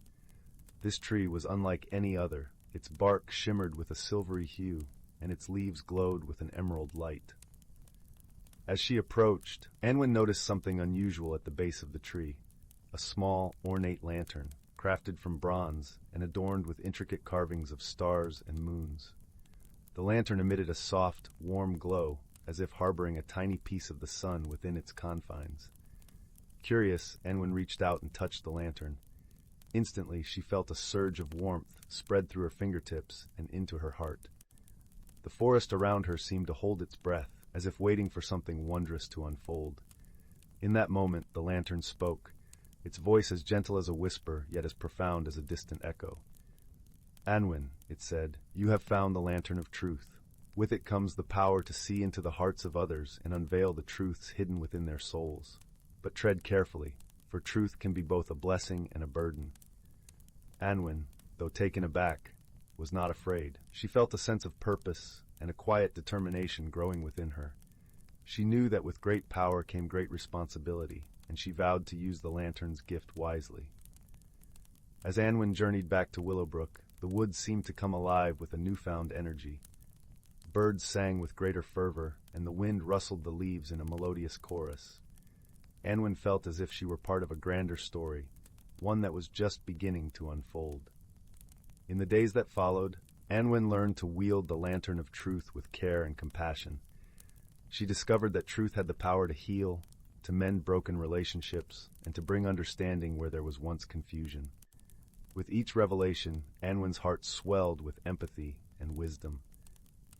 This tree was unlike any other. Its bark shimmered with a silvery hue, and its leaves glowed with an emerald light. As she approached, Anwen noticed something unusual at the base of the tree, a small, ornate lantern, crafted from bronze and adorned with intricate carvings of stars and moons. The lantern emitted a soft, warm glow, as if harboring a tiny piece of the sun within its confines. Curious, Anwen reached out and touched the lantern. Instantly, she felt a surge of warmth spread through her fingertips and into her heart. The forest around her seemed to hold its breath, as if waiting for something wondrous to unfold. In that moment, the lantern spoke, its voice as gentle as a whisper, yet as profound as a distant echo. "Anwen," it said, "you have found the lantern of truth. With it comes the power to see into the hearts of others and unveil the truths hidden within their souls. But tread carefully, for truth can be both a blessing and a burden." Anwen, though taken aback, was not afraid. She felt a sense of purpose and a quiet determination growing within her. She knew that with great power came great responsibility, and she vowed to use the lantern's gift wisely. As Anwen journeyed back to Willowbrook, the woods seemed to come alive with a newfound energy. Birds sang with greater fervor, and the wind rustled the leaves in a melodious chorus. Anwen felt as if she were part of a grander story, one that was just beginning to unfold. In the days that followed, Anwen learned to wield the lantern of truth with care and compassion. She discovered that truth had the power to heal, to mend broken relationships, and to bring understanding where there was once confusion. With each revelation, Anwen's heart swelled with empathy and wisdom.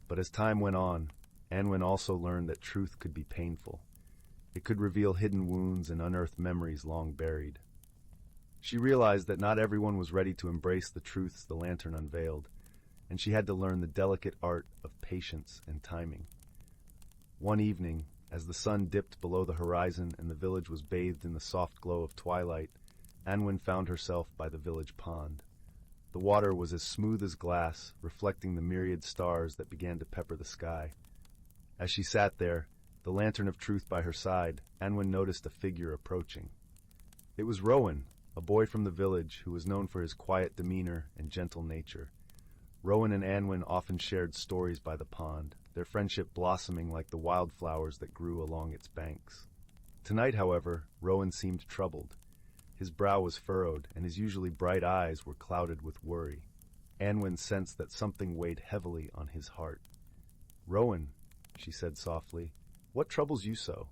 But as time went on, Anwen also learned that truth could be painful. It could reveal hidden wounds and unearth memories long buried. She realized that not everyone was ready to embrace the truths the lantern unveiled, and she had to learn the delicate art of patience and timing. One evening, as the sun dipped below the horizon and the village was bathed in the soft glow of twilight, Anwen found herself by the village pond. The water was as smooth as glass, reflecting the myriad stars that began to pepper the sky. As she sat there, the lantern of truth by her side, Anwen noticed a figure approaching. It was Rowan, a boy from the village who was known for his quiet demeanor and gentle nature. Rowan and Anwen often shared stories by the pond, their friendship blossoming like the wildflowers that grew along its banks. Tonight, however, Rowan seemed troubled. His brow was furrowed, and his usually bright eyes were clouded with worry. Anwen sensed that something weighed heavily on his heart. "Rowan," she said softly, "what troubles you so?"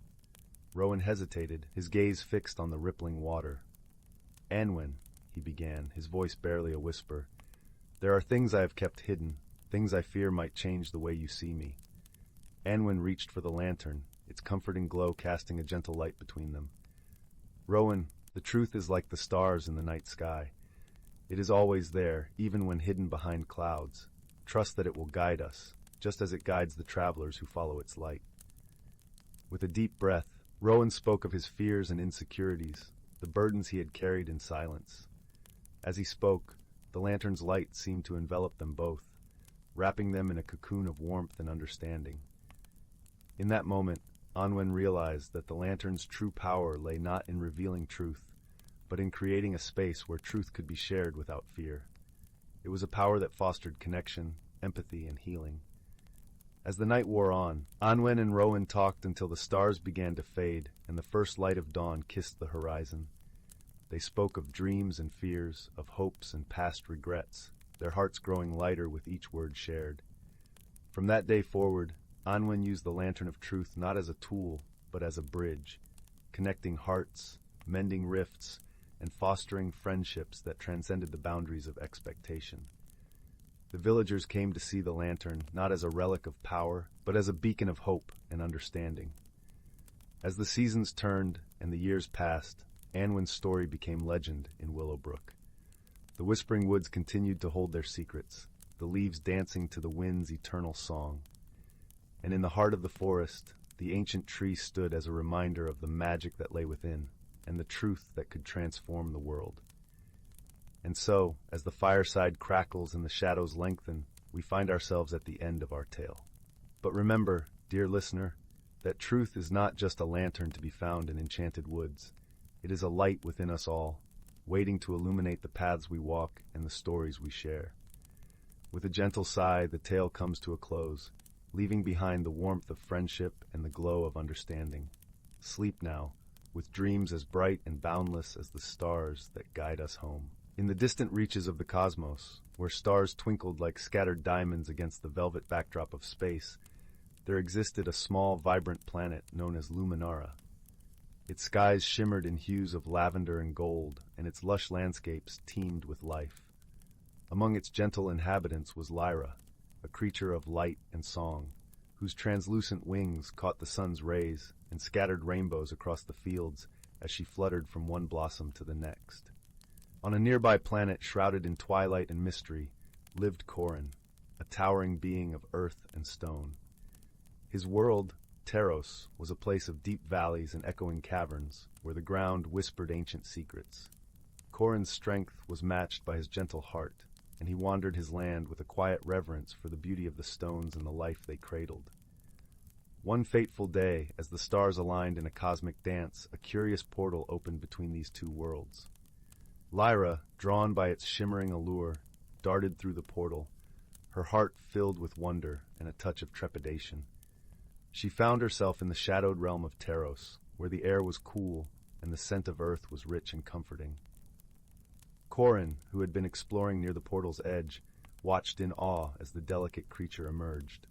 Rowan hesitated, his gaze fixed on the rippling water. "Anwen," he began, his voice barely a whisper, "there are things I have kept hidden, Things I fear might change the way you see me. Anwen reached for the lantern, its comforting glow casting a gentle light between them. Rowan, the truth is like the stars in the night sky. It is always there, even when hidden behind clouds. Trust that it will guide us, just as it guides the travelers who follow its light. With a deep breath, Rowan spoke of his fears and insecurities, the burdens he had carried in silence. As he spoke, the lantern's light seemed to envelop them both, wrapping them in a cocoon of warmth and understanding. In that moment, Anwen realized that the lantern's true power lay not in revealing truth, but in creating a space where truth could be shared without fear. It was a power that fostered connection, empathy, and healing. As the night wore on, Anwen and Rowan talked until the stars began to fade and the first light of dawn kissed the horizon. They spoke of dreams and fears, of hopes and past regrets, their hearts growing lighter with each word shared. From that day forward, Anwen used the Lantern of Truth not as a tool, but as a bridge, connecting hearts, mending rifts, and fostering friendships that transcended the boundaries of expectation. The villagers came to see the lantern not as a relic of power, but as a beacon of hope and understanding. As the seasons turned and the years passed, Anwen's story became legend in Willowbrook. The Whispering Woods continued to hold their secrets, the leaves dancing to the wind's eternal song. And in the heart of the forest, the ancient tree stood as a reminder of the magic that lay within, and the truth that could transform the world. And so, as the fireside crackles and the shadows lengthen, we find ourselves at the end of our tale. But remember, dear listener, that truth is not just a lantern to be found in enchanted woods. It is a light within us all, waiting to illuminate the paths we walk and the stories we share. With a gentle sigh, the tale comes to a close, leaving behind the warmth of friendship and the glow of understanding. Sleep now, with dreams as bright and boundless as the stars that guide us home. In the distant reaches of the cosmos, where stars twinkled like scattered diamonds against the velvet backdrop of space, there existed a small, vibrant planet known as Luminara. Its skies shimmered in hues of lavender and gold, and its lush landscapes teemed with life. Among its gentle inhabitants was Lyra, a creature of light and song, whose translucent wings caught the sun's rays and scattered rainbows across the fields as she fluttered from one blossom to the next. On a nearby planet shrouded in twilight and mystery lived Corin, a towering being of earth and stone. His world, Teros, was a place of deep valleys and echoing caverns where the ground whispered ancient secrets. Corin's strength was matched by his gentle heart, and he wandered his land with a quiet reverence for the beauty of the stones and the life they cradled. One fateful day, as the stars aligned in a cosmic dance, a curious portal opened between these two worlds. Lyra, drawn by its shimmering allure, darted through the portal, her heart filled with wonder and a touch of trepidation. She found herself in the shadowed realm of Teros, where the air was cool and the scent of earth was rich and comforting. Corin, who had been exploring near the portal's edge, watched in awe as the delicate creature emerged.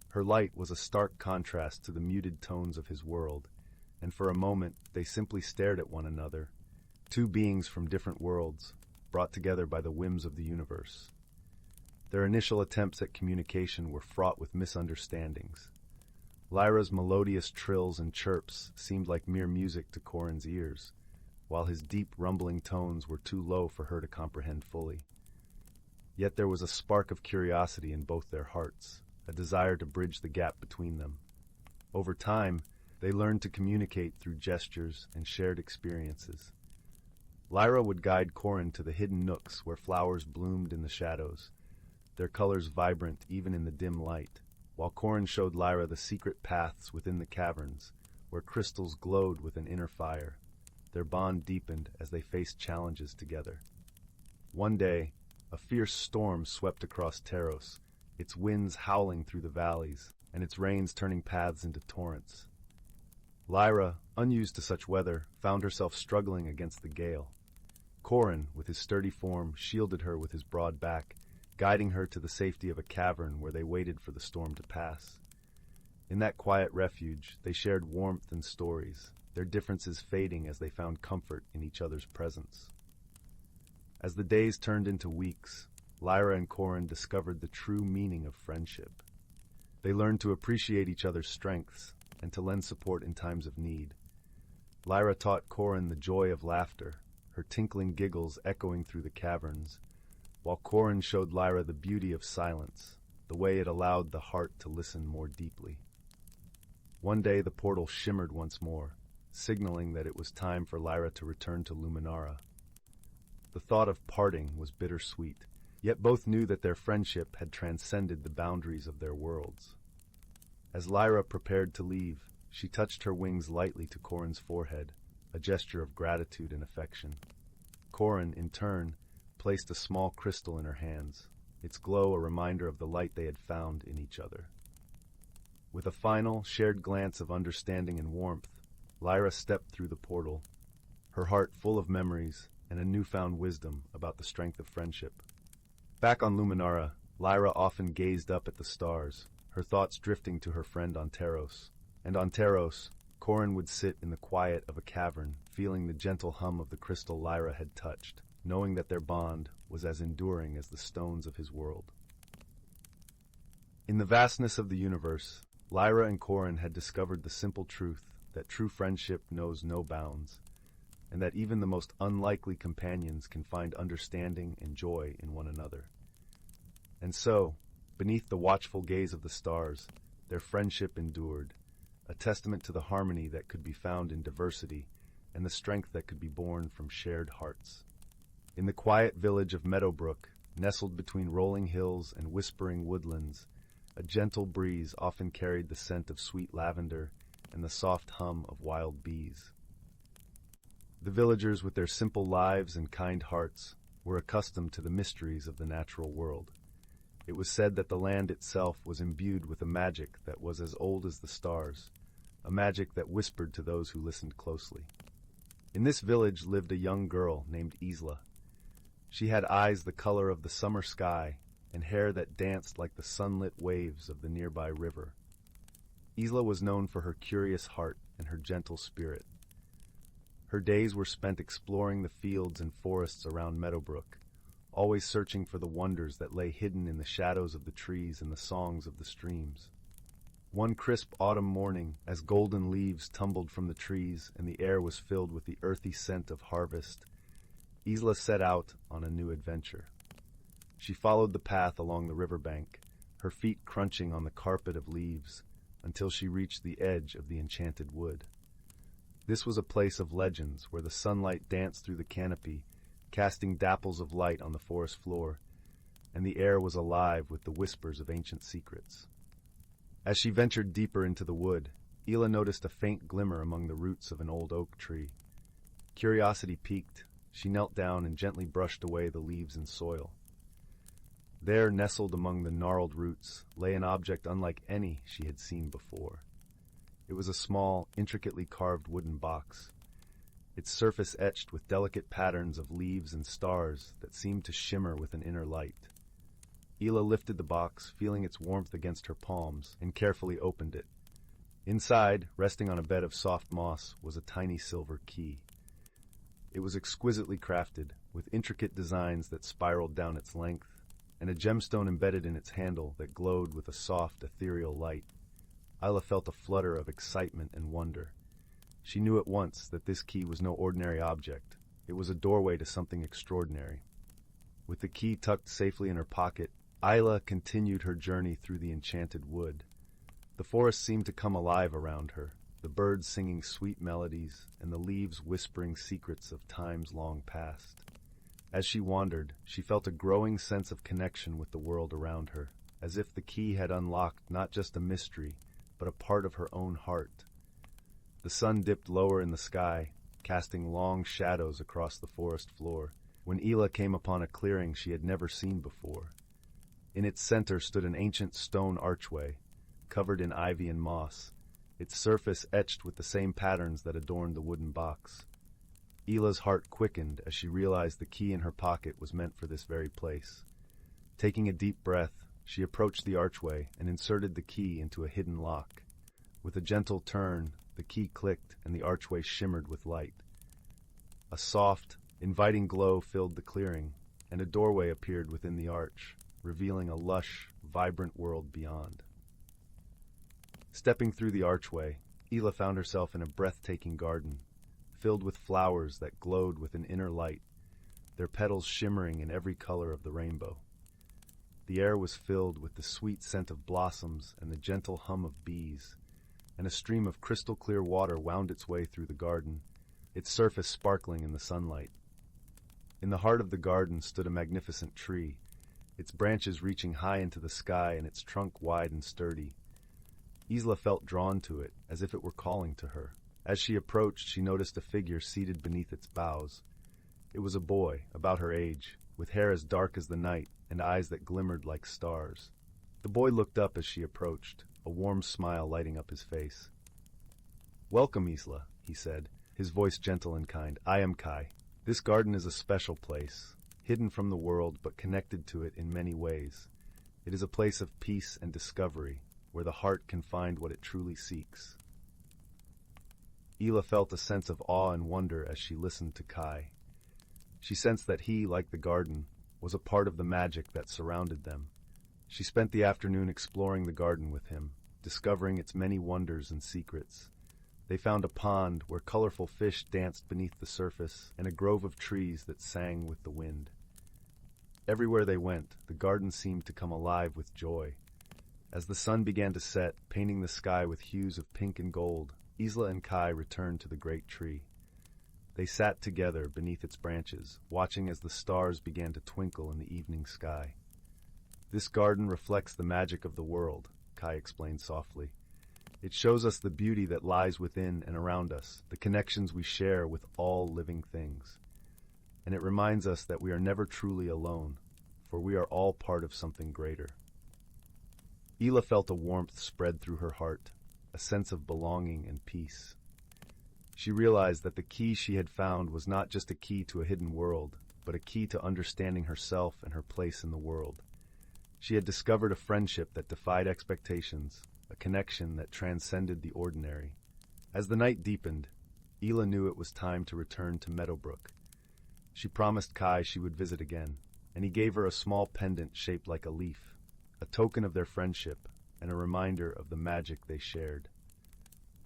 Her light was a stark contrast to the muted tones of his world, and for a moment they simply stared at one another, two beings from different worlds, brought together by the whims of the universe. Their initial attempts at communication were fraught with misunderstandings. Lyra's melodious trills and chirps seemed like mere music to Corin's ears, while his deep, rumbling tones were too low for her to comprehend fully. Yet there was a spark of curiosity in both their hearts, a desire to bridge the gap between them. Over time, they learned to communicate through gestures and shared experiences. Lyra would guide Corin to the hidden nooks where flowers bloomed in the shadows, their colors vibrant even in the dim light, while Corin showed Lyra the secret paths within the caverns, where crystals glowed with an inner fire. Their bond deepened as they faced challenges together. One day, a fierce storm swept across Teros, its winds howling through the valleys, and its rains turning paths into torrents. Lyra, unused to such weather, found herself struggling against the gale. Corin, with his sturdy form, shielded her with his broad back, guiding her to the safety of a cavern where they waited for the storm to pass. In that quiet refuge, they shared warmth and stories, their differences fading as they found comfort in each other's presence. As the days turned into weeks, Lyra and Corin discovered the true meaning of friendship. They learned to appreciate each other's strengths and to lend support in times of need. Lyra taught Corin the joy of laughter, her tinkling giggles echoing through the caverns, while Corin showed Lyra the beauty of silence, the way it allowed the heart to listen more deeply. One day the portal shimmered once more, signaling that it was time for Lyra to return to Luminara. The thought of parting was bittersweet, yet both knew that their friendship had transcended the boundaries of their worlds. As Lyra prepared to leave, she touched her wings lightly to Corin's forehead, a gesture of gratitude and affection. Corin, in turn, placed a small crystal in her hands, its glow a reminder of the light they had found in each other. With a final, shared glance of understanding and warmth, Lyra stepped through the portal, her heart full of memories and a newfound wisdom about the strength of friendship. Back on Luminara, Lyra often gazed up at the stars, her thoughts drifting to her friend Anteros. And on Teros, Corin would sit in the quiet of a cavern, feeling the gentle hum of the crystal Lyra had touched, knowing that their bond was as enduring as the stones of his world. In the vastness of the universe, Lyra and Corin had discovered the simple truth that true friendship knows no bounds, and that even the most unlikely companions can find understanding and joy in one another. And so, beneath the watchful gaze of the stars, their friendship endured, a testament to the harmony that could be found in diversity and the strength that could be born from shared hearts. In the quiet village of Meadowbrook, nestled between rolling hills and whispering woodlands, a gentle breeze often carried the scent of sweet lavender and the soft hum of wild bees. The villagers, with their simple lives and kind hearts, were accustomed to the mysteries of the natural world. It was said that the land itself was imbued with a magic that was as old as the stars, a magic that whispered to those who listened closely. In this village lived a young girl named Isla. She had eyes the color of the summer sky and hair that danced like the sunlit waves of the nearby river. Isla was known for her curious heart and her gentle spirit. Her days were spent exploring the fields and forests around Meadowbrook, always searching for the wonders that lay hidden in the shadows of the trees and the songs of the streams. One crisp autumn morning, as golden leaves tumbled from the trees and the air was filled with the earthy scent of harvest, Isla set out on a new adventure. She followed the path along the riverbank, her feet crunching on the carpet of leaves, until she reached the edge of the Enchanted Wood. This was a place of legends where the sunlight danced through the canopy, casting dapples of light on the forest floor, and the air was alive with the whispers of ancient secrets. As she ventured deeper into the wood, Isla noticed a faint glimmer among the roots of an old oak tree. Curiosity piqued, she knelt down and gently brushed away the leaves and soil. There, nestled among the gnarled roots, lay an object unlike any she had seen before. It was a small, intricately carved wooden box, its surface etched with delicate patterns of leaves and stars that seemed to shimmer with an inner light. Isla lifted the box, feeling its warmth against her palms, and carefully opened it. Inside, resting on a bed of soft moss, was a tiny silver key. It was exquisitely crafted, with intricate designs that spiraled down its length, and a gemstone embedded in its handle that glowed with a soft, ethereal light. Isla felt a flutter of excitement and wonder. She knew at once that this key was no ordinary object. It was a doorway to something extraordinary. With the key tucked safely in her pocket, Isla continued her journey through the Enchanted Wood. The forest seemed to come alive around her, the birds singing sweet melodies and the leaves whispering secrets of times long past. As she wandered, she felt a growing sense of connection with the world around her, as if the key had unlocked not just a mystery, but a part of her own heart. The sun dipped lower in the sky, casting long shadows across the forest floor, when Isla came upon a clearing she had never seen before. In its center stood an ancient stone archway, covered in ivy and moss, its surface etched with the same patterns that adorned the wooden box. Ila's heart quickened as she realized the key in her pocket was meant for this very place. Taking a deep breath, she approached the archway and inserted the key into a hidden lock. With a gentle turn, the key clicked and the archway shimmered with light. A soft, inviting glow filled the clearing, and a doorway appeared within the arch, revealing a lush, vibrant world beyond. Stepping through the archway, Ela found herself in a breathtaking garden, filled with flowers that glowed with an inner light, their petals shimmering in every color of the rainbow. The air was filled with the sweet scent of blossoms and the gentle hum of bees, and a stream of crystal-clear water wound its way through the garden, its surface sparkling in the sunlight. In the heart of the garden stood a magnificent tree, its branches reaching high into the sky and its trunk wide and sturdy. Isla felt drawn to it, as if it were calling to her. As she approached, she noticed a figure seated beneath its boughs. It was a boy, about her age, with hair as dark as the night and eyes that glimmered like stars. The boy looked up as she approached, a warm smile lighting up his face. "Welcome, Isla," he said, his voice gentle and kind. "I am Kai. This garden is a special place, hidden from the world but connected to it in many ways. It is a place of peace and discovery, where the heart can find what it truly seeks." Ela felt a sense of awe and wonder as she listened to Kai. She sensed that he, like the garden, was a part of the magic that surrounded them. She spent the afternoon exploring the garden with him, discovering its many wonders and secrets. They found a pond where colorful fish danced beneath the surface and a grove of trees that sang with the wind. Everywhere they went, the garden seemed to come alive with joy. As the sun began to set, painting the sky with hues of pink and gold, Isla and Kai returned to the great tree. They sat together beneath its branches, watching as the stars began to twinkle in the evening sky. "This garden reflects the magic of the world," Kai explained softly. "It shows us the beauty that lies within and around us, the connections we share with all living things. And it reminds us that we are never truly alone, for we are all part of something greater." Ela felt a warmth spread through her heart, a sense of belonging and peace. She realized that the key she had found was not just a key to a hidden world, but a key to understanding herself and her place in the world. She had discovered a friendship that defied expectations, a connection that transcended the ordinary. As the night deepened, Ela knew it was time to return to Meadowbrook. She promised Kai she would visit again, and he gave her a small pendant shaped like a leaf, a token of their friendship and a reminder of the magic they shared.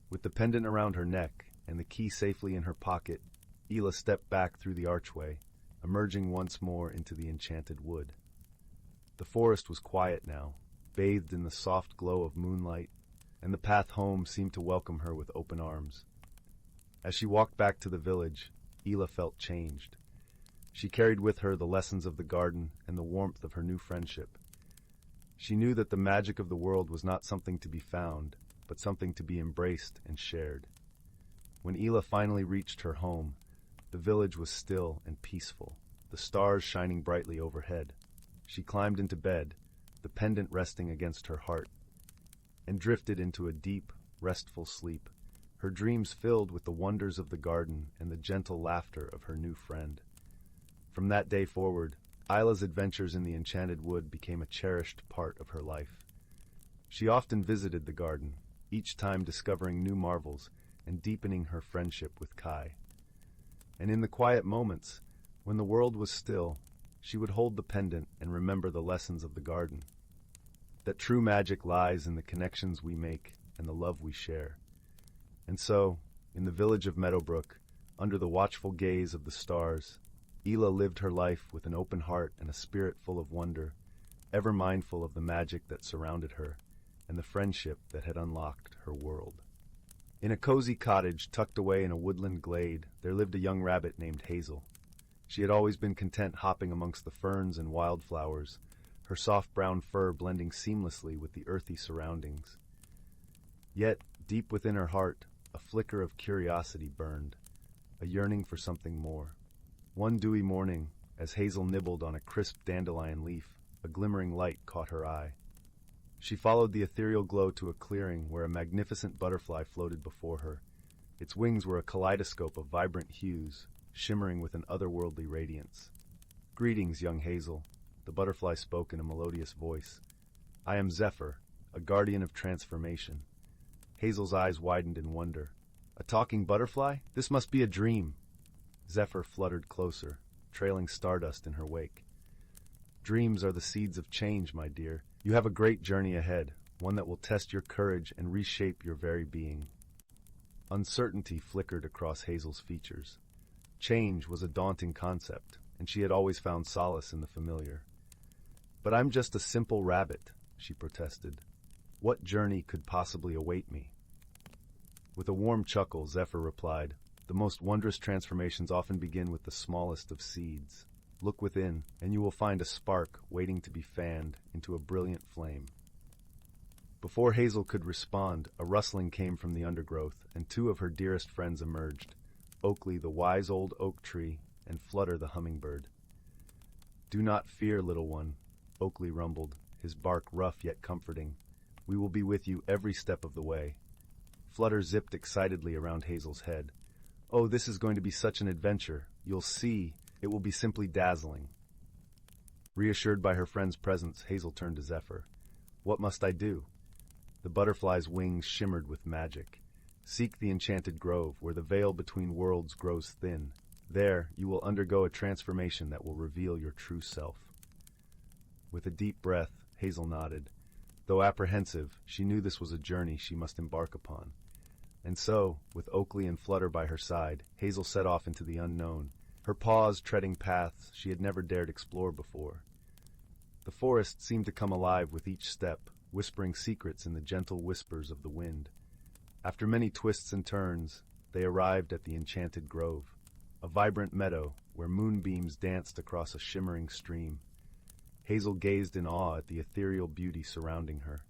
With the pendant around her neck and the key safely in her pocket, Ela stepped back through the archway, emerging once more into the enchanted wood. The forest was quiet now, bathed in the soft glow of moonlight, and the path home seemed to welcome her with open arms. As she walked back to the village, Ela felt changed. She carried with her the lessons of the garden and the warmth of her new friendship. She knew that the magic of the world was not something to be found, but something to be embraced and shared. When Ela finally reached her home, the village was still and peaceful, the stars shining brightly overhead. She climbed into bed, the pendant resting against her heart, and drifted into a deep, restful sleep, her dreams filled with the wonders of the garden and the gentle laughter of her new friend. From that day forward, Isla's adventures in the enchanted wood became a cherished part of her life. She often visited the garden, each time discovering new marvels and deepening her friendship with Kai. And in the quiet moments, when the world was still, she would hold the pendant and remember the lessons of the garden. That true magic lies in the connections we make and the love we share. And so, in the village of Meadowbrook, under the watchful gaze of the stars, Ela lived her life with an open heart and a spirit full of wonder, ever mindful of the magic that surrounded her and the friendship that had unlocked her world. In a cozy cottage tucked away in a woodland glade, there lived a young rabbit named Hazel. She had always been content hopping amongst the ferns and wildflowers, her soft brown fur blending seamlessly with the earthy surroundings. Yet, deep within her heart, a flicker of curiosity burned, a yearning for something more. One dewy morning, as Hazel nibbled on a crisp dandelion leaf, a glimmering light caught her eye. She followed the ethereal glow to a clearing where a magnificent butterfly floated before her. Its wings were a kaleidoscope of vibrant hues, shimmering with an otherworldly radiance. "Greetings, young Hazel," the butterfly spoke in a melodious voice. "I am Zephyr, a guardian of transformation." Hazel's eyes widened in wonder. "A talking butterfly? This must be a dream." Zephyr fluttered closer, trailing stardust in her wake. Dreams are the seeds of change, my dear. You have a great journey ahead, one that will test your courage and reshape your very being. Uncertainty flickered across Hazel's features. Change was a daunting concept, and she had always found solace in the familiar. "But I'm just a simple rabbit," she protested. "What journey could possibly await me?" With a warm chuckle, Zephyr replied, "The most wondrous transformations often begin with the smallest of seeds. Look within, and you will find a spark waiting to be fanned into a brilliant flame." Before Hazel could respond, a rustling came from the undergrowth, and two of her dearest friends emerged, Oakley the wise old oak tree, and Flutter the hummingbird. "Do not fear, little one," Oakley rumbled, his bark rough yet comforting. "We will be with you every step of the way." Flutter zipped excitedly around Hazel's head. "Oh, this is going to be such an adventure. You'll see. It will be simply dazzling." Reassured by her friend's presence, Hazel turned to Zephyr. "What must I do?" The butterfly's wings shimmered with magic. "Seek the enchanted grove, where the veil between worlds grows thin. There, you will undergo a transformation that will reveal your true self." With a deep breath, Hazel nodded. Though apprehensive, she knew this was a journey she must embark upon. And so, with Oakley and Flutter by her side, Hazel set off into the unknown, her paws treading paths she had never dared explore before. The forest seemed to come alive with each step, whispering secrets in the gentle whispers of the wind. After many twists and turns, they arrived at the enchanted grove, a vibrant meadow where moonbeams danced across a shimmering stream. Hazel gazed in awe at the ethereal beauty surrounding her.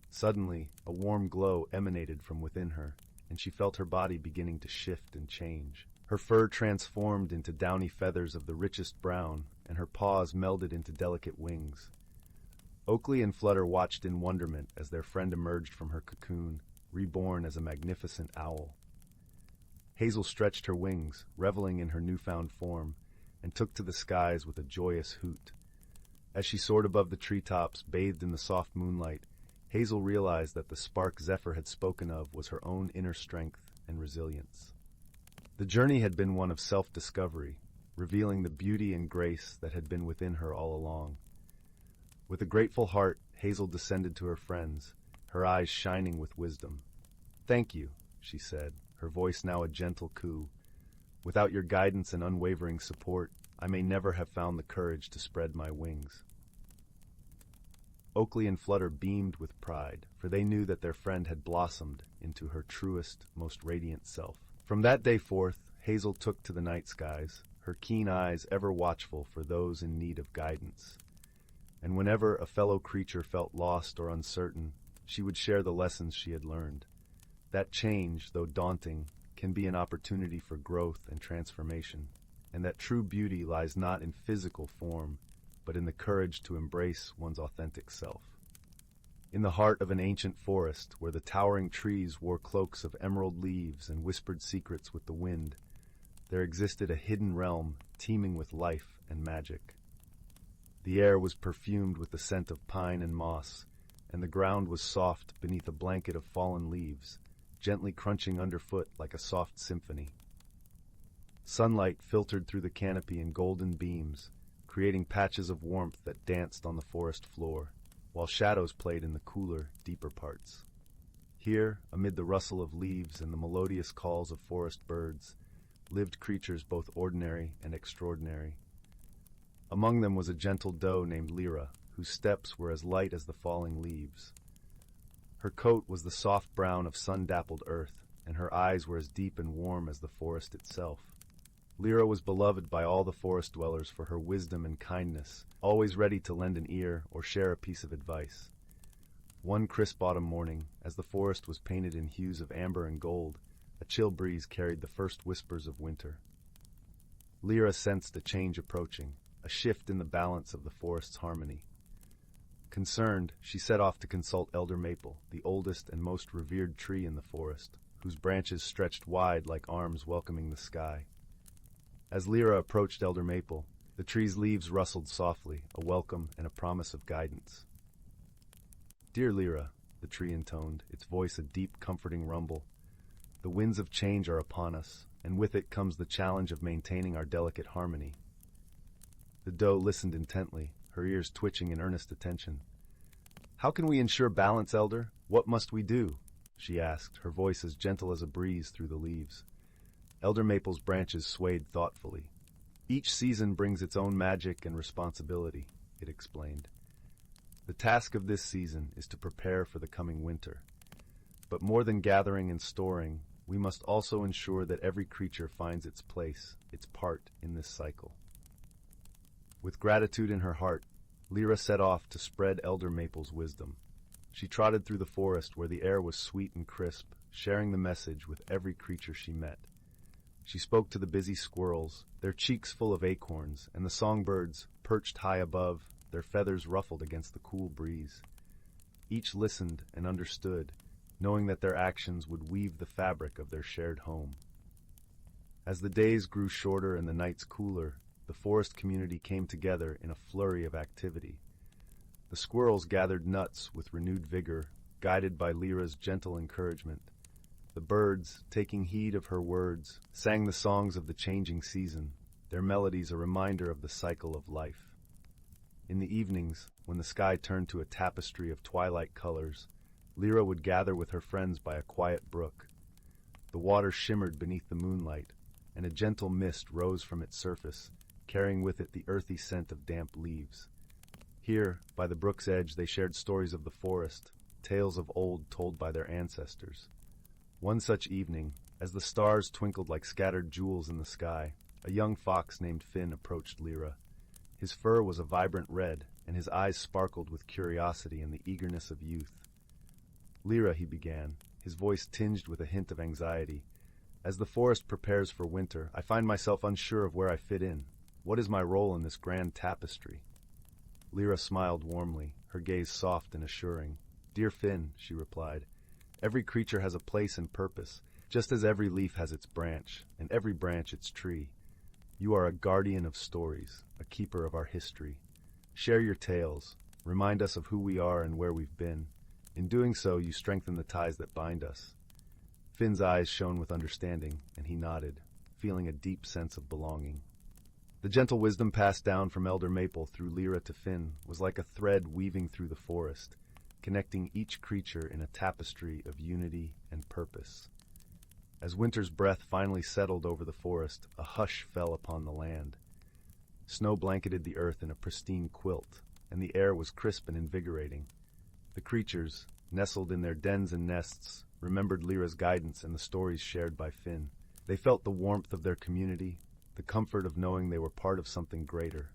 Suddenly, a warm glow emanated from within her, and she felt her body beginning to shift and change. Her fur transformed into downy feathers of the richest brown, and her paws melded into delicate wings. Oakley and Flutter watched in wonderment as their friend emerged from her cocoon, reborn as a magnificent owl. Hazel stretched her wings, reveling in her newfound form, and took to the skies with a joyous hoot. As she soared above the treetops, bathed in the soft moonlight, Hazel realized that the spark Zephyr had spoken of was her own inner strength and resilience. The journey had been one of self-discovery, revealing the beauty and grace that had been within her all along. With a grateful heart, Hazel descended to her friends, her eyes shining with wisdom. "Thank you," she said, her voice now a gentle coo. "Without your guidance and unwavering support, I may never have found the courage to spread my wings." Oakley and Flutter beamed with pride, for they knew that their friend had blossomed into her truest, most radiant self. From that day forth, Hazel took to the night skies, her keen eyes ever watchful for those in need of guidance. And whenever a fellow creature felt lost or uncertain, she would share the lessons she had learned. That change, though daunting, can be an opportunity for growth and transformation, and that true beauty lies not in physical form, but in the courage to embrace one's authentic self. In the heart of an ancient forest, where the towering trees wore cloaks of emerald leaves and whispered secrets with the wind, there existed a hidden realm teeming with life and magic. The air was perfumed with the scent of pine and moss, and the ground was soft beneath a blanket of fallen leaves, gently crunching underfoot like a soft symphony. Sunlight filtered through the canopy in golden beams, creating patches of warmth that danced on the forest floor, while shadows played in the cooler, deeper parts. Here, amid the rustle of leaves and the melodious calls of forest birds, lived creatures both ordinary and extraordinary. Among them was a gentle doe named Elara, whose steps were as light as the falling leaves. Her coat was the soft brown of sun-dappled earth, and her eyes were as deep and warm as the forest itself. Elara was beloved by all the forest dwellers for her wisdom and kindness, always ready to lend an ear or share a piece of advice. One crisp autumn morning, as the forest was painted in hues of amber and gold, a chill breeze carried the first whispers of winter. Elara sensed a change approaching, a shift in the balance of the forest's harmony. Concerned, she set off to consult Elder Maple, the oldest and most revered tree in the forest, whose branches stretched wide like arms welcoming the sky. As Elara approached Elder Maple, the tree's leaves rustled softly, a welcome and a promise of guidance. "Dear Elara," the tree intoned, its voice a deep, comforting rumble, "the winds of change are upon us, and with it comes the challenge of maintaining our delicate harmony." The doe listened intently, her ears twitching in earnest attention. "How can we ensure balance, Elder? What must we do?" she asked, her voice as gentle as a breeze through the leaves. Elder Maple's branches swayed thoughtfully. "Each season brings its own magic and responsibility," it explained. "The task of this season is to prepare for the coming winter. But more than gathering and storing, we must also ensure that every creature finds its place, its part in this cycle." With gratitude in her heart, Lyra set off to spread Elder Maple's wisdom. She trotted through the forest where the air was sweet and crisp, sharing the message with every creature she met. She spoke to the busy squirrels, their cheeks full of acorns, and the songbirds, perched high above, their feathers ruffled against the cool breeze. Each listened and understood, knowing that their actions would weave the fabric of their shared home. As the days grew shorter and the nights cooler, the forest community came together in a flurry of activity. The squirrels gathered nuts with renewed vigor, guided by Lyra's gentle encouragement. The birds, taking heed of her words, sang the songs of the changing season, their melodies a reminder of the cycle of life. In the evenings, when the sky turned to a tapestry of twilight colors, Lyra would gather with her friends by a quiet brook. The water shimmered beneath the moonlight, and a gentle mist rose from its surface, carrying with it the earthy scent of damp leaves. Here, by the brook's edge, they shared stories of the forest, tales of old told by their ancestors. One such evening, as the stars twinkled like scattered jewels in the sky, a young fox named Finn approached Lyra. His fur was a vibrant red, and his eyes sparkled with curiosity and the eagerness of youth. "Lyra," he began, his voice tinged with a hint of anxiety, "as the forest prepares for winter, I find myself unsure of where I fit in. What is my role in this grand tapestry?" Lyra smiled warmly, her gaze soft and assuring. "Dear Finn," she replied, "every creature has a place and purpose, just as every leaf has its branch, and every branch its tree. You are a guardian of stories, a keeper of our history. Share your tales, remind us of who we are and where we've been. In doing so, you strengthen the ties that bind us." Finn's eyes shone with understanding, and he nodded, feeling a deep sense of belonging. The gentle wisdom passed down from Elder Maple through Lyra to Finn was like a thread weaving through the forest, connecting each creature in a tapestry of unity and purpose. As winter's breath finally settled over the forest, a hush fell upon the land. Snow blanketed the earth in a pristine quilt, and the air was crisp and invigorating. The creatures, nestled in their dens and nests, remembered Lyra's guidance and the stories shared by Finn. They felt the warmth of their community, the comfort of knowing they were part of something greater.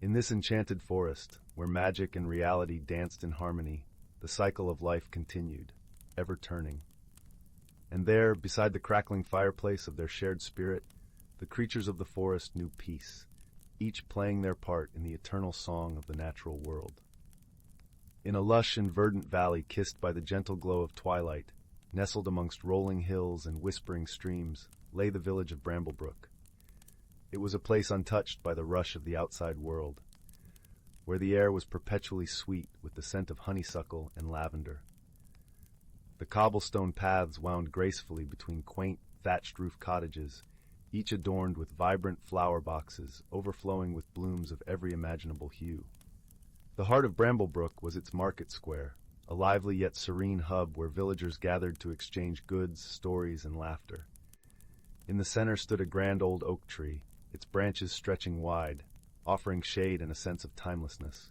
In this enchanted forest, where magic and reality danced in harmony, the cycle of life continued, ever turning. And there, beside the crackling fireplace of their shared spirit, the creatures of the forest knew peace, each playing their part in the eternal song of the natural world. In a lush and verdant valley kissed by the gentle glow of twilight, nestled amongst rolling hills and whispering streams, lay the village of Bramblebrook. It was a place untouched by the rush of the outside world, where the air was perpetually sweet with the scent of honeysuckle and lavender. The cobblestone paths wound gracefully between quaint, thatched-roof cottages, each adorned with vibrant flower boxes overflowing with blooms of every imaginable hue. The heart of Bramblebrook was its market square, a lively yet serene hub where villagers gathered to exchange goods, stories, and laughter. In the center stood a grand old oak tree, its branches stretching wide, offering shade and a sense of timelessness.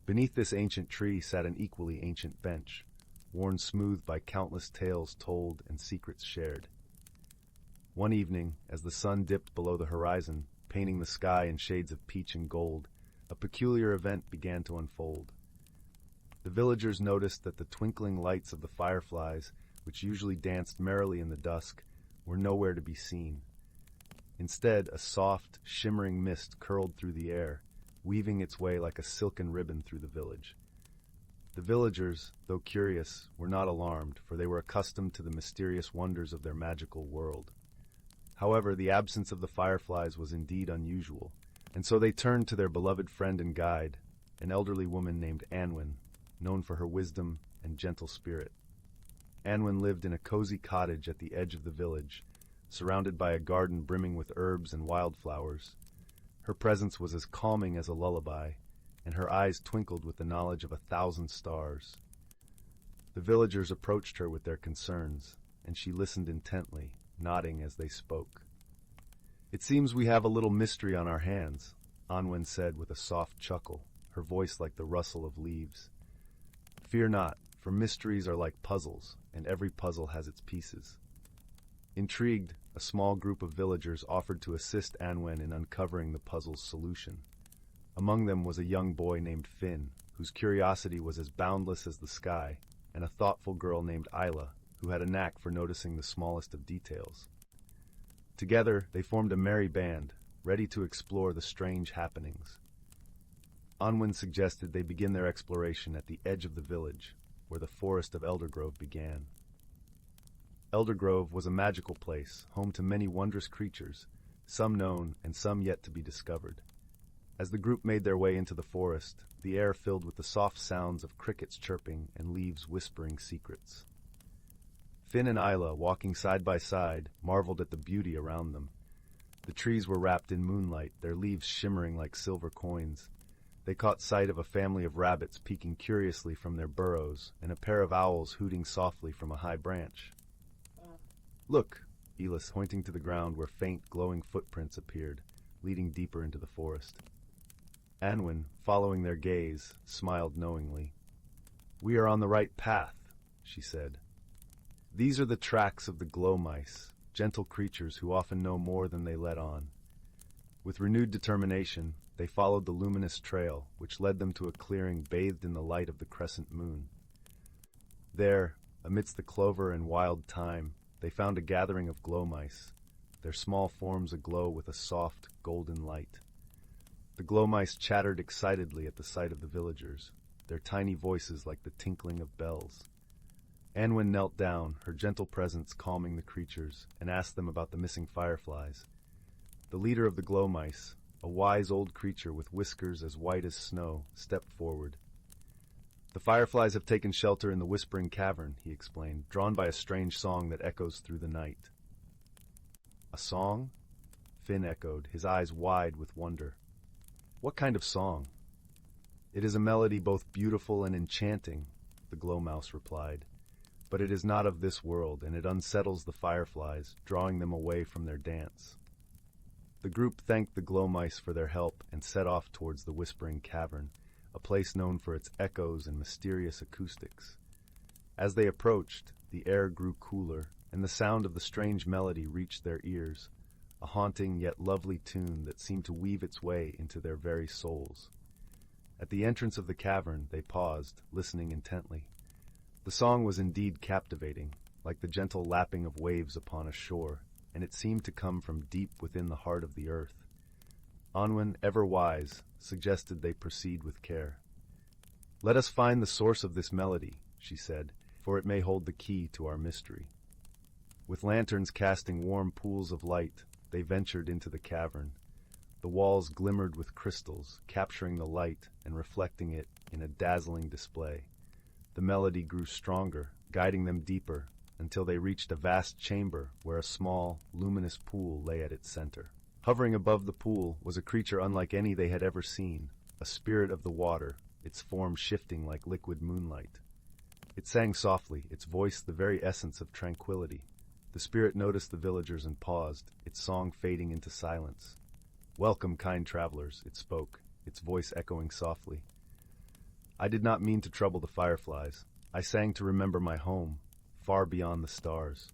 Beneath this ancient tree sat an equally ancient bench, worn smooth by countless tales told and secrets shared. One evening, as the sun dipped below the horizon, painting the sky in shades of peach and gold, a peculiar event began to unfold. The villagers noticed that the twinkling lights of the fireflies, which usually danced merrily in the dusk, were nowhere to be seen. Instead, a soft, shimmering mist curled through the air, weaving its way like a silken ribbon through the village. The villagers, though curious, were not alarmed, for they were accustomed to the mysterious wonders of their magical world. However, the absence of the fireflies was indeed unusual, and so they turned to their beloved friend and guide, an elderly woman named Anwin, known for her wisdom and gentle spirit. Anwin lived in a cozy cottage at the edge of the village, surrounded by a garden brimming with herbs and wildflowers. Her presence was as calming as a lullaby, and her eyes twinkled with the knowledge of 1,000 stars. The villagers approached her with their concerns, and she listened intently, nodding as they spoke. "It seems we have a little mystery on our hands," Unwind said with a soft chuckle, her voice like the rustle of leaves. "Fear not, for mysteries are like puzzles, and every puzzle has its pieces." Intrigued, a small group of villagers offered to assist Unwind in uncovering the puzzle's solution. Among them was a young boy named Finn, whose curiosity was as boundless as the sky, and a thoughtful girl named Isla, who had a knack for noticing the smallest of details. Together, they formed a merry band, ready to explore the strange happenings. Unwind suggested they begin their exploration at the edge of the village, where the forest of Eldergrove began. Eldergrove was a magical place, home to many wondrous creatures, some known and some yet to be discovered. As the group made their way into the forest, the air filled with the soft sounds of crickets chirping and leaves whispering secrets. Finn and Isla, walking side by side, marveled at the beauty around them. The trees were wrapped in moonlight, their leaves shimmering like silver coins. They caught sight of a family of rabbits peeking curiously from their burrows, and a pair of owls hooting softly from a high branch. "Look," Elis, pointing to the ground where faint, glowing footprints appeared, leading deeper into the forest. Unwind, following their gaze, smiled knowingly. "We are on the right path," she said. "These are the tracks of the glow mice, gentle creatures who often know more than they let on." With renewed determination, they followed the luminous trail, which led them to a clearing bathed in the light of the crescent moon. There, amidst the clover and wild thyme, they found a gathering of glow mice, their small forms aglow with a soft, golden light. The glow mice chattered excitedly at the sight of the villagers, their tiny voices like the tinkling of bells. Unwind knelt down, her gentle presence calming the creatures, and asked them about the missing fireflies. The leader of the glow mice, a wise old creature with whiskers as white as snow, stepped forward. "The fireflies have taken shelter in the Whispering Cavern," he explained, drawn by a strange song that echoes through the night. "A song?" Finn echoed, his eyes wide with wonder. "What kind of song?" "It is a melody both beautiful and enchanting," the glow mouse replied. "But it is not of this world, and it unsettles the fireflies, drawing them away from their dance." The group thanked the glow mice for their help and set off towards the Whispering Cavern, a place known for its echoes and mysterious acoustics. As they approached, the air grew cooler, and the sound of the strange melody reached their ears, a haunting yet lovely tune that seemed to weave its way into their very souls. At the entrance of the cavern, they paused, listening intently. The song was indeed captivating, like the gentle lapping of waves upon a shore, and it seemed to come from deep within the heart of the earth. Unwind, ever wise, suggested they proceed with care. "Let us find the source of this melody," she said, "for it may hold the key to our mystery." With lanterns casting warm pools of light, they ventured into the cavern. The walls glimmered with crystals, capturing the light and reflecting it in a dazzling display. The melody grew stronger, guiding them deeper, until they reached a vast chamber where a small, luminous pool lay at its center. Hovering above the pool was a creature unlike any they had ever seen, a spirit of the water, its form shifting like liquid moonlight. It sang softly, its voice the very essence of tranquility. The spirit noticed the villagers and paused, its song fading into silence. "Welcome, kind travelers," it spoke, its voice echoing softly. "I did not mean to trouble the fireflies. I sang to remember my home, far beyond the stars."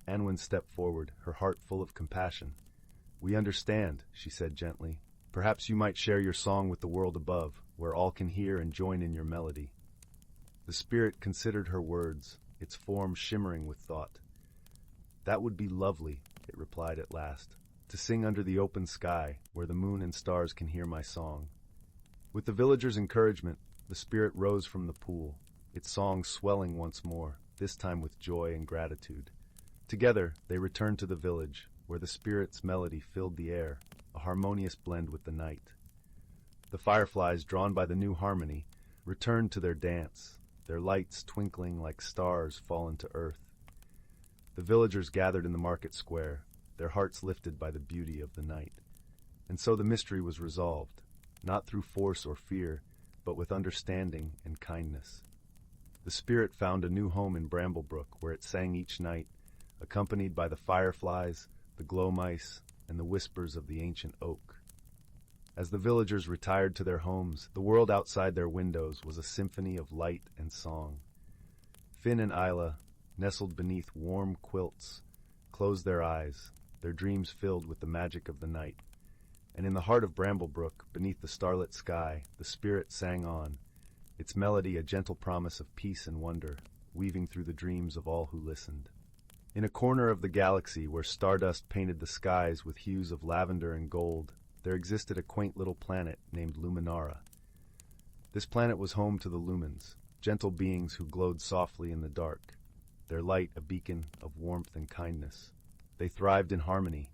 Unwind stepped forward, her heart full of compassion. "We understand," she said gently. "Perhaps you might share your song with the world above, where all can hear and join in your melody." The spirit considered her words, its form shimmering with thought. "That would be lovely," it replied at last, "to sing under the open sky, where the moon and stars can hear my song." With the villagers' encouragement, the spirit rose from the pool, its song swelling once more, this time with joy and gratitude. Together, they returned to the village, where the spirit's melody filled the air, a harmonious blend with the night. The fireflies, drawn by the new harmony, returned to their dance, their lights twinkling like stars fallen to earth. The villagers gathered in the market square, their hearts lifted by the beauty of the night. And so the mystery was resolved, not through force or fear, but with understanding and kindness. The spirit found a new home in Bramblebrook, where it sang each night, accompanied by the fireflies, the glow mice, and the whispers of the ancient oak. As the villagers retired to their homes, the world outside their windows was a symphony of light and song. Finn and Isla, nestled beneath warm quilts, closed their eyes, their dreams filled with the magic of the night. And in the heart of Bramblebrook, beneath the starlit sky, the spirit sang on, its melody a gentle promise of peace and wonder, weaving through the dreams of all who listened. In a corner of the galaxy where stardust painted the skies with hues of lavender and gold, there existed a quaint little planet named Luminara. This planet was home to the lumens, gentle beings who glowed softly in the dark, their light a beacon of warmth and kindness. They thrived in harmony,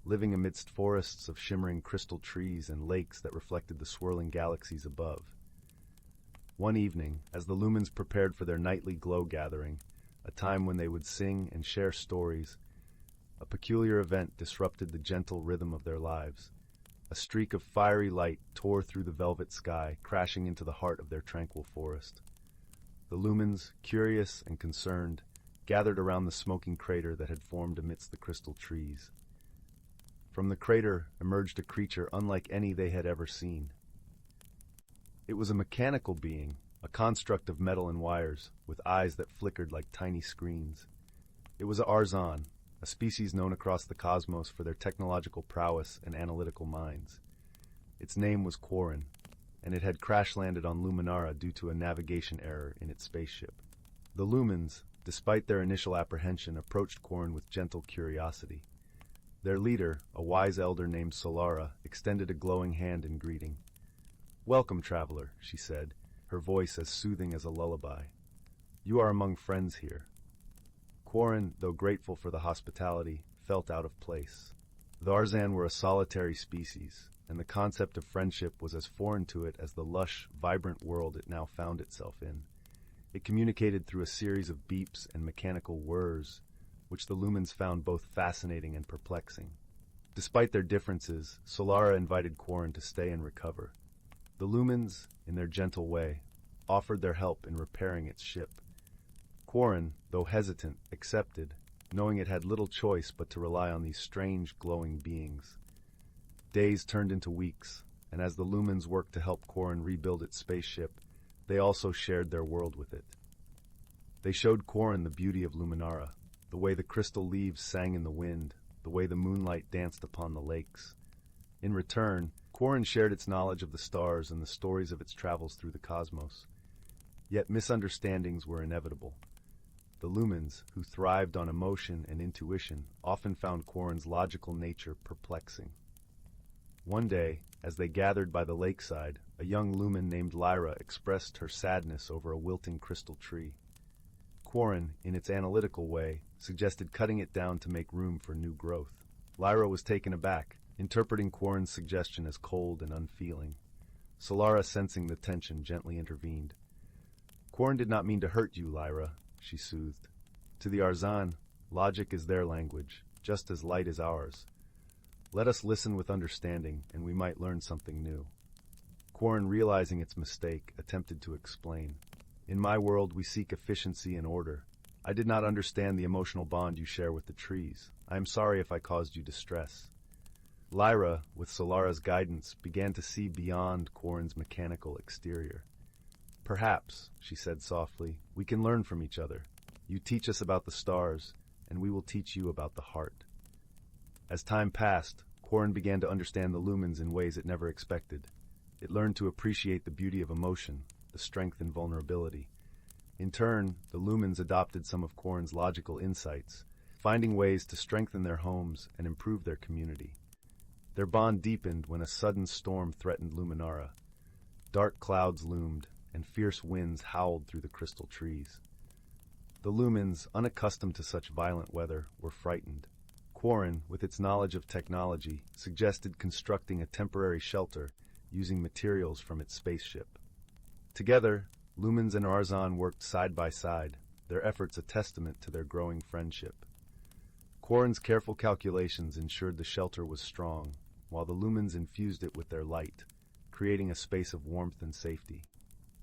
living amidst forests of shimmering crystal trees and lakes that reflected the swirling galaxies above. One evening, as the lumens prepared for their nightly glow gathering, a time when they would sing and share stories, a peculiar event disrupted the gentle rhythm of their lives. A streak of fiery light tore through the velvet sky, crashing into the heart of their tranquil forest. The lumens, curious and concerned, gathered around the smoking crater that had formed amidst the crystal trees. From the crater emerged a creature unlike any they had ever seen. It was a mechanical being, a construct of metal and wires, with eyes that flickered like tiny screens. It was a Arzan, a species known across the cosmos for their technological prowess and analytical minds. Its name was Quarren, and it had crash-landed on Luminara due to a navigation error in its spaceship. The lumens, despite their initial apprehension, approached Quarren with gentle curiosity. Their leader, a wise elder named Solara, extended a glowing hand in greeting. "Welcome, traveler," she said, her voice as soothing as a lullaby. "You are among friends here." Quarren, though grateful for the hospitality, felt out of place. The Arzan were a solitary species, and the concept of friendship was as foreign to it as the lush, vibrant world it now found itself in. It communicated through a series of beeps and mechanical whirs, which the lumens found both fascinating and perplexing. Despite their differences, Solara invited Quarren to stay and recover. The lumens, in their gentle way, offered their help in repairing its ship. Quarren, though hesitant, accepted, knowing it had little choice but to rely on these strange, glowing beings. Days turned into weeks, and as the lumens worked to help Quarren rebuild its spaceship, they also shared their world with it. They showed Quarren the beauty of Luminara, the way the crystal leaves sang in the wind, the way the moonlight danced upon the lakes. In return, Quarren shared its knowledge of the stars and the stories of its travels through the cosmos. Yet misunderstandings were inevitable. The lumens, who thrived on emotion and intuition, often found Quarren's logical nature perplexing. One day, as they gathered by the lakeside, a young lumen named Lyra expressed her sadness over a wilting crystal tree. Quarren, in its analytical way, suggested cutting it down to make room for new growth. Lyra was taken aback, interpreting Quarren's suggestion as cold and unfeeling. Solara, sensing the tension, gently intervened. "Quarren did not mean to hurt you, Lyra," she soothed. "To the Arzan, logic is their language, just as light is ours. Let us listen with understanding, and we might learn something new." Quarren, realizing its mistake, attempted to explain. "In my world, we seek efficiency and order. I did not understand the emotional bond you share with the trees. I am sorry if I caused you distress." Lyra, with Solara's guidance, began to see beyond Quarren's mechanical exterior. "Perhaps," she said softly, "we can learn from each other. You teach us about the stars, and we will teach you about the heart." As time passed, Quarren began to understand the lumens in ways it never expected. It learned to appreciate the beauty of emotion, the strength and vulnerability. In turn, the lumens adopted some of Quarren's logical insights, finding ways to strengthen their homes and improve their community. Their bond deepened when a sudden storm threatened Luminara. Dark clouds loomed, and fierce winds howled through the crystal trees. The lumens, unaccustomed to such violent weather, were frightened. Quarren, with its knowledge of technology, suggested constructing a temporary shelter using materials from its spaceship. Together, lumens and Arzan worked side by side, their efforts a testament to their growing friendship. Quarren's careful calculations ensured the shelter was strong, while the lumens infused it with their light, creating a space of warmth and safety.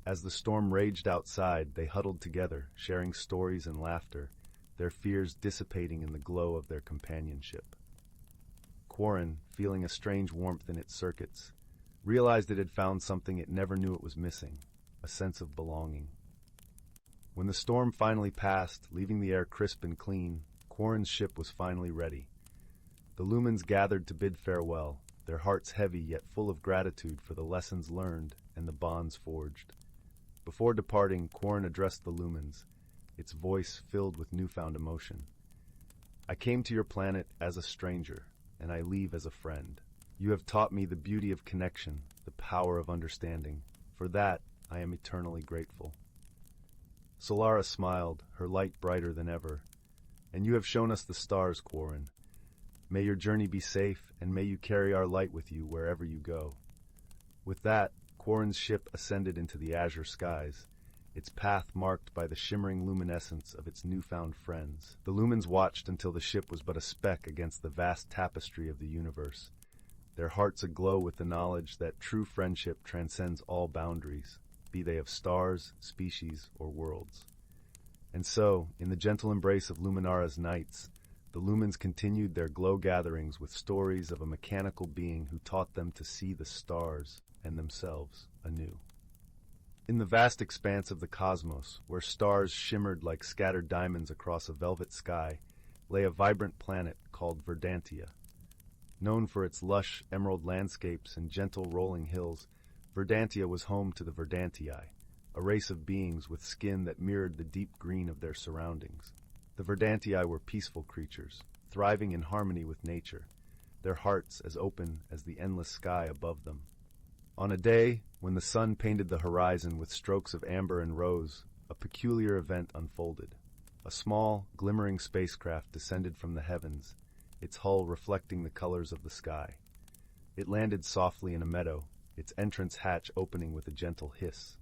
As the storm raged outside, they huddled together, sharing stories and laughter, their fears dissipating in the glow of their companionship. Quarren, feeling a strange warmth in its circuits, realized it had found something it never knew it was missing, a sense of belonging. When the storm finally passed, leaving the air crisp and clean, Quarren's ship was finally ready. The lumens gathered to bid farewell, their hearts heavy yet full of gratitude for the lessons learned and the bonds forged. Before departing, Quarren addressed the lumens, its voice filled with newfound emotion. "I came to your planet as a stranger, and I leave as a friend. You have taught me the beauty of connection, the power of understanding. For that, I am eternally grateful." Solara smiled, her light brighter than ever. "And you have shown us the stars, Quarren. May your journey be safe, and may you carry our light with you wherever you go." With that, Quarren's ship ascended into the azure skies, its path marked by the shimmering luminescence of its newfound friends. The lumens watched until the ship was but a speck against the vast tapestry of the universe, their hearts aglow with the knowledge that true friendship transcends all boundaries, be they of stars, species, or worlds. And so, in the gentle embrace of Luminara's nights, the lumens continued their glow gatherings with stories of a mechanical being who taught them to see the stars and themselves anew. In the vast expanse of the cosmos, where stars shimmered like scattered diamonds across a velvet sky, lay a vibrant planet called Verdantia. Known for its lush, emerald landscapes and gentle rolling hills, Verdantia was home to the Verdantii, a race of beings with skin that mirrored the deep green of their surroundings. The Verdantii were peaceful creatures, thriving in harmony with nature, their hearts as open as the endless sky above them. On a day when the sun painted the horizon with strokes of amber and rose, a peculiar event unfolded. A small, glimmering spacecraft descended from the heavens, its hull reflecting the colors of the sky. It landed softly in a meadow, its entrance hatch opening with a gentle hiss.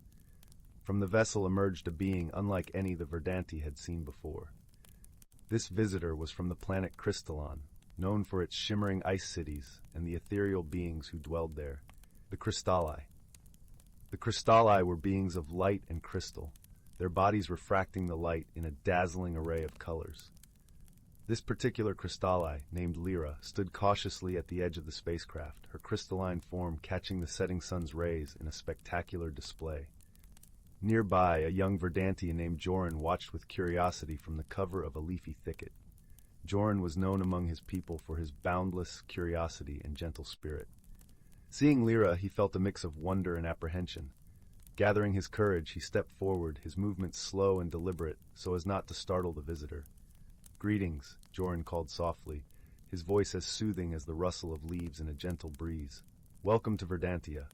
From the vessel emerged a being unlike any the Verdanti had seen before. This visitor was from the planet Crystallon, known for its shimmering ice cities and the ethereal beings who dwelled there, the Crystalli. The Crystalli were beings of light and crystal, their bodies refracting the light in a dazzling array of colors. This particular Crystalli, named Lyra, stood cautiously at the edge of the spacecraft, her crystalline form catching the setting sun's rays in a spectacular display. Nearby, a young Verdantian named Joran watched with curiosity from the cover of a leafy thicket. Joran was known among his people for his boundless curiosity and gentle spirit. Seeing Lyra, he felt a mix of wonder and apprehension. Gathering his courage, he stepped forward, his movements slow and deliberate, so as not to startle the visitor. "Greetings," Joran called softly, his voice as soothing as the rustle of leaves in a gentle breeze. "Welcome to Verdantia."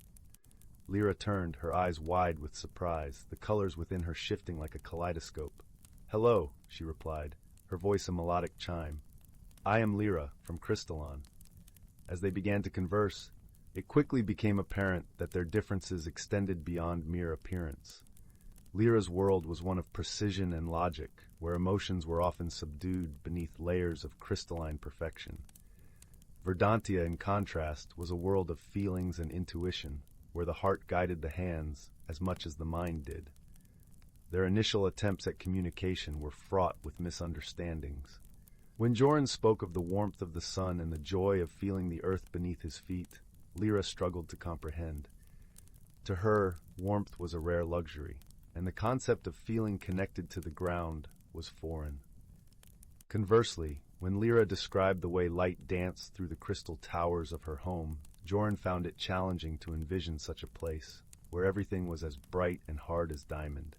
Lyra turned, her eyes wide with surprise, the colors within her shifting like a kaleidoscope. "Hello," she replied, her voice a melodic chime. "I am Lyra, from Crystallon." As they began to converse, it quickly became apparent that their differences extended beyond mere appearance. Lyra's world was one of precision and logic, where emotions were often subdued beneath layers of crystalline perfection. Verdantia, in contrast, was a world of feelings and intuition, where the heart guided the hands as much as the mind did. Their initial attempts at communication were fraught with misunderstandings. When Joran spoke of the warmth of the sun and the joy of feeling the earth beneath his feet, Lyra struggled to comprehend. To her, warmth was a rare luxury, and the concept of feeling connected to the ground was foreign. Conversely, when Lyra described the way light danced through the crystal towers of her home, Joran found it challenging to envision such a place, where everything was as bright and hard as diamond.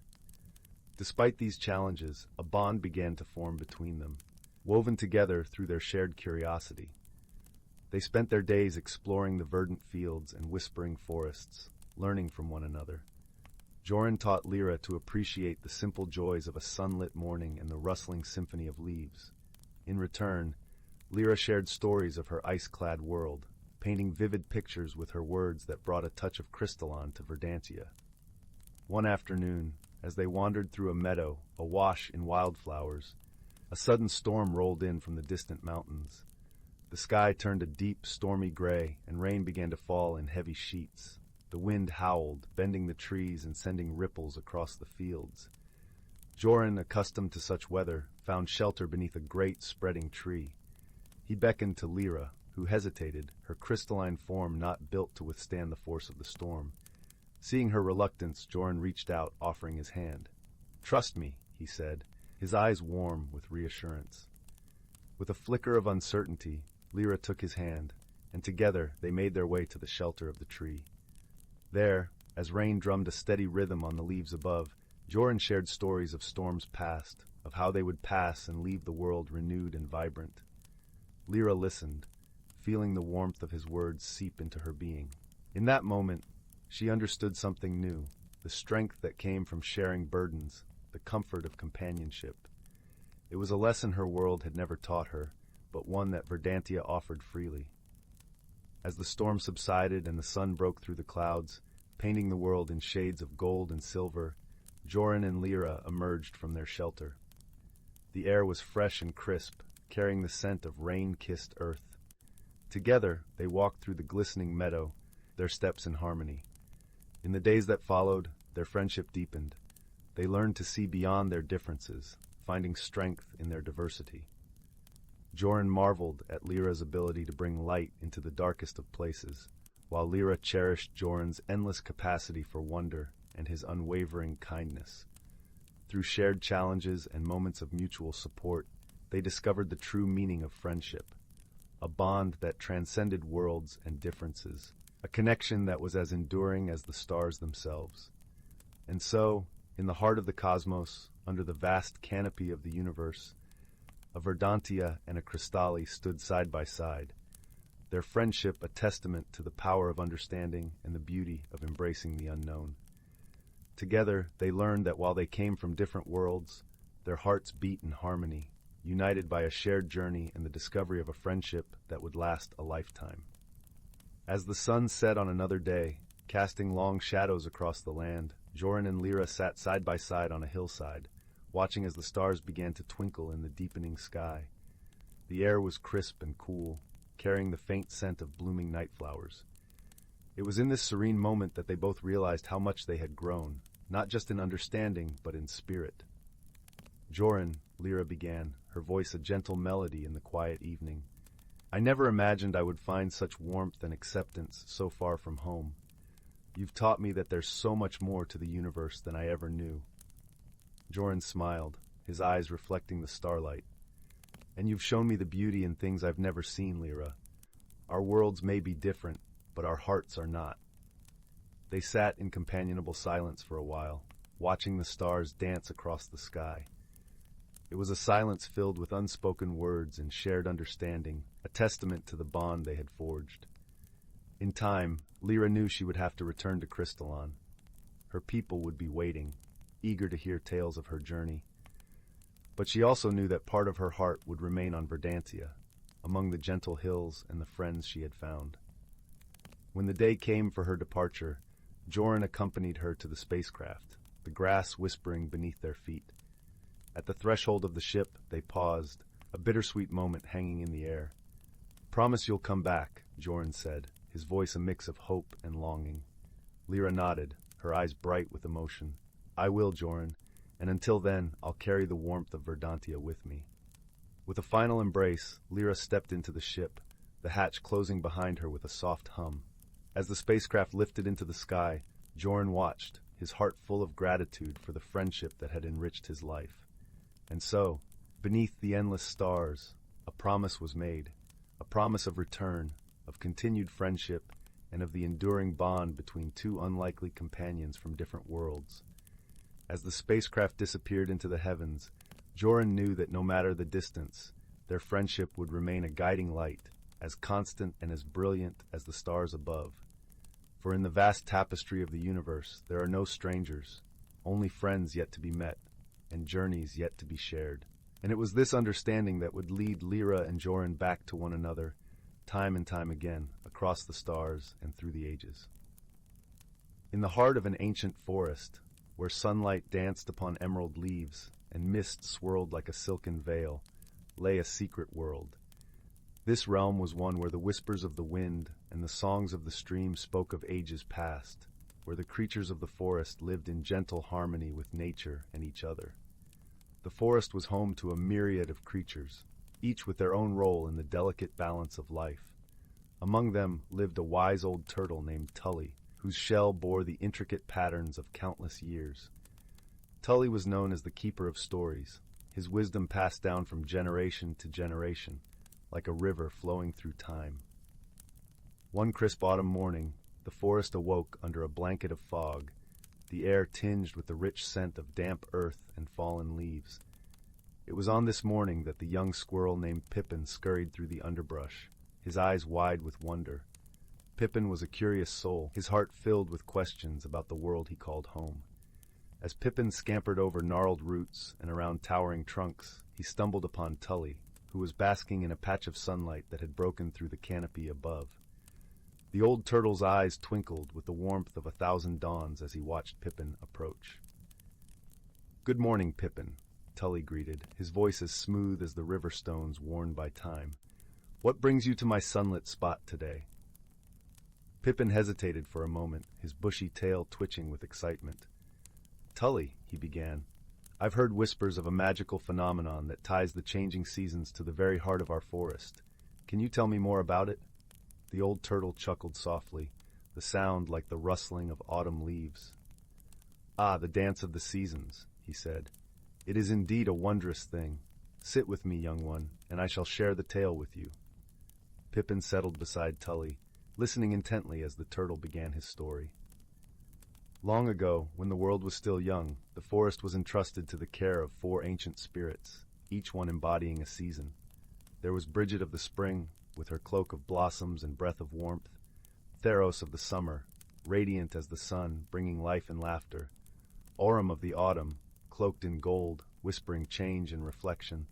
Despite these challenges, a bond began to form between them, woven together through their shared curiosity. They spent their days exploring the verdant fields and whispering forests, learning from one another. Joran taught Lyra to appreciate the simple joys of a sunlit morning and the rustling symphony of leaves. In return, Lyra shared stories of her ice-clad world, painting vivid pictures with her words that brought a touch of Crystallon to Verdantia. One afternoon, as they wandered through a meadow awash in wildflowers, a sudden storm rolled in from the distant mountains. The The sky turned a deep, stormy gray, and rain began to fall in heavy sheets. The wind howled, bending the trees and sending ripples across the fields. Joran, accustomed to such weather, found shelter beneath a great, spreading tree. He beckoned to Elara, who hesitated, her crystalline form not built to withstand the force of the storm. Seeing her reluctance, Joran reached out, offering his hand. "Trust me," he said, his eyes warm with reassurance. With a flicker of uncertainty, Elara took his hand, and together they made their way to the shelter of the tree. There, as rain drummed a steady rhythm on the leaves above, Joran shared stories of storms past, of how they would pass and leave the world renewed and vibrant. Elara listened, feeling the warmth of his words seep into her being. In that moment, she understood something new, the strength that came from sharing burdens, the comfort of companionship. It was a lesson her world had never taught her, but one that Verdantia offered freely. As the storm subsided and the sun broke through the clouds, painting the world in shades of gold and silver, Joran and Elara emerged from their shelter. The air was fresh and crisp, carrying the scent of rain-kissed earth. Together, they walked through the glistening meadow, their steps in harmony. In the days that followed, their friendship deepened. They learned to see beyond their differences, finding strength in their diversity. Joran marveled at Elara's ability to bring light into the darkest of places, while Elara cherished Joran's endless capacity for wonder and his unwavering kindness. Through shared challenges and moments of mutual support, they discovered the true meaning of friendship, a bond that transcended worlds and differences, a connection that was as enduring as the stars themselves. And so, in the heart of the cosmos, under the vast canopy of the universe, a Verdantia and a Crystali stood side by side, their friendship a testament to the power of understanding and the beauty of embracing the unknown. Together, they learned that while they came from different worlds, their hearts beat in harmony, united by a shared journey and the discovery of a friendship that would last a lifetime. As the sun set on another day, casting long shadows across the land, Joran and Elara sat side by side on a hillside, watching as the stars began to twinkle in the deepening sky. The air was crisp and cool, carrying the faint scent of blooming night flowers. It was in this serene moment that they both realized how much they had grown, not just in understanding, but in spirit. "Joran," Elara began, her voice a gentle melody in the quiet evening, "I never imagined I would find such warmth and acceptance so far from home. You've taught me that there's so much more to the universe than I ever knew." Joran smiled, his eyes reflecting the starlight. "And you've shown me the beauty in things I've never seen, Elara. Our worlds may be different, but our hearts are not." They sat in companionable silence for a while, watching the stars dance across the sky. It was a silence filled with unspoken words and shared understanding, a testament to the bond they had forged. In time, Elara knew she would have to return to Crystallon. Her people would be waiting, eager to hear tales of her journey. But she also knew that part of her heart would remain on Verdantia, among the gentle hills and the friends she had found. When the day came for her departure, Joran accompanied her to the spacecraft, the grass whispering beneath their feet. At the threshold of the ship, they paused, a bittersweet moment hanging in the air. "Promise you'll come back," Joran said, his voice a mix of hope and longing. Elara nodded, her eyes bright with emotion. "I will, Joran, and until then, I'll carry the warmth of Verdantia with me." With a final embrace, Elara stepped into the ship, the hatch closing behind her with a soft hum. As the spacecraft lifted into the sky, Joran watched, his heart full of gratitude for the friendship that had enriched his life. And so, beneath the endless stars, a promise was made, a promise of return, of continued friendship, and of the enduring bond between two unlikely companions from different worlds. As the spacecraft disappeared into the heavens, Joran knew that no matter the distance, their friendship would remain a guiding light, as constant and as brilliant as the stars above. For in the vast tapestry of the universe, there are no strangers, only friends yet to be met, and journeys yet to be shared. And it was this understanding that would lead Elara and Joran back to one another, time and time again, across the stars and through the ages. In the heart of an ancient forest, where sunlight danced upon emerald leaves and mist swirled like a silken veil, lay a secret world. This realm was one where the whispers of the wind and the songs of the stream spoke of ages past, where the creatures of the forest lived in gentle harmony with nature and each other. The forest was home to a myriad of creatures, each with their own role in the delicate balance of life. Among them lived a wise old turtle named Tully, whose shell bore the intricate patterns of countless years. Tully was known as the keeper of stories, his wisdom passed down from generation to generation, like a river flowing through time. One crisp autumn morning, the forest awoke under a blanket of fog, the air tinged with the rich scent of damp earth and fallen leaves. It was on this morning that the young squirrel named Pippin scurried through the underbrush, his eyes wide with wonder. Pippin was a curious soul, his heart filled with questions about the world he called home. As Pippin scampered over gnarled roots and around towering trunks, he stumbled upon Tully, who was basking in a patch of sunlight that had broken through the canopy above. The old turtle's eyes twinkled with the warmth of 1,000 dawns as he watched Pippin approach. "Good morning, Pippin," Tully greeted, his voice as smooth as the river stones worn by time. "What brings you to my sunlit spot today?" Pippin hesitated for a moment, his bushy tail twitching with excitement. "Tully," he began, "I've heard whispers of a magical phenomenon that ties the changing seasons to the very heart of our forest. Can you tell me more about it?" The old turtle chuckled softly, the sound like the rustling of autumn leaves. "Ah, the dance of the seasons," he said. "It is indeed a wondrous thing. Sit with me, young one, and I shall share the tale with you." Pippin settled beside Tully, listening intently as the turtle began his story. Long ago, when the world was still young, the forest was entrusted to the care of 4 ancient spirits, each one embodying a season. There was Bridget of the spring, with her cloak of blossoms and breath of warmth; Theros of the summer, radiant as the sun, bringing life and laughter; Aurum of the autumn, cloaked in gold, whispering change and reflection;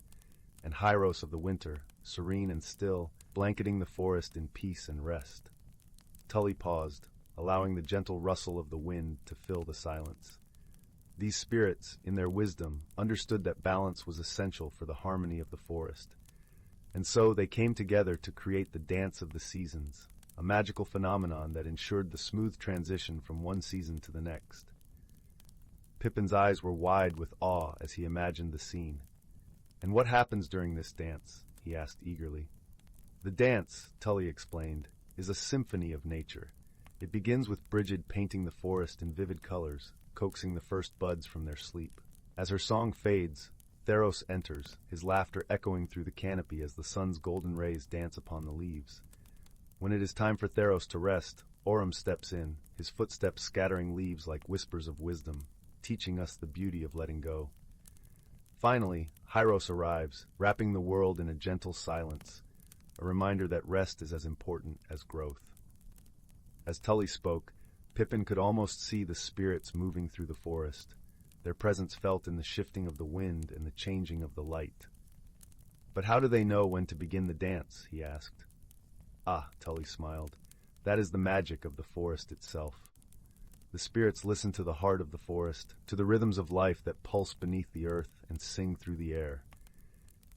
and Hyros of the winter, serene and still, blanketing the forest in peace and rest. Tully paused, allowing the gentle rustle of the wind to fill the silence. These spirits, in their wisdom, understood that balance was essential for the harmony of the forest. And so they came together to create the Dance of the Seasons, a magical phenomenon that ensured the smooth transition from one season to the next. Pippin's eyes were wide with awe as he imagined the scene. "And what happens during this dance?" he asked eagerly. "The dance," Tully explained, "is a symphony of nature. It begins with Bridget painting the forest in vivid colors, coaxing the first buds from their sleep. As her song fades, Theros enters, his laughter echoing through the canopy as the sun's golden rays dance upon the leaves. When it is time for Theros to rest, Aurum steps in, his footsteps scattering leaves like whispers of wisdom, teaching us the beauty of letting go. Finally, Hyros arrives, wrapping the world in a gentle silence, a reminder that rest is as important as growth. As Tully spoke, Pippin could almost see the spirits moving through the forest, their presence felt in the shifting of the wind and the changing of the light. "But how do they know when to begin the dance?" he asked. "Ah," Tully smiled, "that is the magic of the forest itself. The spirits listen to the heart of the forest, to the rhythms of life that pulse beneath the earth and sing through the air.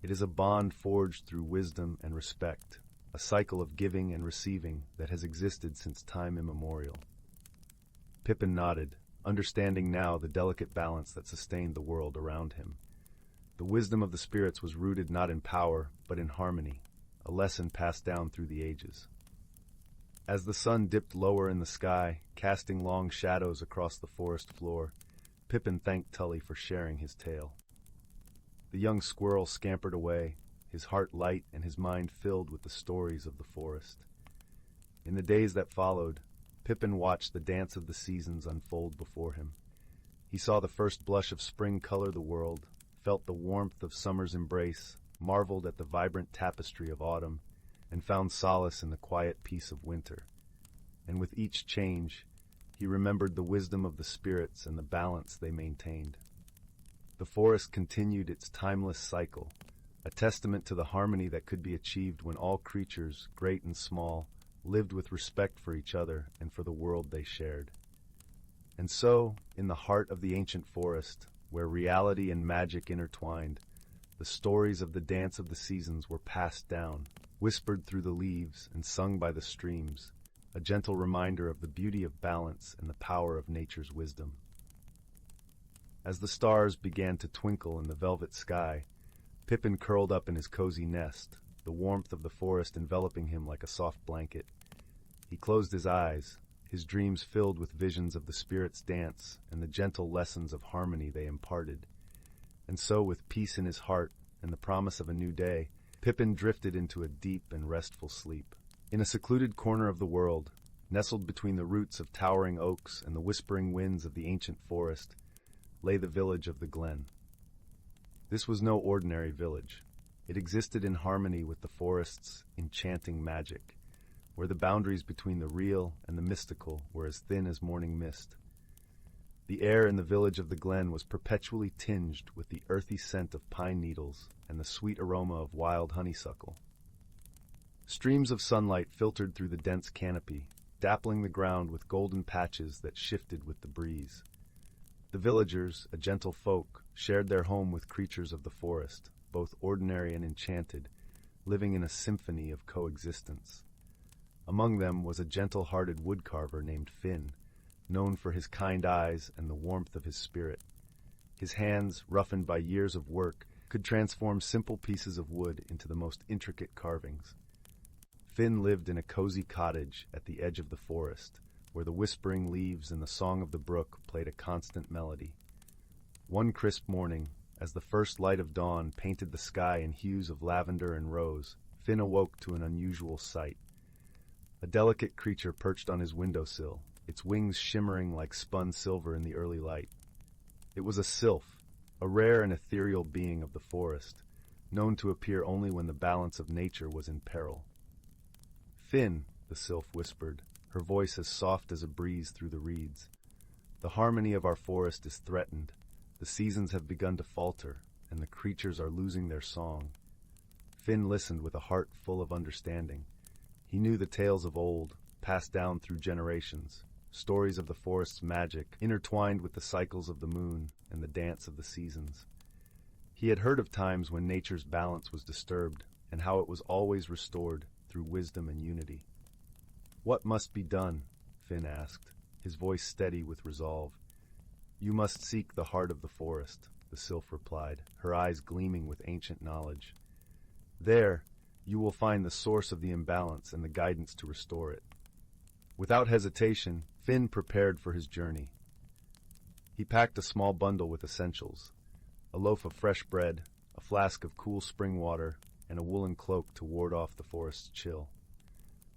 It is a bond forged through wisdom and respect, a cycle of giving and receiving that has existed since time immemorial." Pippin nodded, understanding now the delicate balance that sustained the world around him. The wisdom of the spirits was rooted not in power, but in harmony, a lesson passed down through the ages. As the sun dipped lower in the sky, casting long shadows across the forest floor, Pippin thanked Tully for sharing his tale. The young squirrel scampered away, his heart light and his mind filled with the stories of the forest. In the days that followed, Pippin watched the dance of the seasons unfold before him. He saw the first blush of spring color the world, felt the warmth of summer's embrace, marveled at the vibrant tapestry of autumn, and found solace in the quiet peace of winter. And with each change, he remembered the wisdom of the spirits and the balance they maintained. The forest continued its timeless cycle, a testament to the harmony that could be achieved when all creatures, great and small, lived with respect for each other and for the world they shared. And so, in the heart of the ancient forest, where reality and magic intertwined, the stories of the Dance of the Seasons were passed down, whispered through the leaves and sung by the streams, a gentle reminder of the beauty of balance and the power of nature's wisdom. As the stars began to twinkle in the velvet sky, Pippin curled up in his cozy nest, the warmth of the forest enveloping him like a soft blanket. He closed his eyes, his dreams filled with visions of the spirits' dance and the gentle lessons of harmony they imparted. And so, with peace in his heart and the promise of a new day, Pippin drifted into a deep and restful sleep. In a secluded corner of the world, nestled between the roots of towering oaks and the whispering winds of the ancient forest, lay the village of the Glen. This was no ordinary village. It existed in harmony with the forest's enchanting magic, where the boundaries between the real and the mystical were as thin as morning mist. The air in the village of the Glen was perpetually tinged with the earthy scent of pine needles and the sweet aroma of wild honeysuckle. Streams of sunlight filtered through the dense canopy, dappling the ground with golden patches that shifted with the breeze. The villagers, a gentle folk, shared their home with creatures of the forest, both ordinary and enchanted, living in a symphony of coexistence. Among them was a gentle-hearted woodcarver named Finn, known for his kind eyes and the warmth of his spirit. His hands, roughened by years of work, could transform simple pieces of wood into the most intricate carvings. Finn lived in a cozy cottage at the edge of the forest, where the whispering leaves and the song of the brook played a constant melody. One crisp morning, as the first light of dawn painted the sky in hues of lavender and rose, Finn awoke to an unusual sight. A delicate creature perched on his windowsill, its wings shimmering like spun silver in the early light. It was a sylph, a rare and ethereal being of the forest, known to appear only when the balance of nature was in peril. "Finn," the sylph whispered, her voice as soft as a breeze through the reeds. "The harmony of our forest is threatened. The seasons have begun to falter, and the creatures are losing their song." Finn listened with a heart full of understanding. He knew the tales of old, passed down through generations, stories of the forest's magic, intertwined with the cycles of the moon and the dance of the seasons. He had heard of times when nature's balance was disturbed, and how it was always restored through wisdom and unity. "What must be done?" Finn asked, his voice steady with resolve. "You must seek the heart of the forest," the sylph replied, her eyes gleaming with ancient knowledge. "There, you will find the source of the imbalance and the guidance to restore it." Without hesitation, Finn prepared for his journey. He packed a small bundle with essentials, a loaf of fresh bread, a flask of cool spring water, and a woolen cloak to ward off the forest's chill.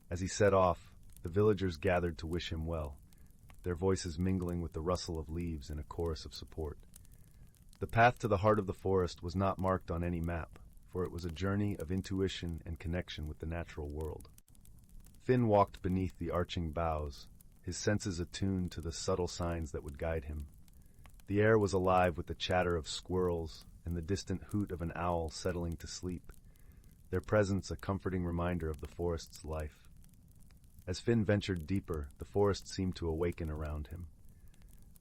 As he set off, the villagers gathered to wish him well, their voices mingling with the rustle of leaves in a chorus of support. The path to the heart of the forest was not marked on any map, for it was a journey of intuition and connection with the natural world. Finn walked beneath the arching boughs, his senses attuned to the subtle signs that would guide him. The air was alive with the chatter of squirrels and the distant hoot of an owl settling to sleep, their presence a comforting reminder of the forest's life. As Finn ventured deeper, the forest seemed to awaken around him.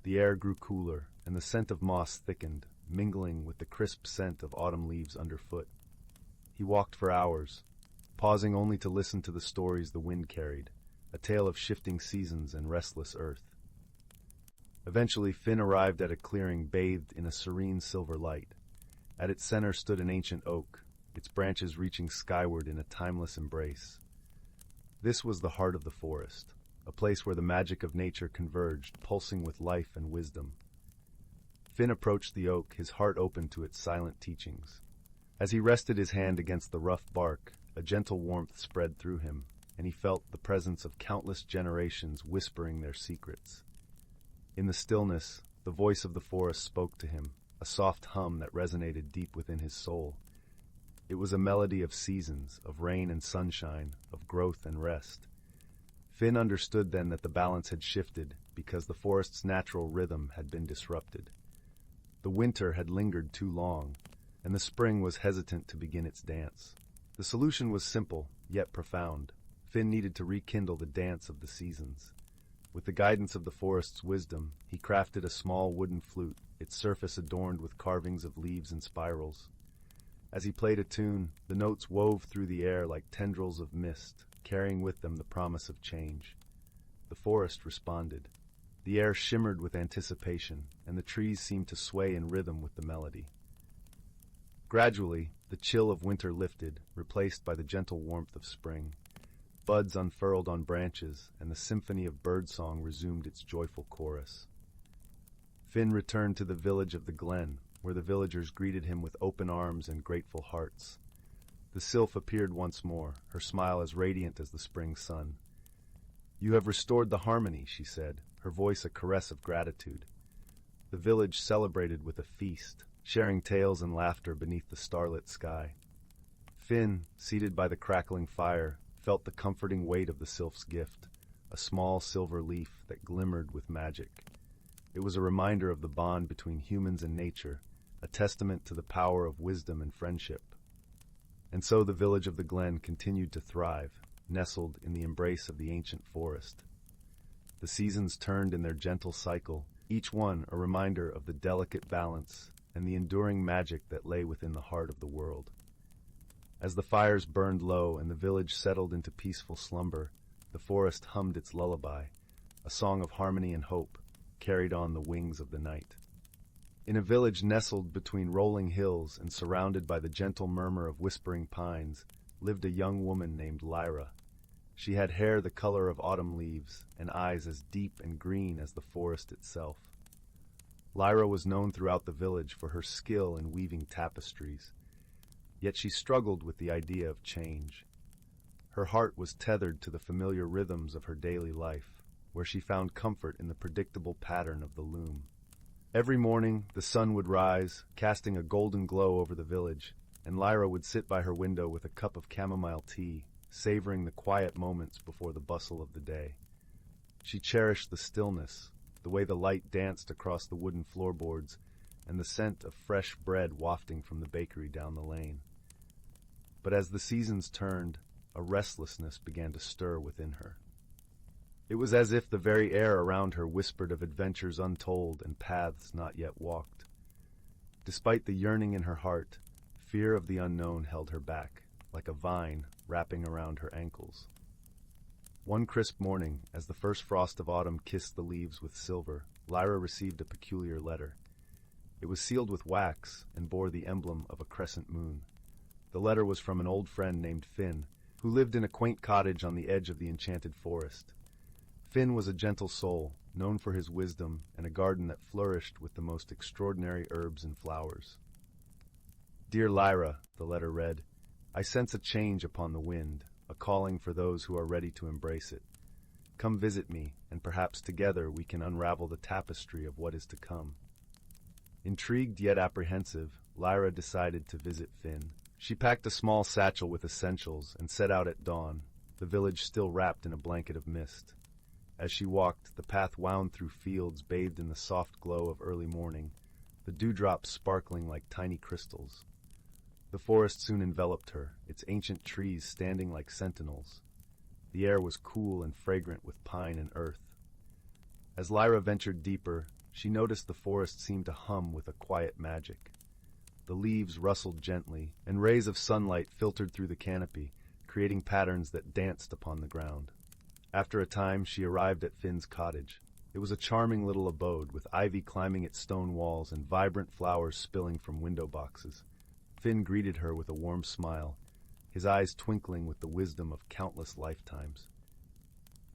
The air grew cooler, and the scent of moss thickened, mingling with the crisp scent of autumn leaves underfoot. He walked for hours, pausing only to listen to the stories the wind carried, a tale of shifting seasons and restless earth. Eventually, Finn arrived at a clearing bathed in a serene silver light. At its center stood an ancient oak, its branches reaching skyward in a timeless embrace. This was the heart of the forest, a place where the magic of nature converged, pulsing with life and wisdom. Finn approached the oak, his heart open to its silent teachings. As he rested his hand against the rough bark, a gentle warmth spread through him, and he felt the presence of countless generations whispering their secrets. In the stillness, the voice of the forest spoke to him, a soft hum that resonated deep within his soul. It was a melody of seasons, of rain and sunshine, of growth and rest. Finn understood then that the balance had shifted because the forest's natural rhythm had been disrupted. The winter had lingered too long, and the spring was hesitant to begin its dance. The solution was simple, yet profound. Finn needed to rekindle the dance of the seasons. With the guidance of the forest's wisdom, he crafted a small wooden flute, its surface adorned with carvings of leaves and spirals. As he played a tune, the notes wove through the air like tendrils of mist, carrying with them the promise of change. The forest responded. The air shimmered with anticipation, and the trees seemed to sway in rhythm with the melody. Gradually, the chill of winter lifted, replaced by the gentle warmth of spring. Buds unfurled on branches, and the symphony of birdsong resumed its joyful chorus. Finn returned to the village of the glen, where the villagers greeted him with open arms and grateful hearts. The sylph appeared once more, her smile as radiant as the spring sun. "You have restored the harmony," she said, her voice a caress of gratitude. The village celebrated with a feast, sharing tales and laughter beneath the starlit sky. Finn, seated by the crackling fire, felt the comforting weight of the sylph's gift, a small silver leaf that glimmered with magic. It was a reminder of the bond between humans and nature, a testament to the power of wisdom and friendship. And so the village of the glen continued to thrive, nestled in the embrace of the ancient forest. The seasons turned in their gentle cycle, each one a reminder of the delicate balance and the enduring magic that lay within the heart of the world. As the fires burned low and the village settled into peaceful slumber, the forest hummed its lullaby, a song of harmony and hope, carried on the wings of the night. In a village nestled between rolling hills and surrounded by the gentle murmur of whispering pines, lived a young woman named Lyra. She had hair the color of autumn leaves and eyes as deep and green as the forest itself. Lyra was known throughout the village for her skill in weaving tapestries. Yet she struggled with the idea of change. Her heart was tethered to the familiar rhythms of her daily life, where she found comfort in the predictable pattern of the loom. Every morning, the sun would rise, casting a golden glow over the village, and Lyra would sit by her window with a cup of chamomile tea, savoring the quiet moments before the bustle of the day. She cherished the stillness, the way the light danced across the wooden floorboards, and the scent of fresh bread wafting from the bakery down the lane. But as the seasons turned, a restlessness began to stir within her. It was as if the very air around her whispered of adventures untold and paths not yet walked. Despite the yearning in her heart, fear of the unknown held her back, like a vine wrapping around her ankles. One crisp morning, as the first frost of autumn kissed the leaves with silver, Lyra received a peculiar letter. It was sealed with wax and bore the emblem of a crescent moon. The letter was from an old friend named Finn, who lived in a quaint cottage on the edge of the enchanted forest. Finn was a gentle soul, known for his wisdom and a garden that flourished with the most extraordinary herbs and flowers. "Dear Lyra," the letter read, "I sense a change upon the wind, a calling for those who are ready to embrace it. Come visit me, and perhaps together we can unravel the tapestry of what is to come." Intrigued yet apprehensive, Lyra decided to visit Finn. She packed a small satchel with essentials and set out at dawn, the village still wrapped in a blanket of mist. As she walked, the path wound through fields bathed in the soft glow of early morning, the dewdrops sparkling like tiny crystals. The forest soon enveloped her, its ancient trees standing like sentinels. The air was cool and fragrant with pine and earth. As Lyra ventured deeper, she noticed the forest seemed to hum with a quiet magic. The leaves rustled gently, and rays of sunlight filtered through the canopy, creating patterns that danced upon the ground. After a time, she arrived at Finn's cottage. It was a charming little abode, with ivy climbing its stone walls and vibrant flowers spilling from window boxes. Finn greeted her with a warm smile, his eyes twinkling with the wisdom of countless lifetimes.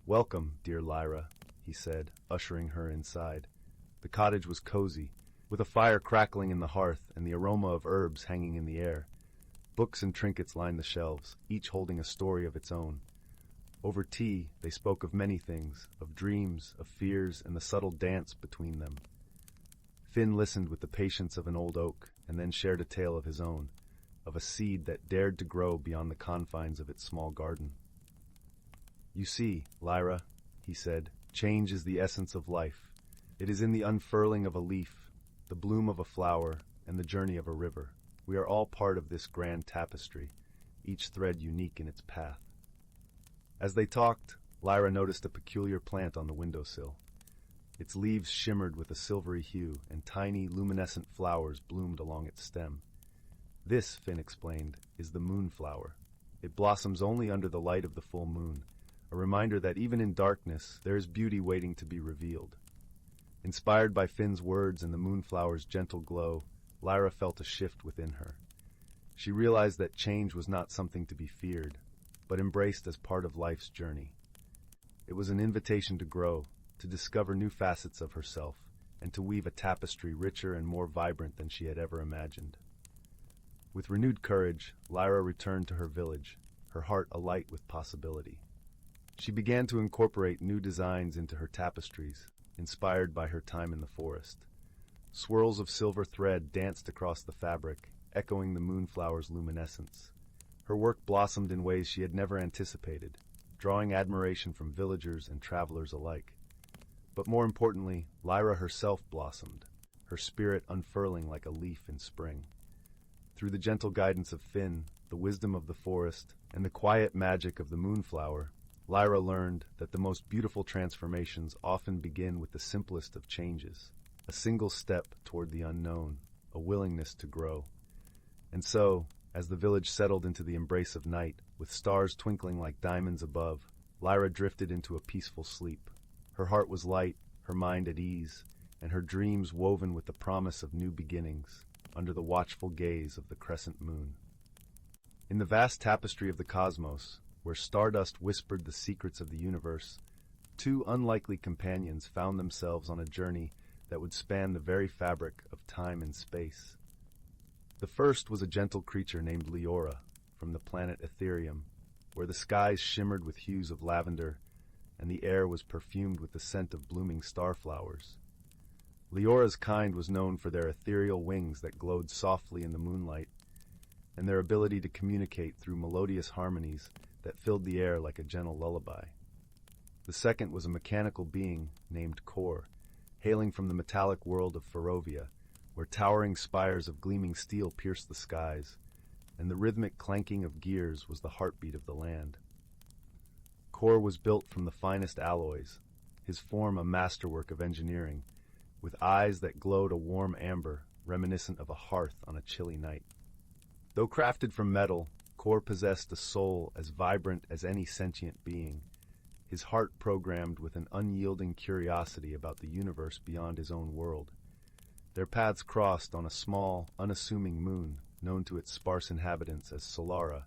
"Welcome, dear Lyra," he said, ushering her inside. The cottage was cozy, with a fire crackling in the hearth and the aroma of herbs hanging in the air. Books and trinkets lined the shelves, each holding a story of its own. Over tea, they spoke of many things, of dreams, of fears, and the subtle dance between them. Finn listened with the patience of an old oak, and then shared a tale of his own, of a seed that dared to grow beyond the confines of its small garden. "You see, Lyra," he said, "change is the essence of life. It is in the unfurling of a leaf, the bloom of a flower, and the journey of a river. We are all part of this grand tapestry, each thread unique in its path." As they talked, Lyra noticed a peculiar plant on the windowsill. Its leaves shimmered with a silvery hue, and tiny, luminescent flowers bloomed along its stem. This, Finn explained, is the moonflower. It blossoms only under the light of the full moon, a reminder that even in darkness, there is beauty waiting to be revealed. Inspired by Finn's words and the moonflower's gentle glow, Lyra felt a shift within her. She realized that change was not something to be feared, but embraced as part of life's journey. It was an invitation to grow, to discover new facets of herself, and to weave a tapestry richer and more vibrant than she had ever imagined. With renewed courage, Lyra returned to her village, her heart alight with possibility. She began to incorporate new designs into her tapestries, inspired by her time in the forest. Swirls of silver thread danced across the fabric, echoing the moonflower's luminescence. Her work blossomed in ways she had never anticipated, drawing admiration from villagers and travelers alike. But more importantly, Lyra herself blossomed, her spirit unfurling like a leaf in spring. Through the gentle guidance of Finn, the wisdom of the forest, and the quiet magic of the moonflower, Lyra learned that the most beautiful transformations often begin with the simplest of changes, a single step toward the unknown, a willingness to grow. And so, as the village settled into the embrace of night, with stars twinkling like diamonds above, Lyra drifted into a peaceful sleep. Her heart was light, her mind at ease, and her dreams woven with the promise of new beginnings, under the watchful gaze of the crescent moon. In the vast tapestry of the cosmos, where stardust whispered the secrets of the universe, two unlikely companions found themselves on a journey that would span the very fabric of time and space. The first was a gentle creature named Leora, from the planet Ethereum, where the skies shimmered with hues of lavender, and the air was perfumed with the scent of blooming starflowers. Leora's kind was known for their ethereal wings that glowed softly in the moonlight, and their ability to communicate through melodious harmonies that filled the air like a gentle lullaby. The second was a mechanical being named Kor, hailing from the metallic world of Ferovia, where towering spires of gleaming steel pierced the skies, and the rhythmic clanking of gears was the heartbeat of the land. Kor was built from the finest alloys, his form a masterwork of engineering, with eyes that glowed a warm amber, reminiscent of a hearth on a chilly night. Though crafted from metal, Kor possessed a soul as vibrant as any sentient being, his heart programmed with an unyielding curiosity about the universe beyond his own world. Their paths crossed on a small, unassuming moon, known to its sparse inhabitants as Solara,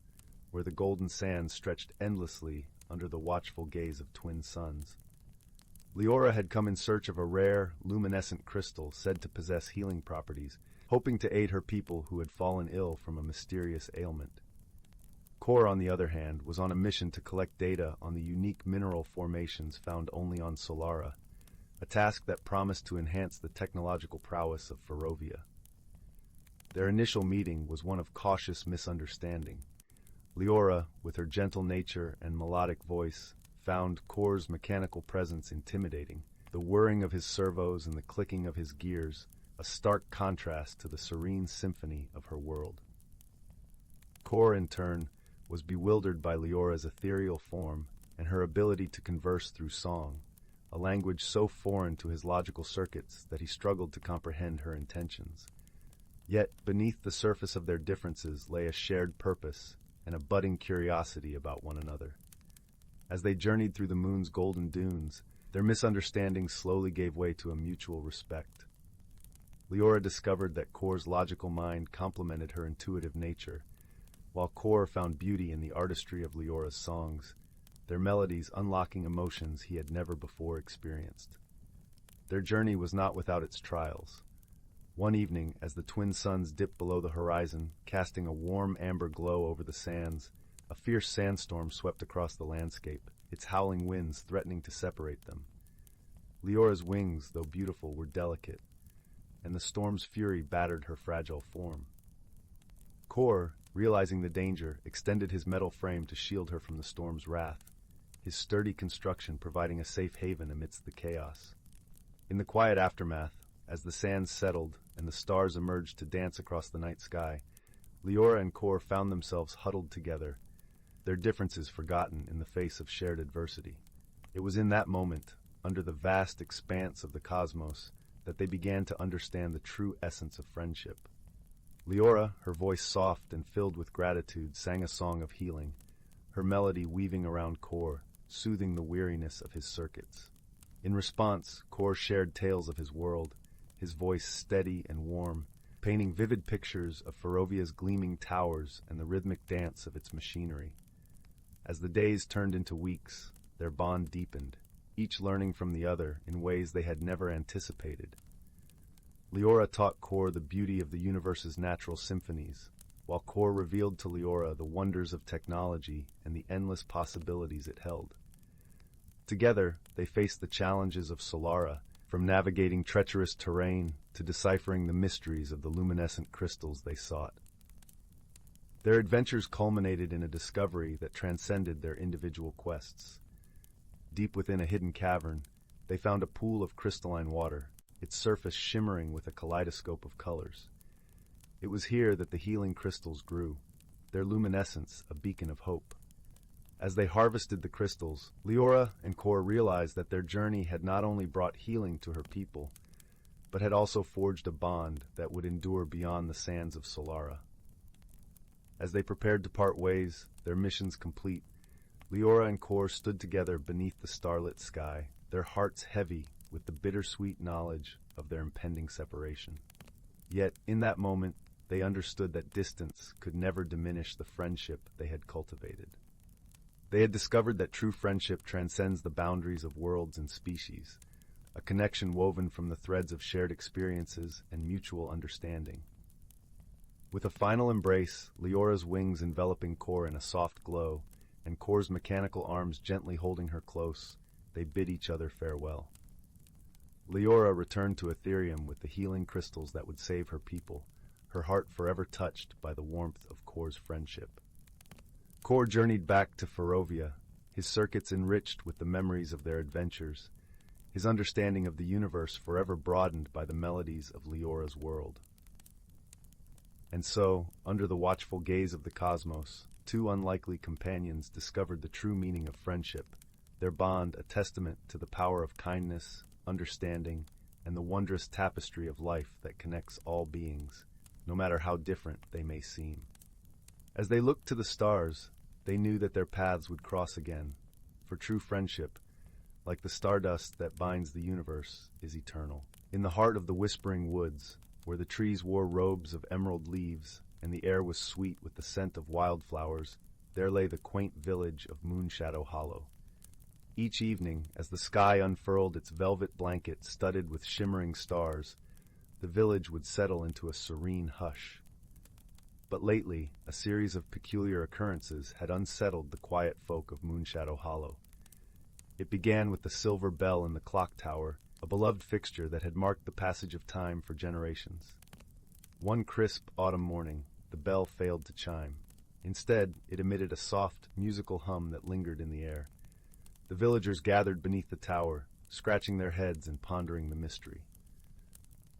where the golden sands stretched endlessly under the watchful gaze of twin suns. Leora had come in search of a rare, luminescent crystal said to possess healing properties, hoping to aid her people who had fallen ill from a mysterious ailment. Kor, on the other hand, was on a mission to collect data on the unique mineral formations found only on Solara, a task that promised to enhance the technological prowess of Ferovia. Their initial meeting was one of cautious misunderstanding. Leora, with her gentle nature and melodic voice, found Kor's mechanical presence intimidating, the whirring of his servos and the clicking of his gears, a stark contrast to the serene symphony of her world. Kor, in turn, was bewildered by Leora's ethereal form and her ability to converse through song, a language so foreign to his logical circuits that he struggled to comprehend her intentions. Yet, beneath the surface of their differences lay a shared purpose and a budding curiosity about one another. As they journeyed through the moon's golden dunes, their misunderstandings slowly gave way to a mutual respect. Leora discovered that Kor's logical mind complemented her intuitive nature, while Kor found beauty in the artistry of Leora's songs, their melodies unlocking emotions he had never before experienced. Their journey was not without its trials. One evening, as the twin suns dipped below the horizon, casting a warm amber glow over the sands, a fierce sandstorm swept across the landscape, its howling winds threatening to separate them. Leora's wings, though beautiful, were delicate, and the storm's fury battered her fragile form. Kor, realizing the danger, extended his metal frame to shield her from the storm's wrath, his sturdy construction providing a safe haven amidst the chaos. In the quiet aftermath, as the sands settled and the stars emerged to dance across the night sky, Leora and Kor found themselves huddled together, their differences forgotten in the face of shared adversity. It was in that moment, under the vast expanse of the cosmos, that they began to understand the true essence of friendship. Leora, her voice soft and filled with gratitude, sang a song of healing, her melody weaving around Kor, soothing the weariness of his circuits. In response, Kor shared tales of his world, his voice steady and warm, painting vivid pictures of Farovia's gleaming towers and the rhythmic dance of its machinery. As the days turned into weeks, their bond deepened, each learning from the other in ways they had never anticipated. Leora taught Kor the beauty of the universe's natural symphonies, while Kor revealed to Leora the wonders of technology and the endless possibilities it held. Together, they faced the challenges of Solara, from navigating treacherous terrain to deciphering the mysteries of the luminescent crystals they sought. Their adventures culminated in a discovery that transcended their individual quests. Deep within a hidden cavern, they found a pool of crystalline water, its surface shimmering with a kaleidoscope of colors. It was here that the healing crystals grew, their luminescence a beacon of hope. As they harvested the crystals, Leora and Kor realized that their journey had not only brought healing to her people, but had also forged a bond that would endure beyond the sands of Solara. As they prepared to part ways, their missions complete, Leora and Kor stood together beneath the starlit sky, their hearts heavy with the bittersweet knowledge of their impending separation. Yet, in that moment, they understood that distance could never diminish the friendship they had cultivated. They had discovered that true friendship transcends the boundaries of worlds and species, a connection woven from the threads of shared experiences and mutual understanding. With a final embrace, Leora's wings enveloping Kor in a soft glow, and Kor's mechanical arms gently holding her close, they bid each other farewell. Leora returned to Ethereum with the healing crystals that would save her people, her heart forever touched by the warmth of Kor's friendship. Kor journeyed back to Farovia, his circuits enriched with the memories of their adventures, his understanding of the universe forever broadened by the melodies of Leora's world. And so, under the watchful gaze of the cosmos, two unlikely companions discovered the true meaning of friendship, their bond a testament to the power of kindness, understanding, and the wondrous tapestry of life that connects all beings, no matter how different they may seem. As they looked to the stars, they knew that their paths would cross again, for true friendship, like the stardust that binds the universe, is eternal. In the heart of the whispering woods, where the trees wore robes of emerald leaves and the air was sweet with the scent of wildflowers, there lay the quaint village of Moonshadow Hollow. Each evening, as the sky unfurled its velvet blanket studded with shimmering stars, the village would settle into a serene hush. But lately, a series of peculiar occurrences had unsettled the quiet folk of Moonshadow Hollow. It began with the silver bell in the clock tower, a beloved fixture that had marked the passage of time for generations. One crisp autumn morning, the bell failed to chime. Instead, it emitted a soft, musical hum that lingered in the air. The villagers gathered beneath the tower, scratching their heads and pondering the mystery.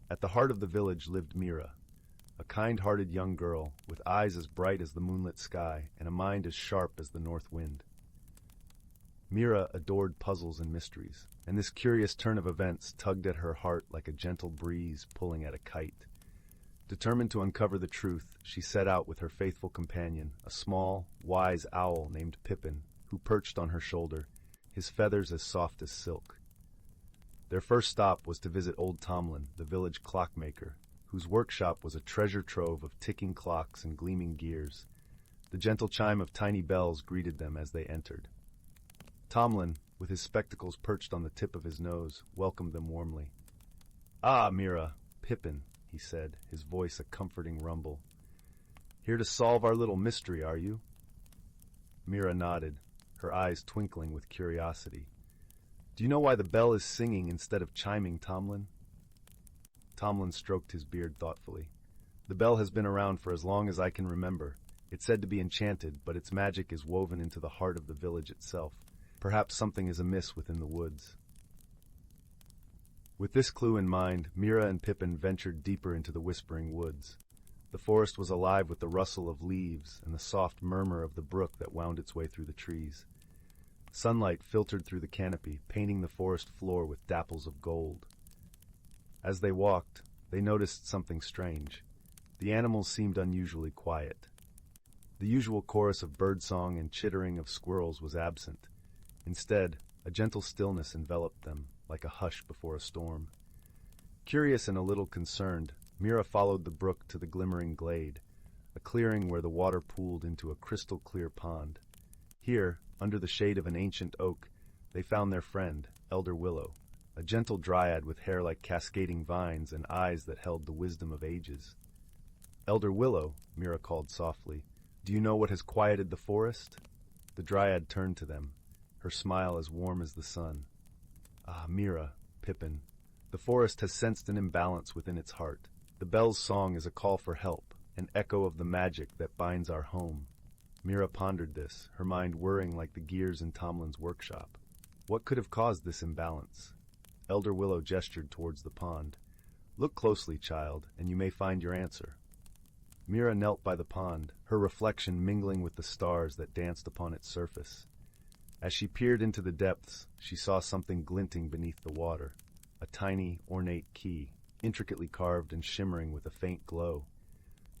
At the heart of the village lived Mira, a kind-hearted young girl with eyes as bright as the moonlit sky and a mind as sharp as the north wind. Mira adored puzzles and mysteries, and this curious turn of events tugged at her heart like a gentle breeze pulling at a kite. Determined to uncover the truth, she set out with her faithful companion, a small, wise owl named Pippin, who perched on her shoulder, his feathers as soft as silk. Their first stop was to visit old Tomlin, the village clockmaker, whose workshop was a treasure trove of ticking clocks and gleaming gears. The gentle chime of tiny bells greeted them as they entered. Tomlin, with his spectacles perched on the tip of his nose, welcomed them warmly. "Ah, Mira, Pippin," he said, his voice a comforting rumble. "Here to solve our little mystery, are you?" Mira nodded, her eyes twinkling with curiosity. "Do you know why the bell is singing instead of chiming, Tomlin?" Tomlin stroked his beard thoughtfully. "The bell has been around for as long as I can remember. It's said to be enchanted, but its magic is woven into the heart of the village itself. Perhaps something is amiss within the woods." With this clue in mind, Mira and Pippin ventured deeper into the whispering woods. The forest was alive with the rustle of leaves and the soft murmur of the brook that wound its way through the trees. Sunlight filtered through the canopy, painting the forest floor with dapples of gold. As they walked, they noticed something strange. The animals seemed unusually quiet. The usual chorus of birdsong and chittering of squirrels was absent. Instead, a gentle stillness enveloped them, like a hush before a storm. Curious and a little concerned, Mira followed the brook to the glimmering glade, a clearing where the water pooled into a crystal-clear pond. Here, under the shade of an ancient oak, they found their friend, Elder Willow, a gentle dryad with hair like cascading vines and eyes that held the wisdom of ages. "Elder Willow," Mira called softly, "do you know what has quieted the forest?" The dryad turned to them, her smile as warm as the sun. "Ah, Mira," Pippin, "the forest has sensed an imbalance within its heart. The bell's song is a call for help, an echo of the magic that binds our home." Mira pondered this, her mind whirring like the gears in Tomlin's workshop. What could have caused this imbalance? Elder Willow gestured towards the pond. "Look closely, child, and you may find your answer." Mira knelt by the pond, her reflection mingling with the stars that danced upon its surface. As she peered into the depths, she saw something glinting beneath the water, a tiny, ornate key, intricately carved and shimmering with a faint glow.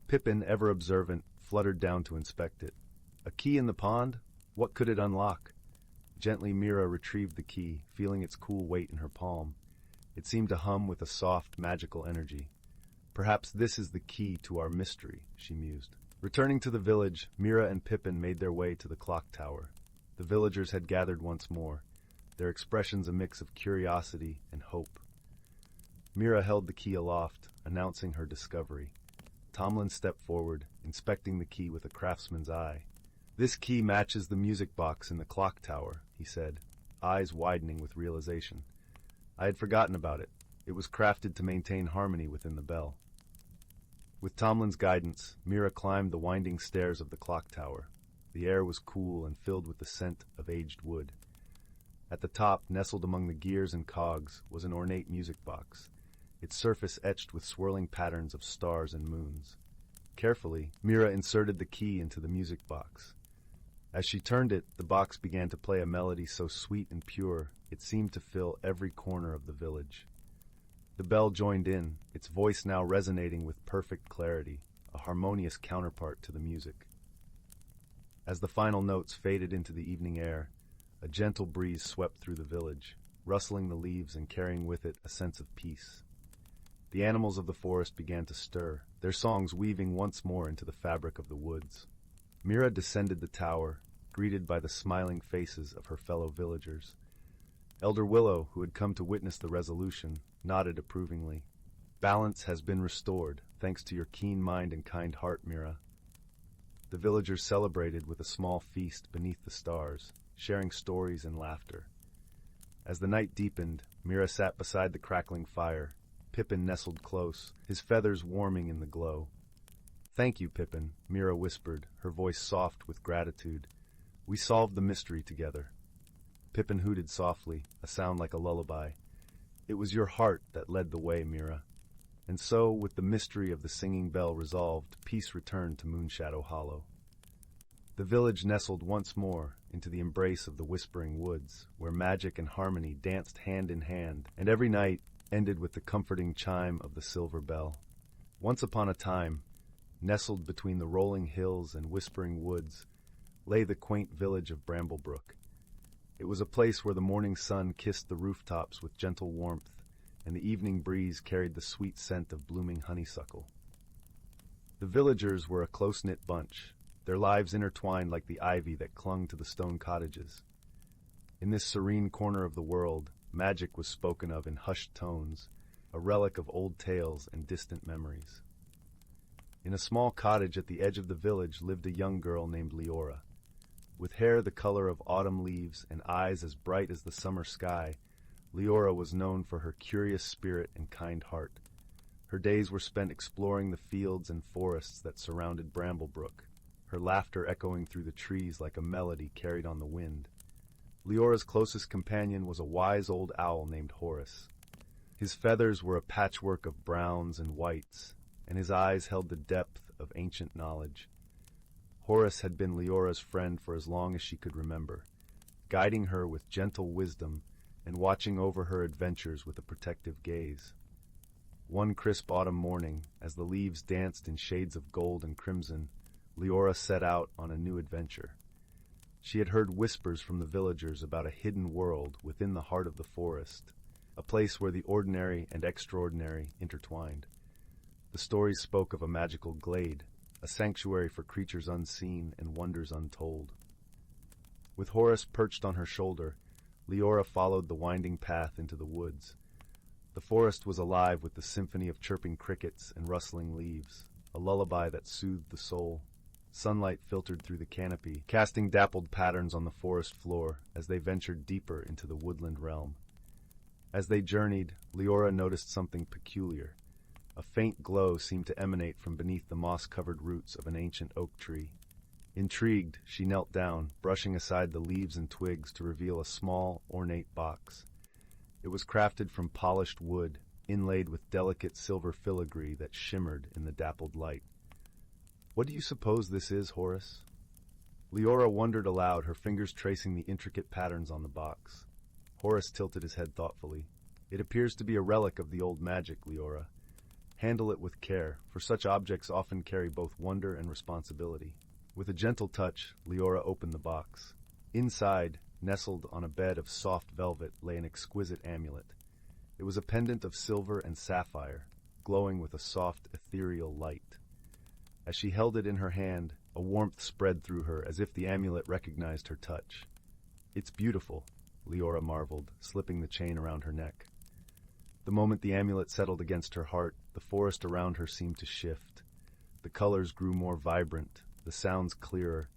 Pippin, ever observant, fluttered down to inspect it. A key in the pond? What could it unlock? Gently Mira retrieved the key, feeling its cool weight in her palm. It seemed to hum with a soft, magical energy. "Perhaps this is the key to our mystery," she mused. Returning to the village, Mira and Pippin made their way to the clock tower. The villagers had gathered once more, their expressions a mix of curiosity and hope. Mira held the key aloft, announcing her discovery. Tomlin stepped forward, inspecting the key with a craftsman's eye. "This key matches the music box in the clock tower," he said, eyes widening with realization. "I had forgotten about it. It was crafted to maintain harmony within the bell." With Tomlin's guidance, Mira climbed the winding stairs of the clock tower. The air was cool and filled with the scent of aged wood. At the top, nestled among the gears and cogs, was an ornate music box, its surface etched with swirling patterns of stars and moons. Carefully, Mira inserted the key into the music box. As she turned it, the box began to play a melody so sweet and pure it seemed to fill every corner of the village. The bell joined in, its voice now resonating with perfect clarity, a harmonious counterpart to the music. As the final notes faded into the evening air, a gentle breeze swept through the village, rustling the leaves and carrying with it a sense of peace. The animals of the forest began to stir, their songs weaving once more into the fabric of the woods. Mira descended the tower, greeted by the smiling faces of her fellow villagers. Elder Willow, who had come to witness the resolution, nodded approvingly. "Balance has been restored, thanks to your keen mind and kind heart, Mira." The villagers celebrated with a small feast beneath the stars, sharing stories and laughter. As the night deepened, Mira sat beside the crackling fire. Pippin nestled close, his feathers warming in the glow. "Thank you, Pippin," Mira whispered, her voice soft with gratitude. "We solved the mystery together." Pippin hooted softly, a sound like a lullaby. "It was your heart that led the way, Mira." And so, with the mystery of the singing bell resolved, peace returned to Moonshadow Hollow. The village nestled once more into the embrace of the whispering woods, where magic and harmony danced hand in hand, and every night ended with the comforting chime of the silver bell. Once upon a time, nestled between the rolling hills and whispering woods, lay the quaint village of Bramblebrook. It was a place where the morning sun kissed the rooftops with gentle warmth, and the evening breeze carried the sweet scent of blooming honeysuckle. The villagers were a close-knit bunch, their lives intertwined like the ivy that clung to the stone cottages. In this serene corner of the world, magic was spoken of in hushed tones, a relic of old tales and distant memories. In a small cottage at the edge of the village lived a young girl named Leora. With hair the color of autumn leaves and eyes as bright as the summer sky, Leora was known for her curious spirit and kind heart. Her days were spent exploring the fields and forests that surrounded Bramblebrook, her laughter echoing through the trees like a melody carried on the wind. Leora's closest companion was a wise old owl named Horace. His feathers were a patchwork of browns and whites, and his eyes held the depth of ancient knowledge. Horace had been Leora's friend for as long as she could remember, guiding her with gentle wisdom and watching over her adventures with a protective gaze. One crisp autumn morning, as the leaves danced in shades of gold and crimson, Leora set out on a new adventure. She had heard whispers from the villagers about a hidden world within the heart of the forest, a place where the ordinary and extraordinary intertwined. The stories spoke of a magical glade, a sanctuary for creatures unseen and wonders untold. With Horace perched on her shoulder, Leora followed the winding path into the woods. The forest was alive with the symphony of chirping crickets and rustling leaves, a lullaby that soothed the soul. Sunlight filtered through the canopy, casting dappled patterns on the forest floor as they ventured deeper into the woodland realm. As they journeyed, Leora noticed something peculiar. A faint glow seemed to emanate from beneath the moss-covered roots of an ancient oak tree. Intrigued, she knelt down, brushing aside the leaves and twigs to reveal a small, ornate box. It was crafted from polished wood, inlaid with delicate silver filigree that shimmered in the dappled light. "What do you suppose this is, Horace?" Leora wondered aloud, her fingers tracing the intricate patterns on the box. Horace tilted his head thoughtfully. "It appears to be a relic of the old magic, Leora. Handle it with care, for such objects often carry both wonder and responsibility." With a gentle touch, Leora opened the box. Inside, nestled on a bed of soft velvet, lay an exquisite amulet. It was a pendant of silver and sapphire, glowing with a soft, ethereal light. As she held it in her hand, a warmth spread through her as if the amulet recognized her touch. "It's beautiful," Leora marveled, slipping the chain around her neck. The moment the amulet settled against her heart, the forest around her seemed to shift. The colors grew more vibrant, the sounds clearer,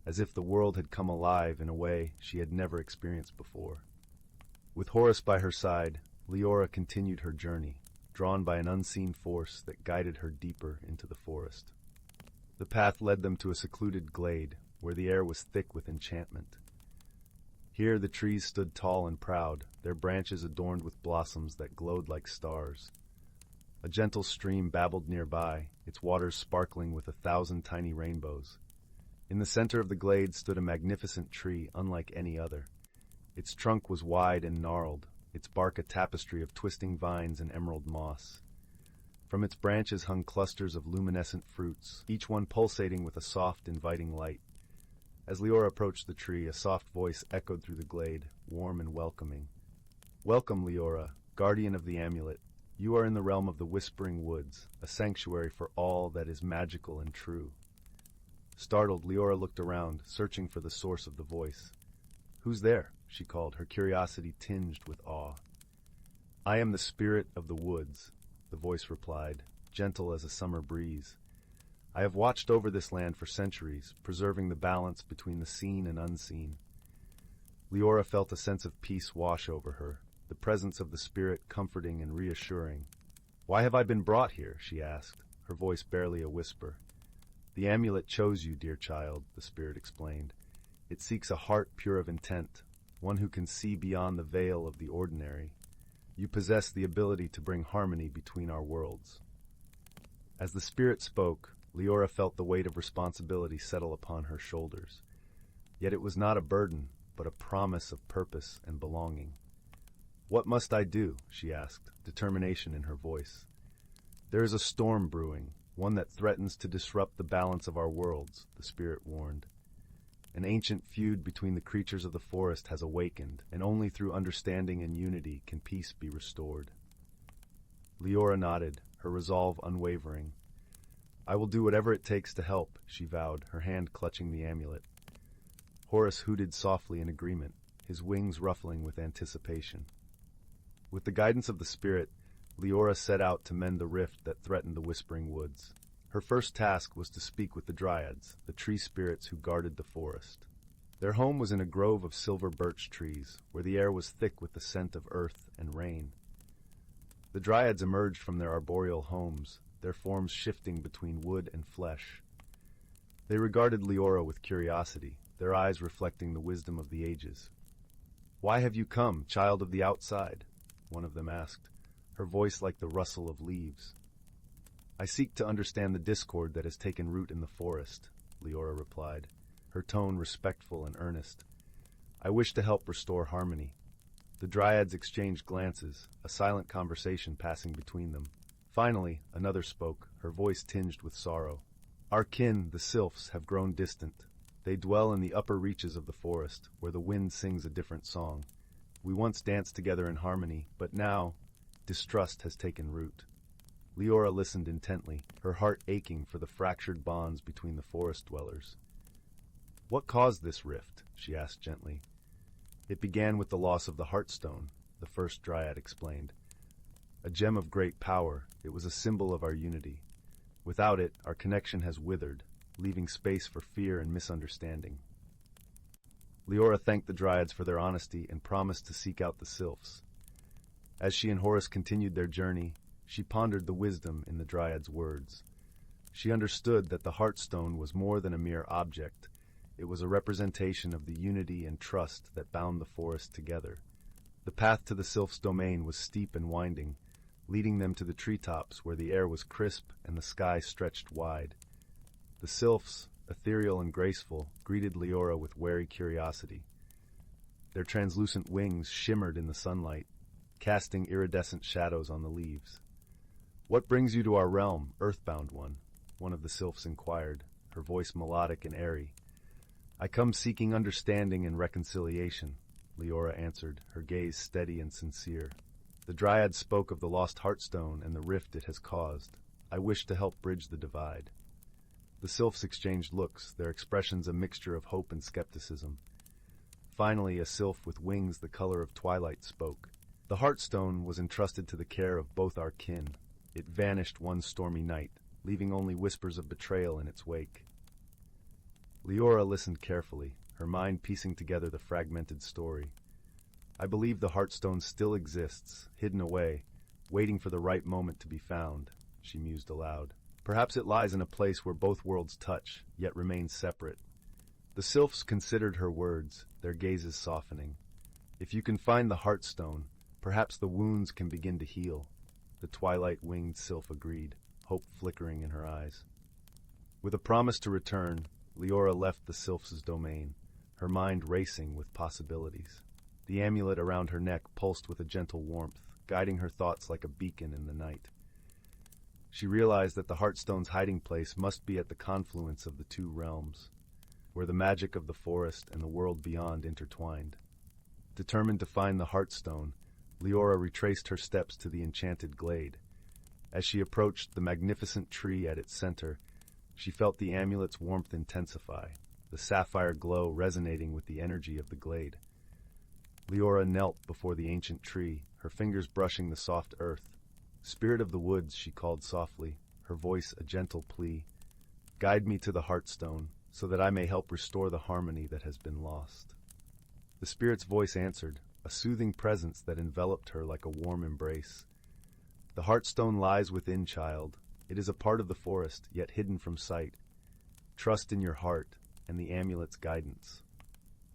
as if the world had come alive in a way she had never experienced before. With Horace by her side, Leora continued her journey, drawn by an unseen force that guided her deeper into the forest. The path led them to a secluded glade, where the air was thick with enchantment. Here the trees stood tall and proud, their branches adorned with blossoms that glowed like stars. A gentle stream babbled nearby, its waters sparkling with 1,000 tiny rainbows. In the center of the glade stood a magnificent tree unlike any other. Its trunk was wide and gnarled, its bark a tapestry of twisting vines and emerald moss. From its branches hung clusters of luminescent fruits, each one pulsating with a soft, inviting light. As Leora approached the tree, a soft voice echoed through the glade, warm and welcoming. "Welcome, Leora, guardian of the amulet. You are in the realm of the Whispering Woods, a sanctuary for all that is magical and true." Startled, Leora looked around, searching for the source of the voice. "Who's there?" she called, her curiosity tinged with awe. "I am the spirit of the woods," the voice replied, gentle as a summer breeze. "I have watched over this land for centuries, preserving the balance between the seen and unseen." Leora felt a sense of peace wash over her, the presence of the spirit comforting and reassuring. "Why have I been brought here?" she asked, her voice barely a whisper. "The amulet chose you, dear child," the spirit explained. "It seeks a heart pure of intent, one who can see beyond the veil of the ordinary. You possess the ability to bring harmony between our worlds." As the spirit spoke, Leora felt the weight of responsibility settle upon her shoulders. Yet it was not a burden, but a promise of purpose and belonging. "What must I do?" she asked, determination in her voice. "There is a storm brewing, one that threatens to disrupt the balance of our worlds," the spirit warned. "An ancient feud between the creatures of the forest has awakened, and only through understanding and unity can peace be restored." Leora nodded, her resolve unwavering. "I will do whatever it takes to help," she vowed, her hand clutching the amulet. Horace hooted softly in agreement, his wings ruffling with anticipation. With the guidance of the spirit, Leora set out to mend the rift that threatened the Whispering Woods. Her first task was to speak with the Dryads, the tree spirits who guarded the forest. Their home was in a grove of silver birch trees, where the air was thick with the scent of earth and rain. The Dryads emerged from their arboreal homes, their forms shifting between wood and flesh. They regarded Leora with curiosity, their eyes reflecting the wisdom of the ages. "Why have you come, child of the outside?" one of them asked, her voice like the rustle of leaves. "I seek to understand the discord that has taken root in the forest," Leora replied, her tone respectful and earnest. "I wish to help restore harmony." The Dryads exchanged glances, a silent conversation passing between them. Finally, another spoke, her voice tinged with sorrow. Our kin, the sylphs, have grown distant. They dwell in the upper reaches of the forest, where the wind sings a different song. We once danced together in harmony, but now distrust has taken root. Leora listened intently, her heart aching for the fractured bonds between the forest dwellers. What caused this rift? She asked gently. It began with the loss of the Heartstone, the first dryad explained. A gem of great power, it was a symbol of our unity. Without it, our connection has withered, leaving space for fear and misunderstanding. Leora thanked the dryads for their honesty and promised to seek out the sylphs. As she and Horus continued their journey, she pondered the wisdom in the dryad's words. She understood that the Heartstone was more than a mere object. It was a representation of the unity and trust that bound the forest together. The path to the sylphs' domain was steep and winding, leading them to the treetops where the air was crisp and the sky stretched wide. The sylphs, ethereal and graceful, greeted Leora with wary curiosity. Their translucent wings shimmered in the sunlight, casting iridescent shadows on the leaves. "What brings you to our realm, earthbound one of the sylphs inquired, her voice melodic and airy. "I come seeking understanding and reconciliation," Leora answered, her gaze steady and sincere. "The dryad spoke of the lost Heartstone and the rift it has caused. I wish to help bridge the divide." The sylphs exchanged looks, their expressions a mixture of hope and skepticism. Finally, a sylph with wings the color of twilight spoke. "The Heartstone was entrusted to the care of both our kin. It vanished one stormy night, leaving only whispers of betrayal in its wake." Leora listened carefully, her mind piecing together the fragmented story. "I believe the Heartstone still exists, hidden away, waiting for the right moment to be found," she mused aloud. "Perhaps it lies in a place where both worlds touch, yet remain separate." The sylphs considered her words, their gazes softening. "If you can find the Heartstone, perhaps the wounds can begin to heal," the twilight-winged sylph agreed, hope flickering in her eyes. With a promise to return, Leora left the sylphs' domain, her mind racing with possibilities. The amulet around her neck pulsed with a gentle warmth, guiding her thoughts like a beacon in the night. She realized that the Heartstone's hiding place must be at the confluence of the two realms, where the magic of the forest and the world beyond intertwined. Determined to find the Heartstone, Leora retraced her steps to the enchanted glade. As she approached the magnificent tree at its center, she felt the amulet's warmth intensify, the sapphire glow resonating with the energy of the glade. Leora knelt before the ancient tree, her fingers brushing the soft earth. "Spirit of the woods," she called softly, her voice a gentle plea. "Guide me to the Heartstone, so that I may help restore the harmony that has been lost." The spirit's voice answered, a soothing presence that enveloped her like a warm embrace. "The Heartstone lies within, child. It is a part of the forest, yet hidden from sight. Trust in your heart and the amulet's guidance."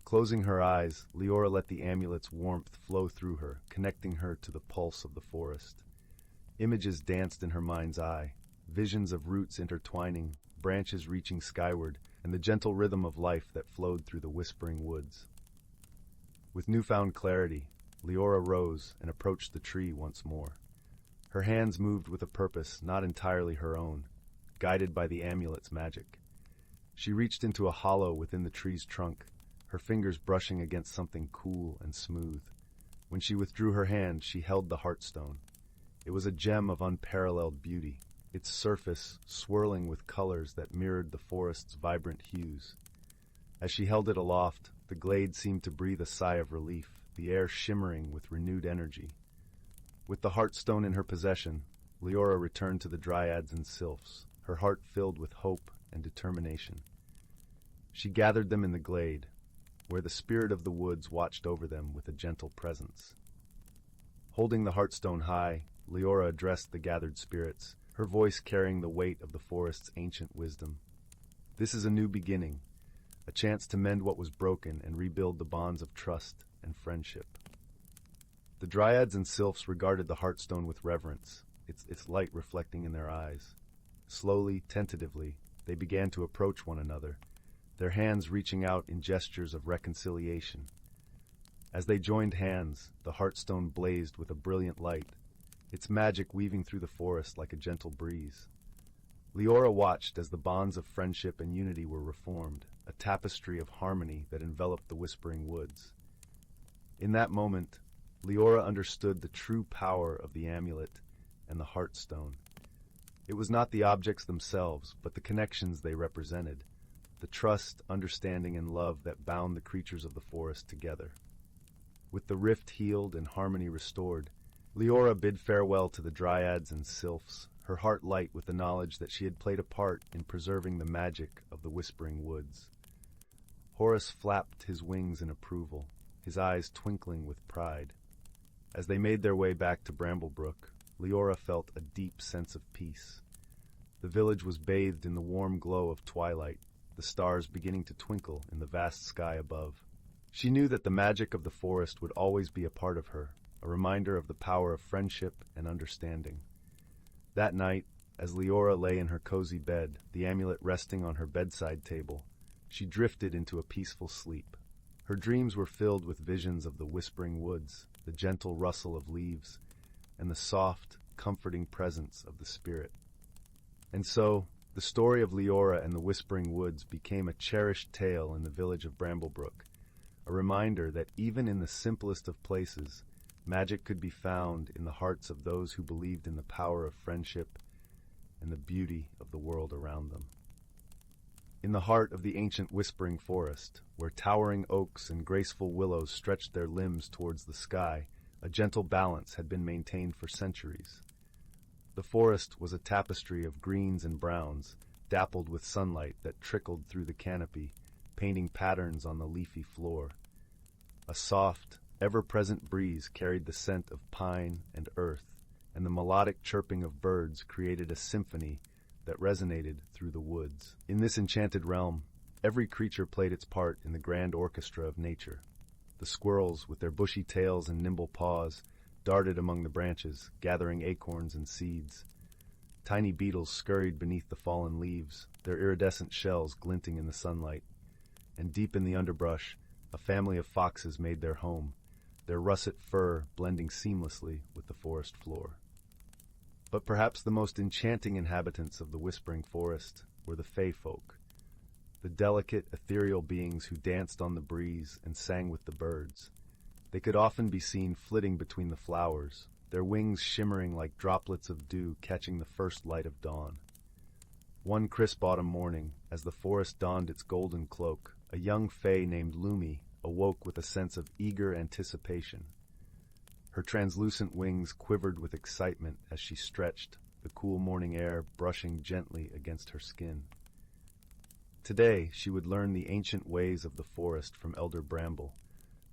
Closing her eyes, Leora let the amulet's warmth flow through her, connecting her to the pulse of the forest. Images danced in her mind's eye, visions of roots intertwining, branches reaching skyward, and the gentle rhythm of life that flowed through the whispering woods. With newfound clarity, Leora rose and approached the tree once more. Her hands moved with a purpose not entirely her own, guided by the amulet's magic. She reached into a hollow within the tree's trunk, her fingers brushing against something cool and smooth. When she withdrew her hand, she held the Heartstone. It was a gem of unparalleled beauty, its surface swirling with colors that mirrored the forest's vibrant hues. As she held it aloft, the glade seemed to breathe a sigh of relief, the air shimmering with renewed energy. With the Heartstone in her possession, Leora returned to the dryads and sylphs, her heart filled with hope and determination. She gathered them in the glade, where the spirit of the woods watched over them with a gentle presence. Holding the Heartstone high, Leora addressed the gathered spirits, her voice carrying the weight of the forest's ancient wisdom. "This is a new beginning, a chance to mend what was broken and rebuild the bonds of trust and friendship." The dryads and sylphs regarded the Heartstone with reverence, its light reflecting in their eyes. Slowly, tentatively, they began to approach one another, their hands reaching out in gestures of reconciliation. As they joined hands, the Heartstone blazed with a brilliant light, its magic weaving through the forest like a gentle breeze. Leora watched as the bonds of friendship and unity were reformed, a tapestry of harmony that enveloped the whispering woods. In that moment, Leora understood the true power of the amulet and the heartstone. It was not the objects themselves, but the connections they represented, the trust, understanding, and love that bound the creatures of the forest together. With the rift healed and harmony restored, Leora bid farewell to the dryads and sylphs, her heart light with the knowledge that she had played a part in preserving the magic of the whispering woods. Horus flapped his wings in approval, his eyes twinkling with pride. As they made their way back to Bramblebrook, Leora felt a deep sense of peace. The village was bathed in the warm glow of twilight, the stars beginning to twinkle in the vast sky above. She knew that the magic of the forest would always be a part of her, a reminder of the power of friendship and understanding. That night, as Leora lay in her cozy bed, the amulet resting on her bedside table, she drifted into a peaceful sleep. Her dreams were filled with visions of the whispering woods, the gentle rustle of leaves, and the soft, comforting presence of the spirit. And so, the story of Leora and the Whispering Woods became a cherished tale in the village of Bramblebrook, a reminder that even in the simplest of places, magic could be found in the hearts of those who believed in the power of friendship and the beauty of the world around them. In the heart of the ancient whispering forest, where towering oaks and graceful willows stretched their limbs towards the sky, a gentle balance had been maintained for centuries. The forest was a tapestry of greens and browns, dappled with sunlight that trickled through the canopy, painting patterns on the leafy floor. A soft, ever-present breeze carried the scent of pine and earth, and the melodic chirping of birds created a symphony that resonated through the woods. In this enchanted realm, every creature played its part in the grand orchestra of nature. The squirrels, with their bushy tails and nimble paws, darted among the branches, gathering acorns and seeds. Tiny beetles scurried beneath the fallen leaves, their iridescent shells glinting in the sunlight. And deep in the underbrush, a family of foxes made their home, their russet fur blending seamlessly with the forest floor. But perhaps the most enchanting inhabitants of the whispering forest were the Fey folk, the delicate, ethereal beings who danced on the breeze and sang with the birds. They could often be seen flitting between the flowers, their wings shimmering like droplets of dew catching the first light of dawn. One crisp autumn morning, as the forest donned its golden cloak, a young Fey named Lullaby awoke with a sense of eager anticipation. Her translucent wings quivered with excitement as she stretched, the cool morning air brushing gently against her skin. Today, she would learn the ancient ways of the forest from Elder Bramble,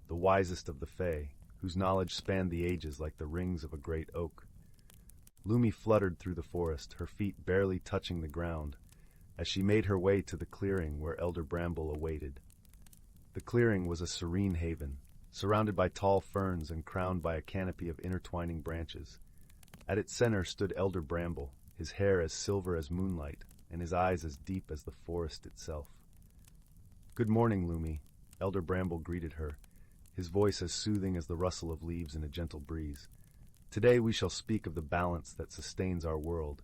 the wisest of the Fae, whose knowledge spanned the ages like the rings of a great oak. Lullaby fluttered through the forest, her feet barely touching the ground, as she made her way to the clearing where Elder Bramble awaited. The clearing was a serene haven, surrounded by tall ferns and crowned by a canopy of intertwining branches. At its center stood Elder Bramble, his hair as silver as moonlight, and his eyes as deep as the forest itself. "Good morning, Lullaby," Elder Bramble greeted her, his voice as soothing as the rustle of leaves in a gentle breeze. "Today we shall speak of the balance that sustains our world."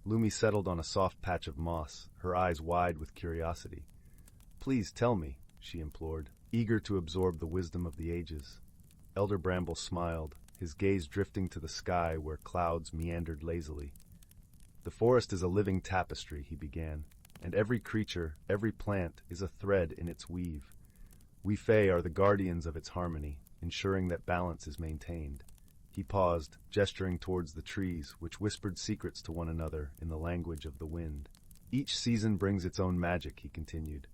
Lullaby settled on a soft patch of moss, her eyes wide with curiosity. "Please tell me," she implored, eager to absorb the wisdom of the ages. Elder Bramble smiled, his gaze drifting to the sky where clouds meandered lazily. "The forest is a living tapestry," he began, "and every creature, every plant, is a thread in its weave. We Fae are the guardians of its harmony, ensuring that balance is maintained." He paused, gesturing towards the trees, which whispered secrets to one another in the language of the wind. "Each season brings its own magic," he continued.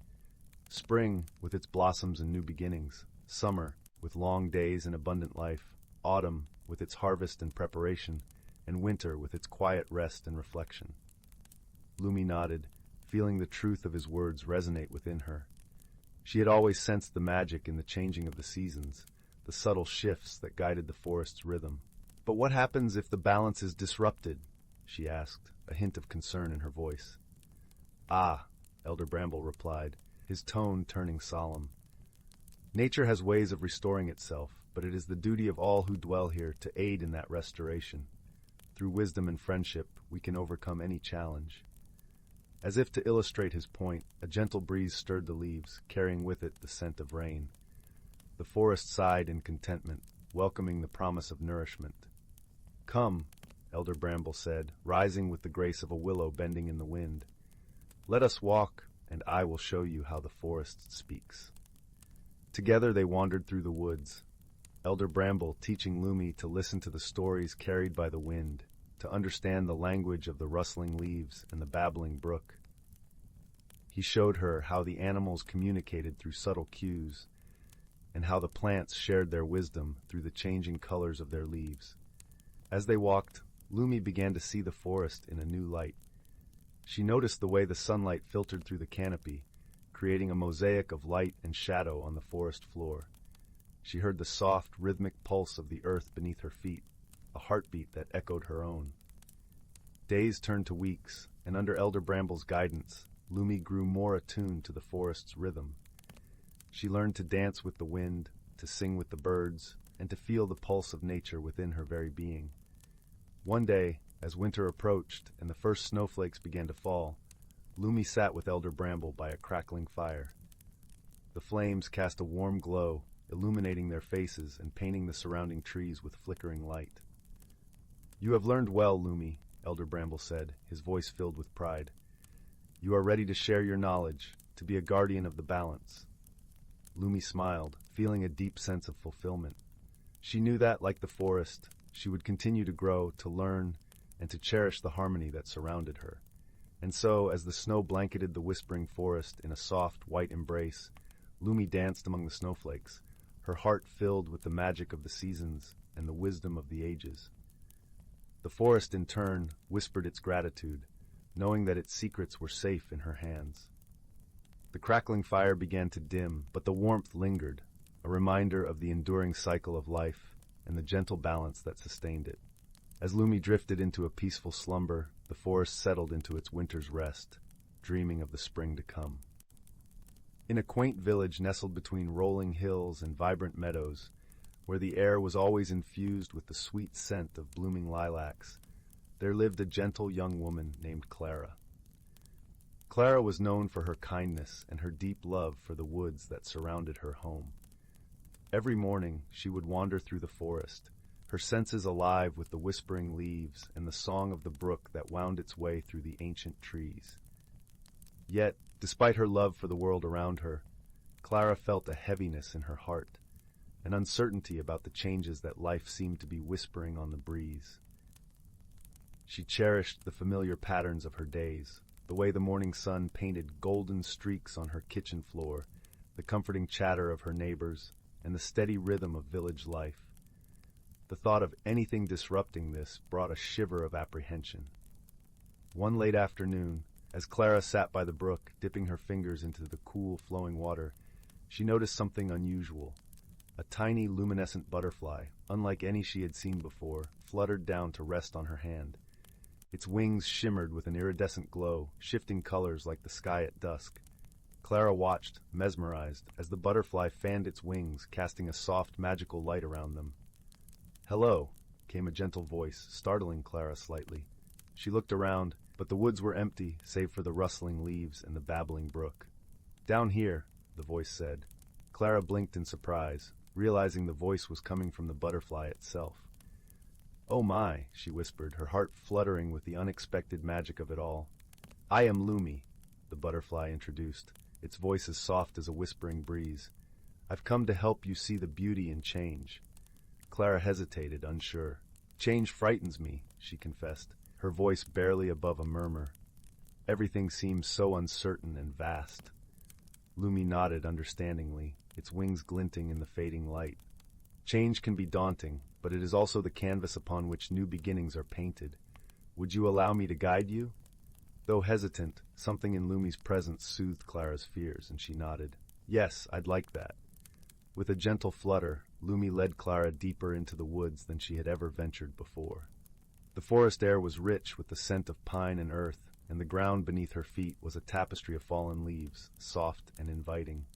"Spring, with its blossoms and new beginnings. Summer, with long days and abundant life. Autumn, with its harvest and preparation. And winter, with its quiet rest and reflection." Lullaby nodded, feeling the truth of his words resonate within her. She had always sensed the magic in the changing of the seasons, the subtle shifts that guided the forest's rhythm. "But what happens if the balance is disrupted?" she asked, a hint of concern in her voice. "Ah," Elder Bramble replied, his tone turning solemn. "Nature has ways of restoring itself, but it is the duty of all who dwell here to aid in that restoration. Through wisdom and friendship, we can overcome any challenge. As if to illustrate his point, a gentle breeze stirred the leaves, carrying with it the scent of rain. The forest sighed in contentment, welcoming the promise of nourishment. "Come," Elder Bramble said, rising with the grace of a willow bending in the wind. "Let us walk, and I will show you how the forest speaks." Together they wandered through the woods, Elder Bramble teaching Lumi to listen to the stories carried by the wind, to understand the language of the rustling leaves and the babbling brook. He showed her how the animals communicated through subtle cues, and how the plants shared their wisdom through the changing colors of their leaves. As they walked, Lumi began to see the forest in a new light. She noticed the way the sunlight filtered through the canopy, creating a mosaic of light and shadow on the forest floor. She heard the soft, rhythmic pulse of the earth beneath her feet, a heartbeat that echoed her own. Days turned to weeks, and under Elder Bramble's guidance, Lumi grew more attuned to the forest's rhythm. She learned to dance with the wind, to sing with the birds, and to feel the pulse of nature within her very being. One day, as winter approached and the first snowflakes began to fall, Lumi sat with Elder Bramble by a crackling fire. The flames cast a warm glow, illuminating their faces and painting the surrounding trees with flickering light. "You have learned well, Lumi," Elder Bramble said, his voice filled with pride. "You are ready to share your knowledge, to be a guardian of the balance." Lumi smiled, feeling a deep sense of fulfillment. She knew that, like the forest, she would continue to grow, to learn, and to cherish the harmony that surrounded her. And so, as the snow blanketed the whispering forest in a soft, white embrace, Lumi danced among the snowflakes, her heart filled with the magic of the seasons and the wisdom of the ages. The forest, in turn, whispered its gratitude, knowing that its secrets were safe in her hands. The crackling fire began to dim, but the warmth lingered, a reminder of the enduring cycle of life and the gentle balance that sustained it. As Lumi drifted into a peaceful slumber, the forest settled into its winter's rest, dreaming of the spring to come. In a quaint village nestled between rolling hills and vibrant meadows, where the air was always infused with the sweet scent of blooming lilacs, there lived a gentle young woman named Clara. Clara was known for her kindness and her deep love for the woods that surrounded her home. Every morning she would wander through the forest, her senses alive with the whispering leaves and the song of the brook that wound its way through the ancient trees. Yet, despite her love for the world around her, Clara felt a heaviness in her heart, an uncertainty about the changes that life seemed to be whispering on the breeze. She cherished the familiar patterns of her days, the way the morning sun painted golden streaks on her kitchen floor, the comforting chatter of her neighbors, and the steady rhythm of village life. The thought of anything disrupting this brought a shiver of apprehension. One late afternoon, as Clara sat by the brook, dipping her fingers into the cool, flowing water, she noticed something unusual. A tiny, luminescent butterfly, unlike any she had seen before, fluttered down to rest on her hand. Its wings shimmered with an iridescent glow, shifting colors like the sky at dusk. Clara watched, mesmerized, as the butterfly fanned its wings, casting a soft, magical light around them. "Hello," came a gentle voice, startling Clara slightly. She looked around, but the woods were empty, save for the rustling leaves and the babbling brook. "Down here," the voice said. Clara blinked in surprise, realizing the voice was coming from the butterfly itself. "Oh my," she whispered, her heart fluttering with the unexpected magic of it all. "I am Lumi," the butterfly introduced, its voice as soft as a whispering breeze. "I've come to help you see the beauty in change." Clara hesitated, unsure. "Change frightens me," she confessed, her voice barely above a murmur. "Everything seems so uncertain and vast." Lumi nodded understandingly, its wings glinting in the fading light. "Change can be daunting, but it is also the canvas upon which new beginnings are painted. Would you allow me to guide you?" Though hesitant, something in Lumi's presence soothed Clara's fears, and she nodded. "Yes, I'd like that." With a gentle flutter, Lumi led Clara deeper into the woods than she had ever ventured before. The forest air was rich with the scent of pine and earth, and the ground beneath her feet was a tapestry of fallen leaves, soft and inviting.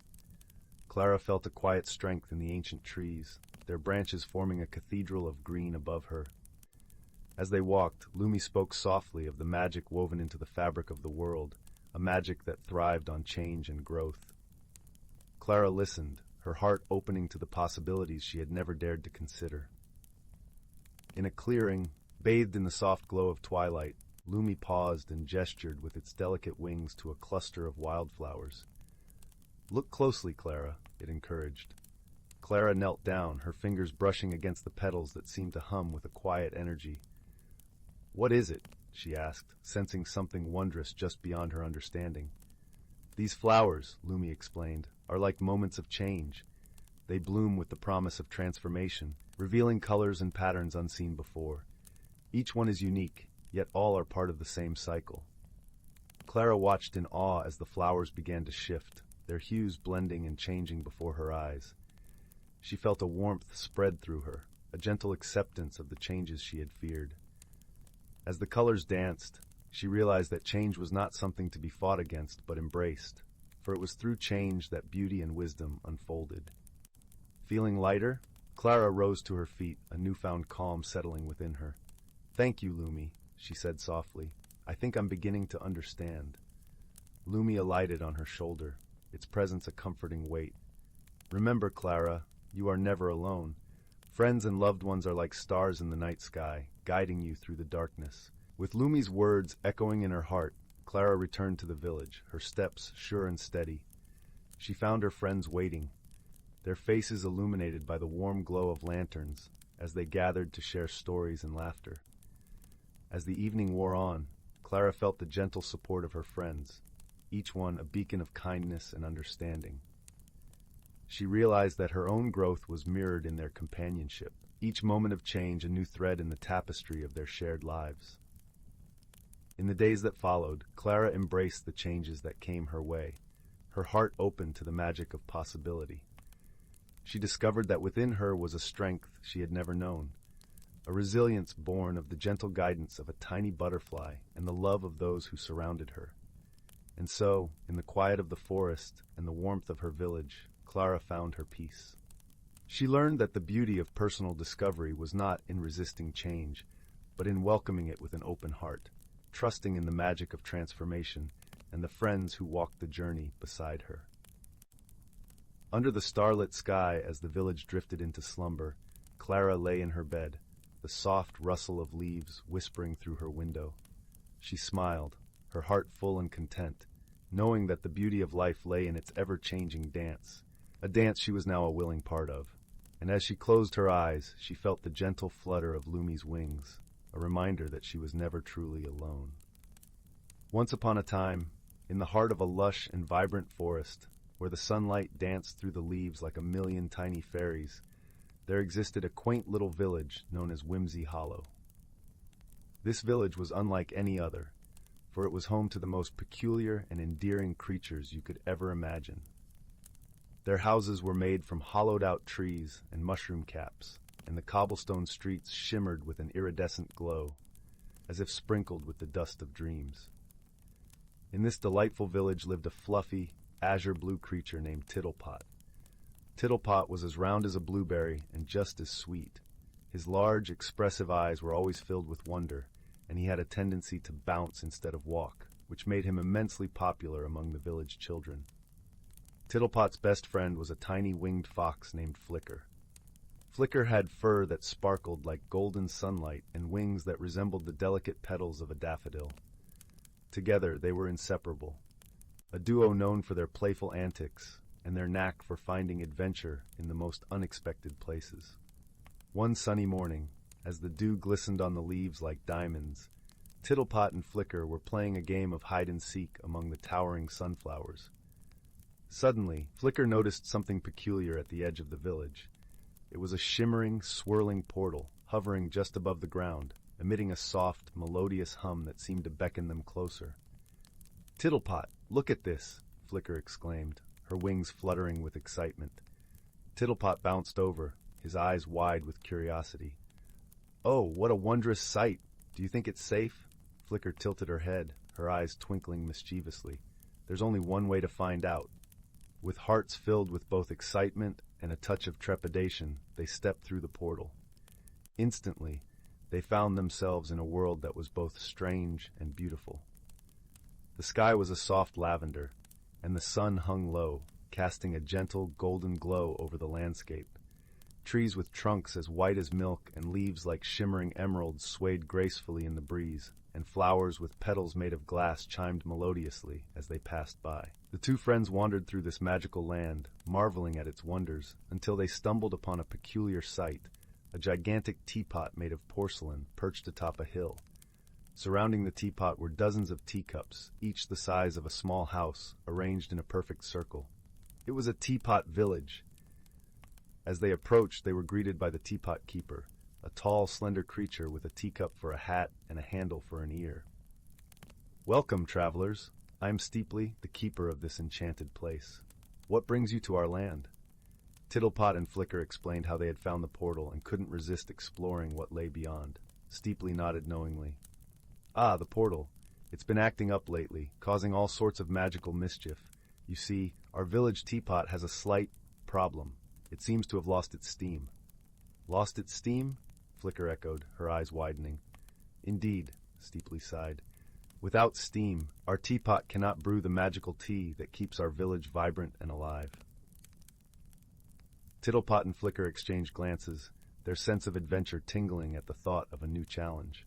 Clara felt a quiet strength in the ancient trees, their branches forming a cathedral of green above her. As they walked, Lumi spoke softly of the magic woven into the fabric of the world, a magic that thrived on change and growth. Clara listened, her heart opening to the possibilities she had never dared to consider. In a clearing, bathed in the soft glow of twilight, Lumi paused and gestured with its delicate wings to a cluster of wildflowers. "Look closely, Clara," it encouraged. Clara knelt down, her fingers brushing against the petals that seemed to hum with a quiet energy. "What is it?" she asked, sensing something wondrous just beyond her understanding. "These flowers," Lumi explained, "are like moments of change. They bloom with the promise of transformation, revealing colors and patterns unseen before. Each one is unique, yet all are part of the same cycle." Clara watched in awe as the flowers began to shift, their hues blending and changing before her eyes. She felt a warmth spread through her, a gentle acceptance of the changes she had feared. As the colors danced, she realized that change was not something to be fought against but embraced, for it was through change that beauty and wisdom unfolded. Feeling lighter, Clara rose to her feet, a newfound calm settling within her. "Thank you, Lumi," she said softly. "I think I'm beginning to understand." Lumi alighted on her shoulder, its presence a comforting weight. "Remember, Clara, you are never alone. Friends and loved ones are like stars in the night sky, guiding you through the darkness." With Lumi's words echoing in her heart, Clara returned to the village, her steps sure and steady. She found her friends waiting, their faces illuminated by the warm glow of lanterns as they gathered to share stories and laughter. As the evening wore on, Clara felt the gentle support of her friends, each one a beacon of kindness and understanding. She realized that her own growth was mirrored in their companionship, each moment of change a new thread in the tapestry of their shared lives. In the days that followed, Clara embraced the changes that came her way, her heart open to the magic of possibility. She discovered that within her was a strength she had never known, a resilience born of the gentle guidance of a tiny butterfly and the love of those who surrounded her. And so, in the quiet of the forest and the warmth of her village, Clara found her peace. She learned that the beauty of personal discovery was not in resisting change, but in welcoming it with an open heart, trusting in the magic of transformation and the friends who walked the journey beside her. Under the starlit sky, as the village drifted into slumber, Clara lay in her bed, the soft rustle of leaves whispering through her window. She smiled, her heart full and content, knowing that the beauty of life lay in its ever-changing dance, a dance she was now a willing part of. And as she closed her eyes, she felt the gentle flutter of Lumi's wings, a reminder that she was never truly alone. Once upon a time, in the heart of a lush and vibrant forest, where the sunlight danced through the leaves like a million tiny fairies, there existed a quaint little village known as Whimsy Hollow. This village was unlike any other, for it was home to the most peculiar and endearing creatures you could ever imagine. Their houses were made from hollowed-out trees and mushroom caps, and the cobblestone streets shimmered with an iridescent glow, as if sprinkled with the dust of dreams. In this delightful village lived a fluffy, azure-blue creature named Tittlepot. Tittlepot was as round as a blueberry and just as sweet. His large, expressive eyes were always filled with wonder, and he had a tendency to bounce instead of walk, which made him immensely popular among the village children. Tittlepot's best friend was a tiny winged fox named Flicker. Flicker had fur that sparkled like golden sunlight and wings that resembled the delicate petals of a daffodil. Together they were inseparable, a duo known for their playful antics and their knack for finding adventure in the most unexpected places. One sunny morning, as the dew glistened on the leaves like diamonds, Tittlepot and Flicker were playing a game of hide-and-seek among the towering sunflowers. Suddenly, Flicker noticed something peculiar at the edge of the village. It was a shimmering, swirling portal, hovering just above the ground, emitting a soft, melodious hum that seemed to beckon them closer. "Tittlepot, look at this!" Flicker exclaimed, her wings fluttering with excitement. Tittlepot bounced over, his eyes wide with curiosity. "Oh, what a wondrous sight! Do you think it's safe?" Flicker tilted her head, her eyes twinkling mischievously. "There's only one way to find out." With hearts filled with both excitement and a touch of trepidation, they stepped through the portal. Instantly, they found themselves in a world that was both strange and beautiful. The sky was a soft lavender, and the sun hung low, casting a gentle golden glow over the landscape. Trees with trunks as white as milk and leaves like shimmering emeralds swayed gracefully in the breeze, and flowers with petals made of glass chimed melodiously as they passed by. The two friends wandered through this magical land, marveling at its wonders, until they stumbled upon a peculiar sight, a gigantic teapot made of porcelain perched atop a hill. Surrounding the teapot were dozens of teacups, each the size of a small house, arranged in a perfect circle. It was a teapot village. As they approached, they were greeted by the teapot keeper, a tall, slender creature with a teacup for a hat and a handle for an ear. "Welcome, travelers. I am Steeply, the keeper of this enchanted place. What brings you to our land?" Tittlepot and Flicker explained how they had found the portal and couldn't resist exploring what lay beyond. Steeply nodded knowingly. "Ah, the portal. It's been acting up lately, causing all sorts of magical mischief. You see, our village teapot has a slight problem. It seems to have lost its steam." "Lost its steam?" Flicker echoed, her eyes widening. "Indeed," Steeply sighed. "Without steam, our teapot cannot brew the magical tea that keeps our village vibrant and alive." Tittlepot and Flicker exchanged glances, their sense of adventure tingling at the thought of a new challenge.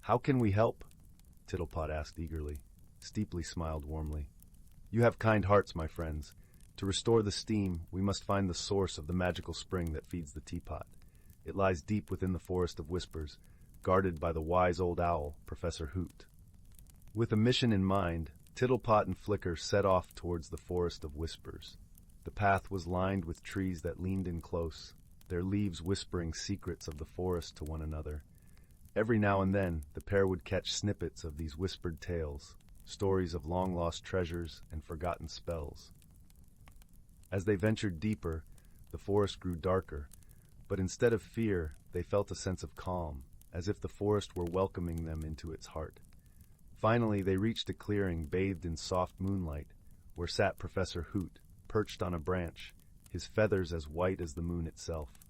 "How can we help?" Tittlepot asked eagerly. Steeply smiled warmly. "You have kind hearts, my friends. To restore the steam, we must find the source of the magical spring that feeds the teapot. It lies deep within the Forest of Whispers, guarded by the wise old owl, Professor Hoot." With a mission in mind, Tittlepot and Flicker set off towards the Forest of Whispers. The path was lined with trees that leaned in close, their leaves whispering secrets of the forest to one another. Every now and then, the pair would catch snippets of these whispered tales, stories of long-lost treasures and forgotten spells. As they ventured deeper, the forest grew darker, but instead of fear, they felt a sense of calm, as if the forest were welcoming them into its heart. Finally, they reached a clearing bathed in soft moonlight, where sat Professor Hoot, perched on a branch, his feathers as white as the moon itself.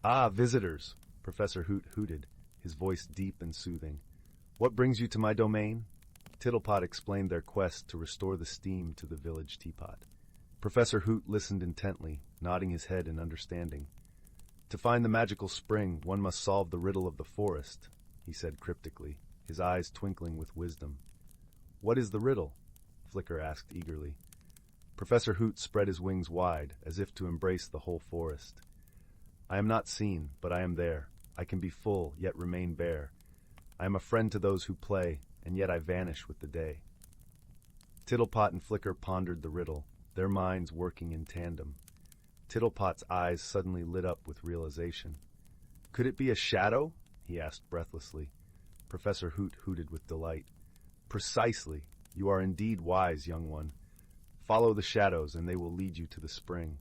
"Ah, visitors!" Professor Hoot hooted, his voice deep and soothing. "What brings you to my domain?" Tittlepot explained their quest to restore the steam to the village teapot. Professor Hoot listened intently, nodding his head in understanding. "To find the magical spring, one must solve the riddle of the forest," he said cryptically, his eyes twinkling with wisdom. "What is the riddle?" Flicker asked eagerly. Professor Hoot spread his wings wide, as if to embrace the whole forest. "I am not seen, but I am there. I can be full, yet remain bare. I am a friend to those who play, and yet I vanish with the day." Tittlepot and Flicker pondered the riddle, their minds working in tandem. Tittlepot's eyes suddenly lit up with realization. "Could it be a shadow?" he asked breathlessly. Professor Hoot hooted with delight. "Precisely. You are indeed wise, young one. Follow the shadows, and they will lead you to the spring."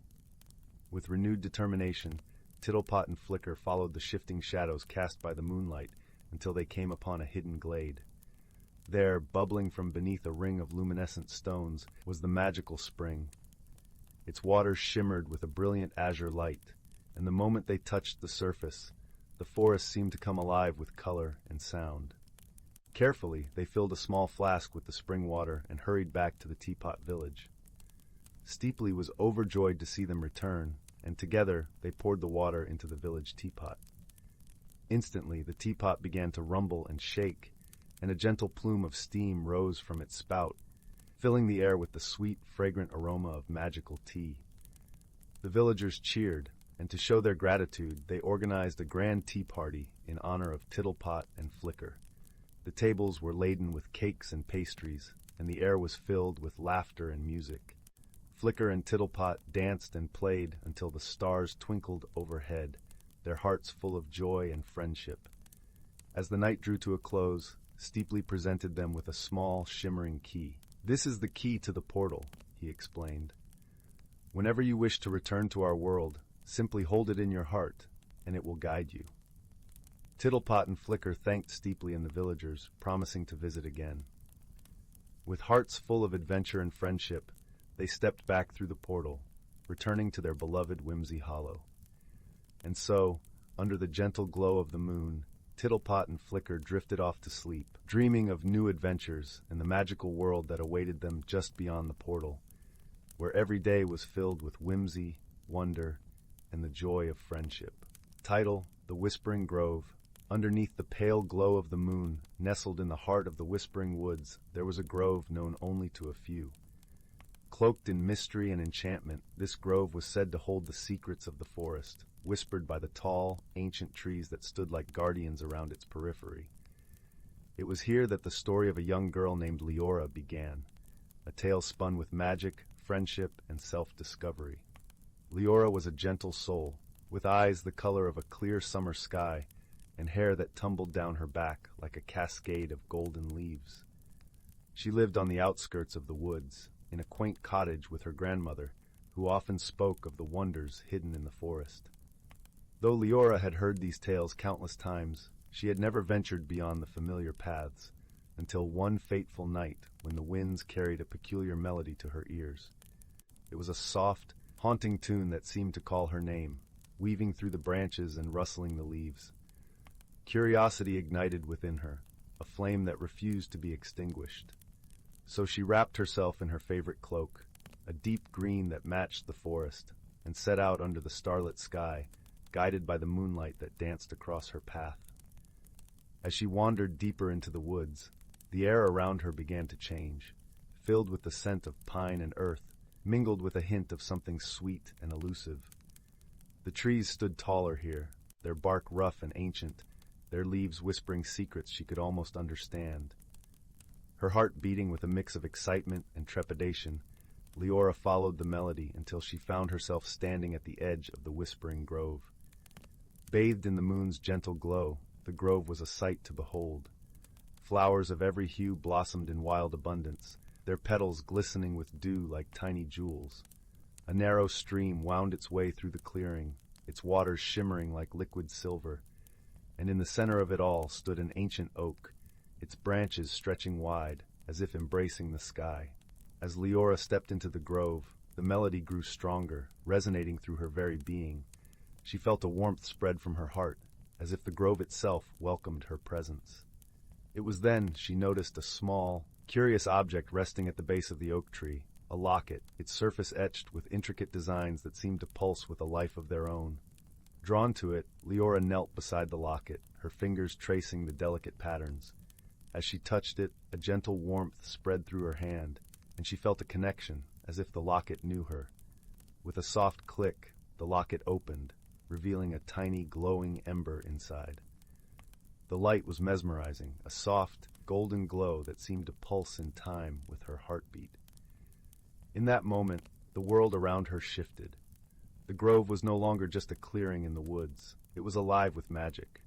With renewed determination, Tittlepot and Flicker followed the shifting shadows cast by the moonlight until they came upon a hidden glade. There, bubbling from beneath a ring of luminescent stones, was the magical spring. Its waters shimmered with a brilliant azure light, and the moment they touched the surface, the forest seemed to come alive with color and sound. Carefully, they filled a small flask with the spring water and hurried back to the teapot village. Steeply was overjoyed to see them return, and together they poured the water into the village teapot. Instantly, the teapot began to rumble and shake, and a gentle plume of steam rose from its spout, filling the air with the sweet, fragrant aroma of magical tea. The villagers cheered, and to show their gratitude, they organized a grand tea party in honor of Tittlepot and Flicker. The tables were laden with cakes and pastries, and the air was filled with laughter and music. Flicker and Tittlepot danced and played until the stars twinkled overhead, their hearts full of joy and friendship. As the night drew to a close, Steeply presented them with a small, shimmering key. "This is the key to the portal," he explained. "Whenever you wish to return to our world, simply hold it in your heart, and it will guide you." Tittlepot and Flicker thanked Steeply and the villagers, promising to visit again. With hearts full of adventure and friendship, they stepped back through the portal, returning to their beloved Whimsy Hollow. And so, under the gentle glow of the moon, Tittlepot and Flicker drifted off to sleep, dreaming of new adventures and the magical world that awaited them just beyond the portal, where every day was filled with whimsy, wonder, and the joy of friendship. Title: The Whispering Grove. Underneath the pale glow of the moon, nestled in the heart of the Whispering Woods, there was a grove known only to a few. Cloaked in mystery and enchantment, this grove was said to hold the secrets of the forest, whispered by the tall, ancient trees that stood like guardians around its periphery. It was here that the story of a young girl named Elara began, a tale spun with magic, friendship, and self-discovery. Elara was a gentle soul, with eyes the color of a clear summer sky, and hair that tumbled down her back like a cascade of golden leaves. She lived on the outskirts of the woods, in a quaint cottage with her grandmother, who often spoke of the wonders hidden in the forest. Though Elara had heard these tales countless times, she had never ventured beyond the familiar paths, until one fateful night when the winds carried a peculiar melody to her ears. It was a soft, haunting tune that seemed to call her name, weaving through the branches and rustling the leaves. Curiosity ignited within her, a flame that refused to be extinguished. So she wrapped herself in her favorite cloak, a deep green that matched the forest, and set out under the starlit sky, guided by the moonlight that danced across her path. As she wandered deeper into the woods, the air around her began to change, filled with the scent of pine and earth, mingled with a hint of something sweet and elusive. The trees stood taller here, their bark rough and ancient, their leaves whispering secrets she could almost understand. Her heart beating with a mix of excitement and trepidation, Elara followed the melody until she found herself standing at the edge of the Whispering Grove. Bathed in the moon's gentle glow, the grove was a sight to behold. Flowers of every hue blossomed in wild abundance, their petals glistening with dew like tiny jewels. A narrow stream wound its way through the clearing, its waters shimmering like liquid silver, and in the center of it all stood an ancient oak, its branches stretching wide, as if embracing the sky. As Elara stepped into the grove, the melody grew stronger, resonating through her very being. She felt a warmth spread from her heart, as if the grove itself welcomed her presence. It was then she noticed a small, curious object resting at the base of the oak tree, a locket, its surface etched with intricate designs that seemed to pulse with a life of their own. Drawn to it, Elara knelt beside the locket, her fingers tracing the delicate patterns. As she touched it, a gentle warmth spread through her hand, and she felt a connection, as if the locket knew her. With a soft click, the locket opened, revealing a tiny glowing ember inside. The light was mesmerizing, a soft, golden glow that seemed to pulse in time with her heartbeat. In that moment, the world around her shifted. The grove was no longer just a clearing in the woods. It was alive with magic.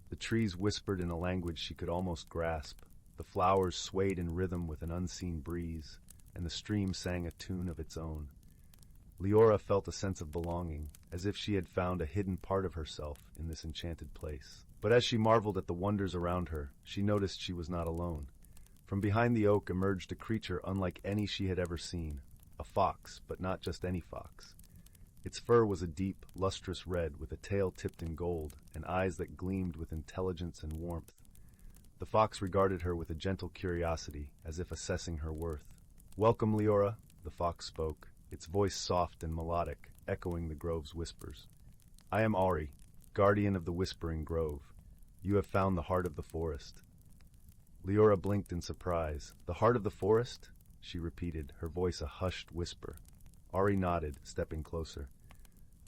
The trees whispered in a language she could almost grasp. The flowers swayed in rhythm with an unseen breeze, and the stream sang a tune of its own. Elara felt a sense of belonging, as if she had found a hidden part of herself in this enchanted place. But as she marveled at the wonders around her, she noticed she was not alone. From behind the oak emerged a creature unlike any she had ever seen. A fox, but not just any fox. Its fur was a deep, lustrous red with a tail tipped in gold and eyes that gleamed with intelligence and warmth. The fox regarded her with a gentle curiosity, as if assessing her worth. "Welcome, Elara," the fox spoke, its voice soft and melodic, echoing the grove's whispers. "I am Ari, guardian of the Whispering Grove. You have found the heart of the forest." Elara blinked in surprise. "The heart of the forest?" she repeated, her voice a hushed whisper. Ari nodded, stepping closer.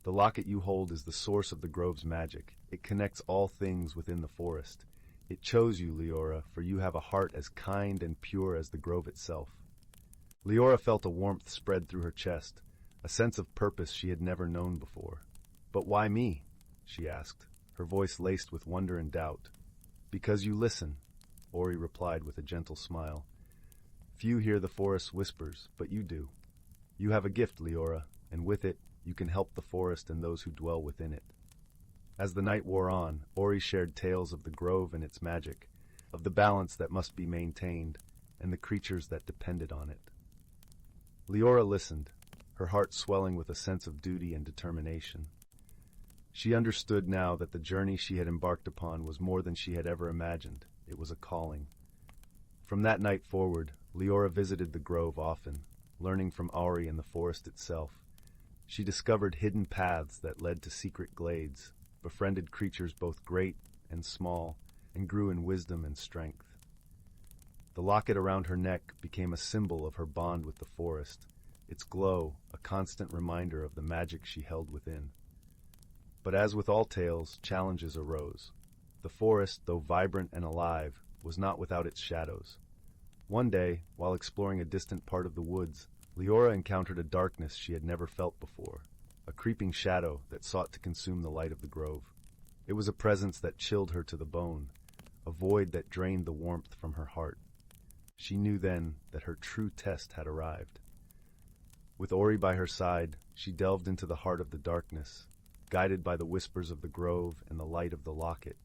"The locket you hold is the source of the grove's magic. It connects all things within the forest. It chose you, Elara, for you have a heart as kind and pure as the grove itself." Elara felt a warmth spread through her chest, a sense of purpose she had never known before. "But why me?" she asked, her voice laced with wonder and doubt. "Because you listen," Ori replied with a gentle smile. "Few hear the forest's whispers, but you do. You have a gift, Elara, and with it, you can help the forest and those who dwell within it." As the night wore on, Ori shared tales of the grove and its magic, of the balance that must be maintained, and the creatures that depended on it. Elara listened, her heart swelling with a sense of duty and determination. She understood now that the journey she had embarked upon was more than she had ever imagined. It was a calling. From that night forward, Leora visited the grove often, learning from Auri and the forest itself. She discovered hidden paths that led to secret glades, befriended creatures both great and small, and grew in wisdom and strength. The locket around her neck became a symbol of her bond with the forest, its glow a constant reminder of the magic she held within. But as with all tales, challenges arose. The forest, though vibrant and alive, was not without its shadows. One day, while exploring a distant part of the woods, Leora encountered a darkness she had never felt before, a creeping shadow that sought to consume the light of the grove. It was a presence that chilled her to the bone, a void that drained the warmth from her heart. She knew then that her true test had arrived. With Ori by her side, she delved into the heart of the darkness, guided by the whispers of the grove and the light of the locket.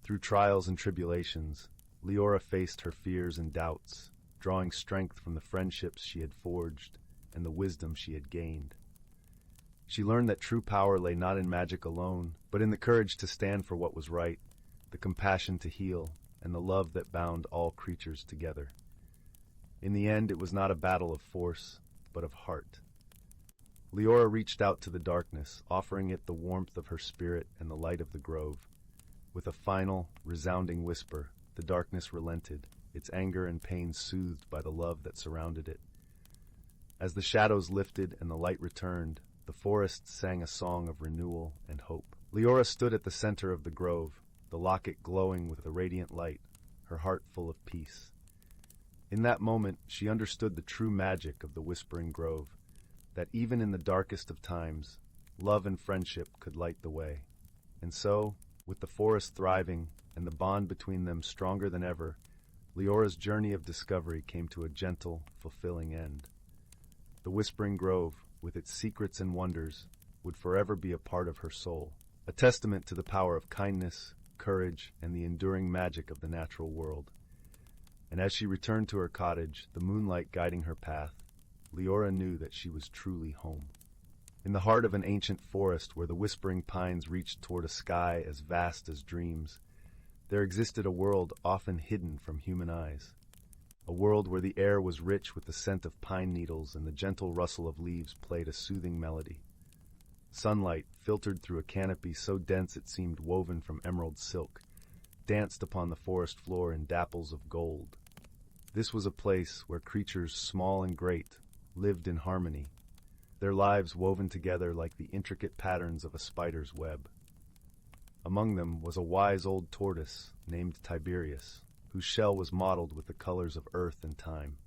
Through trials and tribulations, Leora faced her fears and doubts, drawing strength from the friendships she had forged and the wisdom she had gained. She learned that true power lay not in magic alone, but in the courage to stand for what was right, the compassion to heal, and the love that bound all creatures together. In the end, it was not a battle of force, but of heart. Leora reached out to the darkness, offering it the warmth of her spirit and the light of the grove. With a final, resounding whisper, the darkness relented, its anger and pain soothed by the love that surrounded it. As the shadows lifted and the light returned, the forest sang a song of renewal and hope. Leora stood at the center of the grove, the locket glowing with a radiant light, her heart full of peace. In that moment, she understood the true magic of the Whispering Grove, that even in the darkest of times, love and friendship could light the way. And so, with the forest thriving and the bond between them stronger than ever, Leora's journey of discovery came to a gentle, fulfilling end. The Whispering Grove, with its secrets and wonders, would forever be a part of her soul, a testament to the power of kindness, courage, and the enduring magic of the natural world. And as she returned to her cottage, the moonlight guiding her path, Leora knew that she was truly home. In the heart of an ancient forest where the whispering pines reached toward a sky as vast as dreams, there existed a world often hidden from human eyes. A world where the air was rich with the scent of pine needles and the gentle rustle of leaves played a soothing melody. Sunlight, filtered through a canopy so dense it seemed woven from emerald silk, danced upon the forest floor in dapples of gold. This was a place where creatures small and great lived in harmony, their lives woven together like the intricate patterns of a spider's web. Among them was a wise old tortoise named Tiberius, whose shell was mottled with the colors of earth and time.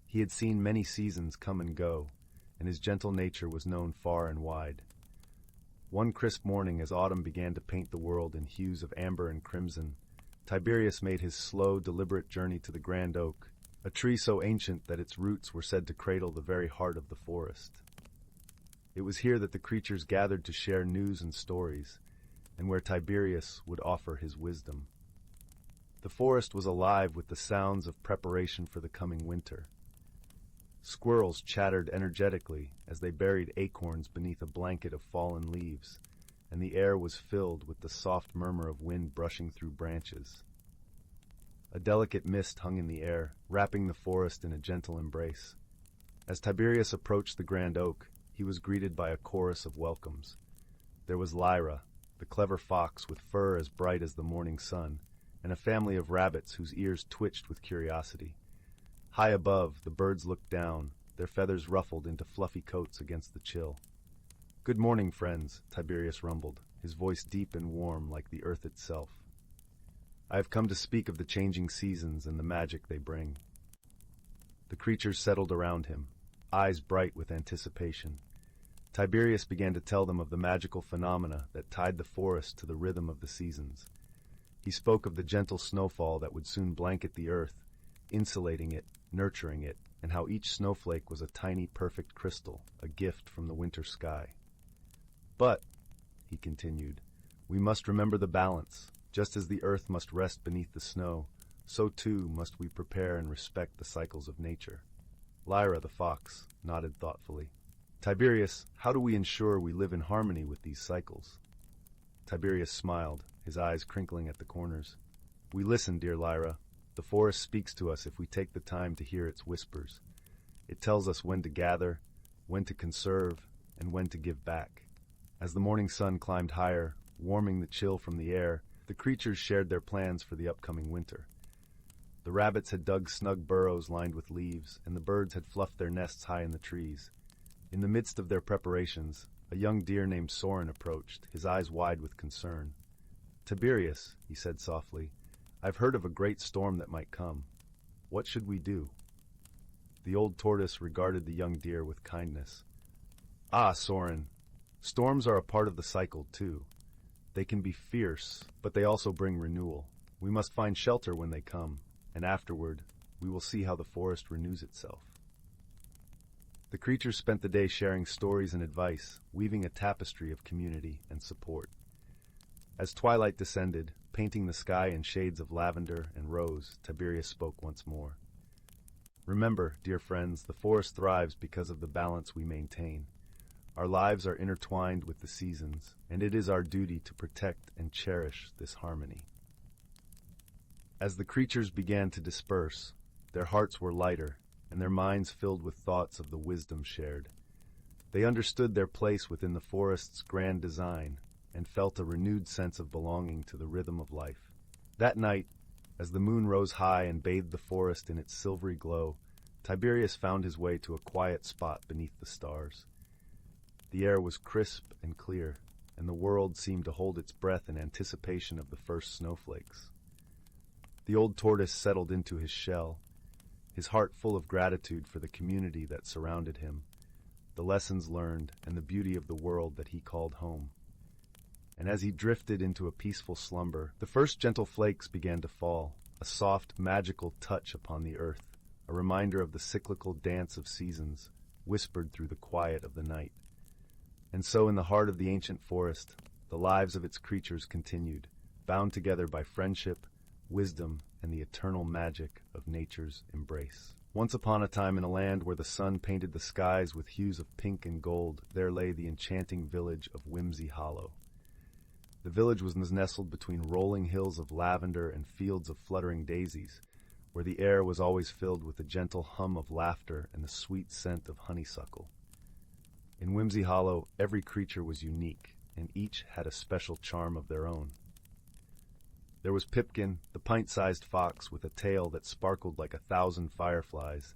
He had seen many seasons come and go, and his gentle nature was known far and wide. One crisp morning, as autumn began to paint the world in hues of amber and crimson, Tiberius made his slow, deliberate journey to the grand oak, a tree so ancient that its roots were said to cradle the very heart of the forest. It was here that the creatures gathered to share news and stories, and where Tiberius would offer his wisdom. The forest was alive with the sounds of preparation for the coming winter. Squirrels chattered energetically as they buried acorns beneath a blanket of fallen leaves, and the air was filled with the soft murmur of wind brushing through branches. A delicate mist hung in the air, wrapping the forest in a gentle embrace. As Tiberius approached the grand oak, he was greeted by a chorus of welcomes. There was Lyra, the clever fox with fur as bright as the morning sun, and a family of rabbits whose ears twitched with curiosity. High above, the birds looked down, their feathers ruffled into fluffy coats against the chill. "Good morning, friends," Tiberius rumbled, his voice deep and warm like the earth itself. "I have come to speak of the changing seasons and the magic they bring." The creatures settled around him, eyes bright with anticipation. Tiberius began to tell them of the magical phenomena that tied the forest to the rhythm of the seasons. He spoke of the gentle snowfall that would soon blanket the earth, insulating it, nurturing it, and how each snowflake was a tiny, perfect crystal, a gift from the winter sky. "But," he continued, "we must remember the balance. Just as the earth must rest beneath the snow, so too must we prepare and respect the cycles of nature." Lyra the fox nodded thoughtfully. Tiberius, how do we ensure we live in harmony with these cycles? Tiberius smiled, his eyes crinkling at the corners. We listen, dear Lyra. The forest speaks to us if we take the time to hear its whispers. It tells us when to gather, when to conserve, and when to give back. As the morning sun climbed higher, warming the chill from the air, the creatures shared their plans for the upcoming winter. The rabbits had dug snug burrows lined with leaves, and the birds had fluffed their nests high in the trees. In the midst of their preparations, a young deer named Soren approached, his eyes wide with concern. Tiberius, he said softly, I've heard of a great storm that might come. What should we do? The old tortoise regarded the young deer with kindness. Ah, Soren, storms are a part of the cycle, too. They can be fierce, but they also bring renewal. We must find shelter when they come, and afterward, we will see how the forest renews itself. The creatures spent the day sharing stories and advice, weaving a tapestry of community and support. As twilight descended, painting the sky in shades of lavender and rose, Tiberius spoke once more. Remember, dear friends, the forest thrives because of the balance we maintain. Our lives are intertwined with the seasons, and it is our duty to protect and cherish this harmony. As the creatures began to disperse, their hearts were lighter, and their minds filled with thoughts of the wisdom shared. They understood their place within the forest's grand design, and felt a renewed sense of belonging to the rhythm of life. That night, as the moon rose high and bathed the forest in its silvery glow, Tiberius found his way to a quiet spot beneath the stars. The air was crisp and clear, and the world seemed to hold its breath in anticipation of the first snowflakes. The old tortoise settled into his shell, his heart full of gratitude for the community that surrounded him, the lessons learned, and the beauty of the world that he called home. And as he drifted into a peaceful slumber, the first gentle flakes began to fall, a soft, magical touch upon the earth, a reminder of the cyclical dance of seasons, whispered through the quiet of the night. And so in the heart of the ancient forest, the lives of its creatures continued, bound together by friendship, wisdom, and the eternal magic of nature's embrace. Once upon a time in a land where the sun painted the skies with hues of pink and gold, there lay the enchanting village of Whimsy Hollow. The village was nestled between rolling hills of lavender and fields of fluttering daisies, where the air was always filled with the gentle hum of laughter and the sweet scent of honeysuckle. In Whimsy Hollow, every creature was unique, and each had a special charm of their own. There was Pipkin, the pint-sized fox with a tail that sparkled like 1,000 fireflies,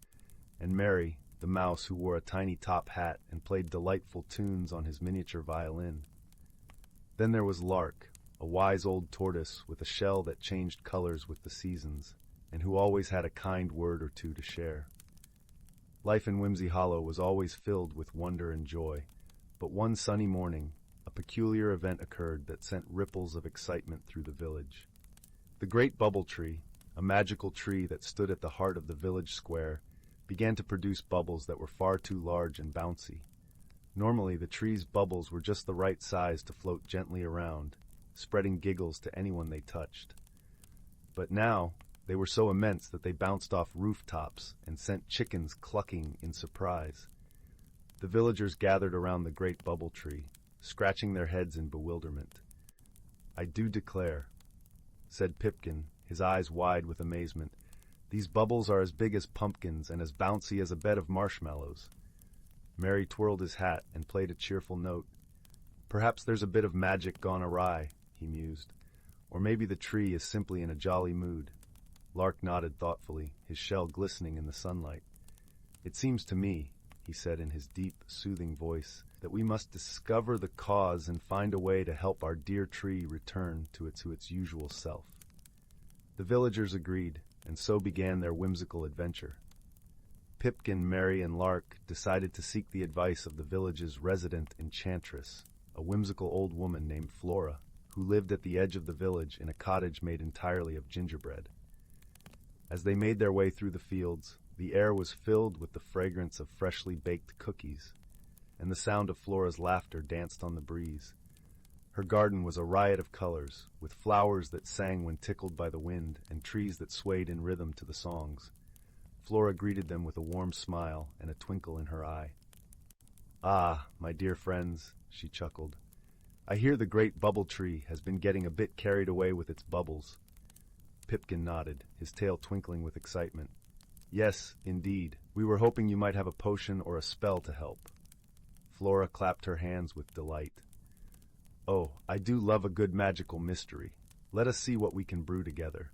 and Mary, the mouse who wore a tiny top hat and played delightful tunes on his miniature violin. Then there was Lark, a wise old tortoise with a shell that changed colors with the seasons, and who always had a kind word or two to share. Life in Whimsy Hollow was always filled with wonder and joy, but one sunny morning, a peculiar event occurred that sent ripples of excitement through the village. The great bubble tree, a magical tree that stood at the heart of the village square, began to produce bubbles that were far too large and bouncy. Normally, the tree's bubbles were just the right size to float gently around, spreading giggles to anyone they touched. But now, they were so immense that they bounced off rooftops and sent chickens clucking in surprise. The villagers gathered around the great bubble tree, scratching their heads in bewilderment. "I do declare," said Pipkin, his eyes wide with amazement, "these bubbles are as big as pumpkins and as bouncy as a bed of marshmallows." Mary twirled his hat and played a cheerful note. "Perhaps there's a bit of magic gone awry," he mused. "Or maybe the tree is simply in a jolly mood." Lark nodded thoughtfully, his shell glistening in the sunlight. "It seems to me," he said in his deep, soothing voice, "that we must discover the cause and find a way to help our dear tree return to its usual self." The villagers agreed, and so began their whimsical adventure. Pipkin, Mary, and Lark decided to seek the advice of the village's resident enchantress, a whimsical old woman named Flora, who lived at the edge of the village in a cottage made entirely of gingerbread. As they made their way through the fields, the air was filled with the fragrance of freshly baked cookies, and the sound of Flora's laughter danced on the breeze. Her garden was a riot of colors, with flowers that sang when tickled by the wind and trees that swayed in rhythm to the songs. Flora greeted them with a warm smile and a twinkle in her eye. "Ah, my dear friends," she chuckled. "I hear the great bubble tree has been getting a bit carried away with its bubbles." Pipkin nodded, his tail twinkling with excitement. "Yes, indeed. We were hoping you might have a potion or a spell to help." Flora clapped her hands with delight. "Oh, I do love a good magical mystery. Let us see what we can brew together."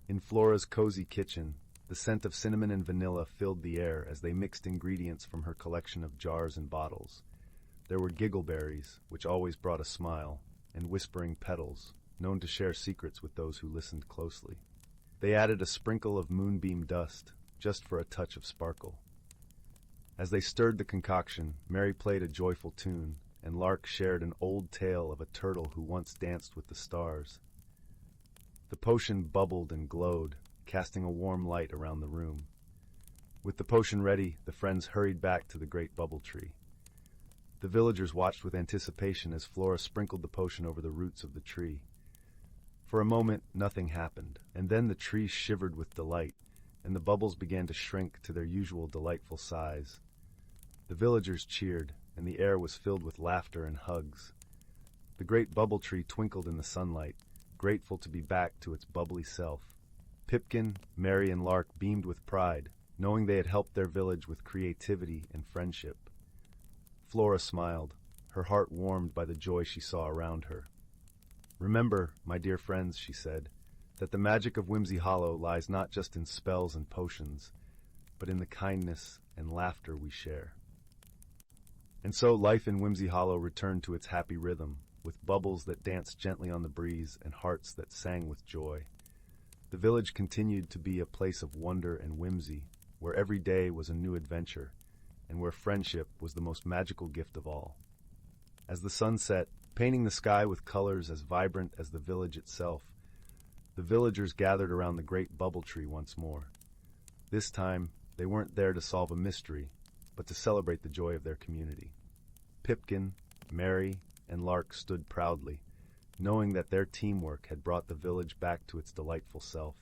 In Flora's cozy kitchen, the scent of cinnamon and vanilla filled the air as they mixed ingredients from her collection of jars and bottles. There were giggleberries, which always brought a smile, and whispering petals, known to share secrets with those who listened closely. They added a sprinkle of moonbeam dust, just for a touch of sparkle. As they stirred the concoction, Mary played a joyful tune, and Lark shared an old tale of a turtle who once danced with the stars. The potion bubbled and glowed, casting a warm light around the room. With the potion ready, the friends hurried back to the great bubble tree. The villagers watched with anticipation as Flora sprinkled the potion over the roots of the tree. For a moment, nothing happened, and then the tree shivered with delight, and the bubbles began to shrink to their usual delightful size. The villagers cheered, and the air was filled with laughter and hugs. The great bubble tree twinkled in the sunlight, grateful to be back to its bubbly self. Pipkin, Mary, and Lark beamed with pride, knowing they had helped their village with creativity and friendship. Flora smiled, her heart warmed by the joy she saw around her. "Remember, my dear friends," she said, "that the magic of Whimsy Hollow lies not just in spells and potions, but in the kindness and laughter we share." And so life in Whimsy Hollow returned to its happy rhythm, with bubbles that danced gently on the breeze and hearts that sang with joy. The village continued to be a place of wonder and whimsy, where every day was a new adventure, and where friendship was the most magical gift of all. As the sun set, painting the sky with colors as vibrant as the village itself, the villagers gathered around the great bubble tree once more. This time, they weren't there to solve a mystery, but to celebrate the joy of their community. Pipkin, Mary, and Lark stood proudly, knowing that their teamwork had brought the village back to its delightful self.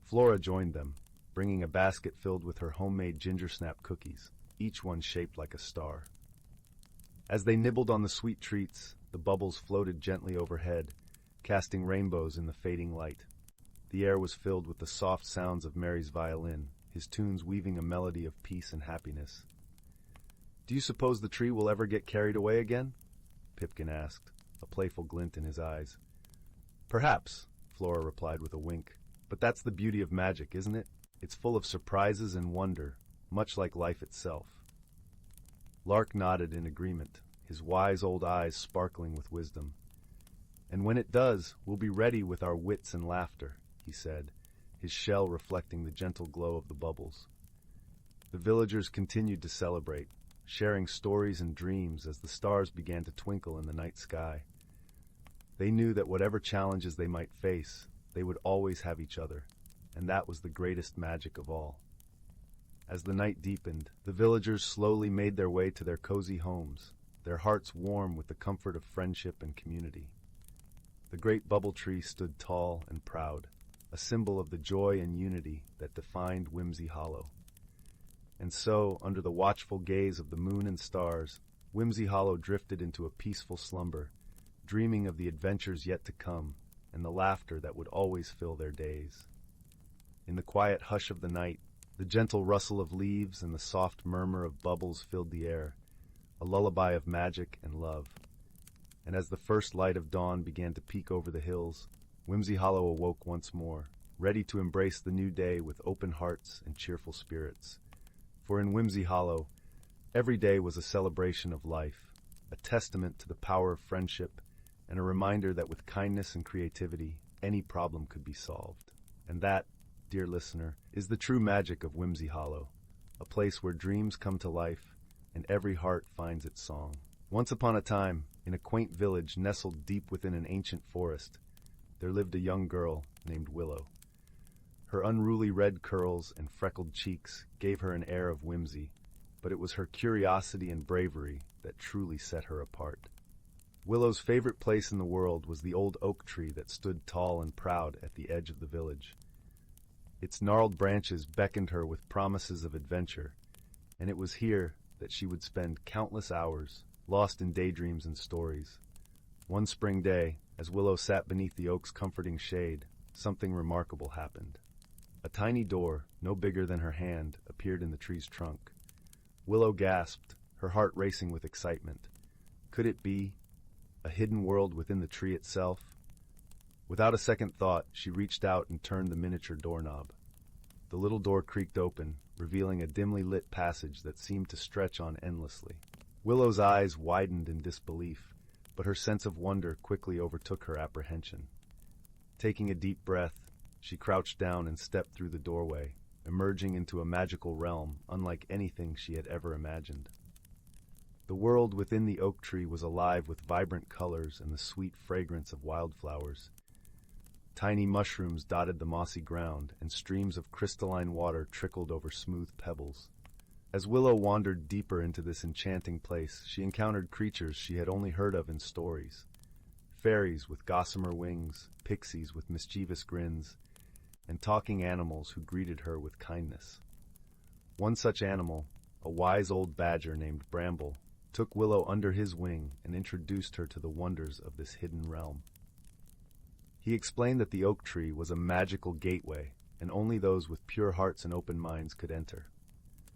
Flora joined them, bringing a basket filled with her homemade ginger snap cookies, each one shaped like a star. As they nibbled on the sweet treats, the bubbles floated gently overhead, casting rainbows in the fading light. The air was filled with the soft sounds of Mary's violin, his tunes weaving a melody of peace and happiness. "Do you suppose the tree will ever get carried away again?" Pipkin asked, a playful glint in his eyes. "Perhaps," Flora replied with a wink. "But that's the beauty of magic, isn't it? It's full of surprises and wonder, much like life itself." Lark nodded in agreement, his wise old eyes sparkling with wisdom. "And when it does, we'll be ready with our wits and laughter," he said, his shell reflecting the gentle glow of the bubbles. The villagers continued to celebrate, sharing stories and dreams as the stars began to twinkle in the night sky. They knew that whatever challenges they might face, they would always have each other, and that was the greatest magic of all. As the night deepened, the villagers slowly made their way to their cozy homes, their hearts warm with the comfort of friendship and community. The great bubble tree stood tall and proud, a symbol of the joy and unity that defined Whimsy Hollow. And so, under the watchful gaze of the moon and stars, Whimsy Hollow drifted into a peaceful slumber, dreaming of the adventures yet to come and the laughter that would always fill their days. In the quiet hush of the night, the gentle rustle of leaves and the soft murmur of bubbles filled the air, a lullaby of magic and love. And as the first light of dawn began to peek over the hills, Whimsy Hollow awoke once more, ready to embrace the new day with open hearts and cheerful spirits. For in Whimsy Hollow, every day was a celebration of life, a testament to the power of friendship, and a reminder that with kindness and creativity, any problem could be solved. And that, dear listener, is the true magic of Whimsy Hollow, a place where dreams come to life and every heart finds its song. Once upon a time, in a quaint village nestled deep within an ancient forest, there lived a young girl named Willow. Her unruly red curls and freckled cheeks gave her an air of whimsy, but it was her curiosity and bravery that truly set her apart. Willow's favorite place in the world was the old oak tree that stood tall and proud at the edge of the village. Its gnarled branches beckoned her with promises of adventure, and it was here that she would spend countless hours, lost in daydreams and stories. One spring day, as Willow sat beneath the oak's comforting shade, something remarkable happened. A tiny door, no bigger than her hand, appeared in the tree's trunk. Willow gasped, her heart racing with excitement. Could it be a hidden world within the tree itself? Without a second thought, she reached out and turned the miniature doorknob. The little door creaked open, revealing a dimly lit passage that seemed to stretch on endlessly. Willow's eyes widened in disbelief, but her sense of wonder quickly overtook her apprehension. Taking a deep breath, she crouched down and stepped through the doorway, emerging into a magical realm unlike anything she had ever imagined. The world within the oak tree was alive with vibrant colors and the sweet fragrance of wildflowers. Tiny mushrooms dotted the mossy ground, and streams of crystalline water trickled over smooth pebbles. As Willow wandered deeper into this enchanting place, she encountered creatures she had only heard of in stories. Fairies with gossamer wings, pixies with mischievous grins, and talking animals who greeted her with kindness. One such animal, a wise old badger named Bramble, took Willow under his wing and introduced her to the wonders of this hidden realm. He explained that the oak tree was a magical gateway, and only those with pure hearts and open minds could enter.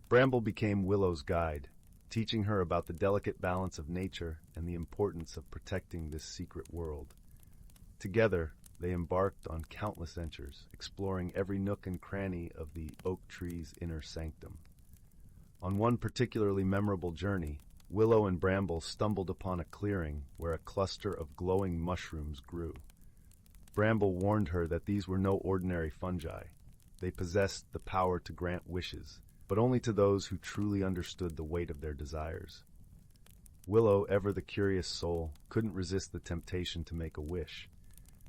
Bramble became Willow's guide, teaching her about the delicate balance of nature and the importance of protecting this secret world. Together, they embarked on countless ventures, exploring every nook and cranny of the oak tree's inner sanctum. On one particularly memorable journey, Willow and Bramble stumbled upon a clearing where a cluster of glowing mushrooms grew. Bramble warned her that these were no ordinary fungi. They possessed the power to grant wishes, but only to those who truly understood the weight of their desires. Willow, ever the curious soul, couldn't resist the temptation to make a wish.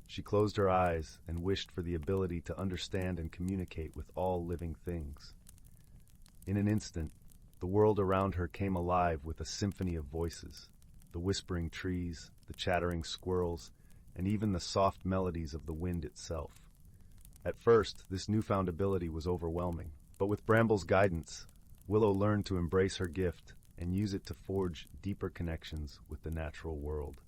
She closed her eyes and wished for the ability to understand and communicate with all living things. In an instant, the world around her came alive with a symphony of voices, the whispering trees, the chattering squirrels, and even the soft melodies of the wind itself. At first, this newfound ability was overwhelming, but with Bramble's guidance, Willow learned to embrace her gift and use it to forge deeper connections with the natural world.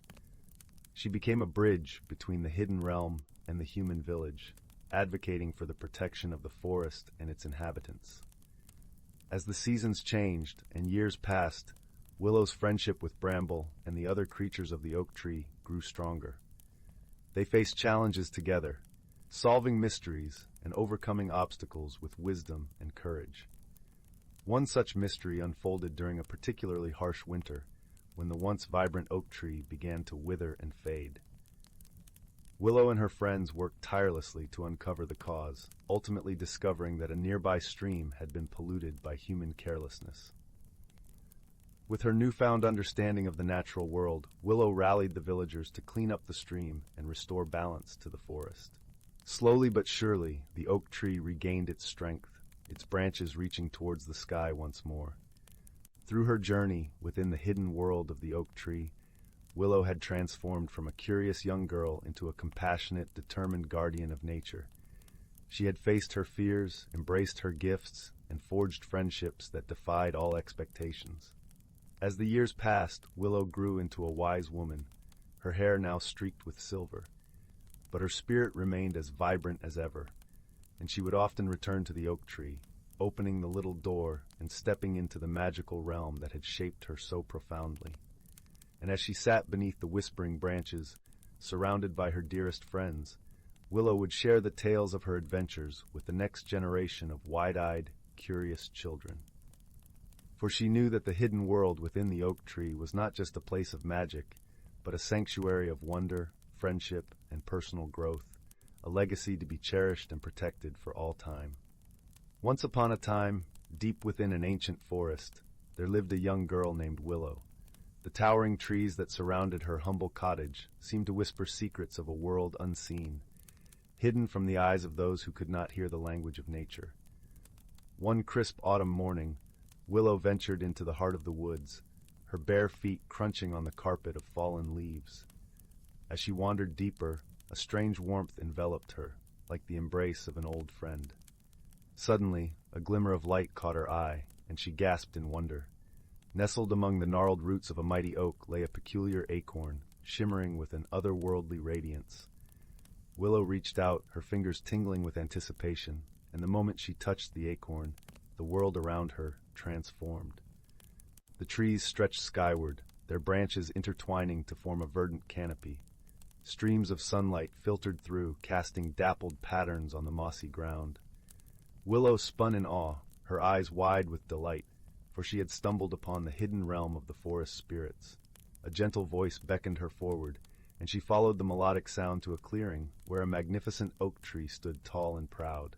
She became a bridge between the hidden realm and the human village, advocating for the protection of the forest and its inhabitants. As the seasons changed and years passed, Willow's friendship with Bramble and the other creatures of the oak tree grew stronger. They faced challenges together, solving mysteries and overcoming obstacles with wisdom and courage. One such mystery unfolded during a particularly harsh winter, when the once vibrant oak tree began to wither and fade. Willow and her friends worked tirelessly to uncover the cause, ultimately discovering that a nearby stream had been polluted by human carelessness. With her newfound understanding of the natural world, Willow rallied the villagers to clean up the stream and restore balance to the forest. Slowly but surely, the oak tree regained its strength, its branches reaching towards the sky once more. Through her journey within the hidden world of the oak tree, Willow had transformed from a curious young girl into a compassionate, determined guardian of nature. She had faced her fears, embraced her gifts, and forged friendships that defied all expectations. As the years passed, Willow grew into a wise woman, her hair now streaked with silver. But her spirit remained as vibrant as ever, and she would often return to the oak tree, opening the little door and stepping into the magical realm that had shaped her so profoundly. And as she sat beneath the whispering branches, surrounded by her dearest friends, Willow would share the tales of her adventures with the next generation of wide-eyed, curious children. For she knew that the hidden world within the oak tree was not just a place of magic, but a sanctuary of wonder, friendship, and personal growth, a legacy to be cherished and protected for all time. Once upon a time, deep within an ancient forest, there lived a young girl named Willow. The towering trees that surrounded her humble cottage seemed to whisper secrets of a world unseen, hidden from the eyes of those who could not hear the language of nature. One crisp autumn morning, Willow ventured into the heart of the woods, her bare feet crunching on the carpet of fallen leaves. As she wandered deeper, a strange warmth enveloped her, like the embrace of an old friend. Suddenly, a glimmer of light caught her eye, and she gasped in wonder. Nestled among the gnarled roots of a mighty oak lay a peculiar acorn, shimmering with an otherworldly radiance. Willow reached out, her fingers tingling with anticipation, and the moment she touched the acorn, the world around her transformed. The trees stretched skyward, their branches intertwining to form a verdant canopy. Streams of sunlight filtered through, casting dappled patterns on the mossy ground. Willow spun in awe, her eyes wide with delight, for she had stumbled upon the hidden realm of the forest spirits. A gentle voice beckoned her forward, and she followed the melodic sound to a clearing where a magnificent oak tree stood tall and proud.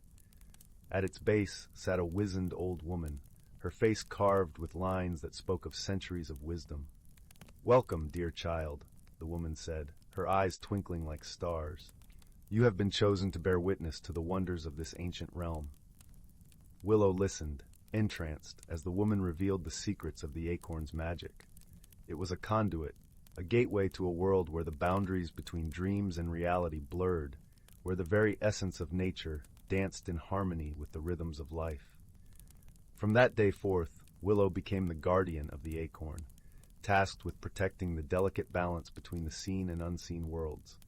At its base sat a wizened old woman, her face carved with lines that spoke of centuries of wisdom. "Welcome, dear child," the woman said, her eyes twinkling like stars. "You have been chosen to bear witness to the wonders of this ancient realm." Willow listened, entranced, as the woman revealed the secrets of the acorn's magic. It was a conduit, a gateway to a world where the boundaries between dreams and reality blurred, where the very essence of nature danced in harmony with the rhythms of life. From that day forth, Willow became the guardian of the acorn, tasked with protecting the delicate balance between the seen and unseen worlds.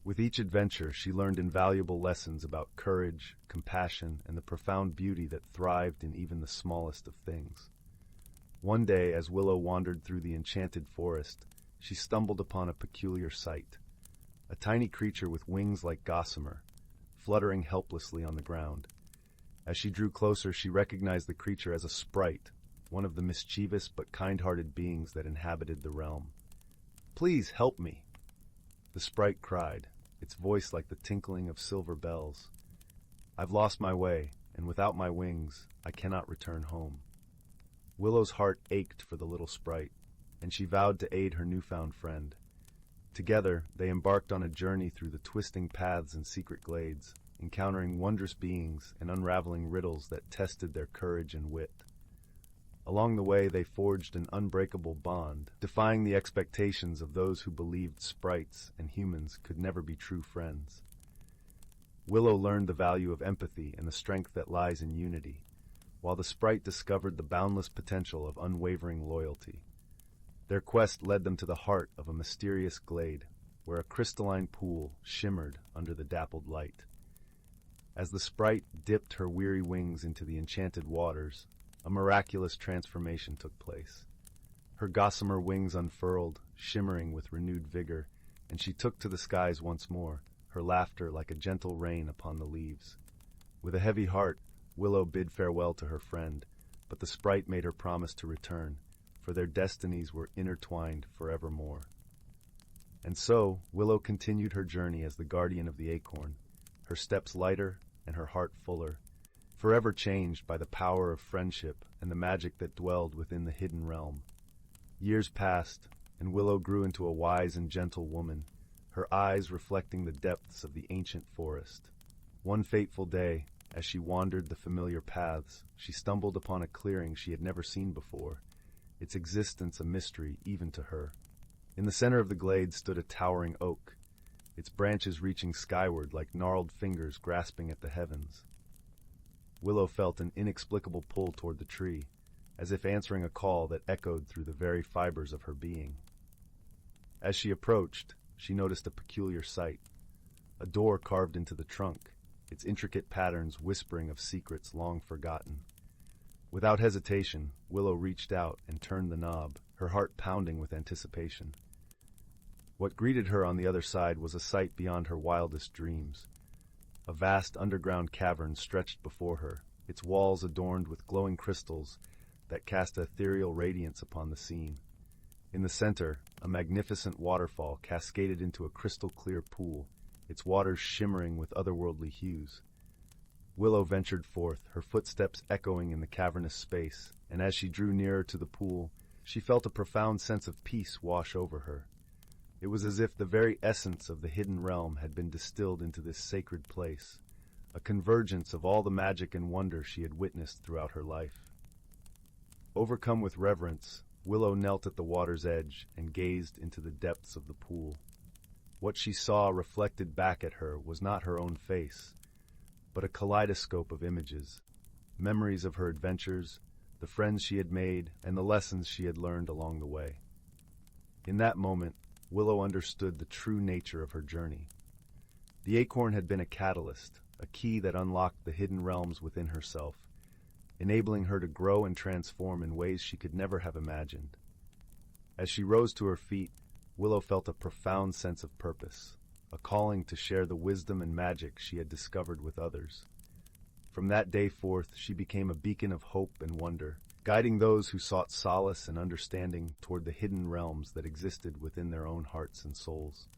With each adventure, she learned invaluable lessons about courage, compassion, and the profound beauty that thrived in even the smallest of things. One day, as Willow wandered through the enchanted forest, she stumbled upon a peculiar sight. A tiny creature with wings like gossamer, fluttering helplessly on the ground. As she drew closer, she recognized the creature as a sprite, one of the mischievous but kind-hearted beings that inhabited the realm. "Please help me," the sprite cried, its voice like the tinkling of silver bells. "I've lost my way, and without my wings, I cannot return home." Willow's heart ached for the little sprite, and she vowed to aid her newfound friend. Together, they embarked on a journey through the twisting paths and secret glades, encountering wondrous beings and unraveling riddles that tested their courage and wit. Along the way, they forged an unbreakable bond, defying the expectations of those who believed sprites and humans could never be true friends. Willow learned the value of empathy and the strength that lies in unity, while the sprite discovered the boundless potential of unwavering loyalty. Their quest led them to the heart of a mysterious glade, where a crystalline pool shimmered under the dappled light. As the sprite dipped her weary wings into the enchanted waters, a miraculous transformation took place. Her gossamer wings unfurled, shimmering with renewed vigor, and she took to the skies once more, her laughter like a gentle rain upon the leaves. With a heavy heart, Willow bid farewell to her friend, but the sprite made her promise to return, for their destinies were intertwined forevermore. And so, Willow continued her journey as the guardian of the acorn, her steps lighter and her heart fuller, forever changed by the power of friendship and the magic that dwelled within the hidden realm. Years passed, and Willow grew into a wise and gentle woman, her eyes reflecting the depths of the ancient forest. One fateful day, as she wandered the familiar paths, she stumbled upon a clearing she had never seen before, its existence a mystery even to her. In the center of the glade stood a towering oak, its branches reaching skyward like gnarled fingers grasping at the heavens. Willow felt an inexplicable pull toward the tree, as if answering a call that echoed through the very fibers of her being. As she approached, she noticed a peculiar sight, a door carved into the trunk, its intricate patterns whispering of secrets long forgotten. Without hesitation, Willow reached out and turned the knob, her heart pounding with anticipation. What greeted her on the other side was a sight beyond her wildest dreams. A vast underground cavern stretched before her, its walls adorned with glowing crystals that cast ethereal radiance upon the scene. In the center, a magnificent waterfall cascaded into a crystal-clear pool, its waters shimmering with otherworldly hues. Willow ventured forth, her footsteps echoing in the cavernous space, and as she drew nearer to the pool, she felt a profound sense of peace wash over her. It was as if the very essence of the hidden realm had been distilled into this sacred place, a convergence of all the magic and wonder she had witnessed throughout her life. Overcome with reverence, Willow knelt at the water's edge and gazed into the depths of the pool. What she saw reflected back at her was not her own face, but a kaleidoscope of images, memories of her adventures, the friends she had made, and the lessons she had learned along the way. In that moment, Willow understood the true nature of her journey. The acorn had been a catalyst, a key that unlocked the hidden realms within herself, enabling her to grow and transform in ways she could never have imagined. As she rose to her feet, Willow felt a profound sense of purpose, a calling to share the wisdom and magic she had discovered with others. From that day forth, she became a beacon of hope and wonder, guiding those who sought solace and understanding toward the hidden realms that existed within their own hearts and souls.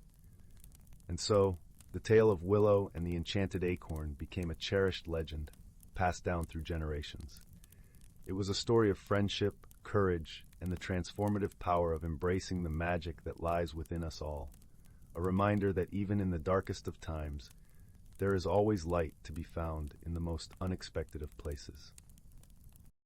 And so, the tale of Willow and the enchanted acorn became a cherished legend, passed down through generations. It was a story of friendship, courage, and the transformative power of embracing the magic that lies within us all, a reminder that even in the darkest of times, there is always light to be found in the most unexpected of places.